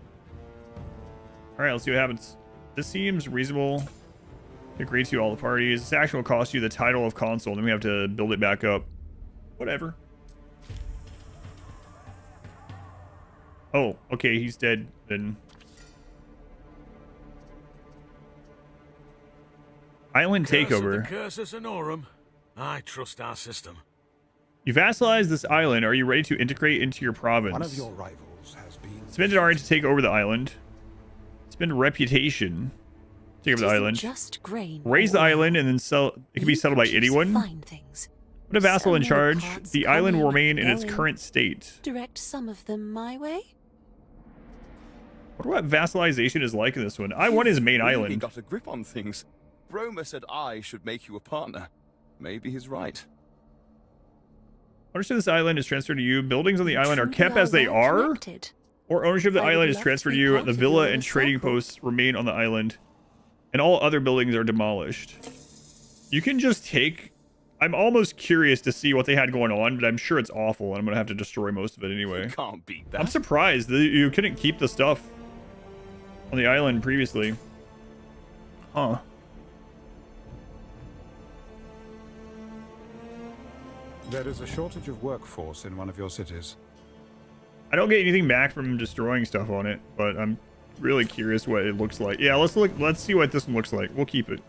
Alright, let's see what happens. This seems reasonable. Agree to all the parties. This action will cost you the title of consul. Then we have to build it back up. Whatever. Oh, okay. He's dead then. Island takeover. Cursus Honorum. I trust our system. You vassalize this island. Are you ready to integrate into your province? One of your rivals has been... Spend an RN to take over the island. Spend reputation. Take over the island. Just grain. Raise the island and then sell. It can be settled by anyone. Put a vassal in charge. The island will remain in its current state. Direct some of them my way. I wonder what vassalization is like in this one. I want his main Really island. got a grip on things. Roma said I should make you a partner. Maybe he's right. Ownership of this island is transferred to you. Buildings on the island are kept as they are. Or ownership of the island is transferred to you. The villa and trading posts remain on the island. And all other buildings are demolished. You can just take... I'm almost curious to see what they had going on, but I'm sure it's awful, and I'm going to have to destroy most of it anyway. You can't beat that. I'm surprised that you couldn't keep the stuff on the island previously. Huh. There is a shortage of workforce in one of your cities. I don't get anything back from destroying stuff on it, but I'm really curious what it looks like. Yeah, let's see what this one looks like. We'll keep it.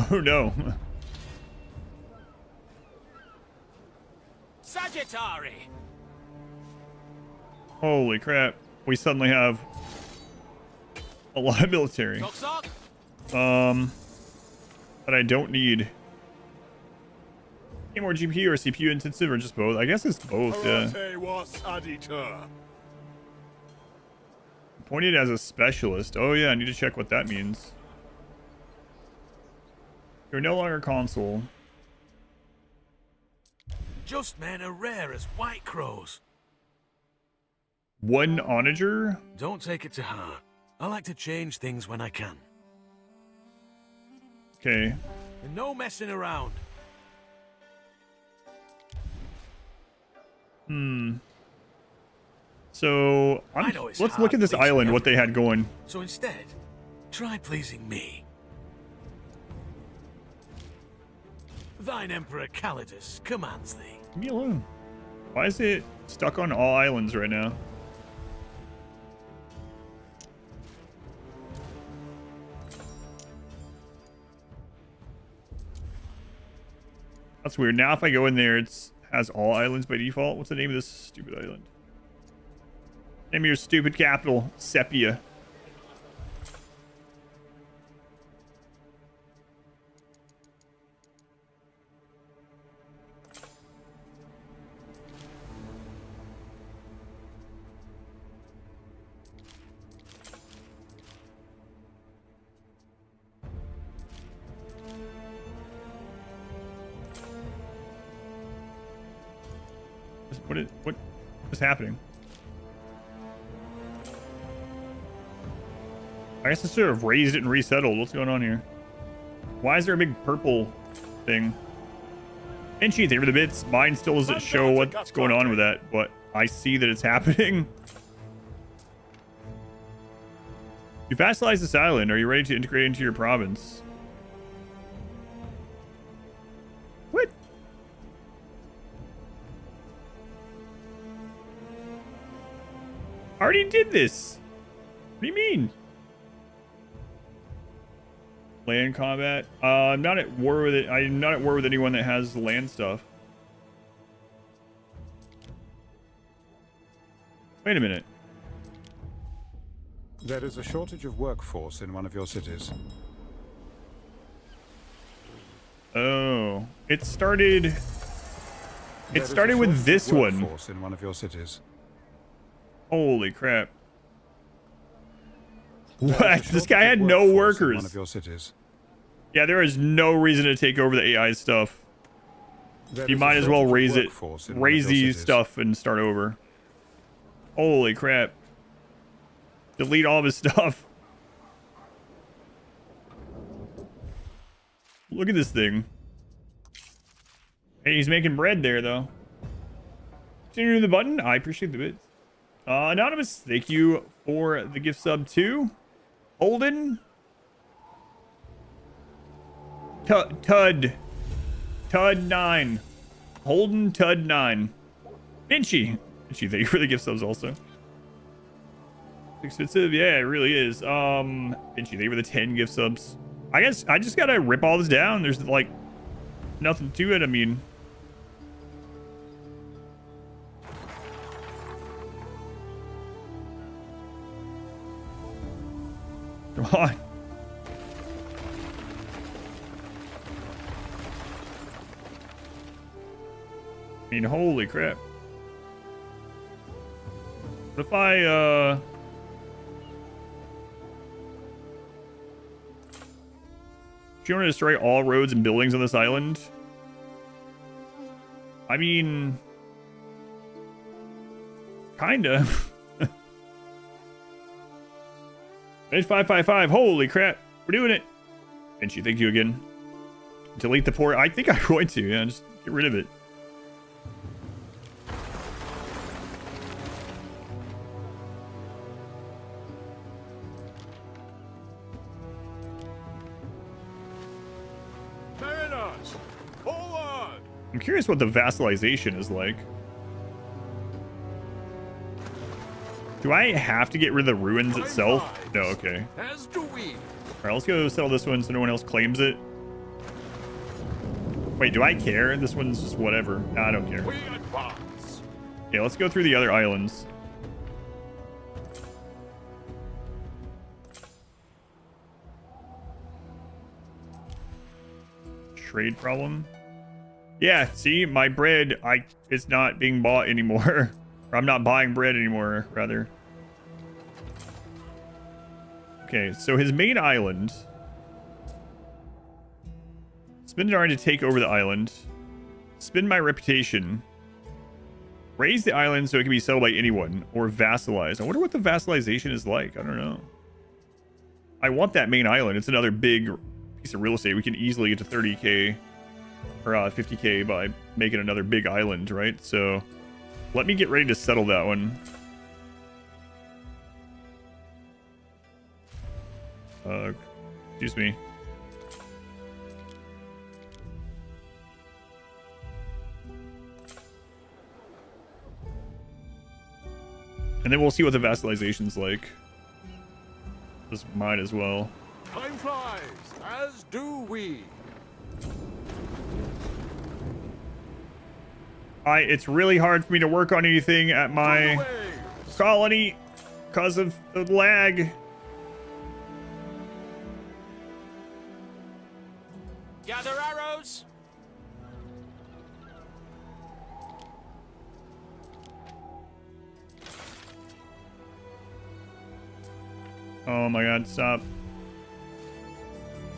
Oh no. Sagittari. Holy crap. We suddenly have a lot of military. That I don't need. Any more GPU or CPU intensive or just both? I guess it's both, yeah. Appointed as a specialist. Oh yeah, I need to check what that means. You're no longer consul. Just men are rare as white crows. One onager? Don't take it to heart. I like to change things when I can. Okay. And no messing around. So let's look at this island, what they had going. So instead, try pleasing me. Thine Emperor Calidus commands thee. Leave me alone. Why is it stuck on all islands right now? That's weird. Now if I go in there, it has all islands by default. What's the name of this stupid island? Name of your stupid capital, Sepia. What is happening? I guess I should have raised it and resettled. What's going on here? Why is there a big purple thing? Benchy, thank you for the bits. Mine still doesn't show what's going on with that, but I see that it's happening. You vassalized this island. Are you ready to integrate into your province? What? I already did this. What do you mean? Land combat. I'm not at war with it. I'm not at war with anyone that has land stuff. Wait a minute. There is a shortage of workforce in one of your cities. Oh, it started. It started with this one. In one of your cities. Holy crap! What? This guy had no workers. One of your cities. Yeah, there is no reason to take over the AI stuff. You might as well raise the stuff and start over. Holy crap! Delete all of his stuff. Look at this thing. Hey, he's making bread there, though. Continue the button. I appreciate the bits. Anonymous, thank you for the gift sub too. Holden. Tud 9. Holden Tud 9. Vinchy, thank you for the gift subs also. Expensive, yeah, it really is. Vinchy, they were the 10 gift subs. I guess I just gotta rip all this down. There's like nothing to it. I mean, come on. I mean, holy crap. What if I, do you want to destroy all roads and buildings on this island? I mean, kinda. It's 555. Holy crap. We're doing it. Vinchy, thank you again. Delete the port. I think I'm going to. Yeah, just get rid of it. Mariners, forward! I'm curious what the vassalization is like. Do I have to get rid of the ruins itself? No, okay. As do we. Alright, let's go sell this one so no one else claims it. Wait, do I care? This one's just whatever. Nah, I don't care. We advance. Yeah, let's go through the other islands. Trade problem? Yeah, see, my bread, it's not being bought anymore. Or I'm not buying bread anymore, rather. Okay, so his main island. Spend an army to take over the island. Spend my reputation. Raise the island so it can be settled by anyone. Or vassalize. I wonder what the vassalization is like. I don't know. I want that main island. It's another big piece of real estate. We can easily get to 30k or 50k by making another big island, right? So let me get ready to settle that one. Excuse me. And then we'll see what the vassalization's like. This might as well. Time flies, as do we. It's really hard for me to work on anything at my colony because of the lag. Gather arrows. Oh my god, stop.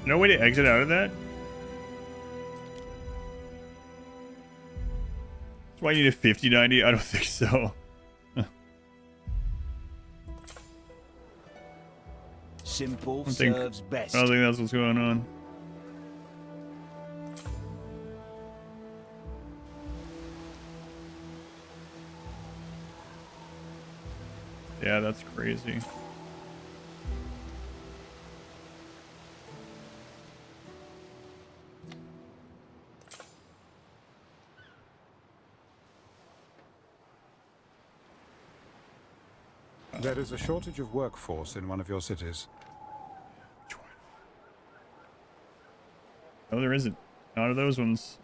No way to exit out of that? That's why I need a 5090? I don't think so. Simple I serves best. don't think that's what's going on. Yeah, that's crazy. There is a shortage of workforce in one of your cities. No, there isn't. None of those ones.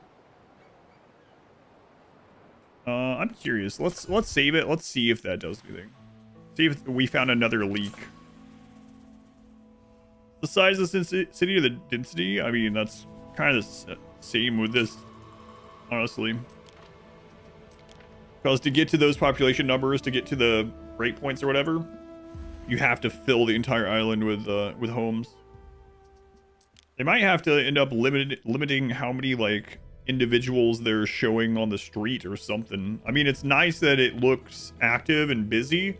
I'm curious. Let's save it. Let's see if that does anything. See if we found another leak. The size of the city or the density? I mean, that's kind of the same with this, honestly. Because to get to those population numbers, to get to the breakpoints or whatever, you have to fill the entire island with homes. They might have to end up limiting how many like individuals they're showing on the street or something. I mean, it's nice that it looks active and busy,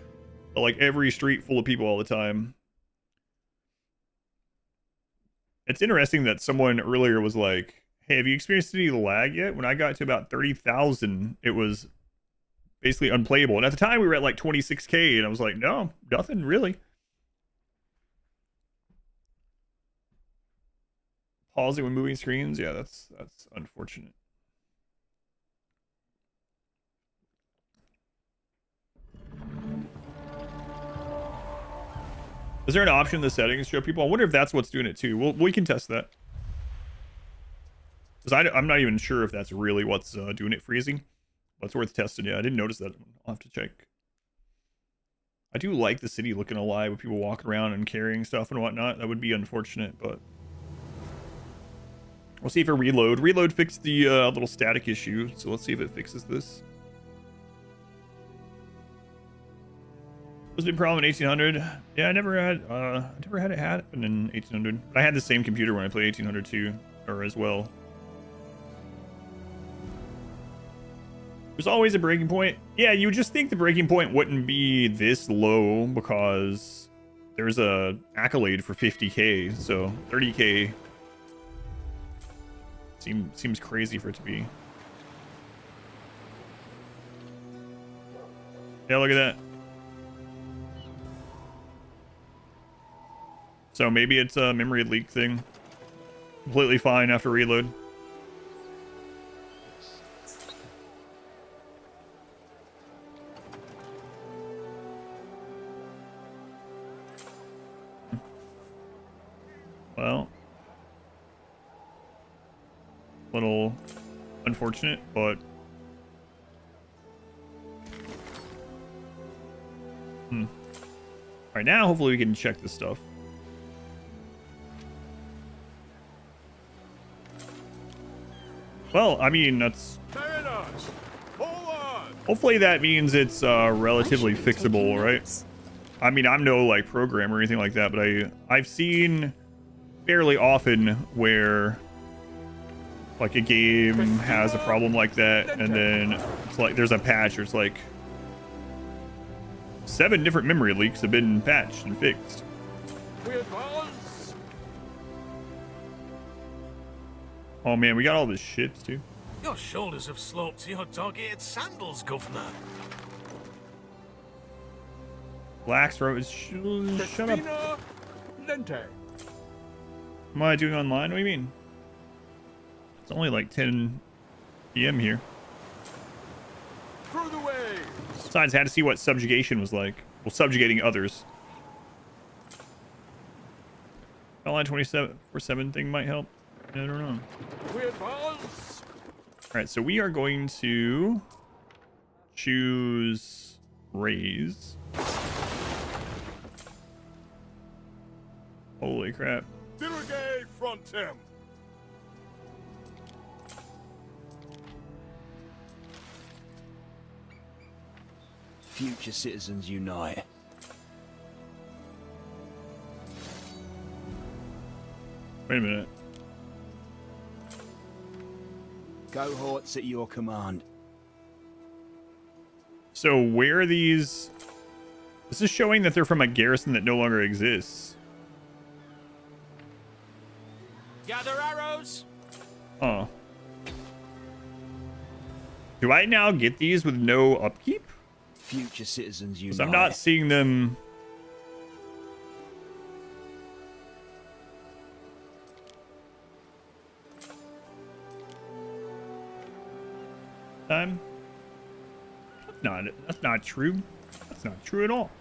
but like every street full of people all the time. It's interesting that someone earlier was like, hey, have you experienced any lag yet? When I got to about 30,000, it was basically unplayable. And at the time, we were at like 26K, and I was like, no, nothing really. Pausing when moving screens? Yeah, that's unfortunate. Is there an option in the settings to show people? I wonder if that's what's doing it too. We can test that. Because I'm not even sure if that's really what's doing it freezing. But it's worth testing. Yeah, I didn't notice that. I'll have to check. I do like the city looking alive with people walking around and carrying stuff and whatnot. That would be unfortunate, but... We'll see if it reload. Reload fixed the little static issue, so let's see if it fixes this. Was a big problem in 1800. Yeah, I never had it happen in 1800. But I had the same computer when I played 1800 too, or as well. There's always a breaking point. Yeah, you would just think the breaking point wouldn't be this low because there's a accolade for 50K, so 30K seems crazy for it to be. Yeah, look at that. So maybe it's a memory leak thing. Completely fine after reload. Well, a little unfortunate, but all right, now hopefully we can check this stuff. Well, I mean, that's... Hopefully that means it's relatively fixable, right? I mean, I'm no, like, programmer or anything like that, but I've seen fairly often where, like, a game has a problem like that, and then it's like there's a patch, or it's like 7 different memory leaks have been patched and fixed. Oh man, we got all this shit too. Your shoulders have sloped to your dog-eared sandals, Governor. Black's Road is shut up. Lente. Am I doing online? What do you mean? It's only like 10 PM here. Through the waves. Besides, I had to see what subjugation was like. Well, subjugating others. Online 27/7 thing might help. I don't know. Alright, so we are going to choose raise. Holy crap. Dirigate front him. Future citizens unite. Wait a minute. Cohorts at your command. So where are these? This is showing that they're from a garrison that no longer exists. Gather arrows. Oh. Do I now get these with no upkeep? Future citizens unite. 'Cause I'm not seeing them. That's not true. That's not true at all.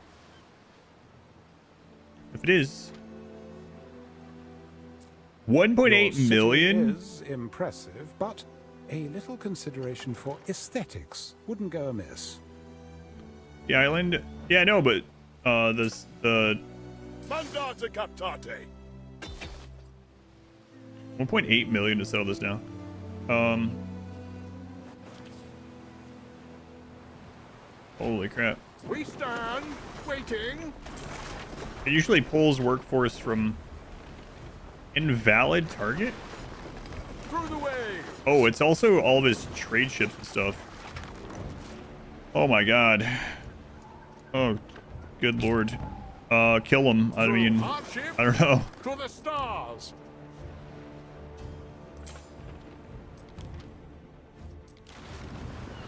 If it is, 1.8 million is impressive, but a little consideration for aesthetics wouldn't go amiss. The island, yeah, no, but the Mandata captate. 1.8 million to settle this now. Holy crap. We stand waiting. It usually pulls workforce from invalid target. Through the waves. Oh, it's also all of his trade ships and stuff. Oh my god. Oh, good lord. Kill him. I mean, I don't know. To the stars.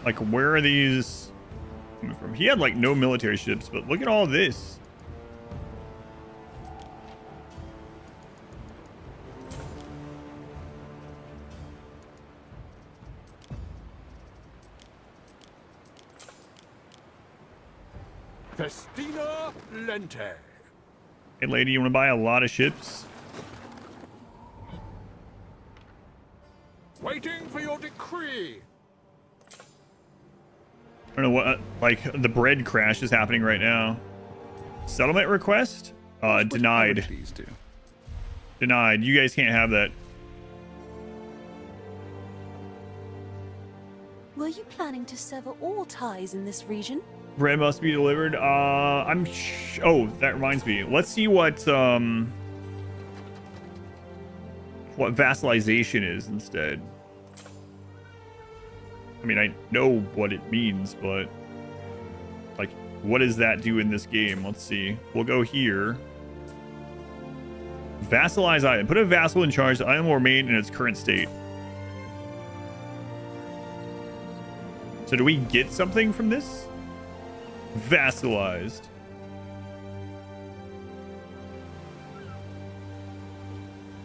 Like, where are these coming from? He had like no military ships, but look at all this. Festina Lente. Hey, lady, you want to buy a lot of ships? Waiting for your decree. I don't know what, like, the bread crash is happening right now. Settlement request? Denied. These do. Denied. You guys can't have that. Were you planning to sever all ties in this region? Bread must be delivered. Oh, that reminds me. Let's see what vassalization is instead. I mean, I know what it means, but like, what does that do in this game? Let's see. We'll go here. Vassalize item. Put a vassal in charge. The item will remain in its current state. So do we get something from this? Vassalized.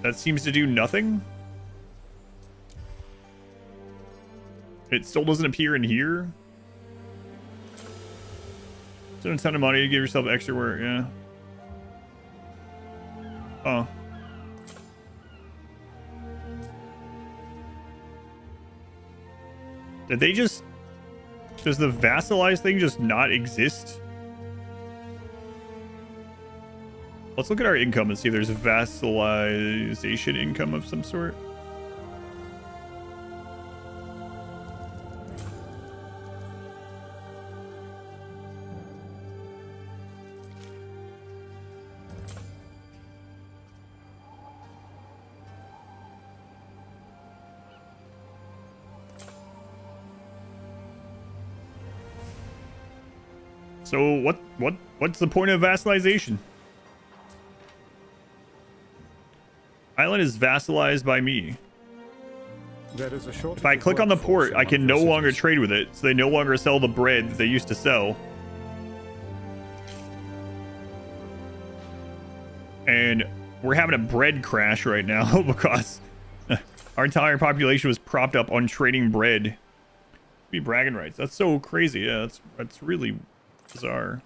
That seems to do nothing. It still doesn't appear in here. Spend a ton of money to give yourself extra work, yeah. Oh. Did they just... Does the vassalize thing just not exist? Let's look at our income and see if there's a vassalization income of some sort. So what's the point of vassalization? Island is vassalized by me. There is a shortage if I click on the port, I can no longer trade with it, so they no longer sell the bread that they used to sell. And we're having a bread crash right now because our entire population was propped up on trading bread. Be bragging rights. That's so crazy. Yeah, that's really bizarre.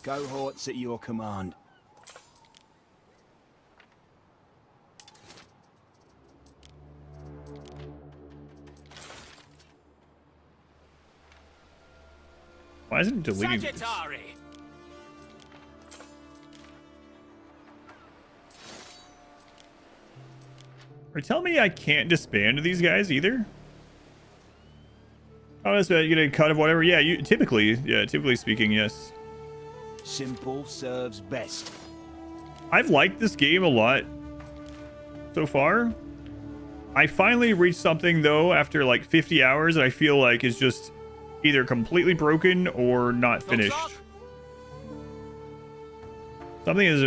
Cohorts at your command. Why isn't it deleting this? Or tell me I can't disband these guys either? Oh, that's bad. You get a cut of whatever. Yeah, typically speaking, yes. Simple serves best. I've liked this game a lot so far. I finally reached something though after like 50 hours that I feel like is just either completely broken or not finished. Something is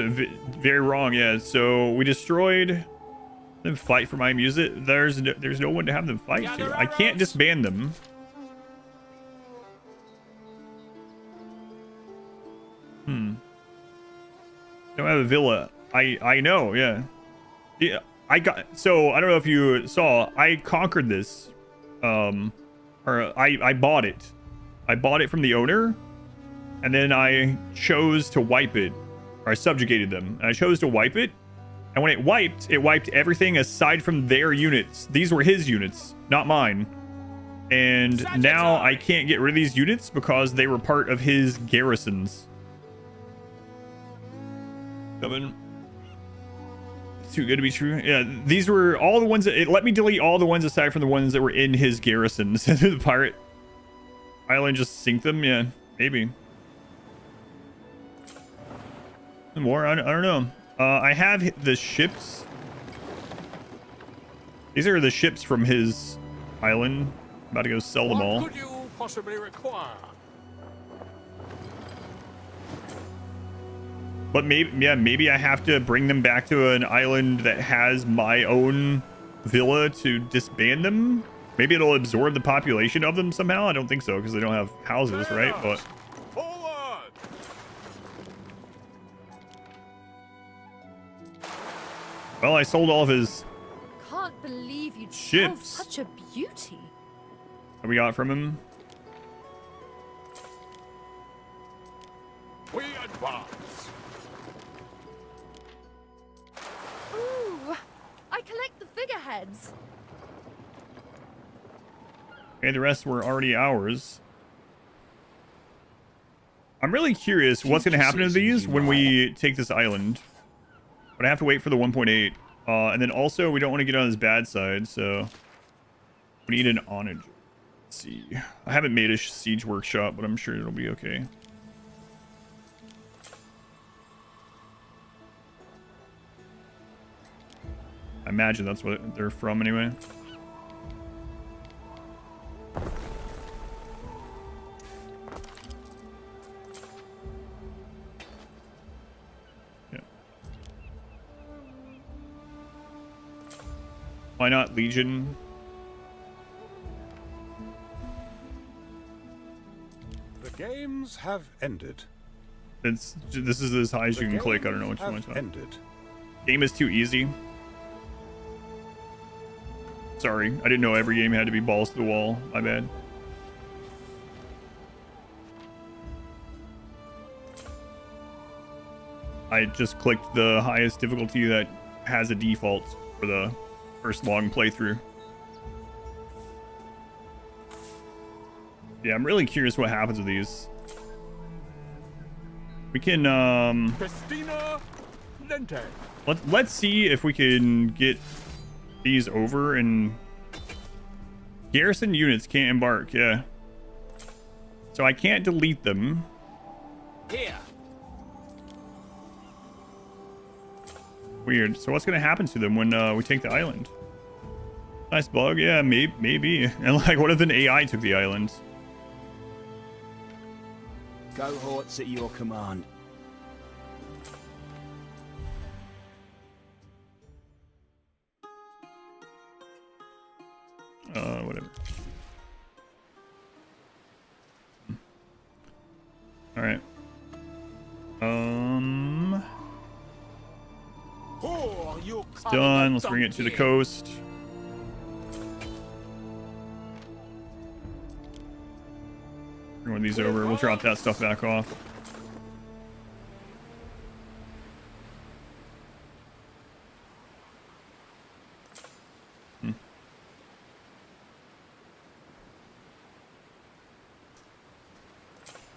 very wrong. Yeah. So we destroyed them. Fight for my music. There's no one to have them fight to. I can't disband them. Don't have a villa. I know, yeah. Yeah, I don't know if you saw, I conquered this. Or I bought it. I bought it from the owner, and then I chose to wipe it. Or I subjugated them. And I chose to wipe it. And when it wiped everything aside from their units. These were his units, not mine. And now I can't get rid of these units because they were part of his garrisons. Coming. It's too good to be true. Yeah, these were all the ones that it let me delete all the ones aside from the ones that were in his garrisons. The pirate island just sink them. Yeah, maybe. More? I don't know. I have the ships. These are the ships from his island. I'm about to go sell them all. What could you possibly require? But maybe I have to bring them back to an island that has my own villa to disband them. Maybe it'll absorb the population of them somehow. I don't think so because they don't have houses, right? But well, I sold all of his Can't believe you'd ships. sell such a beauty. What we got from him? We advance. Ooh, I collect the figureheads. Okay, the rest were already ours. I'm really curious what's going to happen to these when we take this island. But I have to wait for the 1.8. And then also, we don't want to get on his bad side, so we need an onager. Let's see. I haven't made a siege workshop, but I'm sure it'll be okay. I imagine that's what they're from anyway. Yeah. Why not Legion? The games have ended. This is as high as you can click. I don't know what you want to. Game is too easy. Sorry, I didn't know every game had to be balls to the wall. My bad. I just clicked the highest difficulty that has a default for the first long playthrough. Yeah, I'm really curious what happens with these. We can Festina Lente. let's see if we can get these over, and garrison units can't embark. Yeah, so I can't delete them. Here. Weird. So what's gonna happen to them when we take the island? Nice bug. Yeah, maybe. And like, what if an AI took the island? Cohorts at your command. Whatever. All right. It's done. Let's bring it to the coast. Bring one of these over. We'll drop that stuff back off.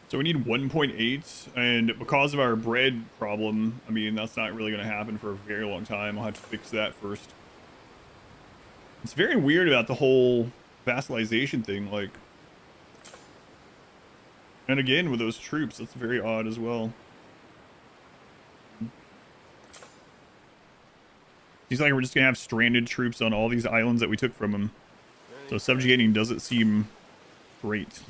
So we need 1.8, and because of our bread problem, I mean, that's not really going to happen for a very long time. I'll have to fix that first. It's very weird about the whole vassalization thing, like, and again, with those troops, that's very odd as well. He's like, we're just going to have stranded troops on all these islands that we took from him. So subjugating doesn't seem great.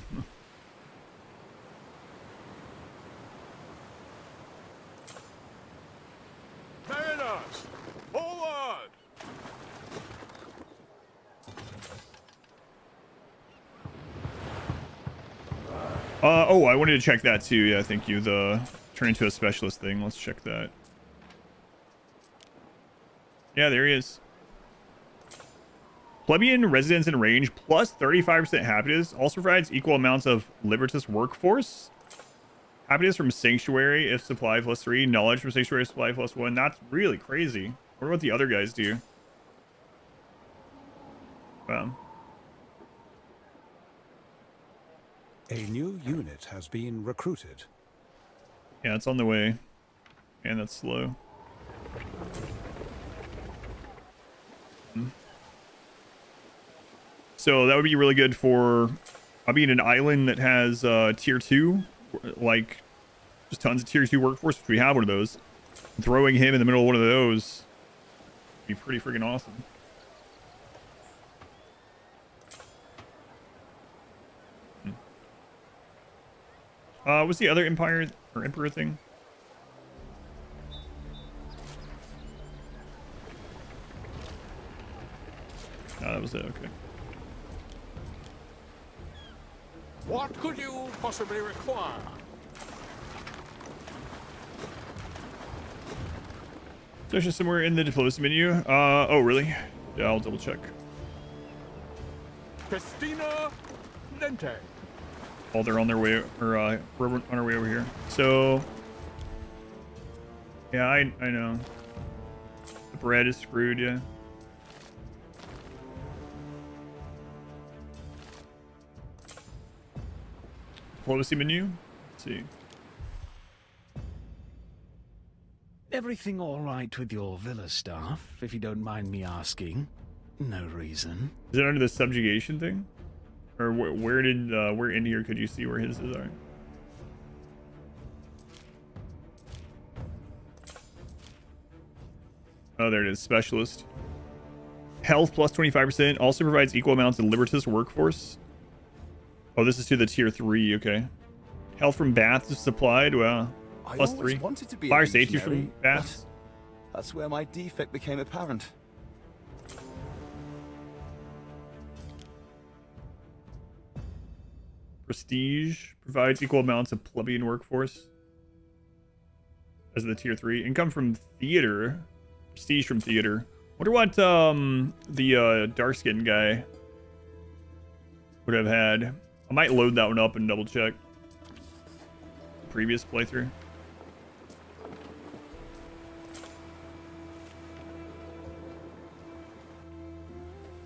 Oh, I wanted to check that too. Yeah, thank you. The turn into a specialist thing. Let's check that. Yeah, there he is. Plebeian residence in range plus 35% happiness. Also provides equal amounts of Libertas workforce. Happiness from Sanctuary if supply +3. Knowledge from Sanctuary if supply +1. That's really crazy. I wonder what the other guys do. Wow. A new unit has been recruited. Yeah, it's on the way. And that's slow. So that would be really good for, I mean, an island that has tier 2, like just tons of tier 2 workforce, which we have one of those. Throwing him in the middle of one of those would be pretty freaking awesome. What's the other empire or emperor thing? Oh, that was it. Okay. What could you possibly require? So it's just somewhere in the diplomacy menu. Oh, really? Yeah, I'll double check. Festina Lente. Oh, they're on their way, or we're on our way over here. So, yeah, I know. The bread is screwed, yeah. Diplomacy menu. Let's see. Everything all right with your villa staff, if you don't mind me asking? No reason. Is it under the subjugation thing? Or where in here could you see where his are? Oh, there it is. Specialist. Health plus 25%. Also provides equal amounts of Libertas workforce. Oh, this is to the tier 3. Okay. Health from baths is supplied. Wow. Plus 3. Wanted to be Fire a safety from legionary, baths. but that's where my defect became apparent. Prestige provides equal amounts of plebeian workforce as the tier 3. Income from theater. Prestige from theater. Wonder what the dark skinned guy would have had. I might load that one up and double check. Previous playthrough.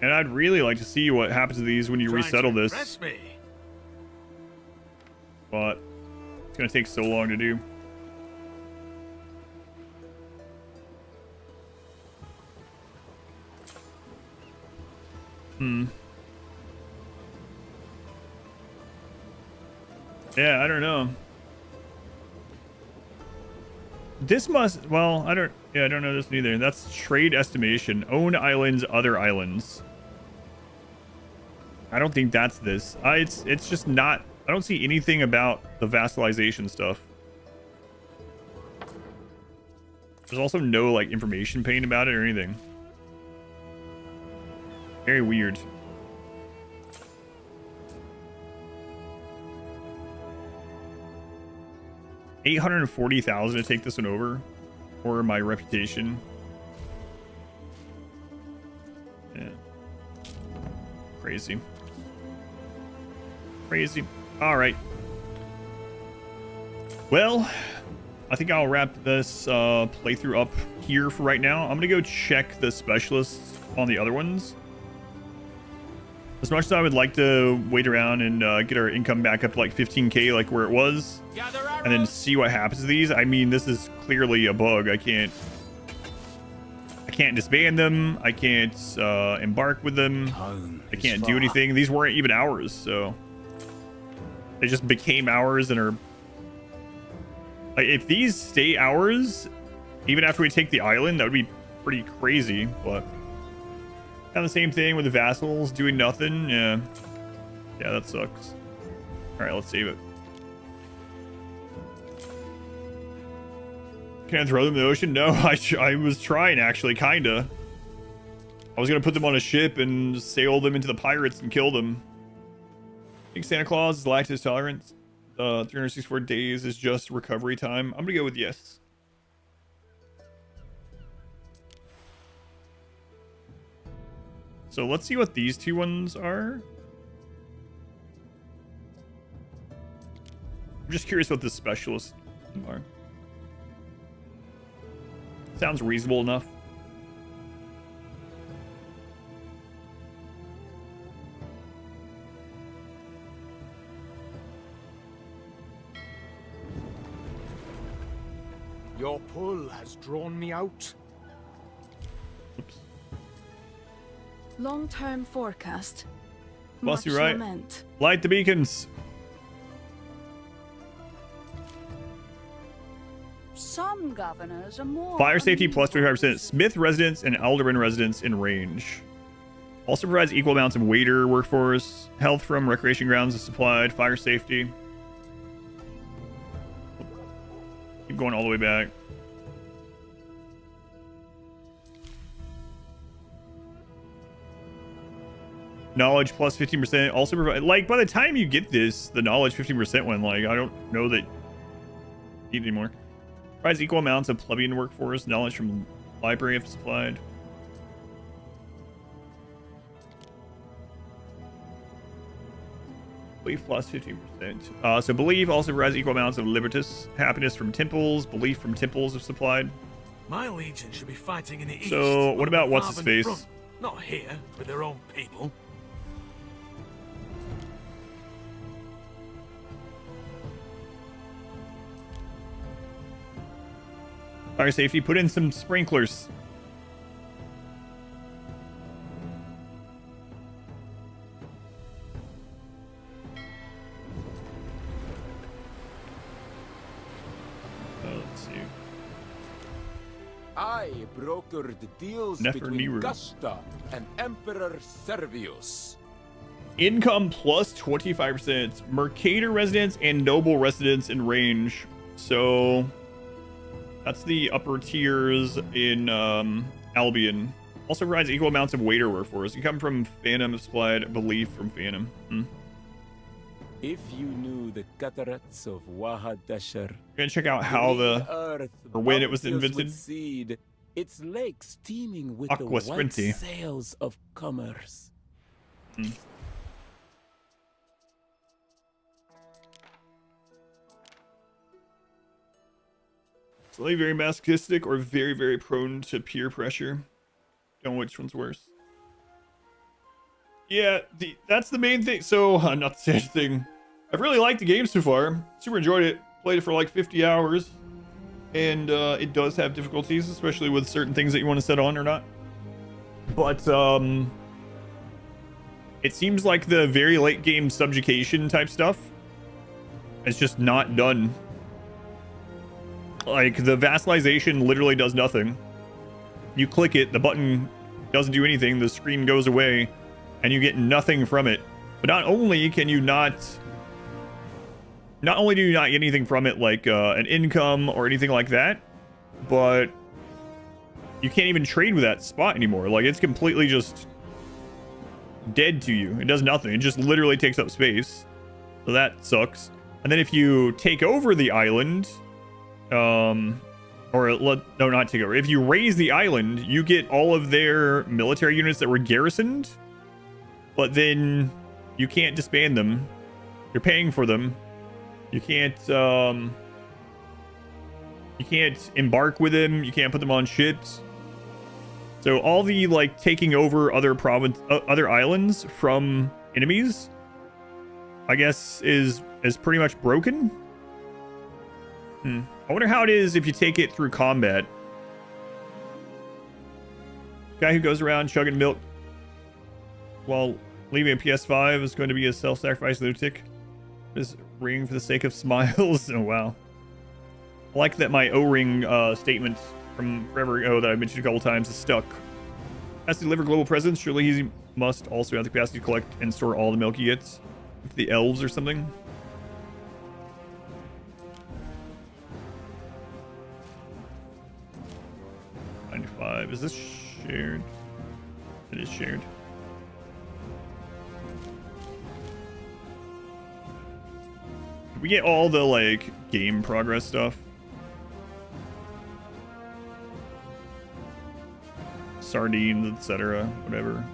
And I'd really like to see what happens to these when you resettle this. But it's going to take so long to do. Yeah, I don't know. This must, well, I don't know this neither. That's trade estimation. Own islands, other islands. I don't think that's this. It's just not, I don't see anything about the vassalization stuff. There's also no like information pane about it or anything. Very weird. $840,000 to take this one over, or my reputation. Yeah. Crazy. Crazy. All right. Well, I think I'll wrap this playthrough up here for right now. I'm gonna go check the specialists on the other ones. As much as I would like to wait around and get our income back up to like 15k, like where it was, and then see what happens to these. I mean, this is clearly a bug. I can't disband them. I can't embark with them. I can't do anything. These weren't even ours, so they just became ours and are. Like, if these stay ours, even after we take the island, that would be pretty crazy. But kind of the same thing with the vassals doing nothing. Yeah, that sucks. All right, let's save it. Can I throw them in the ocean? No, I was trying, actually, kinda. I was gonna put them on a ship and sail them into the pirates and kill them. I think Santa Claus is lactose tolerant. 364 days is just recovery time. I'm gonna go with yes. So let's see what these two ones are. I'm just curious what the specialists are. Sounds reasonable enough. Your pull has drawn me out. Oops. Long-term forecast. Boss, you Much right. lament. Light the beacons. Some governors are more Fire safety plus 25%. Smith residents and alderman residents in range. Also provides equal amounts of waiter workforce. Health from recreation grounds is supplied. Fire safety. Keep going all the way back. Knowledge plus 15%. Also provide, like, by the time you get this, the knowledge 15% one, like, I don't know that you need anymore. Provides equal amounts of plebeian workforce. Knowledge from library if supplied. Belief plus 15%. So belief also provides equal amounts of libertas. Happiness from temples. Belief from temples if supplied. My legion should be fighting in the east. So what about what's his face? Front. Not here, with their own people. Fire safety. Put in some sprinklers. Let's see. I brokered deals Nefer between Nero. Gusta and Emperor Servius. Income plus 25%. Mercator residents and noble residents in range. So that's the upper tiers in Albion. Also provides equal amounts of waiter workforce. You come from Phantom if supplied. Belief from Phantom. If you knew the cataracts of Wahadashar, I'm gonna check out how or when it was invented. Seed, its lakes teeming with Aqua the white Sprinty. sails of commerce. Slightly very masochistic or very, very prone to peer pressure. Don't know which one's worse. Yeah, that's the main thing. So, not the same thing. I've really liked the game so far. Super enjoyed it. Played it for like 50 hours. And it does have difficulties, especially with certain things that you want to set on or not. But it seems like the very late game subjugation type stuff is just not done. Like, the vassalization literally does nothing. You click it, the button doesn't do anything, the screen goes away, and you get nothing from it. But not only can you not only do you not get anything from it, like an income or anything like that, but you can't even trade with that spot anymore. Like, it's completely just dead to you. It does nothing. It just literally takes up space. So that sucks. And then if you take over the island, no, not take over. If you raise the island, you get all of their military units that were garrisoned, but then you can't disband them. You're paying for them. You can't embark with them. You can't put them on ships. So all the like taking over other other islands from enemies, I guess is pretty much broken. I wonder how it is if you take it through combat. Guy who goes around chugging milk while leaving a PS5 is going to be a self-sacrifice lunatic. Is ring for the sake of smiles. Oh wow. I like that my O-ring statement from forever ago that I mentioned a couple times is stuck. Has to deliver global presence. Surely he must also have the capacity to collect and store all the milk he gets. With the elves or something. Is this shared? It is shared. Did we get all the like game progress stuff? Sardines, etc. Whatever.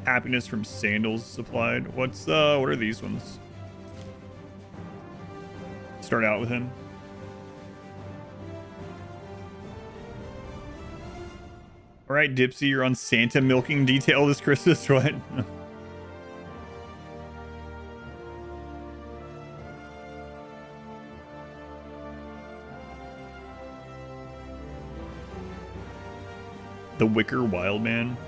Happiness from sandals supplied. What are these ones? Start out with him. All right, Dipsy, you're on Santa milking detail this Christmas, right? The Wicker Wildman.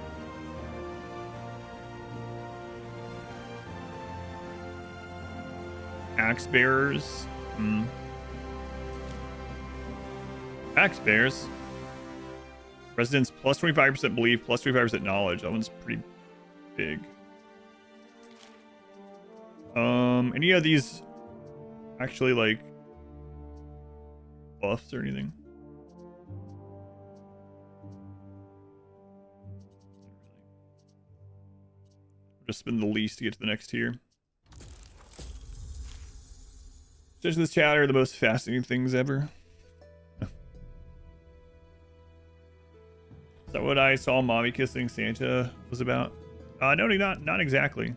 Axe Bearers. Axe Bears. Residents plus 25% belief, plus 25% knowledge. That one's pretty big. Any of these actually like buffs or anything? Just spend the least to get to the next tier. Judging this chat are the most fascinating things ever. Is that what I saw Mommy Kissing Santa was about? No, not exactly.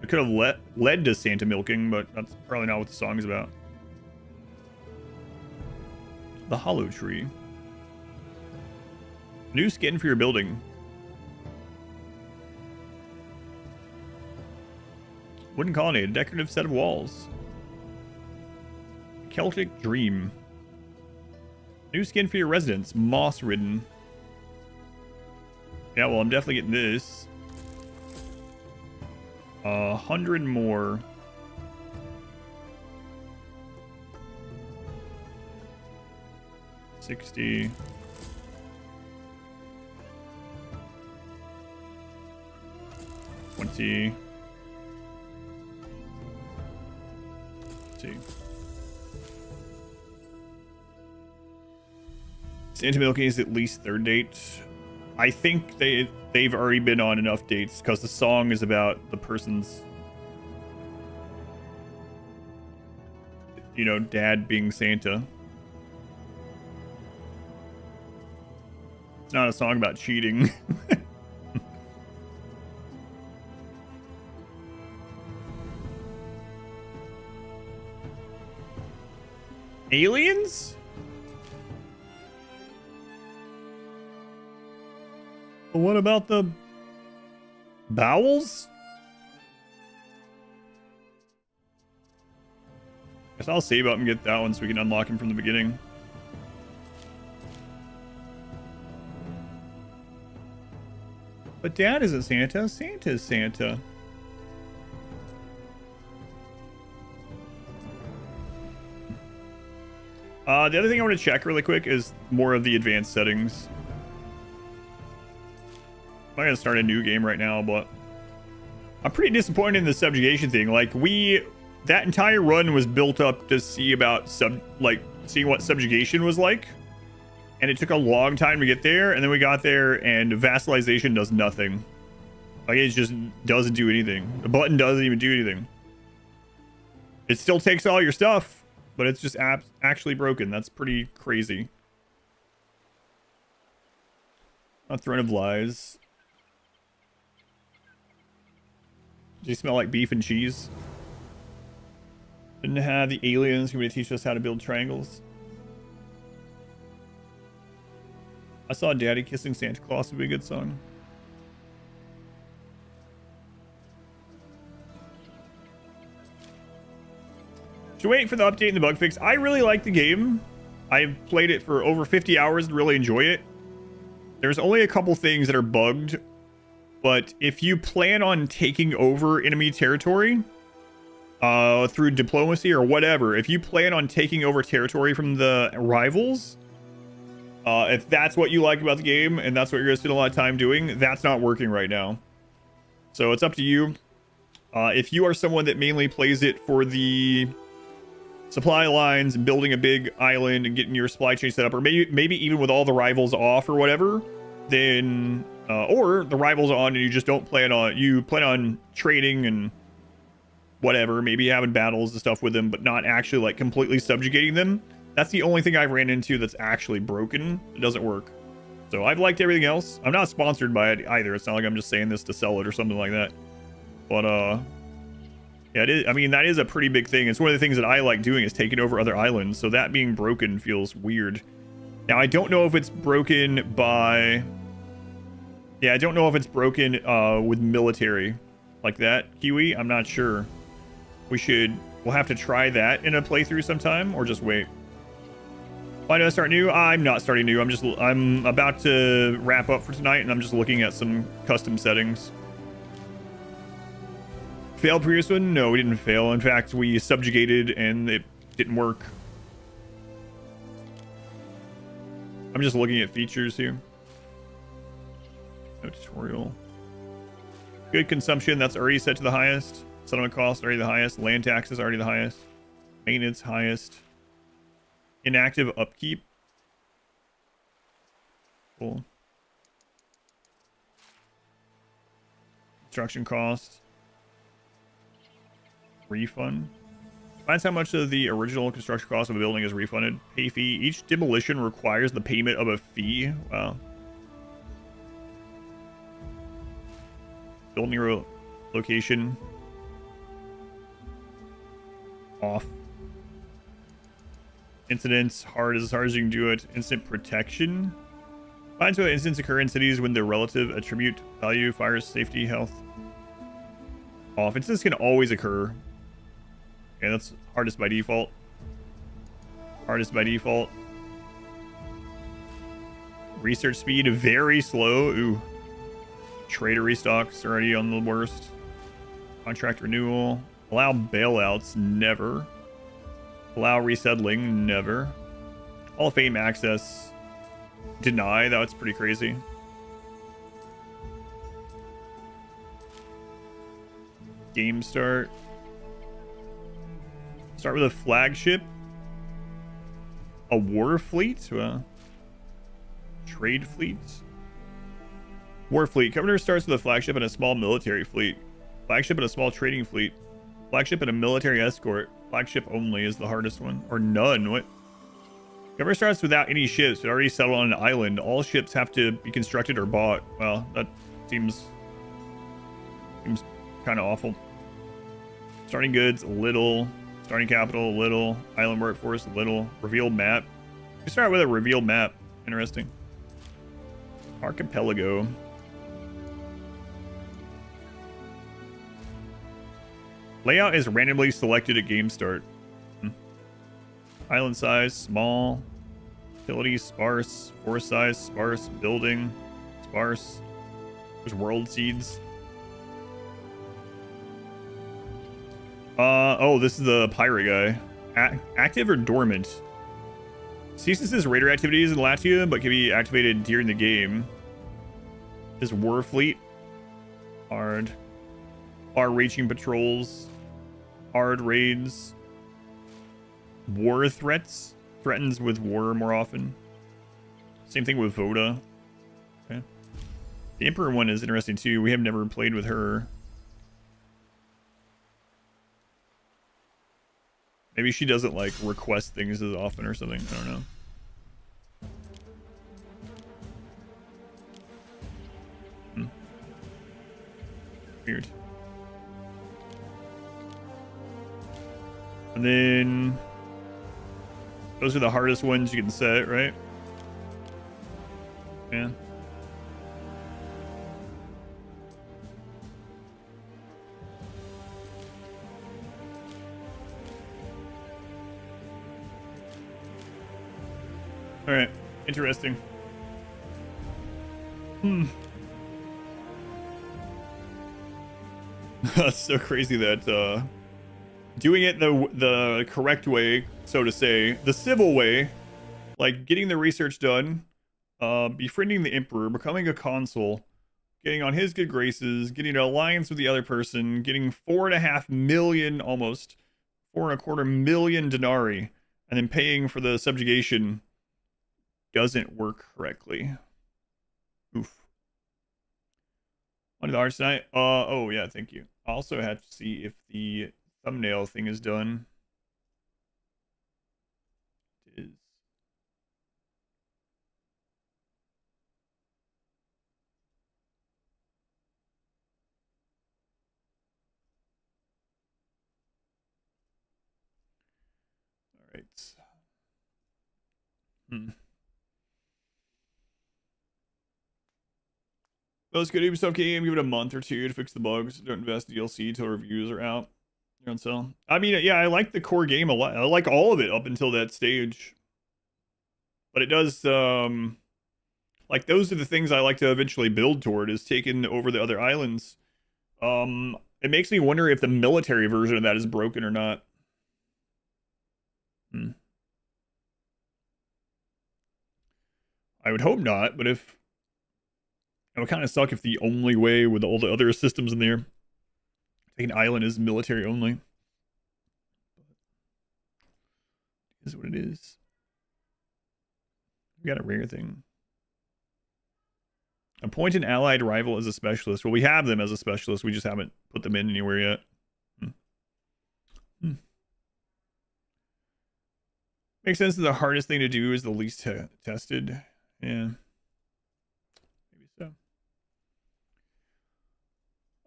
It could have led to Santa milking, but that's probably not what the song is about. The Hollow Tree. New skin for your building. Wooden colonnade, a decorative set of walls. Celtic Dream. New skin for your residence, Moss Ridden. Yeah, well, I'm definitely getting this. 100 more. $60. $20. Let's see. Santa milking is at least third date. I think they've already been on enough dates because the song is about the person's, you know, dad being Santa. It's not a song about cheating. Aliens? But what about the bowels? Guess I'll save up and get that one so we can unlock him from the beginning. But Dad isn't Santa. Santa's Santa. The other thing I want to check really quick is more of the advanced settings. I'm not going to start a new game right now, but I'm pretty disappointed in the subjugation thing. Like, that entire run was built up to see about seeing what subjugation was like. And it took a long time to get there, and then we got there, and vassalization does nothing. Like, it just doesn't do anything. The button doesn't even do anything. It still takes all your stuff, but it's just actually broken. That's pretty crazy. A Throne of Lies. Do you smell like beef and cheese? Didn't have the aliens who would teach us how to build triangles. I saw Daddy Kissing Santa Claus would be a good song. Should wait for the update and the bug fix. I really like the game. I've played it for over 50 hours and really enjoy it. There's only a couple things that are bugged, but if you plan on taking over enemy territory through diplomacy or whatever, if you plan on taking over territory from the rivals, if that's what you like about the game and that's what you're going to spend a lot of time doing, that's not working right now. So it's up to you. If you are someone that mainly plays it for the supply lines and building a big island and getting your supply chain set up, or maybe even with all the rivals off or whatever, then or the rivals on and you just don't plan on trading and whatever, maybe having battles and stuff with them, but not actually like completely subjugating them. That's the only thing I've ran into that's actually broken. It doesn't work. So I've liked everything else. I'm not sponsored by it either. It's not like I'm just saying this to sell it or something like that. But yeah, it is. I mean, that is a pretty big thing. It's one of the things that I like doing is taking over other islands. So that being broken feels weird. Now, I don't know if it's broken by... Yeah, I don't know if it's broken with military like that, Kiwi. I'm not sure. We'll have to try that in a playthrough sometime, or just wait. Why do I start new? I'm not starting new. I'm about to wrap up for tonight, and I'm just looking at some custom settings. Failed previous one? No, we didn't fail. In fact, we subjugated and it didn't work. I'm just looking at features here. No tutorial. Good consumption, that's already set to the highest. Settlement cost already the highest. Land taxes already the highest. Maintenance highest. Inactive upkeep. Cool. construction cost. Refund. Finds how much of the original construction cost of a building is refunded. Pay fee. Each demolition requires the payment of a fee. Wow. Building location. Off. Incidents. Hard as hard as you can do it. Instant protection. Finds whether incidents occur in cities when their relative attribute value, fires, safety, health. Off. Incidents can always occur. Okay, that's hardest by default. Hardest by default. Research speed, very slow. Ooh. Trader restocks already on the worst. Contract renewal. Allow bailouts, never. Allow resettling, never. Hall of Fame access. Deny, that's pretty crazy. Game start. Start with a flagship. A war fleet. Trade fleet. War fleet. Governor starts with a flagship and a small military fleet. Flagship and a small trading fleet. Flagship and a military escort. Flagship only is the hardest one. Or none. What? Governor starts without any ships, but already settled on an island. All ships have to be constructed or bought. Well, that seems kind of awful. Starting goods, little. Starting capital, little. Island workforce, little. Revealed map. We start with a revealed map. Interesting. Archipelago. Layout is randomly selected at game start. Island size, small. Utilities, sparse. Forest size, sparse. Building, sparse. There's world seeds. Oh, this is the pirate guy. Active or dormant? Ceases raider activities in Latvia, but can be activated during the game. His war fleet. Hard. Far-reaching patrols. Hard raids. War threats. Threatens with war more often. Same thing with Voda. Okay. The Emperor one is interesting too. We have never played with her. Maybe she doesn't like request things as often or something. I don't know. Weird. And then those are the hardest ones you can set, right? Yeah. All right, interesting. That's so crazy that doing it the correct way, so to say, the civil way, like getting the research done, befriending the emperor, becoming a consul, getting on his good graces, getting an alliance with the other person, getting 4.5 million, almost 4.25 million denarii, and then paying for the subjugation doesn't work correctly. Oof. One of the arts tonight. Oh yeah, thank you. I also have to see if the thumbnail thing is done. It is. All right. Most good Ubisoft game, give it a month or two to fix the bugs. Don't invest DLC till reviews are out. You're on sale. I mean, yeah, I like the core game a lot. I like all of it up until that stage. But it does, like, those are the things I like to eventually build toward, is taking over the other islands. It makes me wonder if the military version of that is broken or not. I would hope not, but if... It would kind of suck if the only way with all the other systems in there, take an island is military only. It is what it is. We got a rare thing. Appoint an allied rival as a specialist. Well, we have them as a specialist. We just haven't put them in anywhere yet. Makes sense that the hardest thing to do is the least tested. Yeah. Maybe so.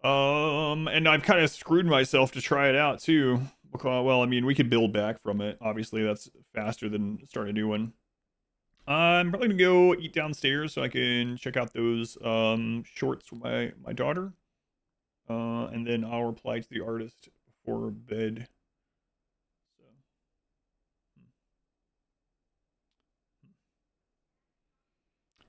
And I've kind of screwed myself to try it out too. Because, well, I mean, we could build back from it. Obviously, that's faster than starting a new one. I'm probably gonna go eat downstairs so I can check out those shorts with my daughter. And then I'll reply to the artist before bed.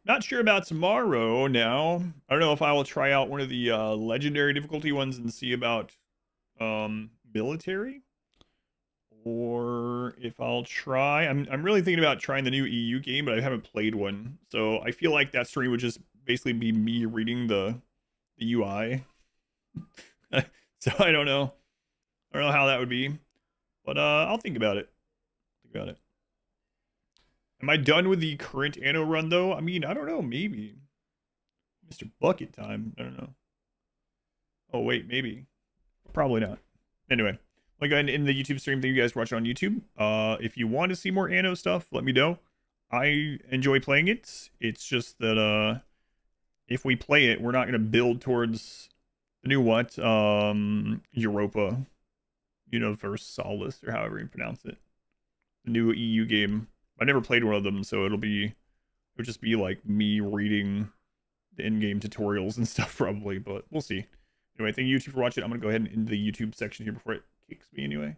Not sure about tomorrow now. I don't know if I will try out one of the legendary difficulty ones and see about military. Or if I'll try, I'm really thinking about trying the new EU game, but I haven't played one. So I feel like that stream would just basically be me reading the UI. So I don't know. I don't know how that would be. But I'll think about it. Am I done with the current Anno run though? I mean, I don't know, maybe. Mr. Bucket time. I don't know. Oh wait, maybe. Probably not. Anyway. Like in the YouTube stream that you guys watch on YouTube. If you want to see more Anno stuff, let me know. I enjoy playing it. It's just that if we play it, we're not going to build towards the new what? Europa Universalis, or however you pronounce it. The new EU game. I never played one of them, so it'll just be like me reading the in-game tutorials and stuff probably, but we'll see. Anyway, thank you YouTube for watching. I'm gonna go ahead and end the YouTube section here before it kicks me anyway.